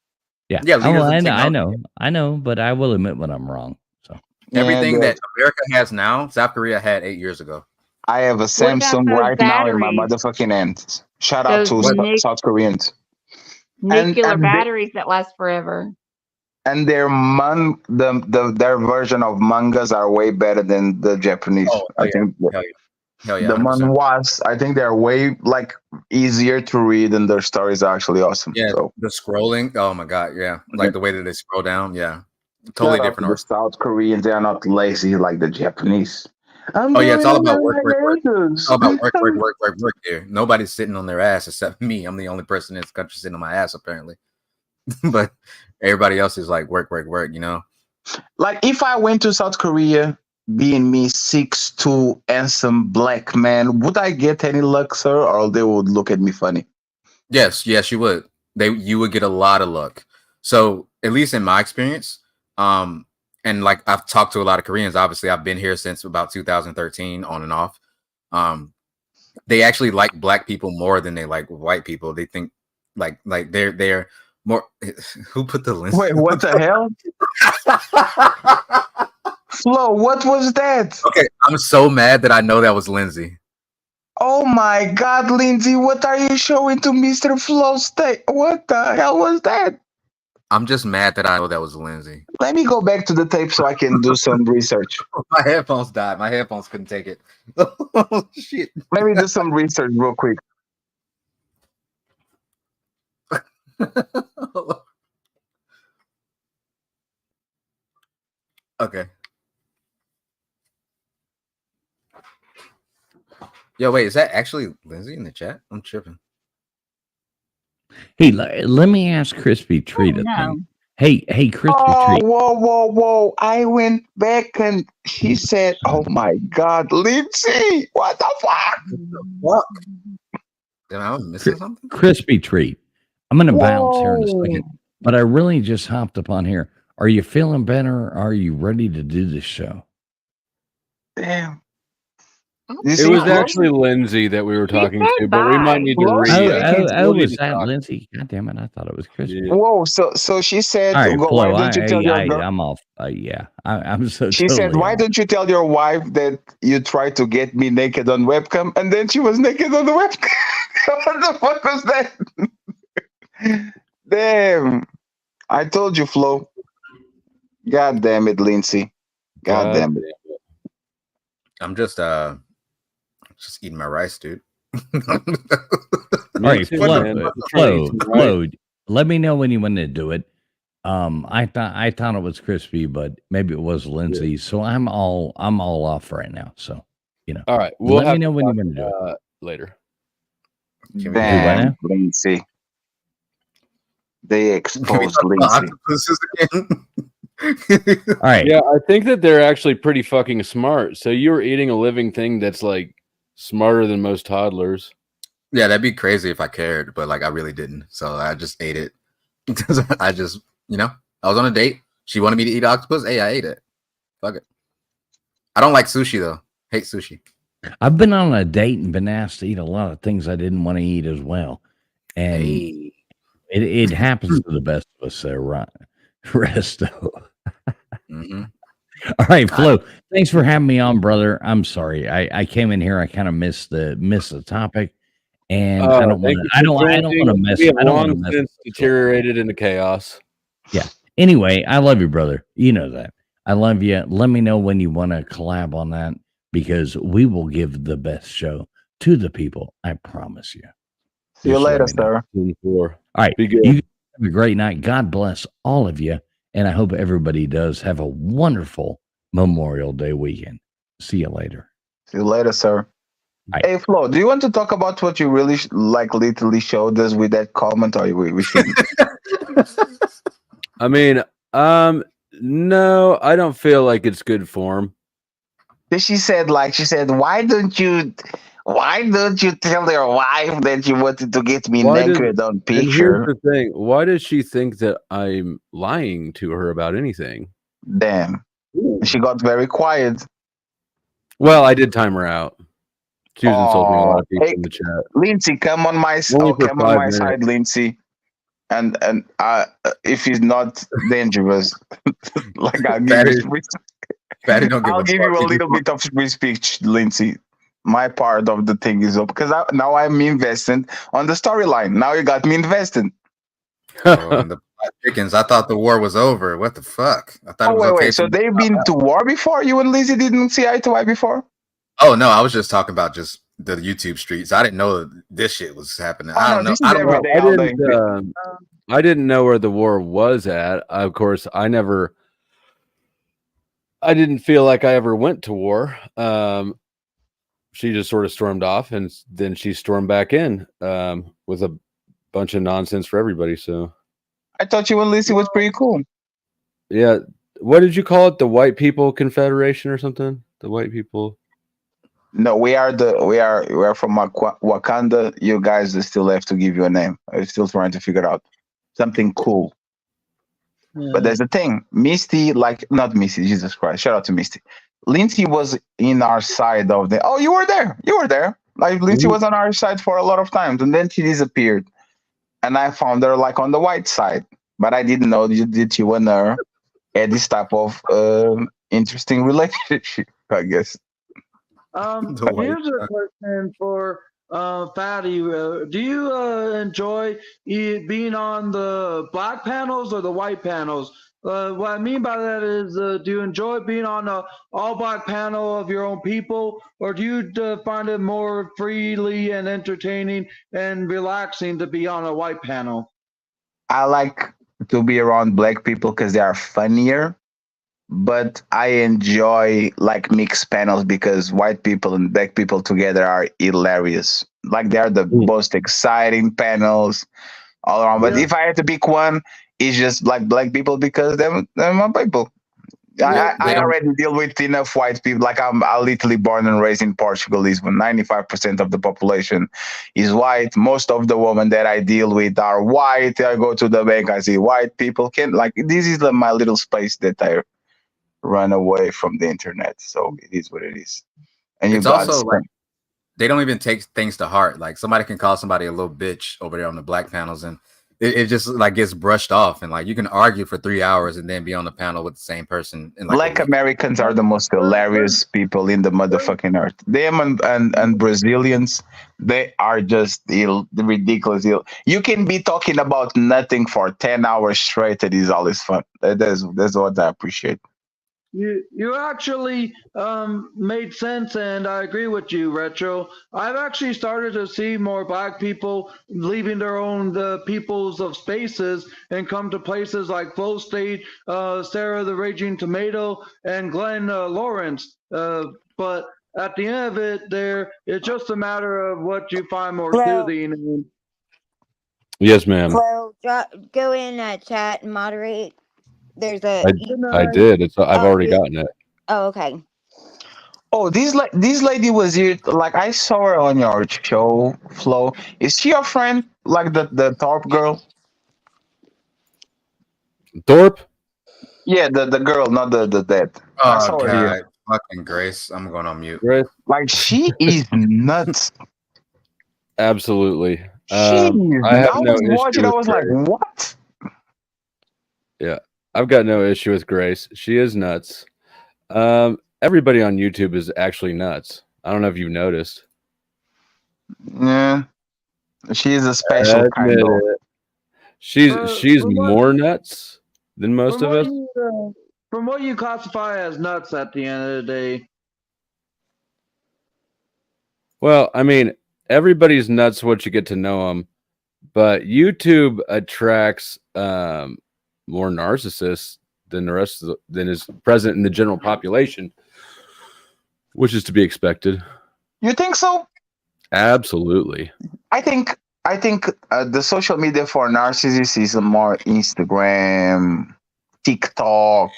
Yeah. Yeah, leaders in I know, but I will admit when I'm wrong. So everything that America has now, South Korea had 8 years ago. I have a Samsung those right now in my batteries? motherfucking hand. Shout out Those to South Koreans. nuclear and batteries that last forever. And their their version of mangas are way better than the Japanese. I think Hell yeah, the 100%. manhwas, I think they're way like easier to read, and their stories are actually awesome. Yeah, So the scrolling. Oh my god, yeah, like the way that they scroll down. Yeah, totally shout out different to art. the South Koreans, they are not lazy like the Japanese. Oh yeah, it's all about work. It's all about work here. Nobody's sitting on their ass except me. I'm the only person in this country sitting on my ass apparently. But everybody else is like work, you know. Like if I went to South Korea, being me 6'2" handsome black man, would I get any luck, sir, or they would look at me funny? Yes, you would. You would get a lot of luck. So at least in my experience, and like I've talked to a lot of Koreans. Obviously, I've been here since about 2013, on and off. They actually like black people more than they like white people. They think like they're more. Who put the list? Wait, what the hell? Flo, what was that? Okay, I'm so mad that I know that was Lindsay. Oh my God, Lindsay, what are you showing to Mr. Flo State? What the hell was that? I'm just mad that I know that was Lindsay. Let me go back to the tape so I can do some research. My headphones died. My headphones couldn't take it. Oh, shit. Let me do some research real quick. Okay. Yo, wait, is that actually Lindsay in the chat? I'm tripping. hey, let me ask Crispy Treat a thing. Hey, Crispy Treat. Whoa. I went back and she said, oh my God, Lindsay, what the fuck? What? Am I missing something? Crispy Treat. I'm going to bounce here in a second, but I really just hopped up on here. Are you feeling better? Are you ready to do this show? Damn. It was actually Lindsay that we were talking to, but we might need to was that Lindsay? God damn it! I thought it was Crispy. Whoa, so she said, All right, why don't you tell your girl? I'm off. I'm so. She said, why don't you tell your wife that you tried to get me naked on webcam, and then she was naked on the webcam? What the fuck was that? Damn! I told you, Flo. God damn it, Lindsay. God damn it. I'm just eating my rice, dude. All right, Flo, let me know when you want to do it. I thought it was Crispy, but maybe it was Lindsay. So I'm all off right now. So all right, we'll let me know when you want to do it later. Damn, Lindsay. They exposed Lindsay. All right. Yeah, I think that they're actually pretty fucking smart. So you're eating a living thing that's like smarter than most toddlers. Yeah, that'd be crazy if I cared, but like I really didn't. So I just ate it because I just, I was on a date. She wanted me to eat octopus. Hey, I ate it. Fuck it. I don't like sushi though. Hate sushi. I've been on a date and been asked to eat a lot of things I didn't want to eat as well, and it happens to the best of us, right? Resto. Mm-hmm. All right, Flo. Thanks for having me on, brother. I'm sorry. I came in here. I kind of missed the topic, and I don't want to mess. We have I don't want long to since deteriorated into chaos. Yeah. Anyway, I love you, brother. You know that. I love you. Let me know when you want to collab on that, because we will give the best show to the people. I promise you. See you later, sir. All right. Be good. You have a great night. God bless all of you. And I hope everybody does have a wonderful Memorial Day weekend. See you later. See you later, sir. Hey Flo, do you want to talk about what you really literally showed us with that comment, or we shouldn't? I mean, no, I don't feel like it's good form. She said, why don't you tell your wife that you wanted to get me naked on And picture? here's the thing: why does she think that I'm lying to her about anything? Damn, she got very quiet. Well, I did time her out. She was insulting a lot of people in the chat. Lindsay, come on my Only for come on 5 my minutes. side, Lindsay. And if he's not dangerous, like I'll give you, I'll give you a little bit of free speech, Lindsay. My part of the thing is up because now I'm invested on the storyline. Now you got me invested. Oh, and the Black chickens. I thought the war was over. What the fuck? I thought it was okay. Wait. So they've been to war before? You and Lizzie didn't see eye to eye before? Oh no, I was just talking about just the YouTube streets. I didn't know that this shit was happening. I don't know. I didn't know where the war was at. Of course, I didn't feel like I ever went to war. She just sort of stormed off, and then she stormed back in with a bunch of nonsense for everybody. So I thought you and Lizzie was pretty cool. Yeah. What did you call it? The White People Confederation or something? The White People. No, we are from Wakanda. You guys still have to give you a name. I'm still trying to figure out something cool. But there's a thing, Misty, not Misty, Jesus Christ, shout out to Misty. Lindsay was in our side of the. Oh, you were there. Like Lindsay was on our side for a lot of times, and then she disappeared, and I found her on the white side. But I didn't know that you and her had this type of interesting relationship, I guess. Here's a question for Fatty. Do you enjoy being on the black panels or the white panels? What I mean by that is, do you enjoy being on a all black panel of your own people, or do you find it more freely and entertaining and relaxing to be on a white panel? I like to be around black people because they are funnier. But I enjoy mixed panels because white people and black people together are hilarious. They are the most exciting panels all around. But if I had to pick one, it's just black people because they're my people. I already deal with enough white people. I'm literally born and raised in Portugal. Is when 95% of the population is white. Most of the women that I deal with are white. I go to the bank, I see white people. This is my little space that I run away from the internet. So it is what it is. And it's also they don't even take things to heart. Somebody can call somebody a little bitch over there on the black panels, and it just gets brushed off. And you can argue for 3 hours and then be on the panel with the same person. Black Americans are the most hilarious people in the motherfucking earth. Them and Brazilians, they are just ridiculous. You can be talking about nothing for 10 hours straight. It is always fun. That's what I appreciate. You actually made sense, and I agree with you, Retro. I've actually started to see more black people leaving their own peoples of spaces and come to places like Flow State, Sarah the Raging Tomato, and Glenn Lawrence. But at the end of it, it's just a matter of what you find more soothing. Yes, ma'am. Flo, go in chat and moderate. There's a. I did. I've already gotten it. Oh, okay. Oh, this lady was here. I saw her on your show, Flo. Is she your friend? The Thorpe girl? Thorpe? Yeah, the girl, not the dead. I Oh saw her god, here. fucking Grace. I'm going on mute. Grace? She is nuts. Absolutely. I was watching. I was Grace. what? Yeah. I've got no issue with Grace. She is nuts. Everybody on YouTube is actually nuts. I don't know if you've noticed. Yeah, she is a special kind of. She's more nuts than most of us. From what you classify as nuts at the end of the day. Well, I mean, everybody's nuts once you get to know them, but YouTube attracts more narcissists than the rest of than is present in the general population, which is to be expected. You think so? Absolutely. I think the social media for narcissists is more Instagram, TikTok,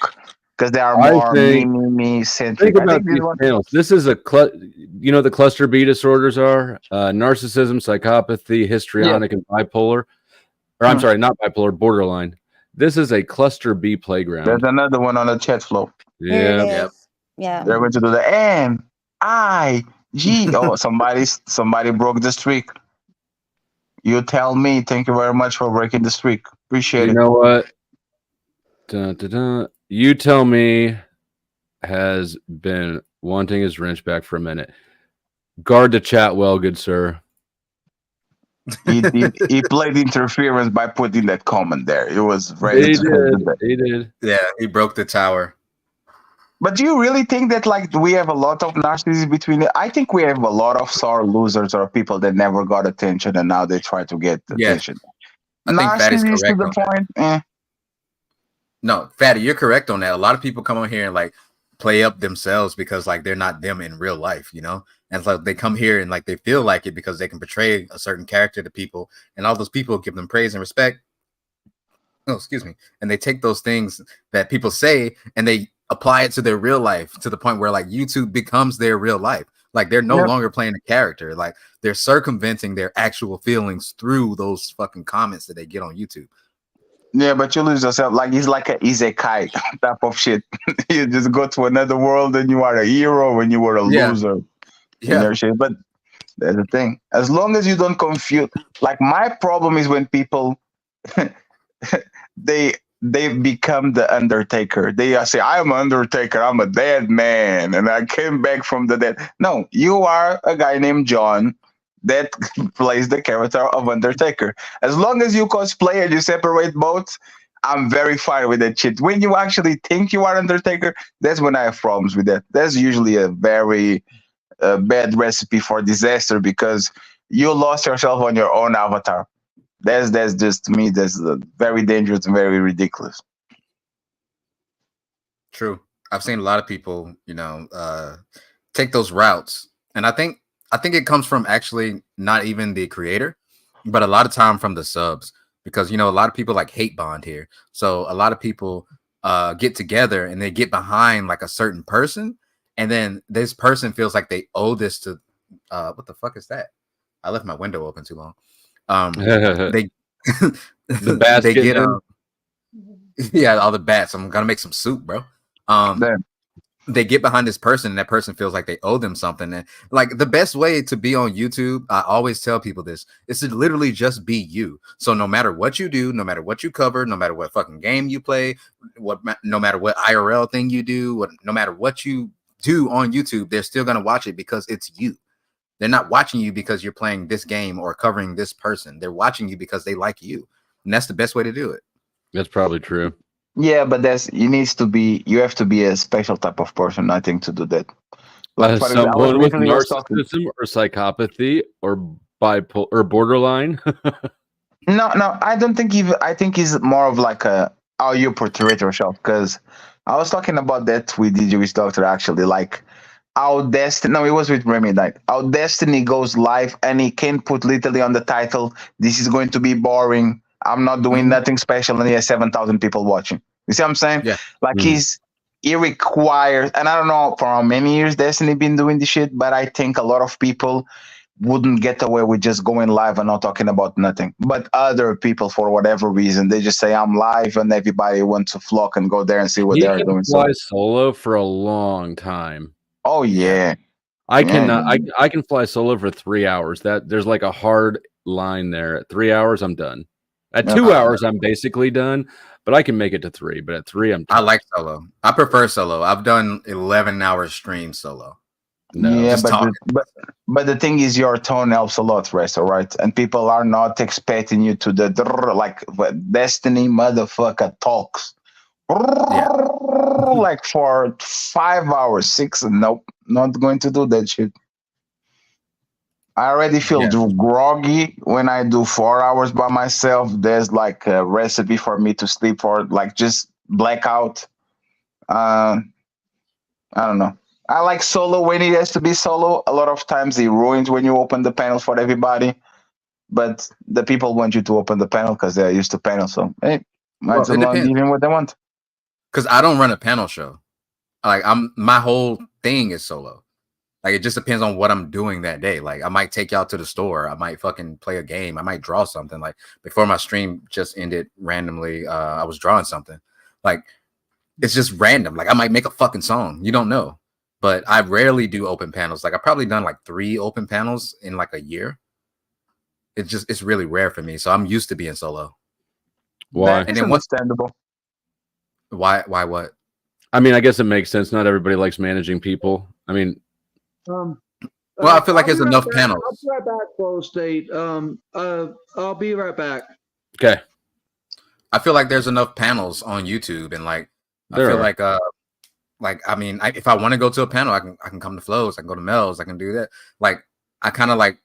because they are I more think me centric. think I about think this these one. panels. This is you know, the cluster B disorders are narcissism, psychopathy, histrionic, and bipolar. Or I'm sorry, not bipolar, borderline. This is a cluster B There's playground. another one on the chat flow. Here it Yeah. is. Yeah. They're going to do the MIG. Oh, somebody broke the streak. You tell me. Thank you very much for breaking the streak. Appreciate You it. know what? Dun, dun, dun. You tell me has been wanting his wrench back for a minute. Guard the chat well, good sir. He played interference by putting that comment there. It was ready He to do did. that. He did. Yeah, he broke the tower. But do you really think that like we have a lot of narcissists between it? I think we have a lot of sore losers or people that never got attention and now they try to get Yeah. attention. I think Fatty's Narcissists to correct the on that. point. No, Fatty, you're correct on that. A lot of people come on here and like play up themselves because like they're not them in real life, you know? And so they come here and like they feel like it because they can portray a certain character to people, and all those people give them praise and respect. Oh, excuse me. And they take those things that people say and they apply it to their real life to the point where like YouTube becomes their real life. Like they're no Yep. longer playing a character. Like they're circumventing their actual feelings through those fucking comments that they get on YouTube. Yeah, but you lose yourself. Like it's like a isekai type of shit. You just go to another world and you are a hero when you were a Yeah. loser. Yeah. And their shit. But that's the thing. As long as you don't confuse, like my problem is when people they become the Undertaker. They say, "I'm Undertaker. I'm a dead man, and I came back from the dead." No, you are a guy named John that plays the character of Undertaker. As long as you cosplay and you separate both, I'm very fine with that shit. When you actually think you are Undertaker, that's when I have problems with that. That's usually a very bad recipe for disaster because you lost yourself on your own avatar. That's just to me. That's very dangerous and very ridiculous. True. I've seen a lot of people, you know, take those routes, and I think it comes from actually not even the creator, but a lot of time from the subs, because you know a lot of people like hate bond here. So a lot of people get together and they get behind like a certain person, and then this person feels like they owe this to what the fuck is that? I left my window open too long. They The bats they get getting in. yeah, all the bats. I'm gonna make some soup, bro. They get behind this person and that person feels like they owe them something. And like the best way to be on YouTube, I always tell people this, is to literally just be you. So no matter what you do, no matter what you cover, no matter what fucking game you play, no matter what IRL thing you do, no matter what you do on YouTube, they're still gonna watch it because it's you. They're not watching you because you're playing this game or covering this person. They're watching you because they like you. And that's the best way to do it. That's probably true. Yeah, but you have to be a special type of person, I think, to do that. Like, for example, Someone with recently was talking- narcissism or psychopathy or bipolar or borderline. No, I don't think even. I think it's more of like how you portray yourself. Because I was talking about that with the Jewish doctor actually, like how Destiny. No, it was with Remy. Like how Destiny goes live and he can put literally on the title, "This is going to be boring. I'm not doing nothing special," and he has 7,000 people watching. You see what I'm saying? Yeah. Like he requires, and I don't know for how many years Destiny been doing this shit, but I think a lot of people wouldn't get away with just going live and not talking about nothing. But other people, for whatever reason, they just say I'm live, and everybody wants to flock and go there and see what He they're can doing. fly solo for a long time. Oh yeah. I cannot. I can fly solo for 3 hours. There's like a hard line there. At 3 hours, I'm done. At 2 hours, I'm basically done. But I can make it to 3. But at 3, I'm. I like solo. I prefer solo. I've done 11-hour stream solo. No, yeah, just but the thing is, your tone helps a lot, Resto, right? And people are not expecting you to like Destiny motherfucker talks. Like for 5 hours, 6. Nope, not going to do that shit. I already feel groggy when I do 4 hours by myself. There's like a recipe for me to sleep or like just blackout. I don't know. I like solo when it has to be solo. A lot of times it ruins when you open the panel for everybody. But the people want you to open the panel because they're used to panel. So hey, might Well, as it well depends give them what they want. because I don't run a panel show. Like my whole thing is solo. Like it just depends on what I'm doing that day. Like I might take y'all to the store. I might fucking play a game. I might draw something. Like before my stream just ended randomly, I was drawing something. Like it's just random. Like I might make a fucking song. You don't know. But I rarely do open panels. Like I've probably done like 3 open panels in like a year. It's really rare for me. So I'm used to being solo. Why? That's And then what's understandable. why what? I mean, I guess it makes sense. Not everybody likes managing people. I mean, Well, I feel like I'll there's be right enough back. panels. I'll be right back, Flow State. I'll be right back. Okay. I feel like there's enough panels on YouTube, and like There I feel are. like I mean, if I want to go to a panel, I can come to Flows, I can go to Mel's, I can do that. Like I kind of like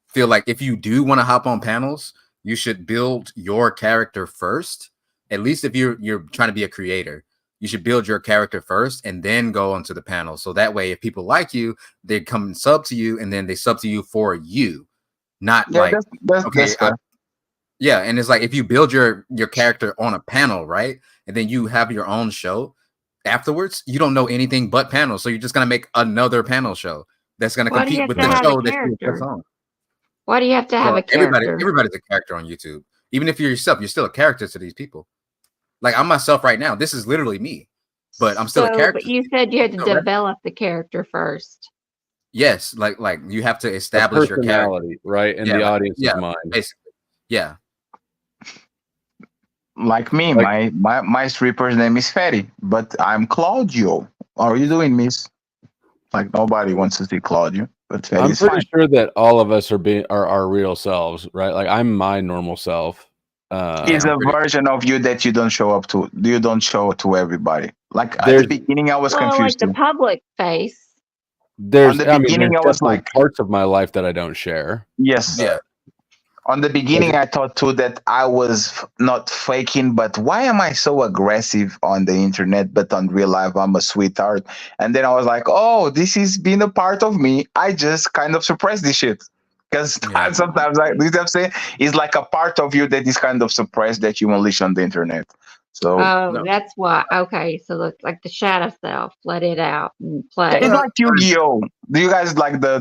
feel like if you do want to hop on panels, you should build your character first. At least if you're trying to be a creator, you should build your character first and then go onto the panel. So that way, if people like you, they come and sub to you, and then they sub to you for you, not Yeah, like that's fair. yeah. And it's like if you build your character on a panel, right, and then you have your own show afterwards, you don't know anything but panels, so you're just gonna make another panel show that's gonna Why do you compete have with to the have a show that you put character? on. Why do you have to have Well, a character? everybody's a character on YouTube. Even if you're yourself, you're still a character to these people. Like I'm myself right now. This is literally me, but I'm still a So, character. but you said you had to Still rep- develop the character first. Yes, like you have to a establish your character. personality, right, in Yeah, the like, audience's yeah, mind. basically. Yeah. Like me, Like- my stripper's name is Fatty, but I'm Claudio. How are you doing, miss? Like nobody wants to see Claudio, but I'm Fatty's pretty fine. sure that all of us are our real selves, right? Like I'm my normal self. It's a version of you that you don't show up to. You don't show to everybody. Like at the There's beginning, I was Well, like confused the too. public face. there's the I mean beginning, there's I was definitely like- parts of my life that I don't share. Yes. Yeah. On the beginning, I thought too that I was not faking, but why am I so aggressive on the internet, but on real life, I'm a sweetheart? And then I was like, oh, this is being a part of me. I just kind of suppress this shit. Because sometimes, like, you know what I'm saying? It's like a part of you that is kind of suppressed that you unleash on the internet. So Oh, that's why. Okay, so look like the shadow self. Let it out and play. it's like Yu-Gi-Oh! Do you guys like the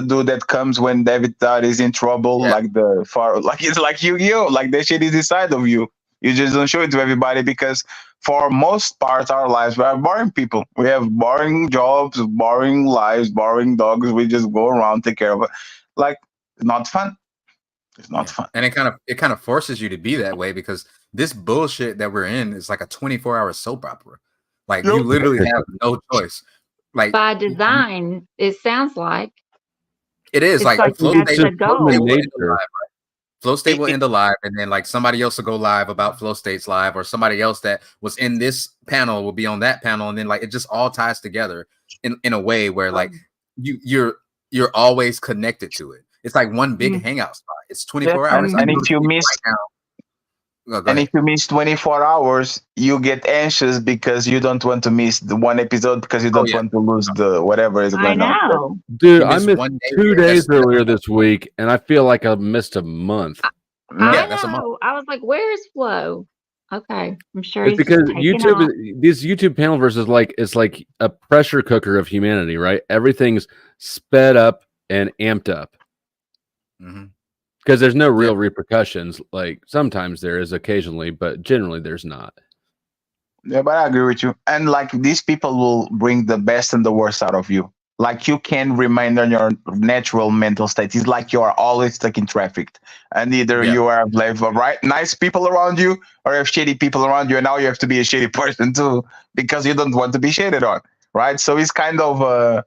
dude that comes when David Todd is in trouble? Yeah. Like the far, like it's like Yu-Gi-Oh! Like that shit is inside of you. You just don't show it to everybody because for most part our lives we are boring people. We have boring jobs, boring lives, boring dogs. We just go around, take care of it. Like it's not fun. It's not fun. And it kind of forces you to be that way because this bullshit that we're in is like a 24-hour soap opera. Like you literally have no choice. Like By design, it sounds like. it is It's like like Flow that's State the goal. will end the live, right? Flow State will end the live, and then like somebody else will go live about Flow State's live, or somebody else that was in this panel will be on that panel, and then like it just all ties together in a way where like you're always connected to it. It's like one big hangout spot. It's 24 hours. And if you miss and if you miss 24 hours, you get anxious because you don't want to miss the one episode because you don't want to lose the whatever is going on. Dude, You I miss missed one day 2 there, days that's- earlier this week, and I feel like I missed a month. I know. I was like, "Where's Flo?" Okay, I'm sure It's he's because just taking YouTube, off. these YouTube panel versus it's like a pressure cooker of humanity, right? Everything's sped up and amped up because there's no real repercussions. Like sometimes there is, occasionally, but generally there's not. Yeah, but I agree with you. And like these people will bring the best and the worst out of you. Like you can remain on your natural mental state. It's like you are always stuck in traffic. And either you have like nice people around you or you have shitty people around you. And now you have to be a shitty person too because you don't want to be shitted on. Right. So it's kind of a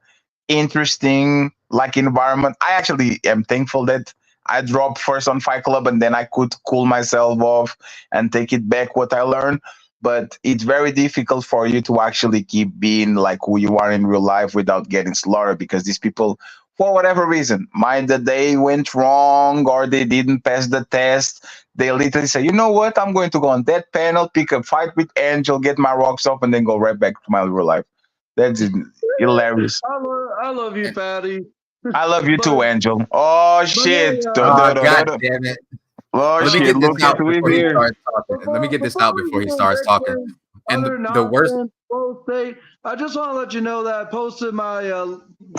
interesting like environment. I actually am thankful that I dropped first on Fight Club and then I could cool myself off and take it back what I learned. But it's very difficult for you to actually keep being like who you are in real life without getting slaughtered because these people, for whatever reason, mind that they went wrong or they didn't pass the test, they literally say, you know what, I'm going to go on that panel, pick a fight with Angel, get my rocks off, and then go right back to my real life. That's hilarious. I love you, Patty. I love you too, Angel. Oh shit! God damn it! Oh Let me shit! get this Look out at who is before he here. starts talking. Let me get this out before he starts talking. And the worst. I just want to let you know that I posted my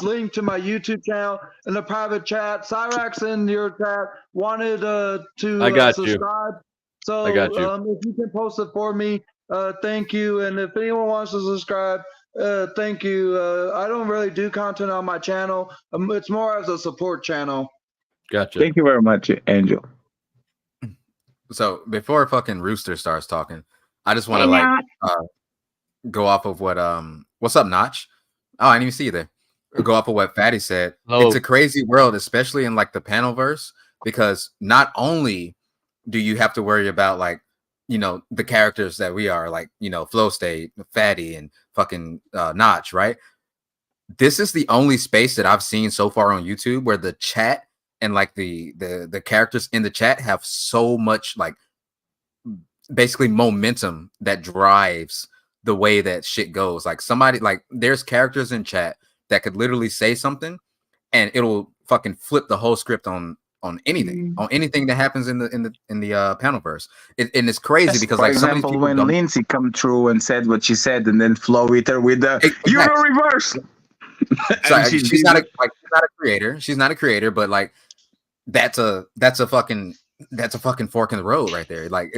link to my YouTube channel in the private chat. Cyrax in your chat wanted to I got you. subscribe. So I got you. If you can post it for me, thank you. And if anyone wants to subscribe, thank you. I don't really do content on my channel. It's more as a support channel. Gotcha. Thank you very much, Angel. So before fucking Rooster starts talking, I just want to go off of what what's up, Notch? Oh, I didn't even see you there. Go off of what Fatty said. Hello. It's a crazy world, especially in like the panel verse, because not only do you have to worry about like, you know, the characters that we are, like, you know, Flow State, Fatty, and fucking Notch, right? This is the only space that I've seen so far on YouTube where the chat and like the characters in the chat have so much like basically momentum that drives the way that shit goes. Like somebody, like there's characters in chat that could literally say something and it'll fucking flip the whole script on anything, on anything that happens in the panel verse. And it's crazy because for like some of these example, people when don't. Lindsay come through and said what she said, and then Flo with her with the Euro reverse. So she she's did not it. she's not a creator. She's not a creator, but like that's a fucking fork in the road right there. Like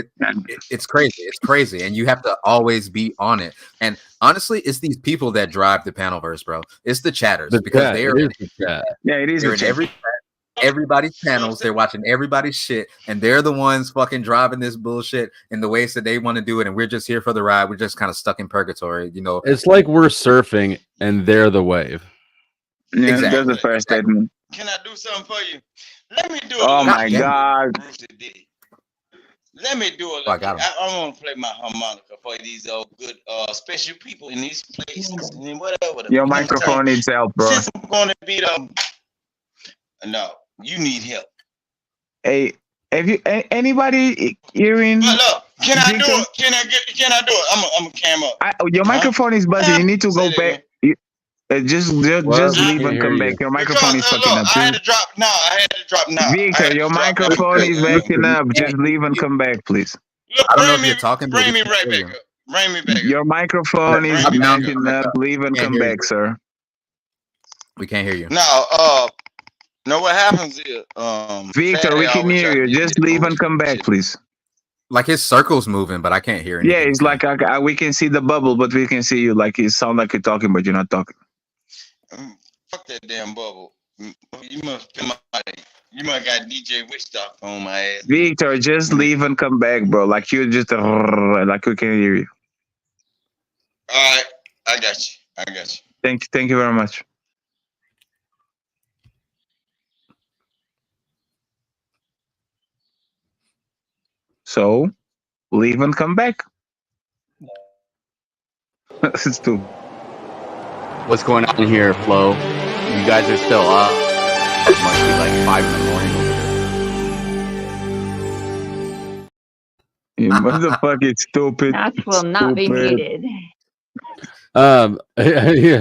it's crazy. It's crazy, and you have to always be on it. And honestly, it's these people that drive the panel verse, bro. It's the chatters because chat. they're It is the chat. Yeah, it is they're the in chat. everybody's panels. They're watching everybody's shit, and they're the ones fucking driving this bullshit in the ways that they want to do it. And we're just here for the ride. We're just kind of stuck in purgatory, you know. It's like we're surfing and they're the wave. Yeah, Exactly. that's the first statement. Can I do something for you? Let me do Oh a my God. Let me do a little. I want to play my harmonica for these good special people in these places and whatever. Your microphone needs help, bro. Since I'm going to be no, you need help. Hey, have you anybody hearing? But look, can I do it? Can I do it? I'm a camera. Your microphone is buzzing. You need to go back. Just leave and come back. Your microphone is fucking up. I had to drop now. Victor, your microphone is backing up. Just leave and come back, please. Look, I don't know if you're talking. Bring me right back up. Bring me back up. Your microphone is backing up. Leave and come back, sir. We can't hear you. No, what happens is, Victor, we can hear you. Just leave and come back, please. Like his circle's moving, but I can't hear anything. Yeah, it's like we can see the bubble, but we can see you. Like it sounds like you're talking, but you're not talking. Fuck that damn bubble. You must got DJ Wishstock on my ass. Victor, just leave and come back, bro. Like you just like we can hear you. All right, I got you. Thank you very much. So, leave and come back. It's too. What's going on here, Flo? You guys are still up. It must be like 5 in the morning over there. You motherfucking stupid. That will not be muted. Yeah,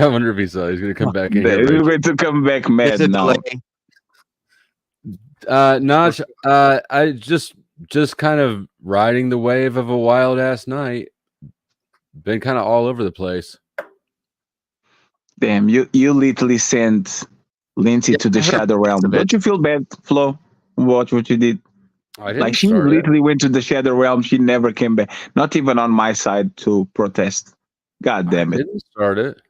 I wonder if he saw. He's gonna come back in here. He's going to come back mad now. Notch, I just kind of riding the wave of a wild ass night. Been kind of all over the place. Damn, you literally sent Lindsay to the shadow realm. Don't you feel bad, Flo? Watch what you did. Like she literally went to the shadow realm. She never came back. Not even on my side to protest. God damn it! I didn't start it.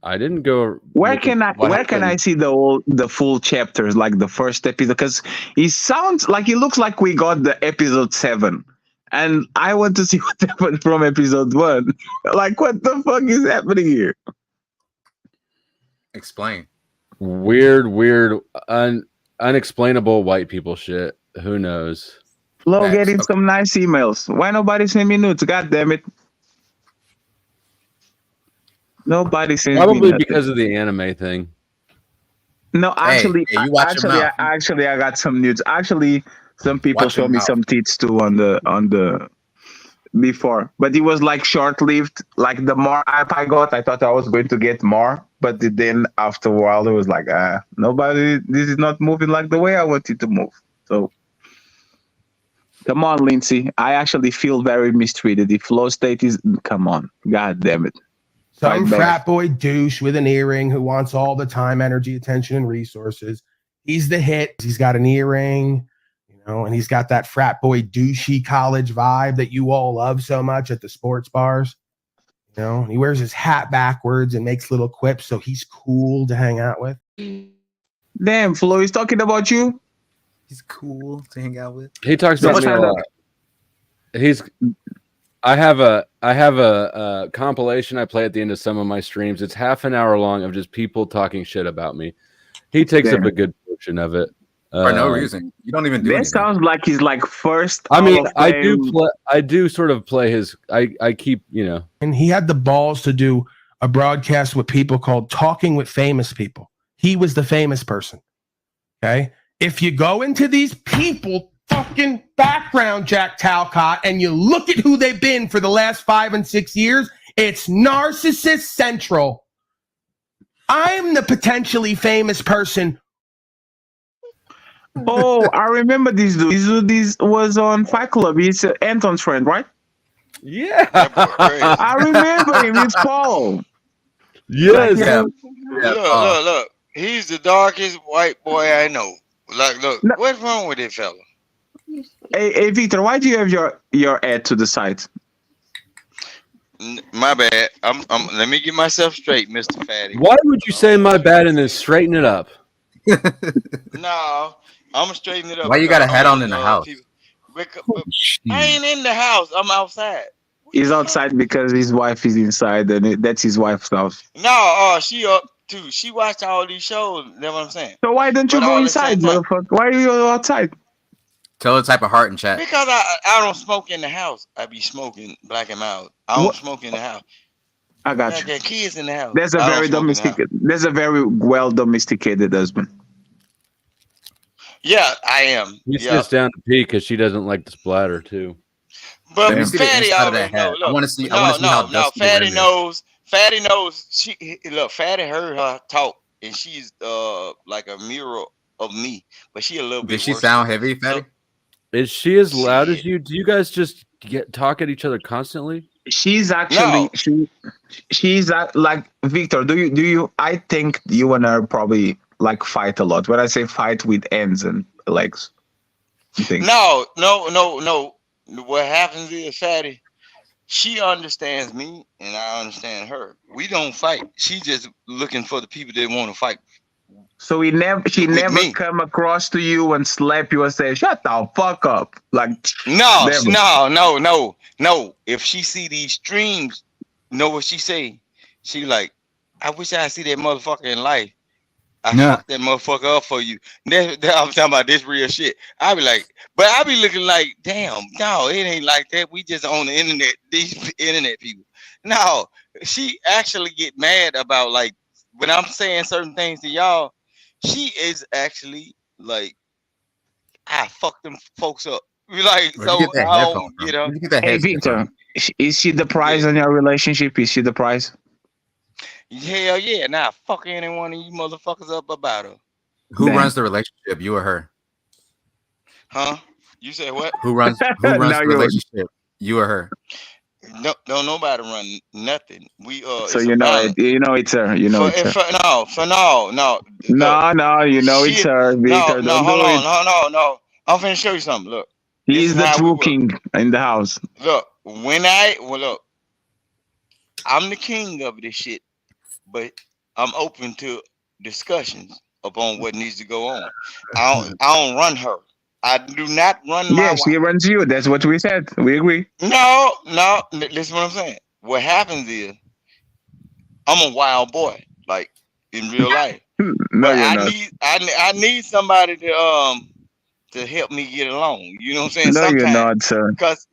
I didn't go. Where can I see the full chapters, like the first episode? Because it looks like we got the episode 7. And I want to see what happened from episode 1. Like, what the fuck is happening here? Explain. Weird, unexplainable white people shit. Who knows? Flo getting some nice emails. Why nobody send me nudes? God damn it. Nobody sends me Probably nothing. because of the anime thing. No, actually, you watch your mouth. I got some nudes. Actually, some people Watch your show me mouth. some tits too on the before, but it was like short-lived. Like the more hype I got, I thought I was going to get more, but then after a while, it was like, nobody. This is not moving like the way I want it to move. So, come on, Lindsay. I actually feel very mistreated. The flow state is, come on, god damn it. Some Fight back. frat boy douche with an earring who wants all the time, energy, attention, and resources. He's the hit. He's got an earring, and he's got that frat boy douchey college vibe that you all love so much at the sports bars. And he wears his hat backwards and makes little quips, so he's cool to hang out with. Damn, Flo is talking about you. He's cool to hang out with. He talks about me a lot. I have a compilation I play at the end of some of my streams. It's half an hour long of just people talking shit about me. He takes up a good portion of it. For no reason. You don't even do anything. That sounds like he's like first. I mean, I do sort of play his. I keep, And he had the balls to do a broadcast with people called Talking with Famous People. He was the famous person. Okay. If you go into these people fucking background, Jack Talcott, and you look at who they've been for the last 5 and 6 years, it's narcissist central. I'm the potentially famous person. Oh, I remember this dude. This was on Fight Club. He's Anton's friend, right? Yeah. I remember him. It's Paul. Yes. Look. He's the darkest white boy I know. Like, look, what's wrong with this fella? Hey, Victor, why do you have your ad to the side? My bad. Let me get myself straight, Mr. Fatty. Why would you say my bad and then straighten it up? No, I'm gonna straighten it up. Why you got a hat on in the house? I ain't in the house. I'm outside. He's outside because his wife is inside, and that's his wife's house. No, she up too. She watched all these shows. That's what I'm saying. So why don't you go inside, motherfucker? Why are you outside? Tell her type of heart in chat. Because I don't smoke in the house. I be smoking black and mild. I don't smoke in the house. I got I you. got kids in the house. There's a very domesticated. There's a very well domesticated husband. Yeah, I am. He sits down to pee because she doesn't like the splatter too. But Let me see the Fatty inside of already that hat. know. I want to see. I want to see how dusty the Fatty rim is. knows. Fatty knows. Fatty heard her talk, and she's like a mirror of me. But she a little bit. Did she worse sound than me. heavy, Fatty? Is she as loud as you? Do you guys just talk at each other constantly? She's actually she's like Victor. Do you? I think you and her probably like fight a lot. When I say fight, with ends and legs. No. What happens is, Fatty, she understands me and I understand her. We don't fight. She just looking for the people that want to fight. So she never come across to you and slap you and say, "Shut the fuck up." Like No. never. If she see these streams, know what she say? She like, I wish I see that motherfucker in life. I fucked that motherfucker up for you. I'm talking about this real shit. I be like, but I be looking like, damn, no, it ain't like that. We just on the internet, these internet people. No, she actually get mad about like when I'm saying certain things to y'all. She is actually like, I fucked them folks up. Like, so I don't get up. Hey Victor, is she the prize on your relationship? Is she the prize? Hell yeah, nah, fuck any one of you motherfuckers up about her. Who runs the relationship, you or her? Huh? You said what? Who runs the relationship, you or her? No, nobody run nothing. We So you know it's her. You know it's her. No. No, you know it's her. Victor, No, hold on. No. I'm finna show you something. Look. He's the true king in the house. Look, I'm the king of this shit, but I'm open to discussions upon what needs to go on. I don't run her. I do not run my wife. She runs you. That's what we said. We agree. No. Listen what I'm saying. What happens is I'm a wild boy, like in real life. No, you're not. I need somebody to help me get along. You know what I'm saying? No, you're not, sir. Because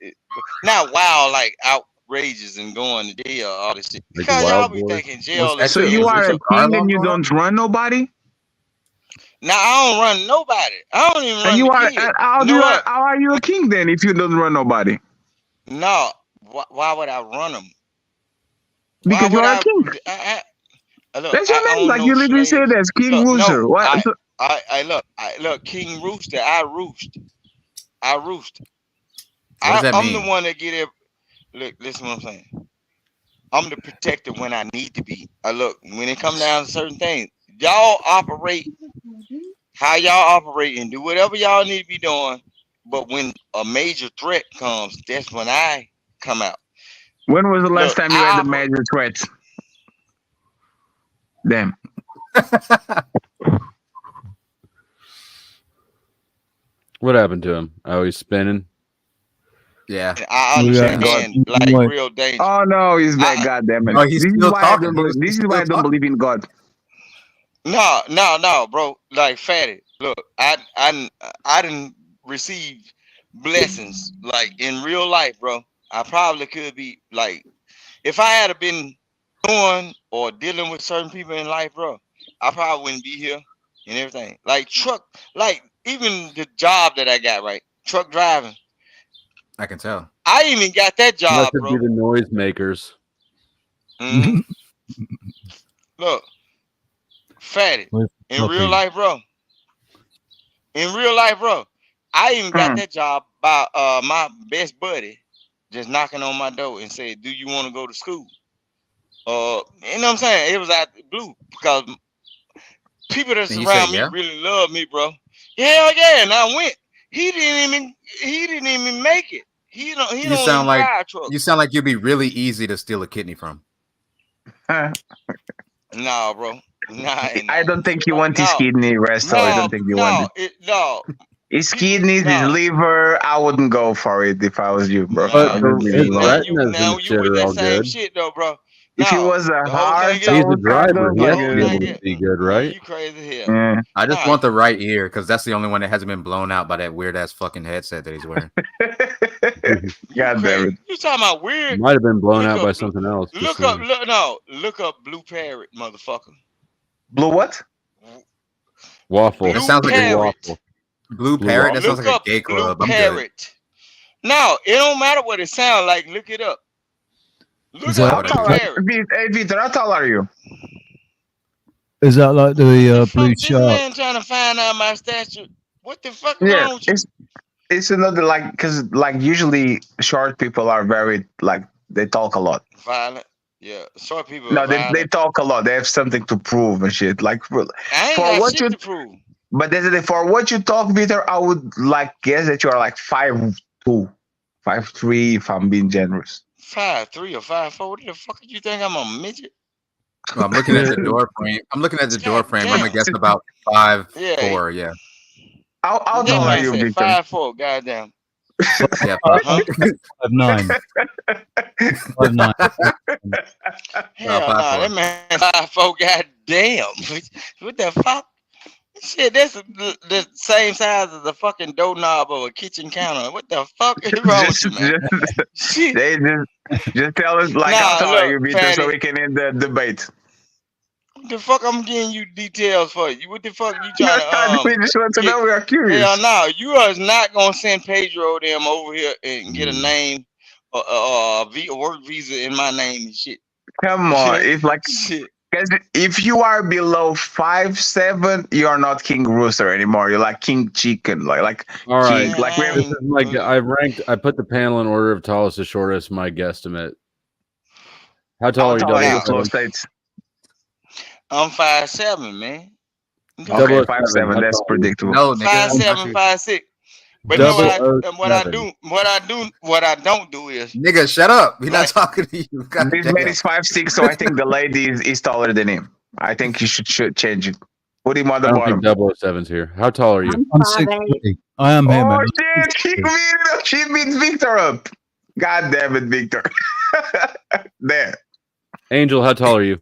not wild, like outrageous and going to jail, all this shit. Because y'all be thinking jail. So you are a king and you don't run nobody? Now I don't run nobody. I don't even run. And you the are kid. how are you a king then if you don't run nobody? No, Why would I run them? Because you are a king. Look, That's your I name. own Like no you literally slaves. said, as King Look, Rooster. no, What? look, King Rooster. I roost. What does that I'm mean? the one that get it. Look, listen what I'm saying. I'm the protector when I need to be. Look, when it comes down to certain things, y'all operate how y'all operate and do whatever y'all need to be doing. But when a major threat comes, that's when I come out. When was the last Look, time you had a major threat? Damn. What happened to him? Oh, he's spinning. Yeah. I understand, like real danger. Oh no, he's back. God damn it. Oh, he's This is still why talking. This is why I don't believe in God. No, bro. Like fatty. Look, I didn't receive blessings like in real life, bro. I probably could be like, if I had been doing or dealing with certain people in life, bro, I probably wouldn't be here and everything. Like even the job that I got, right? Truck driving. I can tell. I even got that That job, could bro. be the noisemakers. Look, fatty. In real life, bro. I even got that job by my best buddy just knocking on my door and said, "Do you want to go to school?" You know what I'm saying? It was out the blue because people that surround me really love me, bro. Hell yeah, and I went. He didn't even make it. He don't You even sound like drive truck. you sound like you'd be really easy to steal a kidney from. Nah, bro. Nah, I don't think you want his kidney, Resto. I don't think you want it. His kidneys, his liver, I wouldn't go for it if I was you, bro. But his Now retinas and you shit with are that all same good. shit though, bro. If he was a heart, He's a driver. He has to be able to see good, right? You crazy hell. Yeah. I just want the right ear because that's the only one that hasn't been blown out by that weird ass fucking headset that he's wearing. God damn it. You talking about weird? Might have been blown out by something else. Look up Blue Parrot, motherfucker. Blue what? Waffle. That sounds like a Parrot. waffle. Blue Parrot. That sounds like a gay club. I'm good. Parrot. No, it don't matter what it sounds like. Look it up. Look How up tall Blue are Parrot. Hey, Victor, how tall are you? Is that like the blue This shark? man trying to find out my stature. What the fuck Yeah, wrong with you? it's another like because like usually short people are very like they talk a lot. Violent. Yeah, short people No, are they violent. talk a lot. They have something to prove and shit. Like I ain't for got what shit you to prove. but for what you talk, Victor, I would like guess that you are like 5'2", 5'3", if I'm being generous. 5'3" or 5'4". What the fuck do you think I'm a midget? Well, I'm looking at the door frame. I'm gonna guess about 5'4". Yeah. How That tall are man you, said Victor? 5'4". Goddamn. Yeah. 5'9". 5'9". Hell no, that man 5'4". Goddamn. What the fuck? Shit, that's the same size as the fucking doorknob of a kitchen counter. What the fuck is wrong with you, man? Just tell us like how tall are you, Victor, so we can end the debate. What the fuck I'm getting you details for? You what the fuck you trying to we just want to know. We are curious. Hell no, you are not gonna send Pedro them over here and get a name a work visa in my name and shit. Come on, if you are below 5'7", you are not King Rooster anymore. You're like King Chicken, like All right. King, like we have, This is my. I put the panel in order of tallest to shortest. My guesstimate. How tall are you? Flow States? I'm 5'7", man. Okay, 5'7". That's predictable. No, 5'7", 5'6". But no, what I don't do is nigga, shut up. We're not talking to you. This man is 5'6", so I think the lady is taller than him. I think he should change it. Put him on the bottom. 007's here. How tall are you? I'm 6'3". I am here, man. Oh shit! She beat Victor up. God damn it, Victor. There. Angel, how tall are you?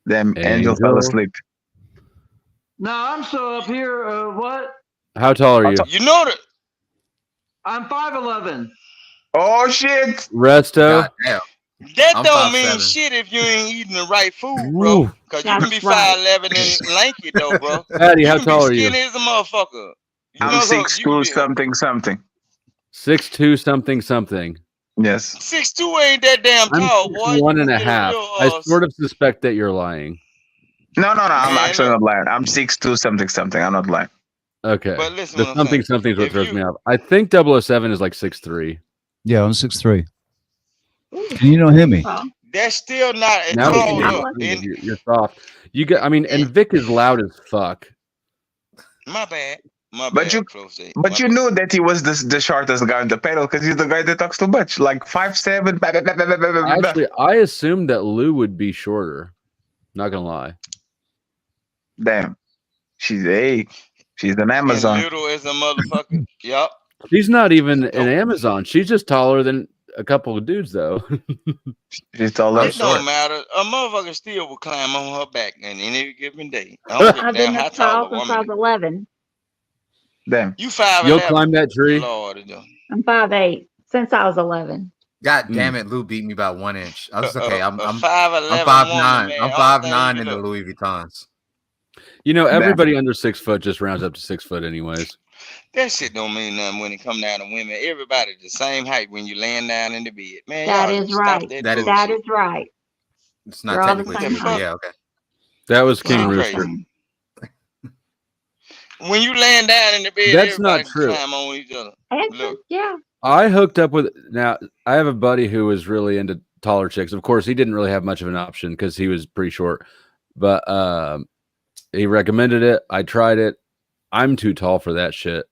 Damn, Angel fell asleep. No, I'm still up here. What? How tall are you? You know that. I'm 5'11". Oh shit! Resto. That I'm don't 5'7". mean shit if you ain't eating the right food, bro. Because you can be 5'11" and lanky though, bro. Patty, how tall are you? Skinny as a motherfucker. I'm 6'2", something. 6'2" something something. Yes. 6'2" ain't that damn I'm tall, boy. 1.5. I sort of suspect that you're lying. No. I'm Man, actually look. not lying. I'm 6'2" something. I'm not lying. Okay. But listen The what I'm saying. something is what If throws you- me off. I think 007 is like 6'3". Yeah, I'm 6'3". Can you not hear me? That's still not a Now tall that look. And you're soft. You get. I mean, and Vic is loud as fuck. my bad. But you knew that he was the shortest guy on the panel because he's the guy that talks too much, like 5'7". Actually, I assumed that Lou would be shorter. Not gonna lie. Damn, she's an Amazon. And little as a motherfucker. Yup. She's not even an Amazon. She's just taller than a couple of dudes, though. She's taller. It don't matter. A motherfucker still will climb on her back in any given day. I don't give a I've damn been how this tall tall a since I woman was 11. Damn. You 5'11". You'll climb that tree. Lord, I'm 5'8" since I was 11. God damn it, Lou beat me by 1 inch. I was okay. I'm 5'11" 5'9". woman, man. I'm 5'9" in the Louis Vuittons. You know, everybody under 6 foot just rounds up to 6 foot, anyways. That shit don't mean nothing when it come down to women. Everybody the same height when you laying down in the bed. Man, That y'all is stop right. that That bullshit. is right. It's not You're all the technically same true, but height. yeah, okay. That was King Y'all Rooster. crazy. When you laying down in the bed, That's not everybody true. climb on each other. Look, Yeah. I hooked up with now. I have a buddy who was really into taller chicks. Of course, he didn't really have much of an option because he was pretty short. But he recommended it. I tried it. I'm too tall for that shit.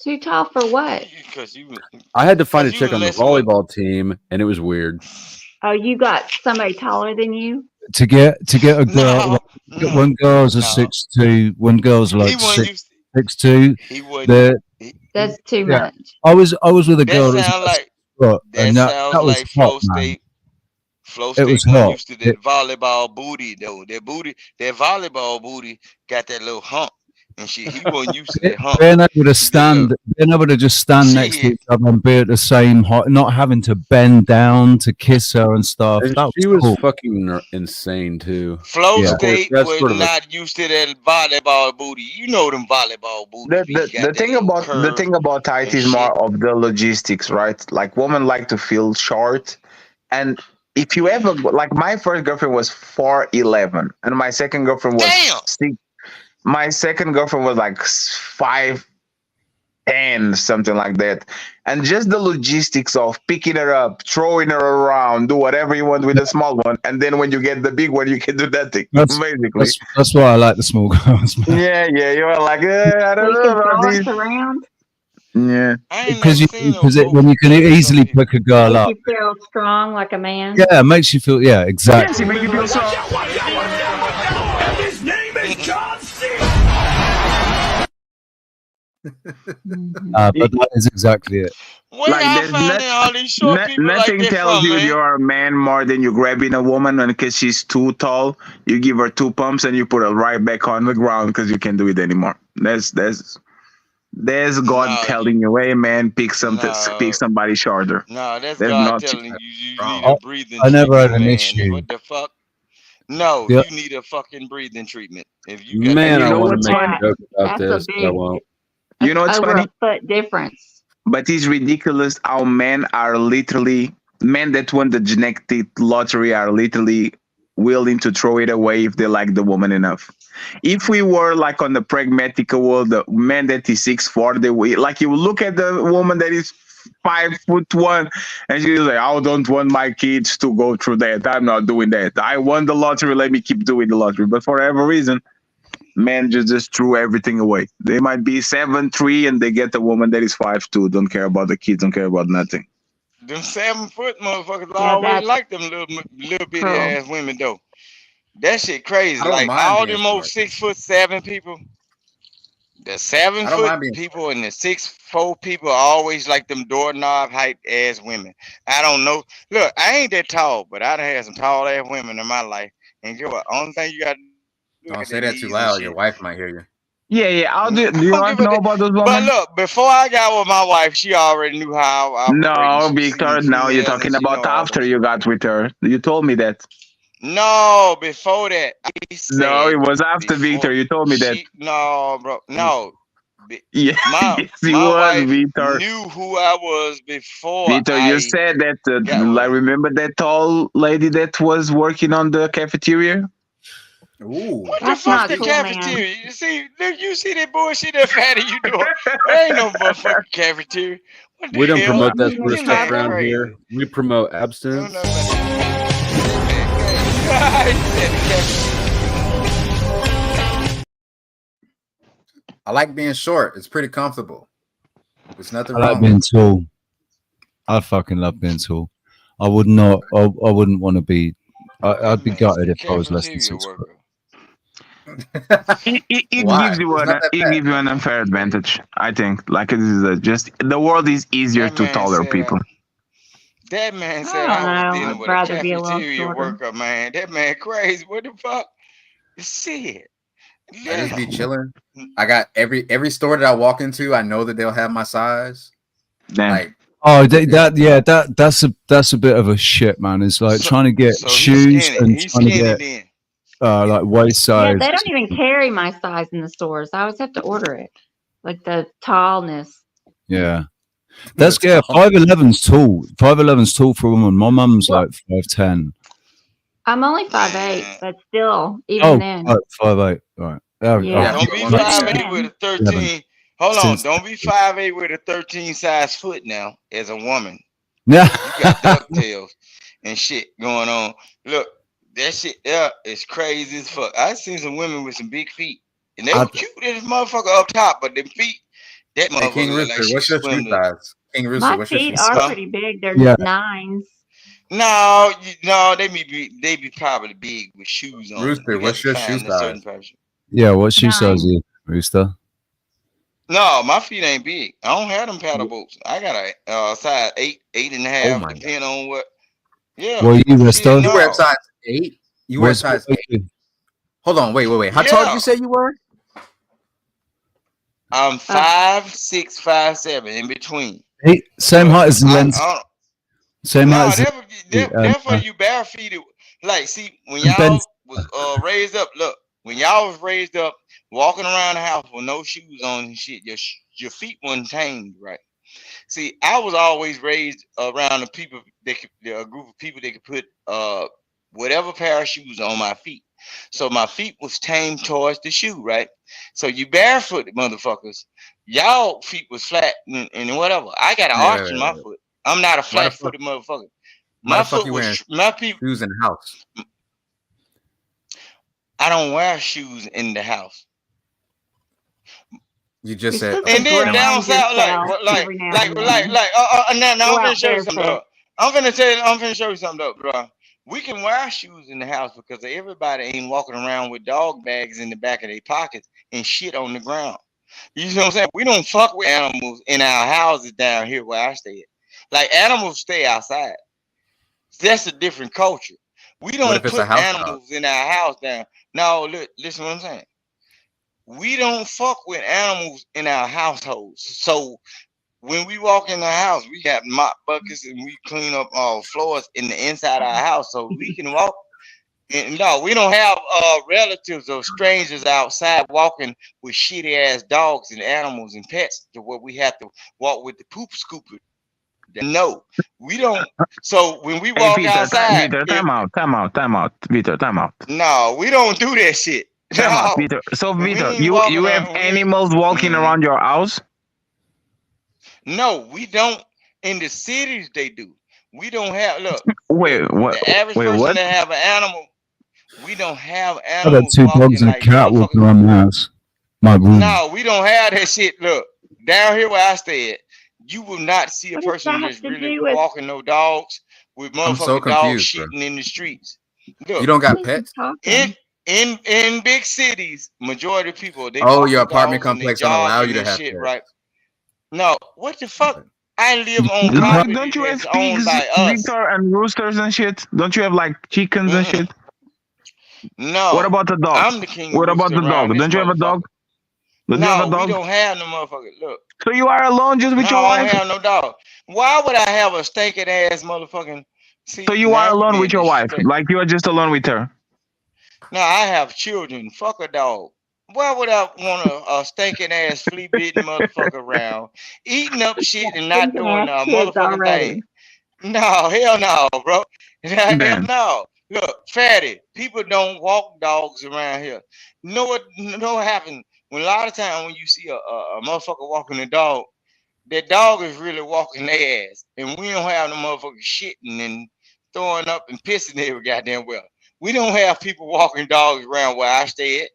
Too tall for what? because you. I had to find a you chick on the messing with- volleyball team, and it was weird. Oh, you got somebody taller than you? To get a girl, when girls are 6'2", when girls are like 6'2", That's too yeah. much. I was with a That girl that was sound about like 6 foot, and that that sounds was like hot, Flow man. State. Flow It State was wasn't hot. used to that volleyball booty though. That booty, that volleyball booty got that little hump and shit. He wasn't used to that hump. Being able to just stand next to each other and be at the same height, not having to bend down to kiss her and stuff. And that she was was cool. fucking insane too. Flow Yeah. State That's was sort of a- not used to that volleyball booty. You know them volleyball booties. The thing about height is more of the logistics, right? Like women like to feel short, and if you ever like my first girlfriend was 4'11", and my second girlfriend was 6. My second girlfriend was like 5'10", something like that. And just the logistics of picking her up, throwing her around, do whatever you want with the small one, and then when you get the big one, you can do that thing. Basically. That's why I like the small girls. Yeah, you are like, I don't know about these. Around. Yeah, because when you can easily pick a girl up, Make you feel strong like a man. yeah, it makes you feel, yeah, exactly. Make you feel strong. His name is John C. But that is exactly it. Where y'all finding all these short people nothing like that tells from, you man? you're a man more than you grabbing a woman, and because she's too tall, you give her 2 pumps and you put her right back on the ground because you can't do it anymore. There's God telling you, hey man, pick somebody shorter. No, that's There's God not- telling you need I a breathing I never had treatment, an man. issue. What the fuck? No, Yeah. you need a fucking breathing treatment. If you got Man, that- I want what's to make funny? a joke about That's a this, but I big- won't. You know what's Over funny? a foot difference. But it's ridiculous how men that won the genetic lottery are literally willing to throw it away if they like the woman enough. If we were like on the pragmatic world, the man that is 6'4", like you look at the woman that is 5'1", and she's like, I don't want my kids to go through that. I'm not doing that. I won the lottery. Let me keep doing the lottery. But for whatever reason, men just threw everything away. They might be 7'3" and they get a woman that is 5'2". Don't care about the kids. Don't care about nothing. Them 7-foot motherfuckers Yeah, always that's like them little bitty true. ass women though. That shit crazy. I don't Like mind all being them old short. 6'7" people, the I don't 7-foot mind being people and the 6'4" people are always like them doorknob height ass women. I don't know. Look, I ain't that tall, but I done had some tall ass women in my life. And you know what? Only thing you got to do Don't is say their that too knees and loud. shit. Your wife might hear you. Yeah. How do you Don't not give a know da- about those But women? look, before I got with my wife, she already knew how I operate. No, and she Victor. seen Now you're females talking and she about know all after that you shit. got with her. You told me that. No, before that, I No, said it was after before Victor. You told me that. no, bro, no. Yeah, My yes, he my was, wife Vitor. knew who I was before Vitor, you I said that. got with Like, her. remember that tall lady that was working on the cafeteria? Ooh. What the That's fuck not the cool, cafeteria? man. You see, look, you see that bullshit that fatty you doing? There ain't no motherfucking cafeteria. What the We don't hell? promote that You sort of This in stuff man around trouble? crazy. here. We promote I don't know abstinence. about that. He said the cafeteria. I like being short. It's pretty comfortable. There's nothing I like wrong being with it. tall. I fucking love being tall. I would not. I wouldn't want to be. I'd be Man, it's gutted the if I was less than cafeteria 6 foot. worker. It Why? gives you It's not that bad. an unfair advantage. I think. Like, it is just the world is easier That to man taller said people. that man I said don't I was know. dealing I'd with a rather be a little cafeteria shorter. worker, man. That man crazy. What the fuck? Shit. I just be Damn. chilling. I got every store that I walk into, I know that they'll have my size. Damn. Like, Oh, that's a bit of a shit, man. It's like trying to get So he's shoes skinny. and He's trying to skinny get then. like waist Yeah, size. they don't even carry my size in the stores. I always have to order it, like the tallness. Yeah, that's yeah. 5'11's tall. 5'11's tall for a woman. My mum's Well, like 5'10. I'm only 5'8", but still, even Oh, then. 5'8. Right. Oh, Yeah. Don't be Even 5'8" with a then. 13. Hold on. Since Don't be 5'8" with a 13 size foot now as a woman. yeah. You got DuckTales and shit going on. Look, that shit there is crazy as fuck. I seen some women with some big feet. And they were cute as motherfucker up top, but them feet, that hey, King motherfucker look like Rooster, she what's your shoe swim the size? King Rooster, My what's your shoe feet are size? pretty big. They're Yeah. 9s. No, no, they be probably big with shoes on. Rooster, You got what's to your shoe find a certain size? pair of shoes. Yeah. What shoe size 9. are you, Rooster? No, my feet ain't big. I don't have them paddle boots. I got a size 8, 8.5, Oh my god. depending on what. Yeah, What are you, shit, Rooster? You wear a no. size 8? You wear a size 8? Hold on, wait. How tall did Yeah, you say you were? I'm 5'6", 5'7", in between. Hey, same But height as Lens. I Same height no, as therefore you barefooted. Like, see, when and Ben. y'all was raised up, look, when y'all was raised up, walking around the house with no shoes on and shit, your feet wasn't tamed, right? See, I was always raised around a group of people that could put whatever pair of shoes on my feet. So my feet was tamed towards the shoe, right? So you barefooted motherfuckers, y'all feet was flat and whatever. I got an arch in my foot. I'm not a Why the fuck? flat-footed motherfucker. Why My the fuck foot you was wearing my feet. shoes in the house? I don't wear shoes in the house. You just You're said supposed to And then never down mind. south, yourself every now and then. now Go I'm out finna show you something, barefoot. though. I'm finna show you something, though, bro. We can wear shoes in the house because everybody ain't walking around with dog bags in the back of their pockets and shit on the ground. You know what I'm saying? We don't fuck with animals in our houses down here where I stay at. Like, animals stay outside. That's a different culture. We What don't if it's a put house dog? animals in our house down. No, look, listen what I'm saying. We don't fuck with animals in our households. So when we walk in the house, we got mop buckets and we clean up our floors in the inside of our house so we can walk. And no, we don't have relatives or strangers outside walking with shitty ass dogs and animals and pets to where we have to walk with the poop scooper. No, we don't. So when we Hey, walk Peter, outside, Peter, time out. Peter, time out. no, we don't do that shit. Time out, No, Peter. So, we Peter, ain't you walking have around. animals walking around your house? No, we don't. In the cities, they do. We don't have. Look, Wait, what? the average Wait, person what? that have an animal, we don't have I got animals 2 dogs walking and a like cat walking motherfuckers. around the house. My room. No, we don't have that shit. Look, down here where I stay at, you will not see a What does person that have just to really do with? walking no dogs with I'm so motherfucking dogs confused, bro. shitting in the streets. You Look, don't got What is he pets? talking? in big cities, majority of people they Oh, walk your their apartment dogs and they complex don't jog allow and you to this have shit, pets. right? No, what the fuck? I live on But property don't you that's have owned pigs, by us. Victor, and roosters and shit? Don't you have like chickens and shit? No, What about the dog? I'm the king What about rooster the around dog? this Don't you have a dog? motherfucker. Don't you have a No, we dog? don't have no motherfucker. Look, So you are alone just with no, your I don't wife? have no dog. Why would I have a stinking ass motherfucking? So See, you now are you alone with being your wife? disrespectful. Like you are just alone with her? No, I have children. Fuck a dog. Why would I want a stinking ass flea bitten motherfucker around, eating up shit and not Stinking doing ass a kids motherfucking already. thing? No, hell no, bro. Hell Man. no. Look, fatty, people don't walk dogs around here. You know what happened? When a lot of times when you see a motherfucker walking a dog, that dog is really walking their ass. And we don't have no motherfucker shitting and throwing up and pissing every goddamn well. We don't have people walking dogs around where I stay at.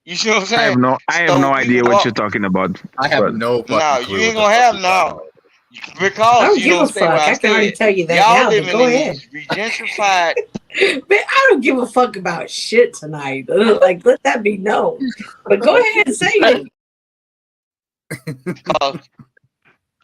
You see what I'm saying? I have no idea what you're talking about. I have but- no fucking No, clue you ain't what the gonna fuck have you're no. talking Because I don't you give don't a stay fuck. where I I can already stay. tell you that Y'all now, but living go in ahead. these regentrified. Man, I don't give a fuck about shit tonight. Like, let that be known. But go ahead and say it.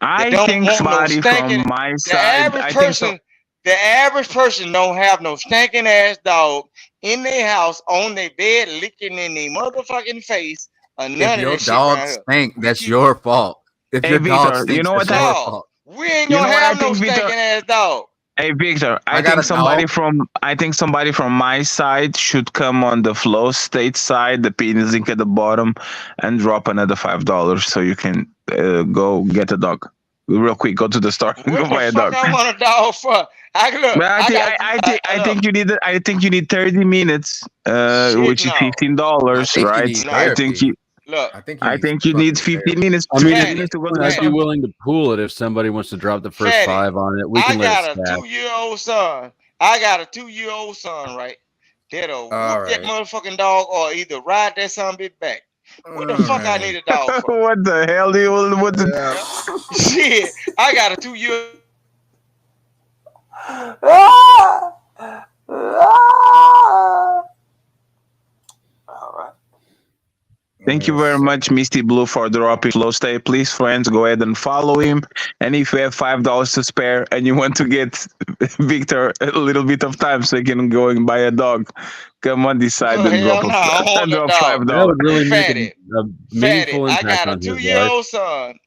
I don't think want no somebody stinking. from my The side. average I think so. person, the average person don't have no stinking ass dog in their house on their bed licking in their motherfucking face or none If of your this shit around dog here. stink, that's your fault. If Hey your dog Victor, you stinks, know that's what? your No, fault. we ain't You gonna know what I have no think, Victor? stinking ass dog. Hey Victor, I I got think a somebody dog. from my side should come on the flow state side, the penis link at the bottom, and drop another $5 so you can go get a dog. Real quick, go to the store and What go buy the a fuck dog. I want a dog for? But I think you need 30 minutes, which is $15, you right? need I think therapy. you Look, I think you need 15 minutes. I mean, 15 if minutes to go to you the I'd be store. willing to pool it if somebody wants to drop the first Fatty, 5 on it. We I can let got it a stack. 2-year-old son. I got a 2-year-old son, right? That'll All whoop that right. motherfucking dog or either ride that son bitch back. What the fuck I need a dog for? What the hell do you what the Shit, I got a 2-year. Thank you very much, Misty Blue, for dropping Flow State. Please, friends, go ahead and follow him. And if you have $5 to spare and you want to get Victor a little bit of time so he can go and buy a dog, come on, decide and Hell drop no, I don't want and the drop dog. That $5. would really make Fatty, a meaningful I impact got a on his life. 2-year-old son.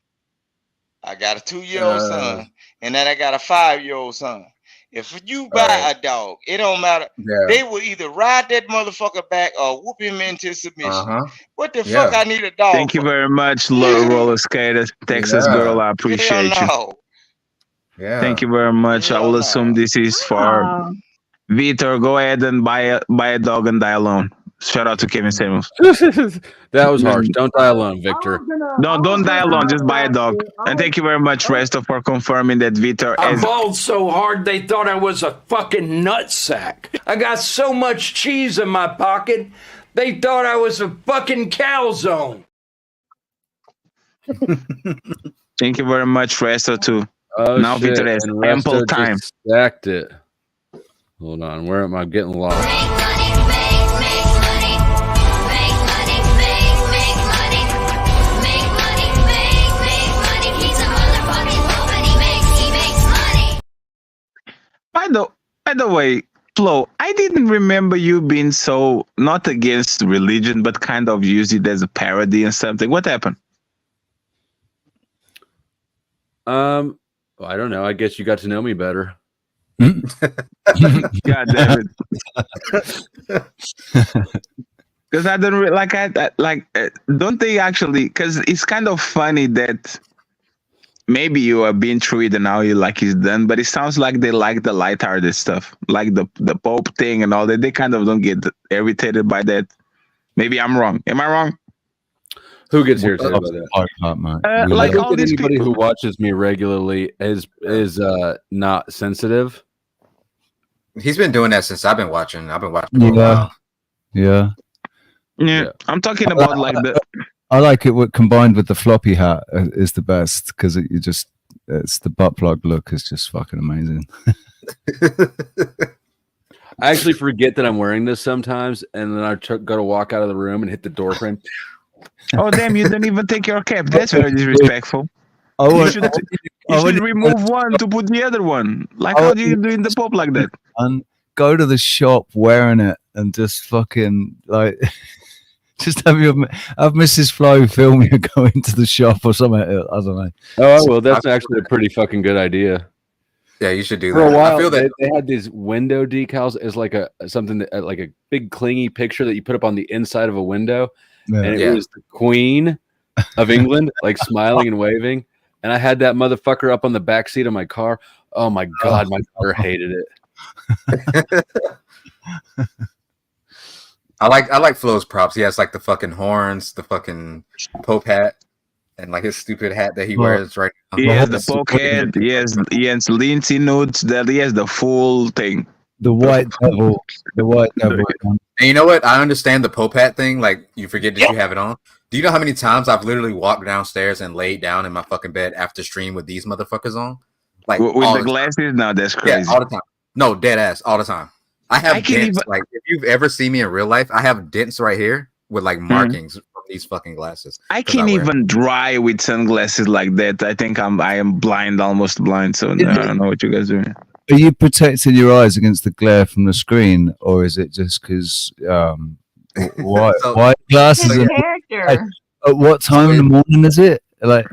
I got a 2-year-old son, and then I got a 5-year-old son. If you buy a dog, it don't matter. Yeah. They will either ride that motherfucker back or whoop him into submission. What the Yeah. fuck I need a dog Thank you for? very much, Roller Skater, Texas Yeah. girl. I appreciate you. No. Yeah. Thank you very much. I will assume this is for Victor. Go ahead and buy a dog and die alone. Shout out to Kevin Samuels. That was harsh. Don't die alone, Victor. No, don't die alone. Just buy a dog. And thank you very much, Resto, for confirming that Victor I has. balled so hard they thought I was a fucking nutsack. I got so much cheese in my pocket, they thought I was a fucking calzone. Thank you very much, Resto, too. Oh, Now shit. Victor has And ample Resto time. just stacked it. Hold on. Where am I getting lost? By the way, Flo, I didn't remember you being so not against religion, but kind of use it as a parody and something. What happened? Well, I don't know. I guess you got to know me better. God damn it! Because I don't don't they actually? Because it's kind of funny that maybe you are being through it and now you like it's done, but it sounds like they like the lighthearted stuff, like the Pope thing and all that. They kind of don't get irritated by that. Maybe I'm wrong. Am I wrong? Who gets irritated by that? Like I think all that these anybody people. who watches me regularly is not sensitive. He's been doing that since I've been watching. For a while. Yeah. I'm talking about like the. I like it combined with the floppy hat is the best because it's the butt plug look is just fucking amazing. I actually forget that I'm wearing this sometimes, and then I go to walk out of the room and hit the door frame. Oh damn! You don't even take your cap. That's very disrespectful. You should remove one to put the other one. Like how do you do in the Pope like that? And go to the shop wearing it and just fucking like just have Mrs. Flo film you going to the shop or something. I don't know. Oh well, that's actually a pretty fucking good idea. Yeah, you should do For that. a while, I feel that they had these window decals as like a something that, like a big clingy picture that you put up on the inside of a window, Yeah. and it Yeah. was the Queen of England, like smiling and waving. And I had that motherfucker up on the back seat of my car. Oh my God, my daughter hated it. I like Flo's props. He has like the fucking horns, the fucking Pope hat, and like his stupid hat that he wears right now. He has the poke head. He has Lindsay nudes. That he has the full thing. The white devil. The white devil. And you know what? I understand the Pope hat thing. Like you forget that you have it on. Do you know how many times I've literally walked downstairs and laid down in my fucking bed after stream with these motherfuckers on? Like with all the glasses? No, that's crazy. Yeah, all the time. No, dead ass, all the time. I have dents. Like if you've ever seen me in real life, I have dents right here with like markings from these fucking glasses. I can't even drive with sunglasses like that. I think I am blind, almost blind. So no, I don't know what you guys are doing. Are you protecting your eyes against the glare from the screen, or is it just because white glasses? His character. At what time in the morning is it? Like,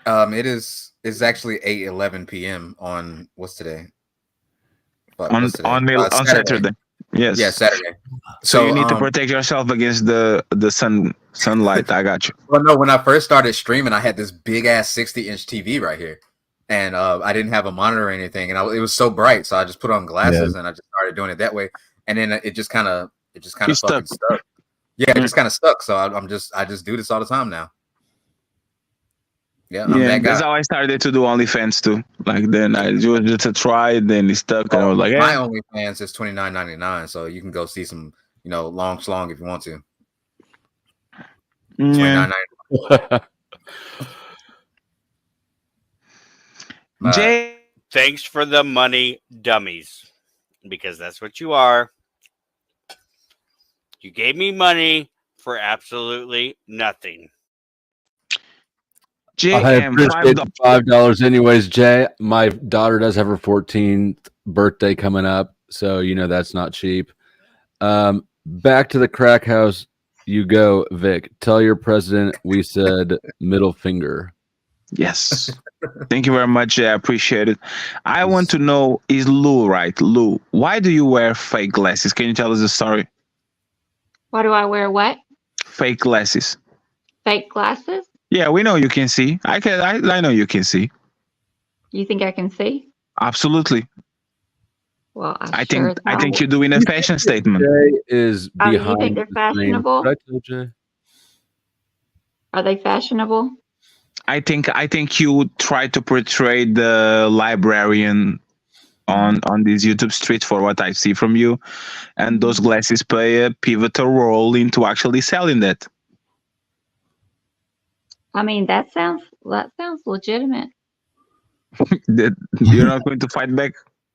it's actually 8:11 p.m. on what's today? On Saturday. Yes. Yeah, Saturday. So you need to protect yourself against the sunlight. I got you. Well, no, when I first started streaming, I had this big ass 60-inch TV right here, and I didn't have a monitor or anything, and it was so bright, so I just put on glasses and I just started doing it that way, and then it just kind of fucking stuck. Yeah, it just kind of stuck. So I just do this all the time now. Yeah, I'm that guy. That's how I started to do OnlyFans too. Like then I just a try, then it stuck, and I was like, my OnlyFans is $29.99, so you can go see some, long schlong if you want to. Yeah. Jay, thanks for the money, dummies, because that's what you are. You gave me money for absolutely nothing. I appreciate the $5 anyways, Jay. My daughter does have her 14th birthday coming up, so that's not cheap. Back to the crack house you go, Vic. Tell your president we said middle finger. Yes. Thank you very much. I appreciate it. I want to know, is Lou right? Lou, why do you wear fake glasses? Can you tell us the story? Why do I wear what? Fake glasses. Fake glasses? Yeah, we know you can see. I know you can see. You think I can see? Absolutely. Well, I think you're doing a fashion statement. Jay is You behind. think they're fashionable? Did I tell Jay? Are they fashionable? I think you try to portray the librarian on this YouTube street for what I see from you, and those glasses play a pivotal role into actually selling that. I mean, that sounds legitimate. You're not going to fight back.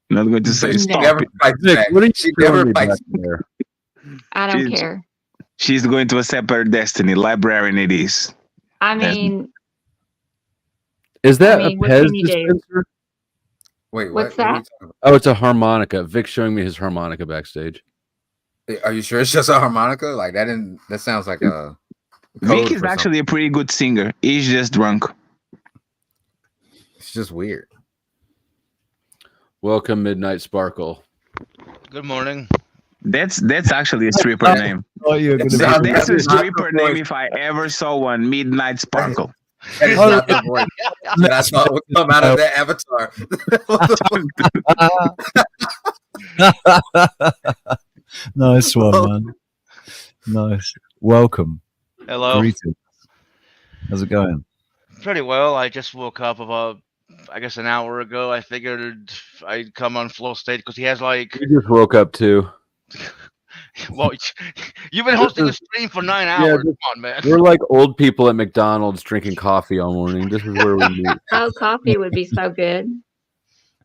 You're not going to say stop. Never fights back. What are you She never fights there? I don't care. She's going to accept her destiny. Librarian it is. I mean, Is that what a Pez can you do? dispenser? Wait, What's that? Oh, it's a harmonica. Vic's showing me his harmonica backstage. Are you sure it's just a harmonica? Like that sounds like a Vic is actually a pretty good singer. He's just drunk. It's just weird. Welcome, Midnight Sparkle. Good morning. That's actually a stripper name. Oh, you're gonna That's a stripper name if I ever saw one. Midnight Sparkle. That is not the voice that I thought would come out of that avatar. Nice one, man. Nice. Welcome. Hello. Greetings. How's it going? Pretty well. I just woke up about, I guess, an hour ago. I figured I'd come on Flow State because he has like. We just woke up too. Well, you've been hosting a stream for 9 hours. Come on, man. We're like old people at McDonald's drinking coffee all morning. This is where we meet. Oh, coffee would be so good.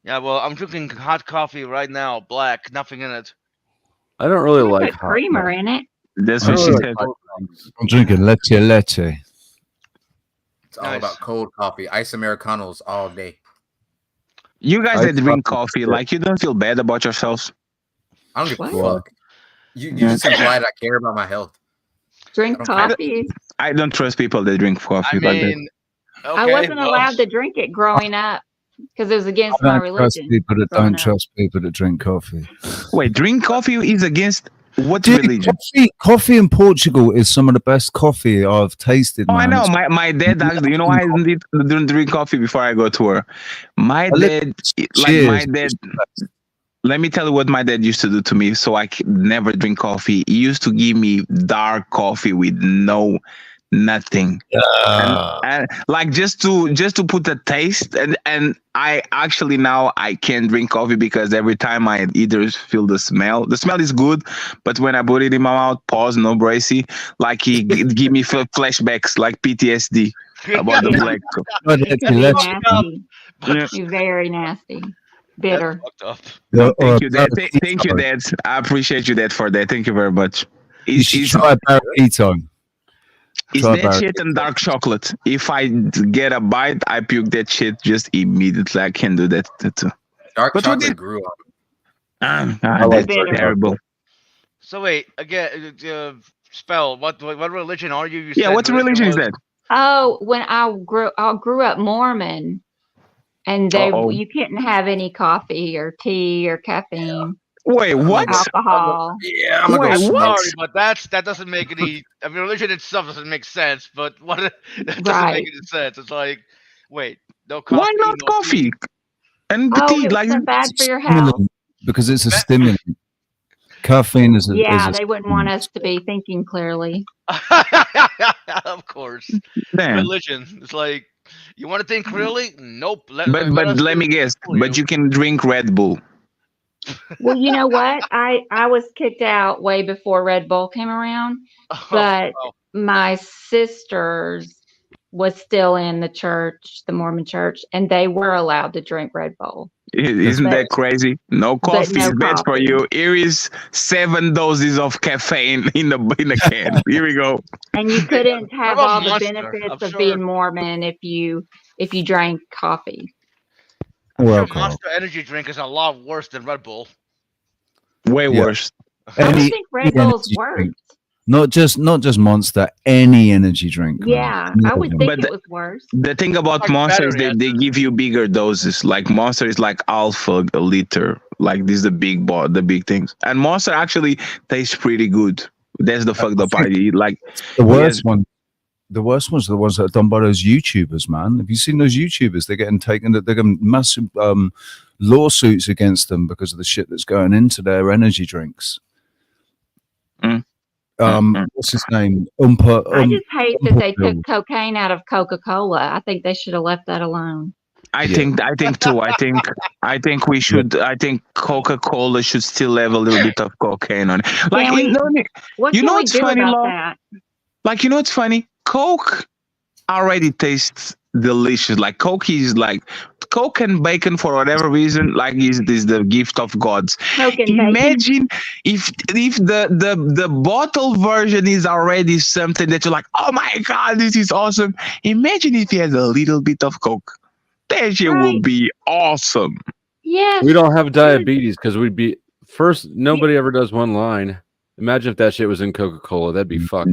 Yeah, well, I'm drinking hot coffee right now, black, nothing in it. I don't really Put like hot creamer in it. That's I what don't she really said. like hot things. I'm drinking leche. It's all about cold coffee, ice Americanos all day. You guys that drink coffee, like you don't feel bad about yourselves? I don't give a What? fuck. You just implied I care about my health. Drink coffee. I don't trust people that drink coffee like that. I wasn't allowed to drink it growing up because it was against I my don't trust religion. people that growing don't up. trust people that drink coffee. Wait, drink coffee is against What Dude, religion? coffee in Portugal is some of the best coffee I've tasted. Oh, I Man. know. My dad actually. You know why I didn't drink coffee before I go to work? My dad, like my dad. Let me tell you what my dad used to do to me, so I could never drink coffee. He used to give me dark coffee with nothing, and like just to put a taste. And I actually now I can't drink coffee because every time I either feel the smell is good, but when I put it in my mouth, pause, no bracy, like he give me flashbacks, like PTSD about the black. It could be nasty. You're very nasty. Bitter. No, thank you, Dad. Thank you, Dad. I appreciate you, Dad, for that. Thank you very much. You should try burrito. Is that shit and dark chocolate? If I get a bite, I puke that shit just immediately. I can do that too. Dark chocolate grew up. That's terrible. So wait, again, spell. What religion are you? Yeah, what religion is that? Oh, when I grew up Mormon, and you couldn't have any coffee or tea or caffeine. Wait, what? Alcohol. Yeah, I'm sorry, but that doesn't make any. I mean, religion itself doesn't make sense. But that doesn't make any sense. It's like, wait, no coffee. Why not coffee? And the tea, like it's bad for your health. Because it's a stimulant. Caffeine is a they wouldn't want us to be thinking clearly. Of course. Damn. Religion. It's like, you want to think clearly? Nope. But let me guess. But you can drink Red Bull. Well, you know what? I was kicked out way before Red Bull came around, but my sisters was still in the church, the Mormon church, and they were allowed to drink Red Bull. Isn't that crazy? No coffee is bad for you. Here is 7 doses of caffeine in a can. Here we go. And you couldn't have all the benefits of being Mormon if you drank coffee. Monster energy drink is a lot worse than Red Bull. Way worse. I don't think Red Bull's worse. Not just Monster, any energy drink. Yeah, I would think it was worse. The thing about Monster is that they give you bigger doses. Like Monster is like alpha a liter. Like this is the big things. And Monster actually tastes pretty good. That's the fucked up idea. Like the worst one. The worst ones are the ones that are done by those YouTubers, man. Have you seen those YouTubers? They're getting massive lawsuits against them because of the shit that's going into their energy drinks. What's his name? I just hate that they took cocaine out of Coca-Cola. I think they should have left that alone. I think too. I think we should. I think Coca-Cola should still have a little bit of cocaine on it. Like, what you can know we what's do funny, about Law? that? Like, you know what's funny? Coke already tastes delicious. Like Coke and bacon for whatever reason, like is the gift of gods. Imagine if the bottle version is already something that you're like, oh my god, this is awesome. Imagine if you had a little bit of Coke. That shit would be awesome. Yes. We don't have diabetes because we'd be first. Nobody ever does one line. Imagine if that shit was in Coca-Cola. That'd be fucked.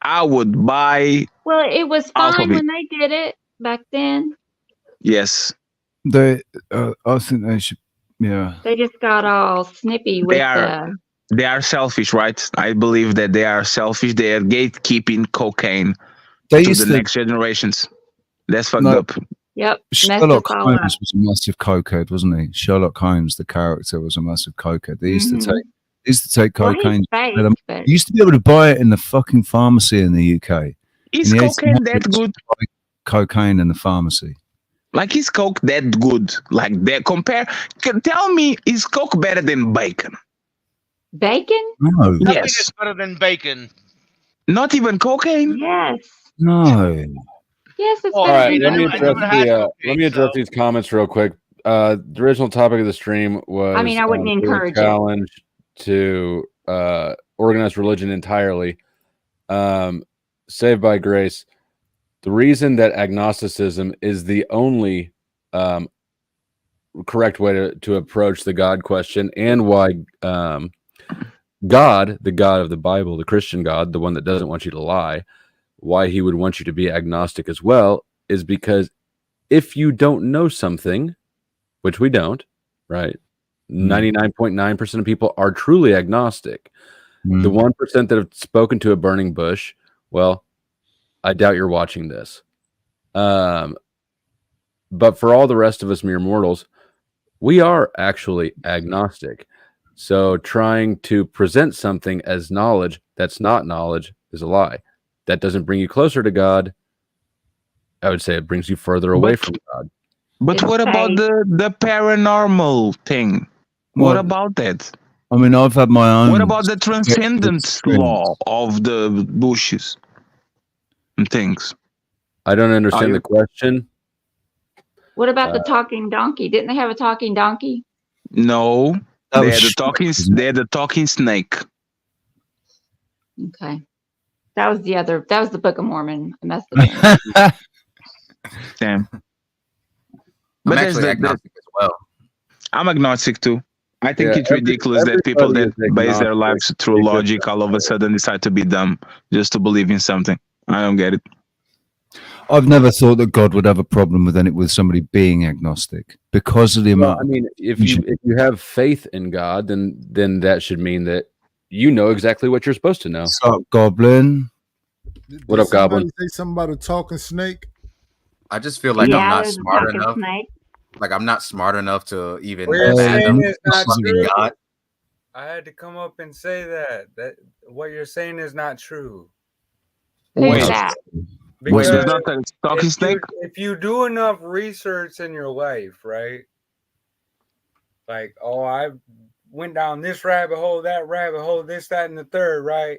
I would buy. Well, it was fine when they did it back then. Yes. I think they should. Yeah. They just got all snippy with They are selfish, right? I believe that they are selfish. They are gatekeeping cocaine to the next generations. That's fucked up. Yep. Sherlock Holmes was a massive cokehead, wasn't he? Sherlock Holmes, the character, was a massive cokehead. They used to take cocaine. Well, you used to be able to buy it in the fucking pharmacy in the UK. Is cocaine that good? Cocaine in the pharmacy. Like, is Coke that good? Like that? Tell me, is Coke better than bacon? Bacon? No. Yes. It's better than bacon. Not even cocaine? Yes. No. Yes, it's All better right, than let me address these comments real quick. The original topic of the stream was I wouldn't encourage it. challenge to organized religion entirely. Saved by grace. The reason that agnosticism is the only correct way to approach the God question, and why God, the God of the Bible, the Christian God, the one that doesn't want you to lie, why he would want you to be agnostic as well, is because if you don't know something, which we don't, right? 99.9% of people are truly agnostic. The 1% that have spoken to a burning bush, well, I doubt you're watching this. But for all the rest of us mere mortals, we are actually agnostic. So trying to present something as knowledge that's not knowledge is a lie. That doesn't bring you closer to God. I would say it brings you further away from God. But what about the paranormal thing? What about that? I mean, I've had my own. What about the transcendence law of the bushes and things? I don't understand the question. What about the talking donkey? Didn't they have a talking donkey? No, they had the talking snake. Okay. That was the Book of Mormon. I messed it up. Damn. I'm actually agnostic as well. I'm agnostic too. I think it's ridiculous that people that base their lives through logic all of a sudden decide to be dumb just to believe in something. I don't get it. I've never thought that God would have a problem with somebody being agnostic because of the amount. I mean, if you have faith in God, then that should mean that you know exactly what you're supposed to know. What's up, Goblin? What up, Goblin? Say something about a talking snake. I just feel like I'm not smart enough. Like I'm not smart enough to even fathom God. I had to come up and say that what you're saying is not true. Who's that? Because Wait, not a talking snake? if you do enough research in your life, right? Like, oh, I went down this rabbit hole, that rabbit hole, this, that, and the third, right?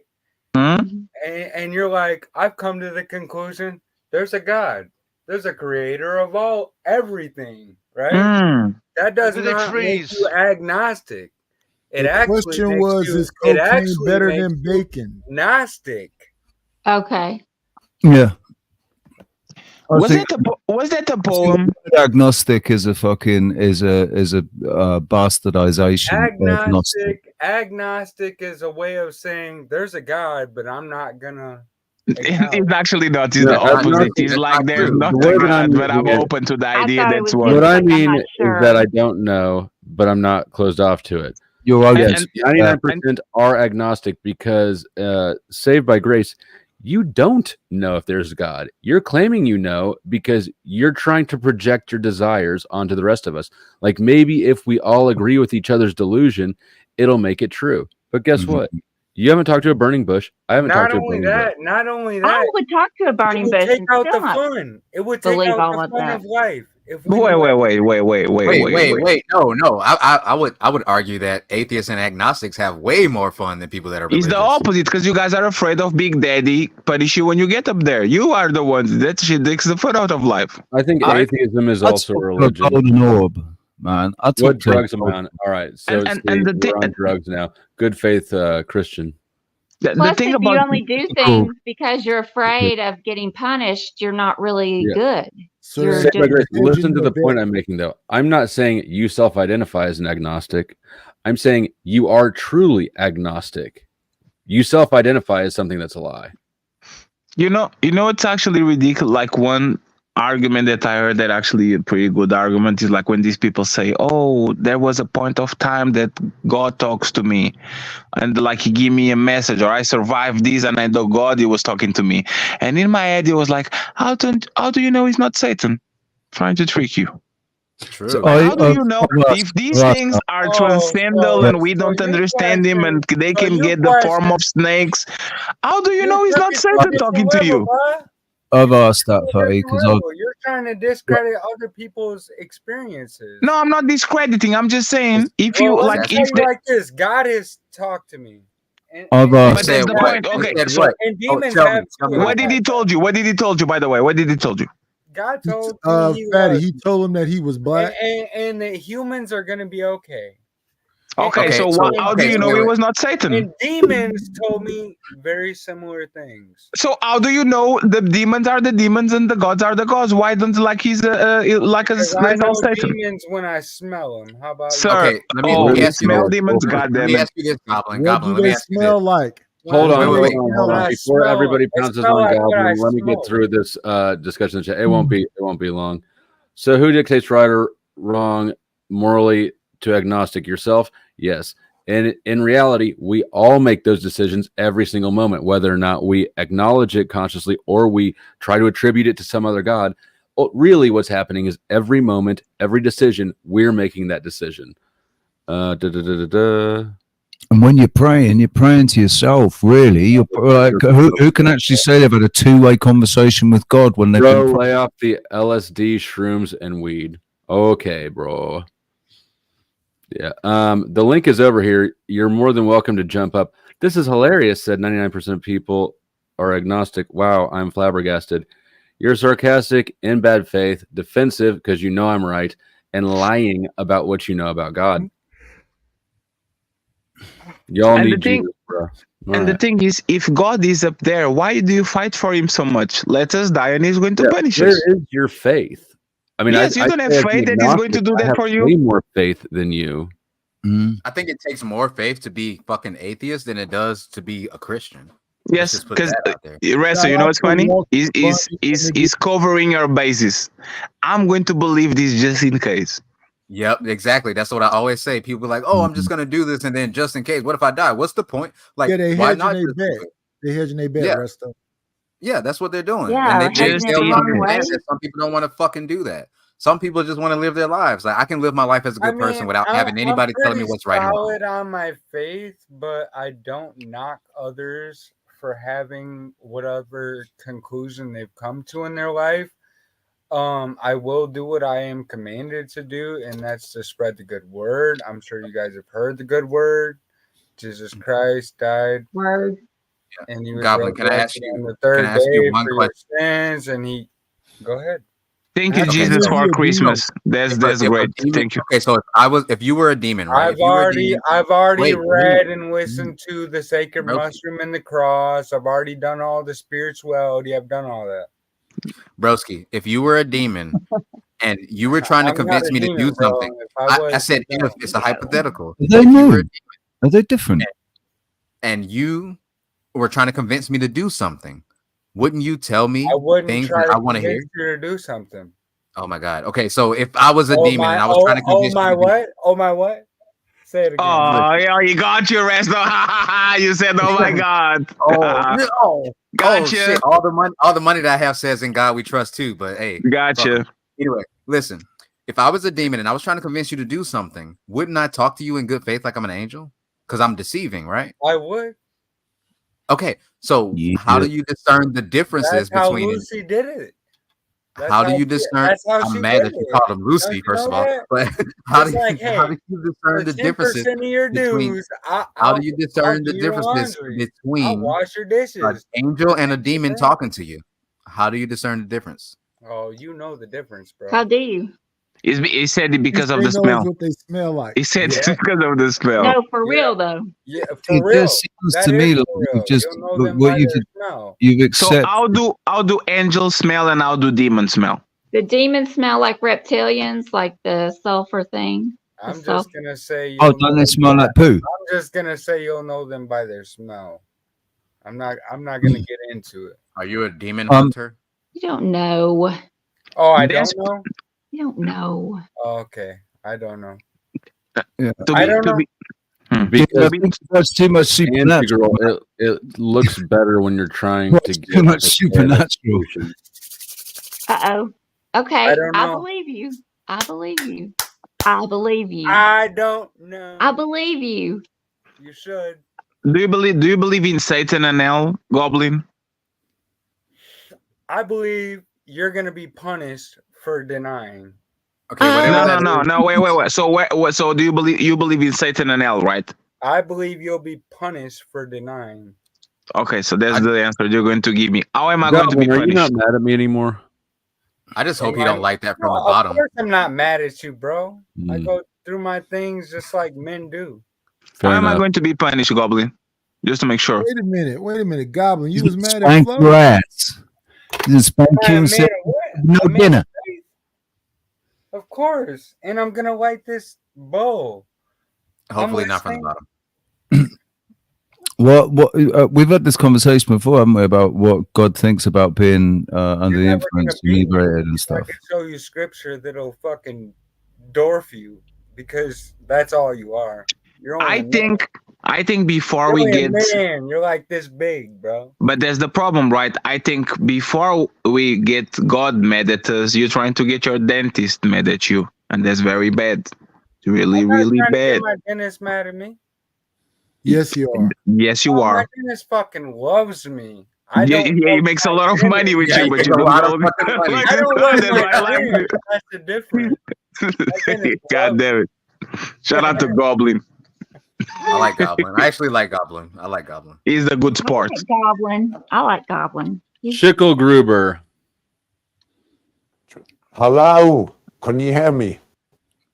And you're like, I've come to the conclusion there's a God. There's a creator of everything, right? That does not make you agnostic. It The actually question makes was, you, is it cocaine actually better makes than you bacon? Gnostic. Okay. Yeah. Was that a poem? Agnostic is a bastardization. Agnostic is a way of saying there's a God, but I'm not gonna. It's actually not. It's the opposite. It's like there's not a God, but I'm open to the idea that's What I mean is that I don't know, but I'm not closed off to it. You're right. Yes, 99% are agnostic because saved by grace, you don't know if there's God. You're claiming you know because you're trying to project your desires onto the rest of us. Like maybe if we all agree with each other's delusion, it'll make it true. But guess what? You haven't talked to a burning bush. I haven't talked to a burning bush. Not only I that, would talk to a burning it would bush take and out still the not fun. It would take believe out all the of fun that. of life. If we Wait. No. I would argue that atheists and agnostics have way more fun than people that are religious. It's the opposite because you guys are afraid of Big Daddy punish you when you get up there. You are the ones that shit takes the fun out of life. I think atheism is also a religion. Golden orb, man. What drugs am I on? All right, so we're on drugs now. Good faith Christian. Plus, if you only do things because you're afraid of getting punished, you're not really good. You're just, listen to the point I'm making, though. I'm not saying you self-identify as an agnostic. I'm saying you are truly agnostic. You self-identify as something that's a lie. You know, it's actually ridiculous. Like one argument that I heard that actually a pretty good argument is like when these people say, oh, there was a point of time that God talks to me and like he gave me a message or I survived this and I know God, he was talking to me. And in my head, it was like, how do you know he's not Satan trying to trick you? True. So how do you know if these things are transcendental and we don't understand him and they can get the form of snakes? How do you know he's not Satan talking to you? I've asked that, Fatty, because you're trying to discredit other people's experiences. No, I'm not discrediting. I'm just saying if you like, if like this, God has talked to me. I've asked. But that's the point. Okay, so and demons have. What did he told you? What did he told you? By the way, what did he told you? God told me Fatty, he told him that he was black, and that humans are going to be okay. Okay, so how do you know he was not Satan? And demons told me very similar things. So how do you know the demons are the demons and the gods are the gods? Why don't like he's like a I know Satan? demons when I smell them. How about Sir? you? Let me ask you smell this. demons. Goddamn Let me it! ask you this, Goblin. what do they smell like? Hold on. When Before everybody pounces on like what I Goblin, let me get smell. through this discussion in the chat. It won't be long. So who dictates right or wrong morally to agnostic? Yourself? Yes. And in reality, we all make those decisions every single moment, whether or not we acknowledge it consciously or we try to attribute it to some other God. Well, really what's happening is every moment, every decision, we're making that decision. And when you're praying to yourself, really. You're like, who can actually say they've had a two-way conversation with God when they've been lay off the LSD, shrooms, and weed. Okay, bro. Yeah. The link is over here. You're more than welcome to jump up. This is hilarious, said 99% of people are agnostic. Wow, I'm flabbergasted. You're sarcastic, in bad faith, defensive because you know I'm right, and lying about what you know about God. Y'all And need the thing- Jesus, bro. And the thing is, if God is up there, why do you fight for him so much? Let us die and he's going to punish Where us. is your faith? I mean, Yes, you don't have say as faith an that he's going to agnostic, do I that have for you? way more faith than you. Mm. I think it takes more faith to be fucking atheist than it does to be a Christian. Yes, just put because that out there. Ressa, you know what's funny? Is covering your bases. I'm going to believe this just in case. Yep, exactly. That's what I always say. People are like, "Oh, I'm just gonna do this, and then just in case, what if I die? What's the point? Like, Yeah, they why hedging not their just do bet. it?" They hedging their bet, Yeah. Resto. Yeah, that's what they're doing. Yeah, and they hedging it the don't wrong way. understand that some people don't want to fucking do that. Some people just want to live their lives. Like, I can live my life as a good person without having anybody telling me what's right and wrong. I'm solid on my faith, but I don't knock others for having whatever conclusion they've come to in their life. I will do what I am commanded to do, and that's to spread the good word. I'm sure you guys have heard the good word. Jesus Christ died. Word. And he was Goblin, can I ask resurrected you- on the can third I ask you day one for question? your sins, and he go ahead. Thank you, Okay, Jesus, so- for Christmas. That's If a great. demon- Thank you. Okay, so if you were a demon, right? I've If you were a already demon, read wait. and listened to the sacred Broski. mushroom and the cross. I've already done all the spirituality. I've done all that. Broski, if you were a demon and you were trying to I'm not convince a me to demon, do bro. something, If I I was, said no. if it's a hypothetical. Are they If you were a new? demon Are they different? and you were trying to convince me to do something, wouldn't you tell me I wouldn't things try that to I want to hear? convince you to do something. Oh my god. Okay, so if I was a Oh demon my! and I was Oh, trying to oh convince my you to do what? Oh my what? Say it again. Oh, yeah, you got you, Resto. You said, "Oh my God." Gotcha. Gotcha. Shit. All the money that I have says in God we trust too. But hey, Gotcha. fuck 'em. Anyway, listen. If I was a demon and I was trying to convince you to do something, wouldn't I talk to you in good faith like I'm an angel? Because I'm deceiving, right? I would. Okay, so how do you discern the differences That's how between? Lucy did it. That's How do you discern? That's how I'm she mad did that you it. called him Don't Lucy, you first know of all. that? But how It's do you like, how hey, do you discern for the differences 10% of your between? dues, How do you I'll discern the do your differences laundry. I'll between wash your an dishes. angel and a demon talking to you? How do you discern the difference? Oh, you know the difference, bro. How do you? He said it because of He the knows smell. what they smell like. He said it's Yeah. because of the smell. No, for real though. Yeah, It for real. just seems That to is me for like real. you've just You'll know them what by you've their smell. So accepted. how do angels smell and how do demons smell? The demons smell like reptilians, like the sulfur thing. The I'm just sulfur. gonna say Oh, you'll don't know they them smell by, like poo? I'm just gonna say you'll know them by their smell. I'm not gonna get into it. Are you a demon Um, hunter? You don't know. Oh, I That's- don't know. You don't know. Oh, okay, I don't know. Yeah. I don't know. Because That's too much supernatural. integral, it looks better when you're trying That's to too get much a supernatural. solution. Uh-oh. Okay, I don't I know. believe you. I believe you. I believe you. I don't know. I believe you. You should. Do you believe in Satan and hell, Goblin? I believe you're gonna be punished for denying. Okay, whatever No, that no, is. no. Wait. So do you believe in Satan and hell, right? I believe you'll be punished for denying. Okay, so that's the answer you're going to give me. How am I going to be Goblin, are you not punished? mad at me anymore? I just hope Am you I- don't like that from No, the bottom. Of course, I'm not mad at you, bro. I Mm. go through my things just like men do. How am I enough. going to be punished, Goblin? Just to make sure. Wait a minute, Goblin. You was mad at Spank Flo? your ass. Just spank you and say, no A man dinner. of faith. Of course, and I'm gonna wipe this bowl. Hopefully not from the bottom. We've had this conversation before, haven't we, about what God thinks about being under the never gonna influence, be inebriated and I stuff. can show you scripture that'll fucking dwarf you because that's all you are. You're only I think before You're we only a get, man. You're like this big, bro. but there's the problem, right? I think before we get God mad at us, you're trying to get your dentist mad at you, and that's very bad. Really, I'm not really trying to bad. get my dentist mad at me. Yes, you are. Yes, you My are. dentist fucking loves me. Yeah, he makes a lot of money with you, but you don't I love him. don't love That's why I my like teeth. That's the difference. God damn it. Shout out to Goblin. I like Goblin. I actually like Goblin. I like Goblin. He's a good sport. Goblin. I like Goblin. Schickel Gruber. Hello, can you hear me?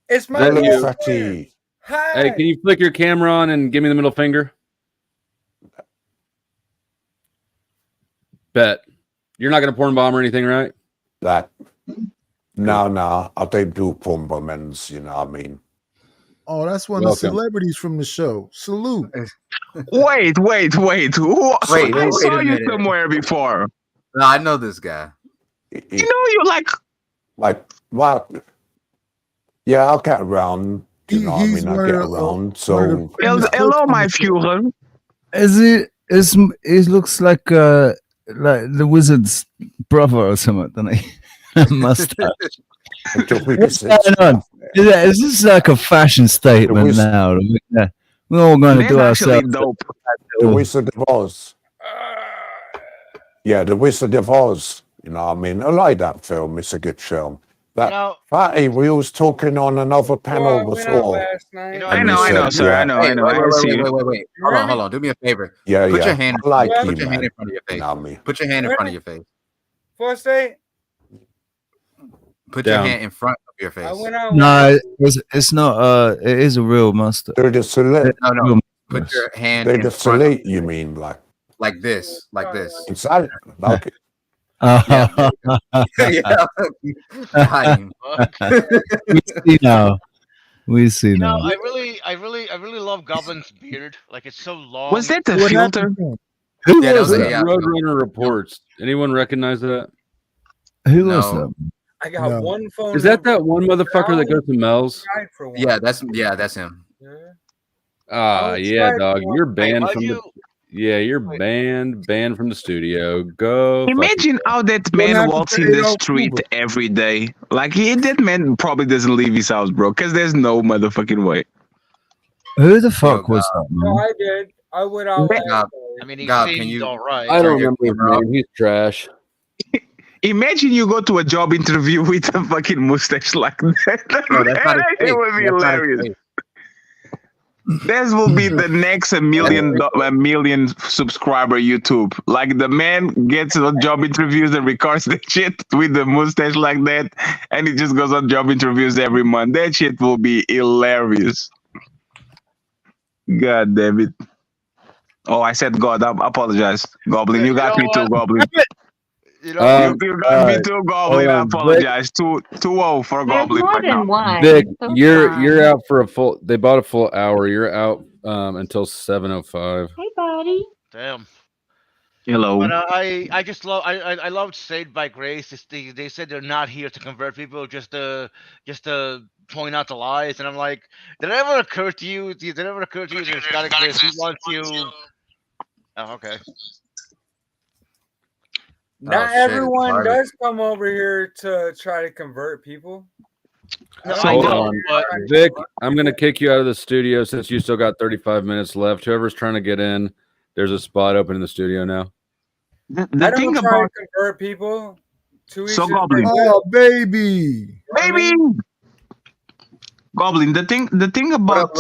It's my Hello. best Fatty. Hey, can you flick your camera on and give me the middle finger? Bet. You're not going to porn bomb or anything, right? That. No, I don't do compliments, you know what I mean? Oh, that's one of the celebrities from the show. Salute. Wait. Who? Wait I a saw you minute. somewhere before. No, I know this guy. You know, you like. Well, yeah, I'll get around. You know what I mean? I get around. So, Hello, my Führer. Is it? It looks like the wizard's brother or something, doesn't he? Mustache. What's going on? Is this like a fashion statement now? We're all going to do ourselves. The Wizard of Oz. Yeah, The Wizard of Oz. You know what I mean? I like that film. It's a good film. That Fatty, we was talking on another panel before. I know, sir. I know. Wait. Hold on. Do me a favor. Yeah, Put yeah. your hand. I like Put you, your hand man. in front of your face. Know me. Put your hand in front of your face. First day, Put Down. your hand in front of your face. I went out. No, it's not. It is a real mustard. They're the salute. No. Put your hand They're in the front. salute, you mean, like this. inside? Like Yeah. We see You know, now. I really love Goblin's beard. Like it's so long. Was that the filter? Who Yeah, that was was that? AI. Roadrunner Reports. Anyone recognize that? Who was that? I got one phone. Is that one motherfucker that goes to Mel's? Yeah, that's him. Ah, yeah, dog. You're banned why from do the. Yeah, you're banned from the studio. Go. fuck Imagine how that man walks in the street every day. Like, that man probably doesn't leave his house, bro, because there's no motherfucking way. Who the fuck was that, man? No, I did. I went out. I mean, he God, seemed all right. I don't remember his name. He's trash. Imagine you go to a job interview with a fucking mustache like that. No, that's not his face. It would be That's not his hilarious. face. This will be the next a million subscriber YouTube. Like, the man gets on job interviews and records that shit with the mustache like that, and he just goes on job interviews every month. That shit will be hilarious. God damn it. Oh, I said God. I apologize. Goblin, you got me too, Goblin. You got me too, Goblin. I apologize. 2-0 for Goblin. more right than now. one. Vic, So you're out for a full. They bought a full hour. You're out until 7:05. Hey, buddy. Damn. Hello. But I just love I loved Saved by Grace. They said they're not here to convert people, just to point out the lies. And I'm like, did it ever occur to you? Did it ever occur to you there's God exists? He wants you. Oh, okay. Not shit, everyone Marty. does come over here to try to convert people. Hold on, Vic. I'm gonna kick you out of the studio since you still got 35 minutes left. Whoever's trying to get in, there's a spot open in the studio now. I don't try to convert people. So, Goblin. Oh, baby. Baby. Goblin, the thing about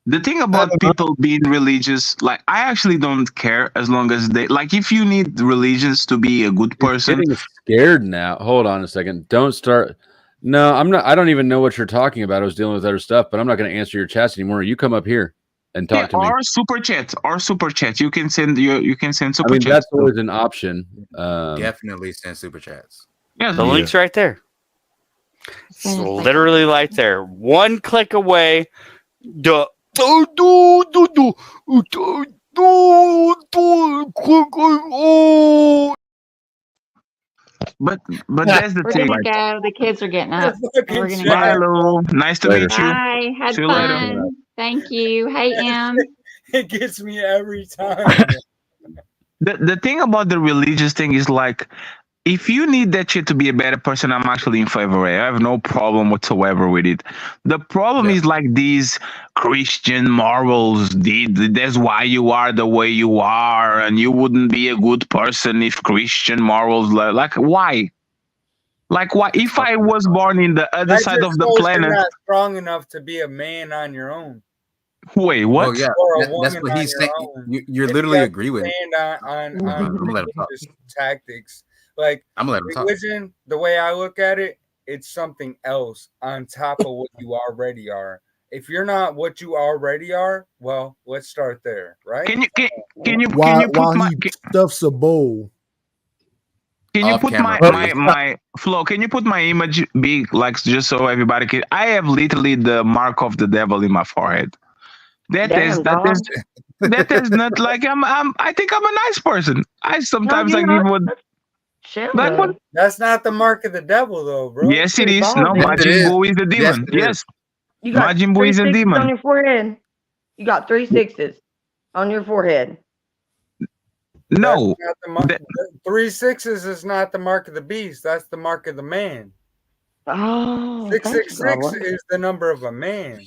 the thing about people being religious, like, I actually don't care as long as they, like, if you need religions to be a good person. Getting scared now. Hold on a second. Don't start. No, I'm not. I don't even know what you're talking about. I was dealing with other stuff, but I'm not going to answer your chats anymore. You come up here and talk to me. Or super chat. You can send super I mean, chat. that's always an option. Definitely send super chats. Yeah, The link's right there. It's literally right there. One click away. But that's the We're thing. gonna go. The kids are getting up. We're gonna Bye, go. Lou. Nice to meet you. Bye. Had See you fun. later. Thank you. Hey, Em. It gets me every time. The thing about the religious thing is like, if you need that shit to be a better person, I'm actually in favor. I have no problem whatsoever with it. The problem is like these Christian morals. That's why you are the way you are, and you wouldn't be a good person if Christian morals. Like why? Like why? If I was born in the other side of the planet, you're not strong enough to be a man on your own. Wait, what? Oh yeah, that's what he's saying. You're literally agree with. On I'm gonna let him talk. Tactics. Like I'm gonna let him talk. religion, the way I look at it, it's something else on top of what you already are. If you're not what you already are, well, let's start there, right? Can you while he stuffs a bowl? Can you put my Flo? Can you put my image big, like just so everybody can? I have literally the mark of the devil in my forehead. That is not like I think I'm a nice person. I sometimes like people would. Like what? That's not the mark of the devil, though, bro. Yes, it is. No, Majin Buu is a demon. Yes. You got Majin Buu is a 3 sixes demon. on your forehead. You got 3 sixes on your forehead. No. 3 sixes is not the mark of the beast. That's the mark of the man. Oh, 666 is the number of a man.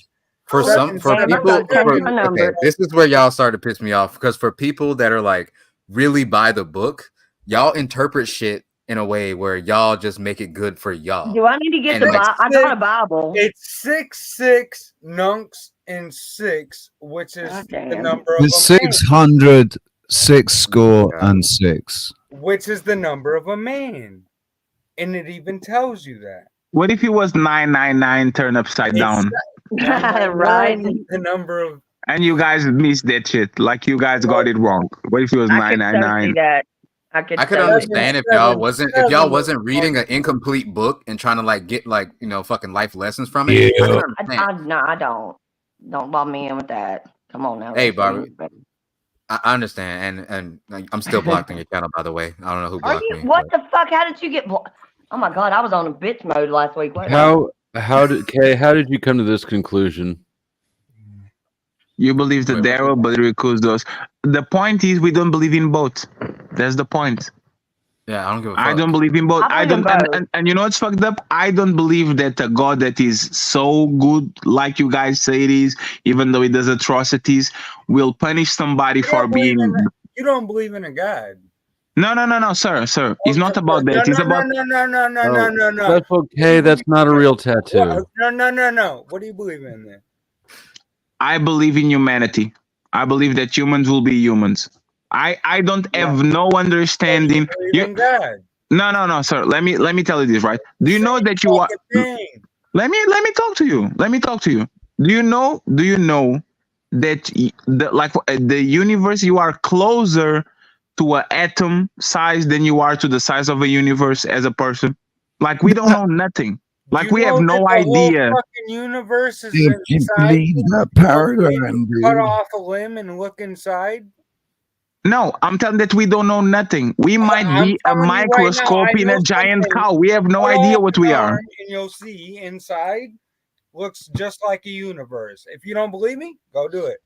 For people, okay, this is where y'all start to piss me off, because for people that are like really by the book, y'all interpret shit in a way where y'all just make it good for y'all. Do I need to get the Bible? I got a Bible. It's 6 nuncs in 6, which is the number of The 600, 6 score, and 6. which is the number of a man, and it even tells you that. What if it was 999 turned upside down? Right. The number of. And you guys missed that shit. Like you guys got it wrong. What if it was 999? I could understand if y'all wasn't reading an incomplete book and trying to like get like fucking life lessons from it. Yeah. I don't. Don't lob me in with that. Come on now. Hey, Barbie. I understand, and I'm still blocked on your channel, by the way. I don't know who blocked me. What the fuck? How did you get blocked? Oh my god, I was on a bitch mode last week. How did you come to this conclusion? You believe the devil, but recuse those. The point is, we don't believe in both. That's the point. Yeah, I don't give a fuck. I don't believe in both. I believe in both. And you know what's fucked up? I don't believe that a God that is so good, like you guys say it is, even though it does atrocities, will punish somebody for being. You don't believe in a God. No, sir. It's not about that. It's about. No. That's okay. That's not a real tattoo. No. What do you believe in then? I believe in humanity. I believe that humans will be humans. I don't have no understanding. No, sir. Let me tell you this, right? Do you know that you are? Let me talk to you. Do you know that the universe, you are closer to an atom size than you are to the size of a universe as a person? Like we don't know nothing. Like we have no idea. Fucking universe is You can't believe that paradigm, dude. Cut off a limb and look inside. No, I'm telling that we don't know nothing. We might be a microscope in a giant cow. We have no idea what we are. And you'll see inside looks just like a universe. If you don't believe me, go do it.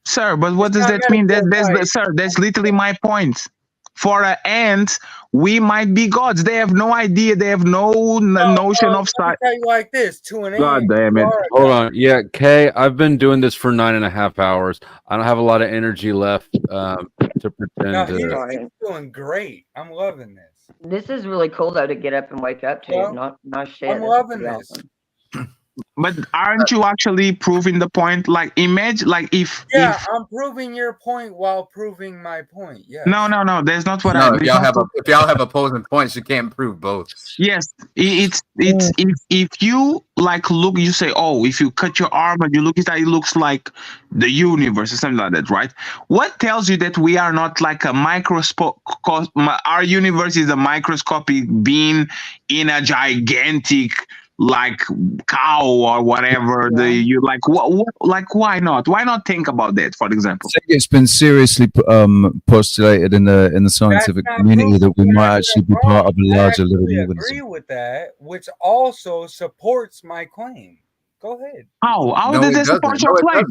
Sir, but what does that mean? That's literally my point. For an ant, we might be gods. They have no idea. They have no notion of size. Tell you like this to an God damn it! Hold on. Yeah, Kay, I've been doing this for 9.5 hours. I don't have a lot of energy left to pretend. He's doing great. I'm loving this. This is really cool though to get up and wake up to. Well, not shit. I'm loving this. Awesome. But aren't you actually proving the point? Like, imagine, like if I'm proving your point while proving my point. Yeah. No, that's not what If y'all have opposing points, you can't prove both. Yes, it's if you like look, you say, oh, if you cut your arm and you look at it looks like the universe or something like that, right? What tells you that we are not like a microscope? Our universe is a microscopic being in a gigantic like cow or whatever. Why not think about that, for example? I think it's been seriously postulated in the scientific community that we might actually be part of a larger living organism. I agree with that, which also supports my claim. Go ahead. How does that support your claim?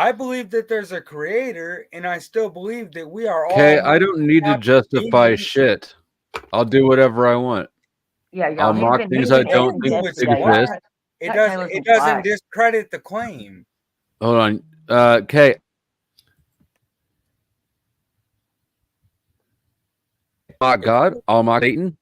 I believe that there's a creator, and I still believe that we are all. Okay, I don't need to justify beings. shit. I'll do whatever I want. Yeah, I'll y'all. mock things I don't think exist. It doesn't discredit the claim. Hold on. Okay. Mock God. I'll mock Satan.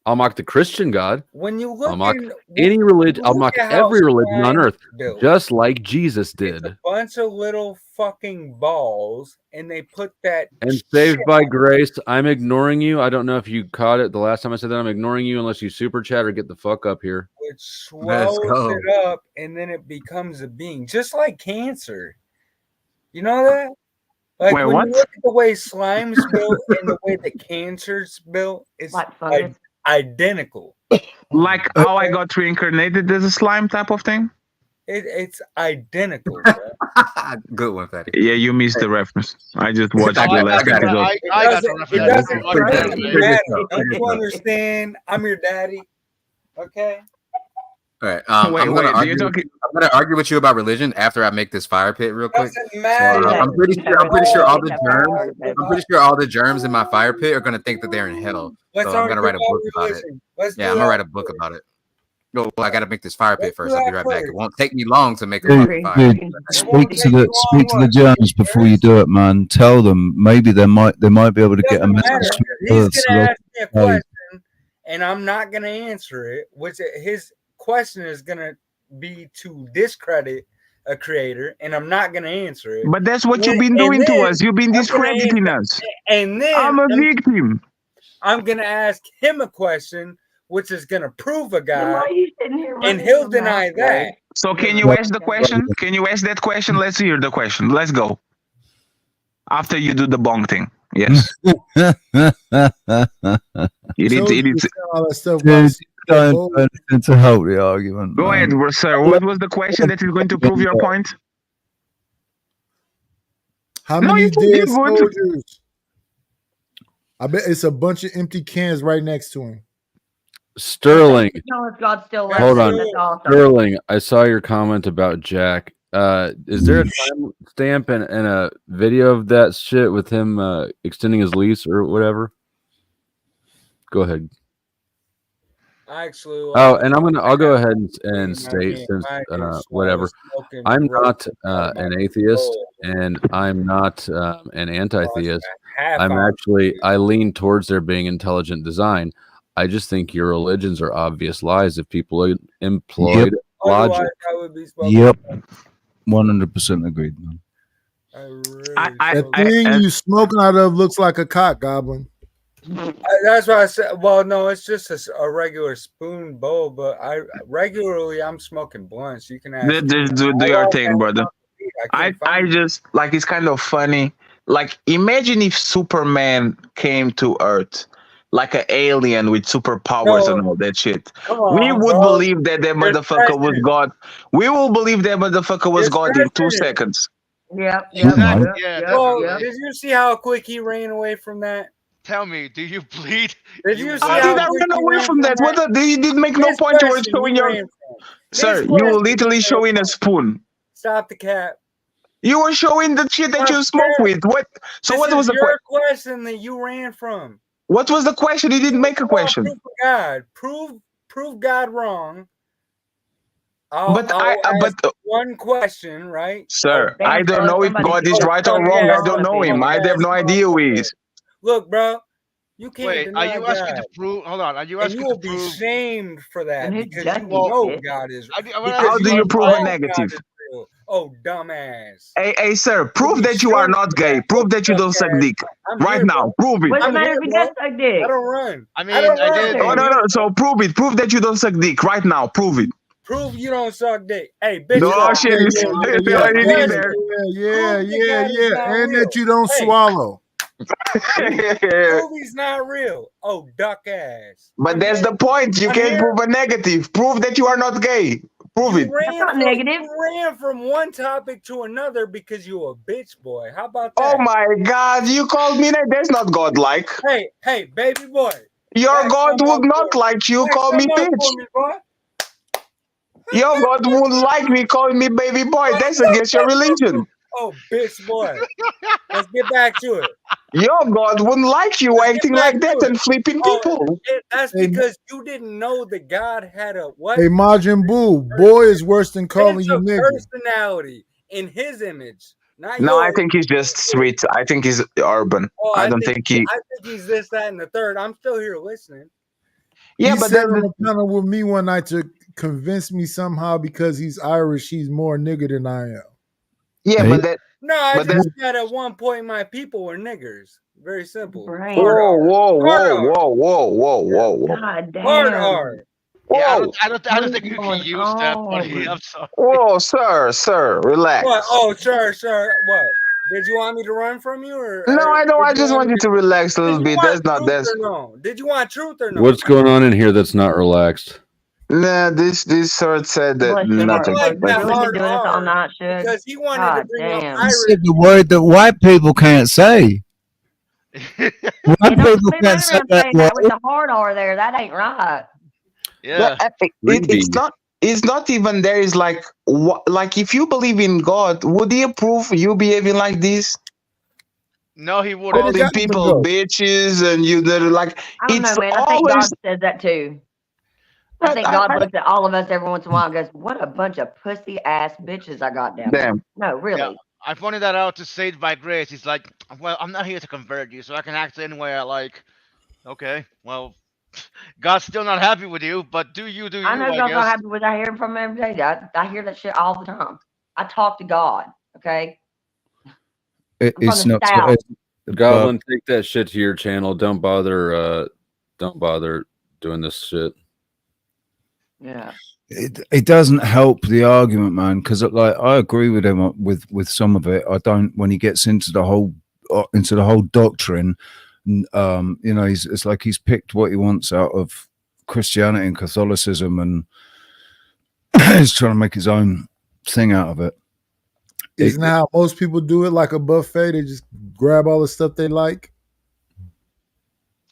I'll mock the Christian God. When you look I'll mock in, any religion. I'll look mock at how every religion on science earth, is built. just like Jesus did. A bunch of little fucking balls, and they put that. And saved by grace, I'm ignoring you. I don't know if you caught it the last time I said that. I'm ignoring you unless you super chat or get the fuck up here. It swells it up, and then it becomes a being, just like cancer. You know that? Like Wait, when what? you look at the way slime's built and the way that cancer's built, it's identical. Like how I got reincarnated as a slime type of thing? It's identical. Good one, Fatty. Yeah, you missed the reference. I just watched the last episode. It doesn't matter. Don't you understand? I'm your daddy. Okay. All right. I'm gonna argue with you about religion after I make this fire pit real quick. So, I'm pretty sure all the germs in my fire pit are gonna think that they're in hell. So I'm gonna write a book about it. Yeah, I'm gonna write a book about it. No, well, I gotta make this fire pit first. I'll be right back. It won't take me long to make a fucking fire. Speak to the germs before you do it, man. Tell them maybe they might be able to get a message. He's gonna ask me a question, and I'm not gonna answer it. Which his question is gonna be to discredit a creator, and I'm not gonna answer it. But that's what you've been doing to us. You've been discrediting us. And then I'm a victim. I'm gonna ask him a question, which is gonna prove a guy, and he'll deny that. So can you ask the question? Can you ask that question? Let's hear the question. Let's go. After you do the bong thing. Yes. Don't anything to help the argument. Go ahead, sir. What was the question that is going to prove your point? How many dead soldiers? I bet it's a bunch of empty cans right next to him. Sterling. God still loves Hold you. on. That's awesome. Sterling, I saw your comment about Jack. Is there a time stamp and a video of that shit with him extending his lease or whatever? Go ahead. Actually, and I'll go ahead and state since whatever. I'm not an atheist and I'm not an anti-theist. I lean towards there being intelligent design. I just think your religions are obvious lies if people employed logic. Yep. 100% agreed, man. The thing you smoking out of looks like a cock, Goblin. That's why I said. Well, no, it's just a regular spoon bowl. But I'm smoking blunts. You can ask. Do your thing, brother. I just like it's kind of funny. Like imagine if Superman came to Earth, like an alien with superpowers and all that shit. We would believe that motherfucker was God. We will believe that motherfucker was God in 2 seconds. Yep. Did you see how quick he ran away from that? Tell me, do you bleed? Did you see how did I run away from that? He did make no point towards showing your. Sir, you were literally showing a spoon. Stop the cap. You were showing the shit that you smoke with. What? So what was the question that you ran from? What was the question? He didn't make a question. Prove God wrong. But one question, right? Sir, I don't know if God is right or wrong. I don't know him. I have no idea who he is. Look, bro, you can't. Wait, are you asking to prove? Hold on, are you asking to prove? You will be shamed for that because you know know God is. How do you prove a negative? Oh, dumbass. Hey, sir, prove that you are not gay. Prove that you don't suck dick. Right now, prove it. What's the matter if he does suck dick? I don't run. I mean, I did. Oh, no. So prove it. Prove that you don't suck dick. Right now, prove it. Prove you don't suck dick. Hey, bitch. No, shit. Yeah. And that you don't swallow. Prove he's not real. Oh, duck ass. But that's the point. You can't prove a negative. Prove that you are not gay. Prove it. That's not negative. You ran from one topic to another because you a bitch boy. How about that? Oh my God! You called me that. That's not godlike. Hey, baby boy. Your God would not like you. Call me bitch. Your God would like me. Call me baby boy. That's against your religion. Oh, bitch, boy. Let's get back to it. Your God wouldn't like you acting like that and flipping people. That's because you didn't know that God had a what? Hey, Majin Buu, boy is worse than calling It's you a nigga. personality in his image, not No, I yours. think he's just street. I think he's urban. Oh, I don't think he. I think he's this, that, and the third. I'm still here listening. Yeah, he but sat then on a panel with me one night to convince me somehow because he's Irish, he's more nigga than I am. Yeah, but that. No, I but just said at one point my people were niggers. Very simple. Whoa, whoa, whoa, whoa, whoa, whoa, whoa, whoa. God damn. Hard R. Yeah, Whoa. I don't think you can use that, buddy. I'm sorry. Whoa, sir, relax. What? Oh, sure. What? Did you want me to run from you, or? No, I don't. did I just want you to relax a little bit. That's not truth that's. or no? Did you want truth or no? What's going on in here that's not relaxed? Nah, this sir said that Bless your nothing. heart. But- We've been doing this all night, Suge. Because he wanted God to bring damn. up He Irish. said the word that white people can't say. White people can't say that Saying that with word. the hard R there, that ain't right. Yeah. It's not. It's not even there. It's like like if you believe in God, would He approve you behaving like this? No, he wouldn't. Calling people bitches and you that are like I don't know, it's man. I think God always. says that too. I think God looks at all of us every once in a while and goes, "What a bunch of pussy ass bitches I got down there." Damn. No, really. Yeah, I pointed that out to Saved by Grace. He's like, well, I'm not here to convert you, so I can act any way I like. Okay, well, God's still not happy with you, but do you, I know God's guess. not happy with. I hear him from him every day. I hear that shit all the time. I talk to God. Okay. It's from the not. South. Goblin, take that shit to your channel. Don't bother doing this shit. Yeah. It doesn't help the argument, man, because like I agree with him with some of it. I don't when he gets into the whole doctrine. You know, it's like he's picked what he wants out of Christianity and Catholicism, and he's trying to make his own thing out of it. Isn't that how most people do it? Like a buffet, they just grab all the stuff they like.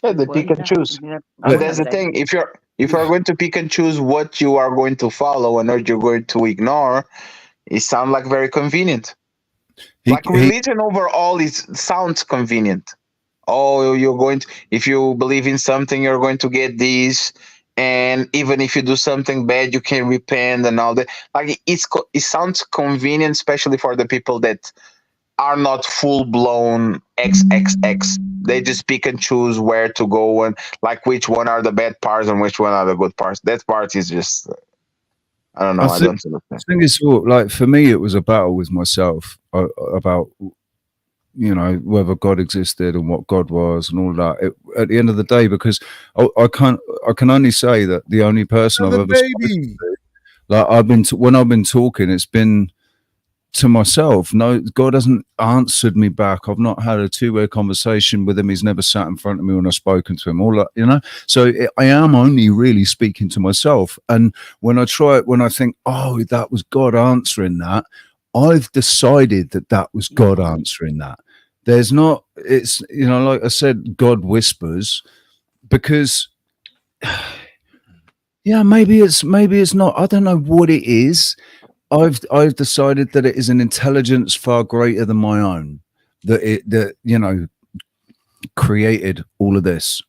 Yeah, they pick and choose. But that's the thing. If you're going to pick and choose what you are going to follow and what you're going to ignore, it sounds like very convenient. Like religion overall sounds convenient. Oh, you're going to, if you believe in something, you're going to get this, and even if you do something bad, you can repent and all that. Like it sounds convenient, especially for the people that are not full blown XXX. They just pick and choose where to go and like which one are the bad parts and which one are the good parts. That part is just I don't know. I don't understand. I think it's like for me, it was a battle with myself about whether God existed and what God was and all that. At the end of the day, because I can only say that the only person I've ever spoken to, like when I've been talking, it's been to myself. No, God hasn't answered me back. I've not had a two-way conversation with him. He's never sat in front of me when I've spoken to him. All that, So I am only really speaking to myself. And when I think, oh, that was God answering that, I've decided that was God answering that. There's not. It's like I said, God whispers, because maybe it's not. I don't know what it is. I've decided that it is an intelligence far greater than my own that created all of this.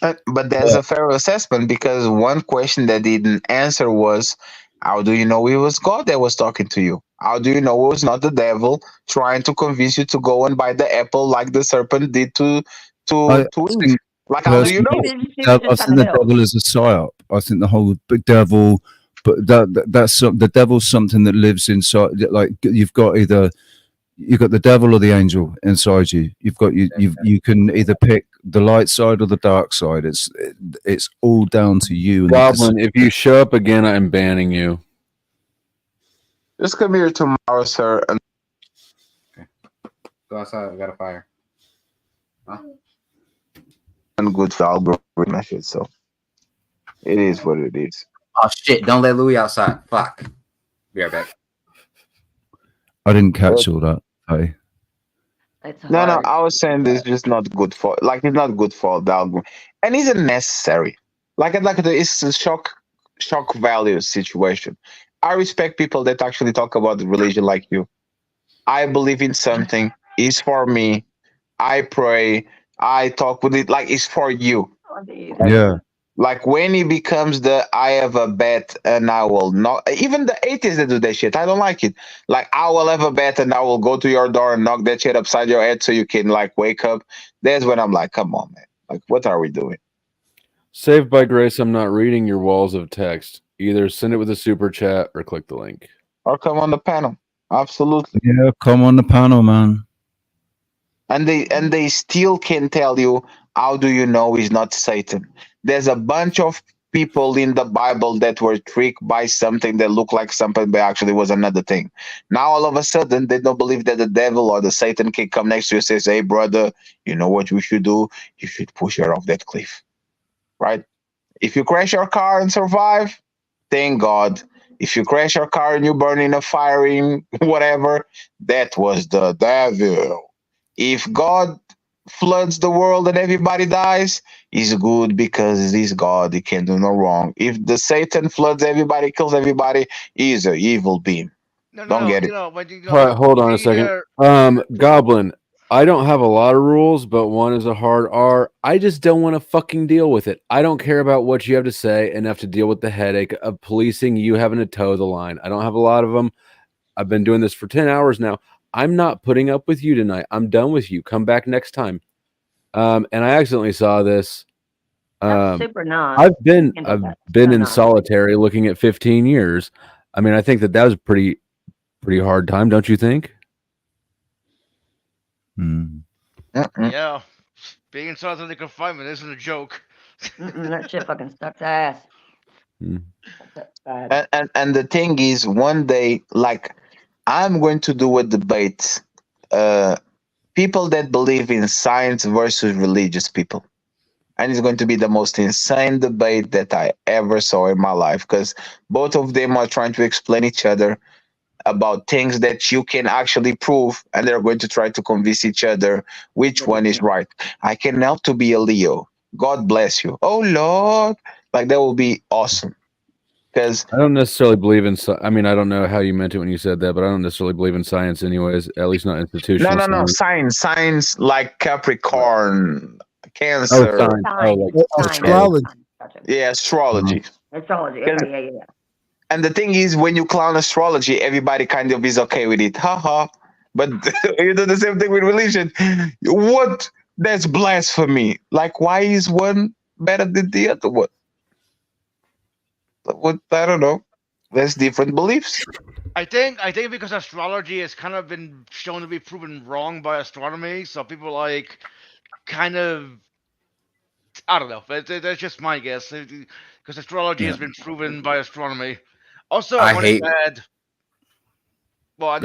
But there's a fair assessment, because one question that didn't answer was, how do you know it was God that was talking to you? How do you know it was not the devil trying to convince you to go and buy the apple like the serpent did to Eve? Like, how do you know? I think the devil is a psyop. I think the whole big devil. But that's the devil's something that lives inside. Like you've got the devil or the angel inside you. You can either pick the light side or the dark side. It's all down to you. Goblin, if you show up again, I'm banning you. Just come here tomorrow, sir. Okay. Go outside. I got a fire. Huh? And good for algorithm shit. So it is what it is. Oh shit! Don't let Louis outside. Fuck. Be right back. I didn't catch all that. Hey. No. I was saying this is just not good for. Like, it's not good for the algorithm, and isn't necessary. It's a shock value situation. I respect people that actually talk about the religion like you. I believe in something. It's for me. I pray. I talk with it like it's for you. Yeah. Like when it becomes the I have a bet and I will not. Even the atheists that do that shit, I don't like it. Like I will have a bet and I will go to your door and knock that shit upside your head so you can like wake up. That's when I'm like, come on, man. Like, what are we doing? Saved by grace, I'm not reading your walls of text. Either send it with a super chat or click the link. Or come on the panel. Absolutely. Yeah, come on the panel, man. And they still can tell you, how do you know he's not Satan? There's a bunch of people in the Bible that were tricked by something that looked like something but actually was another thing. Now all of a sudden they don't believe that the devil or the Satan can come next to you and says, hey brother, you know what we should do? You should push her off that cliff. Right? If you crash your car and survive, thank God. If you crash your car and you burn in a fire in whatever, that was the devil. If God floods the world and everybody dies, he's good because he's God. He can do no wrong. If the Satan floods everybody, kills everybody, he's an evil being. Don't get it. All right, hold on a second. Goblin, I don't have a lot of rules, but one is a hard R. I just don't want to fucking deal with it. I don't care about what you have to say enough to deal with the headache of policing you having to toe the line. I don't have a lot of them. I've been doing this for 10 hours now. I'm not putting up with you tonight. I'm done with you. Come back next time. And I accidentally saw this. Super nice. I've been in solitary looking at 15 years. I mean, I think that was a pretty hard time, don't you think? Yeah, being in solitary confinement isn't a joke. That shit fucking sucks ass. And the thing is, one day, like, I'm going to do a debate. People that believe in science versus religious people. And it's going to be the most insane debate that I ever saw in my life, because both of them are trying to explain each other about things that you can actually prove, and they're going to try to convince each other which one is right. I can help to be a Leo. God bless you. Oh Lord, like that will be awesome. Because I don't necessarily believe in. I mean, I don't know how you meant it when you said that, but I don't necessarily believe in science, anyways. At least not institutional. No. Science like Capricorn, Cancer. Science. Like astrology. Yeah, astrology. Astrology. Okay, yeah. And the thing is, when you clown astrology, everybody kind of is okay with it. Haha. But you do the same thing with religion. What? That's blasphemy. Like, why is one better than the other one? What? I don't know. There's different beliefs. I think because astrology has kind of been shown to be proven wrong by astronomy, so people like kind of, I don't know. That's just my guess. Because astrology has been proven by astronomy. Also, I wanted to add. Well, I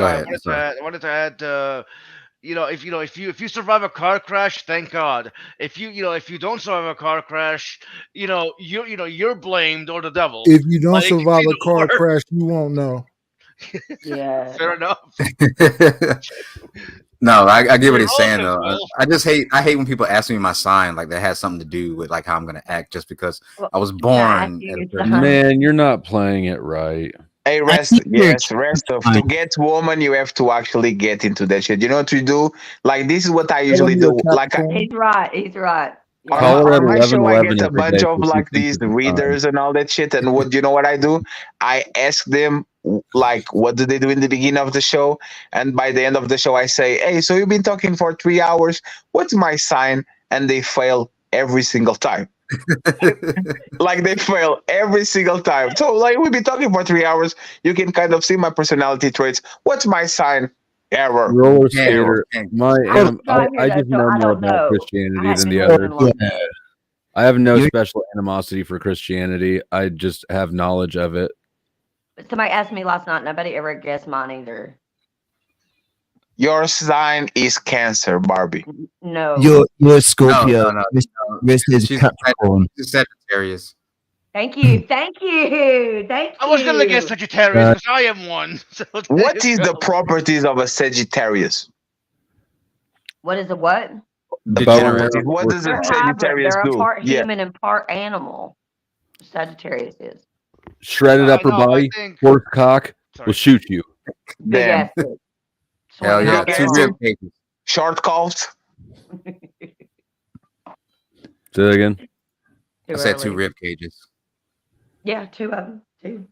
wanted to add. If you survive a car crash, thank God. If you don't survive a car crash, you're blamed or the devil. If you don't survive a car crash, you won't know. Yeah, fair enough. No, I get what he's saying though. I hate when people ask me my sign, like that has something to do with like how I'm gonna act just because I was born. Man, you're not playing it right. Hey, rest of to get woman, you have to actually get into that shit. You know what you do? Like this is what I usually do. Like He's right. On my show, I get a bunch of like these readers and all that shit. And what you know what I do? I ask them like, what do they do in the beginning of the show? And by the end of the show, I say, hey, so you've been talking for 3 hours. What's my sign? And they fail every single time. Like they fail every single time. So like we've been talking for 3 hours. You can kind of see my personality traits. What's my sign? Error. Roller skater. I just know more about Christianity than the others. I have no special animosity for Christianity. I just have knowledge of it. Somebody asked me last night. Nobody ever guessed mine either. Your sign is Cancer, Barbie. No. You're Scorpio. No. This is Capricorn. She's Sagittarius. Thank you. I was gonna guess Sagittarius because I am one. So what is the properties of a Sagittarius? What is a what? What does a Sagittarius do? They're a part human and part animal. Sagittarius is. Shredded upper body, horse cock will shoot you. Big ass. Hell Swinging yeah, all day 2 long. rib cages. Short calves. Say that again. Too I said 2 early. rib cages. Yeah, 2 of them. 2.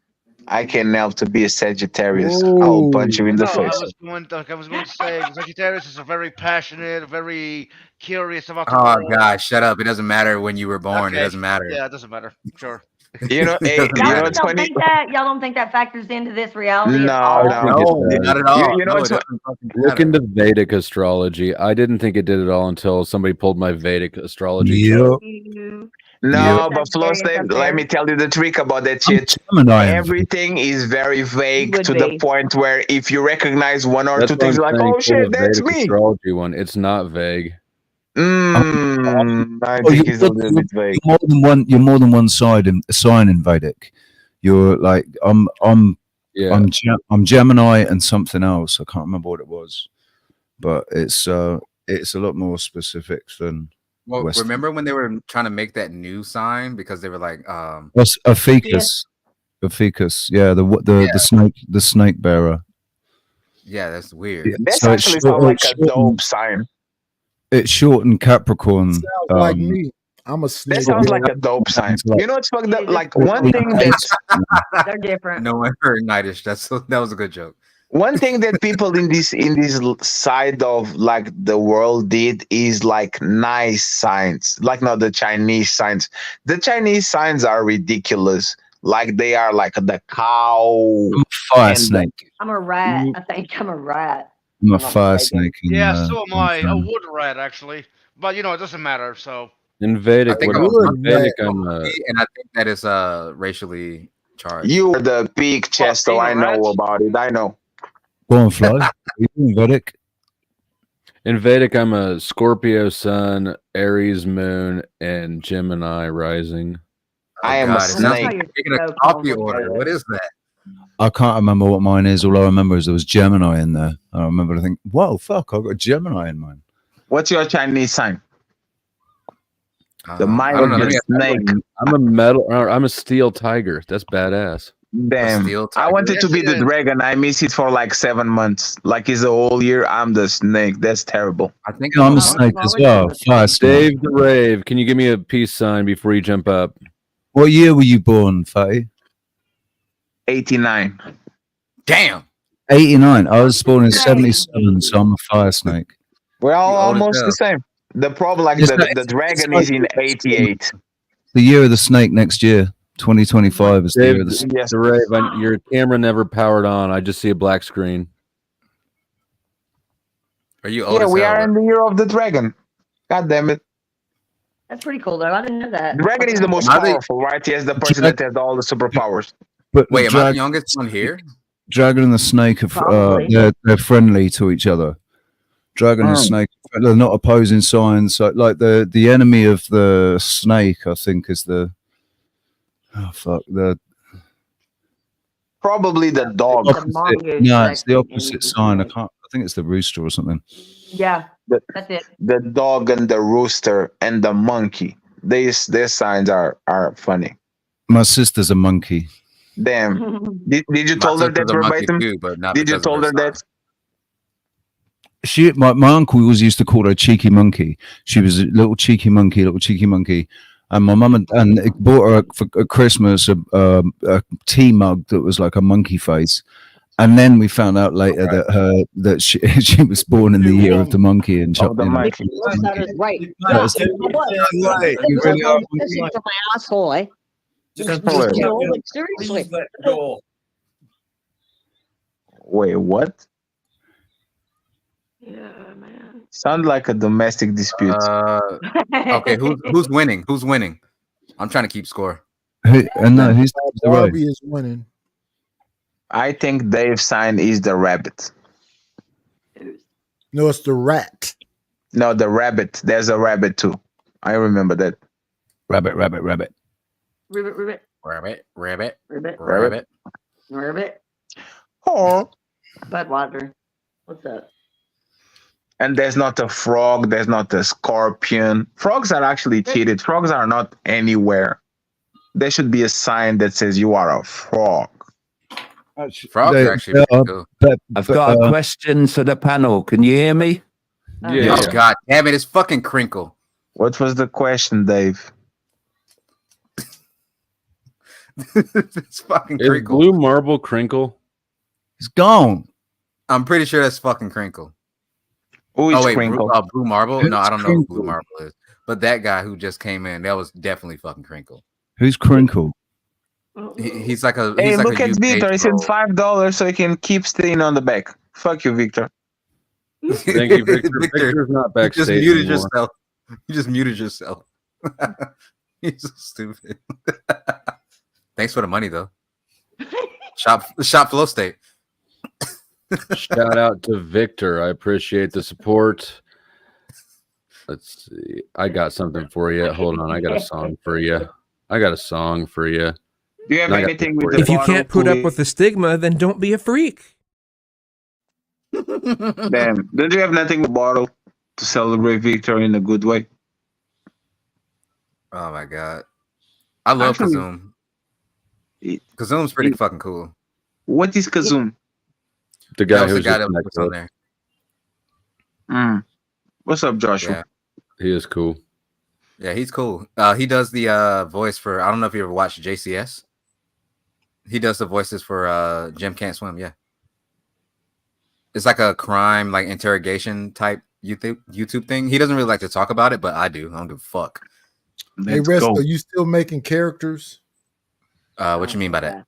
I can help to be a Sagittarius. I'll punch you in the No, face. I was going to say Sagittarius is a very passionate, very curious about the Oh world. God, shut up! It doesn't matter when you were born. It Okay. doesn't matter. Yeah, it doesn't matter. Sure. You know, It hey, doesn't you know matter. what's Don't funny? think that? Y'all don't think that factors into this reality No, at all? no. No, not at all. You know No, what's it fu- doesn't fucking Look matter. into Vedic astrology. I didn't think it did at all until somebody pulled my Vedic astrology chart. You No, but Flo Sagittarius said, up let there. me tell you the trick about that shit. Gemini. Everything is very vague would to the be. point where if you recognize one or That's two what things, I'm you're like, saying. oh Pull shit, the that's Vedic me. astrology one. It's not vague. I Oh, think it's a little bit vague. You're more than one. You're more than one side in sign in Vedic. You're like Yeah. I'm Gemini and something else. I can't remember what it was, but it's a lot more specific than. Well, Western. remember when they were trying to make that new sign because they were like, That's a ficus. A ficus. Yeah, the snake bearer. yeah, that's weird. Yeah, That's so it's actually short- sound like it's a short dope and- sign. It's short and Capricorn. Sounds like me. I'm a That snake. sounds bearer. like a dope sign. It's like- You know what's fucked up? It is Like cool. one thing that's They're different. No one heard Nightish. That was a good joke. one thing that people in this side of like the world did is like nice signs, like not the Chinese signs. The Chinese signs are ridiculous. Like they are like the cow. Fire and snake. I'm a rat. I think I'm a rat. I'm a I'm not fire mistaken. snake. In, Yeah, so am I. A in- wood rat, actually. But, it doesn't matter, so. In I Vedic, think what I'm in Vedic, I'm and I think that is racially charged. You are the big chest, so I know about it. I know. Go on, fly. Are you doing Vedic? in Vedic, I'm a Scorpio sun, Aries moon, and Gemini rising. I am a God, it sounds like snake. you're taking a coffee order. What is that? I can't remember what mine is. All I remember is there was Gemini in there. I remember to think, whoa, fuck, I've got Gemini in mine. What's your Chinese sign? The I mind don't of know. the snake. I'm a steel tiger. That's badass. Damn. steel I tiger. wanted to be the dragon. I miss it for like 7 months. Like it's a whole year. I'm the snake. That's terrible. I think I'm a snake as well. Fire snake. Dave the Rave, can you give me a peace sign before you jump up? What year were you born, Fatty? 89. Damn. 89. I was born in 77, so I'm a fire snake. We're all old as almost hell. the same. The problem, like It's the, like- the dragon it's is in 88. The year of the snake next year. 2025 is the year Dave of the snake. Yes. the Rave, your camera never powered on. I just see a black screen. Are you old Yeah, as we hell, are bro? in the year of the dragon. God damn it. That's pretty cool, though. I didn't know that. Dragon is the most Are they- powerful, right? He has the person that has all the superpowers. But Wait, the am I the youngest one here? dragon and the snake are Probably. they're friendly to each other. Dragon and snake, they're not opposing signs. So, like the enemy of the snake, I think, is the Probably the dog. The mongoose. no, it's the actually, opposite is sign. I snake. can't. I think it's the rooster or something. Yeah, The, that's it. the dog and the rooster and the monkey. Their signs are funny. My sister's a monkey. Damn. Did you My told her sister's that a monkey verbatim? too, but not Did you because of told her sign. that? My uncle always used to call her cheeky monkey. She was a little cheeky monkey. And my mum and it bought her for Christmas a tea mug that was like a monkey face. And then we found out later that she was born in the year of the monkey and Oh, the monkey. Right. That was- You really are. This is my asshole, eh? Seriously. Wait, what? Yeah, man. Sound like a domestic dispute. Okay, who's winning? Who's winning? I'm trying to keep score. Who's the right? Darby is winning. I think Dave's sign is the rabbit. No, it's the rat. No, the rabbit. There's a rabbit too. I remember that. Rabbit. Ribbit. Rabbit. Ribbit. Rabbit. Ribbit. Oh. Budweiser. What's up? And there's not a frog. There's not a scorpion. Frogs are actually cheated. Frogs are not anywhere. There should be a sign that says you are a frog. Frogs are actually pretty cool. I've got a question to the panel. Can you hear me? Oh God, damn it! It's fucking Crinkle. What was the question, Dave? It's fucking Is Crinkle. Blue Marble Crinkle? It's gone. I'm pretty sure that's fucking Crinkle. Who is wait, Crinkle? Blue Marble? No, I don't know who Crinkle? Blue Marble is. But that guy who just came in, that was definitely fucking Crinkle. Who's Crinkle? He's like a. Hey, He's like look a at UK Victor. He said troll. $5 so he can keep staying on the back. Fuck you, Victor. Thank you, Victor. Victor's not backstage. You just muted anymore. yourself. You just muted yourself. He's so stupid. Thanks for the money, though. Shop flow state. Shout out to Victor. I appreciate the support. Let's see. I got something for you. Hold on. I got a song for you. Do you have anything with the If you bottle, can't put up please? with the stigma, then don't be a freak. Damn. Don't you have nothing with bottle to celebrate Victor in a good way? Oh my god, I love Actually, Kazoom. Kazoom's pretty fucking cool. What is Kazoom? The guy That was who's the guy just that was on there. What's up, Joshua? Yeah. He is cool. Yeah, he's cool. He does the voice for. I don't know if you ever watched JCS. He does the voices for Jim Can't Swim. Yeah, it's like a crime, like interrogation type YouTube thing. He doesn't really like to talk about it, but I do. I don't give a fuck. Hey, Rest, are you still making characters? What you mean by that?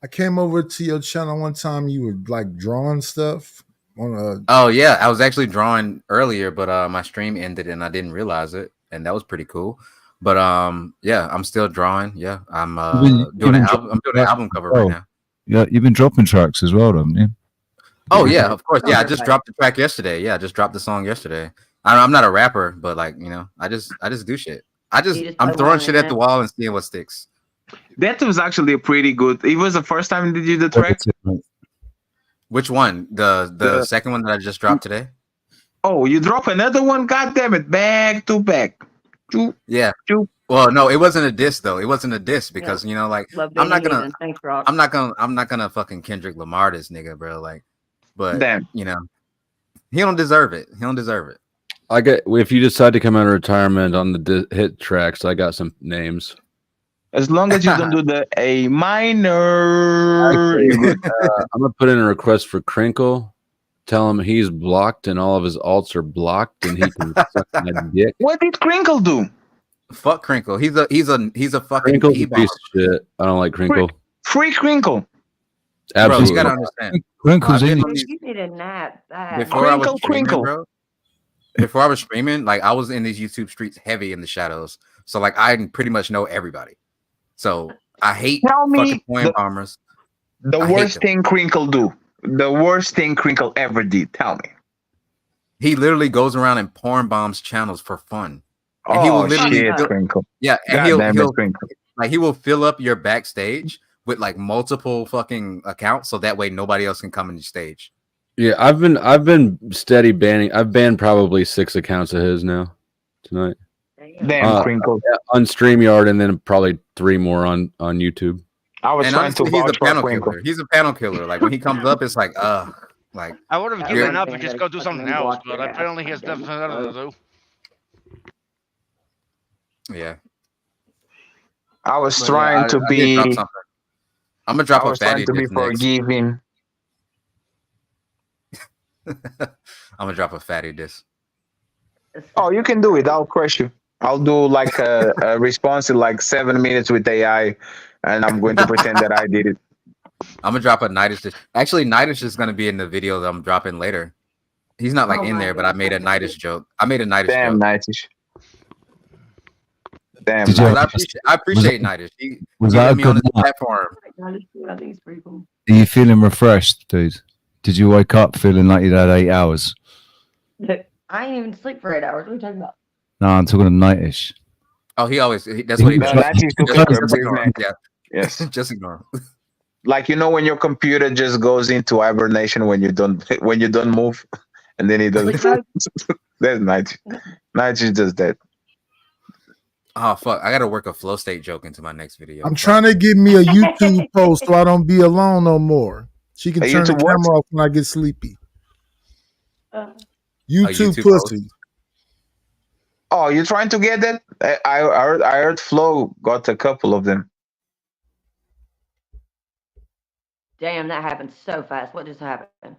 I came over to your channel one time. You were like drawing stuff on Oh yeah, I was actually drawing earlier, but my stream ended and I didn't realize it, and that was pretty cool. But yeah, I'm still drawing. Yeah, I'm doing an album. I'm doing an album cover right now. Yeah, you've been dropping tracks as well, haven't you? Oh yeah, of course. Yeah, I just dropped the track yesterday. Yeah, I just dropped the song yesterday. I'm not a rapper, but like I just do shit. I'm throwing shit at the wall and seeing what sticks. That was actually a pretty good. It was the first time you did the track. Which one? The second one that I just dropped today? Oh, you drop another one? God damn it! Back to back. Yeah. Well, no, it wasn't a diss though. It wasn't a diss because Love I'm not being gonna heathen. Thanks, Rock. I'm not gonna fucking Kendrick Lamar this nigga, bro. Like, but Damn. he don't deserve it. He don't deserve it. I got. If you decide to come out of retirement on the hit tracks, I got some names. As long as you don't do the A minor. Actually, I'm gonna put in a request for Crinkle. Tell him he's blocked and all of his alts are blocked, and he can suck my dick. What did Crinkle do? Fuck Crinkle. He's a fucking Crinkle's a P-bomb. piece of shit. I don't like Crinkle. Free Crinkle. Bro, Absolutely. you gotta understand. Crinkle's in You need a nap. Before I was Crinkle, streaming, Crinkle. bro. Before I was streaming, like I was in these YouTube streets heavy in the shadows. So like I pretty much know everybody. So I hate Tell me fucking coin bombers. The I hate worst them. thing Crinkle do. The worst thing Crinkle ever did. Tell me. He literally goes around and porn bombs channels for fun. And he will Oh literally shit, fill- Crinkle. yeah, and God he'll damn it, Crinkle. like he will fill up your backstage with like multiple fucking accounts so that way nobody else can come in your stage. Yeah, I've been steady banning. I've banned probably 6 accounts of his now tonight. Damn, Crinkle. On StreamYard, and then probably 3 more on YouTube. I was And trying honestly, to he's vouch a for panel Crinkle. killer. He's a panel killer. Like when he comes up, it's like like I would have Yeah. given up and just go do something else, but apparently he has nothing better to do. yeah. I was But, trying I to did be. drop something. I'm gonna drop I a was trying fatty to be diss next. forgiving. I'm gonna drop a fatty diss. Oh, you can do it. I'll crush you. I'll do like a response in like 7 minutes with AI, and I'm going to pretend that I did it. I'm gonna drop a Nightish diss. Actually, Nightish is gonna be in the video that I'm dropping later. He's not like Oh in my there, but I made a Nightish joke. I made a Nightish Damn, joke. Nightish. Damn, Did you- Nightish. I appreciate Nightish. Was He that put a me on good his nap? platform. Are you feeling refreshed, dude? Did you wake up feeling like you'd had 8 hours? I ain't even sleep for 8 hours. What are you talking about? No, I'm talking a nightish. Oh, that's what he does. Nightish took Just- a just brief ignore him. nap. Yeah. Yes. Just ignore him. Like when your computer just goes into hibernation when you don't move, and then it does. Sleep mode? That's Nightish. Nightish does that. Oh fuck! I gotta work a flow state joke into my next video. I'm trying to get me a YouTube post so I don't be alone no more. She can turn the camera off when I get sleepy. YouTube pussy. Oh, you're trying to get that? I heard Flo got a couple of them. Damn, that happened so fast. What just happened?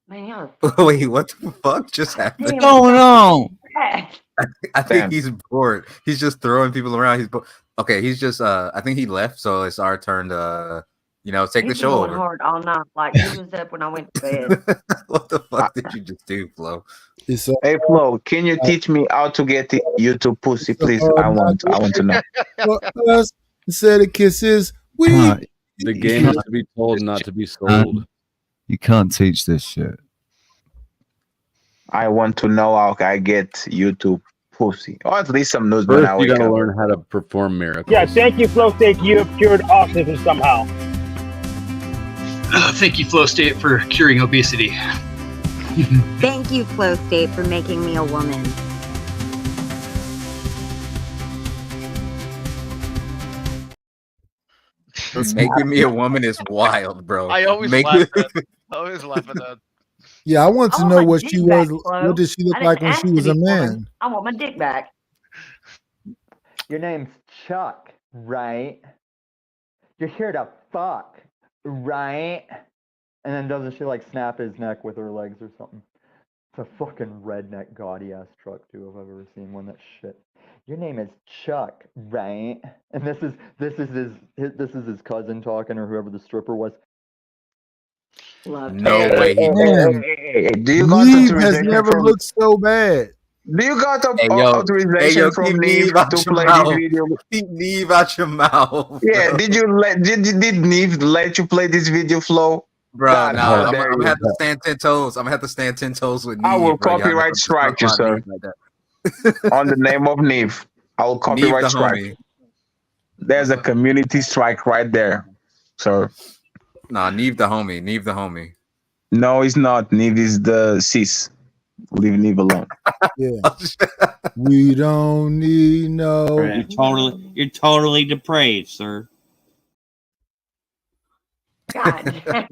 Man, y'all Wait, what the fuck just happened? What's going on? I think he's bored. He's just throwing people around. He's okay. He's just. I think he left, so it's our turn to, take He's the show going over. hard all night. Like he was up when I went to bed. What the fuck did you just do, Flo? Hey Flo, can you teach me how to get the YouTube pussy, please? I want to know. For us, instead of kisses, we. The game has to be told, not to be sold. You can't teach this shit. I want to know how I get YouTube pussy, or at least some news. First, you gotta learn how to perform miracles. Yeah, thank you, Flow State. You have cured autism somehow. Thank you, Flow State, for curing obesity. Thank you, Flow State, for making me a woman. Making me a woman is wild, bro. I always laugh at that. Yeah, I want to want know my what dick she back, was. Flo. What did she look I didn't like when ask she to was be a woman. man? I want my dick back. Your name's Chuck, right? You're here to fuck, right? And then doesn't she like snap his neck with her legs or something? It's a fucking redneck gaudy ass truck too, if I've ever seen one. That shit. Your name is Chuck, right? And this is his cousin talking, or whoever the stripper was. No way he Man, do you got Neve has authorization never from? looked so bad. Do you got Hey, yo, authorization from keep Neve out to your play mouth. this video? Keep Neve out your mouth. Yeah, did Neve let you play this video, Flo? Bro, God, no, how I'm dare gonna you. have to stand 10 toes. I'm gonna have to stand 10 toes with Neve. I will bro. Y'all copyright never strike you, talk about sir. Neve like that. On the name of Neve, I will Neve copyright the strike. homie. There's a community strike right there, sir. Nah, Neve the homie. Neve the homie. No, it's not. Neve is the cis. Leave Neve alone. Yeah. We don't need no. You're totally depraved, sir. God dang.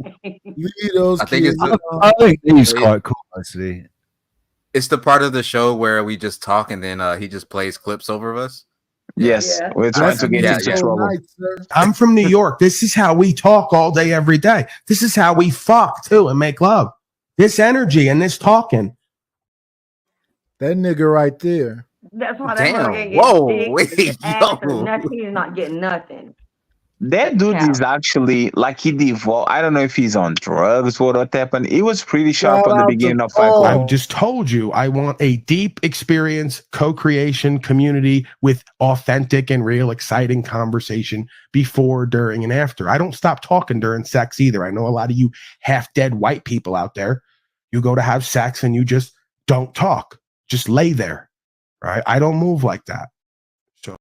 Leave those I think kids it's alone. I think he's quite cool, actually. It's the part of the show where we just talk and then he just plays clips over of us. Yes, Yeah. we're trying to get Yeah, into yeah. trouble. Night, sir. I'm from New York. This is how we talk all day, every day. This is how we fuck too and make love. This energy and this talking. That nigga right there. That's why that Damn, mother ain't whoa, getting wait, dick, his ass, or yo. nothing. He's not getting nothing. That dude is actually like he devolved. I don't know if he's on drugs or what happened. He was pretty sharp Shout on the out to beginning of Fight Paul. Club. I've just told you I want a deep experience, co-creation, community with authentic and real exciting conversation before, during, and after. I don't stop talking during sex either. I know a lot of you half-dead white people out there. You go to have sex and you just don't talk. Just lay there. Right? I don't move like that. So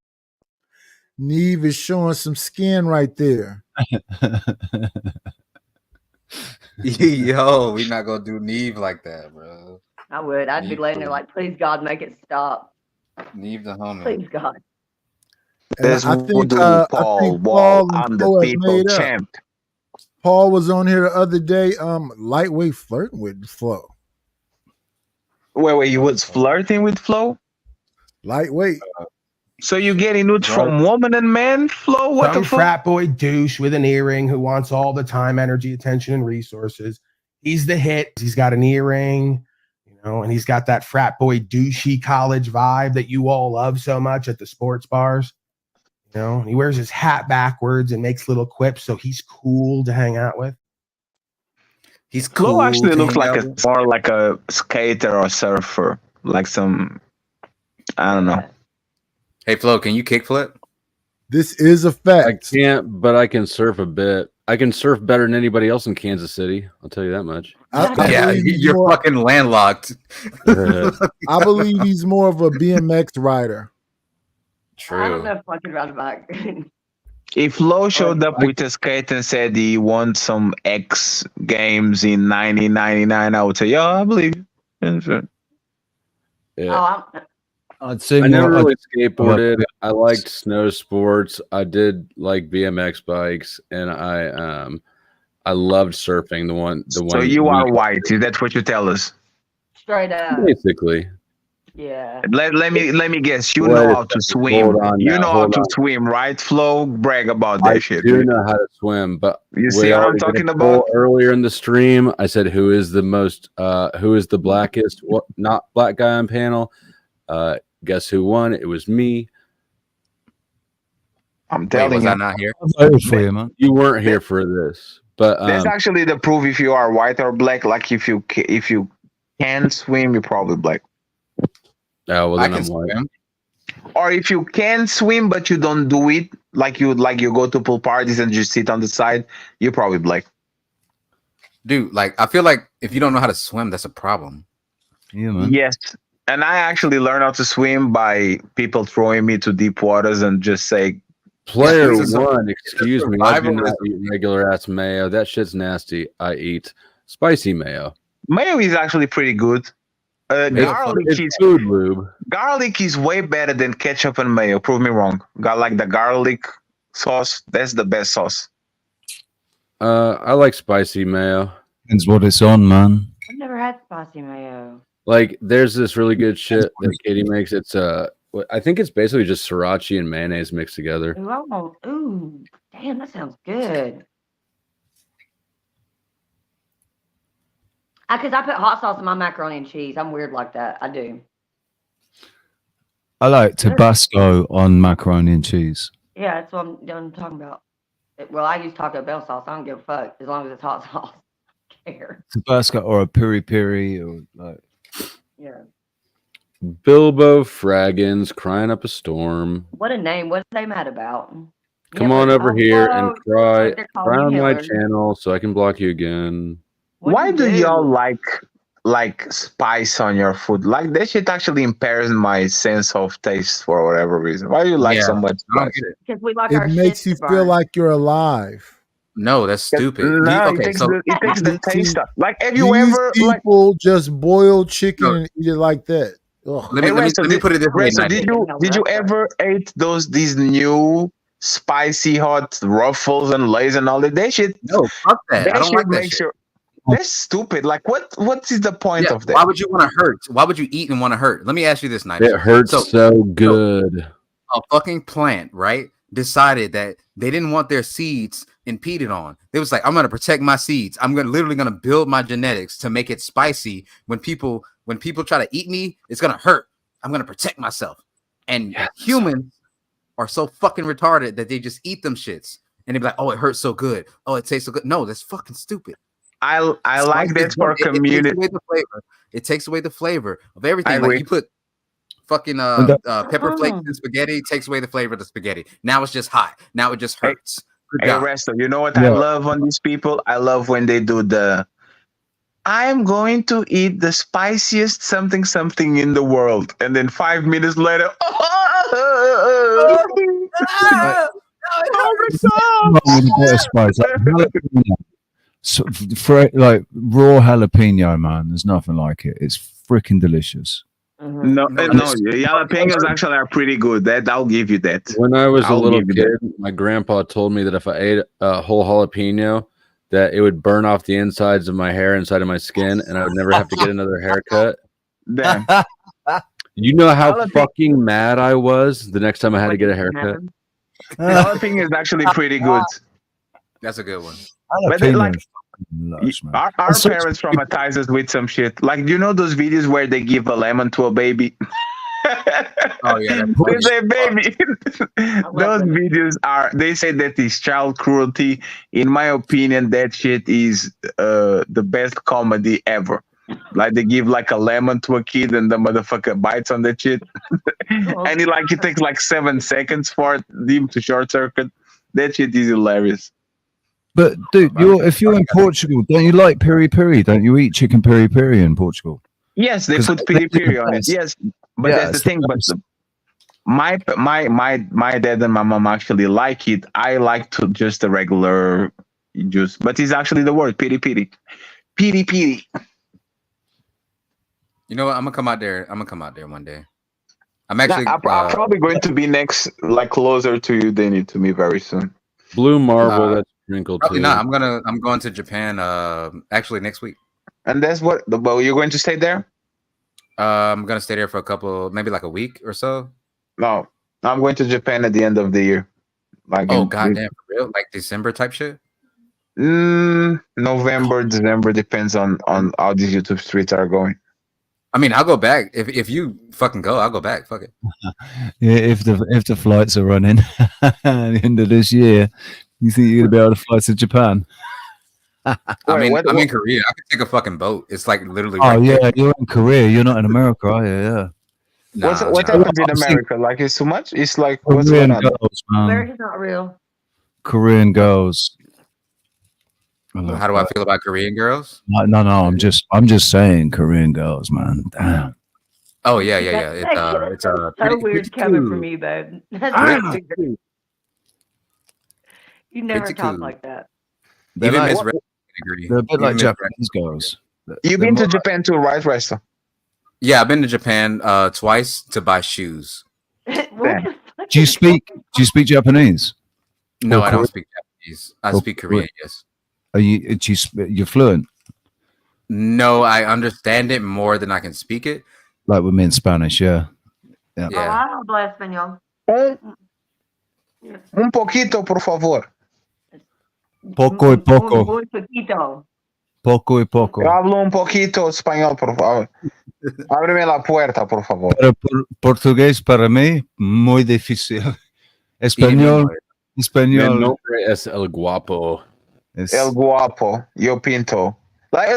Neve is showing some skin right there. Yo, we not gonna do Neve like that, bro. I would. I'd be laying there like, please God, make it stop. Neve the homie. Please God. And There's I think Paul. Paul Wall. and I'm Flo the have people made up. champ. Paul was on here the other day, lightweight flirting with Flo. Wait, you was flirting with Flo? Lightweight. So you getting nudes from woman and man, Flo? What some the fuck? frat boy douche with an earring who wants all the time, energy, attention, and resources. He's the hit. He's got an earring, and he's got that frat boy douchey college vibe that you all love so much at the sports bars. And he wears his hat backwards and makes little quips, so he's cool to hang out with. He's Flo cool. actually to looks hang like out a with. more like a skater or surfer, like some. I don't know. Hey Flo, can you kickflip? This is a fact. I can't, but I can surf a bit. I can surf better than anybody else in Kansas City. I'll tell you that much. Yeah, you're fucking landlocked. I believe he's more of a BMX rider. I don't know if I could ride a bike. If Flo showed up with a skate and said he won some X games in 1999, I would say, yeah, I believe you. Yeah. Oh, I'd say I more. never really I'd- skateboarded. I liked snow sports. I did like BMX bikes, and I loved surfing. The one. So you are white. Is that what you tell us? straight up. Basically. Yeah. Let me guess. You Wait know a how to second. swim. Hold on You now, know how hold to on. swim, right? Flo, brag about that I shit. do know how to swim, but You we see what I'm already did a talking poll about? earlier in the stream. I said, "Who is the blackest? What not black guy on panel?" Guess who won? It was me. I'm Wait, telling was you. I not here? I voted for you, man. You weren't here for this, but That's actually the proof if you are white or black. Like if you can swim, you're probably black. oh well, I then can I'm white. swim. Or if you can swim but you don't do it, like you go to pool parties and just sit on the side, you're probably black. Dude, like I feel like if you don't know how to swim, that's a problem. Yeah, man. Yes. And I actually learned how to swim by people throwing me to deep waters and just say, Player this is a- one, excuse me. I do survivalism. not eat regular ass mayo. That shit's nasty. I eat spicy mayo. mayo is actually pretty good. It's food lube. Garlic is way better than ketchup and mayo. Prove me wrong. Got like the garlic sauce. That's the best sauce. I like spicy mayo. Depends what it's on, man. I've never had spicy mayo. Like, there's this really good shit that Katie makes. It's I think it's basically just sriracha and mayonnaise mixed together. Ooh, I want, ooh, damn, that sounds good. Because I put hot sauce in my macaroni and cheese. I'm weird like that. I do. I like Tabasco on macaroni and cheese. Yeah, that's what I'm talking about. Well, I use Taco Bell sauce. I don't give a fuck as long as it's hot sauce. I don't care. Tabasco or a piri piri or like. Yeah. Bilbo Fraggins crying up a storm. What a name. What's they mad about? Come on over here and cry they're calling on you my Hitler. channel so I can block you again. Why do y'all like spice on your food? Like that shit actually impairs my sense of taste for whatever reason. Why do you like so much spice? Because we like It our makes shit you to feel burn. like you're alive. No, that's stupid. No, Okay, it so takes the taste out. Like, have you These ever like? people just boil chicken and eat it like that? Ugh. let me put it this way. So did you ever ate these new spicy hot ruffles and lays and all that? That shit. No, fuck that. I don't shit like that makes shit. That's stupid. Like what is the point of that? Why would you want to hurt? Why would you eat and want to hurt? Let me ask you this, Night. It hurts so good. A fucking plant, right? Decided that they didn't want their seeds impeded on. They was like, I'm gonna protect my seeds. I'm literally gonna build my genetics to make it spicy. When people try to eat me, it's gonna hurt. I'm gonna protect myself. And humans are so fucking retarded that they just eat them shits. And they be like, oh, it hurts so good. Oh, it tastes so good. No, that's fucking stupid. I like that for community. It takes away the flavor of everything. agree. Like you put fucking pepper flakes in spaghetti, takes away the flavor of the spaghetti. Now it's just hot. Now it just hurts. Hey, Resto, you know what I love on these people? I love when they do I'm going to eat the spiciest something in the world. And then 5 minutes later, So, for like raw jalapeno, man, there's nothing like it. It's freaking delicious. No, jalapenos actually are pretty good. That I'll give you that. When I was a I'll little give you kid, my grandpa told me that if I ate a whole jalapeno, that it would burn off the insides of my hair inside of my skin, and I would never have to get another haircut. Damn. You know how fucking mad I was the next time I had to get a haircut? Jalapeno is actually pretty good. That's a good one. But they, like, our parents traumatize us with some shit. Like, do you know those videos where they give a lemon to a baby? Oh yeah, they say baby. Those videos they say that is child cruelty. In my opinion, that shit is the best comedy ever. Like they give like a lemon to a kid and the motherfucker bites on that shit. And it takes like 7 seconds for him to short circuit. That shit is hilarious. But dude, if you're in Portugal, don't you like piri piri? Don't you eat chicken piri piri in Portugal? Yes, they put piri piri on it. Yes, but that's the thing. But my dad and my mom actually like it. I like to just the regular juice, but it's actually the word piri piri, piri piri. You know what? I'm gonna come out there. I'm gonna come out there one day. I'm actually. I'm probably going to be next, like closer to you than you to me very soon. Blue Marble. That's sprinkled Probably too. not. I'm going to Japan. Actually next week. And that's what. But you're going to stay there? I'm gonna stay there for a couple, maybe like a week or so. No, I'm going to Japan at the end of the year. Like Goddamn, for real? Like December type shit? November, December, depends on how these YouTube streets are going. I mean, I'll go back if you fucking go. I'll go back. Fuck it. Yeah, if the flights are running at the end of this year, you think you're gonna be able to fly to Japan? I'm in Korea. I could take a fucking boat. It's like literally. Oh right yeah, there. you're in Korea. You're not in America, are you? Yeah. What happens in America? Like it's too much. It's like what's Korean going on? girls, man. America's not real. Korean girls. How do I feel about Korean girls? No. I'm just saying, Korean girls, man. Damn. Oh yeah. It's so pretty, weird pretty coming cool. from you, babe. You never Pretty talk cool. like that. They're Even like- Miss Red agree. They're a bit Even like Miss Red- Japanese girls. You've been to Japan too, right, Resto? Yeah, I've been to Japan twice to buy shoes. Do you speak Japanese? No, Or I don't Korean? speak Japanese. I Or speak Korean. Yes. Are you? You're fluent, No, I understand it more than I can speak it. like with me in Spanish, yeah. Oh, I don't hablo español. Un poquito, por favor. Poco y poco. Muy poquito. Poco y poco. Yo hablo un poquito español, por favor. Ábreme la puerta, por favor. Pero portugués para mí muy difícil. Español. Mi Español. nombre es El Guapo. El guapo, yo pinto. Like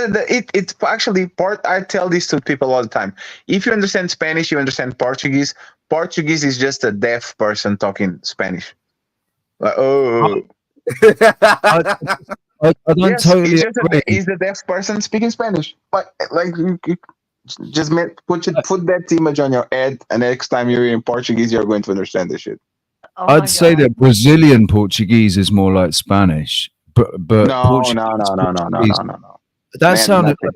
it's actually part. I tell this to people all the time. If you understand Spanish, you understand Portuguese. Portuguese is just a deaf person talking Spanish. Like, oh. I don't Yes, totally it's just agree. he's the deaf person speaking Spanish. Like you just put that image on your head, and next time you're in Portuguese, you're going to understand the shit. I'd say that Brazilian Portuguese is more like Spanish, but No. Portuguese- That Man, sounded. nothing. Like,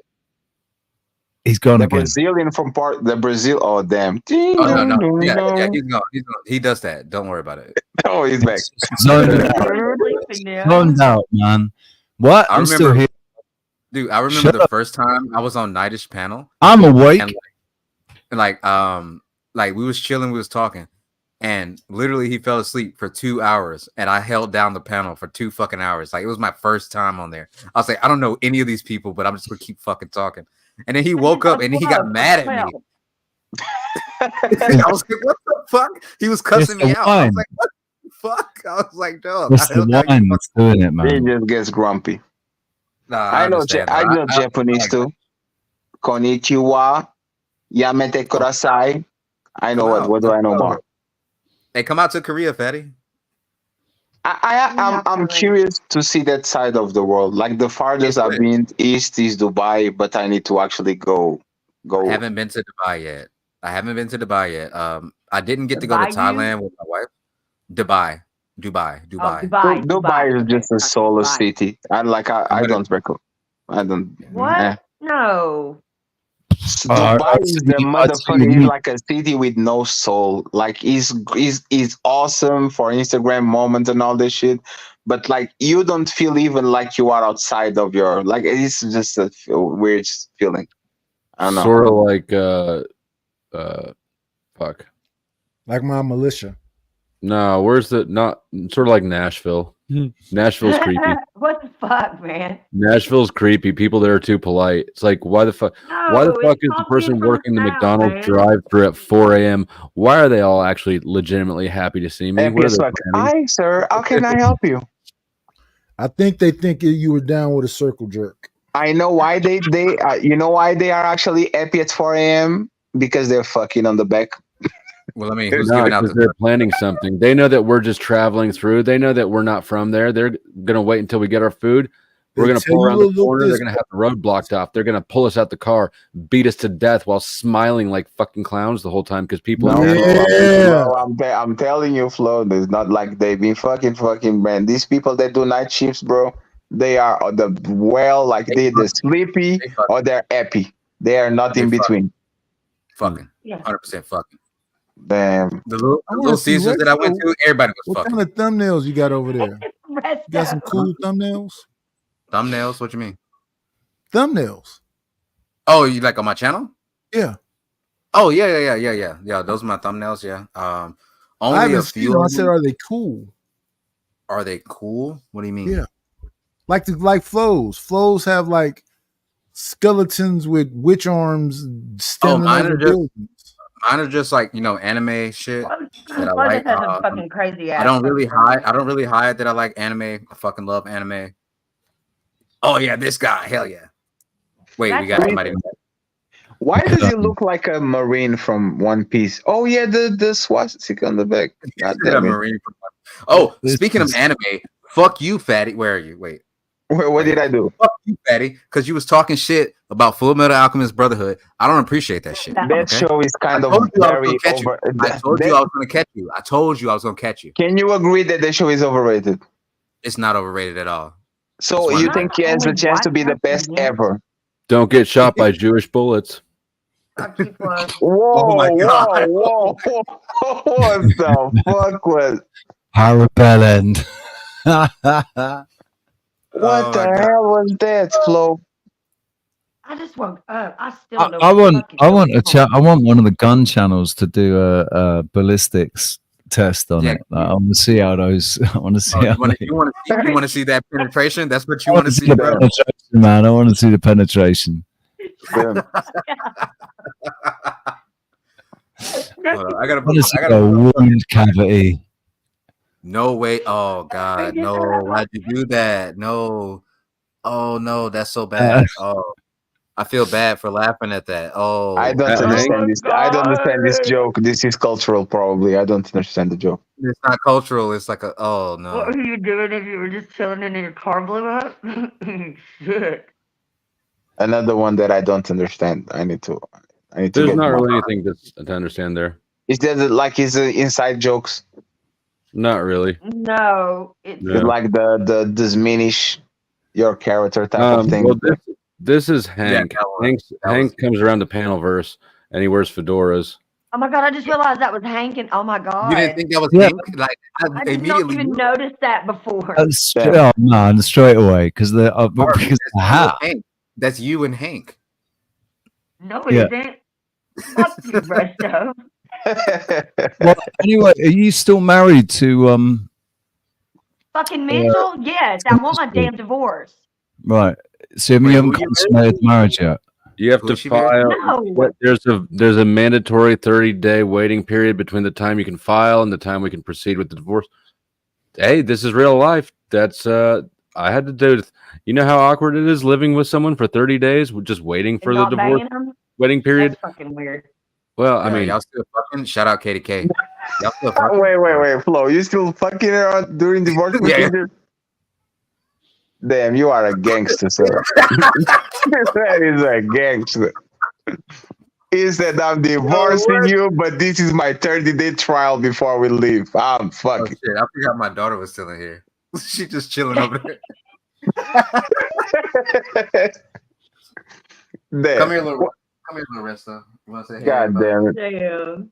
he's gone The again. Brazilian from the Brazil. Oh damn! Oh no. Yeah, he's gone. He does that. Don't worry about it. Oh, he's back. Zoned out, man. What? I I'm still remember, here. dude. I remember Shut the up. first time I was on Nightish panel. I'm awake. And like we was chilling, we was talking, and literally he fell asleep for 2 hours, and I held down the panel for 2 fucking hours. Like it was my first time on there. I was like, I don't know any of these people, but I'm just gonna keep fucking talking. And then he woke up and he got mad at me. I was like, what the fuck? He was cussing It's me the out. I was wine. like, what the fuck? I was like, no. It's the wine that's doing it, man. He just gets grumpy. Nah, I know Japanese too. Konnichiwa, yamete kudasai. I know what do I know more? Hey, come out to Korea, fatty. I'm curious to see that side of the world. Like the farthest I've been east is Dubai, but I need to actually go. I haven't been to Dubai yet. I didn't get to go to Thailand with my wife. Dubai. Dubai is just a solo city, and like I don't recommend. I don't. What? No. Dubai is the motherfucker. Is like a city with no soul. Like is awesome for Instagram moments and all this shit, but like you don't feel even like you are outside of your like. It's just a weird feeling. I don't know. Sort of like fuck. Like my militia. No, where's the not sort of like Nashville. Nashville's creepy. What the fuck, man? Nashville's creepy. People there are too polite. It's like why the fuck is the person working the McDonald's drive-thru at 4 a.m.? Why are they all actually legitimately happy to see me? What are they planning? Hi, sir. How can I help you? I think they think you were down with a circle jerk. I know why they you know why they are actually happy at 4 a.m. because they're fucking on the back. Well, I mean, because they're planning something. They know that we're just traveling through. They know that we're not from there. They're gonna wait until we get our food. We're gonna pull around the corner. They're gonna have the road blocked off. They're gonna pull us out the car, beat us to death while smiling like fucking clowns the whole time because people. I'm telling you, Flo. It's not like they've been fucking man. These people that do night shifts, bro. They are they're sleepy or they're happy. They are not in between. Fucking. Yeah. 100% fucking. Damn. The little I wanna see Caesars that I went to, everybody was What fucking. kind of thumbnails you got over there? You got some Resto. cool thumbnails? Thumbnails? What you mean? Thumbnails. Oh, you like on my channel? Yeah. Oh, yeah. Those are my thumbnails, yeah. I Only haven't a seen few them. I of said, them. are they cool? Are they cool? What do you mean? Yeah. Like flows. Flows have like skeletons with witch arms standing over buildings. Mine are just like, you know, anime shit that I Flo like. just has a fucking crazy ass. I don't really hide that I like anime. I fucking love anime. Oh yeah, this guy. Hell yeah. Wait, we got somebody. Why does he look like a marine from One Piece? Oh yeah, the swastika on the back. God damn it. Oh, speaking of anime, fuck you, fatty. Where are you? Wait. What did I do? Fuck you, fatty, because you was talking shit about Full Metal Alchemist Brotherhood. I don't appreciate that shit. That show is kind of very over. I told you I was going to catch you. I told you I was going to catch you. Can you agree that the show is overrated? It's not overrated at all. So you think he has a chance to be the best ever? Don't get shot by Jewish bullets. Whoa! Oh my God. Whoa! What the fuck was? Parabell end. What the hell was that, Flo? I just woke up. I still don't. I want a chat. I want one of the gun channels to do a ballistics test on it. Like, I want to see how those. I want to see how. You want to see that penetration? That's what you want to see, the bro. penetration, man. I want to see the penetration. Hold on, I gotta. I want to see a wound cavity. No way. Oh God, no. Why'd you do that? No. Oh no, that's so bad. Oh, I feel bad for laughing at that. Oh, I don't understand this. I don't understand this joke. This is cultural, probably. I don't understand the joke. It's not cultural. It's like a. Oh no. What were you doing if you were just chilling and your car blew up? Shit. Another one that I don't understand. I need to. There's get not more. really anything to understand there. Is that like his inside jokes? Not really. No, it's Yeah. Like the diminish your character type of thing. Well, this is Hank. that one. Hank comes around the panel verse and he wears fedoras. Oh my god! I just realized that was Hank, and oh my god! You didn't think that was Yeah. Hank? Like I did not immediately. even notice that before. Oh man, straight away because the because the hat. Hank. That's you and Hank. No, it Yeah. isn't. Fuck you, Resto. Well, anyway, are you still married to Fucking Mitchell? Yes, I want my damn divorce. right? So you haven't consummated marriage yet. You have to file. No. There's a mandatory 30-day waiting period between the time you can file and the time we can proceed with the divorce. Hey, this is real life. That's I had to do it. You know how awkward it is living with someone for 30 days, just waiting for the Not divorce banging him? waiting period. That's fucking weird. Well, I mean, y'all still fucking. Shout out KDK. Y'all still fucking. Wait, Flo. You still fucking around during divorce procedure? Damn, you are a gangster, sir. That is a gangster. He said, I'm divorcing you, but this is my 30-day trial before we leave. I'm fucking. Shit, I forgot my daughter was still in here. She just chilling over there. Damn. Come here, little Resta. You want to say hey? God damn it. Damn.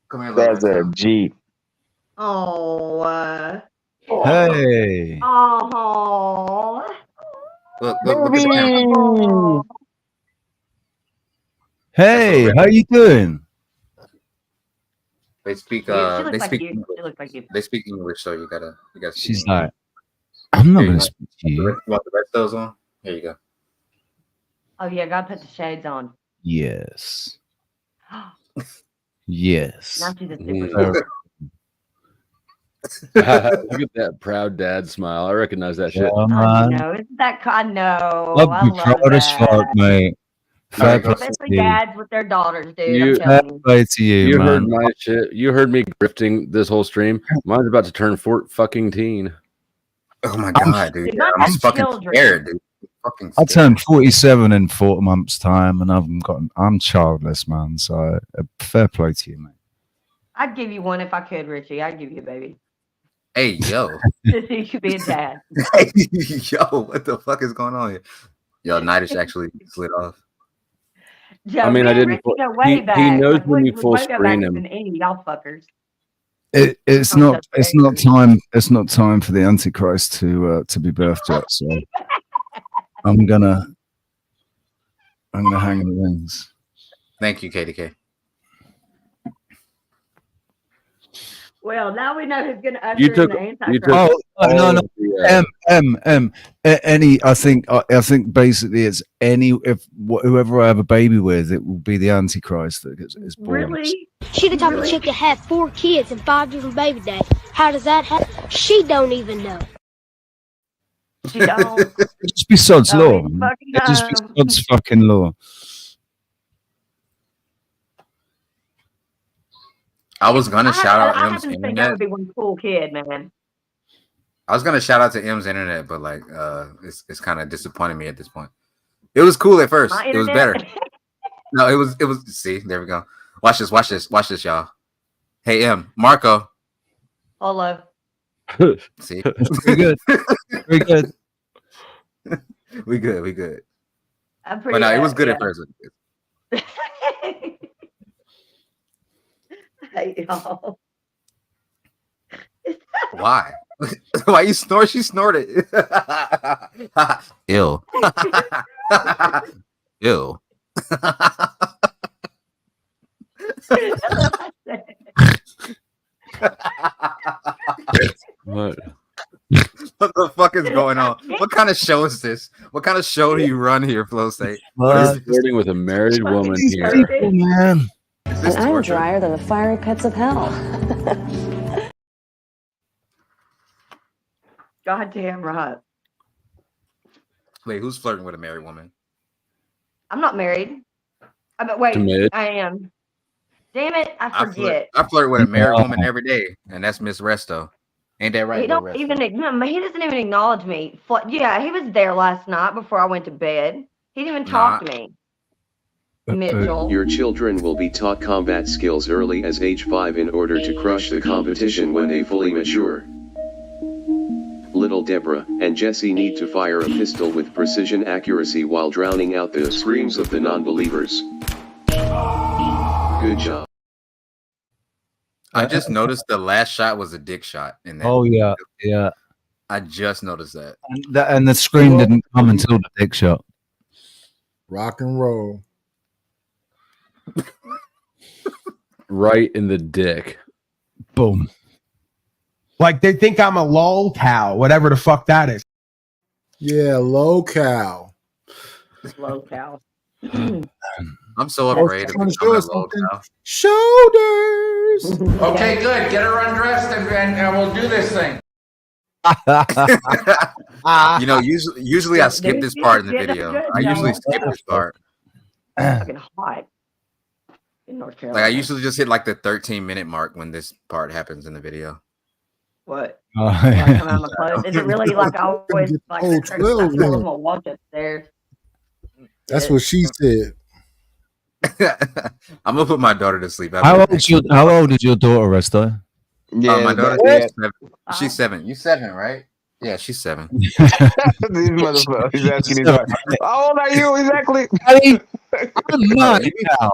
Come here, little That's a G. Oh. Hey. Oh. Look at the camera. Hey, how you doing? They speak. She looks They like speak. you. English. She looks like you. They speak English, so you gotta. Speak She's English. like, I'm not Here, going to speak to you. You want the rest of those on? Here you go. Oh yeah, gotta put the shades on. Yes. Yes. Now she's a super. Look at that proud dad smile. I recognize that shit. Yeah, I man. know. Isn't that? I know. I'd I be love proud as fuck, that. mate. Fair play to Especially you. dads with their daughters, dude. You- I'm Fair telling you. play to you, You heard man. my shit. You heard me grifting this whole stream. Mine's about to turn fucking teen. Oh my god, dude! Dude, not I'm the fucking children. scared, dude. Fucking I scared. turned 47 in 4 months' time, and I'm childless, man. So fair play to you, mate. I'd give you one if I could, Richie. I'd give you a baby. Hey, yo. Just so you could be a dad. Hey, yo, what the fuck is going on here? Yo, Nightish actually slid off. Joe, I mean, I didn't. Go way He back. knows Like, when you we full go back screen as him. an 80, y'all fuckers. It's not time for the Antichrist to be birthed yet. So I'm gonna hang the wings. Thank you, KDK. Well, now we know who's going to usher You in took. the You Antichrist. took. No. Any. I think basically it's whoever I have a baby with, it will be the Antichrist that is born. Really? She the type of chick that had 4 kids and 5 different baby dads. How does that happen? She don't even know. She don't. It'd just be Sod's No, law. it's Man. fucking It'd just be dumb. Sod's fucking law. I was gonna shout out I M's happen to think that internet. would be one cool kid, man. I was gonna shout out to M's internet, but like, it's kind of disappointing me at this point. It was cool at first. My It was internet? better. No, it was. See, there we go. Watch this, y'all. Hey, M, Marco. Hello. See, Very good. Very good. we good. I'm But pretty. no, it was good yeah. at first. Hey, y'all. Why? Why you snort? She snorted. Ew. Ew. What? What the fuck is going on? What kind of show is this? What kind of show do you run here, Flow State? Flirting with a married woman here. Man. And I'm drier than the fiery pits of hell. Goddamn right. Wait, who's flirting with a married woman? I'm not married. Wait, Commit. I am. Damn it, I forget. I flirt with a married woman every day, and that's Miss Resto. Ain't that right? He Lil don't Resto? even he doesn't even acknowledge me. Yeah, he was there last night before I went to bed. He didn't even talk to me. Mitchell. Your children will be taught combat skills early as age 5 in order to crush the competition when they fully mature. Little Deborah and Jesse need to fire a pistol with precision accuracy while drowning out the screams of the non-believers. Good job. I just noticed the last shot was a dick shot in that. Oh yeah. I just noticed that. And the scream didn't come until the dick shot. Rock and roll. Right in the dick. Boom. Like they think I'm a lol cow, whatever the fuck that is. Yeah, low cow. Low cow. I'm so afraid of becoming a low cow. Shoulders. Okay, good. Get her undressed and we'll do this thing. You know, usually I skip this part in the video. I usually skip this part. Fucking hot in North Carolina. Like I usually just hit like the 13-minute mark when this part happens in the video. What? Oh, Like, come out of my clothes? Is it really like I always like Oh, I 12 I'm then. gonna walk upstairs? That's what she said. I'm gonna put my daughter to sleep. How old is your daughter, Resto? Yeah, my daughter. that- She's 7. You 7, right? Yeah, she's 7. These motherfuckers. He's asking his how old are you exactly? I'm not now.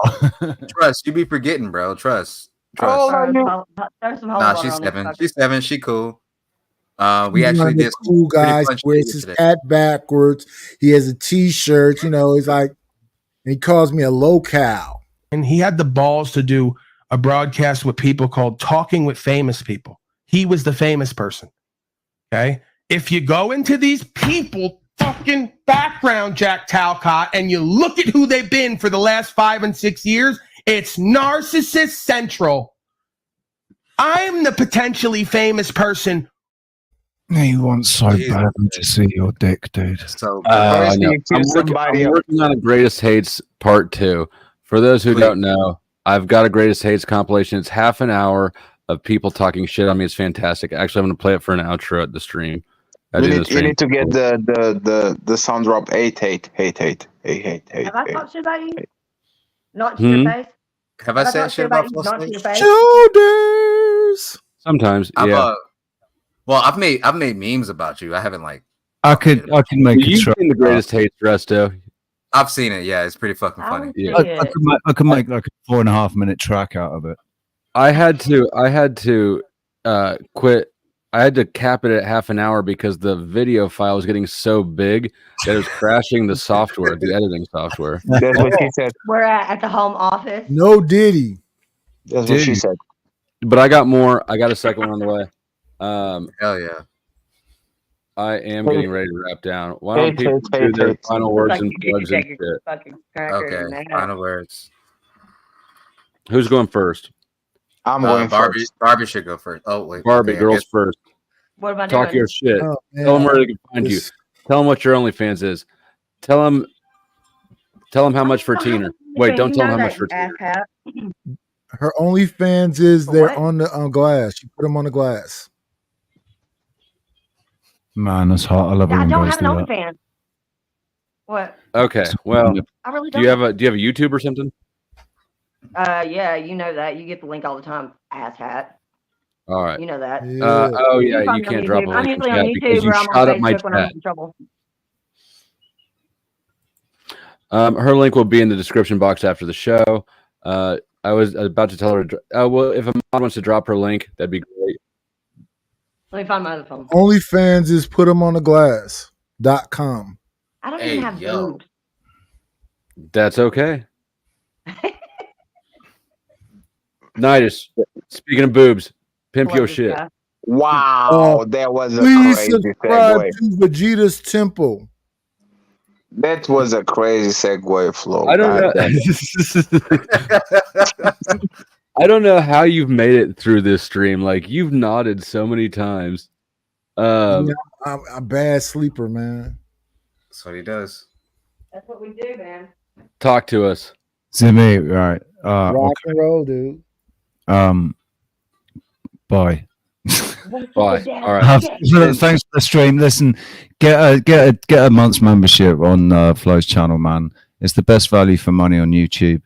Trust, you be forgetting, bro. Trust. How old are you? There's some Nah, holes she's on this 7. fucker. She's 7. She cool. We He's actually one of the did cool pretty guys. punch Wears videos his today. hat backwards. He has a T-shirt. You know, he's like, and he calls me a low cow. And he had the balls to do a broadcast with people called Talking with Famous People. He was the famous person. Okay. If you go into these people fucking background, Jack Talcott, and you look at who they've been for the last 5 and 6 years, it's narcissist central. I'm the potentially famous person. He wants so badly to see your dick, dude. So I know. I'm working on a Greatest Hates Part 2. For those who don't know, I've got a Greatest Hates compilation. It's half an hour of people talking shit on me. It's fantastic. Actually, I'm going to play it for an outro at the stream. You need to get the sound drop 8 hate. Have I talked shit about you? Not to your face. Have I said talked shit about you? Not to your face. Shoulders. Sometimes, I've, yeah. Well, I've made memes about you. I haven't like. I could make You've a seen the Greatest Hates, Resto. I've seen it. Yeah, it's pretty fucking funny. Yeah. I could make like a 4.5 minute track out of it. I had to quit. I had to cap it at half an hour because the video file was getting so big that it was crashing the software, the editing software. That's what she said. We're at the home office. No Diddy. That's what she said. But I got more. I got a second one on the way. Hell yeah. I am getting ready to wrap down. Why don't people do their final words and plugs and shit? Okay, final words. Who's going first? I'm going Barbie, first. Barbie should go first. Oh wait, Barbie, okay, girls first. What am I Talk doing? your shit. Oh, Tell them where they can find you. Tell them what your OnlyFans is. Tell them how much for Teener. Wait, don't tell them how much for Teener. Her OnlyFans is For there what? on the glass. You put them on the glass. Man, that's hot. I love it I when don't guys have do an that. OnlyFans. What? Okay. Well, I really do don't. you have a YouTube or something? Yeah, you know that. You get the link all the time, asshat. All right. You know that. Oh yeah, find you me on can't drop a YouTube. I'm link in usually on chat because YouTube you or I'm shot on up my Facebook when I'm chat. in trouble. Her link will be in the description box after the show. I was about to tell her. Well, if a mod wants to drop her link, that'd be great. Let me find my other phone. OnlyFans is put them on the glass.com. I don't even have boobs. That's okay. Nidus, speaking of boobs, pimp your shit. Wow, that was a Please crazy subscribe segue. to Vegeta's Temple. That was a crazy segue, Flo. I don't know. I don't know how you've made it through this stream. Like you've nodded so many times. I'm a bad sleeper, man. That's what he does. That's what we do, man. Talk to us. Zimmy, right. Rock and roll, dude. Bye. Bye. All right. Thanks for the stream. Listen, get a month's membership on Flo's channel, man. It's the best value for money on YouTube.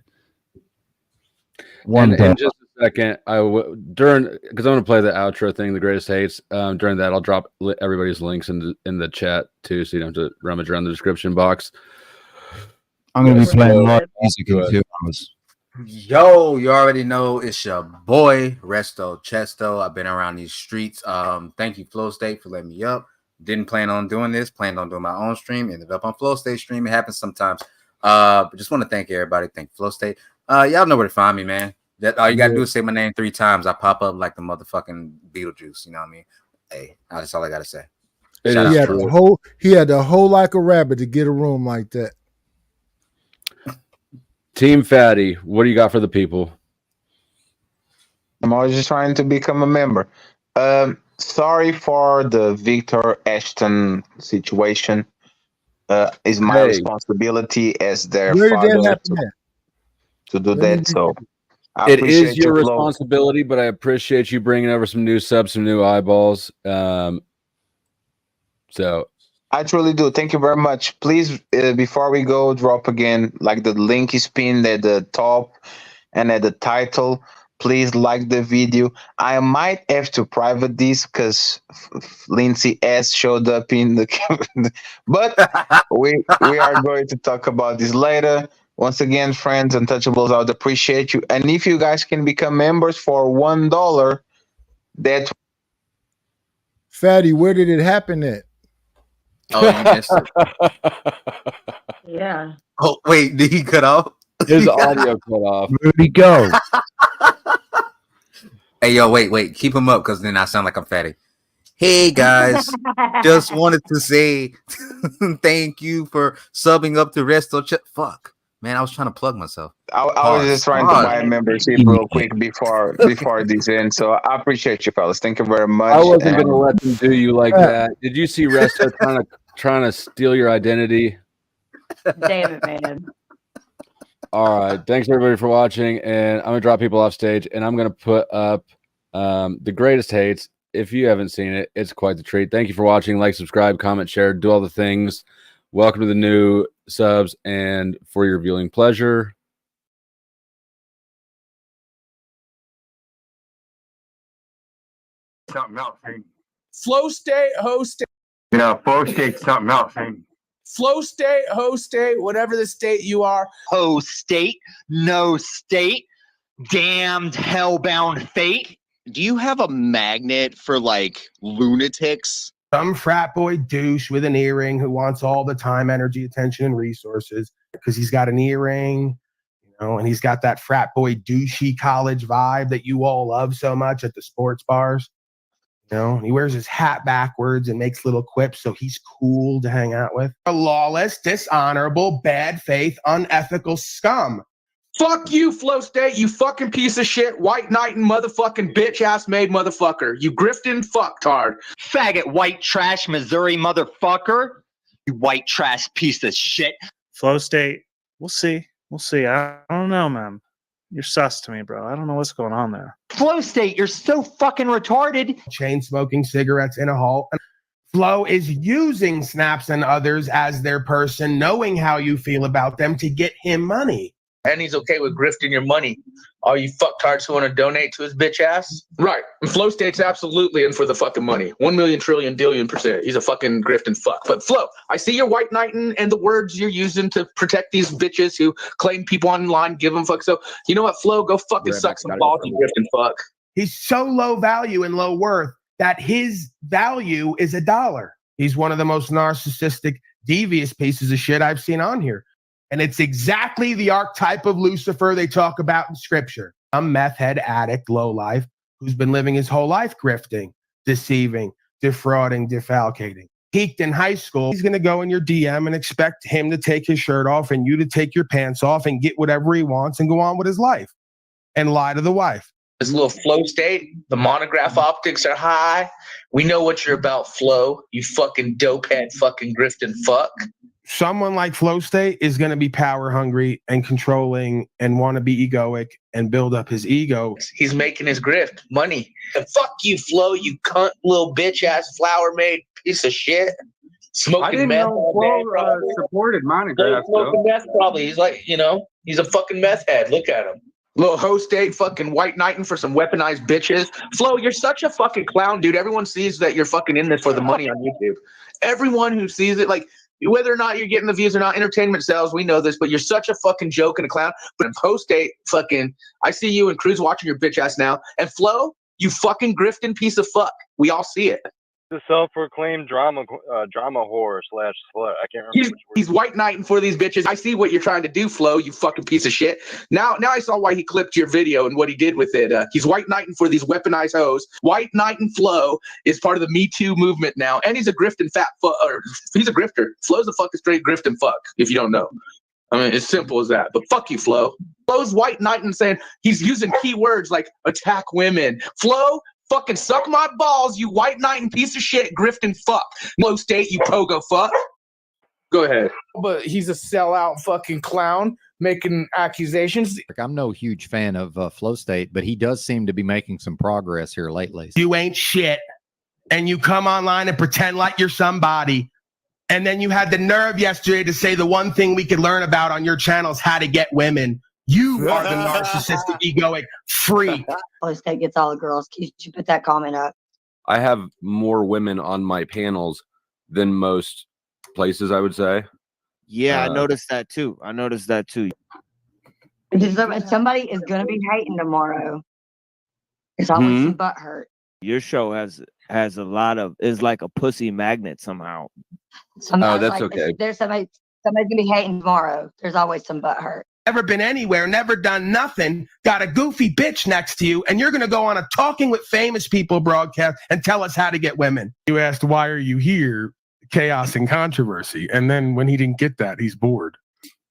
In just a second, because I'm going to play the outro thing, the greatest hates. During that, I'll drop everybody's links in the chat too, so you don't have to rummage around the description box. I'm going to be playing live music in 2 hours. Yo, you already know it's your boy Resto Chesto. I've been around these streets. Thank you, Flow State, for letting me up. Didn't plan on doing this. Planned on doing my own stream. Ended up on Flow State stream. It happens sometimes. But just want to thank everybody. Thank Flow State. Y'all know where to find me, man. That all you gotta do is say my name 3 times. I pop up like the motherfucking Beetlejuice. You know what I mean? Hey, that's all I gotta say. He had to hold like a rabbit to get a room like that. Team Fatty, what do you got for the people? I'm always just trying to become a member. Sorry for the Victor Ashton situation. It's my responsibility as their father to do that. So it is your responsibility, but I appreciate you bringing over some new subs, some new eyeballs. So I truly do. Thank you very much. Please, before we go, drop again, like the link is pinned at the top and at the title. Please like the video. I might have to private this because Lindsay S showed up in the but we are going to talk about this later. Once again, friends, Untouchables, I would appreciate you. And if you guys can become members for $1, that Fatty, where did it happen at? Oh, you missed it. Yeah. Oh, wait, did he cut off? His audio cut off. Where'd he go? Hey, yo, wait. Keep him up because then I sound like I'm fatty. Hey, guys. Just wanted to say thank you for subbing up to Resto. Fuck. Man, I was trying to plug myself. I was just trying to buy a membership real quick before this ends. So I appreciate you, fellas. Thank you very much. I wasn't going to let them do you like that. Did you see Resto trying to steal your identity? Damn it, man. All right. Thanks, everybody, for watching. And I'm going to drop people off stage, and I'm going to put up the greatest hates. If you haven't seen it, it's quite the treat. Thank you for watching. Like, subscribe, comment, share, do all the things. Welcome to the new subs, and for your viewing pleasure. Something else. Flow State hosting. Flow State something else. flow state, ho state, whatever the state you are. Ho state, no state, damned hellbound fate. Do you have a magnet for like lunatics? Some frat boy douche with an earring who wants all the time, energy, attention, and resources because he's got an earring, you know, and he's got that frat boy douchey college vibe that you all love so much at the sports bars. You know, and he wears his hat backwards and makes little quips, so he's cool to hang out with. A lawless, dishonorable, bad faith, unethical scum. Fuck you, Flow State, you fucking piece of shit, white knight and motherfucking bitch-ass made motherfucker. You grifting fucktard. Faggot white trash Missouri motherfucker. You white trash piece of shit. Flow State, we'll see. We'll see. I don't know, man. You're sus to me, bro. I don't know what's going on there. Flow State, you're so fucking retarded. Chain smoking cigarettes in a hall. Flo is using Snaps and others as their person, knowing how you feel about them to get him money. And he's okay with grifting your money. All you fucktards who want to donate to his bitch ass? Right. And Flow State's absolutely in for the fucking money. 1 million trillion dillion %. He's a fucking grifting fuck. But Flo, I see your white knighting and the words you're using to protect these bitches who claim people online, give them fuck. So, you know what, Flo? Go fucking suck some balls, you grifting fuck. He's so low value and low worth that his value is $1. He's one of the most narcissistic, devious pieces of shit I've seen on here. And it's exactly the archetype of Lucifer they talk about in scripture. A meth head addict, lowlife, who's been living his whole life grifting, deceiving, defrauding, defalcating. Peaked in high school, he's going to go in your DM and expect him to take his shirt off and you to take your pants off and get whatever he wants and go on with his life and lie to the wife. This little Flow State, the monograph optics are high. We know what you're about, Flow. You fucking dopehead, fucking grifting fuck. Someone like Flow State is going to be power hungry and controlling and want to be egoic and build up his ego. He's making his grift money. And fuck you, Flo, you cunt little bitch ass flower made piece of shit. Smoking meth. Flo supported Monograph. Smoking meth, probably. He's like, you know, he's a fucking meth head. Look at him. Little Ho State fucking white knighting for some weaponized bitches. Flo, you're such a fucking clown, dude. Everyone sees that you're fucking in this for the money on YouTube. Everyone who sees it, like, whether or not you're getting the views or not, entertainment sells. We know this, but you're such a fucking joke and a clown. But in Ho State, fucking, I see you and Cruz watching your bitch ass now. And Flo, you fucking grifting piece of fuck. We all see it. The self-proclaimed drama whore / slut. I can't remember. He's white knighting for these bitches. I see what you're trying to do, Flo. You fucking piece of shit. Now I saw why he clipped your video and what he did with it. He's white knighting for these weaponized hoes. White knighting Flo is part of the Me Too movement now, and he's a grifting fat fuck. He's a grifter. Flo's a fucking straight grifting fuck. If you don't know, I mean, it's simple as that. But fuck you, Flo. Flo's white knighting, saying he's using keywords like attack women. Flo. Fucking suck my balls, you white knight and piece of shit, grifting fuck. Flow State, you pogo fuck. Go ahead. But he's a sellout fucking clown making accusations. I'm no huge fan of Flow State, but he does seem to be making some progress here lately. You ain't shit. And you come online and pretend like you're somebody. And then you had the nerve yesterday to say the one thing we could learn about on your channel is how to get women. You are the narcissistic, egoic freak. Flow State gets all the girls. You should put that comment up. I have more women on my panels than most places, I would say. Yeah, I noticed that too. Somebody is going to be hating tomorrow. There's always some butt hurt. Your show has a lot of, is like a pussy magnet somehow. That's okay. There's somebody's going to be hating tomorrow. There's always some butt hurt. Never been anywhere, never done nothing, got a goofy bitch next to you, and you're going to go on a Talking with Famous People broadcast and tell us how to get women. You asked, why are you here? Chaos and controversy. And then when he didn't get that, he's bored.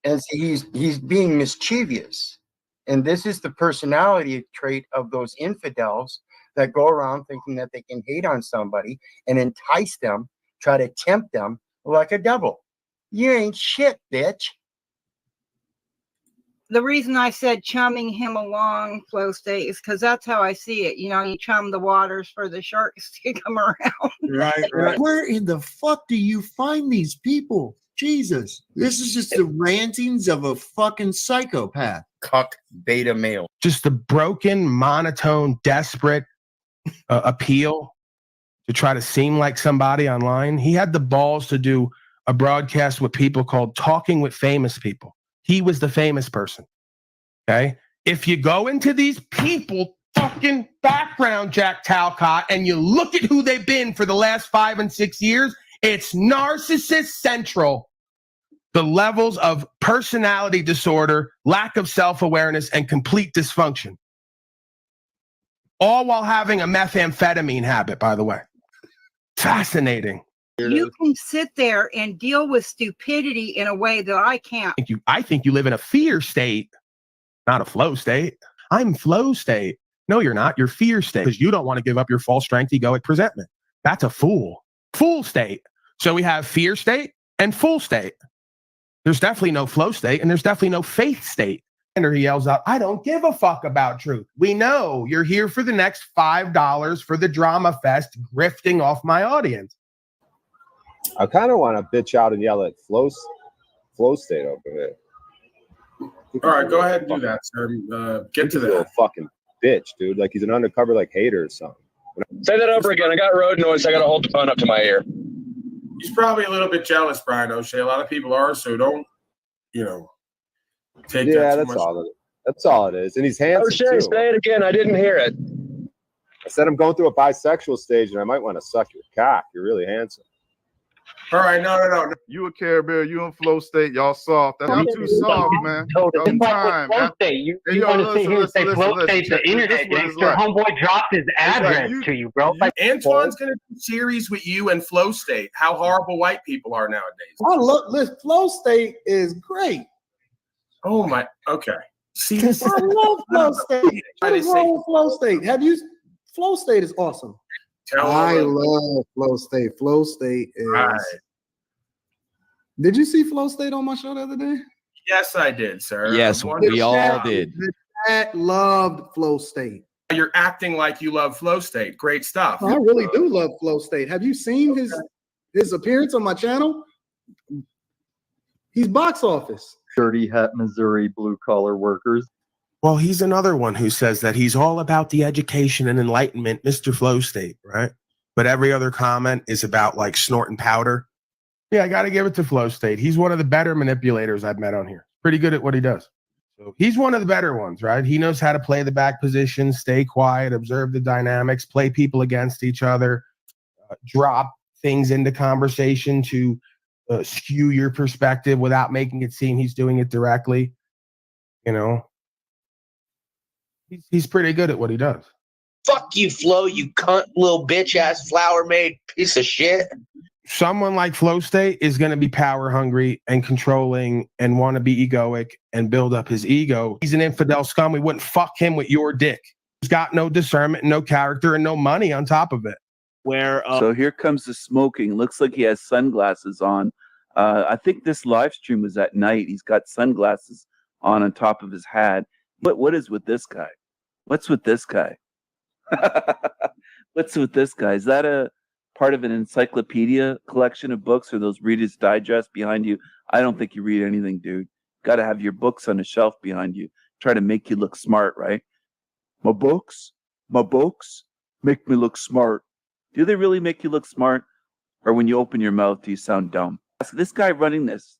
As he's being mischievous. And this is the personality trait of those infidels that go around thinking that they can hate on somebody and entice them, try to tempt them like a devil. You ain't shit, bitch. The reason I said chumming him along, Flow State, is because that's how I see it. You know, you chum the waters for the sharks to come around. Right. Where in the fuck do you find these people? Jesus. This is just the rantings of a fucking psychopath. Cuck beta male. Just the broken, monotone, desperate appeal to try to seem like somebody online. He had the balls to do a broadcast with people called Talking with Famous People. He was the famous person. Okay. If you go into these people fucking background, Jack Talcott, and you look at who they've been for the last 5 and 6 years, it's narcissist central. The levels of personality disorder, lack of self-awareness, and complete dysfunction. All while having a methamphetamine habit, by the way. Fascinating. You can sit there and deal with stupidity in a way that I can't. I think you live in a fear state, not a flow state. I'm flow state. No, you're not. You're fear state because you don't want to give up your false strength egoic presentment. That's a fool. Fool state. So we have fear state and full state. There's definitely no flow state and there's definitely no faith state. And he yells out, I don't give a fuck about truth. We know you're here for the next $5 for the drama fest, grifting off my audience. I kind of want to bitch out and yell at flow state over here. All right, go ahead and do that, sir. Get to that. Fucking bitch, dude. Like he's an undercover like hater or something. Say that over again. I got road noise. I got to hold the phone up to my ear. He's probably a little bit jealous, Brian O'Shea. A lot of people are, so don't, take that too that's much. all it is. That's all it is. And he's handsome O'Shea, too. say it again. I didn't hear it. I said I'm going through a bisexual stage, and I might want to suck your cock. You're really handsome. All right, no. You a Care Bear, you in flow state, y'all soft. That's not too soft, man. Y'all time. Flow state. You want to sit here and say flow state's the internet gangster. Homeboy dropped his address to you, bro. Antoine's going to do a series with you and flow state, how horrible white people are nowadays. I love flow state is great. Oh my, okay. See, I love flow state. What is wrong with flow state? Flow state is awesome. I love flow state. Flow state is. Right. Did you see flow state on my show the other day? Yes, I did, sir. Yes, we all did. The chat loved flow state. You're acting like you love flow state. Great stuff. I really do love flow state. Have you seen his appearance on my channel? He's box office. Dirty hat Missouri blue collar workers. Well, he's another one who says that he's all about the education and enlightenment, Mr. Flow State, right? But every other comment is about like snorting powder. Yeah, I got to give it to Flow State. He's one of the better manipulators I've met on here. Pretty good at what he does. So he's one of the better ones, right? He knows how to play the back position, stay quiet, observe the dynamics, play people against each other, drop things into conversation to skew your perspective without making it seem he's doing it directly. He's pretty good at what he does. Fuck you, Flo, you cunt, little bitch ass flower made piece of shit. Someone like Flow State is going to be power hungry and controlling and want to be egoic and build up his ego. He's an infidel scum. We wouldn't fuck him with your dick. He's got no discernment, no character, and no money on top of it. So here comes the smoking. Looks like he has sunglasses on. I think this live stream was at night. He's got sunglasses on top of his hat. What is with this guy? What's with this guy? What's with this guy? Is that a part of an encyclopedia collection of books or those Reader's Digest behind you? I don't think you read anything, dude. Got to have your books on a shelf behind you. Try to make you look smart, right? My books make me look smart. Do they really make you look smart? Or when you open your mouth, do you sound dumb? This guy running this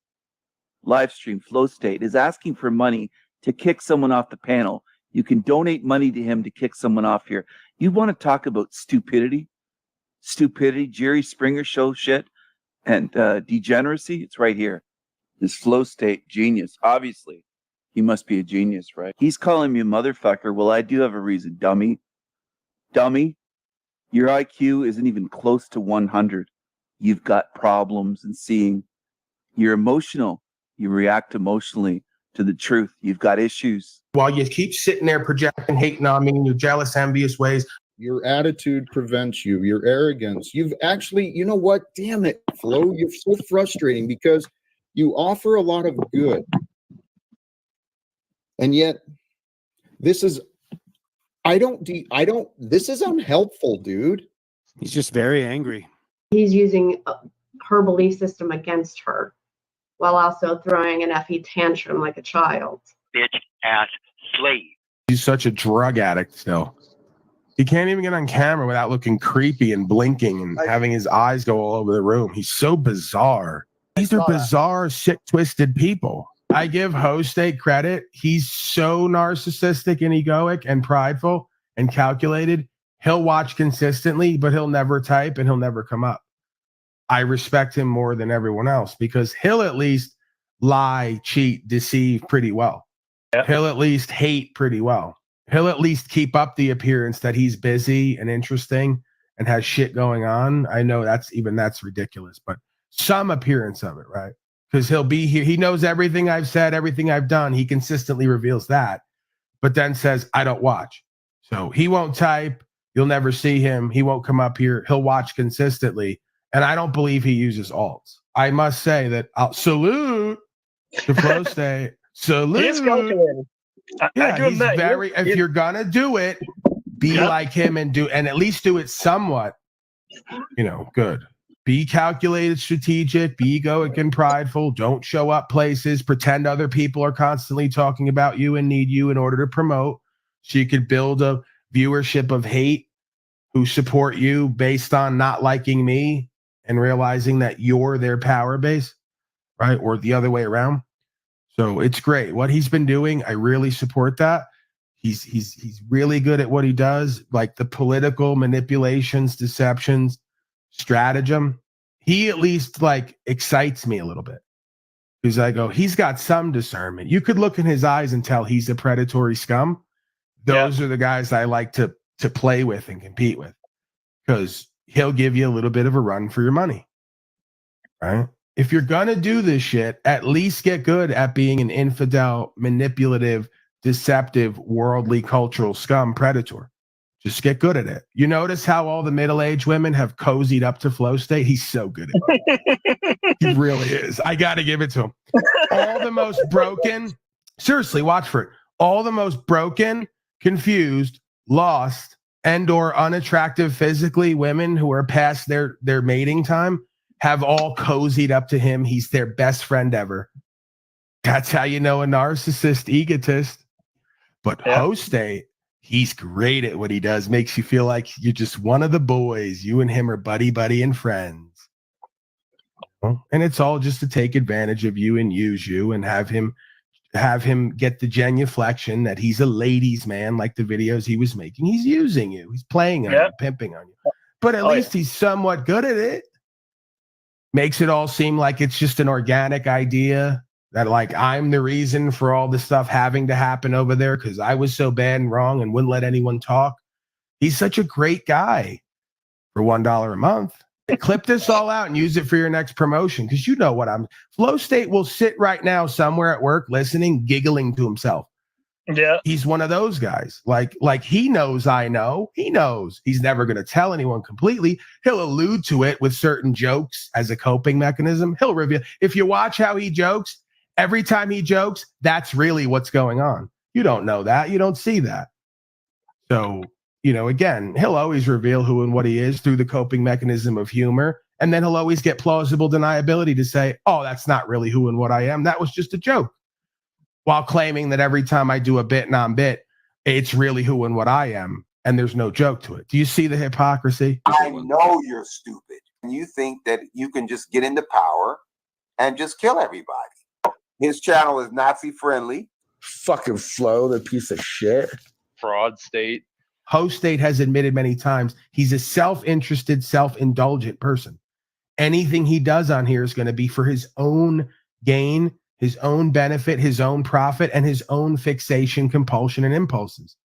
live stream, Flow State, is asking for money to kick someone off the panel. You can donate money to him to kick someone off here. You want to talk about stupidity, Jerry Springer show shit, and degeneracy? It's right here. This Flow State genius. Obviously, he must be a genius, right? He's calling me a motherfucker. Well, I do have a reason, dummy. Your IQ isn't even close to 100. You've got problems in seeing. You're emotional. You react emotionally to the truth. You've got issues. While you keep sitting there projecting, hating on me in your jealous, envious ways. Your attitude prevents you. Your arrogance. You've actually, you know what? Damn it, Flo. You're so frustrating because you offer a lot of good. And yet, this is, this is unhelpful, dude. He's just very angry. He's using her belief system against her while also throwing an FE tantrum like a child. Bitch ass slave. He's such a drug addict still. He can't even get on camera without looking creepy and blinking and having his eyes go all over the room. He's so bizarre. These are bizarre, sick, twisted people. I give Host State credit. He's so narcissistic and egoic and prideful and calculated. He'll watch consistently, but he'll never type and he'll never come up. I respect him more than everyone else because he'll at least lie, cheat, deceive pretty well. Yep. He'll at least hate pretty well. He'll at least keep up the appearance that he's busy and interesting and has shit going on. I know that's ridiculous, but some appearance of it, right? Because he'll be here. He knows everything I've said, everything I've done. He consistently reveals that, but then says, I don't watch. So he won't type. You'll never see him. He won't come up here. He'll watch consistently. And I don't believe he uses alts. I must say that I'll salute to Flow State. Salute. He's calculated. He's very, if you're going to do it, be like him and at least do it somewhat, good. Be calculated, strategic, be egoic and prideful. Don't show up places, pretend other people are constantly talking about you and need you in order to promote. So you could build a viewership of hate who support you based on not liking me and realizing that you're their power base, right? Or the other way around. So it's great. What he's been doing, I really support that. He's really good at what he does, like the political manipulations, deceptions, stratagem. He at least excites me a little bit because I go, he's got some discernment. You could look in his eyes and tell he's a predatory scum. Those are the guys I like to play with and compete with because he'll give you a little bit of a run for your money, right? If you're going to do this shit, at least get good at being an infidel, manipulative, deceptive, worldly, cultural scum predator. Just get good at it. You notice how all the middle-aged women have cozied up to Flow State? He's so good at it. He really is. I got to give it to him. All the most broken, seriously, watch for it. All the most broken, confused, lost, and or unattractive physically women who are past their mating time have all cozied up to him. He's their best friend ever. That's how you know a narcissist egotist. But Host State, he's great at what he does. Makes you feel like you're just one of the boys. You and him are buddy and friends. And it's all just to take advantage of you and use you and have him get the genuflection that he's a ladies' man, like the videos he was making. He's using you. He's playing on you, pimping on you. But at least he's somewhat good at it. Makes it all seem like it's just an organic idea. That I'm the reason for all this stuff having to happen over there because I was so bad and wrong and wouldn't let anyone talk. He's such a great guy for $1 a month. Clip this all out and use it for your next promotion because you know what Flow State will sit right now somewhere at work listening, giggling to himself. Yeah. He's one of those guys. Like he knows I know. He knows. He's never going to tell anyone completely. He'll allude to it with certain jokes as a coping mechanism. He'll reveal. If you watch how he jokes, every time he jokes, that's really what's going on. You don't know that. You don't see that. So, again, he'll always reveal who and what he is through the coping mechanism of humor. And then he'll always get plausible deniability to say, oh, that's not really who and what I am. That was just a joke. While claiming that every time I do a bit non-bit, it's really who and what I am. And there's no joke to it. Do you see the hypocrisy? I know you're stupid. And you think that you can just get into power and just kill everybody. His channel is Nazi friendly. Fucking Flow, the piece of shit. Fraud State. Host State has admitted many times he's a self-interested, self-indulgent person. Anything he does on here is going to be for his own gain, his own benefit, his own profit, and his own fixation, compulsion, and impulses.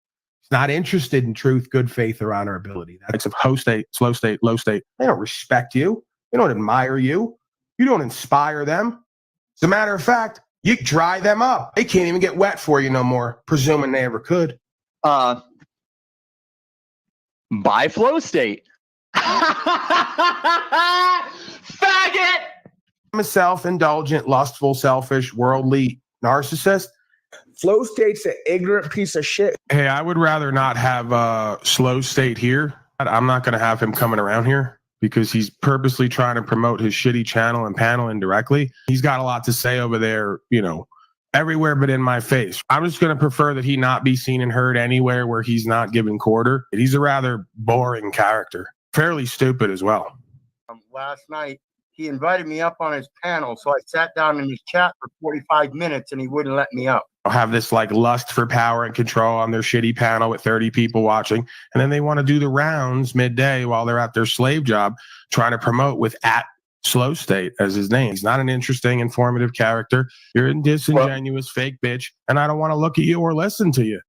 He's not interested in truth, good faith, or honorability. That's of Host State, Slow State, Low State. They don't respect you. They don't admire you. You don't inspire them. As a matter of fact, you dry them up. They can't even get wet for you no more, presuming they ever could. By Flow State. Faggot! I'm a self-indulgent, lustful, selfish, worldly narcissist. Flow State's an ignorant piece of shit. Hey, I would rather not have Slow State here. I'm not going to have him coming around here because he's purposely trying to promote his shitty channel and panel indirectly. He's got a lot to say over there, everywhere but in my face. I'm just going to prefer that he not be seen and heard anywhere where he's not giving quarter. He's a rather boring character. Fairly stupid as well. Last night, he invited me up on his panel. So I sat down in his chat for 45 minutes and he wouldn't let me up. Have this like lust for power and control on their shitty panel with 30 people watching. And then they want to do the rounds midday while they're at their slave job trying to promote with @Slow State as his name. He's not an interesting, informative character. You're a disingenuous fake bitch. And I don't want to look at you or listen to you.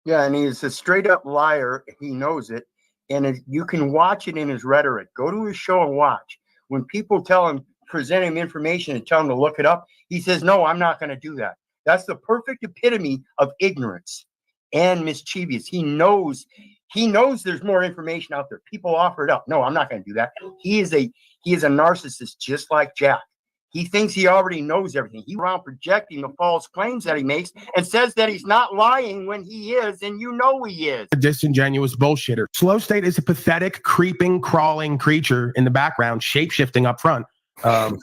Yeah, and he's a straight up liar. He knows it. And you can watch it in his rhetoric. Go to his show and watch. When people tell him, present him information and tell him to look it up, he says, no, I'm not going to do that. That's the perfect epitome of ignorance and mischievous. He knows there's more information out there. People offer it up. No, I'm not going to do that. He is a narcissist just like Jack. He thinks he already knows everything. He's around projecting the false claims that he makes and says that he's not lying when he is, and you know he is. A disingenuous bullshitter. Slow State is a pathetic, creeping, crawling creature in the background, shape-shifting up front.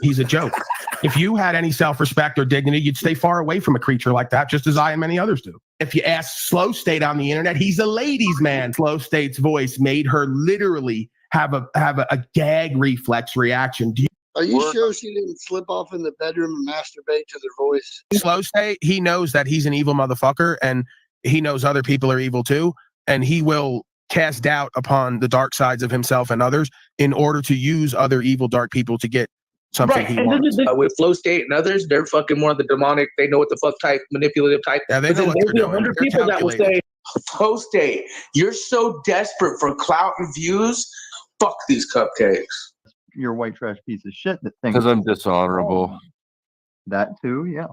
He's a joke. If you had any self-respect or dignity, you'd stay far away from a creature like that, just as I and many others do. If you ask Slow State on the internet, he's a ladies' man. Slow State's voice made her literally have a gag reflex reaction. Are you sure she didn't slip off in the bedroom and masturbate to their voice? Slow State, he knows that he's an evil motherfucker, and he knows other people are evil too, and he will cast doubt upon the dark sides of himself and others in order to use other evil, dark people to get something he wants. With Flow State and others, they're fucking more of the demonic. They know what the fuck type, manipulative type. Yeah, they know what they're doing. 100 people that will say, Flow State, you're so desperate for clout and views. Fuck these cupcakes. You're a white trash piece of shit that thinks because I'm dishonorable. That too, yeah.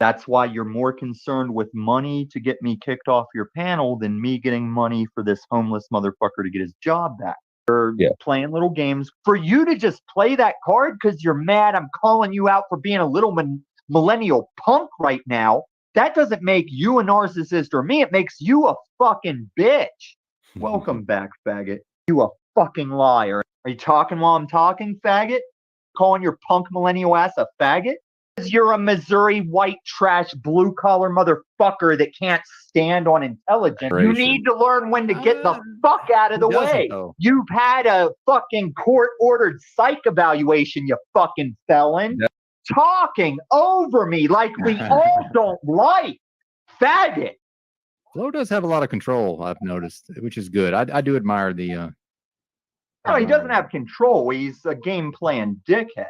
That's why you're more concerned with money to get me kicked off your panel than me getting money for this homeless motherfucker to get his job back. You're playing little games. For you to just play that card because you're mad I'm calling you out for being a little millennial punk right now, that doesn't make you a narcissist or me. It makes you a fucking bitch. Welcome back, faggot. You a fucking liar. Are you talking while I'm talking, faggot? Calling your punk millennial ass a faggot? You're a Missouri white trash blue collar motherfucker that can't stand on intelligence. You need to learn when to get the fuck out of the way. You've had a fucking court ordered psych evaluation, you fucking felon. Yep. Talking over me like we all don't like. Faggot. Flo does have a lot of control, I've noticed, which is good. I do admire the no, he doesn't have control. He's a game playing dickhead.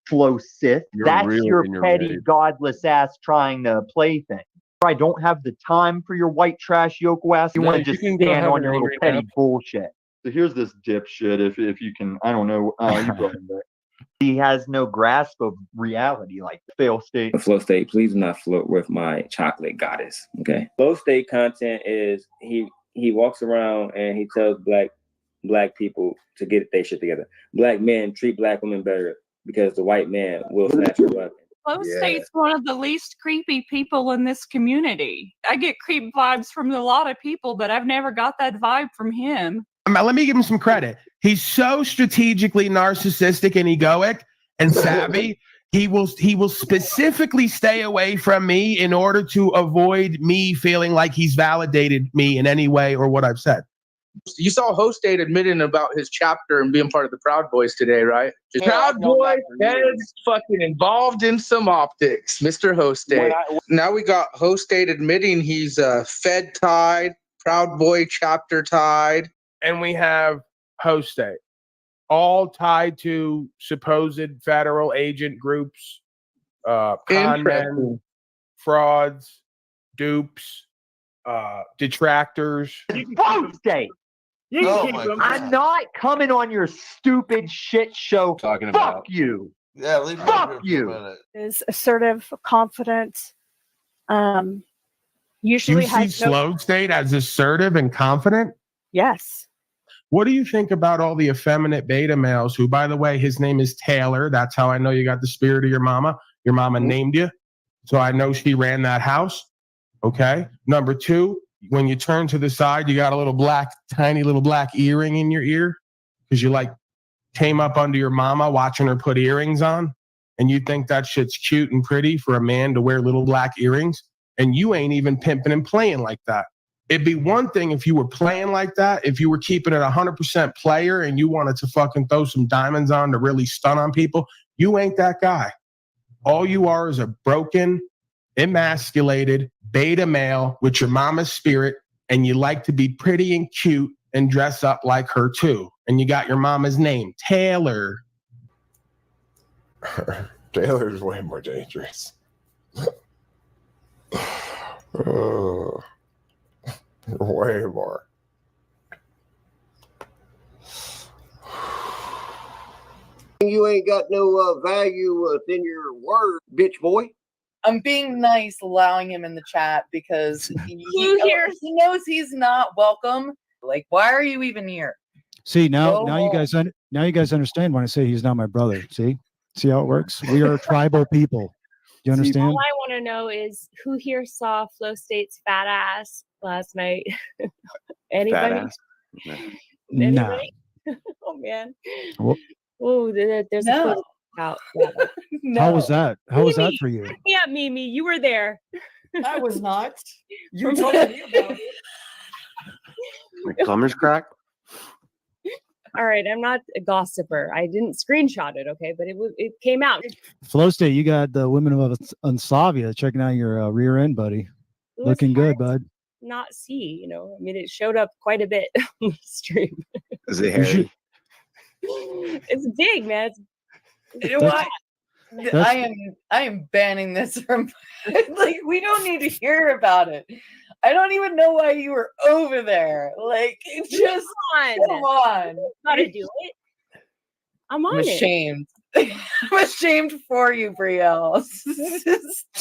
Flo Sith. That's your petty, godless ass trying to play thing. I don't have the time for your white trash Yoko ass. You want to just stand on your little petty bullshit. So here's this dipshit. If you can, I don't know. You brought him back. He has no grasp of reality, like Fail State. Flow State, please do not flirt with my chocolate goddess. Okay. Flow State content is he walks around and he tells black people to get their shit together. Black men treat black women better because the white man will snatch your weapon. Flow State's one of the least creepy people in this community. I get creep vibes from a lot of people, but I've never got that vibe from him. Let me give him some credit. He's so strategically narcissistic and egoic and savvy. He will specifically stay away from me in order to avoid me feeling like he's validated me in any way or what I've said. You saw Hostate admitting about his chapter and being part of the Proud Boys today, right? Proud Boys is fucking involved in some optics, Mr. Hostate. Now we got Hostate admitting he's Fed tied, Proud Boy chapter tied. And we have Hostate, all tied to supposed federal agent groups, con men, frauds, dupes, detractors. Hostate! I'm not coming on your stupid shit show. Talking Fuck about you. Yeah, leave Fuck you. Is assertive, confident. Usually You see has Slow State as assertive and confident? Yes. What do you think about all the effeminate beta males who, by the way, his name is Taylor. That's how I know you got the spirit of your mama. Your mama named you. So I know she ran that house. Okay. Number two, when you turn to the side, you got a little tiny little black earring in your ear because you came up under your mama watching her put earrings on. And you think that shit's cute and pretty for a man to wear little black earrings. And you ain't even pimping and playing like that. It'd be one thing if you were playing like that, if you were keeping it 100% player and you wanted to fucking throw some diamonds on to really stun on people. You ain't that guy. All you are is a broken, emasculated beta male with your mama's spirit, and you like to be pretty and cute and dress up like her too. And you got your mama's name, Taylor. Taylor's way more dangerous. Way more. You ain't got no value within your word, bitch boy. I'm being nice, allowing him in the chat because he knows he's not welcome. Like, why are you even here? See, now Go you guys understand when I say he's not my brother. See how it works? We are tribal people. Do you understand? All I want to know is who here saw Flow State's fat ass last night? Anybody? Fat ass? Nah. Oh man. Well, Oh, there's a clip out. No. How was that? How was that for you? Yeah, Mimi, you were there. I was not. You told me about it. Like plumber's crack? All right, I'm not a gossiper. I didn't screenshot it, okay, but it came out. Flow State, you got the women of Unsavia checking out your rear end, buddy. Looking good, bud. Not see, I mean, it showed up quite a bit on the stream. Is it hairy? It's big, man. You know what? I am banning this from like we don't need to hear about it. I don't even know why you were over there. Like just come on. Gotta do it. I'm on it. Ashamed. I'm ashamed for you, Brielle.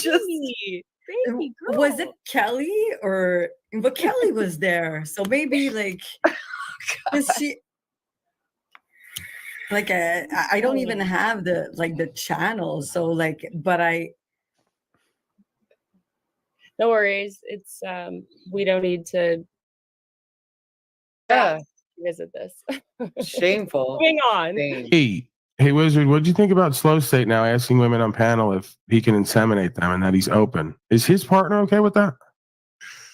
Baby girl. Was it Kelly but Kelly was there, so maybe like she like I don't even have the channel, so like, but no worries. It's we don't need to visit this. Shameful. Moving on. Hey, Wizard, what do you think about Slow State now asking women on panel if he can inseminate them and that he's open? Is his partner okay with that?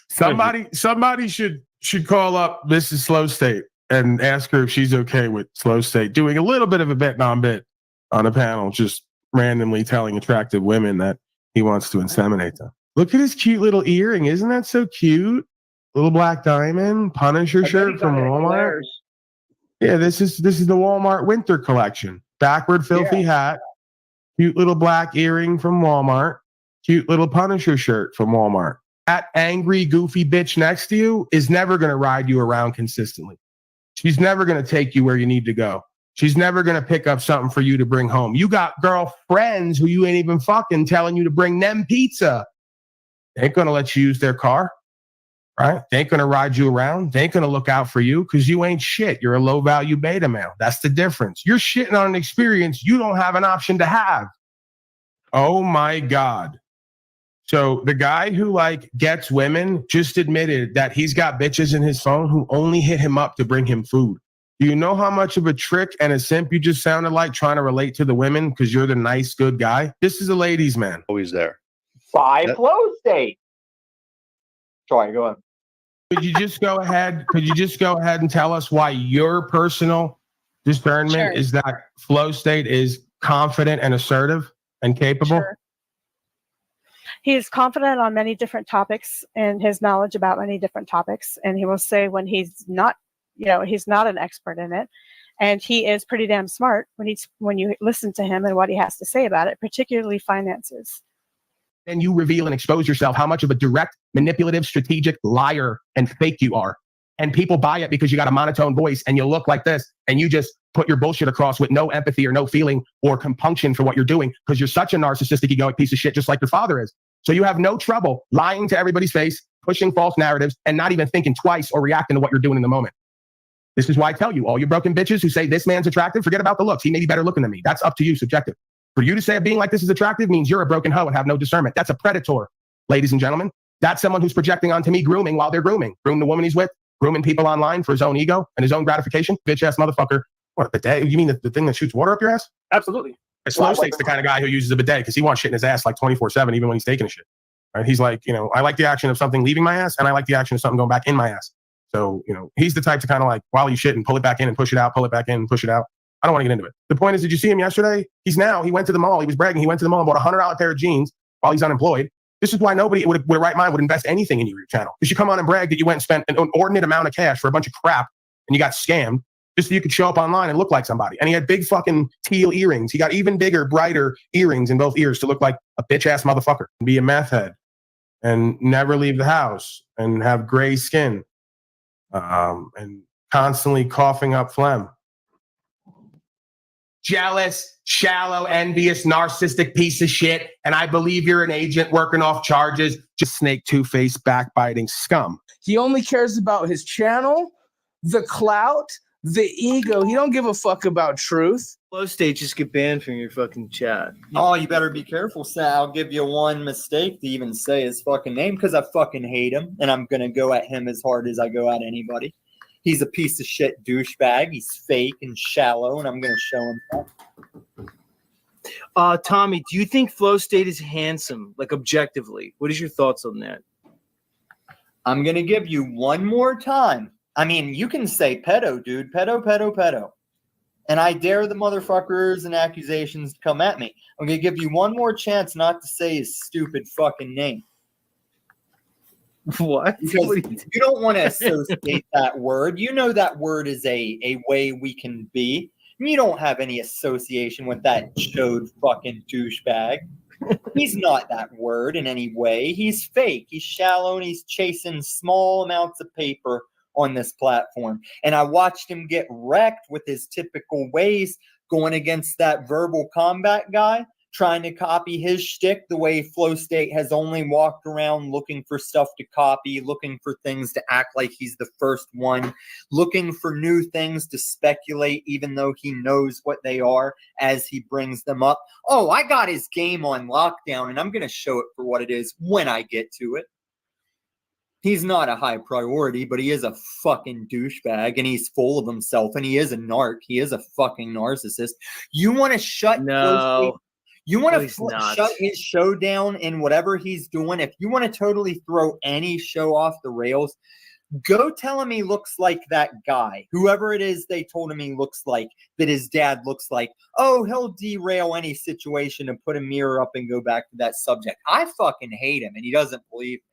Somebody should call up Mrs. Slow State and ask her if she's okay with Slow State doing a little bit of a bit non-bit on a panel, just randomly telling attractive women that he wants to inseminate them. Look at his cute little earring. Isn't that so cute? Little black diamond, Punisher shirt from Walmart. Yeah, this is the Walmart winter collection. Backward filthy hat, cute little black earring from Walmart, cute little Punisher shirt from Walmart. That angry, goofy bitch next to you is never going to ride you around consistently. She's never going to take you where you need to go. She's never going to pick up something for you to bring home. You got girlfriends who you ain't even fucking telling you to bring them pizza. They ain't going to let you use their car, right? They ain't going to ride you around. They ain't going to look out for you because you ain't shit. You're a low-value beta male. That's the difference. You're shitting on an experience you don't have an option to have. Oh, my God. So the guy who gets women just admitted that he's got bitches in his phone who only hit him up to bring him food. Do you know how much of a trick and a simp you just sounded like trying to relate to the women because you're the nice, good guy? This is a ladies' man. Always there. By Flow State. Sorry, go on. Could you just go ahead and tell us why your personal discernment is that Flow State is confident and assertive and capable? Sure. He's confident on many different topics and his knowledge about many different topics. And he will say when he's not, he's not an expert in it. And he is pretty damn smart when you listen to him and what he has to say about it, particularly finances. Then you reveal and expose yourself how much of a direct, manipulative, strategic liar and fake you are. And people buy it because you got a monotone voice and you look like this and you just put your bullshit across with no empathy or no feeling or compunction for what you're doing because you're such a narcissistic, egoic piece of shit just like your father is. So you have no trouble lying to everybody's face, pushing false narratives, and not even thinking twice or reacting to what you're doing in the moment. This is why I tell you, all you broken bitches who say this man's attractive, forget about the looks. He may be better looking than me. That's up to you, subjective. For you to say a being like this is attractive means you're a broken hoe and have no discernment. That's a predator, ladies and gentlemen. That's someone who's projecting onto me grooming while they're grooming. Groom the woman he's with, grooming people online for his own ego and his own gratification. Bitch-ass motherfucker. What, a bidet? You mean the thing that shoots water up your ass? Absolutely. Slow State's the kind of guy who uses a bidet because he wants shit in his ass like 24/7 even when he's taking a shit. Right? He's like, you know, I like the action of something leaving my ass, and I like the action of something going back in my ass. So, you know, he's the type to kind of like, while you shit and pull it back in and push it out, pull it back in and push it out. I don't want to get into it. The point is, did you see him yesterday? He went to the mall. He was bragging. He went to the mall and bought $100 pair of jeans while he's unemployed. This is why nobody with a right mind would invest anything in your channel. Because you come on and brag that you went and spent an inordinate amount of cash for a bunch of crap and you got scammed just so you could show up online and look like somebody. And he had big fucking teal earrings. He got even bigger, brighter earrings in both ears to look like a bitch-ass motherfucker. Be a meth head and never leave the house and have gray skin and constantly coughing up phlegm. Jealous, shallow, envious, narcissistic piece of shit. And I believe you're an agent working off charges. Just snake, two-faced, backbiting scum. He only cares about his channel, the clout, the ego. He don't give a fuck about truth. Flow state, just get banned from your fucking chat. Oh, you better be careful, Sal. I'll give you one mistake to even say his fucking name because I fucking hate him. And I'm going to go at him as hard as I go at anybody. He's a piece of shit douchebag. He's fake and shallow, and I'm going to show him that. Tommy, do you think Flow State is handsome, like objectively? What is your thoughts on that? I'm going to give you one more time. I mean, you can say pedo, dude. Pedo, pedo, pedo. And I dare the motherfuckers and accusations to come at me. I'm going to give you one more chance not to say his stupid fucking name. What? Because you don't want to associate that word. You know that word is a way we can be. You don't have any association with that chode fucking douchebag. He's not that word in any way. He's fake. He's shallow, and he's chasing small amounts of paper on this platform. And I watched him get wrecked with his typical ways, going against that verbal combat guy, trying to copy his shtick the way Flow State has only walked around looking for stuff to copy, looking for things to act like he's the first one, looking for new things to speculate, even though he knows what they are as he brings them up. Oh, I got his game on lockdown, and I'm going to show it for what it is when I get to it. He's not a high priority, but he is a fucking douchebag, and he's full of himself, and he is a narc. He is a fucking narcissist. You want to shut Flow State? You want to shut his show down in whatever he's doing? If you want to totally throw any show off the rails, go tell him he looks like that guy. Whoever it is they told him he looks like, that his dad looks like. Oh, he'll derail any situation and put a mirror up and go back to that subject. I fucking hate him, and he doesn't believe me.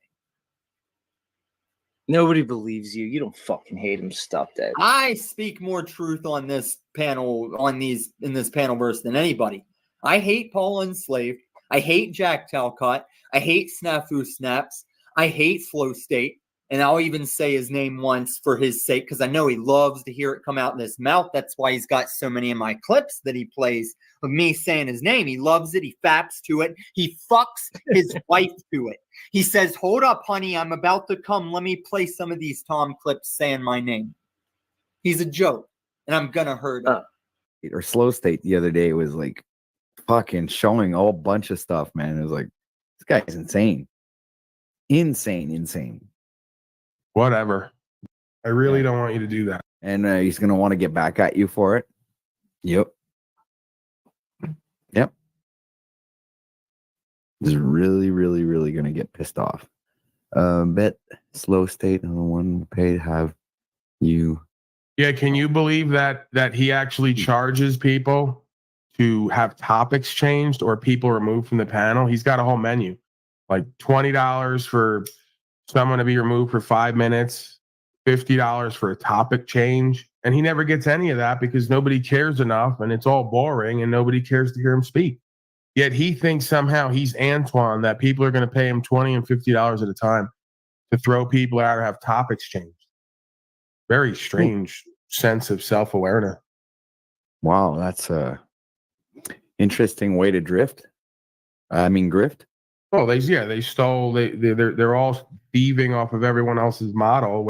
Nobody believes you. You don't fucking hate him. Stop that. I speak more truth on this panel, in this panel verse than anybody. I hate Paul Enslaved. I hate Jack Talcott. I hate Snafu Snaps. I hate Flow State. And I'll even say his name once for his sake, because I know he loves to hear it come out in his mouth. That's why he's got so many of my clips that he plays of me saying his name. He loves it. He faps to it. He fucks his wife to it. He says, hold up, honey, I'm about to come. Let me play some of these Tom clips saying my name. He's a joke, and I'm going to hurt him. Or Slow State the other day was like fucking showing a whole bunch of stuff, man. It was like, this guy's insane. Insane. Whatever. I really don't want you to do that. And he's going to want to get back at you for it. Yep. He's really going to get pissed off. Bet Slow State on the one pay to have you. Yeah, can you believe that he actually charges people to have topics changed or people removed from the panel? He's got a whole menu. Like $20 for someone to be removed for 5 minutes, $50 for a topic change. And he never gets any of that because nobody cares enough and it's all boring and nobody cares to hear him speak. Yet he thinks somehow he's Antoine, that people are going to pay him $20 and $50 at a time to throw people out or have topics changed. Very strange sense of self-awareness. Wow, that's a interesting way to drift. Grift. Oh, they stole. They're all thieving off of everyone else's model.